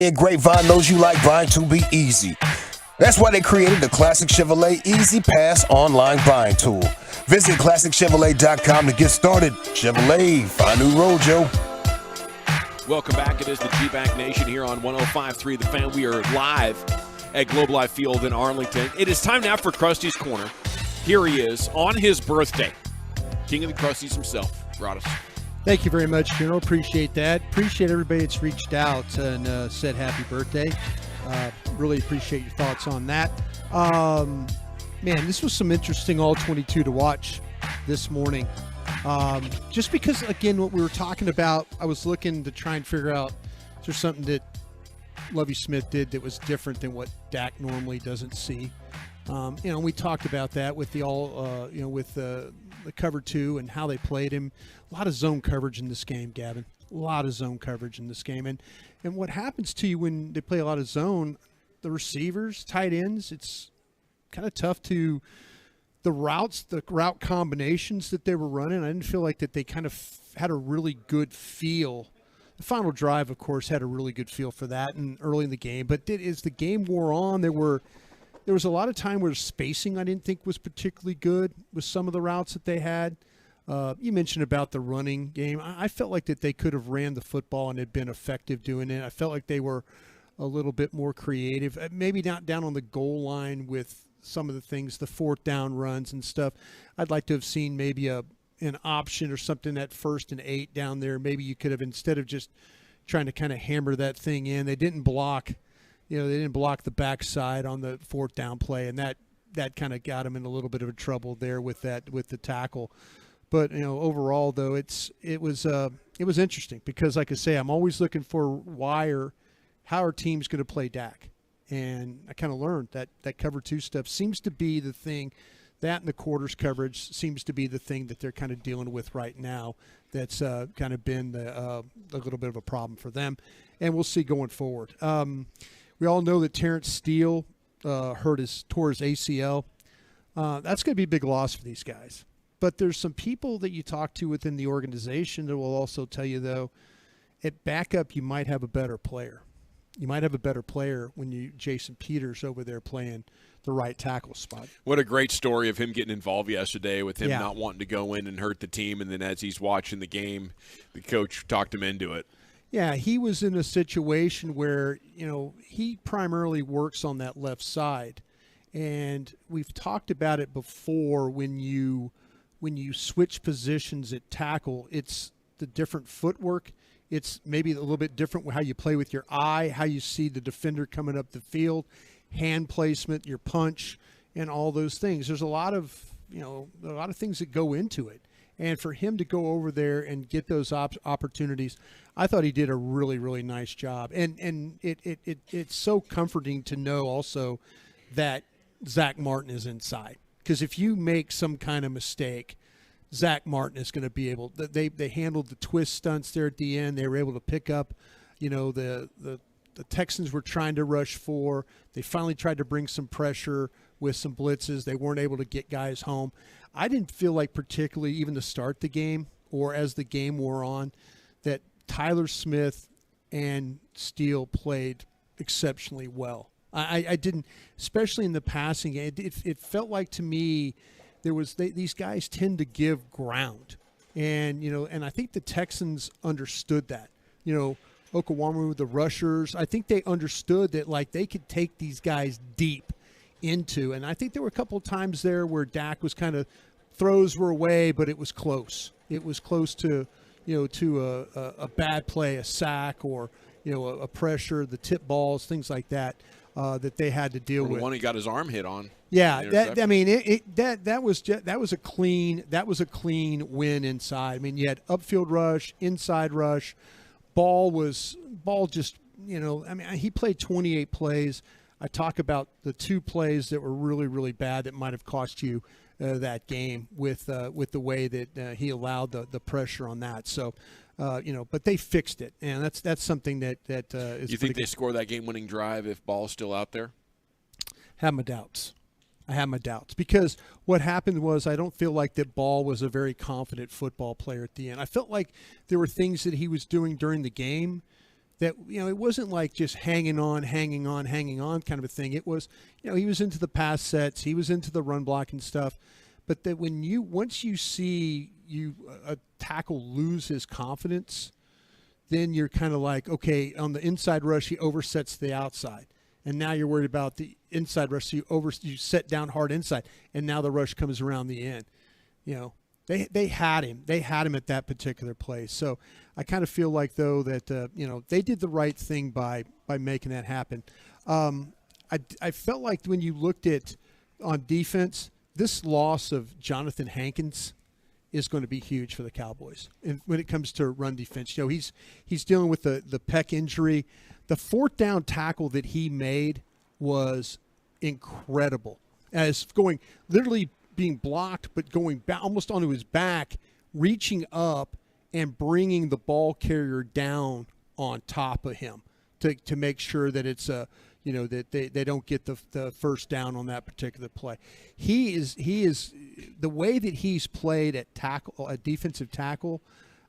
And Grapevine knows you like buying to be easy. That's why they created the Classic Chevrolet Easy Pass online buying tool. Visit ClassicChevrolet.com to get started. Chevrolet, find a new road, Joe. Welcome back. It is the G-Back Nation here on 105.3 The Fan. We are live at Globe Life Field in Arlington. It is time now for Krusty's Corner. Here he is on his birthday. King of the Krusties himself, Broadus. Thank you very much, General. Appreciate that. Appreciate everybody that's reached out and said happy birthday. Really appreciate your thoughts on that. Man, this was some interesting All-22 to watch this morning. Just because, again, what we were talking about, I was looking to try and figure out if there's something that Lovie Smith did that was different than what Dak normally doesn't see. We talked about that with the cover two and how they played him. A lot of zone coverage in this game, Gavin. A lot of zone coverage in this game. And what happens to you when they play a lot of zone, the receivers, tight ends, it's kind of tough to the route combinations that they were running. I didn't feel like that they kind of had a really good feel. The final drive, of course, had a really good feel for that and early in the game. But as the game wore on, there was a lot of time where spacing I didn't think was particularly good with some of the routes that they had. You mentioned about the running game. I felt like that they could have ran the football and had been effective doing it. I felt like they were a little bit more creative, maybe not down on the goal line with some of the things, the fourth down runs and stuff. I'd like to have seen maybe an option or something at 1st and 8 down there. Maybe you could have, instead of just trying to kind of hammer that thing in, they didn't block. They didn't block the backside on the 4th down play, and that kind of got them in a little bit of trouble there with the tackle. But overall though, it was interesting because, like I say, I'm always looking for how our team's going to play Dak, and I kind of learned that cover two stuff seems to be the thing. That and the quarters coverage seems to be the thing that they're kind of dealing with right now. That's kind of been a little bit of a problem for them, and we'll see going forward. We all know that Terrence Steele tore his ACL. That's going to be a big loss for these guys. But there's some people that you talk to within the organization that will also tell you, though, at backup you might have a better player. You might have a better player when Jason Peters over there playing the right tackle spot. What a great story of him getting involved yesterday with him not wanting to go in and hurt the team, and then as he's watching the game, the coach talked him into it. Yeah, he was in a situation where, he primarily works on that left side. And we've talked about it before when you switch positions at tackle, it's the different footwork. It's maybe a little bit different how you play with your eye, how you see the defender coming up the field, hand placement, your punch, and all those things. There's a lot of things that go into it. And for him to go over there and get those opportunities, I thought he did a really, really nice job. And it's so comforting to know also that Zach Martin is inside. Because if you make some kind of mistake, Zach Martin is going to be able – they handled the twist stunts there at the end. They were able to pick up, the Texans were trying to rush 4. They finally tried to bring some pressure with some blitzes. They weren't able to get guys home. I didn't feel like particularly even to start the game or as the game wore on that Tyler Smith and Steele played exceptionally well. I didn't, especially in the passing game. It felt like to me these guys tend to give ground, and I think the Texans understood that. Okwuegbunam with the rushers, I think they understood that they could take these guys deep into, and I think there were a couple of times there where Dak was kind of throws were away, but it was close. It was close to a bad play, a sack, or a pressure, the tip balls, things like that. That they had to deal with. One he got his arm hit on. Yeah, that was a clean win inside. I mean, you had upfield rush, inside rush, ball just he played 28 plays. I talk about the 2 plays that were really, really bad that might have cost you that game with the way that he allowed the pressure on that. So. But they fixed it, and that's something that is. You think they score that game-winning drive if Ball's still out there? I have my doubts because what happened was I don't feel like that Ball was a very confident football player at the end. I felt like there were things that he was doing during the game that, it wasn't like just hanging on kind of a thing. It was, he was into the pass sets, he was into the run blocking stuff. But that once you see a tackle lose his confidence, then you're kind of like, okay, on the inside rush, he oversets the outside. And now you're worried about the inside rush, so you set down hard inside, and now the rush comes around the end. They had him. They had him at that particular place. So I kind of feel like, though, that they did the right thing by making that happen. I felt like when you looked at on defense, this loss of Jonathan Hankins is going to be huge for the Cowboys. And when it comes to run defense, he's dealing with the pec injury. The fourth down tackle that he made was incredible. As literally being blocked, but going almost onto his back, reaching up and bringing the ball carrier down on top of him to make sure that it's that they don't get the first down on that particular play. He is the way that he's played at defensive tackle.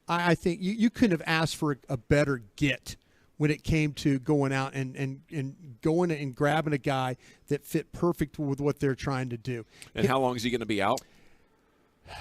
I think you couldn't have asked for a better get when it came to going out and going and grabbing a guy that fit perfect with what they're trying to do. And how long is he going to be out?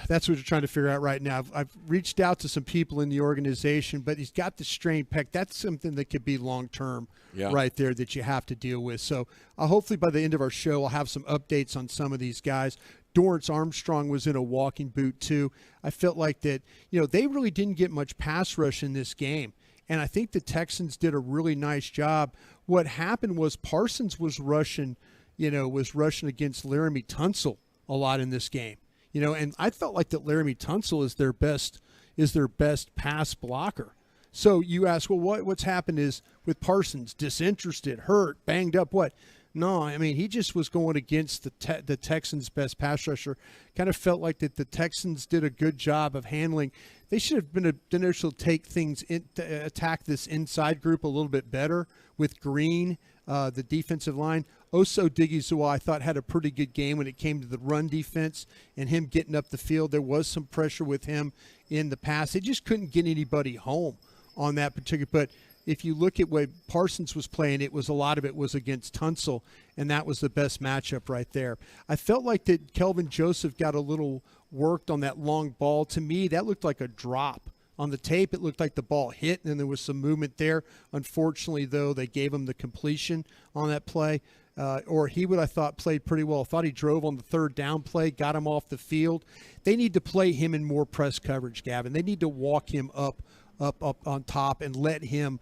That's what we're trying to figure out right now. I've reached out to some people in the organization, but he's got the strained pec. That's something that could be long-term right there that you have to deal with. So hopefully by the end of our show, I'll have some updates on some of these guys. Dorrance Armstrong was in a walking boot too. I felt like that, they really didn't get much pass rush in this game. And I think the Texans did a really nice job. What happened was Parsons was rushing against Laramie Tunsil a lot in this game. And I felt like that Laramie Tunsil is their best pass blocker. So you ask, well, what's happened is with Parsons, disinterested, hurt, banged up, what? No, I mean, he just was going against the Texans' best pass rusher. Kind of felt like that the Texans did a good job of handling. They should have been able to take things attack this inside group a little bit better with Green, the defensive line. Oso Digizua, I thought, had a pretty good game when it came to the run defense and him getting up the field. There was some pressure with him in the pass. They just couldn't get anybody home on that particular. But if you look at what Parsons was playing, a lot of it was against Tunsil, and that was the best matchup right there. I felt like that Kelvin Joseph got a little worked on that long ball. To me, that looked like a drop. On the tape, it looked like the ball hit, and then there was some movement there. Unfortunately, though, they gave him the completion on that play. Or he would, I thought, played pretty well. I thought he drove on the third down play, got him off the field. They need to play him in more press coverage, Gavin. They need to walk him up on top and let him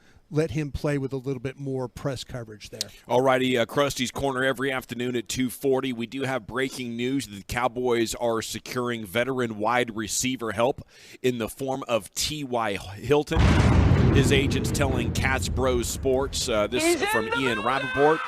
play with a little bit more press coverage there. All righty, Krusty's Corner every afternoon at 2:40. We do have breaking news. The Cowboys are securing veteran wide receiver help in the form of T.Y. Hilton. His agent's telling Cats Bros Sports, this is from Ian Rappaport.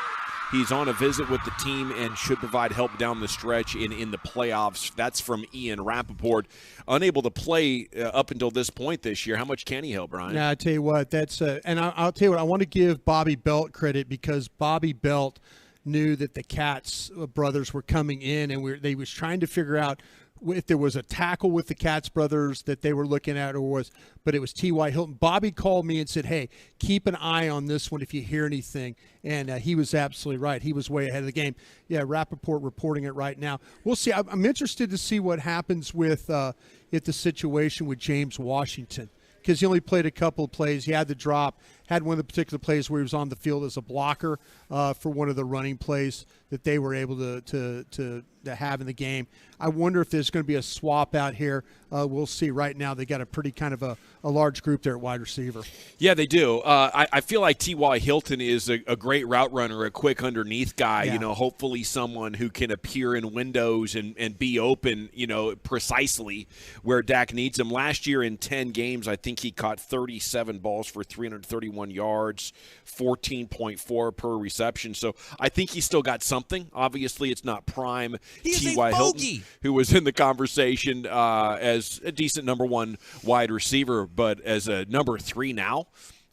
He's on a visit with the team and should provide help down the stretch in the playoffs. That's from Ian Rappaport. Unable to play up until this point this year. How much can he help, Brian? Yeah, I tell you what, that's and I'll tell you what, I want to give Bobby Belt credit because Bobby Belt knew that the Katz brothers were coming in, and they was trying to figure out if there was a tackle with the Katz brothers that they were looking at, but it was T.Y. Hilton. Bobby called me and said, hey, keep an eye on this one if you hear anything. And he was absolutely right. He was way ahead of the game. Yeah, Rappaport reporting it right now. We'll see. I'm interested to see what happens with the situation with James Washington, because he only played a couple of plays. He had the drop, had one of the particular plays where he was on the field as a blocker for one of the running plays that they were able to have in the game. I wonder if there's going to be a swap out here. We'll see. Right now they got a pretty kind of a large group there at wide receiver. Yeah, they do. I feel like T.Y. Hilton is a great route runner, a quick underneath guy, hopefully someone who can appear in windows and be open, precisely where Dak needs him. Last year in 10 games, I think he caught 37 balls for 331 yards, 14.4 per reception. So I think he's still got something. Obviously, it's not prime T.Y. Hilton, who was in the conversation as a decent number one wide receiver, but as a number 3 now,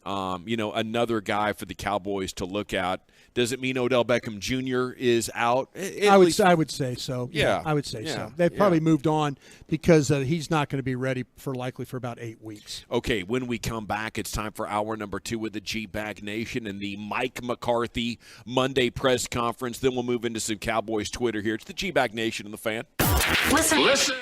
another guy for the Cowboys to look at. Does it mean Odell Beckham Jr. is out? I would say so. Yeah. I would say Yeah. so. They've probably moved on because he's not going to be ready likely for about 8 weeks. Okay, when we come back, it's time for hour number 2 with the G-Bag Nation and the Mike McCarthy Monday press conference. Then we'll move into some Cowboys Twitter here. It's the G-Bag Nation and the Fan. Listen.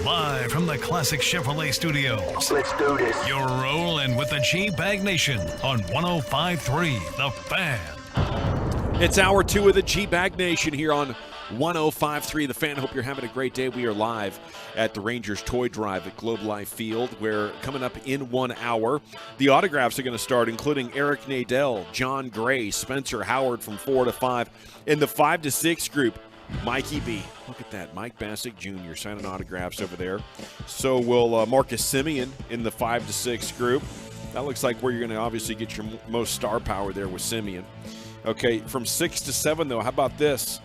Live from the Classic Chevrolet Studios. Let's do this. You're rolling with the G-Bag Nation on 105.3 The Fan. It's hour 2 of the G-Bag Nation here on 105.3 The Fan. Hope you're having a great day. We are live at the Rangers Toy Drive at Globe Life Field, where coming up in 1 hour, the autographs are going to start, including Eric Nadel, John Gray, Spencer Howard from 4 to 5. In the 5 to 6 group, Mikey B. Look at that. Mike Bassick Jr. signing autographs over there. So will Marcus Simeon in the 5 to 6 group. That looks like where you're going to obviously get your most star power there with Simeon. Okay, from 6 to 7, though, how about this?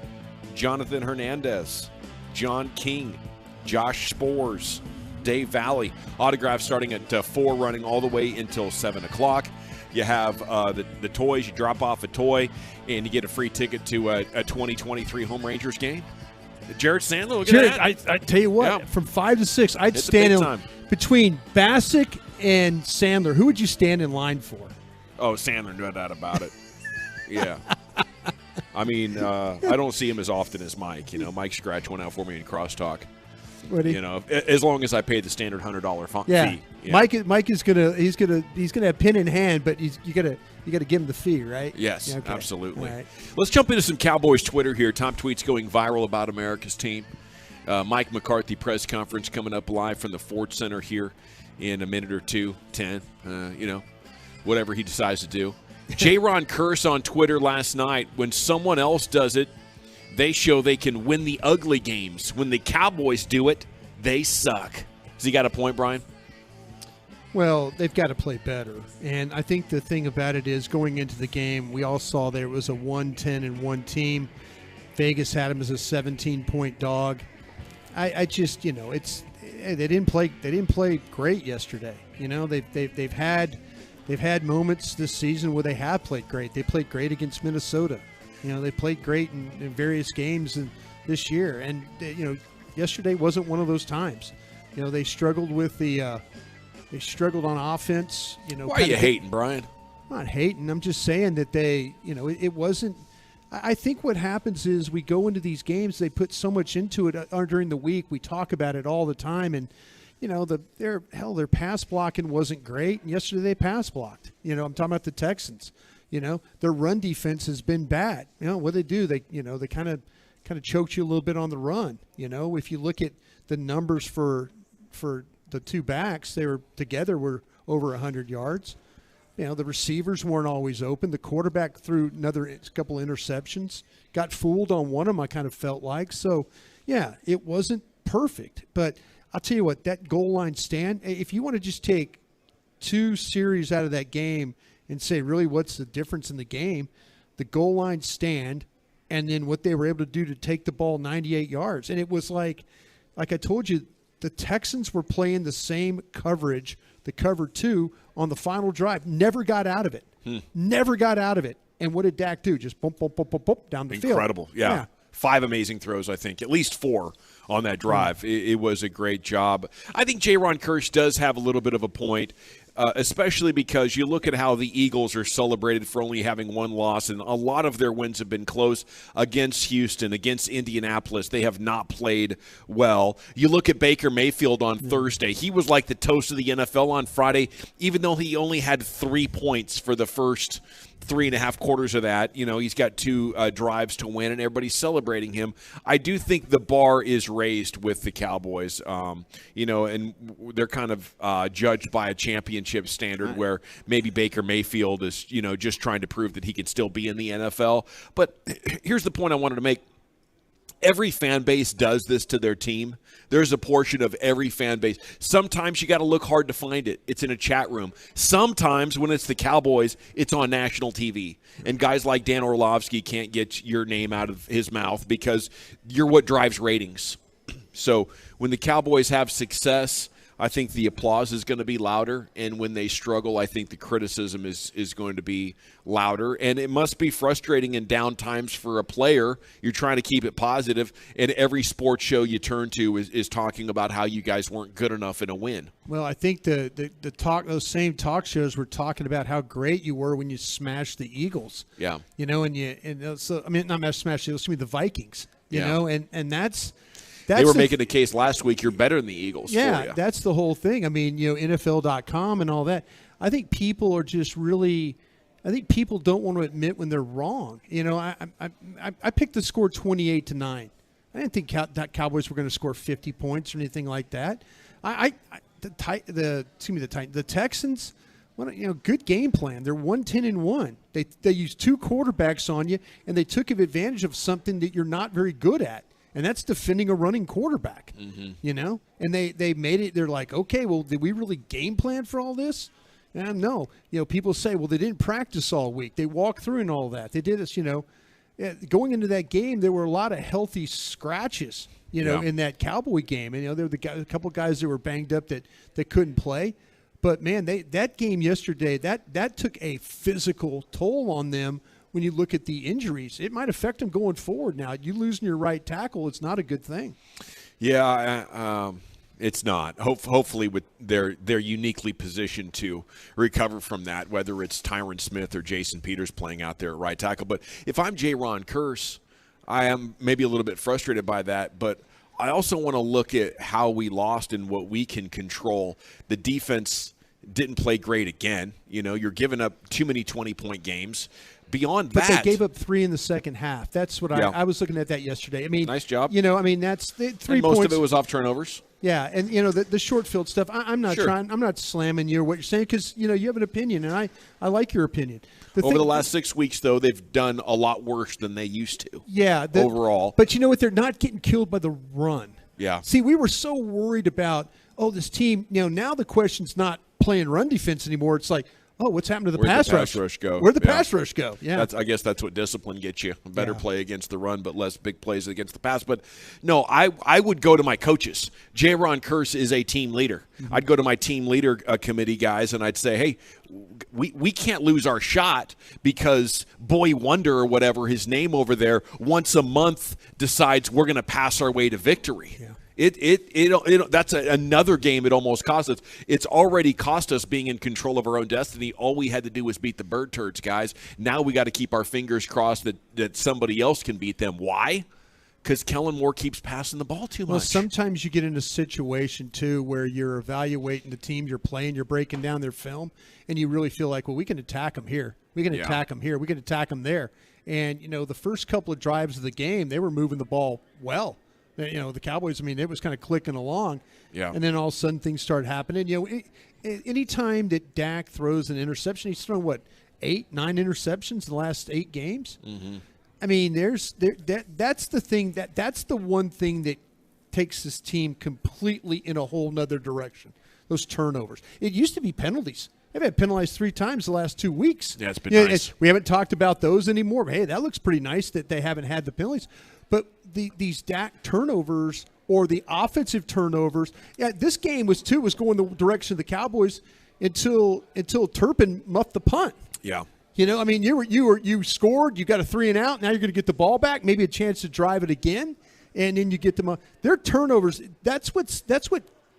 Jonathan Hernandez, John King, Josh Spores, Dave Valley. Autographs starting at 4, running all the way until 7 o'clock. You have the toys. You drop off a toy, and you get a free ticket to a 2023 Home Rangers game. Jared Sandler, look at that. I tell you what, from 5 to 6, I'd It's a stand big in time. between Bassick and Sandler. Who would you stand in line for? Oh, Sandler, no doubt about it. Yeah. I mean, I don't see him as often as Mike. You know, Mike scratched one out for me in crosstalk. Would he? You know, as long as I pay the standard $100 fee. Yeah, Yeah. Mike is gonna have pen in hand, but you gotta give him the fee, right? Yes, Yeah, okay. absolutely. All right. Let's jump into some Cowboys Twitter here. Top tweets going viral about America's team. Mike McCarthy press conference coming up live from the Ford Center here in a minute or two, 10. You know, whatever he decides to do. J-Ron Curse on Twitter last night. When someone else does it, they show they can win the ugly games. When the Cowboys do it, they suck. Has he got a point, Brian? Well, they've got to play better. And I think the thing about it is going into the game, we all saw there was a 1-10-1 team. Vegas had them as a 17-point dog. I just, you know, they didn't play great yesterday. You know, they've had moments this season where they have played great. They played great against Minnesota. You know, they played great in various games this year. And, you know, yesterday wasn't one of those times. You know, they struggled with they struggled on offense. You know, why are you hating, Brian? I'm not hating. I'm just saying that it wasn't. I think what happens is we go into these games, they put so much into it during the week. We talk about it all the time. And, you know, their pass blocking wasn't great. And yesterday they pass blocked. You know, I'm talking about the Texans. You know, their run defense has been bad. You know, what they do, they kind of choked you a little bit on the run. You know, if you look at the numbers for the two backs, they were over 100 yards. You know, the receivers weren't always open. The quarterback threw another couple interceptions. Got fooled on one of them, I kind of felt like. So, yeah, it wasn't perfect. But I'll tell you what, that goal line stand, if you want to just take 2 series out of that game and say, really, what's the difference in the game? The goal line stand and then what they were able to do to take the ball 98 yards. And it was like I told you, the Texans were playing the same coverage, the cover 2, on the final drive. Never got out of it. Never got out of it. And what did Dak do? Just bump down the field. Incredible. Yeah. 5 amazing throws, I think. At least 4 on that drive. It was a great job. I think J-Ron Kirsch does have a little bit of a point, especially because you look at how the Eagles are celebrated for only having 1 loss, and a lot of their wins have been close against Houston, against Indianapolis. They have not played well. You look at Baker Mayfield on Thursday. He was like the toast of the NFL on Friday, even though he only had 3 points for the first 3.5 quarters of that. You know, he's got 2 drives to win, and everybody's celebrating him. I do think the bar is raised with the Cowboys, you know, and they're kind of judged by a championship standard where maybe Baker Mayfield is, you know, just trying to prove that he can still be in the NFL. But here's the point I wanted to make. Every fan base does this to their team. There's a portion of every fan base. Sometimes you got to look hard to find it. It's in a chat room. Sometimes when it's the Cowboys, it's on national TV. And guys like Dan Orlovsky can't get your name out of his mouth because you're what drives ratings. So when the Cowboys have success, I think the applause is going to be louder, and when they struggle, I think the criticism is going to be louder. And it must be frustrating in down times for a player. You're trying to keep it positive, and every sports show you turn to is talking about how you guys weren't good enough in a win. Well, I think those same talk shows were talking about how great you were when you smashed the Eagles. Yeah. You know, not smashed the Eagles, the Vikings. You know, and that's. They were making the case last week. You're better than the Eagles. Yeah, that's the whole thing. I mean, NFL.com and all that. I think people are just really. I think people don't want to admit when they're wrong. I picked the score 28-9. I didn't think that Cowboys were going to score 50 points or anything like that. The Texans. Good game plan. They're 1-10-1. They used 2 quarterbacks on you, and they took advantage of something that you're not very good at, and that's defending a running quarterback. And they made it. They're like, okay, well, did we really game plan for all this? No. People say, well, they didn't practice all week. They walked through and all that. They did this. Going into that game, there were a lot of healthy scratches. In that Cowboy game, and there were a couple guys that were banged up that couldn't play. But, man, that game yesterday, that took a physical toll on them when you look at the injuries. It might affect them going forward now. You losing your right tackle, it's not a good thing. Yeah, it's not. Hopefully they're uniquely positioned to recover from that, whether it's Tyron Smith or Jason Peters playing out there at right tackle. But if I'm J-Ron Kearse, I am maybe a little bit frustrated by that, but I also want to look at how we lost and what we can control. The defense didn't play great again. You're giving up too many 20-point games. Beyond that, but they gave up 3 in the second half. That's what I was looking at that yesterday. I mean, nice job. That's 3 and points. Most of it was off turnovers. Yeah, and the short field stuff. I'm not trying. I'm not slamming you or what you're saying because you have an opinion, and I like your opinion. Over the last 6 weeks, though, they've done a lot worse than they used to. Yeah, overall. But you know what? They're not getting killed by the run. Yeah. See, we were so worried about this team. Now the question's not playing run defense anymore. It's like, what's happened to the pass rush go? Where'd the pass rush go? Yeah. I guess that's what discipline gets you. Better play against the run, but less big plays against the pass. But, no, I would go to my coaches. J-Ron Kearse is a team leader. Mm-hmm. I'd go to my team leader committee guys, and I'd say, hey, we can't lose our shot because Boy Wonder or whatever his name over there once a month decides we're going to pass our way to victory. Yeah. That's another game it almost cost us. It's already cost us being in control of our own destiny. All we had to do was beat the bird turds, guys. Now we got to keep our fingers crossed that somebody else can beat them. Why? Because Kellen Moore keeps passing the ball too much. Well, sometimes you get in a situation, too, where you're evaluating the team you're playing, you're breaking down their film, and you really feel like, well, we can attack them here. We can attack them here. We can attack them there. And, the first couple of drives of the game, they were moving the ball well. The Cowboys, it was kind of clicking along. Yeah. And then all of a sudden things start happening. Any time that Dak throws an interception, he's thrown, 8, 9 interceptions in the last 8 games? Mm-hmm. That's the thing. That's the one thing that takes this team completely in a whole nother direction, those turnovers. It used to be penalties. They've had penalized 3 times the last 2 weeks. Yeah, it's been nice. We haven't talked about those anymore. But, hey, that looks pretty nice that they haven't had the penalties. But these Dak turnovers or the offensive turnovers, this game was going the direction of the Cowboys until Turpin muffed the punt. Yeah. You scored, you got a 3 and out, now you're going to get the ball back, maybe a chance to drive it again, and then you get them. Their turnovers, that's what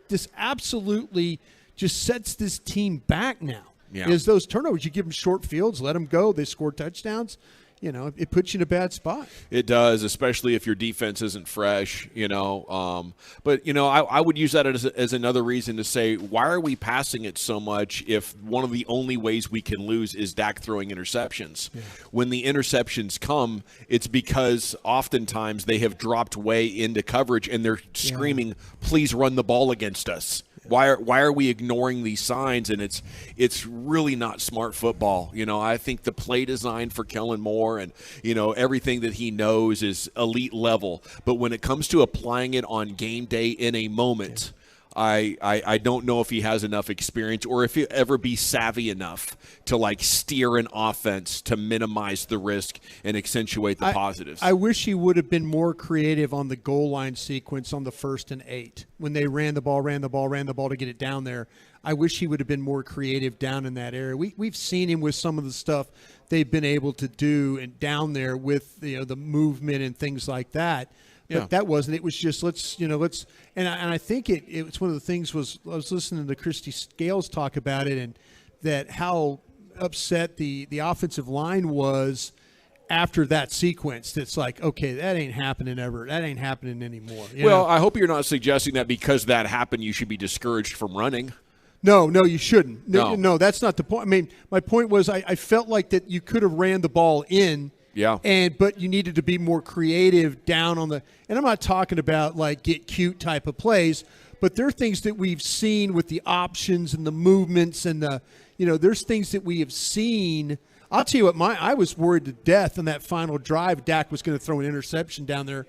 this absolutely just sets this team back now. Yeah. Is those turnovers. You give them short fields, let them go, they score touchdowns. It puts you in a bad spot. It does, especially if your defense isn't fresh, But, I would use that as another reason to say, why are we passing it so much if one of the only ways we can lose is Dak throwing interceptions? Yeah. When the interceptions come, it's because oftentimes they have dropped way into coverage and they're screaming, please run the ball against us. Why are we ignoring these signs? And it's really not smart football. I think the play design for Kellen Moore and everything that he knows is elite level. But when it comes to applying it on game day in a moment, I don't know if he has enough experience or if he'll ever be savvy enough to steer an offense to minimize the risk and accentuate the positives. I wish he would have been more creative on the goal line sequence on the 1st and 8 when they ran the ball to get it down there. I wish he would have been more creative down in that area. We've seen him with some of the stuff they've been able to do and down there with the movement and things like that. But that wasn't. It was just let's. And I think it's one of the things was I was listening to Christy Scales talk about it and that how upset the offensive line was after that sequence that's like, okay, that ain't happening ever. That ain't happening anymore. You Well, know? I hope you're not suggesting that because that happened, you should be discouraged from running. No, you shouldn't. No. That's not the point. I mean, my point was I felt like that you could have ran the ball in. Yeah. But you needed to be more creative down on the – and I'm not talking about like get cute type of plays, but there are things that we've seen with the options and the movements and the – there's things that we have seen – I'll tell you what, I was worried to death on that final drive. Dak was going to throw an interception down there,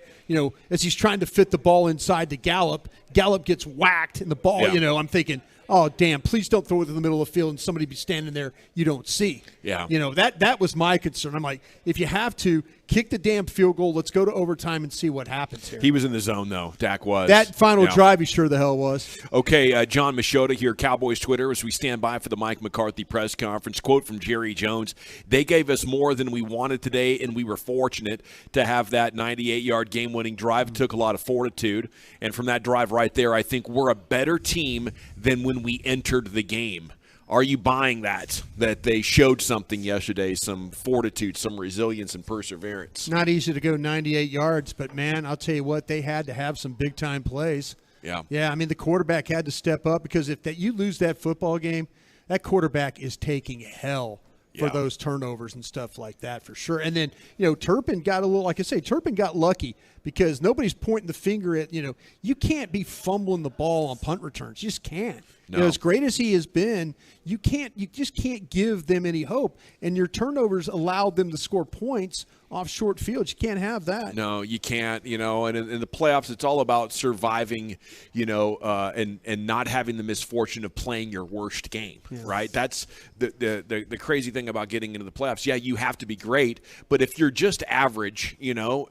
as he's trying to fit the ball inside to Gallup. Gallup gets whacked, and the ball, I'm thinking, oh, damn, please don't throw it in the middle of the field and somebody be standing there you don't see. Yeah. That was my concern. I'm like, if you have to, kick the damn field goal. Let's go to overtime and see what happens here. He was in the zone, though. Dak was. That final drive, he sure the hell was. Okay, John Machota here, Cowboys Twitter, as we stand by for the Mike McCarthy press conference. Quote from Jerry Jones, they gave us more than we wanted today, and we were fortunate to have that 98-yard game-winning drive. It took a lot of fortitude, and from that drive right there, I think we're a better team than when we entered the game. Are you buying that they showed something yesterday, some fortitude, some resilience and perseverance? Not easy to go 98 yards, but, man, I'll tell you what, they had to have some big-time plays. Yeah. Yeah, I mean, the quarterback had to step up because if you lose that football game, that quarterback is taking hell for those turnovers and stuff like that for sure. And then, Turpin got a little, like I say, Turpin got lucky because nobody's pointing the finger at, you can't be fumbling the ball on punt returns. You just can't. No. As great as he has been, you just can't give them any hope. And your turnovers allowed them to score points off short fields. You can't have that. No, you can't, and in the playoffs, it's all about surviving, and not having the misfortune of playing your worst game, right? That's the crazy thing about getting into the playoffs. Yeah, you have to be great, but if you're just average,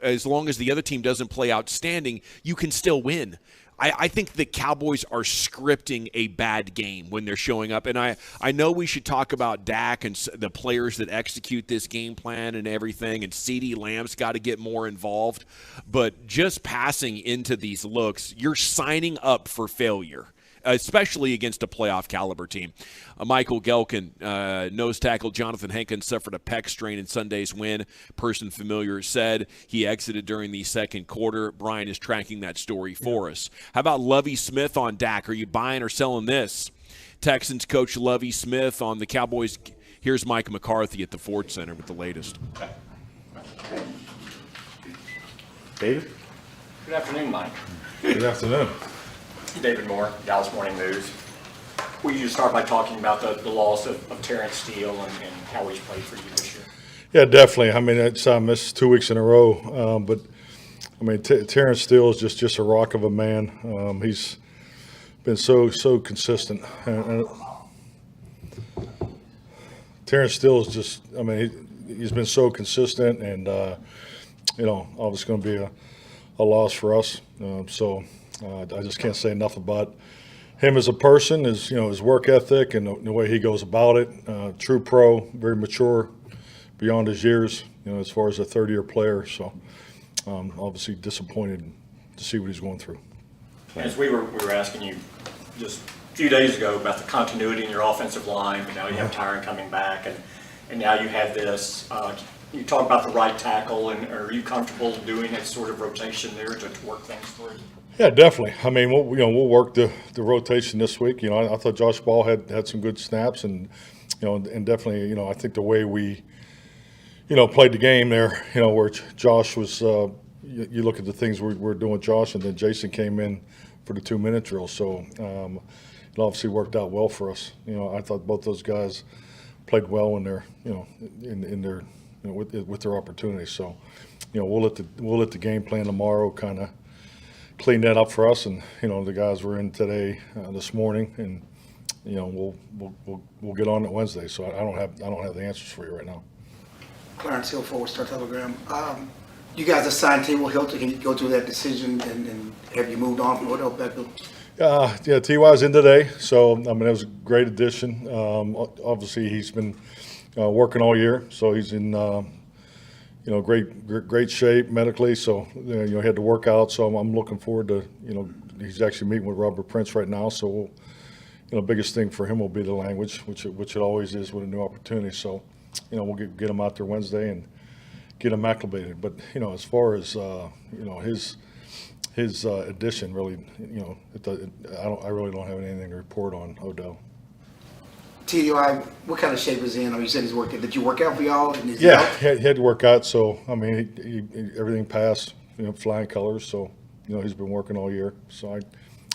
as long as the other team doesn't play outstanding, you can still win. I think the Cowboys are scripting a bad game when they're showing up. And I know we should talk about Dak and the players that execute this game plan and everything, and CeeDee Lamb's got to get more involved. But just passing into these looks, you're signing up for failure, especially against a playoff caliber team. Michael Gelkin, nose tackle Jonathan Hankins suffered a pec strain in Sunday's win. Person familiar said he exited during the second quarter. Brian is tracking that story for us. How about Lovie Smith on Dak? Are you buying or selling this? Texans coach Lovie Smith on the Cowboys. Here's Mike McCarthy at the Ford Center with the latest. David? Good afternoon, Mike. Good afternoon. David Moore, Dallas Morning News. Will you just start by talking about the loss of Terrence Steele and how he's played for you this year? Yeah, definitely. I mean, I missed 2 weeks in a row, but I mean, Terrence Steele is just a rock of a man. He's been so consistent. And Terrence Steele is just, I mean, he's been so consistent, and obviously going to be a loss for us. I just can't say enough about him as a person, his work ethic and the way he goes about it. True pro, very mature, beyond his years, as far as a third-year player. So obviously disappointed to see what he's going through. As we were asking you just a few days ago about the continuity in your offensive line, but now you have Tyron coming back, and now you have this. You talk about the right tackle, and are you comfortable doing that sort of rotation there to work things through? Yeah, definitely. I mean, we'll work the rotation this week. I thought Josh Ball had some good snaps, and and definitely, I think the way we, played the game there, where Josh was. You look at the things we're doing with Josh, and then Jason came in for the 2-minute drill. So it obviously worked out well for us. I thought both those guys played well when they're, in their, with their opportunities. So, we'll let the game plan tomorrow kind of clean that up for us, and the guys were in today, this morning, and we'll get on it Wednesday. So I don't have the answers for you right now. Clarence Hill, Forward Star Telegram. You guys assigned T.Y. Hilton. Can you go through that decision and have you moved on from Odell Beckham? Yeah, T.Y.'s in today, so I mean it was a great addition. Obviously he's been working all year, so he's in great shape medically. So he had to work out. So I'm looking forward to he's actually meeting with Robert Prince right now. So biggest thing for him will be the language, which it always is with a new opportunity. So we'll get him out there Wednesday and get him acclimated. But as far as his addition, really, I really don't have anything to report on Odell. TDI, what kind of shape is he in? You said he's working. Did you work out for y'all? And He had to work out. So I mean, everything passed. Flying colors. So he's been working all year. So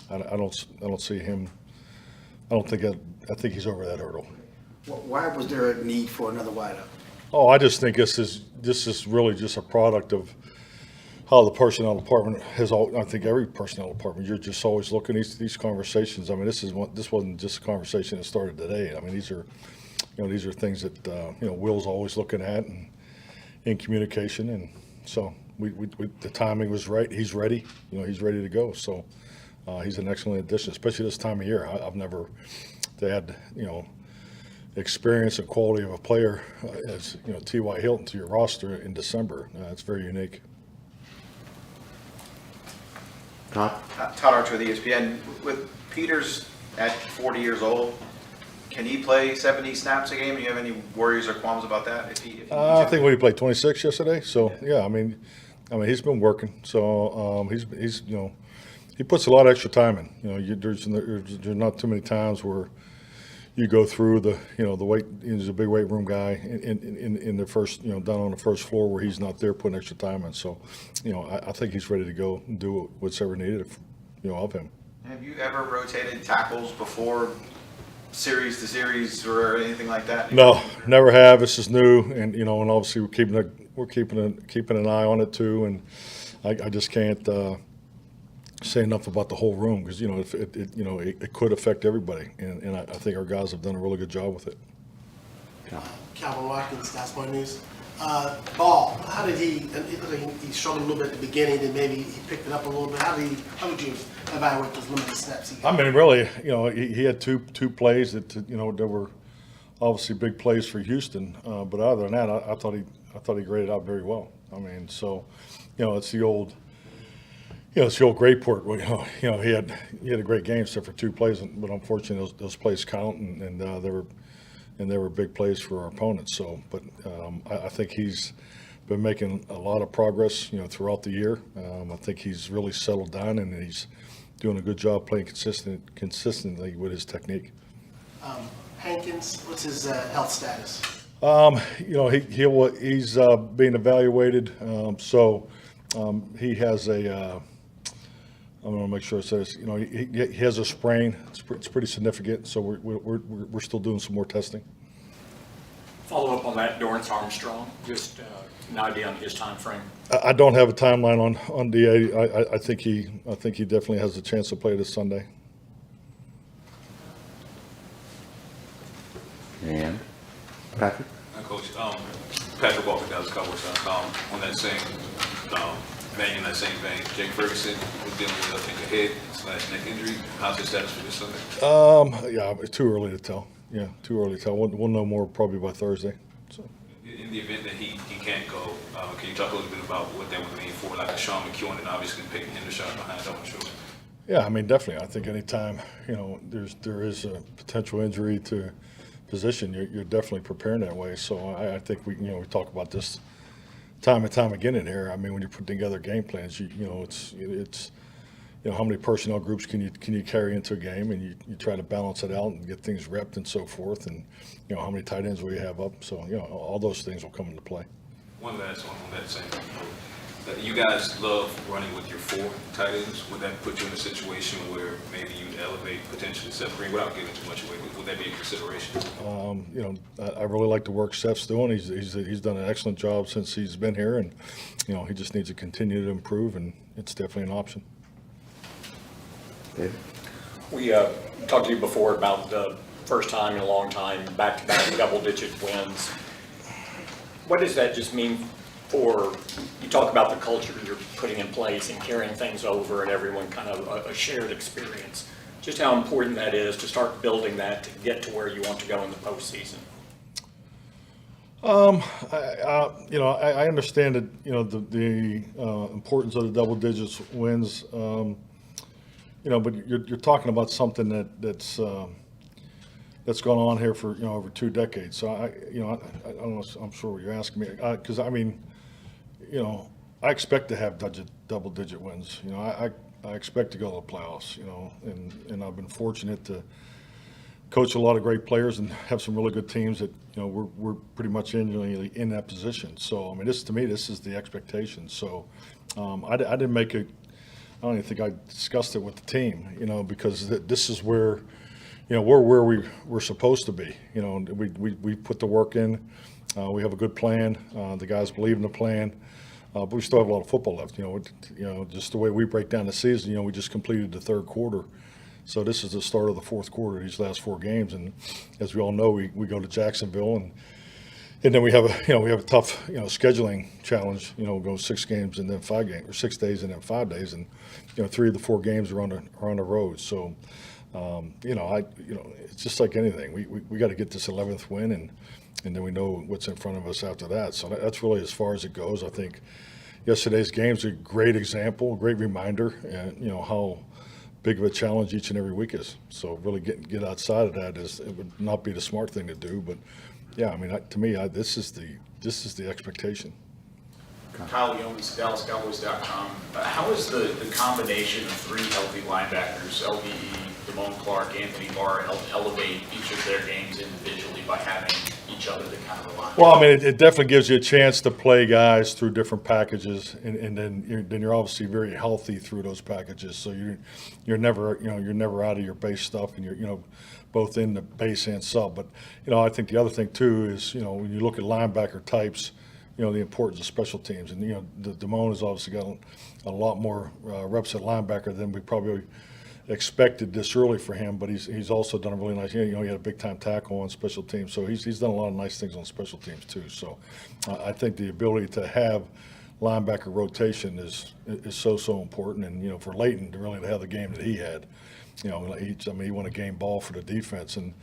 I don't see him. I think he's over that hurdle. Why was there a need for another wideout? Oh, I just think this is really just a product of how the personnel department has all. I think every personnel department, you're just always looking at these conversations. I mean, this wasn't just a conversation that started today. I mean, these are things that Will's always looking at and in communication, and so the timing was right. He's ready. He's ready to go. So he's an excellent addition, especially this time of year. I've never had experience and quality of a player as T.Y. Hilton to your roster in December. It's very unique. Todd Archer with ESPN. With Peters at 40 years old, can he play 70 snaps a game? Do you have any worries or qualms about that? If he I think he played 26 yesterday. So yeah, I mean, he's been working. So he's he puts a lot of extra time in. There's not too many times where you go through the weight. He's a big weight room guy in the first down on the first floor where he's not there putting extra time in. So I think he's ready to go and do what's ever needed of him. Have you ever rotated tackles before, series to series or anything like that? No, never have. This is new, and and obviously we're keeping an eye on it too. And I just can't say enough about the whole room because it could affect everybody, and I think our guys have done a really good job with it. Calvin Watkins, That's My News. Ball, how did he struggled a little bit at the beginning, then maybe he picked it up a little bit. How would you evaluate those limited snaps he got? I mean, really, he had two plays that that were obviously big plays for Houston, but other than that, I thought he graded out very well. I mean, so it's the old. It's the old Grayport. He had a great game except for two plays, but unfortunately those plays count, and they were big plays for our opponents. So, but I think he's been making a lot of progress, throughout the year. I think he's really settled down, and he's doing a good job playing consistently with his technique. Hankins, what's his health status? He's being evaluated. He has a. I'm going to make sure it says, he has a sprain. It's pretty significant, so we're still doing some more testing. Follow up on that, Dorrance Armstrong, just an idea on his time frame. I don't have a timeline on DA. I think he definitely has a chance to play this Sunday. And Patrick? Coach, Patrick Walker, DallasCowboys.com. On that same vein, in that same vein, Jake Ferguson was dealing with, I think, a head/neck injury. How's his status for this Sunday? Yeah, it's too early to tell. Yeah, too early to tell. We'll know more probably by Thursday. So. In the event that he can't go, can you talk a little bit about what that would mean for like a Sham McEwen and obviously Peyton Hendershot behind that one, sure? Yeah, I mean, definitely. I think anytime there is a potential injury to position, you're definitely preparing that way. So I think we talk about this time and time again in here. I mean, when you put together game plans, it's how many personnel groups can you carry into a game, and you try to balance it out and get things repped and so forth, and how many tight ends will you have up. So all those things will come into play. One last one on that same note. You guys love running with your four tight ends. Would that put you in a situation where maybe you'd elevate potentially Seth Green without giving too much away? Would that be a consideration? I really like the work Seth's doing. He's done an excellent job since he's been here, and he just needs to continue to improve, and it's definitely an option. David? We talked to you before about the first time in a long time, back-to-back double-digit wins. What does that just mean for, you talk about the culture you're putting in place and carrying things over and everyone kind of a shared experience, just how important that is to start building that to get to where you want to go in the postseason? I understand that, the importance of the double digits wins, but you're talking about something that's gone on here for over 2 decades. So I don't know. I'm sure what you're asking me, because I mean, I expect to have double-digit wins. I expect to go to the playoffs, and I've been fortunate to coach a lot of great players and have some really good teams that, we're pretty much in that position. So, I mean, to me, this is the expectation. So I didn't make it. I don't even think I discussed it with the team, because this is where, we're where we're supposed to be. We put the work in. We have a good plan. The guys believe in the plan. But we still have a lot of football left. Just the way we break down the season. We just completed the third quarter, so this is the start of the fourth quarter. These last 4 games, and as we all know, we go to Jacksonville, and then we have a tough scheduling challenge. Go 6 games and then 5 games, or 6 days and then 5 days, and 3 of the 4 games are on the road. So it's just like anything. We got to get this 11th win, and then we know what's in front of us after that. So that's really as far as it goes. I think yesterday's game's a great example, a great reminder, and how big of a challenge each and every week is. So really get outside of that it would not be the smart thing to do. But yeah, I mean, to me, this is the expectation. Kyle Youmans, DallasCowboys.com. How is the combination of 3 healthy linebackers, LVE, Damone Clark, Anthony Barr, help elevate each of their games individually by having each other to kind of rely on? Well, I mean, it definitely gives you a chance to play guys through different packages, and then you're obviously very healthy through those packages. So you're never out of your base stuff, and you're both in the base and sub. But I think the other thing too is when you look at linebacker types, the importance of special teams, and Damone has obviously got a lot more reps at linebacker than we probably expected this early for him, but he's also done a really nice. He had a big time tackle on special teams, so he's done a lot of nice things on special teams too. So I think the ability to have linebacker rotation is so important, and for Leighton to really have the game that he had, he won a game ball for the defense, and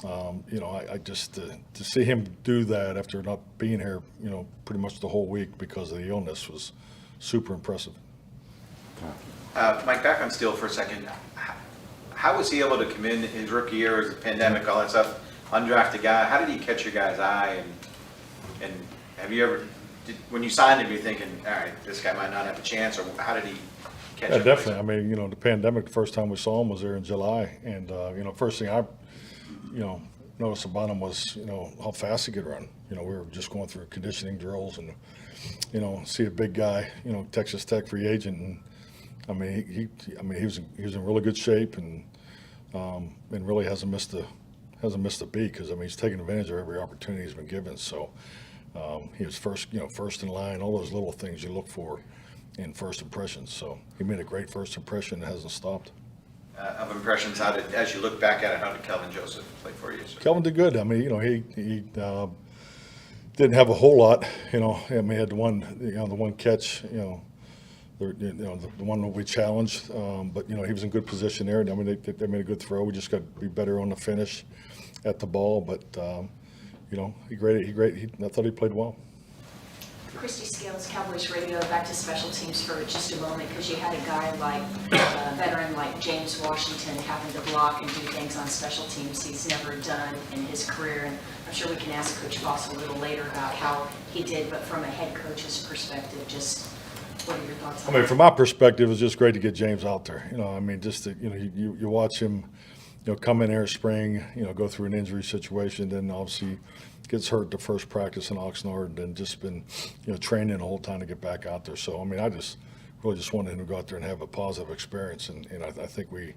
I just to see him do that after not being here, pretty much the whole week because of the illness was super impressive. Mike, back on Steele for a second. How was he able to come in his rookie year as a pandemic, all that stuff, undrafted guy? How did he catch your guy's eye? And have you ever, when you signed him, you thinking, all right, this guy might not have a chance, or how did he catch him? Yeah, definitely. I mean, the pandemic, the first time we saw him was there in July, and first thing I, noticed about him was, how fast he could run. We were just going through conditioning drills, and see a big guy, Texas Tech free agent, and I mean, he was in really good shape, and really hasn't missed a beat because he's taken advantage of every opportunity he's been given. So he was first in line, all those little things you look for in first impressions. So he made a great first impression and hasn't stopped. Of impressions, as you look back at it, how did Kelvin Joseph play for you? So? Kelvin did good. I mean, he didn't have a whole lot. He had the one catch. The one that we challenged, but he was in good position there. I mean, they made a good throw. We just got to be better on the finish at the ball. But I thought he played well. Christy Scales, Cowboys Radio. Back to special teams for just a moment, because you had a guy like a veteran like James Washington having to block and do things on special teams he's never done in his career. And I'm sure we can ask Coach Foss a little later about how he did. But from a head coach's perspective, just what are your thoughts on that? I mean, from my perspective, it was just great to get James out there. Just to, you watch him, come in there spring, go through an injury situation, then obviously gets hurt the first practice in Oxnard, and just been, training the whole time to get back out there. So, I mean, I just really just wanted him to go out there and have a positive experience, and I think we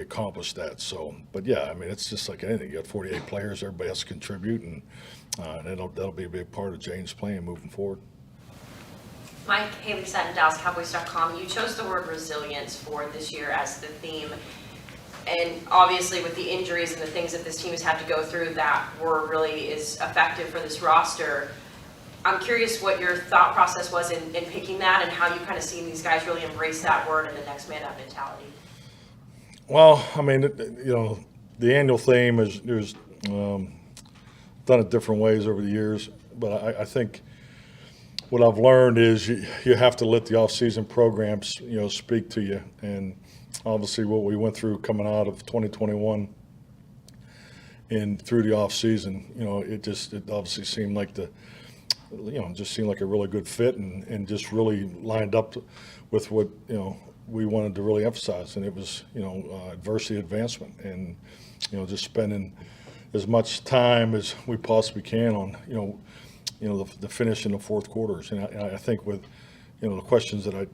accomplished that. So, but yeah, I mean, it's just like anything. You got 48 players, everybody has to contribute, and that'll be a big part of James' plan moving forward. Mike, Haley Sutton, DallasCowboys.com. You chose the word resilience for this year as the theme. And obviously with the injuries and the things that this team has had to go through, that word really is effective for this roster. I'm curious what your thought process was in picking that, and how you kind of seen these guys really embrace that word and the next man up mentality. Well, I mean, the annual theme is there's done it different ways over the years, but I think what I've learned is you have to let the off-season programs, speak to you. And obviously what we went through coming out of 2021 and through the off-season, it obviously seemed like the just seemed like a really good fit and just really lined up with what, we wanted to really emphasize. And it was, adversity advancement and, just spending as much time as we possibly can on, the finish in the fourth quarters. And I think with, the questions that I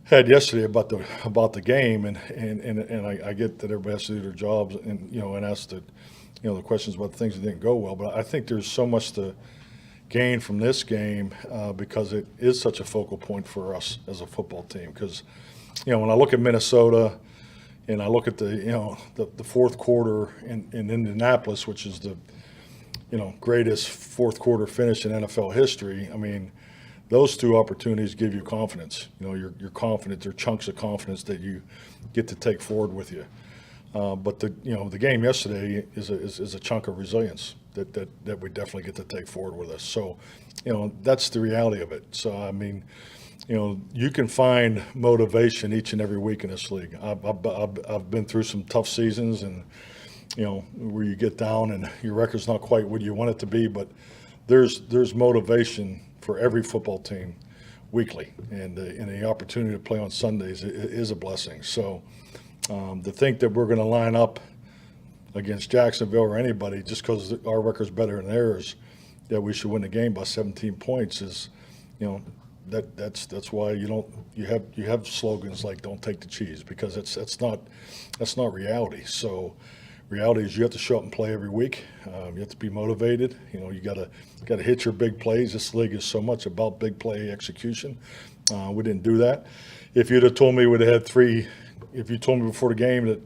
had yesterday about the game, and I get that everybody has to do their jobs and ask the questions about the things that didn't go well. But I think there's so much to gain from this game because it is such a focal point for us as a football team. Because, when I look at Minnesota and I look at the fourth quarter in Indianapolis, which is the greatest fourth quarter finish in NFL history. I mean, those two opportunities give you confidence. You're confident. They're chunks of confidence that you get to take forward with you. But the game yesterday is a chunk of resilience that we definitely get to take forward with us. So, that's the reality of it. So, I mean, you can find motivation each and every week in this league. I've been through some tough seasons and, where you get down and your record's not quite what you want it to be, but there's motivation for every football team weekly, and the opportunity to play on Sundays is a blessing. So to think that we're going to line up against Jacksonville or anybody just because our record's better than theirs, that we should win the game by 17 points is, that's why you have slogans like "Don't take the cheese," because that's not reality. So reality is you have to show up and play every week. You have to be motivated. You got to hit your big plays. This league is so much about big play execution. We didn't do that. If you'd have told me we'd have had three, if you told me before the game that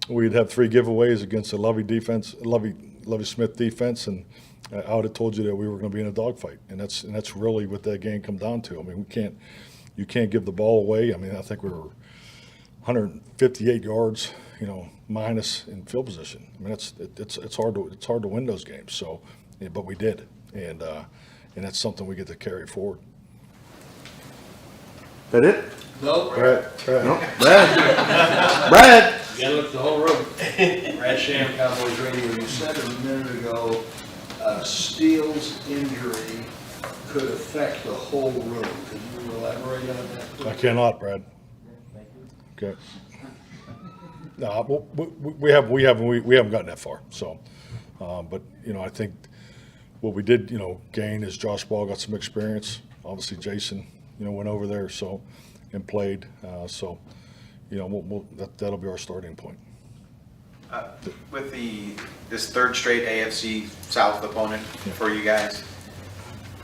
we'd have three giveaways against the Lovie Smith defense, and I would have told you that we were going to be in a dogfight. And that's really what that game come down to. I mean, you can't give the ball away. I mean, I think we were 158 yards, minus in field position. I mean, it's hard to win those games. So, but we did, and that's something we get to carry forward. That it? No. Brad. No. Brad. You gotta look at the whole room. Brad Sham, Cowboys Radio. You said a minute ago, Steele's injury could affect the whole room. Could you elaborate on that, please? I cannot, Brad. Okay. No, we haven't gotten that far. So, but I think what we did, gain is Josh Ball got some experience. Obviously, Jason, went over there and played. So, that'll be our starting point. With this third straight AFC South opponent for you guys,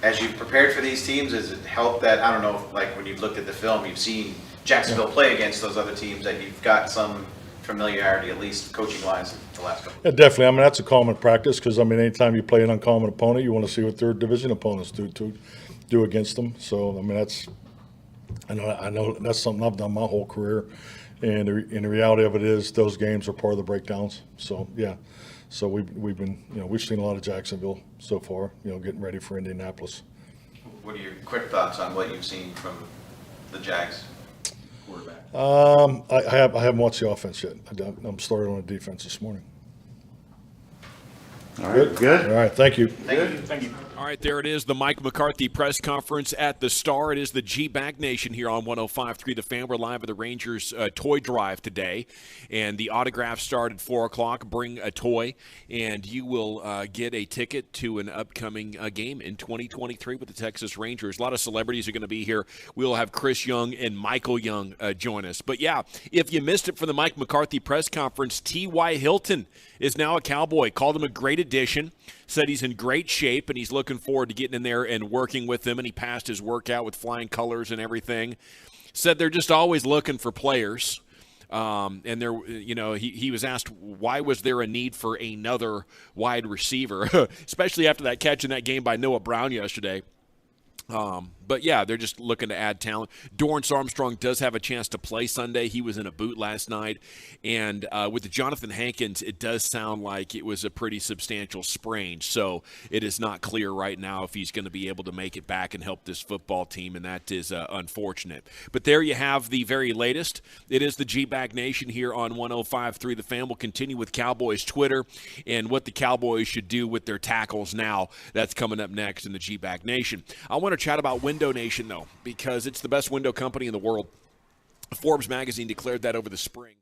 as you've prepared for these teams, has it helped that, I don't know, like when you've looked at the film, you've seen Jacksonville play against those other teams, that you've got some familiarity, at least coaching-wise, the last couple? Yeah, definitely. I mean, that's a common practice because, anytime you play an uncommon opponent, you want to see what third division opponents do against them. So, I know that's something I've done my whole career. And the reality of it is those games are part of the breakdowns. So, yeah. So we've been, we've seen a lot of Jacksonville so far, getting ready for Indianapolis. What are your quick thoughts on what you've seen from the Jags quarterback? I haven't watched the offense yet. I'm starting on the defense this morning. All right, good. All right, thank you. Thank you. All right, there it is, the Mike McCarthy press conference at the Star. It is the G-Bag Nation here on 105.3 The Fan. We're live at the Rangers toy drive today, and the autograph start at 4 o'clock. Bring a toy, and you will get a ticket to an upcoming game in 2023 with the Texas Rangers. A lot of celebrities are going to be here. We'll have Chris Young and Michael Young join us. But, yeah, if you missed it from the Mike McCarthy press conference, T.Y. Hilton is now a Cowboy. Called him a great addition. Said he's in great shape, and he's looking forward to getting in there and working with them, and he passed his workout with flying colors and everything. Said they're just always looking for players. And there, he was asked, why was there a need for another wide receiver, especially after that catch in that game by Noah Brown yesterday. But, yeah, they're just looking to add talent. Dorrance Armstrong does have a chance to play Sunday. He was in a boot last night. And with the Jonathan Hankins, it does sound like it was a pretty substantial sprain. So it is not clear right now if he's going to be able to make it back and help this football team, and that is unfortunate. But there you have the very latest. It is the G-Bag Nation here on 105.3 The Fan. We'll continue with Cowboys Twitter and what the Cowboys should do with their tackles now. That's coming up next in the G-Bag Nation. I want to chat about Window Nation, though, because it's the best window company in the world. Forbes magazine declared that over the spring.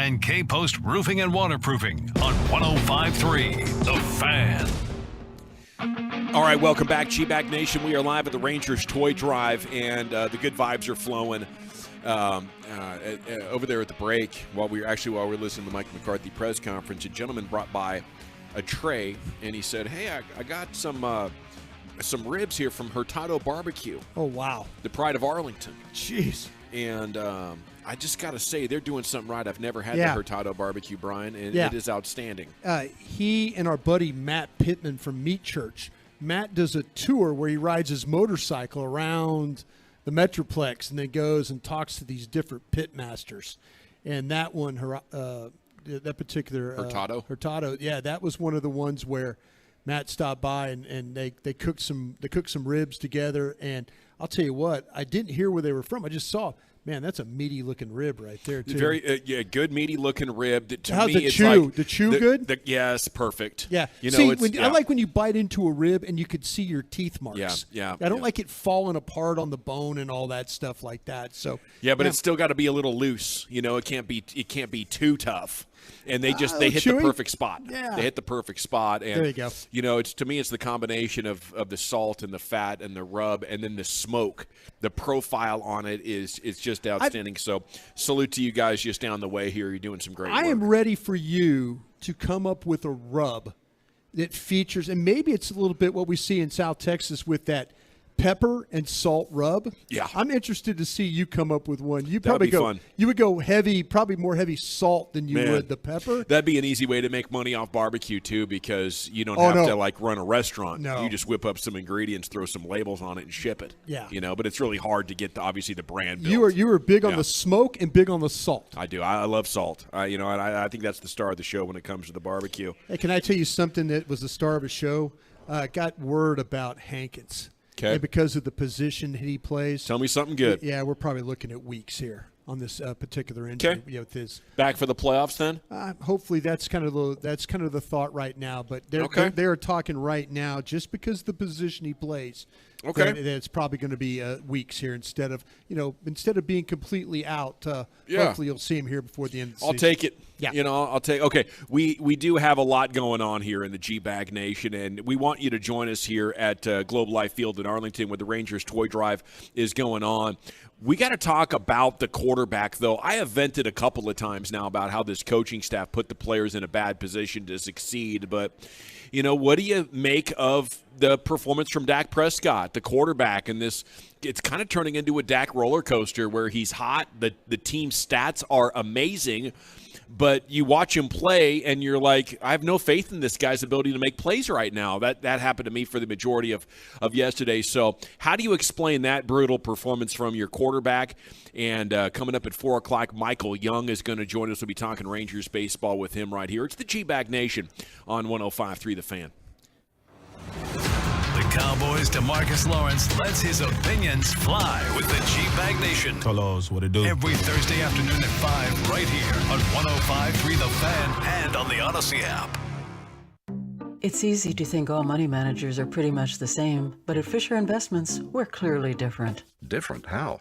and K-Post Roofing and Waterproofing on 105.3 The Fan. All right, welcome back, G-Bag Nation. We are live at the Rangers Toy Drive, and the good vibes are flowing over there at the break. While we're listening to the Mike McCarthy press conference, a gentleman brought by a tray, and he said, "Hey, I got some ribs here from Hurtado Barbecue." Oh, wow. The pride of Arlington. Jeez. And I just got to say, they're doing something right. I've never had Yeah. the Hurtado Barbecue, Brian, and Yeah. it is outstanding. He and our buddy Matt Pittman from Meat Church. Matt does a tour where he rides his motorcycle around the Metroplex and then goes and talks to these different pit masters. And that one, that particular Hurtado, yeah, that was one of the ones where Matt stopped by and they cooked some ribs together. And I'll tell you what, I didn't hear where they were from. I just saw, man, that's a meaty looking rib right there too. Very good meaty looking rib. To How's me, the it's chew? like The chew good? Yes, perfect. Yeah. You know, See, I like when you bite into a rib and you could see your teeth marks. Yeah. I don't like it falling apart on the bone and all that stuff like that. So yeah, but it's still got to be a little loose. You know, it can't be too tough. And they hit chewy? the perfect spot. Yeah. They hit the perfect spot. And, there you go. You know, to me, it's the combination of the salt and the fat and the rub and then the smoke. The profile on it is just outstanding. So salute to you guys just down the way here. You're doing some great work. I am ready for you to come up with a rub that features, and maybe it's a little bit what we see in South Texas with that pepper and salt rub. Yeah. I'm interested to see you come up with one. You That would probably be fun. You would go heavy, probably more heavy salt than you would the pepper. That'd be an easy way to make money off barbecue too, because you don't to like run a restaurant. No. You just whip up some ingredients, throw some labels on it, and ship it. Yeah. You know, but it's really hard to get obviously the brand built. You were big on the smoke and big on the salt. I do. I love salt. And I think that's the star of the show when it comes to the barbecue. Hey, can I tell you something that was the star of a show? Got word about Hankins. Okay. And because of the position he plays. Tell me something good. Yeah, we're probably looking at weeks here on this particular injury. Okay. With his back for the playoffs then. Hopefully that's kind of the thought right now. But they're talking right now just because of the position he plays. Okay. That it's probably going to be weeks here instead of being completely out. Hopefully you'll see him here before the end of the season. I'll take it. Yeah. I'll take. Okay, we do have a lot going on here in the G-Bag Nation, and we want you to join us here at Globe Life Field in Arlington, where the Rangers Toy Drive is going on. We got to talk about the quarterback, though. I have vented a couple of times now about how this coaching staff put the players in a bad position to succeed, but what do you make of the performance from Dak Prescott, the quarterback, and this? It's kind of turning into a Dak roller coaster where he's hot. The team stats are amazing, but you watch him play and you're like, I have no faith in this guy's ability to make plays right now. That happened to me for the majority of yesterday. So how do you explain that brutal performance from your quarterback? And coming up at 4 o'clock, Michael Young is going to join us. We'll be talking Rangers baseball with him right here. It's the G-Bag Nation on 105.3 The Fan. The Cowboys' DeMarcus Lawrence lets his opinions fly with the G-Bag Nation. Tell us what it do. Every Thursday afternoon at 5 right here on 105.3 The Fan and on the Odyssey app. It's easy to think all money managers are pretty much the same, but at Fisher Investments, we're clearly different. Different? How?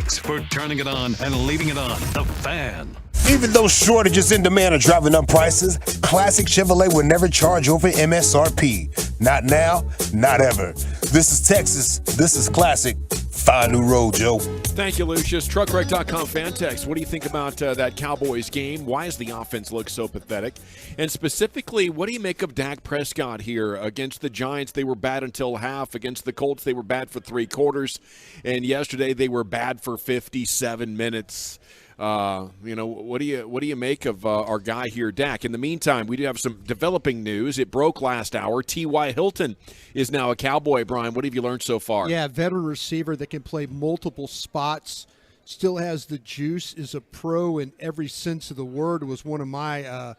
Thanks for turning it on and leaving it on. The Fan. Even though shortages in demand are driving up prices, Classic Chevrolet will never charge over MSRP. Not now, not ever. This is Texas. This is Classic. Find a new road, Joe. Thank you, Lucius. TruckWreck.com fan text. What do you think about that Cowboys game? Why does the offense look so pathetic? And specifically, what do you make of Dak Prescott here against the Giants? They were bad until half. Against the Colts, they were bad for 3 quarters. And yesterday, they were bad for 57 minutes. What do you make of our guy here, Dak? In the meantime, we do have some developing news. It broke last hour. T.Y. Hilton is now a Cowboy. Brian, what have you learned so far? Yeah, veteran receiver that can play multiple spots, still has the juice, is a pro in every sense of the word. It was one of my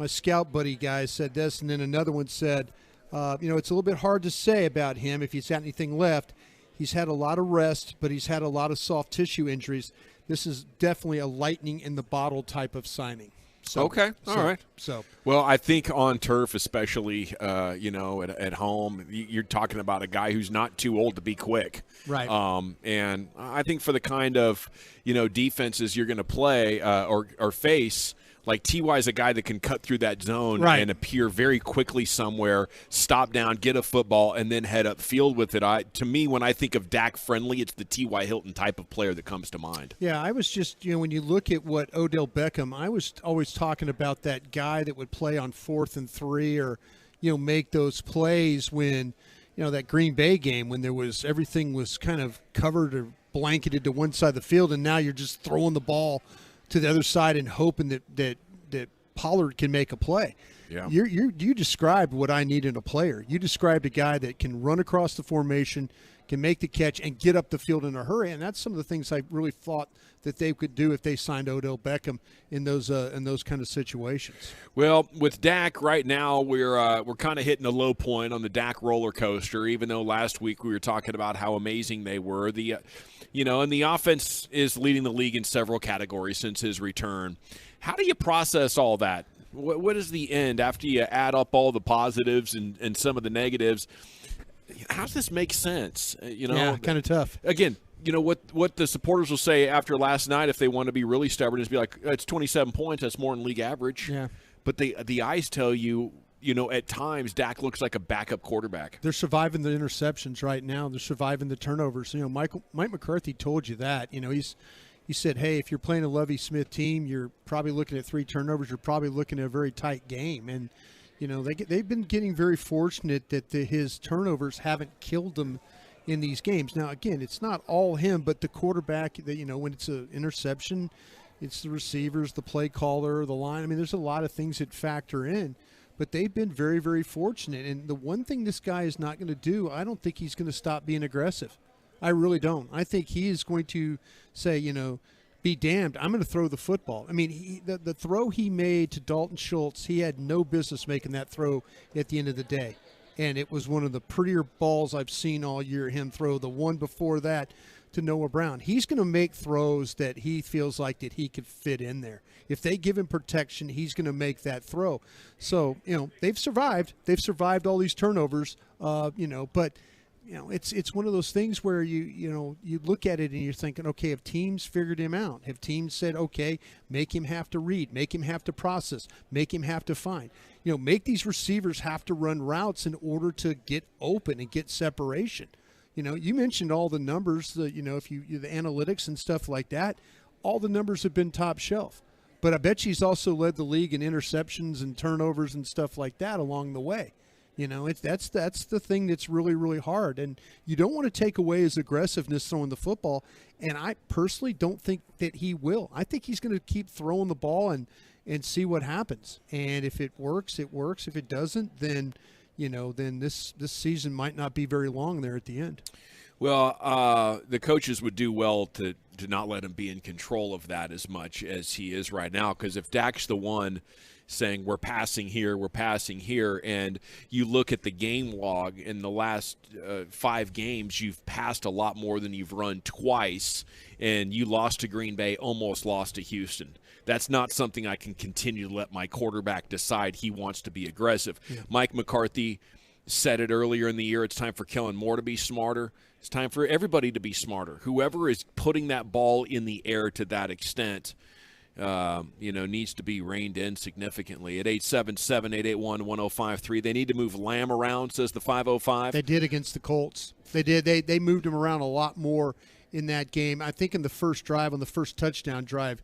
my scout buddy guys said this, and then another one said, it's a little bit hard to say about him if he's got anything left. He's had a lot of rest, but he's had a lot of soft tissue injuries. This is definitely a lightning in the bottle type of signing. So, okay, all right. So, well, I think on turf, especially, at home, you're talking about a guy who's not too old to be quick. Right. And I think for the kind of, defenses you're going to play or face, like T.Y. is a guy that can cut through that zone and appear very quickly somewhere, stop down, get a football, and then head upfield with it. To me, when I think of Dak friendly, it's the T.Y. Hilton type of player that comes to mind. Yeah, I was just, when you look at what Odell Beckham, I was always talking about that guy that would play on 4th and 3 or, make those plays when, that Green Bay game when everything was kind of covered or blanketed to one side of the field, and now you're just throwing the ball to the other side and hoping that Pollard can make a play. Yeah. You described what I need in a player. You described a guy that can run across the formation, can make the catch, and get up the field in a hurry. And that's some of the things I really thought that they could do if they signed Odell Beckham in those kind of situations. Well, with Dak right now, we're kind of hitting a low point on the Dak roller coaster. Even though last week we were talking about how amazing they were, and the offense is leading the league in several categories since his return. How do you process all that? What is the end after you add up all the positives and some of the negatives? How does this make sense? Yeah, kind of tough. Again, what the supporters will say after last night if they want to be really stubborn is be like, it's 27 points. That's more than league average. Yeah. But the eyes tell you, at times Dak looks like a backup quarterback. They're surviving the interceptions right now. They're surviving the turnovers. Mike McCarthy told you that. He said, hey, if you're playing a Lovie Smith team, you're probably looking at 3 turnovers. You're probably looking at a very tight game. And, they've been getting very fortunate that his turnovers haven't killed them in these games. Now, again, it's not all him, but the quarterback, when it's an interception, it's the receivers, the play caller, the line. I mean, there's a lot of things that factor in. But they've been very, very fortunate. And the one thing this guy is not going to do, I don't think he's going to stop being aggressive. I really don't. I think he is going to say, be damned, I'm going to throw the football. I mean, the throw he made to Dalton Schultz, he had no business making that throw at the end of the day. And it was one of the prettier balls I've seen all year, him throw. The one before that to Noah Brown. He's going to make throws that he feels like that he could fit in there. If they give him protection, he's going to make that throw. So, they've survived. They've survived all these turnovers, but – it's one of those things where you look at it and you're thinking, okay, have teams figured him out? Have teams said, okay, make him have to read, make him have to process, make him have to find, make these receivers have to run routes in order to get open and get separation. You mentioned all the numbers, the analytics and stuff like that. All the numbers have been top shelf, but I bet she's also led the league in interceptions and turnovers and stuff like that along the way. That's the thing that's really, really hard. And you don't want to take away his aggressiveness throwing the football. And I personally don't think that he will. I think he's going to keep throwing the ball and see what happens. And if it works, it works. If it doesn't, then, then this season might not be very long there at the end. Well, the coaches would do well to not let him be in control of that as much as he is right now. Because if Dak's the one saying we're passing here, and you look at the game log in the last 5 games, you've passed a lot more than you've run twice, and you lost to Green Bay, almost lost to Houston. That's not something I can continue to let my quarterback decide he wants to be aggressive. Yeah. Mike McCarthy said it earlier in the year. It's time for Kellen Moore to be smarter. It's time for everybody to be smarter. Whoever is putting that ball in the air to that extent, needs to be reined in significantly. At 877-881-1053, they need to move Lamb around, says the 505. They did against the Colts. They did. They moved him around a lot more in that game. I think in the first drive, on the first touchdown drive,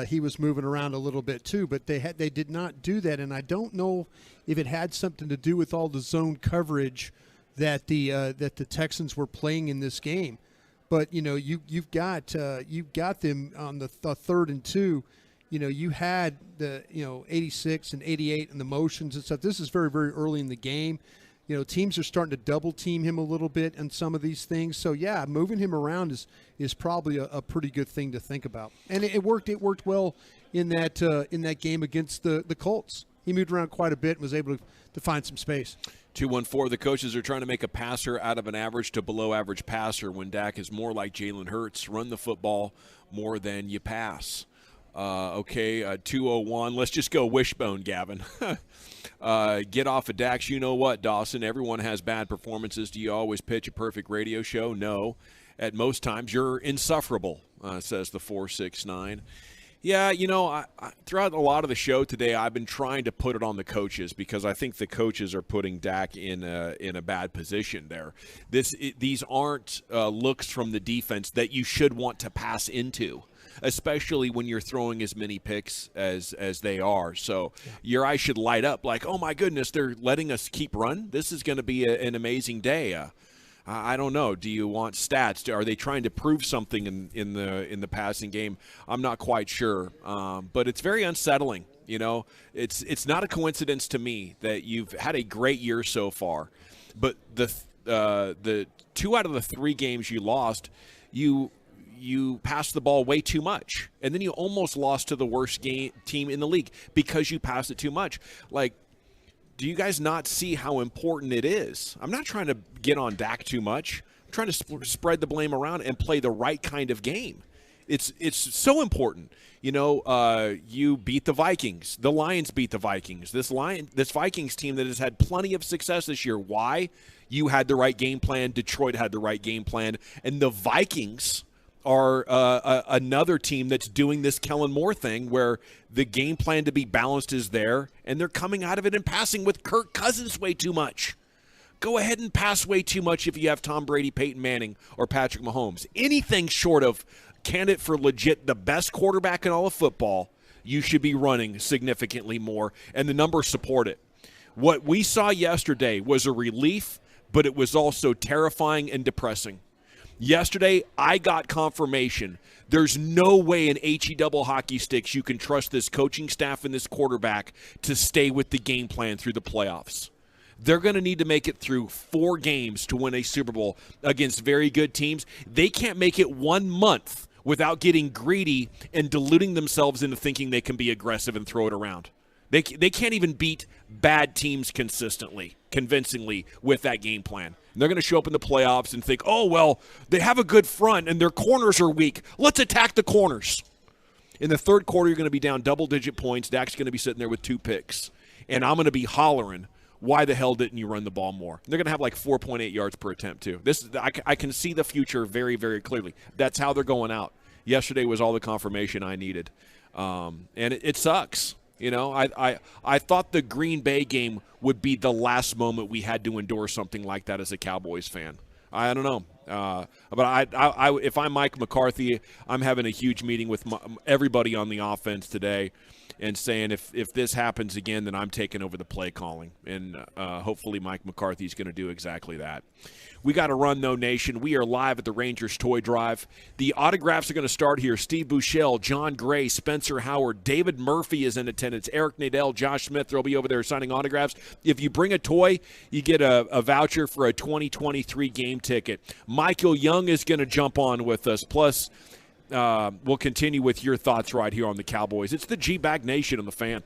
he was moving around a little bit too. But they did not do that, and I don't know if it had something to do with all the zone coverage that the Texans were playing in this game. But you've got them on the 3rd and 2. You had the 86 and 88 and the motions and stuff. This is very, very early in the game. Teams are starting to double team him a little bit on some of these things. So yeah, moving him around is probably a pretty good thing to think about. And it worked. It worked well in that game against the Colts. He moved around quite a bit and was able to find some space. 214, the coaches are trying to make a passer out of an average to below average passer when Dak is more like Jalen Hurts. Run the football more than you pass. 201. Let's just go wishbone, Gavin. Get off of Dax. You know what, Dawson? Everyone has bad performances. Do you always pitch a perfect radio show? No. At most times, you're insufferable, says the 469. Yeah, I throughout a lot of the show today, I've been trying to put it on the coaches because I think the coaches are putting Dak in a bad position there. These aren't looks from the defense that you should want to pass into, especially when you're throwing as many picks as they are. So your eyes should light up like, oh my goodness, they're letting us keep run. This is going to be an amazing day. I don't know. Do you want stats? Are they trying to prove something in the passing game? I'm not quite sure, but it's very unsettling. It's not a coincidence to me that you've had a great year so far, but the 2 out of the 3 games you lost, you passed the ball way too much, and then you almost lost to the worst team in the league because you passed it too much. Like, do you guys not see how important it is? I'm not trying to get on Dak too much. I'm trying to spread the blame around and play the right kind of game. It's so important. You beat the Vikings. The Lions beat the Vikings. This Vikings team that has had plenty of success this year. Why? You had the right game plan. Detroit had the right game plan. And the Vikings are another team that's doing this Kellen Moore thing where the game plan to be balanced is there, and they're coming out of it and passing with Kirk Cousins way too much. Go ahead and pass way too much if you have Tom Brady, Peyton Manning, or Patrick Mahomes. Anything short of candidate for legit the best quarterback in all of football, you should be running significantly more, and the numbers support it. What we saw yesterday was a relief, but it was also terrifying and depressing. Yesterday, I got confirmation. There's no way in HE double hockey sticks you can trust this coaching staff and this quarterback to stay with the game plan through the playoffs. They're going to need to make it through 4 games to win a Super Bowl against very good teams. They can't make it 1 month without getting greedy and deluding themselves into thinking they can be aggressive and throw it around. They can't even beat bad teams convincingly with that game plan. And they're going to show up in the playoffs and think, oh, well, they have a good front and their corners are weak. Let's attack the corners. In the third quarter, you're going to be down double-digit points. Dak's going to be sitting there with 2 picks. And I'm going to be hollering, why the hell didn't you run the ball more? They're going to have like 4.8 yards per attempt, too. I can see the future very, very clearly. That's how they're going out. Yesterday was all the confirmation I needed. And it sucks. I thought the Green Bay game would be the last moment we had to endure something like that as a Cowboys fan. I don't know. But if I'm Mike McCarthy, I'm having a huge meeting with everybody on the offense today and saying if this happens again, then I'm taking over the play calling. And hopefully Mike McCarthy is going to do exactly that. We got to run, though, Nation. We are live at the Rangers Toy Drive. The autographs are going to start here. Steve Buechele, John Gray, Spencer Howard, David Murphy is in attendance, Eric Nadel, Josh Smith. They'll be over there signing autographs. If you bring a toy, you get a voucher for a 2023 game ticket. Michael Young is going to jump on with us. Plus, we'll continue with your thoughts right here on the Cowboys. It's the G-Bag Nation on the Fan.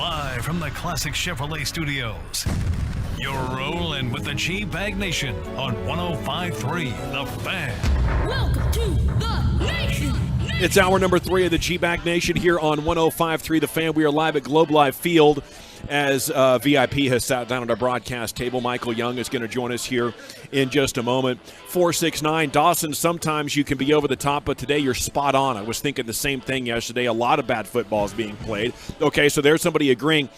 Live from the Classic Chevrolet Studios, you're rolling with the G-Bag Nation on 105.3 The Fan. Welcome to the Nation. It's hour number 3 of the G-Bag Nation here on 105.3 The Fan. We are live at Globe Life Field as VIP has sat down at our broadcast table. Michael Young is going to join us here in just a moment. 469 Dawson, sometimes you can be over the top, but today you're spot on. I was thinking the same thing yesterday. A lot of bad football is being played. Okay, so there's somebody agreeing.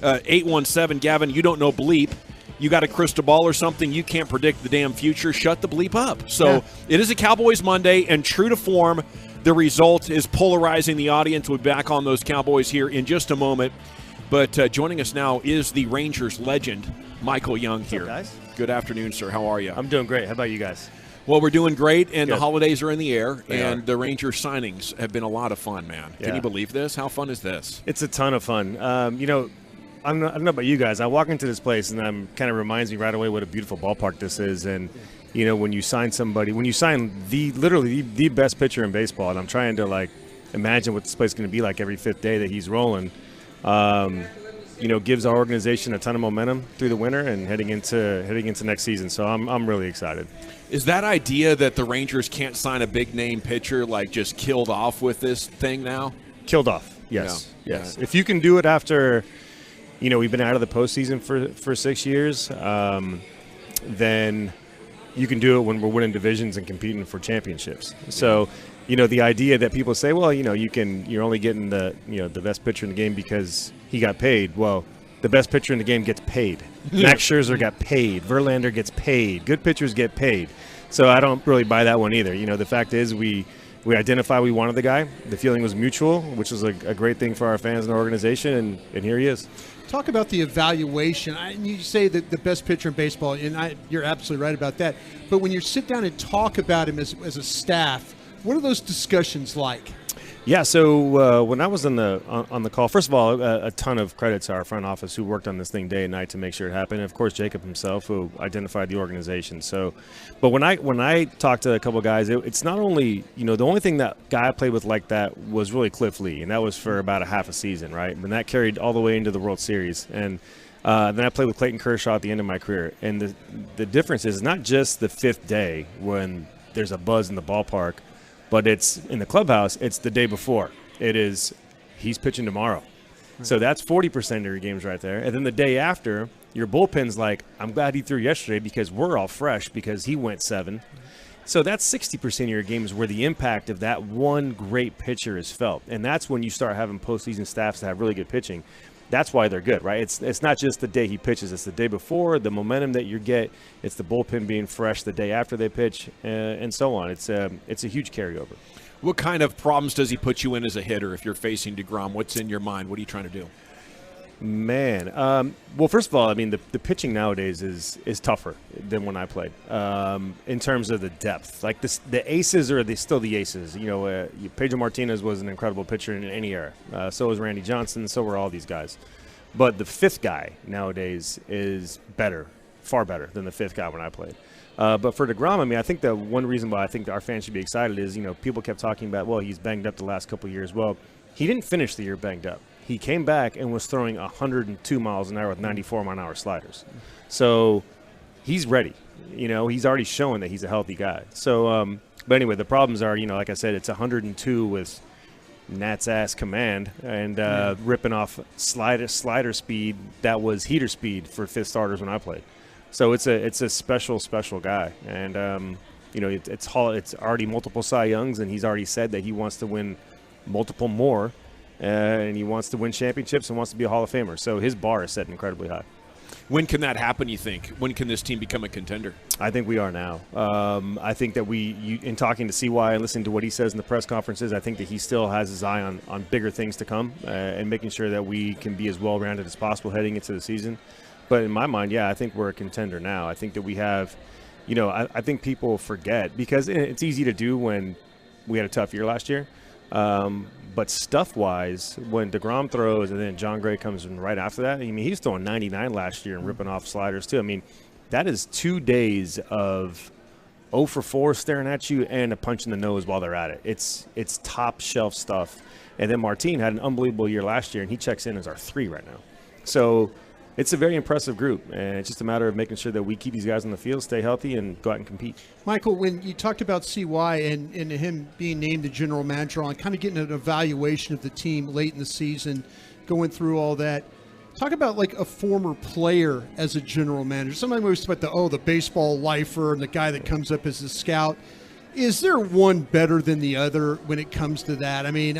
817, Gavin, you don't know bleep. You got a crystal ball or something, you can't predict the damn future. Shut the bleep up. So It is a Cowboys Monday, and true to form, the result is polarizing the audience. We'll be back on those Cowboys here in just a moment. But joining us now is the Rangers legend, Michael Young here. What's up, guys? Good afternoon, sir. How are you? I'm doing great. How about you guys? Well, we're doing great, and Good. the holidays are in the air, They and are. the Rangers signings have been a lot of fun, man. Can Yeah. you believe this? How fun is this? It's a ton of fun. You know, I don't know about you guys. I walk into this place, and kind of reminds me right away what a beautiful ballpark this is. And, you know, when you sign somebody, when you sign literally the best pitcher in baseball, and I'm trying to, like, imagine what this place is going to be like every fifth day that he's rolling, you know, gives our organization a ton of momentum through the winter and heading into next season. So I'm really excited. Is that idea that the Rangers can't sign a big-name pitcher, like, just killed off with this thing now? Killed off, yes. Yeah. Yes. If you can do it after, you know, we've been out of the postseason for 6 years, then you can do it when we're winning divisions and competing for championships. So, you know, the idea that people say, well, you know, you're only getting the best pitcher in the game because he got paid. Well, the best pitcher in the game gets paid. Max Scherzer got paid. Verlander gets paid. Good pitchers get paid. So I don't really buy that one either. You know, the fact is we identify we wanted the guy. The feeling was mutual, which was a great thing for our fans and our organization, and here he is. Talk about the evaluation. You say that the best pitcher in baseball, and you're absolutely right about that. But when you sit down and talk about him as a staff, what are those discussions like? Yeah, so when I was on the call, first of all, a ton of credit to our front office who worked on this thing day and night to make sure it happened. And of course, Jacob himself, who identified the organization. So, but when I talked to a couple of guys, it's not only, you know, the only thing that guy I played with like that was really Cliff Lee, and that was for about a half a season, right? And that carried all the way into the World Series. And then I played with Clayton Kershaw at the end of my career. And the difference is not just the fifth day when there's a buzz in the ballpark, but it's in the clubhouse, it's the day before. It is, he's pitching tomorrow. So that's 40% of your games right there. And then the day after, your bullpen's like, I'm glad he threw yesterday because we're all fresh because he went 7. So that's 60% of your games where the impact of that one great pitcher is felt. And that's when you start having postseason staffs that have really good pitching. That's why they're good, right? It's not just the day he pitches. It's the day before, the momentum that you get. It's the bullpen being fresh the day after they pitch, and so on. It's a huge carryover. What kind of problems does he put you in as a hitter if you're facing DeGrom? What's in your mind? What are you trying to do? Man, well, first of all, I mean, the pitching nowadays is tougher than when I played in terms of the depth. Like the aces are still the aces. You know, Pedro Martinez was an incredible pitcher in any era. So was Randy Johnson. So were all these guys. But the fifth guy nowadays is better, far better than the fifth guy when I played. But for DeGrom, I mean, I think the one reason why I think our fans should be excited is, you know, people kept talking about, well, he's banged up the last couple of years. Well, he didn't finish the year banged up. He came back and was throwing 102 miles an hour with 94-mile-an-hour sliders. So he's ready. You know, he's already shown that he's a healthy guy. So, but anyway, the problems are, you know, like I said, it's 102 with Nat's ass command and ripping off slider speed that was heater speed for fifth starters when I played. So it's a special guy. And, you know, it's already multiple Cy Youngs, and he's already said that he wants to win multiple more. And he wants to win championships and wants to be a Hall of Famer. So his bar is set incredibly high. When can that happen, you think? When can this team become a contender? I think we are now. I think that in talking to CY and listening to what he says in the press conferences, I think that he still has his eye on bigger things to come and making sure that we can be as well-rounded as possible heading into the season. But in my mind, yeah, I think we're a contender now. I think that we have, you know, I think people forget because it's easy to do when we had a tough year last year. But stuff-wise, when DeGrom throws and then John Gray comes in right after that, I mean, he's throwing 99 last year and ripping off sliders too. I mean, that is 2 days of 0 for 4 staring at you and a punch in the nose while they're at it. It's top shelf stuff. And then Martin had an unbelievable year last year, and he checks in as our 3 right now. So it's a very impressive group, and it's just a matter of making sure that we keep these guys on the field, stay healthy, and go out and compete. Michael, when you talked about CY and him being named the general manager on kind of getting an evaluation of the team late in the season, going through all that, talk about like a former player as a general manager. Sometimes we talk about the baseball lifer and the guy that comes up as a scout. Is there one better than the other when it comes to that? I mean,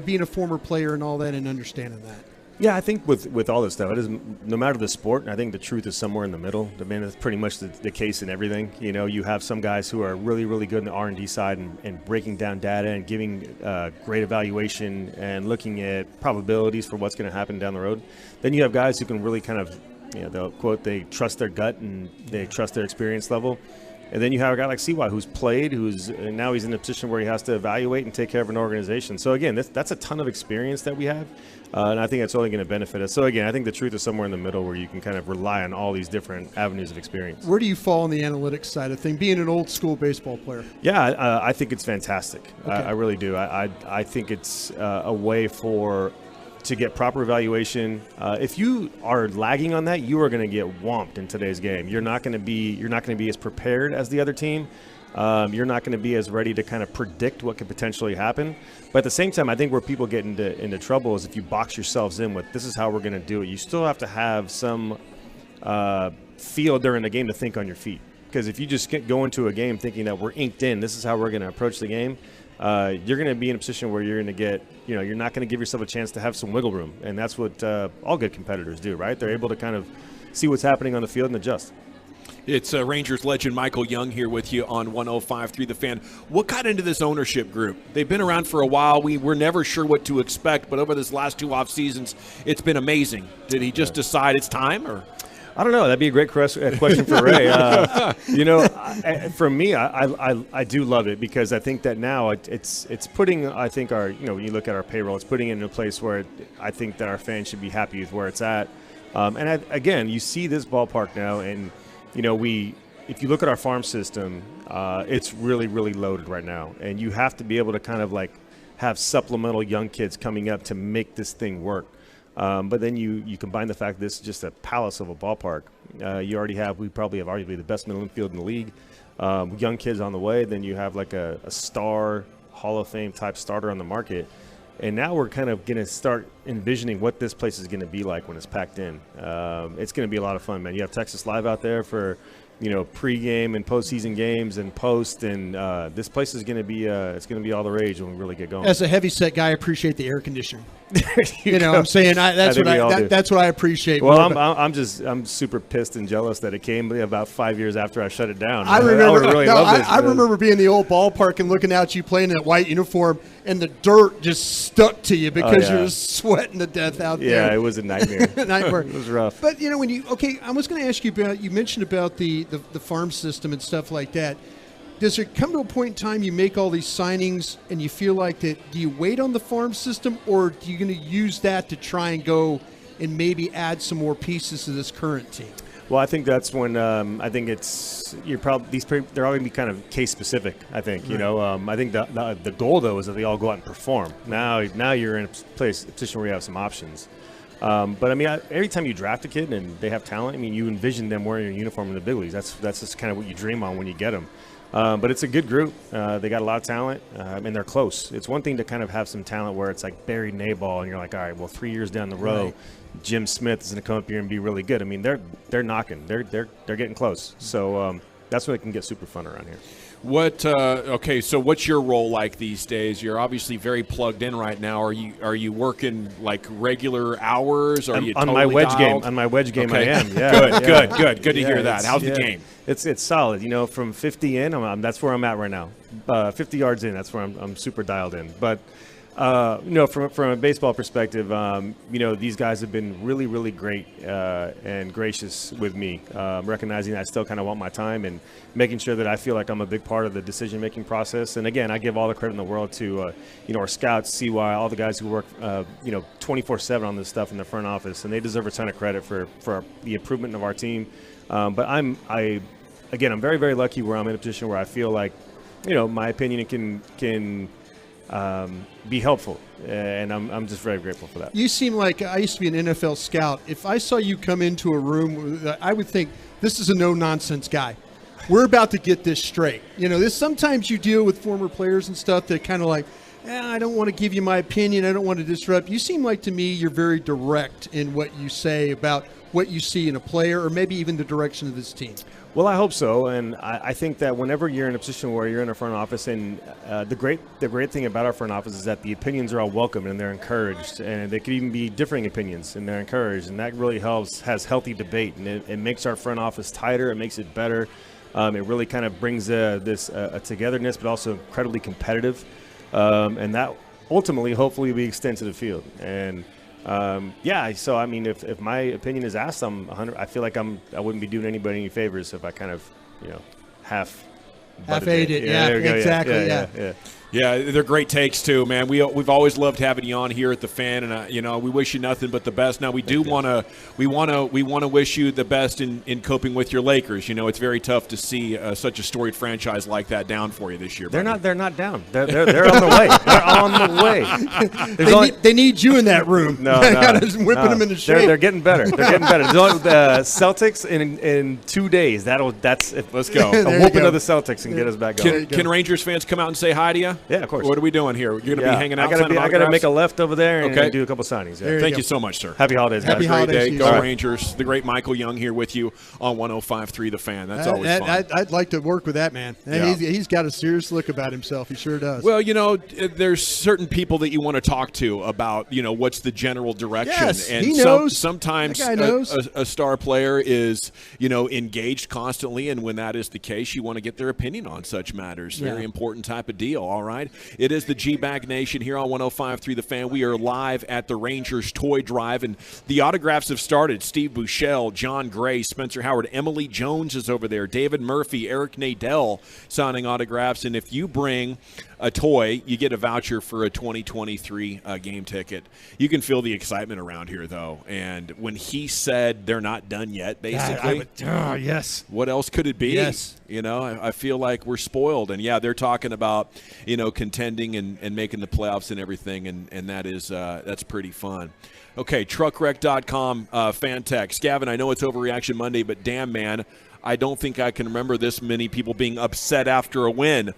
being a former player and all that and understanding that. Yeah, I think with all this stuff, it is no matter the sport. I think the truth is somewhere in the middle. I mean, it's pretty much the case in everything. You have some guys who are really, really good in the R&D side and breaking down data and giving great evaluation and looking at probabilities for what's going to happen down the road. Then you have guys who can really kind of, they'll quote, they trust their gut and they trust their experience level. And then you have a guy like CY who's played, and now he's in a position where he has to evaluate and take care of an organization. So, again, that's a ton of experience that we have, and I think that's only going to benefit us. So, again, I think the truth is somewhere in the middle where you can kind of rely on all these different avenues of experience. Where do you fall on the analytics side of things, being an old-school baseball player? Yeah, I think it's fantastic. Okay. I really do. I think it's a way to get proper evaluation. If you are lagging on that, you are going to get whomped in today's game. You're not going to be as prepared as the other team. You're not going to be as ready to kind of predict what could potentially happen. But at the same time, I think where people get into trouble is if you box yourselves in with this is how we're going to do it. You still have to have some feel during the game to think on your feet. Because if you just go into a game thinking that we're inked in, this is how we're going to approach the game, you're going to be in a position where you're going to get, you're not going to give yourself a chance to have some wiggle room. And that's what all good competitors do, right? They're able to kind of see what's happening on the field and adjust. It's Rangers legend Michael Young here with you on 105.3 The Fan. What got into this ownership group? They've been around for a while. We were never sure what to expect, but over this last 2 off seasons, it's been amazing. Did he just decide it's time, or? I don't know. That'd be a great question for Ray. For me, I do love it because I think that now it's putting, I think our, when you look at our payroll, it's putting it in a place where I think that our fans should be happy with where it's at. Again, you see this ballpark now, and if you look at our farm system, it's really, really loaded right now, and you have to be able to kind of like have supplemental young kids coming up to make this thing work. But then you combine the fact that this is just a palace of a ballpark. We probably have arguably the best middle infield in the league. Young kids on the way. Then you have like a star Hall of Fame type starter on the market. And now we're kind of going to start envisioning what this place is going to be like when it's packed in. It's going to be a lot of fun, man. You have Texas Live out there for, pre-game and postseason games and post, and this place is going to be it's going to be all the rage when we really get going. As a heavyset guy, I appreciate the air conditioning. I'm saying that's what I appreciate. Well, I'm super pissed and jealous that it came about 5 years after I shut it down. I remember being in the old ballpark and looking out you playing in that white uniform, and the dirt just stuck to you because you're sweating to death out there. Yeah, it was a nightmare. It was rough. But I was going to ask you about. You mentioned about the farm system and stuff like that. Does it come to a point in time you make all these signings and you feel like that? Do you wait on the farm system, or are you going to use that to try and go and maybe add some more pieces to this current team? Well, I think that's when I think they're all going to be kind of case specific. I think I think the goal though is that they all go out and perform. Now you're in a position where you have some options. But I mean, every time you draft a kid and they have talent, I mean, you envision them wearing a uniform in the big leagues. That's just kind of what you dream on when you get them. But it's a good group. They got a lot of talent, and they're close. It's one thing to kind of have some talent where it's like Barry Nabal, and you're like, all right, well, 3 years down the road, right, Jim Smith is going to come up here and be really good. I mean, they're knocking. They're getting close. So that's when it can get super fun around here. So what's your role like these days? You're obviously very plugged in right now. Are you working like regular hours? Are you on totally my wedge dialed? game? On my wedge game, Okay. I am. Yeah, Good to hear that. How's the game? It's solid. From 50 in, that's where I'm at right now. 50 yards in, that's where I'm super dialed in. But from a baseball perspective, these guys have been really, really great and gracious with me, recognizing that I still kind of want my time and making sure that I feel like I'm a big part of the decision-making process. And again, I give all the credit in the world to our scouts, CY, all the guys who work 24/7 on this stuff in the front office, and they deserve a ton of credit for the improvement of our team. But again, I'm very, very lucky where I'm in a position where I feel like, my opinion can be helpful, and I'm just very grateful for that. You seem like I used to be an NFL scout. If I saw you come into a room, I would think this is a no-nonsense guy. We're about to get this straight. Sometimes you deal with former players and stuff that kind of like, I don't want to give you my opinion. I don't want to disrupt. You seem like to me you're very direct in what you say about what you see in a player or maybe even the direction of this team. Well, I hope so, and I think that whenever you're in a position where you're in a front office, and the great thing about our front office is that the opinions are all welcome and they're encouraged, and they could even be differing opinions, and they're encouraged, and that really has healthy debate, and it makes our front office tighter, it makes it better, it really kind of brings this togetherness, but also incredibly competitive, and that ultimately, hopefully, we extend to the field, and. So I mean, if my opinion is asked, I feel like I wouldn't be doing anybody any favors if I kind of, half-ate it. Yeah, exactly. Yeah. Yeah, they're great takes too, man. We've always loved having you on here at the Fan, and we wish you nothing but the best. Now we want to wish you the best in coping with your Lakers. It's very tough to see such a storied franchise like that down for you this year. They're not down. They're on the way. They're on the way. They need you in that room. No, whipping them into shape. They're getting better. The Celtics in 2 days. Let's go. A whooping of the Celtics and get us back going. Can Rangers fans come out and say hi to you? Yeah, of course. What are we doing here? You're going to be hanging out? I got to make a left over there and do a couple signings. Yeah. Thank you so much, sir. Happy holidays, guys. Happy holidays. Day. Go Rangers. The great Michael Young here with you on 105.3 The Fan. That's always fun. I'd like to work with that man. Yeah. He's got a serious look about himself. He sure does. Well, there's certain people that you want to talk to about, what's the general direction. Yes, and he knows. Sometimes that guy knows. A star player is, engaged constantly, and when that is the case, you want to get their opinion on such matters. Very important type of deal, all right? It is the G-Bag Nation here on 105.3 The Fan. We are live at the Rangers Toy Drive, and the autographs have started. Steve Buechele, John Gray, Spencer Howard, Emily Jones is over there, David Murphy, Eric Nadel signing autographs, and if you bring a toy, you get a voucher for a 2023 game ticket. You can feel the excitement around here, though, and when he said they're not done yet, basically, yes. What else could it be? Yes. I feel like we're spoiled, and they're talking about, contending and making the playoffs and everything, and that's pretty fun. Okay, truckwreck.com, fan text. Gavin, I know it's Overreaction Monday, but damn, man, I don't think I can remember this many people being upset after a win.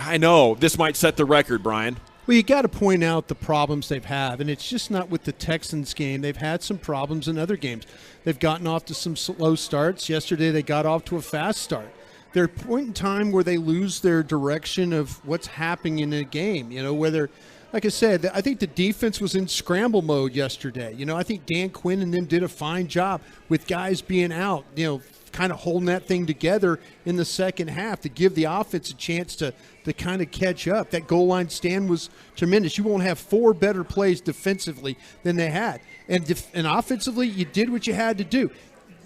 I know. This might set the record, Brian. Well, you got to point out the problems they've had, and it's just not with the Texans game. They've had some problems in other games. They've gotten off to some slow starts. Yesterday they got off to a fast start. There's a point in time where they lose their direction of what's happening in a game, whether – like I said, I think the defense was in scramble mode yesterday. I think Dan Quinn and them did a fine job with guys being out, kind of holding that thing together in the second half to give the offense a chance to kind of catch up. That goal line stand was tremendous. You won't have 4 better plays defensively than they had. And offensively, you did what you had to do.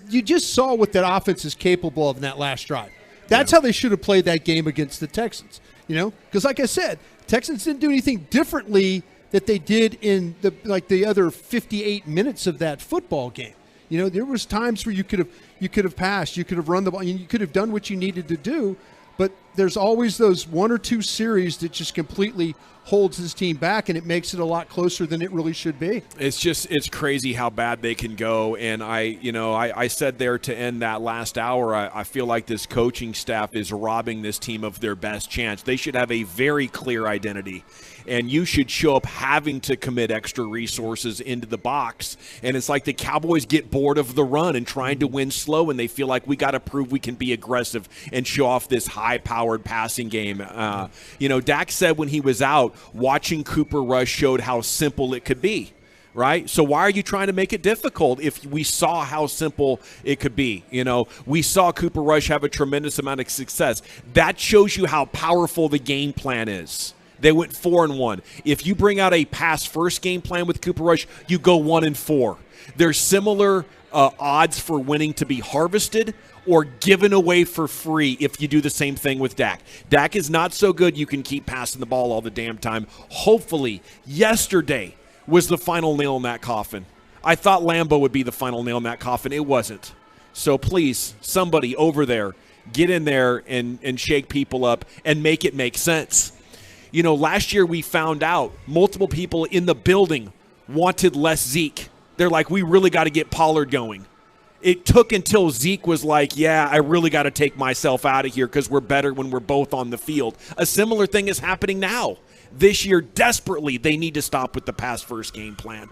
You just saw what that offense is capable of in that last drive. That's how they should have played that game against the Texans, because like I said, Texans didn't do anything differently that they did in the other 58 minutes of that football game. There was times where you could have passed, you could have run the ball, you could have done what you needed to do, but there's always those 1 or 2 series that just completely holds his team back, and it makes it a lot closer than it really should be. It's crazy how bad they can go, and I said there to end that last hour, I feel like this coaching staff is robbing this team of their best chance. They should have a very clear identity, and you should show up having to commit extra resources into the box, and it's like the Cowboys get bored of the run and trying to win slow, and they feel like we got to prove we can be aggressive and show off this high-powered passing game. Dak said when he was out, watching Cooper Rush showed how simple it could be, right? So why are you trying to make it difficult if we saw how simple it could be? We saw Cooper Rush have a tremendous amount of success. That shows you how powerful the game plan is. They went 4-1. If you bring out a pass-first game plan with Cooper Rush, you go 1-4. There's similar odds for winning to be harvested or given away for free if you do the same thing with Dak. Dak is not so good you can keep passing the ball all the damn time. Hopefully, yesterday was the final nail in that coffin. I thought Lambeau would be the final nail in that coffin. It wasn't. So please, somebody over there, get in there and shake people up and make it make sense. You know, last year we found out multiple people in the building wanted less Zeke. They're like, we really got to get Pollard going. It took until Zeke was like, yeah, I really got to take myself out of here because we're better when we're both on the field. A similar thing is happening now. This year, desperately, they need to stop with the pass-first game plan.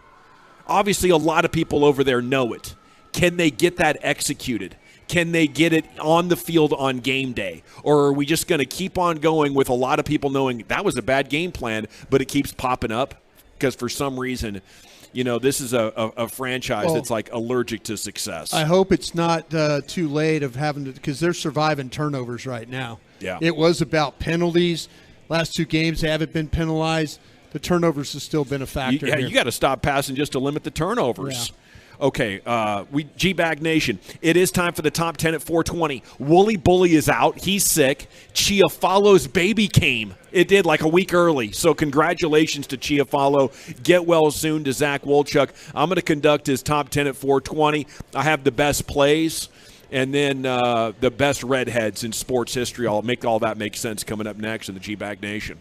Obviously, a lot of people over there know it. Can they get that executed? Can they get it on the field on game day? Or are we just going to keep on going with a lot of people knowing that was a bad game plan, but it keeps popping up? Because for some reason, you know, this is a franchise that's like allergic to success. I hope it's not too late of having to, because they're surviving turnovers right now. Yeah. It was about penalties. Last 2 games they haven't been penalized. The turnovers have still been a factor. You got to stop passing just to limit the turnovers. Yeah. Okay, G-Bag Nation, it is time for the top 10 at 420. Wooly Bully is out. He's sick. Chiafalo's baby came. It did like a week early, so congratulations to Chiafalo. Get well soon to Zach Wolchuk. I'm going to conduct his top 10 at 420. I have the best plays and then the best redheads in sports history. I'll make all that make sense coming up next in the G-Bag Nation.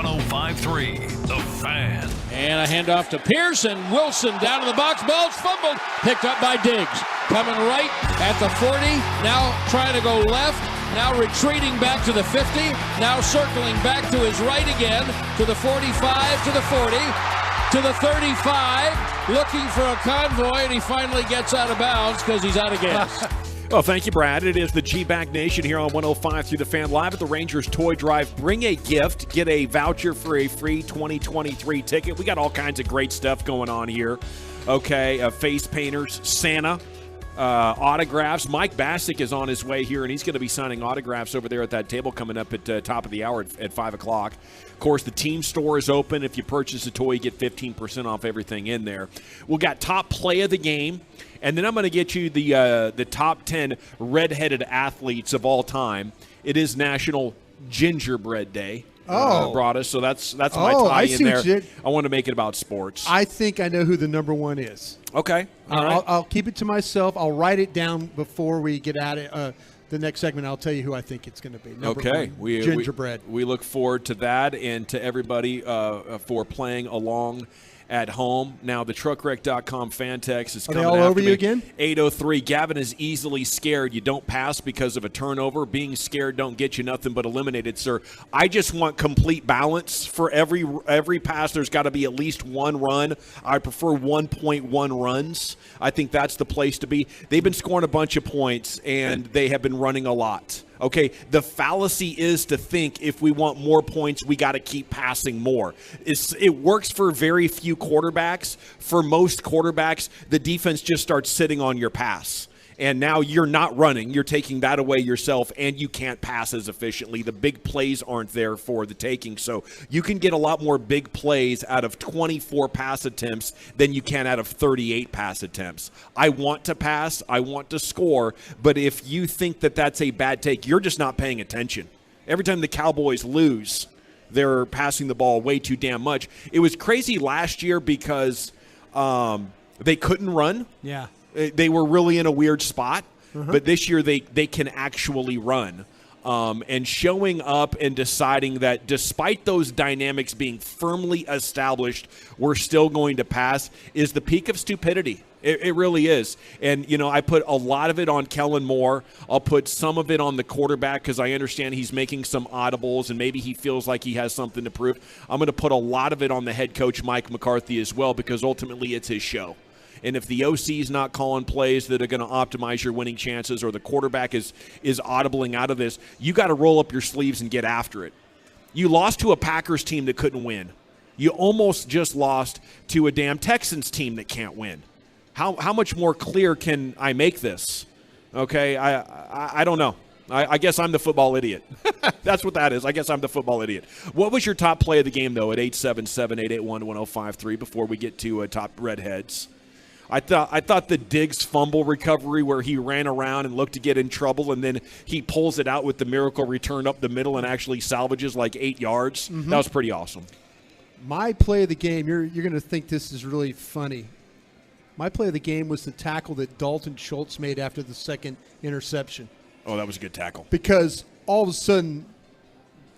105.3 The Fan. And a handoff to Pearson. Wilson down in the box. Ball's fumbled. Picked up by Diggs. Coming right at the 40. Now trying to go left. Now retreating back to the 50. Now circling back to his right again. To the 45, to the 40, to the 35. Looking for a convoy, and he finally gets out of bounds because he's out of gas. Well, thank you, Brad. It is the G-Bag Nation here on 105 through the Fan, live at the Rangers Toy Drive. Bring a gift, get a voucher for a free 2023 ticket. We got all kinds of great stuff going on here. Okay, face painters, Santa, autographs. Mike Bassick is on his way here, and he's going to be signing autographs over there at that table coming up at top of the hour at 5 o'clock. Of course, the team store is open. If you purchase a toy, you get 15% off everything in there. We've got top play of the game. And then I'm going to get you the top 10 redheaded athletes of all time. It is National Gingerbread Day. Brought us, so that's my tie in there. I want to make it about sports. I think I know who the number one is. Okay. All right. I'll keep it to myself. I'll write it down before we get at it. The next segment, I'll tell you who I think it's going to be. Number one, gingerbread. We look forward to that and to everybody for playing along at home. Now, the truckwreck.com fan text is coming all after over me. you again? 803. Gavin is easily scared. You don't pass because of a turnover. Being scared don't get you nothing but eliminated, sir. I just want complete balance. For every pass, there's got to be at least one run. I prefer 1.1 runs. I think that's the place to be. They've been scoring a bunch of points, and they have been running a lot. Okay, the fallacy is to think if we want more points, we got to keep passing more. It works for very few quarterbacks. For most quarterbacks, the defense just starts sitting on your pass. And now you're not running. You're taking that away yourself, and you can't pass as efficiently. The big plays aren't there for the taking. So you can get a lot more big plays out of 24 pass attempts than you can out of 38 pass attempts. I want to pass. I want to score. But if you think that that's a bad take, you're just not paying attention. Every time the Cowboys lose, they're passing the ball way too damn much. It was crazy last year because they couldn't run. Yeah. They were really in a weird spot, but this year they can actually run. And showing up and deciding that despite those dynamics being firmly established, we're still going to pass is the peak of stupidity. It really is. And, I put a lot of it on Kellen Moore. I'll put some of it on the quarterback because I understand he's making some audibles and maybe he feels like he has something to prove. I'm going to put a lot of it on the head coach, Mike McCarthy, as well, because ultimately it's his show. And if the OC is not calling plays that are going to optimize your winning chances, or the quarterback is audibling out of this, you got to roll up your sleeves and get after it. You lost to a Packers team that couldn't win. You almost just lost to a damn Texans team that can't win. How much more clear can I make this? Okay, I don't know. I guess I'm the football idiot. That's what that is. I guess I'm the football idiot. What was your top play of the game, though, at 877-881-1053 before we get to top redheads? I thought the Diggs fumble recovery where he ran around and looked to get in trouble, and then he pulls it out with the miracle return up the middle and actually salvages like 8 yards. Mm-hmm. That was pretty awesome. My play of the game, you're going to think this is really funny. My play of the game was the tackle that Dalton Schultz made after the second interception. Oh, that was a good tackle. Because all of a sudden,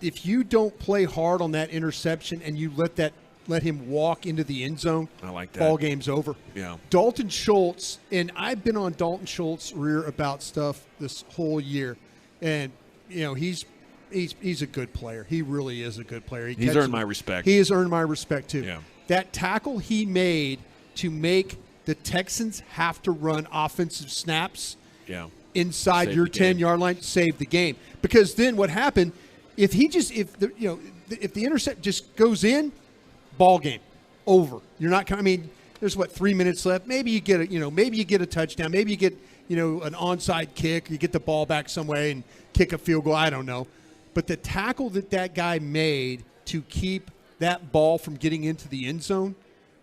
if you don't play hard on that interception and you let him walk into the end zone, I like that. Ball game's over. Yeah. Dalton Schultz, and I've been on Dalton Schultz's rear about stuff this whole year, and he's a good player. He really is a good player. He's earned my respect. He has earned my respect too. Yeah. That tackle he made to make the Texans have to run offensive snaps inside your 10-yard line saved the game. Because then what happened? If the intercept just goes in, ball game over. You're not. I mean, there's 3 minutes left. Maybe you get a touchdown. Maybe you get an onside kick. You get the ball back some way and kick a field goal. I don't know. But the tackle that guy made to keep that ball from getting into the end zone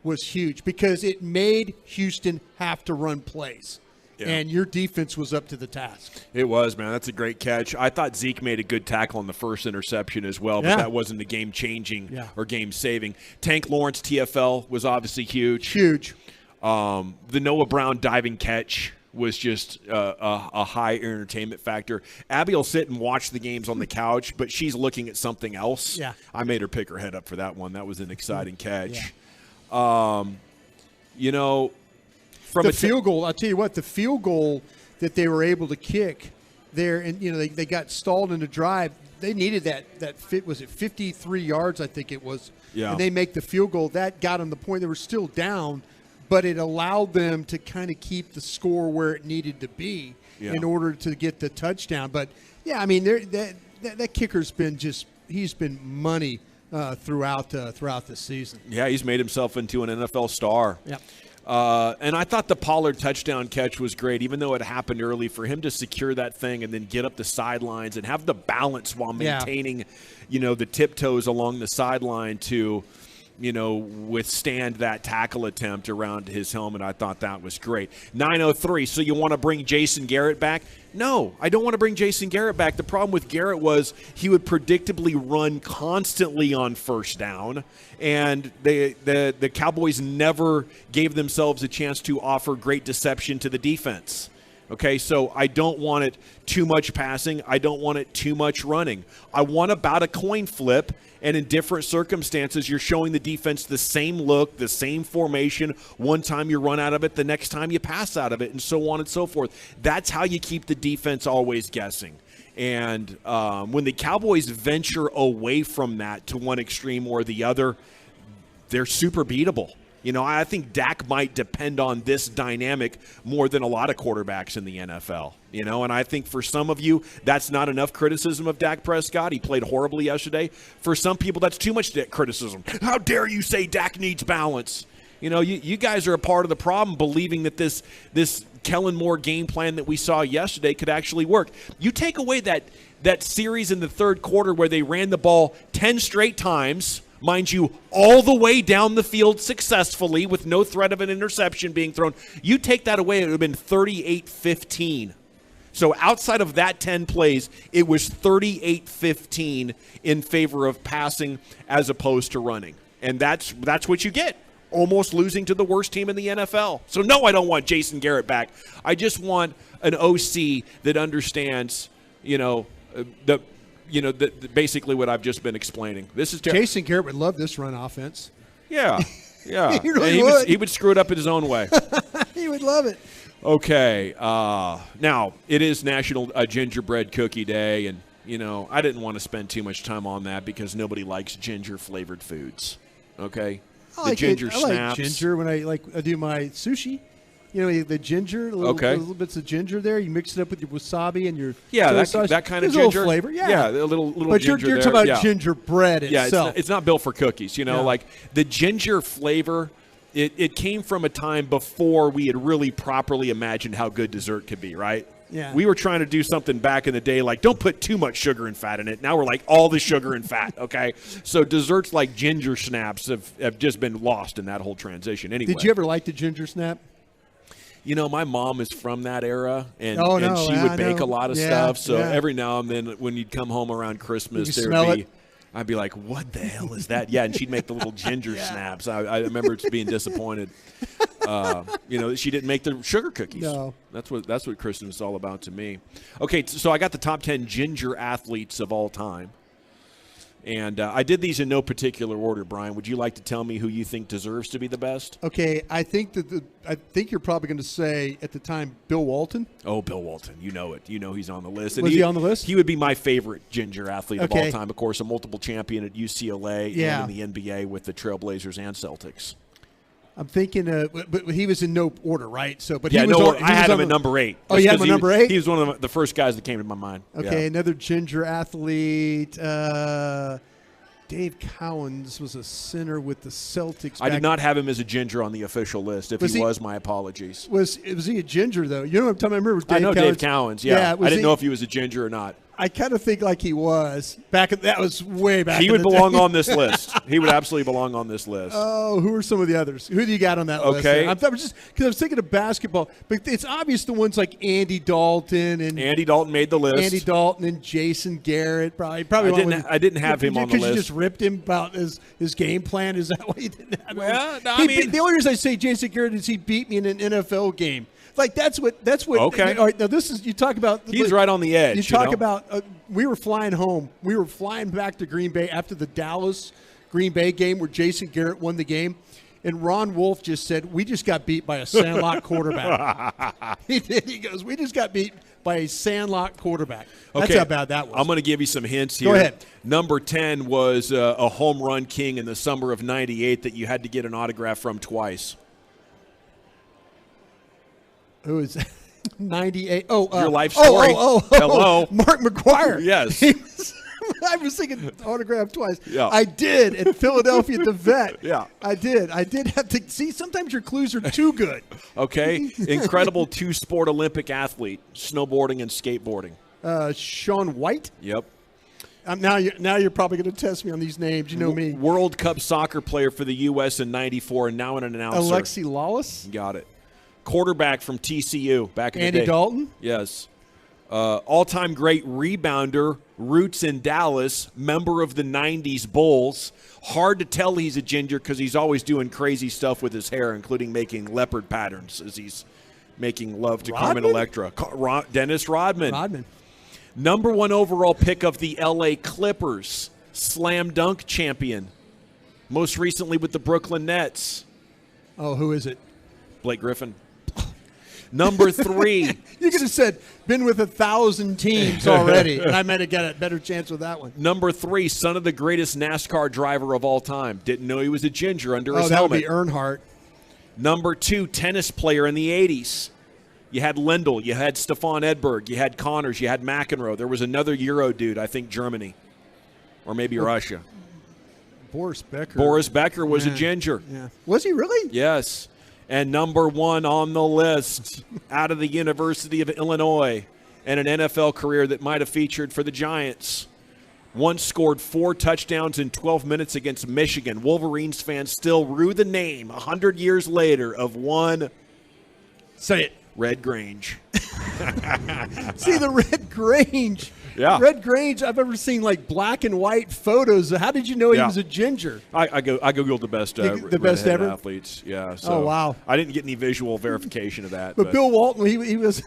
was huge because it made Houston have to run plays. Yeah. And your defense was up to the task. It was, man. That's a great catch. I thought Zeke made a good tackle on the first interception as well, but that wasn't a game-changing or game-saving. Tank Lawrence TFL was obviously huge. Huge. The Noah Brown diving catch was just a high entertainment factor. Abby will sit and watch the games on the couch, but she's looking at something else. Yeah. I made her pick her head up for that one. That was an exciting catch. Yeah. You know, from the field goal, I'll tell you what, the field goal that they were able to kick there, and they got stalled in the drive. They needed that fit. Was it 53 yards? I think it was. Yeah. And they make the field goal. That got them the point. They were still down, but it allowed them to kind of keep the score where it needed to be in order to get the touchdown. But yeah, I mean, that kicker's been he's been money throughout the season. Yeah, he's made himself into an NFL star. Yeah. And I thought the Pollard touchdown catch was great, even though it happened early. For him to secure that thing and then get up the sidelines and have the balance while maintaining, the tiptoes along the sideline to, withstand that tackle attempt around his helmet. I thought that was great. 9:03. So you want to bring Jason Garrett back? No, I don't want to bring Jason Garrett back. The problem with Garrett was he would predictably run constantly on first down, and the Cowboys never gave themselves a chance to offer great deception to the defense. Okay, so I don't want it too much passing. I don't want it too much running. I want about a coin flip, and in different circumstances, you're showing the defense the same look, the same formation. One time you run out of it, the next time you pass out of it, and so on and so forth. That's how you keep the defense always guessing. And when the Cowboys venture away from that to one extreme or the other, they're super beatable. I think Dak might depend on this dynamic more than a lot of quarterbacks in the NFL. And I think for some of you, that's not enough criticism of Dak Prescott. He played horribly yesterday. For some people, that's too much criticism. How dare you say Dak needs balance? You guys are a part of the problem, believing that this Kellen Moore game plan that we saw yesterday could actually work. You take away that series in the third quarter where they ran the ball 10 straight times, mind you, all the way down the field successfully with no threat of an interception being thrown. You take that away, it would have been 38-15. So outside of that 10 plays, it was 38-15 in favor of passing as opposed to running. And that's what you get, almost losing to the worst team in the NFL. So no, I don't want Jason Garrett back. I just want an OC that understands, basically what I've just been explaining. This is Jason Garrett would love this run offense. Yeah. He really would. He would screw it up in his own way. He would love it. Okay. Now, it is National Gingerbread Cookie Day, and, I didn't want to spend too much time on that because nobody likes ginger-flavored foods. Okay? I like ginger snaps. I like ginger when I do my sushi. The ginger, little bits of ginger there. You mix it up with your wasabi and your that kind of ginger. A little flavor. Yeah, a little but ginger you're talking about gingerbread itself. Yeah, it's not built for cookies. Like the ginger flavor, it came from a time before we had really properly imagined how good dessert could be, right? Yeah. We were trying to do something back in the day like don't put too much sugar and fat in it. Now we're like all the sugar and fat, okay? So desserts like ginger snaps have just been lost in that whole transition. Anyway. Did you ever like the ginger snap? My mom is from that era, and she would bake a lot of stuff. So every now and then when you'd come home around Christmas, I'd be like, what the hell is that? Yeah, and she'd make the little ginger snaps. I remember being disappointed. She didn't make the sugar cookies. No. That's what Christmas is all about to me. Okay, so I got the top 10 ginger athletes of all time. And I did these in no particular order, Brian. Would you like to tell me who you think deserves to be the best? Okay, I think you're probably going to say at the time Bill Walton. Oh, Bill Walton. You know it. You know he's on the list. Was he on the list? He would be my favorite ginger athlete of all time. Of course, a multiple champion at UCLA and in the NBA with the Trailblazers and Celtics. I'm thinking, but he was in no order, right? So, but I had him at number 8. Oh, you had him at number 8? He was one of the first guys that came to my mind. Okay, another ginger athlete. Dave Cowens was a center with the Celtics. I did not have him as a ginger on the official list. If he was, my apologies. Was he a ginger though? You know what I'm talking about? I remember Dave Cowens. Dave Cowens. Yeah, I didn't know if he was a ginger or not. I kind of think like he was that was way back. He would belong on this list. He would absolutely belong on this list. Oh, who are some of the others? Who do you got on that list? Okay, I'm just because I was thinking of basketball, but it's obvious the ones like Andy Dalton made the list. Andy Dalton and Jason Garrett probably. I didn't have him on the list because you just ripped him about his game plan. Is that why you didn't have him? Well, no, the only reason I say Jason Garrett is he beat me in an NFL game. Like that's what. Okay. All right, now this is you talk about. He's right on the edge. You talk know? about. We were flying home. We were flying back to Green Bay after the Dallas Green Bay game where Jason Garrett won the game, and Ron Wolf just said, "We just got beat by a sandlot quarterback." He did. He goes, "We just got beat by a sandlot quarterback." That's Okay. how bad that was. I'm going to give you some hints here. Go ahead. Number 10 was a home run king in the summer of '98 that you had to get an autograph from twice. Who is 98? Oh, Your life story. Hello. Mark McGuire. Yes. I was thinking autograph twice. Yeah. I did at Philadelphia at the Vet. Yeah. I did. I did have to see. Sometimes your clues are too good. Okay. Incredible two-sport Olympic athlete, snowboarding and skateboarding. Shaun White. Yep. Now you're probably going to test me on these names. You know me. World Cup soccer player for the U.S. in '94, and now an announcer. Alexi Lawless. Got it. Quarterback from TCU back in the day. Andy Dalton. Yes. All-time great rebounder, roots in Dallas, member of the 90s Bulls. Hard to tell he's a ginger because he's always doing crazy stuff with his hair, including making leopard patterns as he's making love to Carmen Electra. Dennis Rodman. Number 1 overall pick of the L.A. Clippers, slam dunk champion. Most recently with the Brooklyn Nets. Oh, who is it? Blake Griffin. Number 3. You could have said, been with 1,000 teams already, and I might have got a better chance with that one. Number 3, son of the greatest NASCAR driver of all time. Didn't know he was a ginger under his that helmet. would be Earnhardt. Number 2, tennis player in the 80s. You had Lendl, you had Stefan Edberg, you had Connors, you had McEnroe. There was another Euro dude, I think Germany, or maybe Russia. Boris Becker. Boris Becker was a ginger. Yeah. Was he really? Yes. And number 1 on the list, out of the University of Illinois, and an NFL career that might have featured for the Giants. Once scored 4 touchdowns in 12 minutes against Michigan. Wolverines fans still rue the name 100 years later of one. Say it. Red Grange. See, the Red Grange. Yeah. Red Grange, I've ever seen like black and white photos. How did you know he was a ginger? I googled the best the best ever athletes. Yeah. So oh wow! I didn't get any visual verification of that. But Bill Walton, he was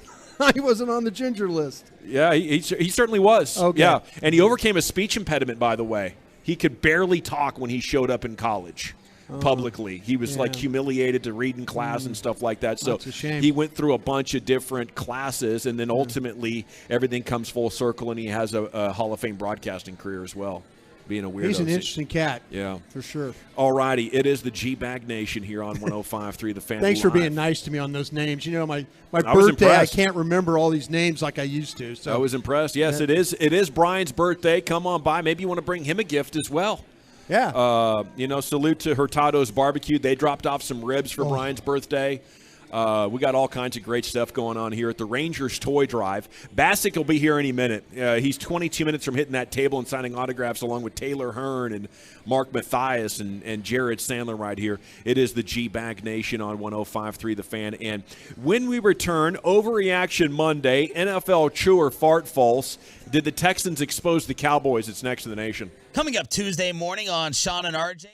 he wasn't on the ginger list. Yeah, he certainly was. Okay. Yeah, and he overcame a speech impediment. By the way, he could barely talk when he showed up in college. Publicly, he was like humiliated to read in class and stuff like that. So That's a shame. he went through a bunch of different classes, and then ultimately everything comes full circle, and he has a Hall of Fame broadcasting career as well. Being a weirdo. He's an interesting cat. Yeah, for sure. All righty, it is the G-Bag Nation here on 105.3 The Fan. Thanks for Live. being nice to me on those names. You know, my was birthday, I impressed. can't remember all these names like I used to. So I was impressed. Yes, it is. It is Brian's birthday. Come on by. Maybe you want to bring him a gift as well. Yeah. Salute to Hurtado's Barbecue. They dropped off some ribs for Brian's birthday. We got all kinds of great stuff going on here at the Rangers Toy Drive. Bassick will be here any minute. He's 22 minutes from hitting that table and signing autographs along with Taylor Hearn and Mark Mathias and Jared Sandler right here. It is the G-Bag Nation on 105.3 The Fan. And when we return, Overreaction Monday, NFL True or Fart False. Did the Texans expose the Cowboys? It's next to the nation. Coming up Tuesday morning on Sean and RJ.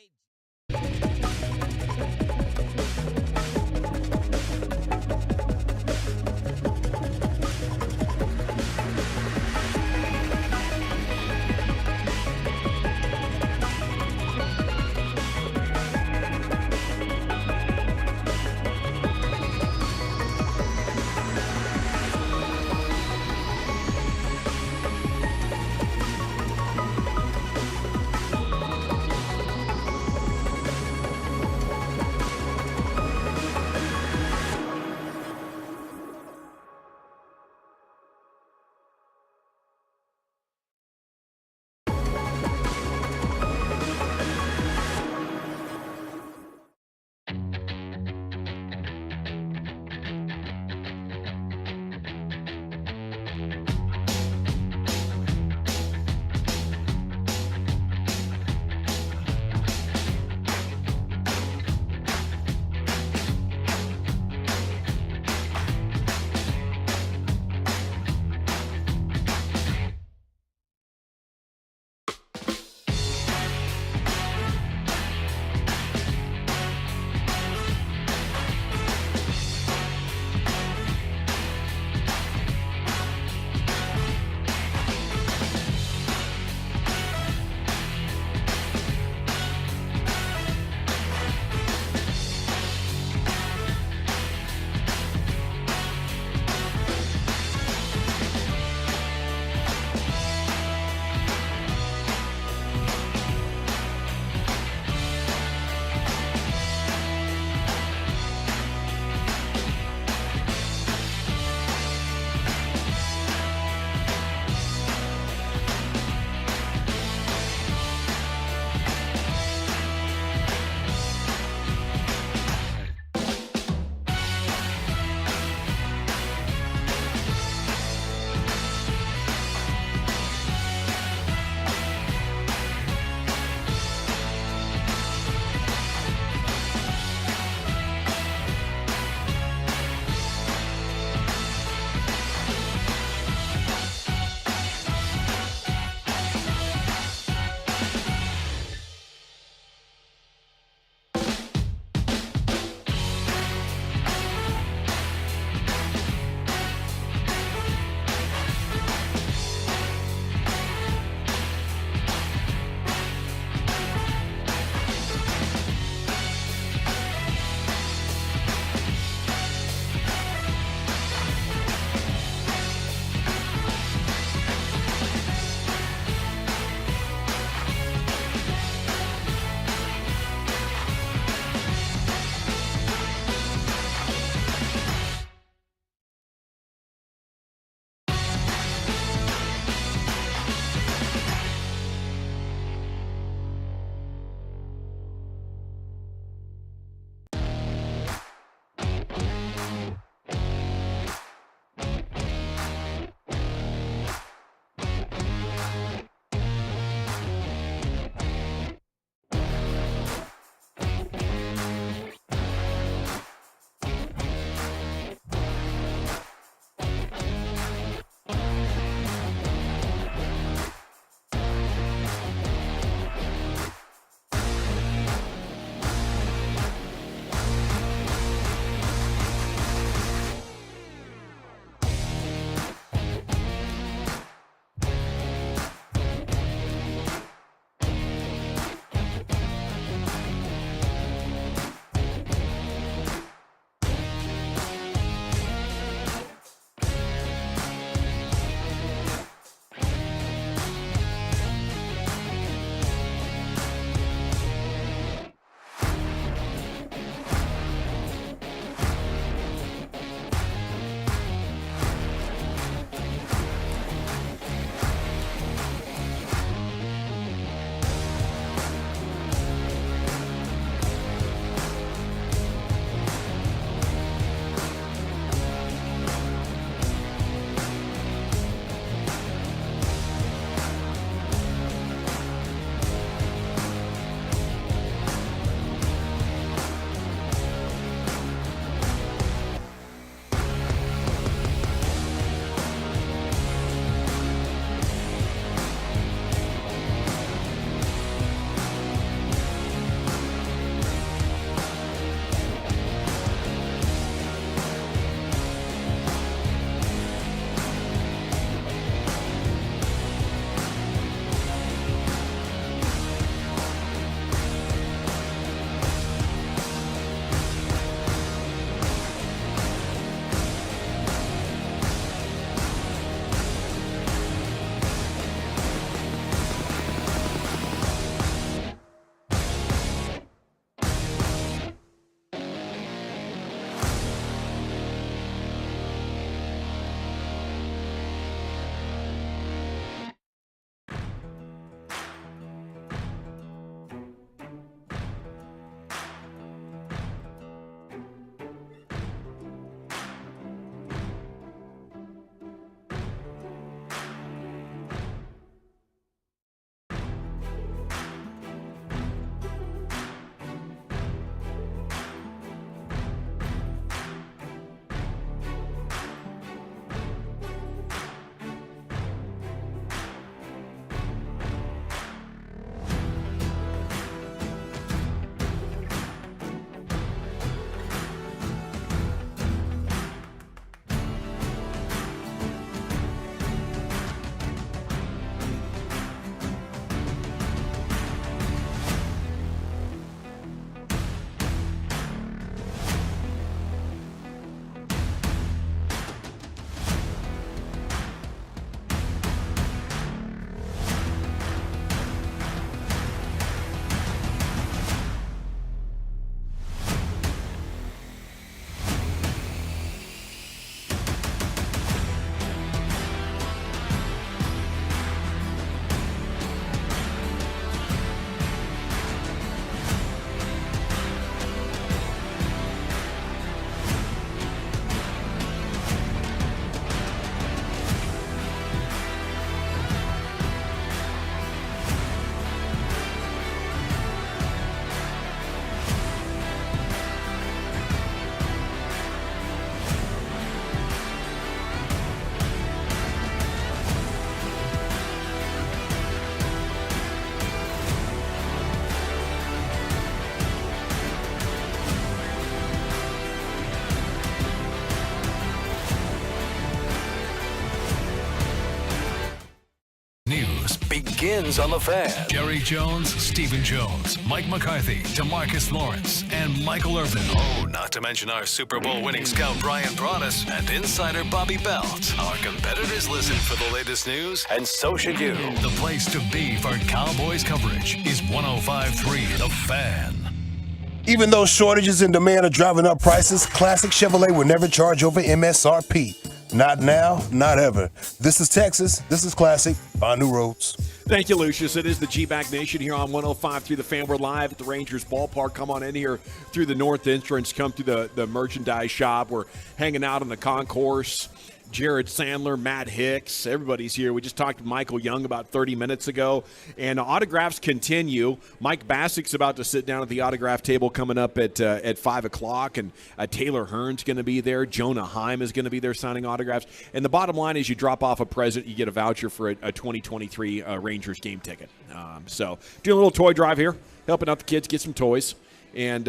begins on the Fan. Jerry Jones, Stephen Jones, Mike McCarthy, DeMarcus Lawrence, and Michael Irvin. Oh, not to mention our Super Bowl winning scout Brian Broaddus and insider Bobby Belt. Our competitors listen for the latest news, and so should you. The place to be for Cowboys coverage is 105.3 The Fan. Even though shortages in demand are driving up prices, Classic Chevrolet will never charge over MSRP. Not now, not ever. This is Texas. This is Classic. Find new roads. Thank you, Lucius. It is the G-Bag Nation here on 105.3 The Fan. We're live at the Rangers ballpark. Come on in here through the north entrance. Come through the merchandise shop. We're hanging out on the concourse. Jared Sandler, Matt Hicks, everybody's here. We just talked to Michael Young about 30 minutes ago, and autographs continue. Mike Bassick's about to sit down at the autograph table coming up at 5 o'clock, and Taylor Hearn's going to be there. Jonah Heim is going to be there signing autographs. And the bottom line is you drop off a present, you get a voucher for a 2023 Rangers game ticket. So doing a little toy drive here, helping out the kids get some toys, and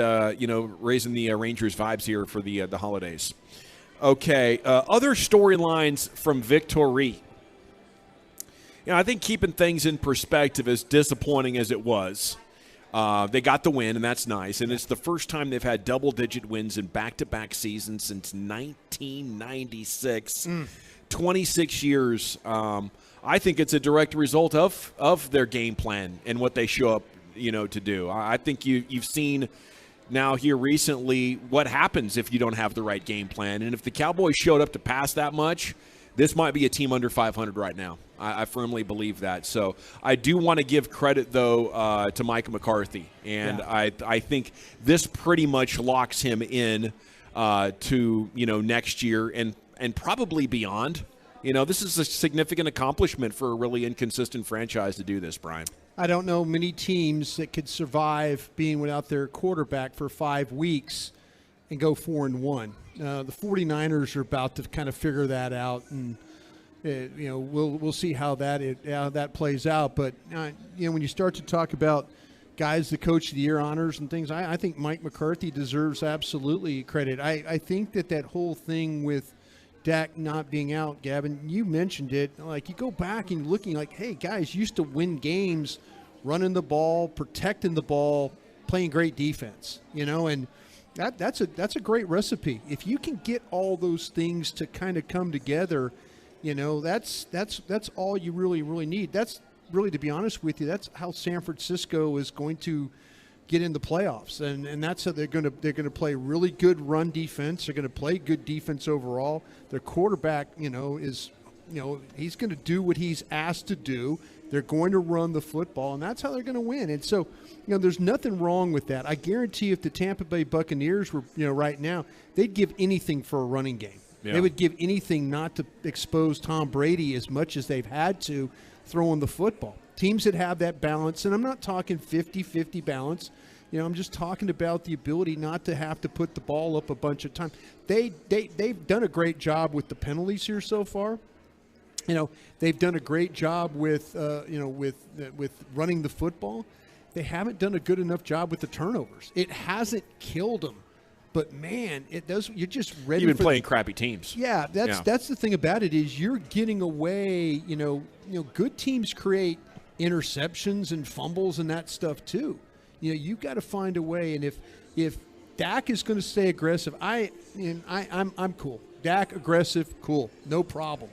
raising the Rangers vibes here for the holidays. Okay, other storylines from Victory. I think keeping things in perspective, as disappointing as it was, they got the win, and that's nice. And it's the first time they've had double-digit wins in back-to-back seasons since 1996. 26 years. I think it's a direct result of their game plan and what they show up, to do. I think you've seen now here recently what happens if you don't have the right game plan. And if the Cowboys showed up to pass that much, this might be a team under 500 right now. I firmly believe that. So I do want to give credit, though, to Mike McCarthy. And yeah. I think this pretty much locks him in to, next year and probably beyond. This is a significant accomplishment for a really inconsistent franchise to do this, Brian. I don't know many teams that could survive being without their quarterback for 5 weeks and go 4-1. The 49ers are about to kind of figure that out, and we'll see how that plays out. But when you start to talk about guys, the Coach of the Year honors and things, I think Mike McCarthy deserves absolutely credit. I think that whole thing with Dak not being out, Gavin, you mentioned it. Like, you go back and looking like, hey, guys used to win games running the ball, protecting the ball, playing great defense, and that's a great recipe. If you can get all those things to kind of come together, that's all you really need. That's really, to be honest with you, that's how San Francisco is going to get in the playoffs, and that's how they're going to play really good run defense. They're going to play good defense overall. Their quarterback, is he's going to do what he's asked to do. They're going to run the football, and that's how they're going to win. And so, there's nothing wrong with that. I guarantee if the Tampa Bay Buccaneers were, right now, they'd give anything for a running game. Yeah. They would give anything not to expose Tom Brady as much as they've had to throwing the football. Teams that have that balance, and I'm not talking 50-50 balance. I'm just talking about the ability not to have to put the ball up a bunch of times. They've done a great job with the penalties here so far. They've done a great job with running the football. They haven't done a good enough job with the turnovers. It hasn't killed them, but man, it does. You're just ready. You've been playing crappy teams. Yeah, that's the thing about it is you're getting away. Good teams create interceptions and fumbles and that stuff too. You've got to find a way. And if Dak is going to stay aggressive, I'm cool. Dak aggressive, cool, no problem.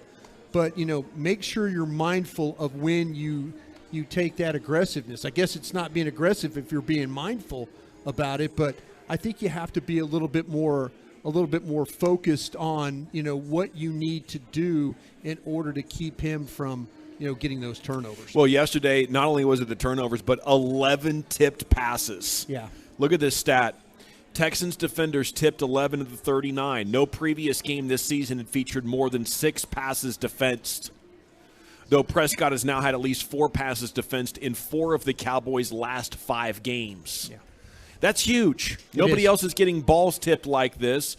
But make sure you're mindful of when you take that aggressiveness. I guess it's not being aggressive if you're being mindful about it, but I think you have to be a little bit more focused on what you need to do in order to keep him from getting those turnovers. Well, yesterday, not only was it the turnovers, but 11 tipped passes. Yeah. Look at this stat. Texans defenders tipped 11 of the 39. No previous game this season had featured more than 6 passes defensed, though Prescott has now had at least 4 passes defensed in 4 of the Cowboys' last 5 games. Yeah. That's huge. Nobody else is getting balls tipped like this.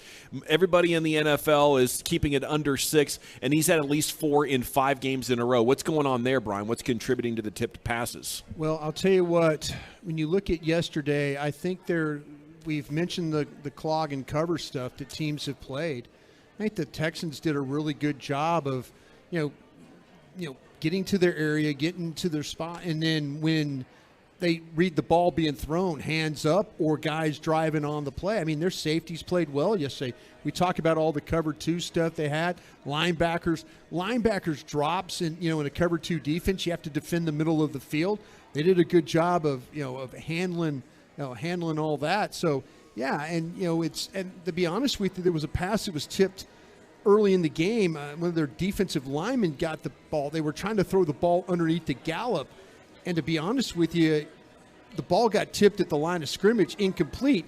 Everybody in the NFL is keeping it under 6, and he's had at least 4 in 5 games in a row. What's going on there, Brian? What's contributing to the tipped passes? Well, I'll tell you what. When you look at yesterday, I think we've mentioned the clog and cover stuff that teams have played. I think the Texans did a really good job of, getting to their area, getting to their spot, and then when they read the ball being thrown, hands up, or guys driving on the play. I mean, their safeties played well yesterday. We talk about all the cover 2 stuff they had. Linebackers drops in a cover 2 defense. You have to defend the middle of the field. They did a good job of handling all that. So yeah, and to be honest with you, there was a pass that was tipped early in the game. One of their defensive linemen got the ball. They were trying to throw the ball underneath the Gallup. And to be honest with you, the ball got tipped at the line of scrimmage, incomplete.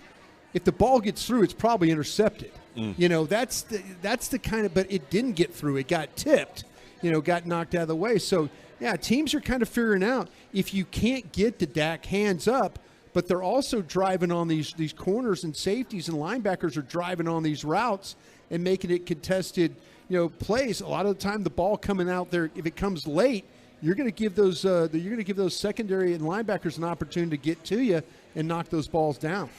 If the ball gets through, it's probably intercepted. That's the kind of, but it didn't get through. It got tipped, got knocked out of the way. So, yeah, teams are kind of figuring out if you can't get to Dak hands up, but they're also driving on these corners and safeties and linebackers are driving on these routes and making it contested, plays. A lot of the time the ball coming out there, if it comes late, you're going to give those secondary and linebackers an opportunity to get to you and knock those balls down.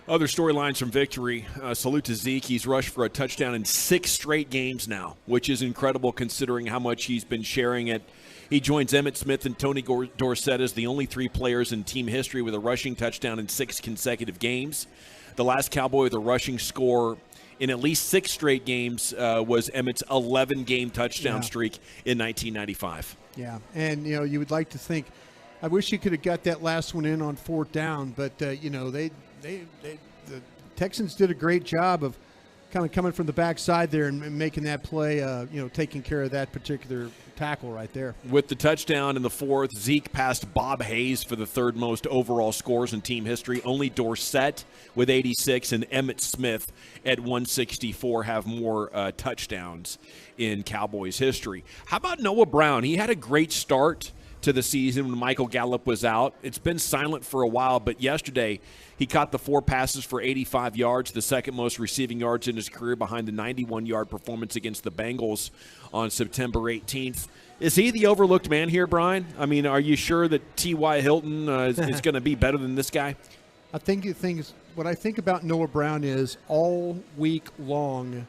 Other storylines from victory. Salute to Zeke. He's rushed for a touchdown in 6 straight games now, which is incredible considering how much he's been sharing it. He joins Emmitt Smith and Tony Dorsett as the only 3 players in team history with a rushing touchdown in 6 consecutive games. The last Cowboy with a rushing score in at least 6 straight games was Emmitt's 11-game touchdown streak in 1995. Yeah, and you would like to think, I wish you could have got that last one in on 4th down, but the Texans did a great job of kind of coming from the backside there and making that play, taking care of that particular tackle right there. With the touchdown in the 4th, Zeke passed Bob Hayes for the 3rd most overall scores in team history. Only Dorsett with 86 and Emmitt Smith at 164 have more touchdowns in Cowboys history. How about Noah Brown? He had a great start to the season when Michael Gallup was out. It's been silent for a while, but yesterday he caught the 4 passes for 85 yards, the 2nd most receiving yards in his career behind the 91-yard performance against the Bengals on September 18th. Is he the overlooked man here, Brian? I mean, are you sure that T.Y. Hilton is going to be better than this guy? I think what I think about Noah Brown is all week long,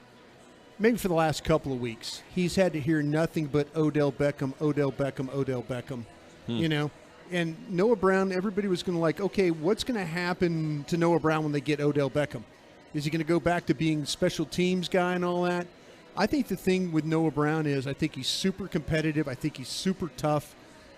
maybe for the last couple of weeks, he's had to hear nothing but Odell Beckham, Odell Beckham, Odell Beckham, And Noah Brown, everybody was going to okay, what's going to happen to Noah Brown when they get Odell Beckham? Is he going to go back to being special teams guy and all that? I think the thing with Noah Brown is I think he's super competitive. I think he's super tough.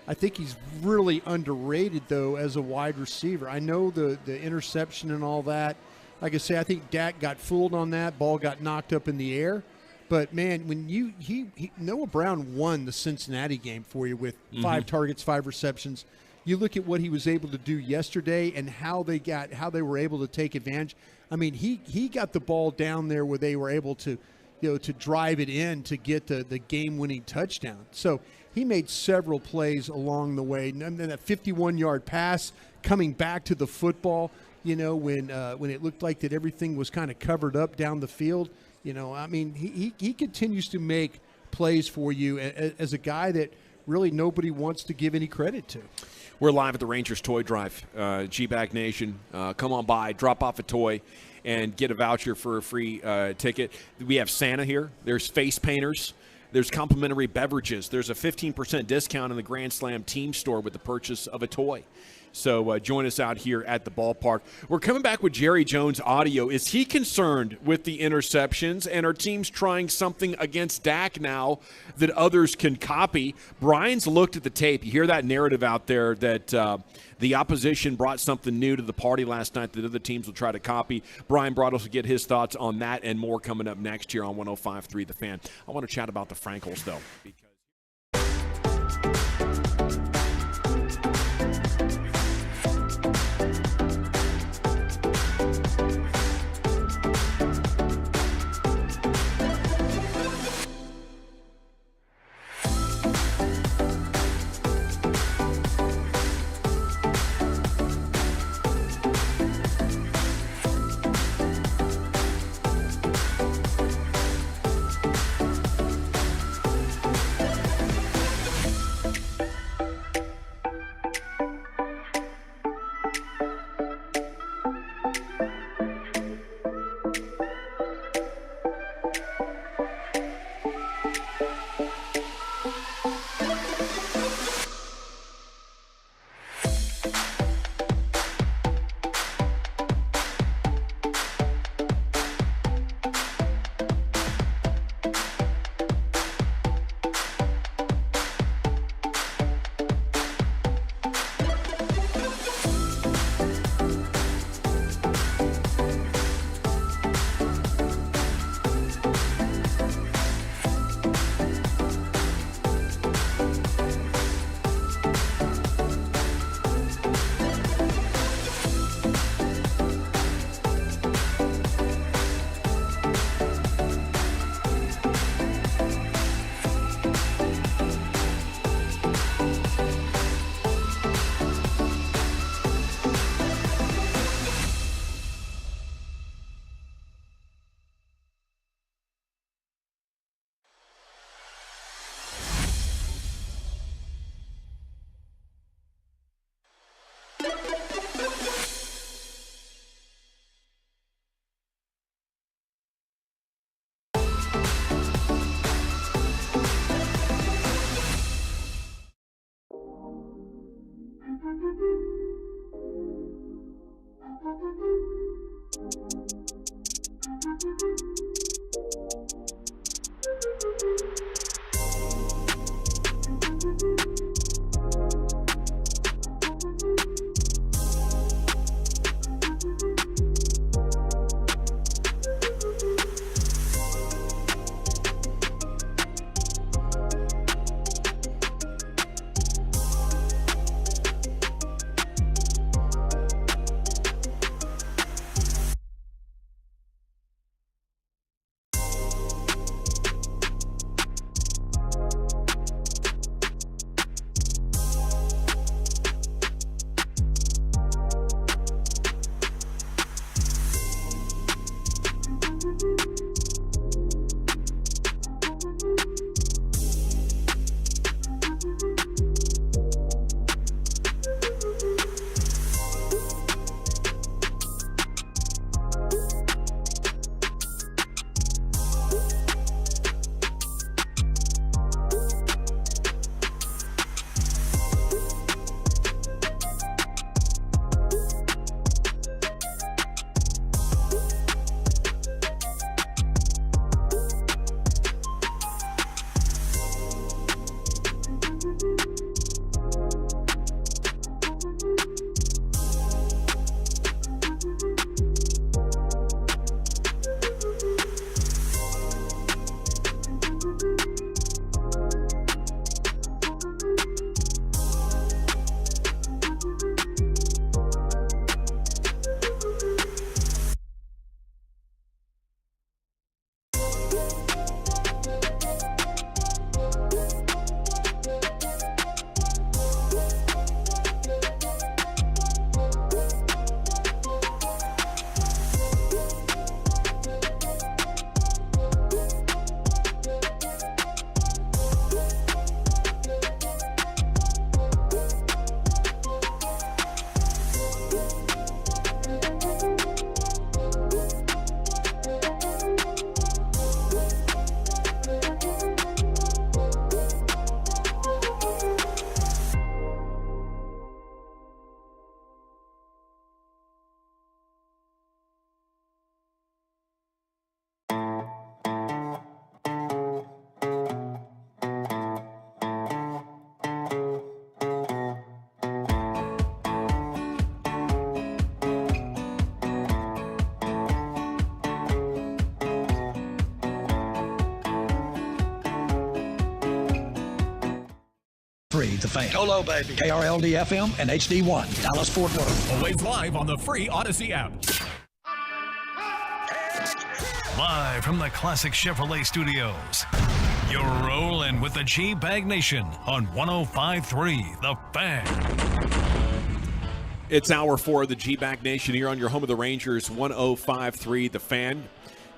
I think he's really underrated, though, as a wide receiver. I know the interception and all that. Like I say, I think Dak got fooled on that. Ball got knocked up in the air. But, man, when Noah Brown won the Cincinnati game for you with 5 targets, 5 receptions. You look at what he was able to do yesterday and how they were able to take advantage. I mean, he got the ball down there where they were able to, to drive it in to get the game-winning touchdown. So he made several plays along the way. And then that 51-yard pass coming back to the football, when it looked like that everything was kind of covered up down the field. I mean, he continues to make plays for you as a guy that really nobody wants to give any credit to. We're live at the Rangers Toy Drive. G-Bag Nation, come on by, drop off a toy, and get a voucher for a free ticket. We have Santa here. There's face painters. There's complimentary beverages. There's a 15% discount in the Grand Slam team store with the purchase of a toy. So join us out here at the ballpark. We're coming back with Jerry Jones audio. Is he concerned with the interceptions, and are teams trying something against Dak now that others can copy? Brian's looked at the tape. You hear that narrative out there that the opposition brought something new to the party last night that other teams will try to copy. Brian Broaddus will get his thoughts on that and more coming up next year on 105.3 The Fan. I want to chat about the Frankels, though. Free the Fan. Hello, baby. KRLD FM and HD1, Dallas Fort Worth. Always live on the free Odyssey app. Live from the Classic Chevrolet Studios. You're rolling with the G-Bag Nation on 105.3 The Fan. It's hour 4 of the G-Bag Nation here on your home of the Rangers, 105.3 The Fan.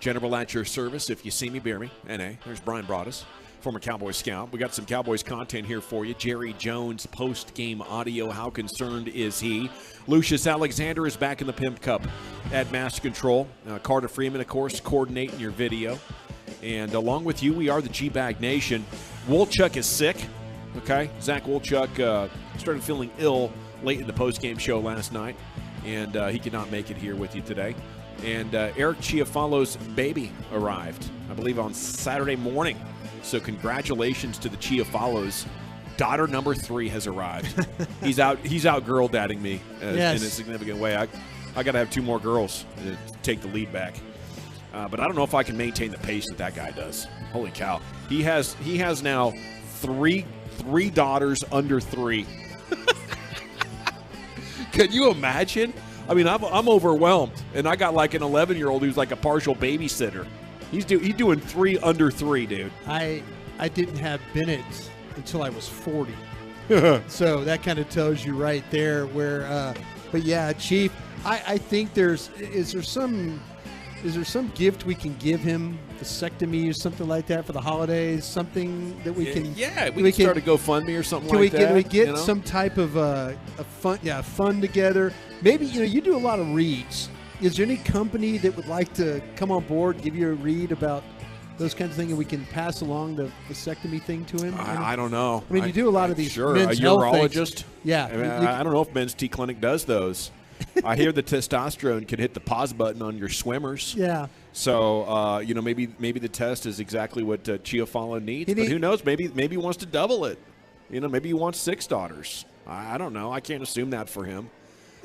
General at your service. If you see me, bear me. N.A. There's Brian Broaddus, former Cowboys scout. We got some Cowboys content here for you. Jerry Jones post-game audio. How concerned is he? Lucius Alexander is back in the Pimp Cup at Master Control. Carter Freeman, of course, coordinating your video. And along with you, we are the G-Bag Nation. Wolchuk is sick. Okay, Zach Wolchuk started feeling ill late in the post-game show last night, and he could not make it here with you today. And Eric Chiafalo's baby arrived, I believe, on Saturday morning. So congratulations to the Chiafalos. Daughter number 3 has arrived. He's out girl dadding me in a significant way. I got to have 2 more girls to take the lead back. But I don't know if I can maintain the pace that guy does. Holy cow. He has now three daughters under 3. Can you imagine? I mean, I'm overwhelmed, and I got like an 11-year-old who's like a partial babysitter. He's doing 3 under 3, dude. I didn't have Bennett until I was 40, so that kind of tells you right there where. But yeah, Chief, I think is there some gift we can give him, vasectomy or something like that for the holidays? Something that we can we can start a GoFundMe or something like that. Can we get some type of a fund together? Maybe you do a lot of reads. Is there any company that would like to come on board, give you a read about those kinds of things, and we can pass along the vasectomy thing to him? I don't know. I mean, you do a lot of these. Sure, men's a health urologist. things. Yeah, I mean, I don't know if Men's T Clinic does those. I hear the testosterone can hit the pause button on your swimmers. Yeah. So maybe the test is exactly what Chiafalo needs. But who knows? Maybe he wants to double it. Maybe he wants 6 daughters. I don't know. I can't assume that for him.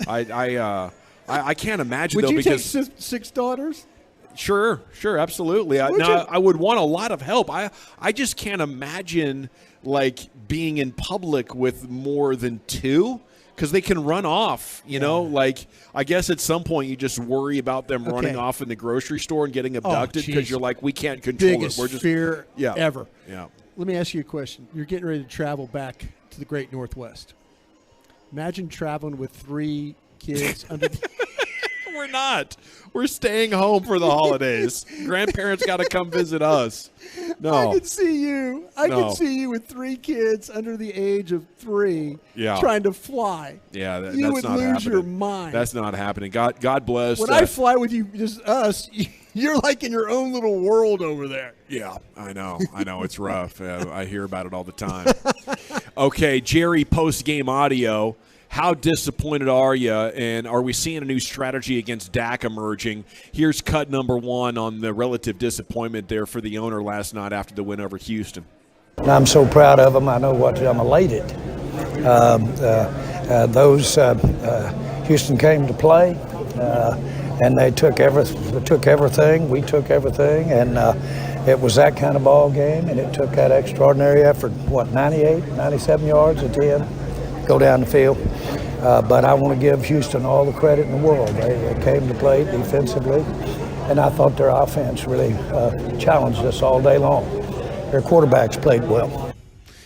I can't imagine. Would you because take 6 daughters? Sure, absolutely. I would want a lot of help. I just can't imagine like being in public with more than 2. Because they can run off, like I guess at some point you just worry about them running off in the grocery store and getting abducted because you're like, we can't control Biggest it. We're just fear ever. Yeah. Let me ask you a question. You're getting ready to travel back to the Great Northwest. Imagine traveling with 3 kids under. We're not. We're staying home for the holidays. Grandparents got to come visit us. No. I can see you. I can see you with 3 kids under the age of 3 trying to fly. Yeah, that's you would not lose happening. your mind. That's not happening. God bless. When I fly with you, just us, you're like in your own little world over there. Yeah, I know. It's rough. I hear about it all the time. Okay, Jerry, post-game audio. How disappointed are you, and are we seeing a new strategy against Dak emerging? Here's cut number 1 on the relative disappointment there for the owner last night after the win over Houston. I'm so proud of them. I know I'm elated. Houston came to play, and they took everything. We took everything, and it was that kind of ball game, and it took that extraordinary effort. 97 yards at the end. Go down the field. But I want to give Houston all the credit in the world. They came to play defensively, and I thought their offense really challenged us all day long. Their quarterbacks played well.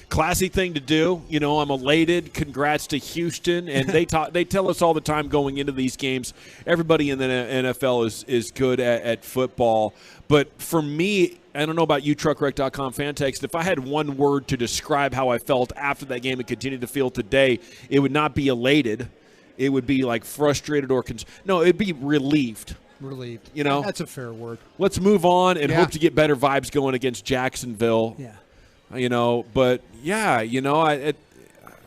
Classy thing to do. I'm elated. Congrats to Houston. And they tell us all the time going into these games, everybody in the NFL is good at football. But for me, I don't know about you, truckwreck.com fan text, if I had one word to describe how I felt after that game and continue to feel today, it would not be elated. It would be like frustrated or no, it'd be relieved. Relieved. That's a fair word. Let's move on and hope to get better vibes going against Jacksonville. Yeah. But yeah, I'm worried.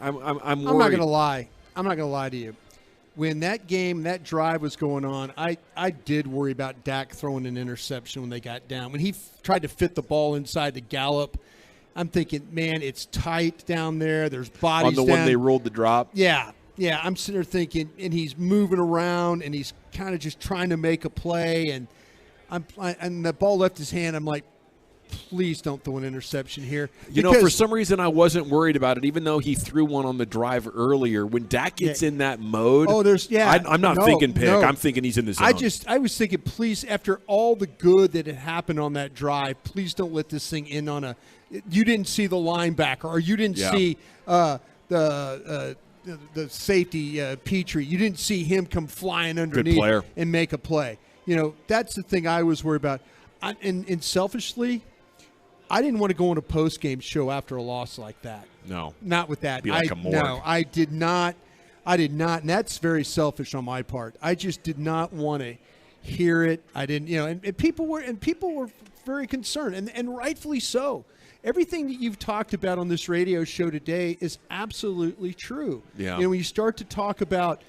I'm not going to lie. I'm not going to lie to you. When that drive was going on, I did worry about Dak throwing an interception when they got down. When he tried to fit the ball inside the gallop, I'm thinking, man, it's tight down there. There's bodies on the one they ruled the drop. Yeah. I'm sitting there thinking, and he's moving around, and he's kind of just trying to make a play, and the ball left his hand. I'm like, please don't throw an interception here. You know, for some reason I wasn't worried about it, even though he threw one on the drive earlier. When Dak gets in that mode, I'm not thinking pick. No. I'm thinking he's in the zone. I was thinking, please, after all the good that had happened on that drive, please don't let this thing in on a – you didn't see the linebacker or you didn't see the safety, Petrie. You didn't see him come flying underneath and make a play. You know, that's the thing I was worried about. And selfishly – I didn't want to go on a post-game show after a loss like that. No. Not with that. Be like a morgue. No, I did not. And that's very selfish on my part. I just did not want to hear it. I didn't, and people were very concerned, and rightfully so. Everything that you've talked about on this radio show today is absolutely true. Yeah. When you start to talk about,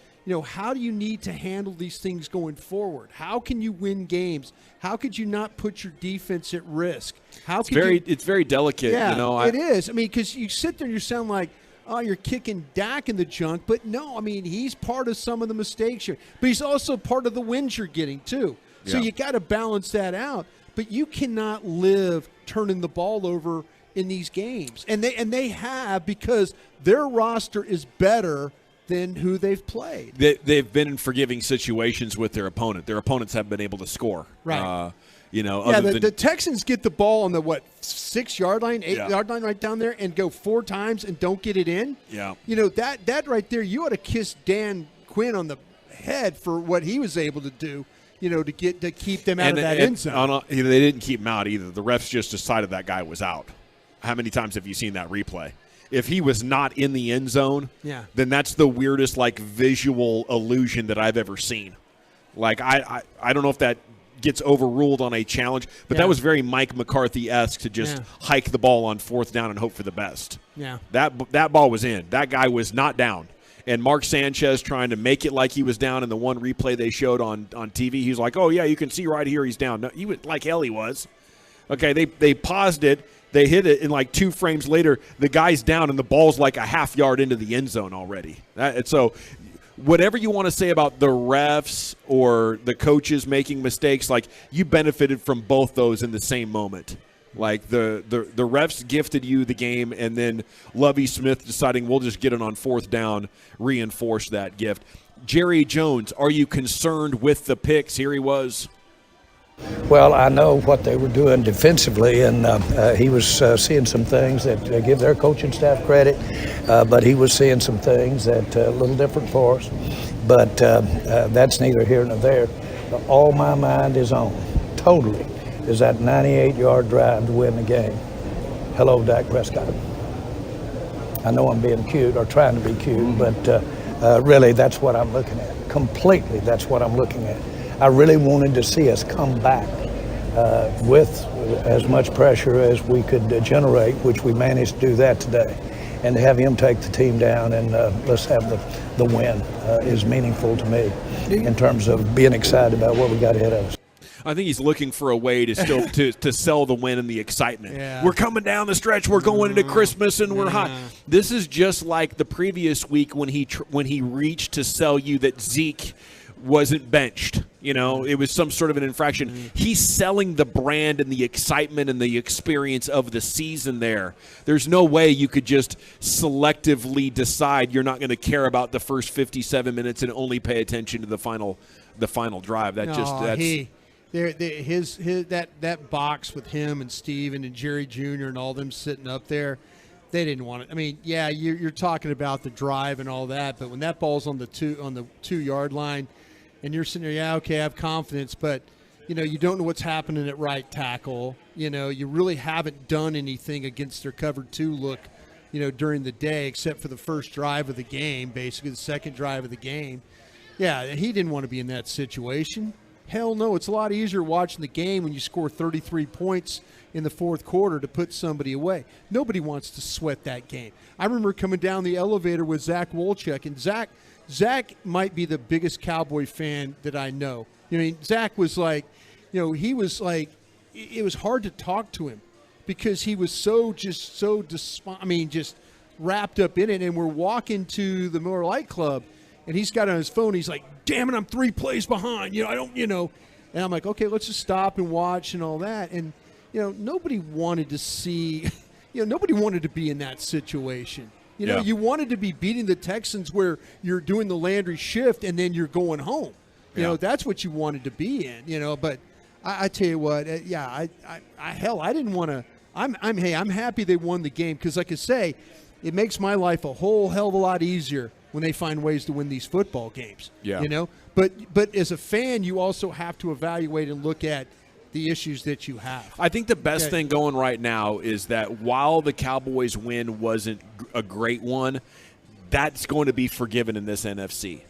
how do you need to handle these things going forward? How can you win games? How could you not put your defense at risk? It's very delicate. Yeah, it is. I mean, because you sit there and you sound like, oh, you're kicking Dak in the junk. But no, I mean, he's part of some of the mistakes here. But he's also part of the wins you're getting, too. So you got to balance that out. But you cannot live turning the ball over in these games. And they have, because their roster is better than who they've played. They've been in forgiving situations with their opponent. Their opponents haven't been able to score. Right. The Texans get the ball on the 6-yard line, 8-yard line right down there and go 4 times and don't get it in. Yeah. That right there, you ought to kiss Dan Quinn on the head for what he was able to do, to keep them out of that end zone. They didn't keep him out either. The refs just decided that guy was out. How many times have you seen that replay? If he was not in the end zone, then that's the weirdest visual illusion that I've ever seen. I don't know if that gets overruled on a challenge, but that was very Mike McCarthy-esque to just hike the ball on 4th down and hope for the best. Yeah. That ball was in. That guy was not down. And Mark Sanchez trying to make it like he was down in the one replay they showed on TV, he's like, oh, yeah, you can see right here he's down. No, he was like hell he was. Okay, they paused it. They hit it, and 2 frames later, the guy's down, and the ball's a half yard into the end zone already. So whatever you want to say about the refs or the coaches making mistakes, you benefited from both those in the same moment. The refs gifted you the game, and then Lovie Smith deciding we'll just get it on 4th down reinforced that gift. Jerry Jones, are you concerned with the picks? Here he was. Well, I know what they were doing defensively, and he was seeing some things that give their coaching staff credit, but he was seeing some things that a little different for us. But that's neither here nor there. All my mind is on, totally, is that 98-yard drive to win the game. Hello, Dak Prescott. I know I'm being cute or trying to be cute, but really that's what I'm looking at. Completely, that's what I'm looking at. I really wanted to see us come back with as much pressure as we could generate, which we managed to do that today. And to have him take the team down and let's have the win is meaningful to me in terms of being excited about what we got ahead of us. I think he's looking for a way to still to sell the win and the excitement. Yeah. We're coming down the stretch. We're going into Christmas and we're hot. This is just like the previous week when he reached to sell you that Zeke wasn't benched. It was some sort of an infraction. He's selling the brand and the excitement and the experience of the season there. There's no way you could just selectively decide you're not going to care about the first 57 minutes and only pay attention to the final drive. That box with him and Steven and Jerry Jr. and all them sitting up there, they didn't want it. I mean, yeah, you're talking about the drive and all that, but when that ball's on the 2-yard line, and you're sitting there, I have confidence, but you don't know what's happening at right tackle. You really haven't done anything against their cover 2 look, during the day, except for the first drive of the game, basically the second drive of the game. Yeah, he didn't want to be in that situation. Hell no, it's a lot easier watching the game when you score 33 points in the 4th quarter to put somebody away. Nobody wants to sweat that game. I remember coming down the elevator with Zach Wolchuk, and Zach might be the biggest Cowboy fan that I know. Zach was it was hard to talk to him because he was just wrapped up in it. And we're walking to the Miller Lite Club, and he's got it on his phone. He's like, damn it, I'm 3 plays behind. And I'm like, okay, let's just stop and watch and all that. And, nobody wanted to see, nobody wanted to be in that situation. You wanted to be beating the Texans where you're doing the Landry shift and then you're going home. That's what you wanted to be in, but I tell you what, I didn't want to. I'm happy they won the game because, like I say, it makes my life a whole hell of a lot easier when they find ways to win these football games. Yeah. But as a fan, you also have to evaluate and look at the issues that you have. I think the best thing going right now is that while the Cowboys win wasn't a great one, that's going to be forgiven in this NFC.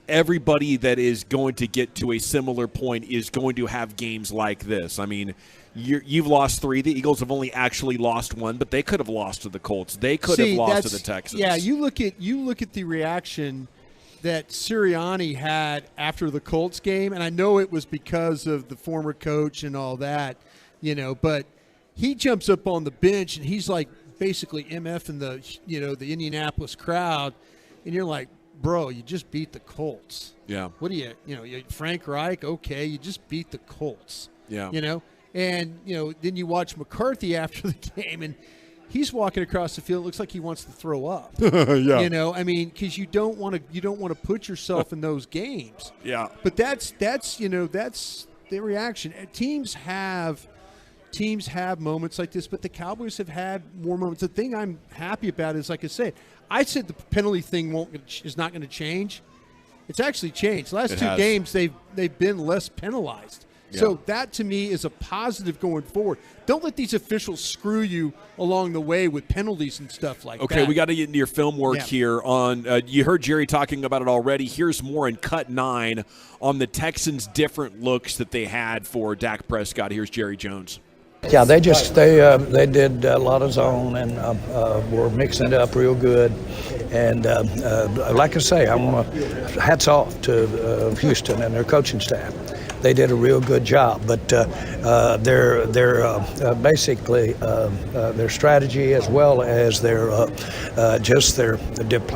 Everybody that is going to get to a similar point is going to have games like this. I mean, you've lost 3. The Eagles have only actually lost 1, but they could have lost to the Colts. They could have lost to the Texans. Yeah, you look at the reaction that Sirianni had after the Colts game, and I know it was because of the former coach and all that, but he jumps up on the bench and he's like basically MFing the Indianapolis crowd, and you're like, bro, you just beat the Colts. Yeah. What do you Frank Reich, okay, you just beat the Colts. Yeah. And, then you watch McCarthy after the game, and he's walking across the field. It looks like he wants to throw up. Yeah. Because you don't want to put yourself in those games. Yeah. But that's the reaction. Teams have moments like this, but the Cowboys have had more moments. The thing I'm happy about is, like I said the penalty thing is not going to change. It's actually changed. The last two games they've been less penalized. Yeah. So that, to me, is a positive going forward. Don't let these officials screw you along the way with penalties and stuff like that. Okay, we got to get into your film work here. You heard Jerry talking about it already. Here's more in Cut 9 on the Texans' different looks that they had for Dak Prescott. Here's Jerry Jones. Yeah, they did a lot of zone and were mixing it up real good. And like I say, hats off to Houston and their coaching staff. They did a real good job, but their basically their strategy as well as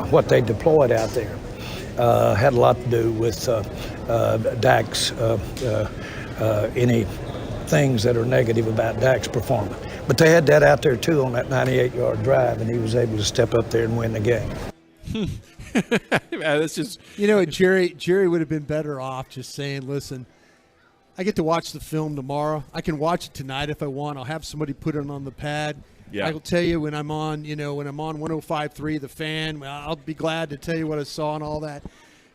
what they deployed out there had a lot to do with Dak's any things that are negative about Dak's performance. But they had that out there too on that 98-yard drive, and he was able to step up there and win the game. That's just Jerry would have been better off just saying, listen, I get to watch the film tomorrow. I can watch it tonight if I want. I'll have somebody put it on the pad. Yeah. I will tell you when I'm on 105.3 The Fan, I'll be glad to tell you what I saw and all that.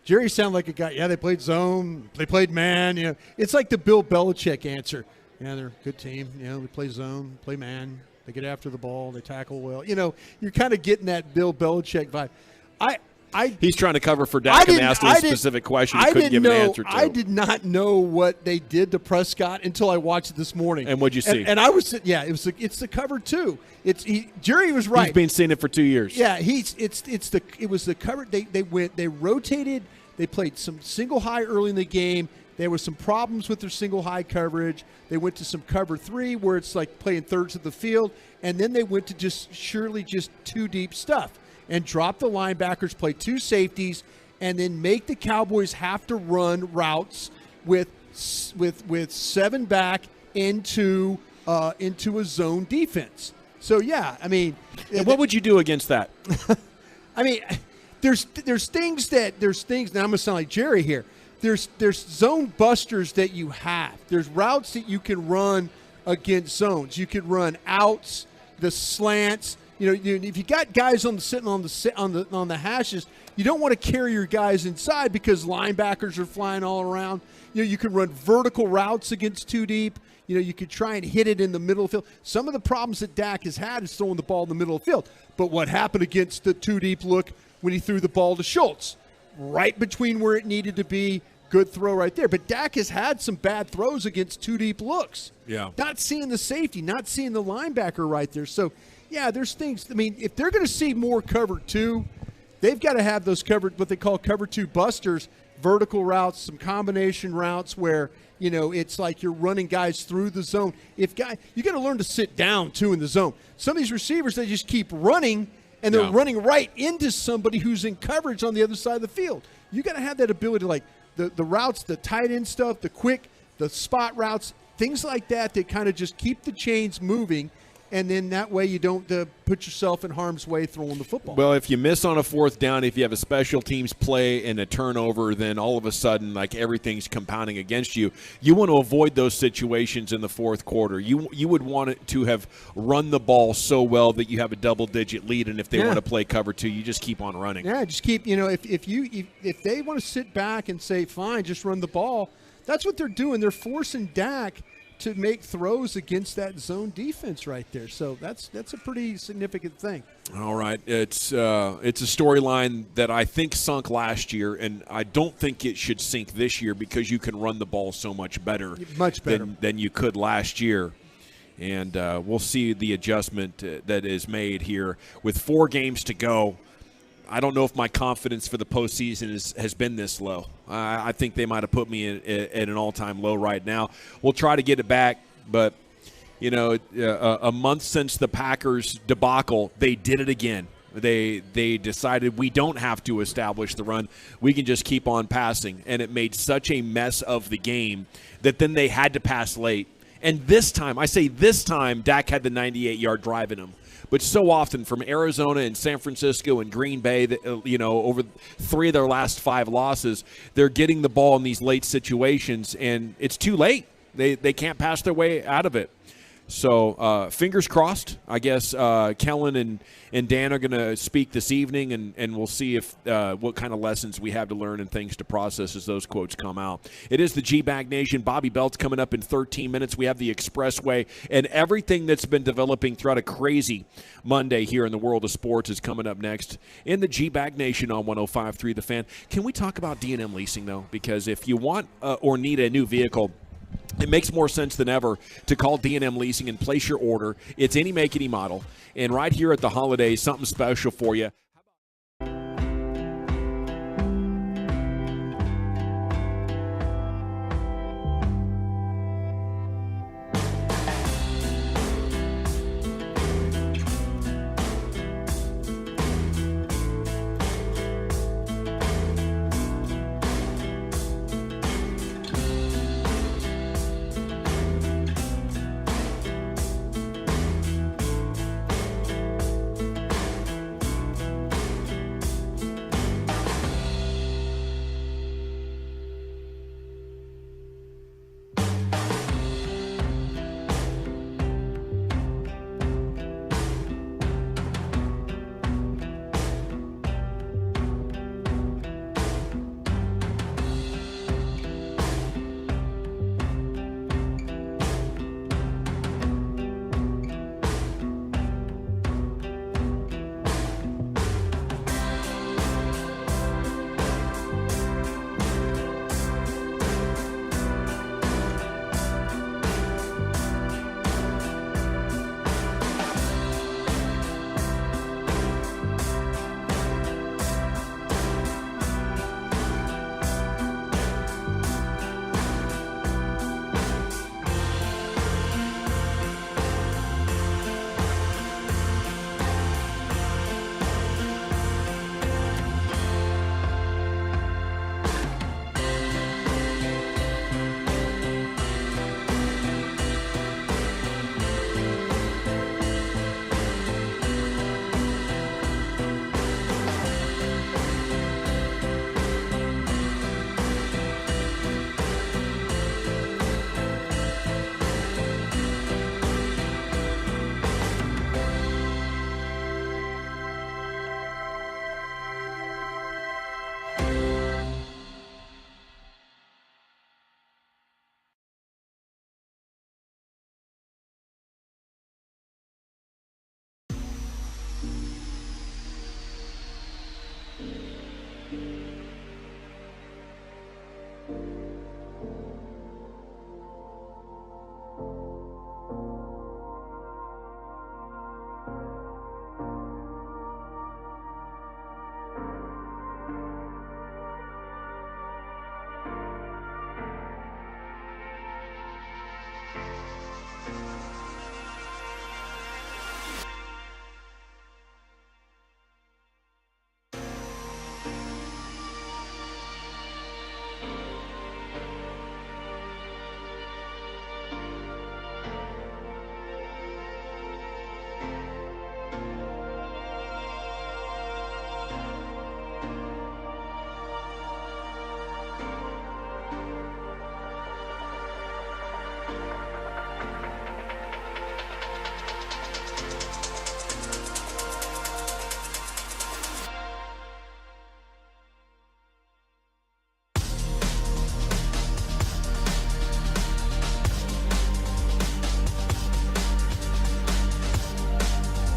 Jerry sounded like a guy. Yeah, they played zone. They played man. It's like the Bill Belichick answer. Yeah, they're a good team. They play zone, play man. They get after the ball. They tackle well. You're kind of getting that Bill Belichick vibe. He's trying to cover for Dak and asked him a specific question. He couldn't give an answer to. I did not know what they did to Prescott until I watched it this morning. And what'd you see? And I was, it's the cover 2. Jerry was right. He's been seeing it for 2 years. Yeah, it was the cover. They rotated. They played some single high early in the game. There were some problems with their single high coverage. They went to some cover 3 where it's like playing thirds of the field, and then they went to just 2 deep stuff and drop the linebackers, play 2 safeties, and then make the Cowboys have to run routes with 7 back into a zone defense. So and what would you do against that? There's things. Now I'm gonna sound like Jerry here. There's zone busters that you have. There's routes that you can run against zones. You can run outs, the slants. If you got guys sitting on the hashes, you don't want to carry your guys inside because linebackers are flying all around. You can run vertical routes against 2 deep. You could try and hit it in the middle of the field. Some of the problems that Dak has had is throwing the ball in the middle of the field. But what happened against the 2 deep look when he threw the ball to Schultz? Right between where it needed to be. Good throw right there. But Dak has had some bad throws against 2 deep looks. Yeah. Not seeing the safety, not seeing the linebacker right there. So, yeah, there's things. If they're going to see more cover 2, they've got to have those what they call cover 2 busters, vertical routes, some combination routes where, it's like you're running guys through the zone. You got to learn to sit down, too, in the zone. Some of these receivers, they just keep running, and they're running right into somebody who's in coverage on the other side of the field. You got to have that ability, like the routes, the tight end stuff, the quick, the spot routes. things like that kind of just keep the chains moving, and then that way you don't put yourself in harm's way throwing the football. Well, if you miss on a fourth down, if you have a special teams play and a turnover, then all of a sudden, like, everything's compounding against you. You want to avoid those situations in the fourth quarter. You would want it to have run the ball so well that you have a double-digit lead, and if they want to play cover two, you just keep on running. Yeah, just keep, if they want to sit back and say, fine, just run the ball, that's what they're doing. They're forcing Dak to make throws against that zone defense right there. So that's a pretty significant thing. All right. It's a storyline that I think sunk last year, and I don't think it should sink this year because you can run the ball so much better. Than you could last year. And we'll see the adjustment that is made here. With 4 games to go, I don't know if my confidence for the postseason has been this low. I think they might have put me at an all-time low right now. We'll try to get it back, but, a month since the Packers debacle, they did it again. They decided we don't have to establish the run. We can just keep on passing, and it made such a mess of the game that then they had to pass late. And this time, Dak had the 98-yard drive in him. But so often from Arizona and San Francisco and Green Bay, over 3 of their last 5 losses, they're getting the ball in these late situations, and it's too late. They can't pass their way out of it. So fingers crossed. I guess Kellen and Dan are going to speak this evening, and we'll see if what kind of lessons we have to learn and things to process as those quotes come out. It is the G-Bag Nation. Bobby Belt's coming up in 13 minutes. We have the Expressway, and everything that's been developing throughout a crazy Monday here in the world of sports is coming up next in the G-Bag Nation on 105.3 The Fan. Can we talk about D&M leasing, though? Because if you want or need a new vehicle, it makes more sense than ever to call D&M Leasing and place your order. It's any make, any model. And right here at the holidays, something special for you.